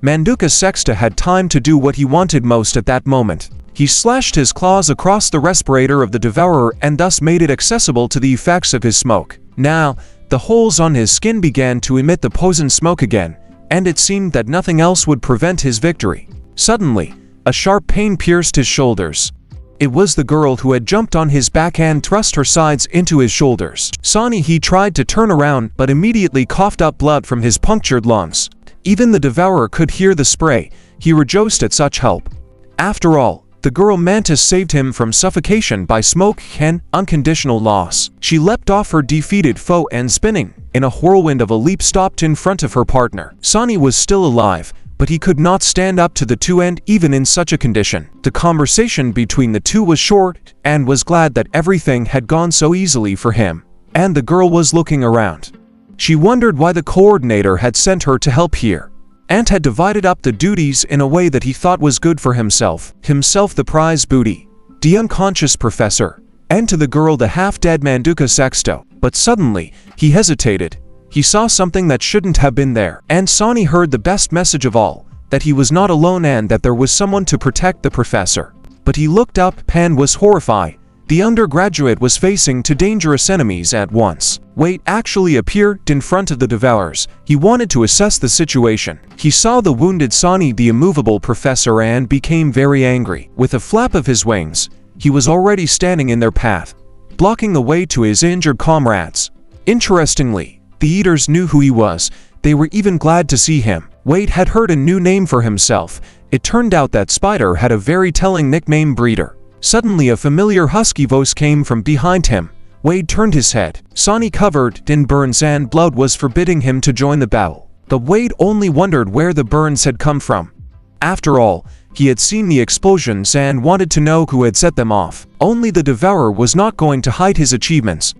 Manduka Sexta had time to do what he wanted most at that moment. He slashed his claws across the respirator of the devourer and thus made it accessible to the effects of his smoke. Now, the holes on his skin began to emit the poison smoke again, and it seemed that nothing else would prevent his victory. Suddenly, a sharp pain pierced his shoulders. It was the girl who had jumped on his back and thrust her sides into his shoulders. Sonny he tried to turn around but immediately coughed up blood from his punctured lungs. Even the devourer could hear the spray. He rejoiced at such help. After all, the girl mantis saved him from suffocation by smoke and unconditional loss. She leapt off her defeated foe and spinning in a whirlwind of a leap stopped in front of her partner. Sonny was still alive, but he could not stand up to the two and even in such a condition. The conversation between the two was short and was glad that everything had gone so easily for him. And the girl was looking around. She wondered why the coordinator had sent her to help here, and had divided up the duties in a way that he thought was good for himself the prize booty, the unconscious professor, and to the girl the half-dead Manduka Sexta. But suddenly, he hesitated. He saw something that shouldn't have been there, and Sonny heard the best message of all, that he was not alone and that there was someone to protect the professor. But he looked up and was horrified. The undergraduate was facing two dangerous enemies at once. Wade actually appeared in front of the devourers. He wanted to assess the situation. He saw the wounded Sonny the immovable professor and became very angry. With a flap of his wings, he was already standing in their path, blocking the way to his injured comrades. Interestingly, the eaters knew who he was. They were even glad to see him. Wade had heard a new name for himself. It turned out that Spider had a very telling nickname, Breeder. Suddenly a familiar husky voice came from behind him. Wade turned his head. Sonny, covered in burns and blood, was forbidding him to join the battle. But Wade only wondered where the burns had come from. After all, he had seen the explosions and wanted to know who had set them off. Only the devourer was not going to hide his achievements.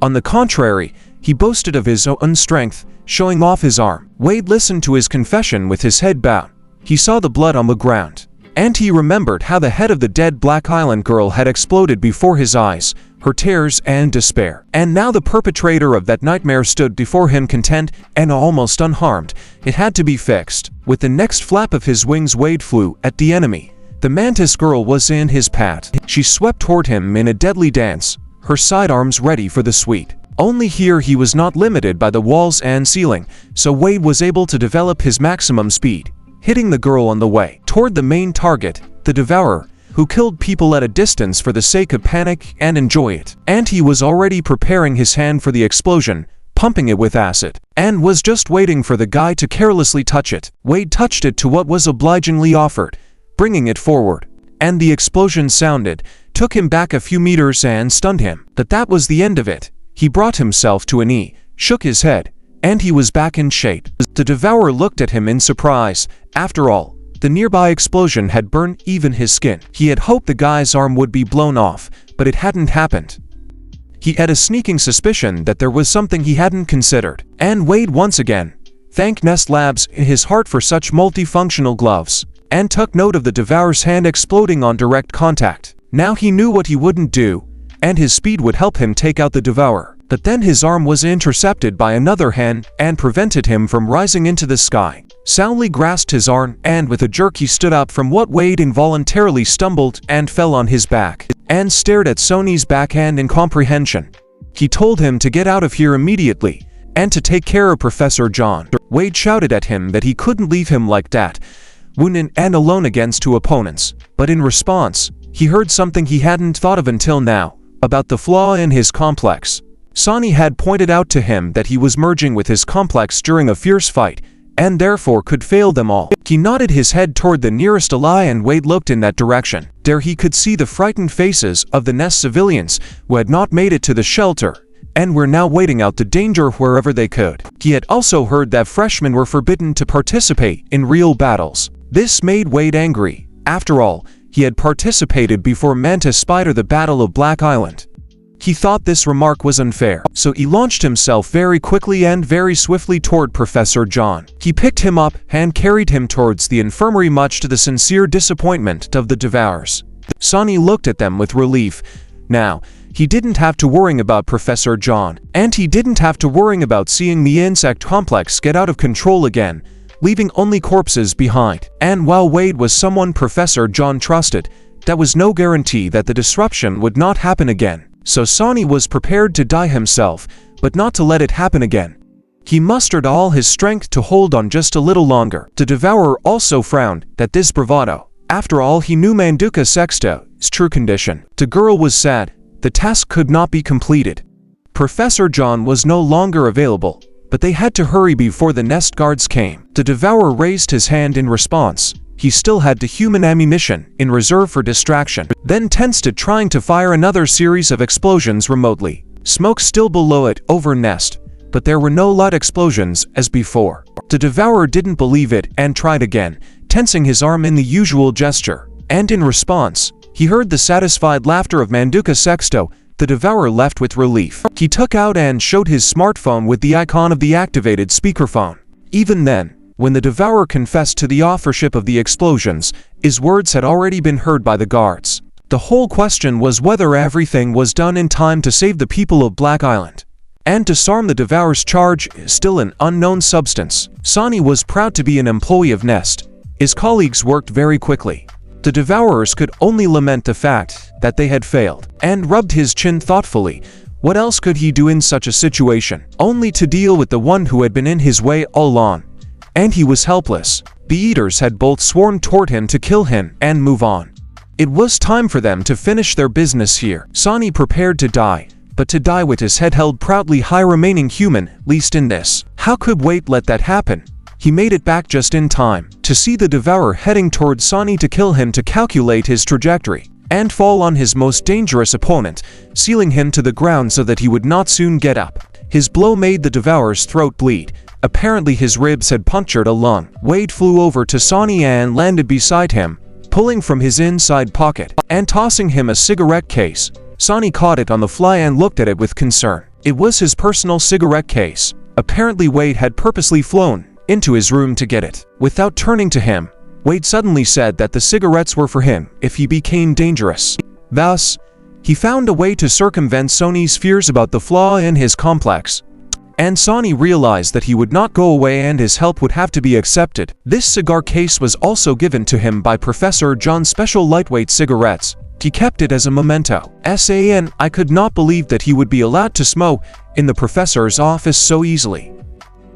On the contrary, he boasted of his own strength, showing off his arm. Wade listened to his confession with his head bowed. He saw the blood on the ground, and he remembered how the head of the dead Black Island girl had exploded before his eyes, her tears and despair. And now the perpetrator of that nightmare stood before him, content and almost unharmed. It had to be fixed. With the next flap of his wings, Wade flew at the enemy. The mantis girl was in his path. She swept toward him in a deadly dance, her sidearms ready for the sweep. Only here he was not limited by the walls and ceiling, so Wade was able to develop his maximum speed, hitting the girl on the way toward the main target, the devourer, who killed people at a distance for the sake of panic and enjoy it. And he was already preparing his hand for the explosion, pumping it with acid, and was just waiting for the guy to carelessly touch it. Wade touched it to what was obligingly offered, bringing it forward, and the explosion sounded, took him back a few meters and stunned him. But that was the end of it. He brought himself to a knee, shook his head, and he was back in shape. The devourer looked at him in surprise. After all, the nearby explosion had burned even his skin. He had hoped the guy's arm would be blown off, but it hadn't happened. He had a sneaking suspicion that there was something he hadn't considered. And Wade once again thanked Nest Labs in his heart for such multifunctional gloves, and took note of the devourer's hand exploding on direct contact. Now he knew what he wouldn't do, and his speed would help him take out the devourer. But then his arm was intercepted by another hand and prevented him from rising into the sky. soundly grasped his arm, and with a jerk he stood up from what Wade involuntarily stumbled and fell on his back, and stared at Sony's backhand in comprehension. He told him to get out of here immediately, and to take care of Professor John. Wade shouted at him that he couldn't leave him like that, wounded and alone against two opponents, but in response, he heard something he hadn't thought of until now, about the flaw in his complex. Sonny had pointed out to him that he was merging with his complex during a fierce fight, and therefore could fail them all. He nodded his head toward the nearest ally, and Wade looked in that direction. There he could see the frightened faces of the Nest civilians who had not made it to the shelter, and were now waiting out the danger wherever they could. He had also heard that freshmen were forbidden to participate in real battles. This made Wade angry. After all, he had participated before Mantis Spider the Battle of Black Island. He thought this remark was unfair, so he launched himself very quickly and very swiftly toward Professor John. He picked him up and carried him towards the infirmary, much to the sincere disappointment of the Devourers. Sonny looked at them with relief. Now, he didn't have to worry about Professor John, and he didn't have to worry about seeing the insect complex get out of control again, leaving only corpses behind. And while Wade was someone Professor John trusted, that was no guarantee that the disruption would not happen again. So Sonny was prepared to die himself, but not to let it happen again. He mustered all his strength to hold on just a little longer. The Devourer also frowned at this bravado. After all, he knew Manduka Sexto's true condition. The girl was sad. The task could not be completed. Professor John was no longer available, but they had to hurry before the Nest guards came. The Devourer raised his hand in response. He still had the human ammunition in reserve for distraction, then tensed it, trying to fire another series of explosions remotely. Smoke still below it over Nest, but there were no loud explosions as before. The Devourer didn't believe it and tried again, tensing his arm in the usual gesture. And in response, he heard the satisfied laughter of Manduka Sexto. The Devourer left with relief. He took out and showed his smartphone with the icon of the activated speakerphone. Even then, when the Devourer confessed to the authorship of the explosions, his words had already been heard by the guards. The whole question was whether everything was done in time to save the people of Black Island. And disarm the Devourer's charge is still an unknown substance. Sonny was proud to be an employee of Nest. His colleagues worked very quickly. The Devourers could only lament the fact that they had failed, and rubbed his chin thoughtfully. What else could he do in such a situation? Only to deal with the one who had been in his way all along. And he was helpless. The Eaters had both sworn toward him to kill him and move on. It was time for them to finish their business here. Sonny prepared to die, but to die with his head held proudly high, remaining human, least in this. How could Wade let that happen? He made it back just in time to see the Devourer heading toward Sonny to kill him, to calculate his trajectory and fall on his most dangerous opponent, sealing him to the ground so that he would not soon get up. His blow made the Devourer's throat bleed. Apparently his ribs had punctured a lung. Wade flew over to Sonny and landed beside him, pulling from his inside pocket and tossing him a cigarette case. Sonny caught it on the fly and looked at it with concern. It was his personal cigarette case. Apparently Wade had purposely flown into his room to get it. Without turning to him, Wade suddenly said that the cigarettes were for him if he became dangerous. Thus, he found a way to circumvent Sonny's fears about the flaw in his complex. And Sonny realized that he would not go away and his help would have to be accepted. This cigar case was also given to him by Professor John's special lightweight cigarettes. He kept it as a memento. I could not believe that he would be allowed to smoke in the professor's office so easily.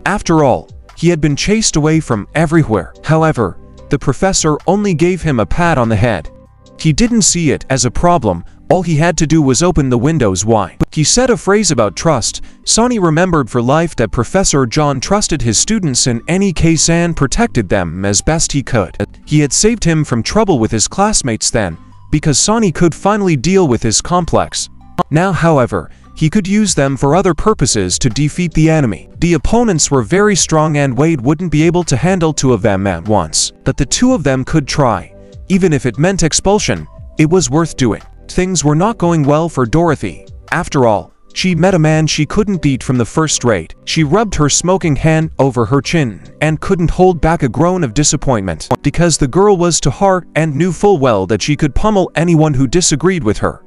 After all, he had been chased away from everywhere. However, the professor only gave him a pat on the head. He didn't see it as a problem. All he had to do was open the windows wide. He said a phrase about trust. Sonny remembered for life that Professor John trusted his students in any case and protected them as best he could. He had saved him from trouble with his classmates then, because Sonny could finally deal with his complex. Now, however, he could use them for other purposes to defeat the enemy. The opponents were very strong and Wade wouldn't be able to handle two of them at once. But the two of them could try. Even if it meant expulsion, it was worth doing. Things were not going well for Dorothy. After all, she met a man she couldn't beat from the first rate. She rubbed her smoking hand over her chin and couldn't hold back a groan of disappointment, because the girl was to heart and knew full well that she could pummel anyone who disagreed with her.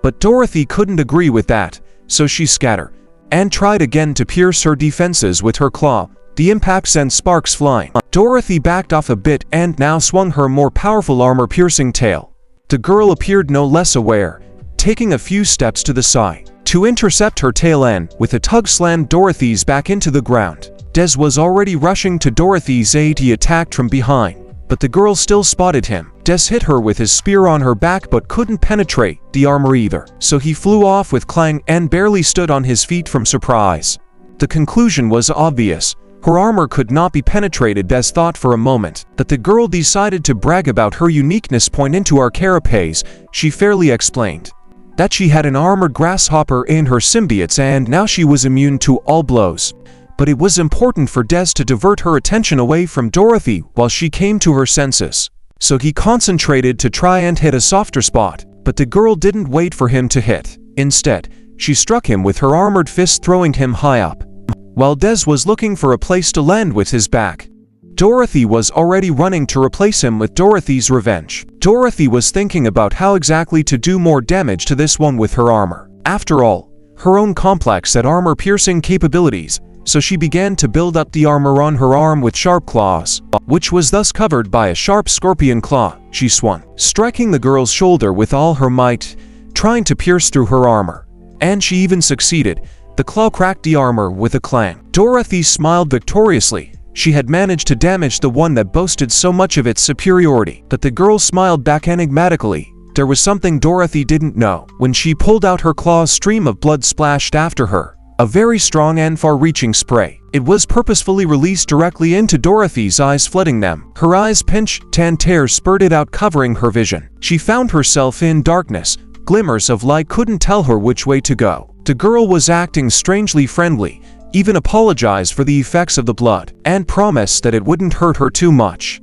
But Dorothy couldn't agree with that, so she scattered and tried again to pierce her defenses with her claw. The impact sent sparks flying. Dorothy backed off a bit and now swung her more powerful armor-piercing tail. The girl appeared no less aware, taking a few steps to the side to intercept her tail end. With a tug slammed Dorothy's back into the ground. Des was already rushing to Dorothy's aid. He attacked from behind, but the girl still spotted him. Des hit her with his spear on her back but couldn't penetrate the armor either, so he flew off with clang and barely stood on his feet from surprise. The conclusion was obvious. Her armor could not be penetrated. Des thought for a moment that the girl decided to brag about her uniqueness. Pointing to our carapace, she fairly explained that she had an armored grasshopper in her symbiotes and now she was immune to all blows. But it was important for Des to divert her attention away from Dorothy while she came to her senses. So he concentrated to try and hit a softer spot, but the girl didn't wait for him to hit. Instead, she struck him with her armored fist, throwing him high up. While Des was looking for a place to land with his back, Dorothy was already running to replace him with Dorothy's revenge. Dorothy was thinking about how exactly to do more damage to this one with her armor. After all, her own complex had armor-piercing capabilities, so she began to build up the armor on her arm with sharp claws, which was thus covered by a sharp scorpion claw. She swung, striking the girl's shoulder with all her might, trying to pierce through her armor. And she even succeeded. The claw cracked the armor with a clang. Dorothy smiled victoriously. She had managed to damage the one that boasted so much of its superiority that the girl smiled back enigmatically. There was something Dorothy didn't know. When she pulled out her claws, a stream of blood splashed after her. A very strong and far-reaching spray. It was purposefully released directly into Dorothy's eyes, flooding them. Her eyes pinched, tan tears spurted out, covering her vision. She found herself in darkness. Glimmers of light couldn't tell her which way to go. The girl was acting strangely friendly, even apologized for the effects of the blood, and promised that it wouldn't hurt her too much.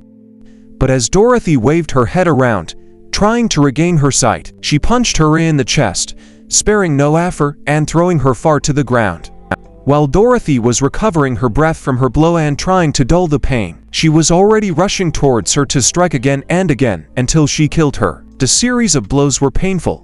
But as Dorothy waved her head around, trying to regain her sight, she punched her in the chest, sparing no effort and throwing her far to the ground. While Dorothy was recovering her breath from her blow and trying to dull the pain, she was already rushing towards her to strike again and again until she killed her. The series of blows were painful.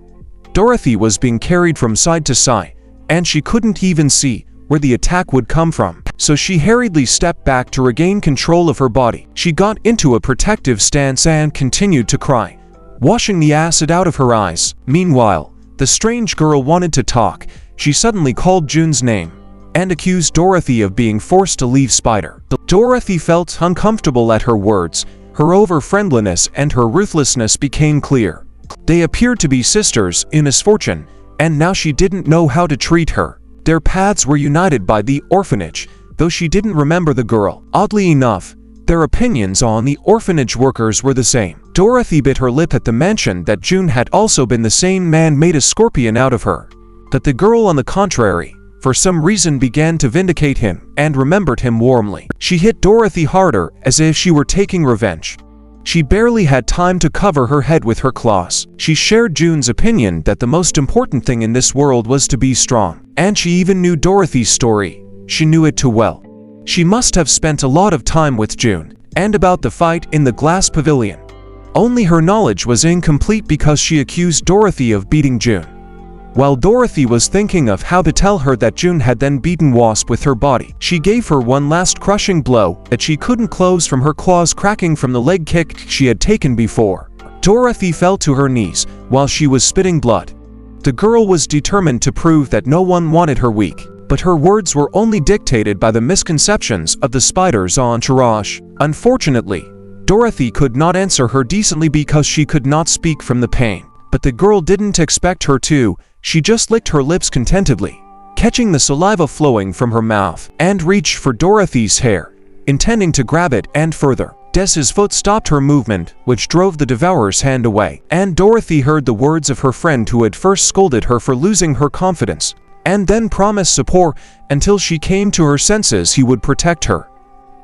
Dorothy was being carried from side to side, and she couldn't even see where the attack would come from, so she hurriedly stepped back to regain control of her body. She got into a protective stance and continued to cry, washing the acid out of her eyes. Meanwhile, the strange girl wanted to talk. She suddenly called Jun's name and accused Dorothy of being forced to leave Spider. Dorothy felt uncomfortable at her words. Her over-friendliness and her ruthlessness became clear. They appeared to be sisters in misfortune, and now she didn't know how to treat her. Their paths were united by the orphanage, though she didn't remember the girl. Oddly enough, their opinions on the orphanage workers were the same. Dorothy bit her lip at the mention that Jun had also been the same man made a scorpion out of her. That the girl, on the contrary, for some reason began to vindicate him and remembered him warmly. She hit Dorothy harder, as if she were taking revenge. She barely had time to cover her head with her claws. She shared Jun's opinion that the most important thing in this world was to be strong. And she even knew Dorothy's story. She knew it too well. She must have spent a lot of time with Jun, and about the fight in the glass pavilion. Only her knowledge was incomplete because she accused Dorothy of beating Jun. While Dorothy was thinking of how to tell her that Jun had then beaten Wasp with her body, she gave her one last crushing blow that she couldn't close from her claws cracking from the leg kick she had taken before. Dorothy fell to her knees while she was spitting blood. The girl was determined to prove that no one wanted her weak, but her words were only dictated by the misconceptions of the Spider's entourage. Unfortunately, Dorothy could not answer her decently because she could not speak from the pain. But the girl didn't expect her to. She just licked her lips contentedly, catching the saliva flowing from her mouth, and reached for Dorothy's hair, intending to grab it and further. Des's foot stopped her movement, which drove the Devourer's hand away, and Dorothy heard the words of her friend who had first scolded her for losing her confidence, and then promised support until she came to her senses he would protect her.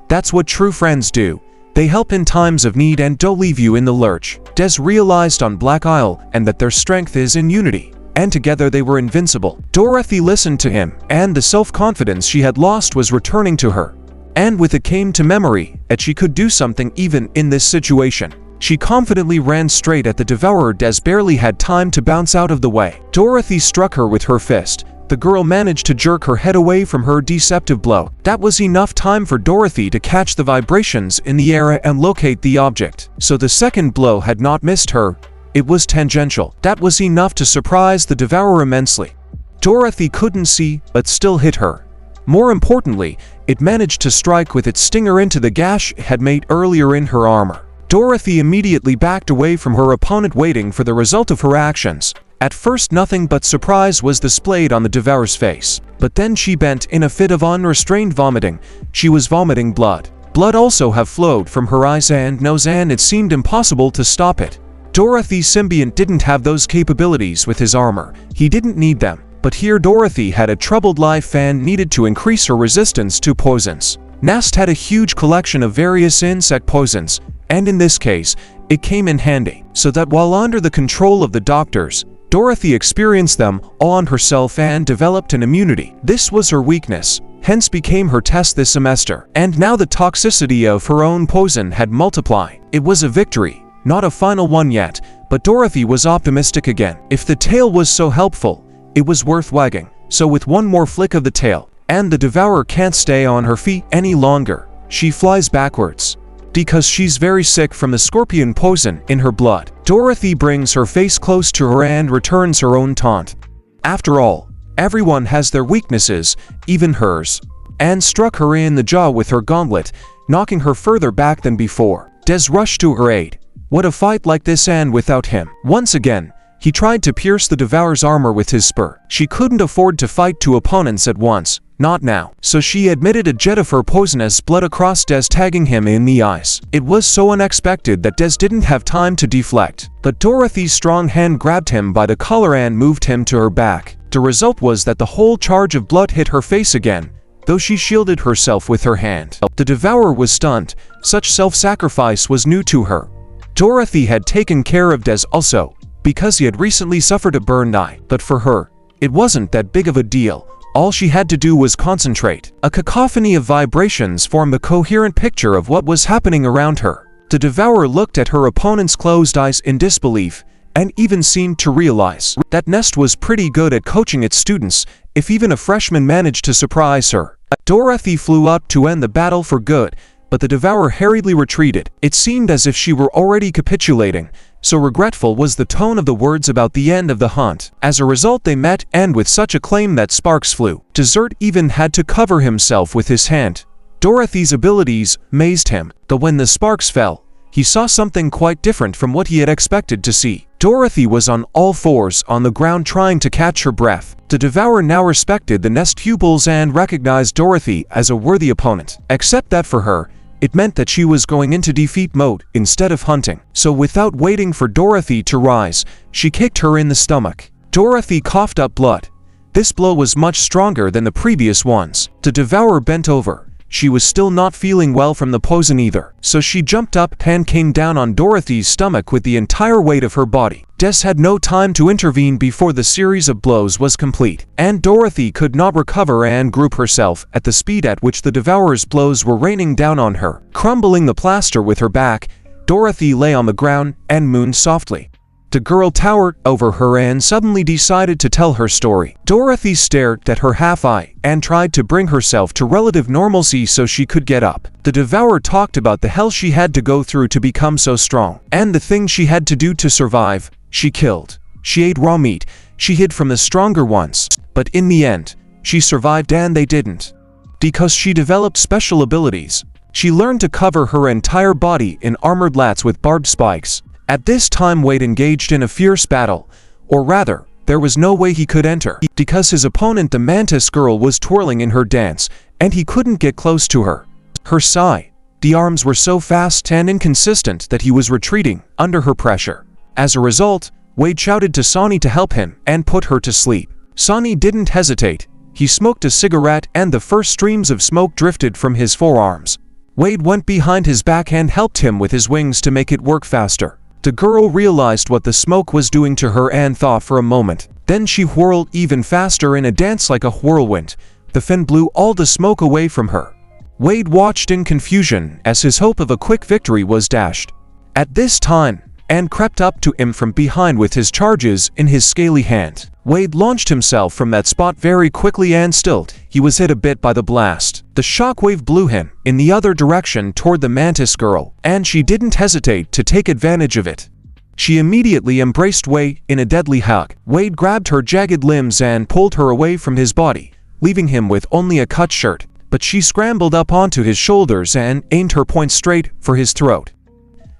That's what true friends do. They help in times of need and don't leave you in the lurch. Des realized on Black Isle and that their strength is in unity, and together they were invincible. Dorothy listened to him, and the self-confidence she had lost was returning to her. And with it came to memory that she could do something even in this situation. She confidently ran straight at the Devourer. Des barely had time to bounce out of the way. Dorothy struck her with her fist, the girl managed to jerk her head away from her deceptive blow. That was enough time for Dorothy to catch the vibrations in the air and locate the object. So the second blow had not missed her, it was tangential. That was enough to surprise the devourer immensely. Dorothy couldn't see, but still hit her. More importantly, it managed to strike with its stinger into the gash it had made earlier in her armor. Dorothy immediately backed away from her opponent, waiting for the result of her actions. At first, nothing but surprise was displayed on the devourer's face. But then she bent in a fit of unrestrained vomiting. She was vomiting blood. Blood also have flowed from her eyes and nose, and it seemed impossible to stop it. Dorothy's symbiont didn't have those capabilities with his armor. He didn't need them. But here Dorothy had a troubled life and needed to increase her resistance to poisons. Nest had a huge collection of various insect poisons, and in this case, it came in handy, so that while under the control of the doctors, Dorothy experienced them all on herself and developed an immunity. This was her weakness, hence became her test this semester. And now the toxicity of her own poison had multiplied. It was a victory, not a final one yet, but Dorothy was optimistic again. If the tail was so helpful, it was worth wagging. So with one more flick of the tail, and the devourer can't stay on her feet any longer, she flies backwards. Because she's very sick from the scorpion poison in her blood, Dorothy brings her face close to her and returns her own taunt. After all, everyone has their weaknesses, even hers, and struck her in the jaw with her gauntlet, knocking her further back than before. Des rushed to her aid. What a fight like this, and without him. Once again, he tried to pierce the devourer's armor with his spur. She couldn't afford to fight two opponents at once. Not now. So she admitted a jet of her poisonous blood across Des, tagging him in the eyes. It was so unexpected that Des didn't have time to deflect. But Dorothy's strong hand grabbed him by the collar and moved him to her back. The result was that the whole charge of blood hit her face again, though she shielded herself with her hand. The devourer was stunned. Such self-sacrifice was new to her. Dorothy had taken care of Des also, because he had recently suffered a burned eye. But for her, it wasn't that big of a deal. All she had to do was concentrate. A cacophony of vibrations formed a coherent picture of what was happening around her. The devourer looked at her opponent's closed eyes in disbelief, and even seemed to realize that Nest was pretty good at coaching its students, if even a freshman managed to surprise her. Dorothy flew up to end the battle for good, but the devourer hurriedly retreated. It seemed as if she were already capitulating, so regretful was the tone of the words about the end of the hunt. As a result, they met, and with such acclaim that sparks flew. Dessert even had to cover himself with his hand. Dorothy's abilities amazed him, but when the sparks fell, he saw something quite different from what he had expected to see. Dorothy was on all fours on the ground trying to catch her breath. The devourer now respected the Nest pupils and recognized Dorothy as a worthy opponent. Except that for her, it meant that she was going into defeat mode instead of hunting. So without waiting for Dorothy to rise, she kicked her in the stomach. Dorothy coughed up blood. This blow was much stronger than the previous ones. The devourer bent over. She was still not feeling well from the poison either. So she jumped up and came down on Dorothy's stomach with the entire weight of her body. Des had no time to intervene before the series of blows was complete, and Dorothy could not recover and group herself at the speed at which the devourer's blows were raining down on her. Crumbling the plaster with her back, Dorothy lay on the ground and moaned softly. The girl towered over her and suddenly decided to tell her story. Dorothy stared at her half-eye and tried to bring herself to relative normalcy so she could get up. The devourer talked about the hell she had to go through to become so strong, and the things she had to do to survive. She killed. She ate raw meat. She hid from the stronger ones. But in the end, she survived, and they didn't. Because she developed special abilities. She learned to cover her entire body in armored lats with barbed spikes. At this time, Wade engaged in a fierce battle, or rather, there was no way he could enter, because his opponent, the mantis girl, was twirling in her dance, and he couldn't get close to her. Her sigh. The arms were so fast and inconsistent that he was retreating under her pressure. As a result, Wade shouted to Sonny to help him and put her to sleep. Sonny didn't hesitate. He smoked a cigarette, and the first streams of smoke drifted from his forearms. Wade went behind his back and helped him with his wings to make it work faster. The girl realized what the smoke was doing to her and thought for a moment. Then she whirled even faster in a dance like a whirlwind. The fin blew all the smoke away from her. Wade watched in confusion as his hope of a quick victory was dashed. At this time, and crept up to him from behind with his charges in his scaly hand. Wade launched himself from that spot very quickly and still, he was hit a bit by the blast. The shockwave blew him in the other direction toward the mantis girl, and she didn't hesitate to take advantage of it. She immediately embraced Wade in a deadly hug. Wade grabbed her jagged limbs and pulled her away from his body, leaving him with only a cut shirt, but she scrambled up onto his shoulders and aimed her point straight for his throat.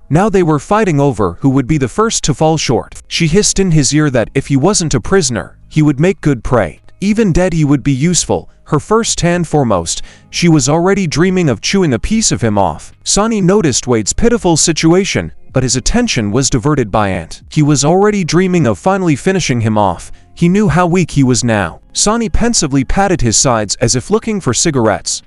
Now they were fighting over who would be the first to fall short. She hissed in his ear that if he wasn't a prisoner, he would make good prey. Even dead he would be useful. Her first and foremost, she was already dreaming of chewing a piece of him off. Sonny noticed Wade's pitiful situation, but his attention was diverted by Ant. He was already dreaming of finally finishing him off. He knew how weak he was now. Sonny pensively patted his sides as if looking for cigarettes.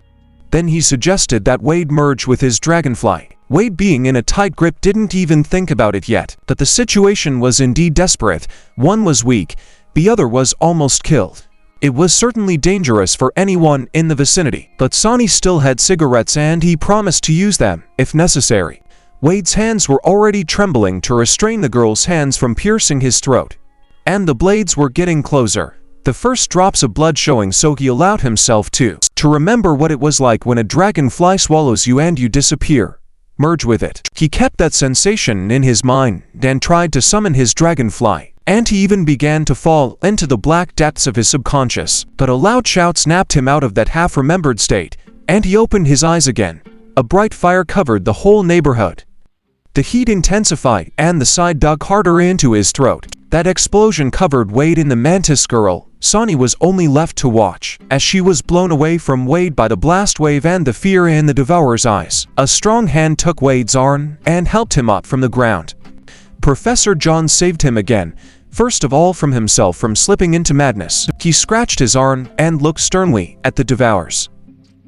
Then he suggested that Wade merge with his Dragonfly. Wade, being in a tight grip, didn't even think about it yet. That the situation was indeed desperate. One was weak, the other was almost killed. It was certainly dangerous for anyone in the vicinity, but Sonny still had cigarettes and he promised to use them, if necessary. Wade's hands were already trembling to restrain the girl's hands from piercing his throat. And the blades were getting closer, the first drops of blood showing, so he allowed himself to remember what it was like when a dragonfly swallows you and you disappear. Merge with it. He kept that sensation in his mind and tried to summon his dragonfly, and he even began to fall into the black depths of his subconscious. But a loud shout snapped him out of that half-remembered state, and he opened his eyes again. A bright fire covered the whole neighborhood. The heat intensified, and the side dug harder into his throat. That explosion covered Wade and the mantis girl. Sonny was only left to watch as she was blown away from Wade by the blast wave and the fear in the devourer's eyes. A strong hand took Wade's arm and helped him up from the ground. Professor John saved him again, first of all from himself from slipping into madness. He scratched his arm and looked sternly at the devourers.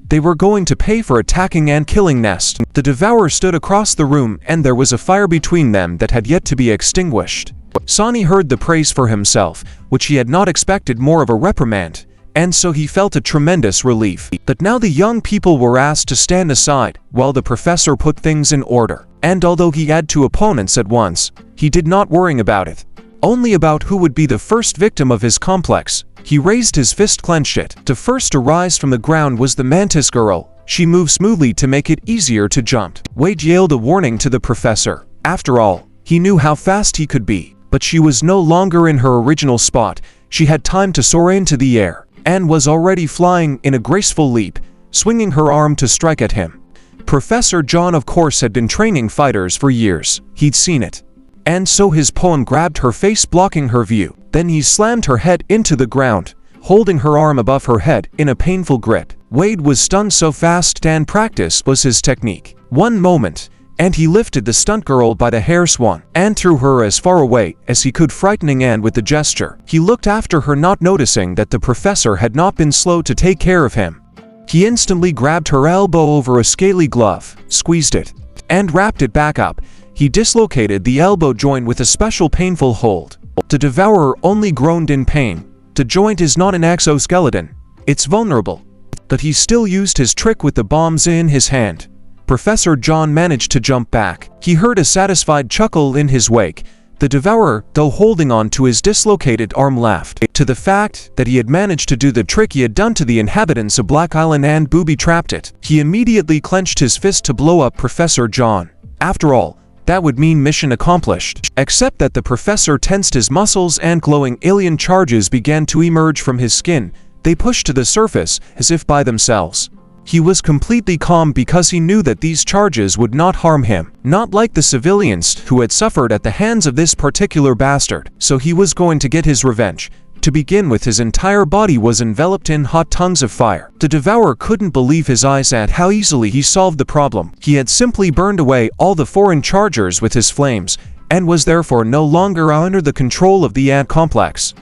They were going to pay for attacking and killing Nest. The devourer stood across the room and there was a fire between them that had yet to be extinguished. Sonny heard the praise for himself, which he had not expected more of a reprimand, and so he felt a tremendous relief. But now the young people were asked to stand aside while the professor put things in order. And although he had two opponents at once, he did not worry about it. Only about who would be the first victim of his complex. He raised his fist, clenched it. The first to rise from the ground was the mantis girl. She moved smoothly to make it easier to jump. Wade yelled a warning to the professor. After all, he knew how fast he could be. But she was no longer in her original spot. She had time to soar into the air, and was already flying in a graceful leap, swinging her arm to strike at him. Professor John, of course, had been training fighters for years. He'd seen it. And so his poem grabbed her face, blocking her view. Then he slammed her head into the ground, holding her arm above her head in a painful grip. Wade was stunned, so fast and practice was his technique. One moment, and he lifted the stunt girl by the hair swan and threw her as far away as he could, frightening Anne with the gesture. He looked after her, not noticing that the professor had not been slow to take care of him. He instantly grabbed her elbow over a scaly glove, squeezed it, and wrapped it back up. He dislocated the elbow joint with a special painful hold. The devourer only groaned in pain. The joint is not an exoskeleton. It's vulnerable. But he still used his trick with the bombs in his hand. Professor John managed to jump back. He heard a satisfied chuckle in his wake. The devourer, though holding on to his dislocated arm, laughed to the fact that he had managed to do the trick he had done to the inhabitants of Black Island and booby-trapped it. He immediately clenched his fist to blow up Professor John. After all, that would mean mission accomplished. Except that the professor tensed his muscles and glowing alien charges began to emerge from his skin. They pushed to the surface as if by themselves. He was completely calm because he knew that these charges would not harm him, not like the civilians who had suffered at the hands of this particular bastard. So he was going to get his revenge. To begin with, his entire body was enveloped in hot tongues of fire. The devourer couldn't believe his eyes at how easily he solved the problem. He had simply burned away all the foreign chargers with his flames, and was therefore no longer under the control of the ant complex.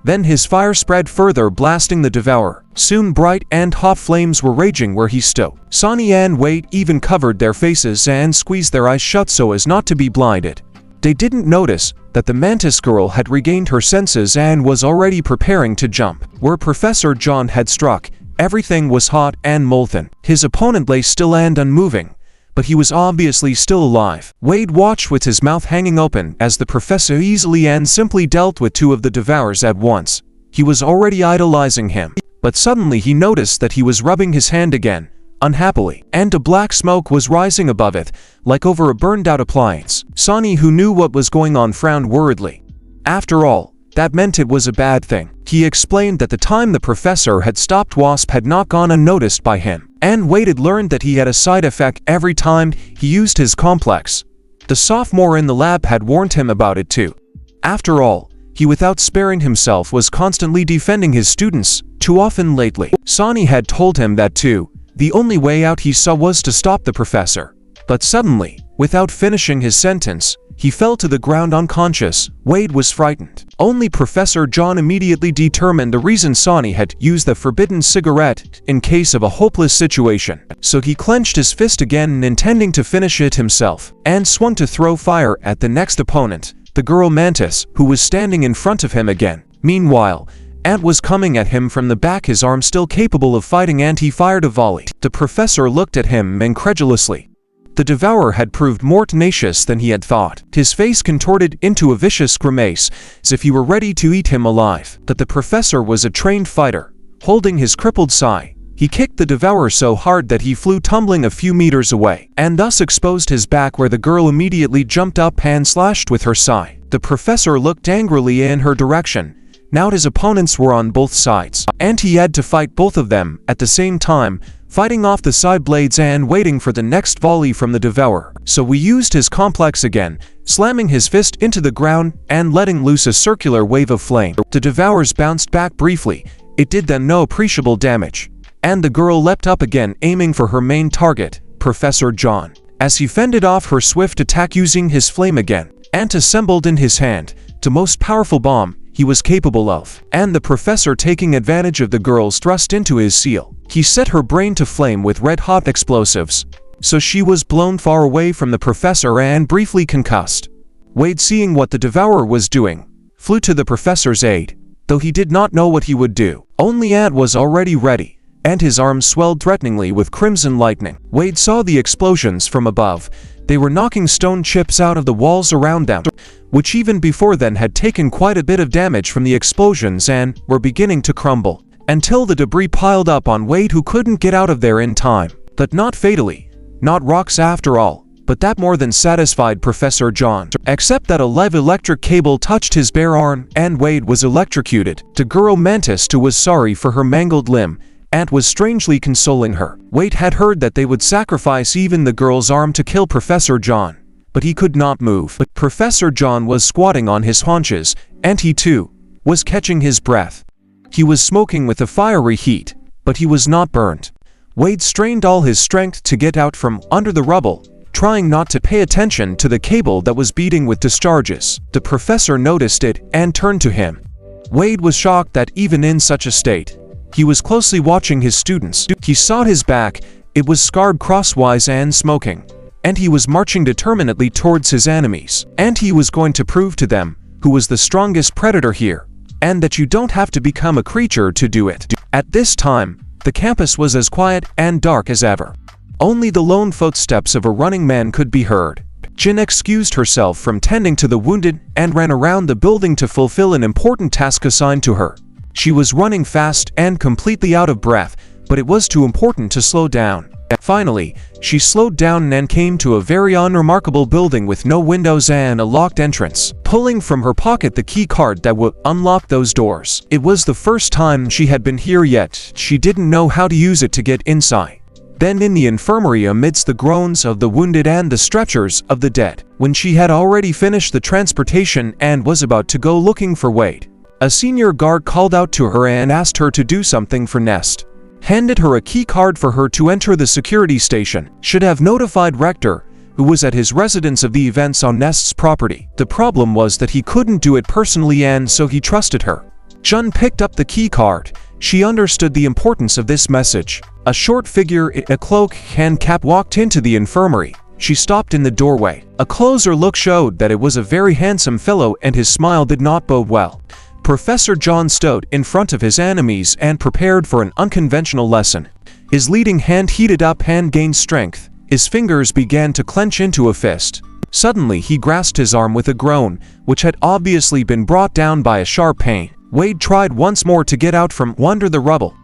Then his fire spread further, blasting the devourer. Soon bright and hot flames were raging where he stood. Sonny and Wade even covered their faces and squeezed their eyes shut so as not to be blinded. They didn't notice that the mantis girl had regained her senses and was already preparing to jump. Where Professor John had struck, everything was hot and molten. His opponent lay still and unmoving, but he was obviously still alive. Wade watched with his mouth hanging open as the professor easily and simply dealt with 2 of the devourers at once. He was already idolizing him, but suddenly he noticed that he was rubbing his hand again, unhappily, and a black smoke was rising above it, like over a burned-out appliance. Sonny, who knew what was going on, frowned worriedly. After all, that meant it was a bad thing. He explained that the time the professor had stopped Wasp had not gone unnoticed by him, and Wade had learned that he had a side effect every time he used his complex. The sophomore in the lab had warned him about it too. After all, he, without sparing himself, was constantly defending his students, too often lately. Sonny had told him that too. The only way out he saw was to stop the professor. But suddenly, without finishing his sentence, he fell to the ground unconscious. Wade was frightened. Only Professor John immediately determined the reason Sonny had used the forbidden cigarette in case of a hopeless situation. So he clenched his fist again, intending to finish it himself, and swung to throw fire at the next opponent, the girl Mantis, who was standing in front of him again. Meanwhile, Ant was coming at him from the back, his arm still capable of fighting, and he fired a volley. The professor looked at him incredulously. The devourer had proved more tenacious than he had thought. His face contorted into a vicious grimace, as if he were ready to eat him alive. But the professor was a trained fighter. Holding his crippled sai, he kicked the devourer so hard that he flew tumbling a few meters away, and thus exposed his back, where the girl immediately jumped up and slashed with her sai. The professor looked angrily in her direction. Now his opponents were on both sides, and he had to fight both of them at the same time, fighting off the side blades and waiting for the next volley from the devourer. So we used his complex again, slamming his fist into the ground and letting loose a circular wave of flame. The devourers bounced back briefly. It did them no appreciable damage, and the girl leapt up again, aiming for her main target, Professor John. As he fended off her swift attack using his flame again, Ant assembled in his hand the most powerful bomb he was capable of, and the professor, taking advantage of the girl's thrust into his seal, he set her brain to flame with red-hot explosives, so she was blown far away from the professor and briefly concussed. Wade, seeing what the devourer was doing, flew to the professor's aid, though he did not know what he would do. Only Ant was already ready, and his arms swelled threateningly with crimson lightning. Wade saw the explosions from above. They were knocking stone chips out of the walls around them, which even before then had taken quite a bit of damage from the explosions and were beginning to crumble, until the debris piled up on Wade, who couldn't get out of there in time. But not fatally. Not rocks after all. But that more than satisfied Professor John, except that a live electric cable touched his bare arm and Wade was electrocuted. The girl Mantis, who was sorry for her mangled limb, Ant was strangely consoling her. Wade had heard that they would sacrifice even the girl's arm to kill Professor John, but he could not move. But Professor John was squatting on his haunches, and he too was catching his breath. He was smoking with a fiery heat, but he was not burned. Wade strained all his strength to get out from under the rubble, trying not to pay attention to the cable that was beating with discharges. The professor noticed it and turned to him. Wade was shocked that even in such a state, he was closely watching his students. He saw his back. It was scarred crosswise and smoking, and he was marching determinedly towards his enemies. And he was going to prove to them who was the strongest predator here, and that you don't have to become a creature to do it. At this time, the campus was as quiet and dark as ever. Only the lone footsteps of a running man could be heard. Jin excused herself from tending to the wounded and ran around the building to fulfill an important task assigned to her. She was running fast and completely out of breath, but it was too important to slow down. Finally, she slowed down and came to a very unremarkable building with no windows and a locked entrance, pulling from her pocket the key card that would unlock those doors. It was the first time she had been here, yet she didn't know how to use it to get inside. Then in the infirmary, amidst the groans of the wounded and the stretchers of the dead, when she had already finished the transportation and was about to go looking for Wade, a senior guard called out to her and asked her to do something for Nest. Handed her a key card for her to enter the security station. Should have notified Rector, who was at his residence, of the events on Nest's property. The problem was that he couldn't do it personally, and so he trusted her. Jun picked up the key card. She understood the importance of this message. A short figure in a cloak and cap walked into the infirmary. She stopped in the doorway. A closer look showed that it was a very handsome fellow, and his smile did not bode well. Professor John stood in front of his enemies and prepared for an unconventional lesson. His leading hand heated up and gained strength. His fingers began to clench into a fist. Suddenly, he grasped his arm with a groan, which had obviously been brought down by a sharp pain. Wade tried once more to get out from under the rubble.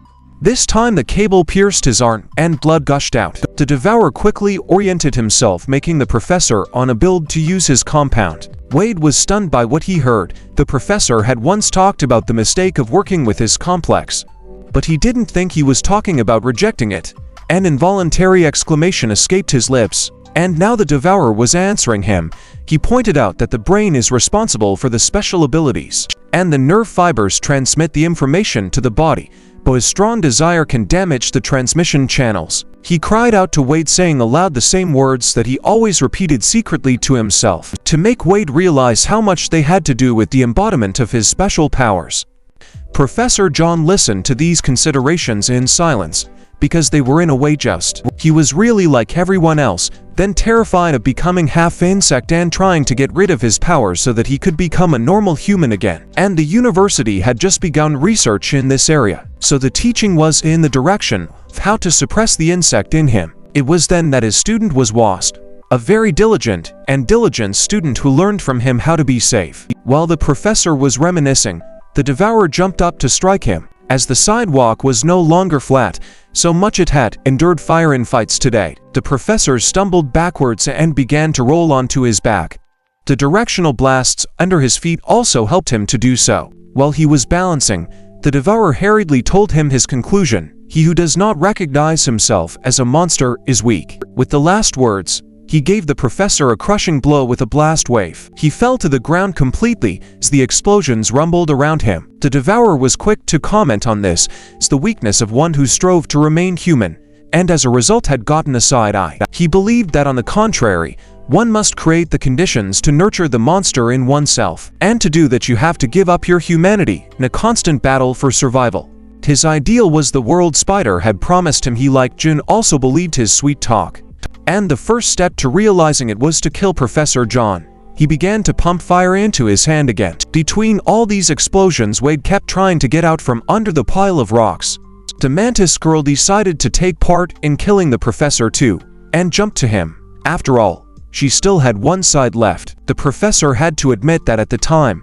This time the cable pierced his arm, and blood gushed out. The devourer quickly oriented himself, making the professor on a build to use his compound. Wade was stunned by what he heard. The professor had once talked about the mistake of working with his complex, but he didn't think he was talking about rejecting it. An involuntary exclamation escaped his lips, and now the devourer was answering him. He pointed out that the brain is responsible for the special abilities, and the nerve fibers transmit the information to the body, but a strong desire can damage the transmission channels. He cried out to Wade, saying aloud the same words that he always repeated secretly to himself, to make Wade realize how much they had to do with the embodiment of his special powers. Professor John listened to these considerations in silence, because they were in a way just. He was really like everyone else, then terrified of becoming half insect and trying to get rid of his powers so that he could become a normal human again. And the university had just begun research in this area, so the teaching was in the direction of how to suppress the insect in him. It was then that his student was Wasp, a very diligent student who learned from him how to be safe. While the professor was reminiscing, the devourer jumped up to strike him. As the sidewalk was no longer flat, so much it had endured fire in fights today, the professor stumbled backwards and began to roll onto his back. The directional blasts under his feet also helped him to do so. While he was balancing, the devourer hurriedly told him his conclusion: "He who does not recognize himself as a monster is weak." With the last words, he gave the professor a crushing blow with a blast wave. He fell to the ground completely as the explosions rumbled around him. The devourer was quick to comment on this as the weakness of one who strove to remain human, and as a result had gotten a side eye. He believed that on the contrary, one must create the conditions to nurture the monster in oneself, and to do that you have to give up your humanity in a constant battle for survival. His ideal was the world Spider had promised him. He, like Jun, also believed his sweet talk. And the first step to realizing it was to kill Professor John. He began to pump fire into his hand again. Between all these explosions, Wade kept trying to get out from under the pile of rocks. The mantis girl decided to take part in killing the professor too, and jumped to him. After all, she still had one side left. The professor had to admit that at the time,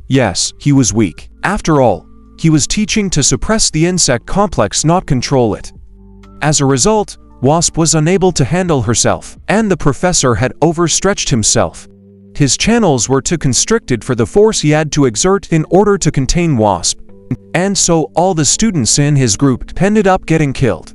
yes, he was weak. After all, he was teaching to suppress the insect complex, not control it. As a result, Wasp was unable to handle herself, and the professor had overstretched himself. His channels were too constricted for the force he had to exert in order to contain Wasp, and so all the students in his group ended up getting killed.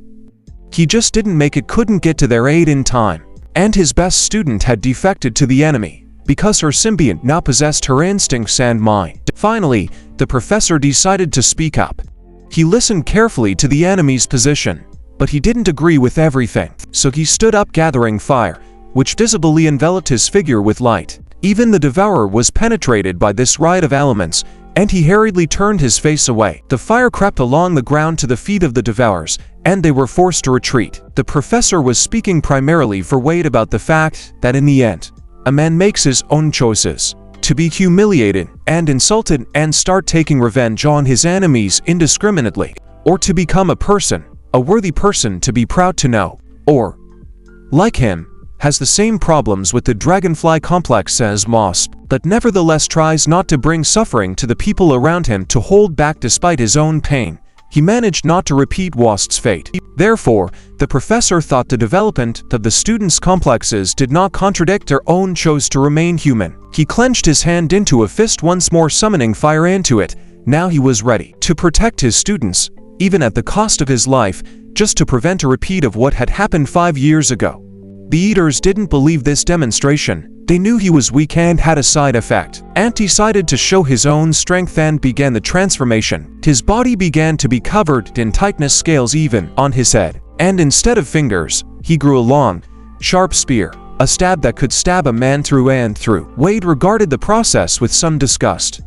He just didn't make it, couldn't get to their aid in time, and his best student had defected to the enemy, because her symbiont now possessed her instincts and mind. Finally, the professor decided to speak up. He listened carefully to the enemy's position, but he didn't agree with everything, so he stood up, gathering fire, which visibly enveloped his figure with light. Even the devourer was penetrated by this riot of elements, and he hurriedly turned his face away. The fire crept along the ground to the feet of the devourers, and they were forced to retreat. The professor was speaking primarily for Wade about the fact that in the end, a man makes his own choices. To be humiliated and insulted and start taking revenge on his enemies indiscriminately, or to become a person, a worthy person to be proud to know, or, like him, has the same problems with the Dragonfly complex as Wasp, but nevertheless tries not to bring suffering to the people around him, to hold back despite his own pain. He managed not to repeat Wasp's fate. Therefore, the professor thought the development of the students' complexes did not contradict their own choice to remain human. He clenched his hand into a fist, once more summoning fire into it. Now he was ready to protect his students, even at the cost of his life, just to prevent a repeat of what had happened 5 years ago. The eaters didn't believe this demonstration. They knew he was weak and had a side effect, and decided to show his own strength and began the transformation. His body began to be covered in tightness scales even on his head, and instead of fingers, he grew a long, sharp spear, a stab that could stab a man through and through. Wade regarded the process with some disgust.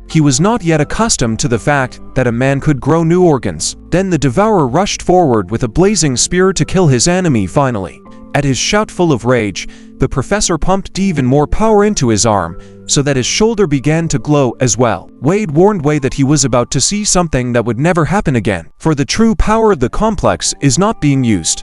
He was not yet accustomed to the fact that a man could grow new organs. Then the devourer rushed forward with a blazing spear to kill his enemy finally. At his shout full of rage, the professor pumped even more power into his arm, so that his shoulder began to glow as well. Wade warned Wade that he was about to see something that would never happen again, for the true power of the complex is not being used.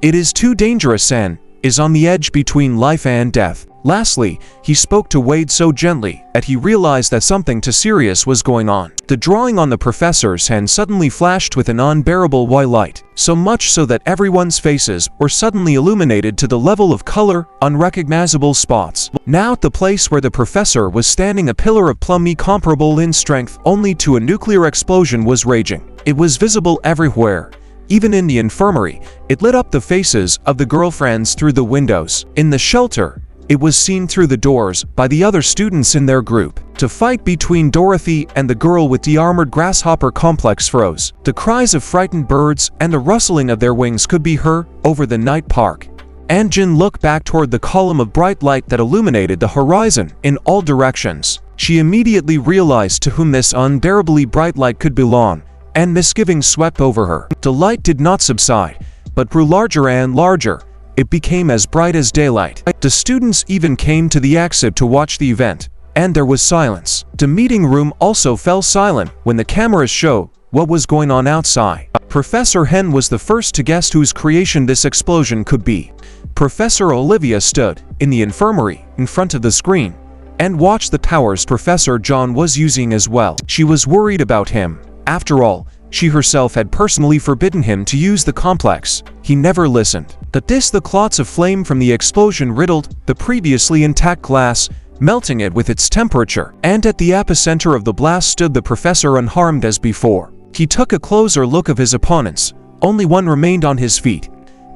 It is too dangerous and is on the edge between life and death. Lastly, he spoke to Wade so gently that he realized that something too serious was going on. The drawing on the professor's hand suddenly flashed with an unbearable white light, so much so that everyone's faces were suddenly illuminated to the level of color, unrecognizable spots. Now at the place where the professor was standing, a pillar of plummy comparable in strength only to a nuclear explosion was raging. It was visible everywhere. Even in the infirmary, it lit up the faces of the girlfriends through the windows. In the shelter, it was seen through the doors by the other students in their group. The fight between Dorothy and the girl with the armored grasshopper complex froze. The cries of frightened birds and the rustling of their wings could be heard over the night park. And Jin looked back toward the column of bright light that illuminated the horizon in all directions. She immediately realized to whom this unbearably bright light could belong, and misgivings swept over her. The light did not subside, but grew larger and larger. It became as bright as daylight. The students even came to the exit to watch the event, and there was silence. The meeting room also fell silent when the cameras showed what was going on outside. Professor Hen was the first to guess whose creation this explosion could be. Professor Olivia stood in the infirmary in front of the screen and watched the powers Professor John was using as well. She was worried about him. After all, she herself had personally forbidden him to use the complex. He never listened. The clots of flame from the explosion riddled the previously intact glass, melting it with its temperature. And at the epicenter of the blast stood the professor, unharmed as before. He took a closer look of his opponents. Only one remained on his feet.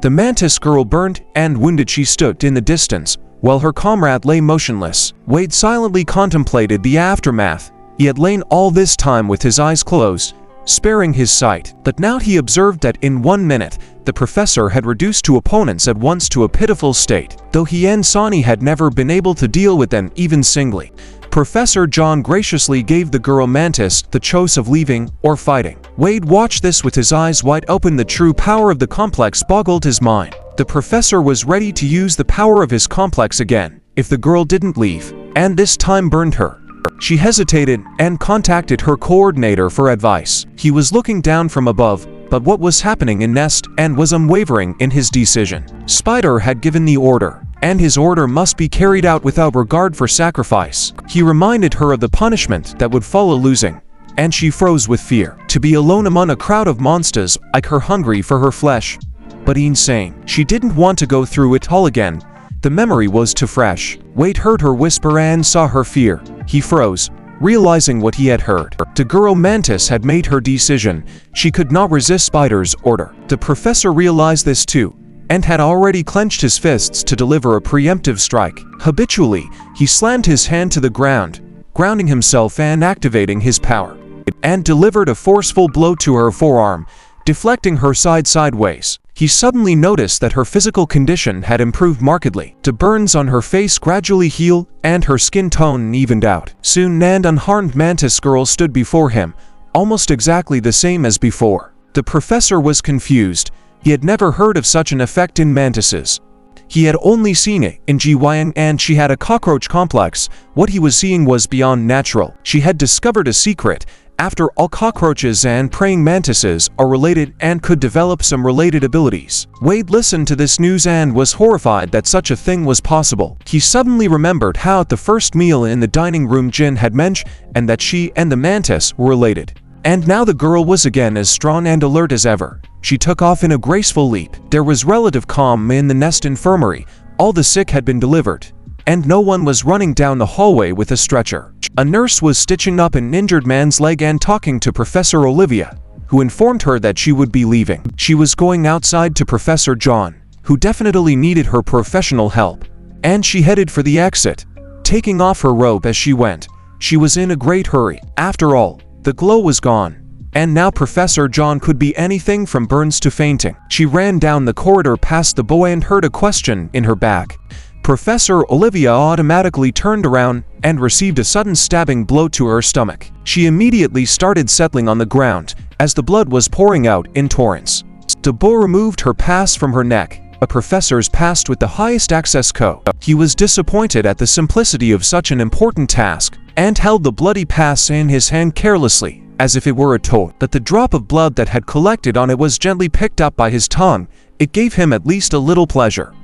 The mantis girl, burned and wounded, she stood in the distance, while her comrade lay motionless. Wade silently contemplated the aftermath. He had lain all this time with his eyes closed, sparing his sight. But now he observed that in 1 minute, the professor had reduced two opponents at once to a pitiful state, though he and Sonny had never been able to deal with them even singly. Professor John graciously gave the girl mantis the choice of leaving or fighting. Wade watched this with his eyes wide open. The true power of the complex boggled his mind. The professor was ready to use the power of his complex again if the girl didn't leave, and this time burned her. She hesitated and contacted her coordinator for advice. He was looking down from above, but what was happening in Nest and was unwavering in his decision. Spider had given the order, and his order must be carried out without regard for sacrifice. He reminded her of the punishment that would follow losing, and she froze with fear. To be alone among a crowd of monsters like her, hungry for her flesh, but insane. She didn't want to go through it all again. The memory was too fresh. Wade heard her whisper and saw her fear. He froze, realizing what he had heard. The girl mantis had made her decision. She could not resist Spider's order. The professor realized this too, and had already clenched his fists to deliver a preemptive strike. Habitually, he slammed his hand to the ground, grounding himself and activating his power, and delivered a forceful blow to her forearm, deflecting her sideways. He suddenly noticed that her physical condition had improved markedly. The burns on her face gradually healed, and her skin tone evened out. Soon an unharmed mantis girl stood before him, almost exactly the same as before. The professor was confused. He had never heard of such an effect in mantises. He had only seen it in Jiwang, and she had a cockroach complex. What he was seeing was beyond natural. She had discovered a secret. After all, cockroaches and praying mantises are related and could develop some related abilities. Wade listened to this news and was horrified that such a thing was possible. He suddenly remembered how at the first meal in the dining room Jin had mentioned and that she and the mantis were related. And now the girl was again as strong and alert as ever. She took off in a graceful leap. There was relative calm in the Nest infirmary. All the sick had been delivered, and no one was running down the hallway with a stretcher. A nurse was stitching up an injured man's leg and talking to Professor Olivia, who informed her that she would be leaving. She was going outside to Professor John, who definitely needed her professional help, and she headed for the exit, taking off her robe as she went. She was in a great hurry. After all, the glow was gone, and now Professor John could be anything from burns to fainting. She ran down the corridor past the boy and heard a question in her back. Professor Olivia automatically turned around and received a sudden stabbing blow to her stomach. She immediately started settling on the ground as the blood was pouring out in torrents. The boy removed her pass from her neck, a professor's pass with the highest access code. He was disappointed at the simplicity of such an important task and held the bloody pass in his hand carelessly, as if it were a toy. That the drop of blood that had collected on it was gently picked up by his tongue It gave him at least a little pleasure.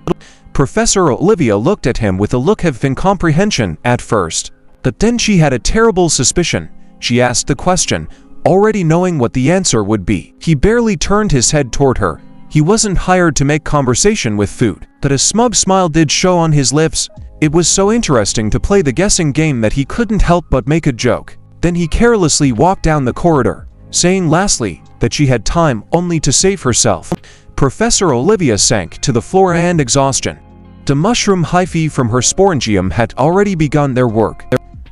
Professor Olivia looked at him with a look of incomprehension at first, but then she had a terrible suspicion. She asked the question, already knowing what the answer would be. He barely turned his head toward her. He wasn't hired to make conversation with food, but a smug smile did show on his lips. It was so interesting to play the guessing game that he couldn't help but make a joke. Then he carelessly walked down the corridor, saying lastly that she had time only to save herself. Professor Olivia sank to the floor and exhaustion. The mushroom hyphae from her sporangium had already begun their work.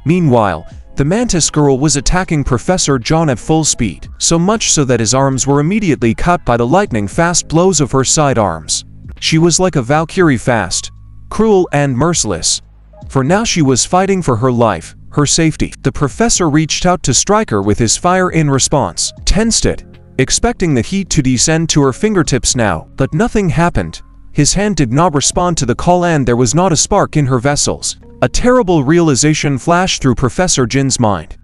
Meanwhile, the mantis girl was attacking Professor John at full speed, so much so that his arms were immediately cut by the lightning-fast blows of her sidearms. She was like a Valkyrie, fast, cruel and merciless. For now she was fighting for her life, her safety. The professor reached out to strike her with his fire in response, tensed it, expecting the heat to descend to her fingertips now, but nothing happened. His hand did not respond to the call and there was not a spark in her vessels. A terrible realization flashed through Professor Jin's mind.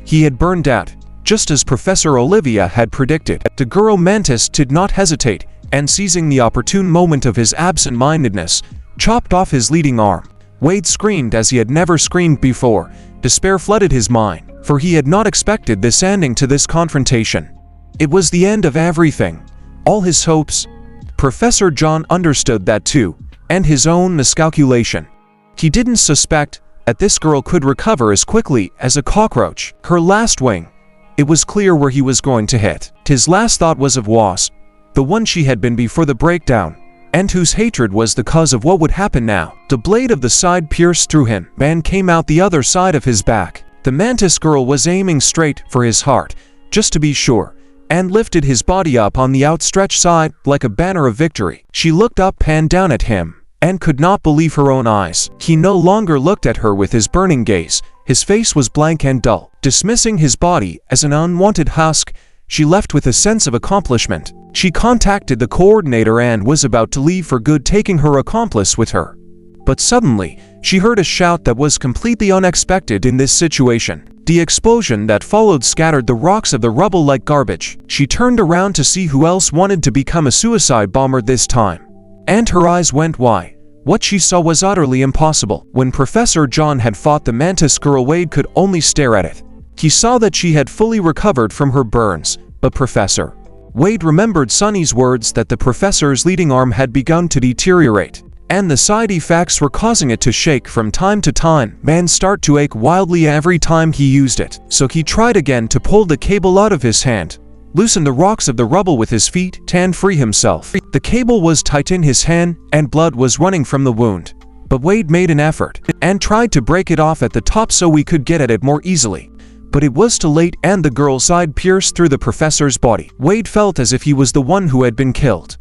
He had burned out, just as Professor Olivia had predicted. The girl mantis did not hesitate, and seizing the opportune moment of his absent-mindedness, chopped off his leading arm. Wade screamed as he had never screamed before. Despair flooded his mind, for he had not expected this ending to this confrontation. It was the end of everything. All his hopes. Professor John understood that too, and his own miscalculation. He didn't suspect that this girl could recover as quickly as a cockroach. Her last wing. It was clear where he was going to hit. His last thought was of Wasp, the one she had been before the breakdown, and whose hatred was the cause of what would happen now. The blade of the side pierced through him and came out the other side of his back. The mantis girl was aiming straight for his heart, just to be sure, and lifted his body up on the outstretched side like a banner of victory. She looked up and down at him, and could not believe her own eyes. He no longer looked at her with his burning gaze. His face was blank and dull. Dismissing his body as an unwanted husk, she left with a sense of accomplishment. She contacted the coordinator and was about to leave for good, taking her accomplice with her. But suddenly, she heard a shout that was completely unexpected in this situation. The explosion that followed scattered the rocks of the rubble like garbage. She turned around to see who else wanted to become a suicide bomber this time. And her eyes went wide. What she saw was utterly impossible. When Professor John had fought the mantis girl, Wade could only stare at it. He saw that she had fully recovered from her burns, but Professor Wade remembered Sunny's words that the professor's leading arm had begun to deteriorate, and the side effects were causing it to shake from time to time and start to ache wildly every time he used it. So he tried again to pull the cable out of his hand, loosen the rocks of the rubble with his feet, and free himself. The cable was tight in his hand, and blood was running from the wound. But Wade made an effort, and tried to break it off at the top so we could get at it more easily. But it was too late, and the girl's side pierced through the professor's body. Wade felt as if he was the one who had been killed.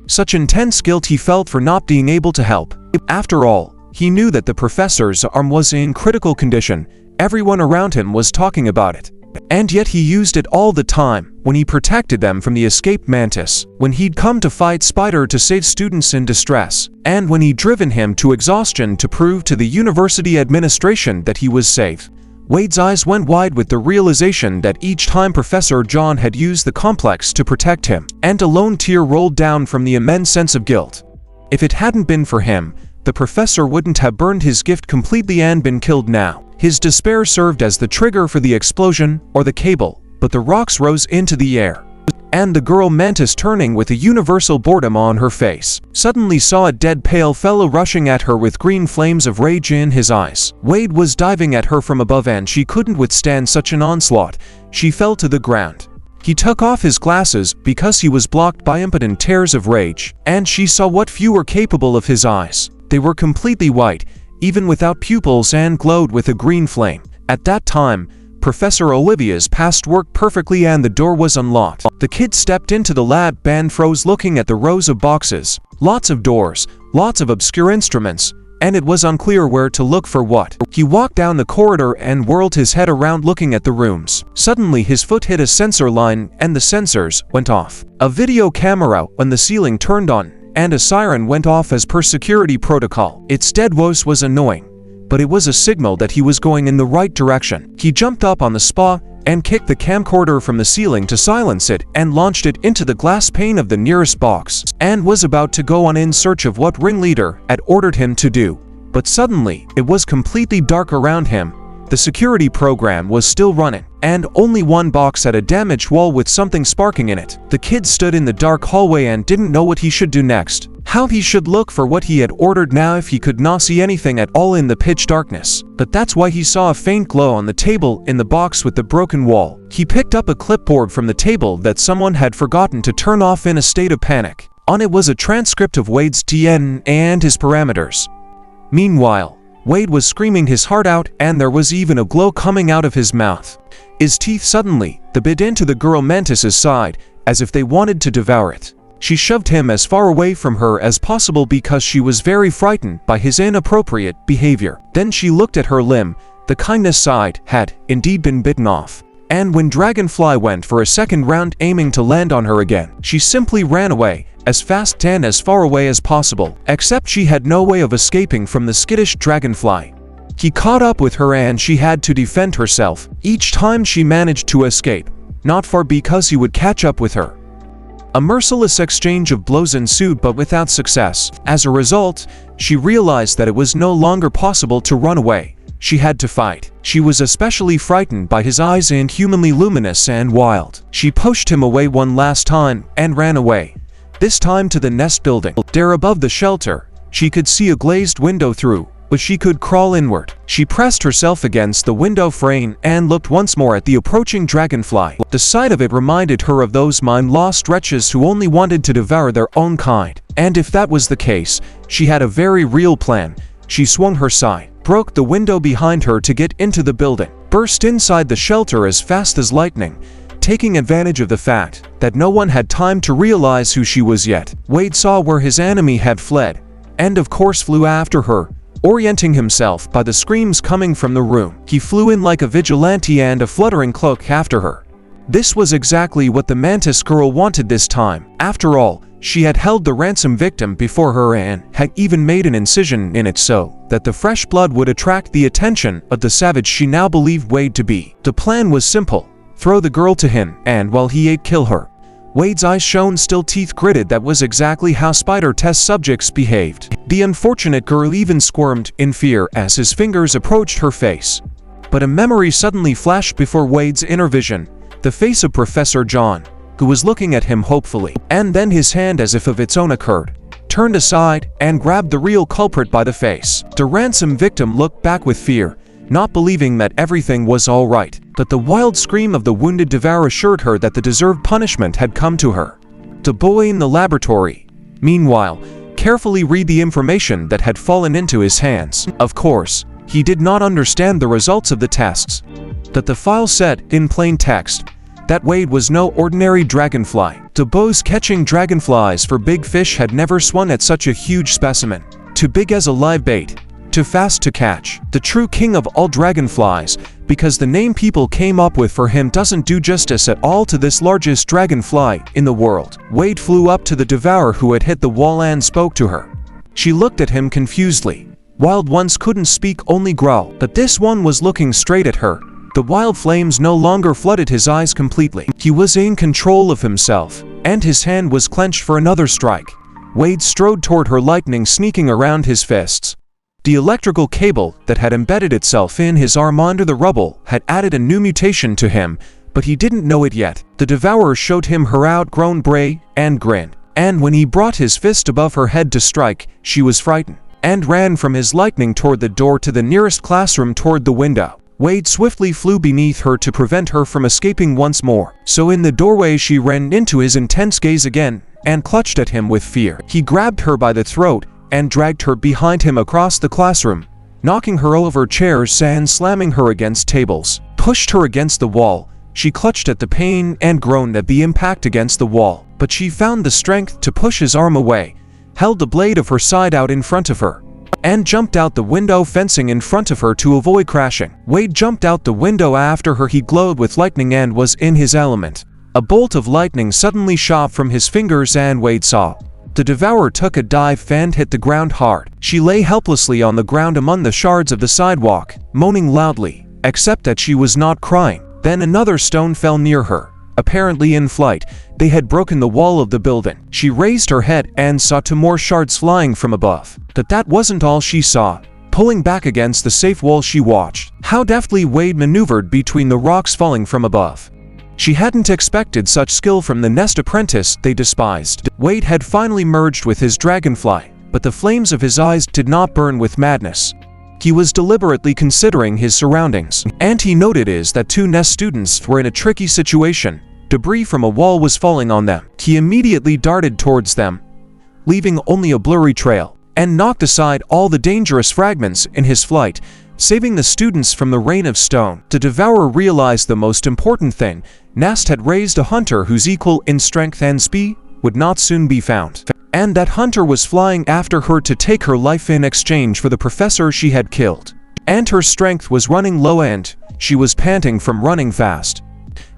Such intense guilt he felt for not being able to help. After all, he knew that the professor's arm was in critical condition. Everyone around him was talking about it. And yet he used it all the time, when he protected them from the escaped mantis, when he'd come to fight Spider to save students in distress, and when he'd driven him to exhaustion to prove to the university administration that he was safe. Wade's eyes went wide with the realization that each time Professor John had used the complex to protect him, and a lone tear rolled down from the immense sense of guilt. If it hadn't been for him, the professor wouldn't have burned his gift completely and been killed now. His despair served as the trigger for the explosion, or the cable, but the rocks rose into the air. And the girl mantis, turning with a universal boredom on her face, suddenly saw a dead pale fellow rushing at her with green flames of rage in his eyes. Wade was diving at her from above and she couldn't withstand such an onslaught. She fell to the ground. He took off his glasses because he was blocked by impotent tears of rage, and she saw what few were capable of his eyes. They were completely white, even without pupils, and glowed with a green flame. At that time, Professor Olivia's past worked perfectly and the door was unlocked. The kid stepped into the lab and froze, looking at the rows of boxes. Lots of doors, lots of obscure instruments, and it was unclear where to look for what. He walked down the corridor and whirled his head around, looking at the rooms. Suddenly his foot hit a sensor line and the sensors went off. A video camera on the ceiling turned on, and a siren went off as per security protocol. Its dead voice was annoying, but it was a signal that he was going in the right direction. He jumped up on the spot and kicked the camcorder from the ceiling to silence it and launched it into the glass pane of the nearest box, and was about to go on in search of what ringleader had ordered him to do. But suddenly, it was completely dark around him. The security program was still running, and only one box had a damaged wall with something sparking in it. The kid stood in the dark hallway and didn't know what he should do next. How he should look for what he had ordered now if he could not see anything at all in the pitch darkness. But that's why he saw a faint glow on the table in the box with the broken wall. He picked up a clipboard from the table that someone had forgotten to turn off in a state of panic. On it was a transcript of Wade's DNA and his parameters. Meanwhile, Wade was screaming his heart out, and there was even a glow coming out of his mouth. His teeth suddenly bit into the girl Mantis's side, as if they wanted to devour it. She shoved him as far away from her as possible because she was very frightened by his inappropriate behavior. Then she looked at her limb. The kindness side had indeed been bitten off. And when Dragonfly went for a second round aiming to land on her again, she simply ran away, as fast and as far away as possible, except she had no way of escaping from the skittish Dragonfly. He caught up with her and she had to defend herself. Each time she managed to escape, not far because he would catch up with her. A merciless exchange of blows ensued, but without success. As a result, she realized that it was no longer possible to run away. She had to fight. She was especially frightened by his eyes, inhumanly luminous and wild. She pushed him away one last time and ran away. This time to the nest building. There above the shelter, she could see a glazed window through, but she could crawl inward. She pressed herself against the window frame and looked once more at the approaching Dragonfly. The sight of it reminded her of those mind-lost wretches who only wanted to devour their own kind. And if that was the case, she had a very real plan. She swung her side, broke the window behind her to get into the building, burst inside the shelter as fast as lightning, taking advantage of the fact that no one had time to realize who she was yet. Wade saw where his enemy had fled, and of course flew after her, orienting himself by the screams coming from the room. He flew in like a vigilante and a fluttering cloak after her. This was exactly what the Mantis girl wanted this time. After all, she had held the ransom victim before her and had even made an incision in it so that the fresh blood would attract the attention of the savage she now believed Wade to be. The plan was simple. Throw the girl to him, and while he ate, kill her. Wade's eyes shone, still teeth gritted. That was exactly how spider test subjects behaved. The unfortunate girl even squirmed in fear as his fingers approached her face. But a memory suddenly flashed before Wade's inner vision, the face of Professor John, who was looking at him hopefully. And then his hand, as if of its own accord, turned aside and grabbed the real culprit by the face. The ransom victim looked back with fear, not believing that everything was all right. But the wild scream of the wounded devourer assured her that the deserved punishment had come to her. The boy in the laboratory, meanwhile, carefully read the information that had fallen into his hands. Of course, he did not understand the results of the tests. That the file said, in plain text, that Wade was no ordinary dragonfly. The bows catching dragonflies for big fish had never swung at such a huge specimen. Too big as a live bait, too fast to catch. The true king of all dragonflies, because the name people came up with for him doesn't do justice at all to this largest dragonfly in the world. Wade flew up to the devourer who had hit the wall and spoke to her. She looked at him confusedly. Wild ones couldn't speak, only growl, but this one was looking straight at her. The wild flames no longer flooded his eyes completely. He was in control of himself, and his hand was clenched for another strike. Wade strode toward her, lightning sneaking around his fists. The electrical cable that had embedded itself in his arm under the rubble had added a new mutation to him, but he didn't know it yet. The devourer showed him her outgrown bray and grinned, and when he brought his fist above her head to strike, she was frightened, and ran from his lightning toward the door to the nearest classroom toward the window. Wade swiftly flew beneath her to prevent her from escaping once more. So in the doorway she ran into his intense gaze again, and clutched at him with fear. He grabbed her by the throat, and dragged her behind him across the classroom, knocking her over chairs and slamming her against tables. Pushed her against the wall. She clutched at the pain and groaned at the impact against the wall, but she found the strength to push his arm away, held the blade of her side out in front of her, and jumped out the window fencing in front of her to avoid crashing. Wade jumped out the window after her. He glowed with lightning and was in his element. A bolt of lightning suddenly shot from his fingers and Wade saw. The devourer took a dive and hit the ground hard. She lay helplessly on the ground among the shards of the sidewalk, moaning loudly, except that she was not crying. Then another stone fell near her. Apparently in flight, they had broken the wall of the building. She raised her head and saw two more shards flying from above. But that wasn't all she saw. Pulling back against the safe wall, she watched how deftly Wade maneuvered between the rocks falling from above. She hadn't expected such skill from the nest apprentice they despised. Wade had finally merged with his dragonfly, but the flames of his eyes did not burn with madness. He was deliberately considering his surroundings, and he noted that two nest students were in a tricky situation. Debris from a wall was falling on them. He immediately darted towards them, leaving only a blurry trail, and knocked aside all the dangerous fragments in his flight, saving the students from the rain of stone. The devourer realized the most important thing: Nest had raised a hunter whose equal in strength and speed would not soon be found. And that hunter was flying after her to take her life in exchange for the professor she had killed. And her strength was running low and she was panting from running fast.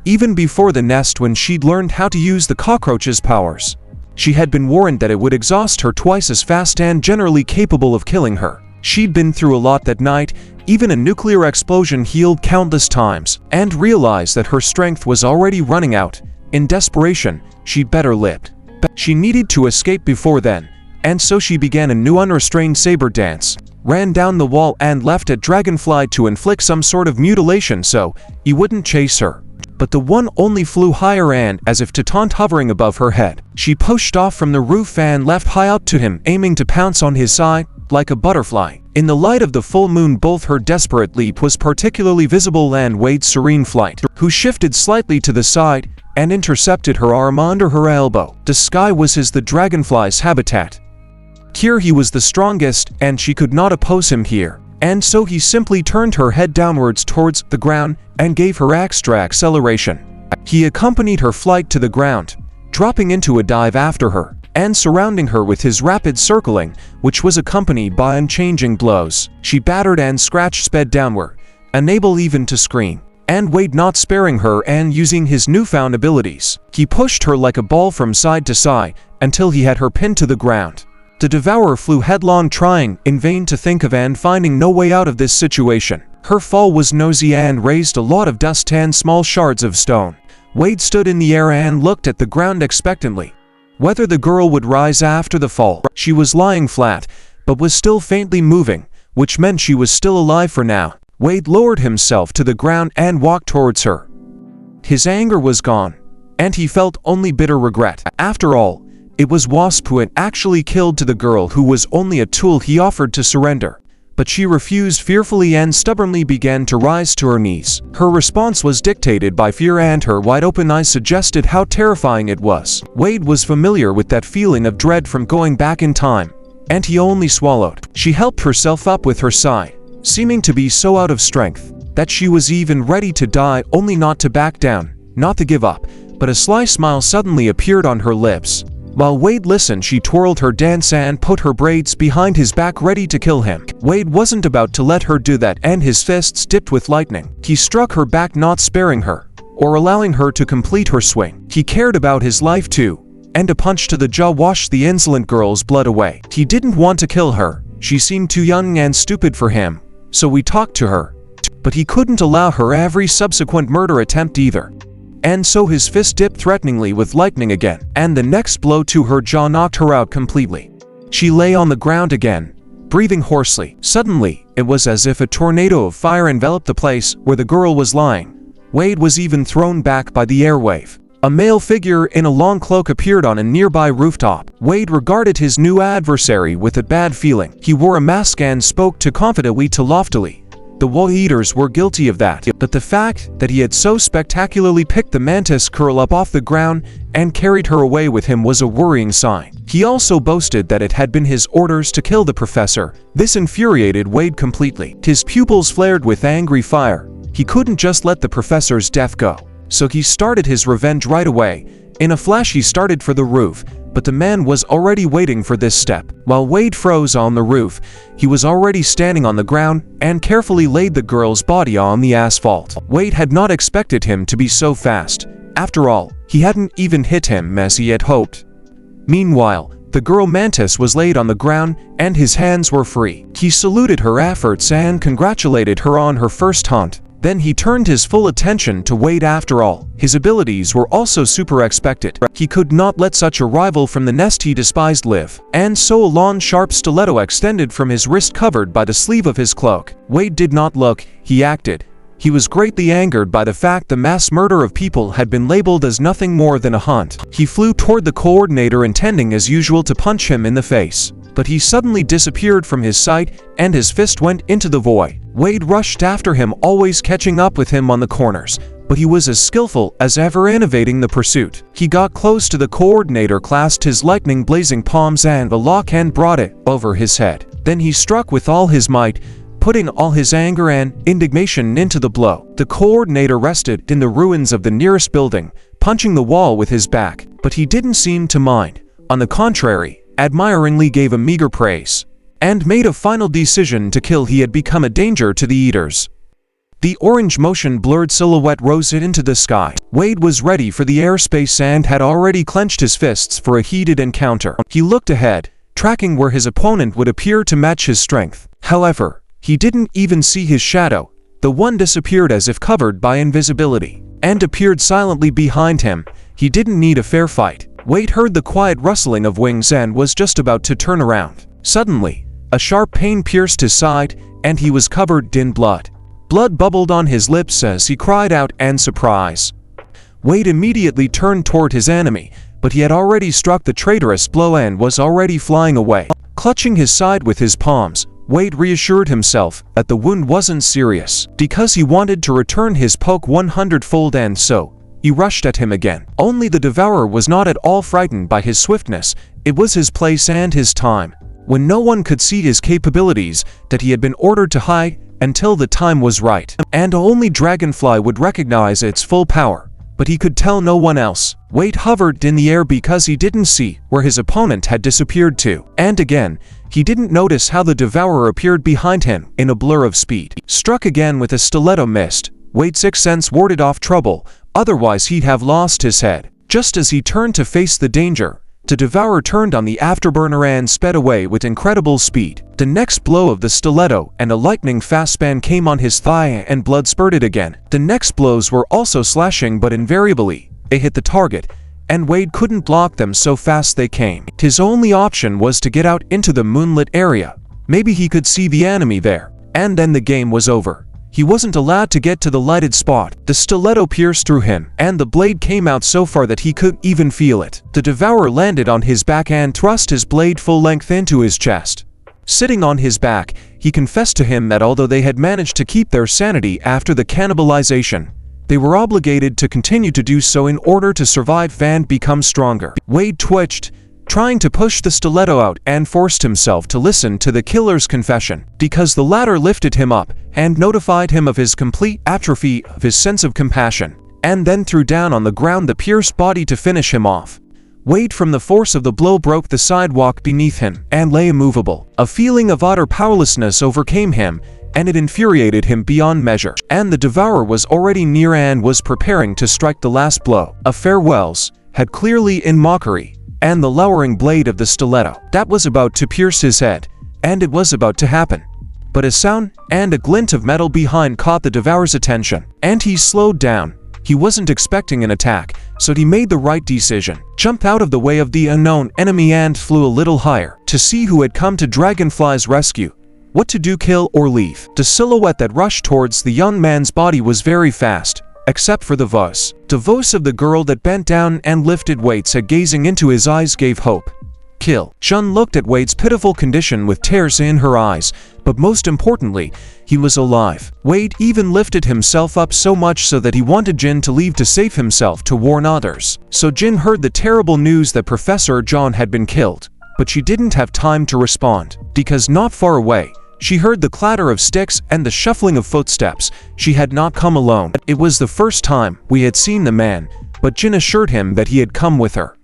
Even before the nest, when she'd learned how to use the cockroach's powers, she had been warned that it would exhaust her twice as fast and generally capable of killing her. She'd been through a lot that night, even a nuclear explosion healed countless times, and realized that her strength was already running out. In desperation, she'd better lived. She needed to escape before then, and so she began a new unrestrained saber dance, ran down the wall and left at Dragonfly to inflict some sort of mutilation so he wouldn't chase her. But the one only flew higher and, as if to taunt, hovering above her head, she pushed off from the roof and left high out to him, aiming to pounce on his side like a butterfly. In the light of the full moon, both her desperate leap was particularly visible and Wade's serene flight, who shifted slightly to the side and intercepted her arm under her elbow. The sky was the dragonfly's habitat. Here he was the strongest, and she could not oppose him here. And so he simply turned her head downwards towards the ground and gave her extra acceleration. He accompanied her flight to the ground, dropping into a dive after her, and surrounding her with his rapid circling, which was accompanied by unchanging blows. She battered and scratched, sped downward, unable even to scream. And Wade, not sparing her and using his newfound abilities, he pushed her like a ball from side to side until he had her pinned to the ground. The devourer flew headlong, trying in vain to think of and finding no way out of this situation. Her fall was noisy and raised a lot of dust and small shards of stone. Wade stood in the air and looked at the ground expectantly. Whether the girl would rise after the fall. She was lying flat, but was still faintly moving, which meant she was still alive for now. Wade lowered himself to the ground and walked towards her. His anger was gone, and he felt only bitter regret. After all, it was Wasp who had actually killed the girl, who was only a tool he offered to surrender. But she refused fearfully and stubbornly began to rise to her knees. Her response was dictated by fear, and her wide-open eyes suggested how terrifying it was. Wade was familiar with that feeling of dread from going back in time, and he only swallowed. She helped herself up with her sigh, seeming to be so out of strength that she was even ready to die, only not to back down, not to give up. But a sly smile suddenly appeared on her lips. While Wade listened, she twirled her dance and put her braids behind his back, ready to kill him. Wade wasn't about to let her do that, and his fists dipped with lightning. He struck her back, not sparing her, or allowing her to complete her swing. He cared about his life too, and a punch to the jaw washed the insolent girl's blood away. He didn't want to kill her. She seemed too young and stupid for him, so we talked to her. But he couldn't allow her every subsequent murder attempt either. And so his fist dipped threateningly with lightning again, and the next blow to her jaw knocked her out completely. She lay on the ground again, breathing hoarsely. Suddenly, it was as if a tornado of fire enveloped the place where the girl was lying. Wade was even thrown back by the airwave. A male figure in a long cloak appeared on a nearby rooftop. Wade regarded his new adversary with a bad feeling. He wore a mask and spoke too confidently, too loftily. The wall eaters were guilty of that, but the fact that he had so spectacularly picked the mantis curl up off the ground and carried her away with him was a worrying sign. He also boasted that it had been his orders to kill the professor. This infuriated Wade completely. His pupils flared with angry fire. He couldn't just let the professor's death go, so he started his revenge right away. In a flash he started for the roof, but the man was already waiting for this step. While Wade froze on the roof, he was already standing on the ground and carefully laid the girl's body on the asphalt. Wade had not expected him to be so fast. After all, he hadn't even hit him as he had hoped. Meanwhile, the girl mantis was laid on the ground and his hands were free. He saluted her efforts and congratulated her on her first hunt. Then he turned his full attention to Wade. After all, his abilities were also super expected. He could not let such a rival from the nest he despised live. And so a long sharp stiletto extended from his wrist covered by the sleeve of his cloak. Wade did not look, he acted. He was greatly angered by the fact the mass murder of people had been labeled as nothing more than a hunt. He flew toward the coordinator intending as usual to punch him in the face. But he suddenly disappeared from his sight and his fist went into the void. Wade rushed after him, always catching up with him on the corners, but he was as skillful as ever in evading the pursuit. He got close to the coordinator, clasped his lightning blazing palms and a lock and brought it over his head. Then he struck with all his might, putting all his anger and indignation into the blow. The coordinator rested in the ruins of the nearest building, punching the wall with his back, but he didn't seem to mind. On the contrary, admiringly gave a meager praise, and made a final decision to kill. He had become a danger to the eaters. The orange motion blurred silhouette rose into the sky. Wade was ready for the airspace and had already clenched his fists for a heated encounter. He looked ahead, tracking where his opponent would appear to match his strength. However, he didn't even see his shadow. The one disappeared as if covered by invisibility, and appeared silently behind him. He didn't need a fair fight. Wade heard the quiet rustling of wings and was just about to turn around. Suddenly, a sharp pain pierced his side, and he was covered in blood. Blood bubbled on his lips as he cried out in surprise. Wade immediately turned toward his enemy, but he had already struck the traitorous blow and was already flying away. Clutching his side with his palms, Wade reassured himself that the wound wasn't serious, because he wanted to return his poke 100-fold, and so he rushed at him again. Only the devourer was not at all frightened by his swiftness. It was his place and his time, when no one could see his capabilities, that he had been ordered to hide until the time was right. And only Dragonfly would recognize its full power, but he could tell no one else. Wade hovered in the air because he didn't see where his opponent had disappeared to. And again, he didn't notice how the devourer appeared behind him in a blur of speed. Struck again with a stiletto missed. Wade's sixth sense warded off trouble, otherwise he'd have lost his head. Just as he turned to face the danger, the devourer turned on the afterburner and sped away with incredible speed. The next blow of the stiletto and a lightning-fast span came on his thigh and blood spurted again. The next blows were also slashing, but invariably, they hit the target, and Wade couldn't block them so fast they came. His only option was to get out into the moonlit area. Maybe he could see the enemy there, and then the game was over. He wasn't allowed to get to the lighted spot. The stiletto pierced through him, and the blade came out so far that he could even feel it. The devourer landed on his back and thrust his blade full length into his chest. Sitting on his back, he confessed to him that although they had managed to keep their sanity after the cannibalization, they were obligated to continue to do so in order to survive and become stronger. Wade twitched, trying to push the stiletto out, and forced himself to listen to the killer's confession, because the latter lifted him up and notified him of his complete atrophy of his sense of compassion, and then threw down on the ground the pierced body to finish him off. Wade, from the force of the blow, broke the sidewalk beneath him and lay immovable. A feeling of utter powerlessness overcame him, and it infuriated him beyond measure. And the devourer was already near and was preparing to strike the last blow. A farewells had clearly in mockery, and the lowering blade of the stiletto that was about to pierce his head, and it was about to happen. But a sound and a glint of metal behind caught the devourer's attention, and he slowed down. He wasn't expecting an attack, so he made the right decision. Jumped out of the way of the unknown enemy and flew a little higher to see who had come to Dragonfly's rescue. What to do, kill or leave? The silhouette that rushed towards the young man's body was very fast, except for the voice. The voice of the girl that bent down and lifted weights, gazing into his eyes, gave hope. Kill. Jun looked at Wade's pitiful condition with tears in her eyes, but most importantly, he was alive. Wade even lifted himself up so much so that he wanted Jin to leave to save himself to warn others. So Jin heard the terrible news that Professor John had been killed, but she didn't have time to respond, because not far away, she heard the clatter of sticks and the shuffling of footsteps. She had not come alone. It was the first time we had seen the man, but Jin assured him that he had come with her.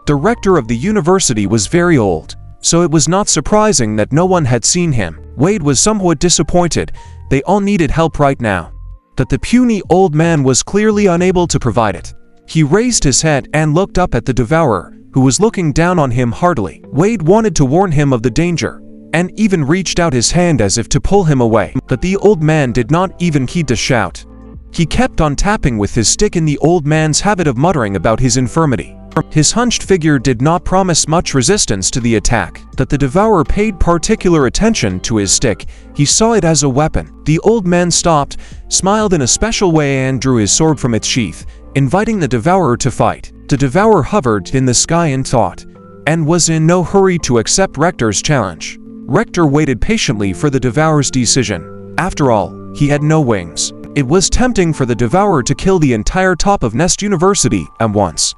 The rector of the university was very old, so it was not surprising that no one had seen him. Wade was somewhat disappointed. They all needed help right now, that the puny old man was clearly unable to provide it. He raised his head and looked up at the devourer, who was looking down on him heartily. Wade wanted to warn him of the danger, and even reached out his hand as if to pull him away, but the old man did not even heed the shout. He kept on tapping with his stick in the old man's habit of muttering about his infirmity. His hunched figure did not promise much resistance to the attack, but the devourer paid particular attention to his stick. He saw it as a weapon. The old man stopped, smiled in a special way and drew his sword from its sheath, inviting the devourer to fight. The devourer hovered in the sky in thought, and was in no hurry to accept Rector's challenge. Rector waited patiently for the devourer's decision. After all, he had no wings. It was tempting for the devourer to kill the entire top of Nest University at once.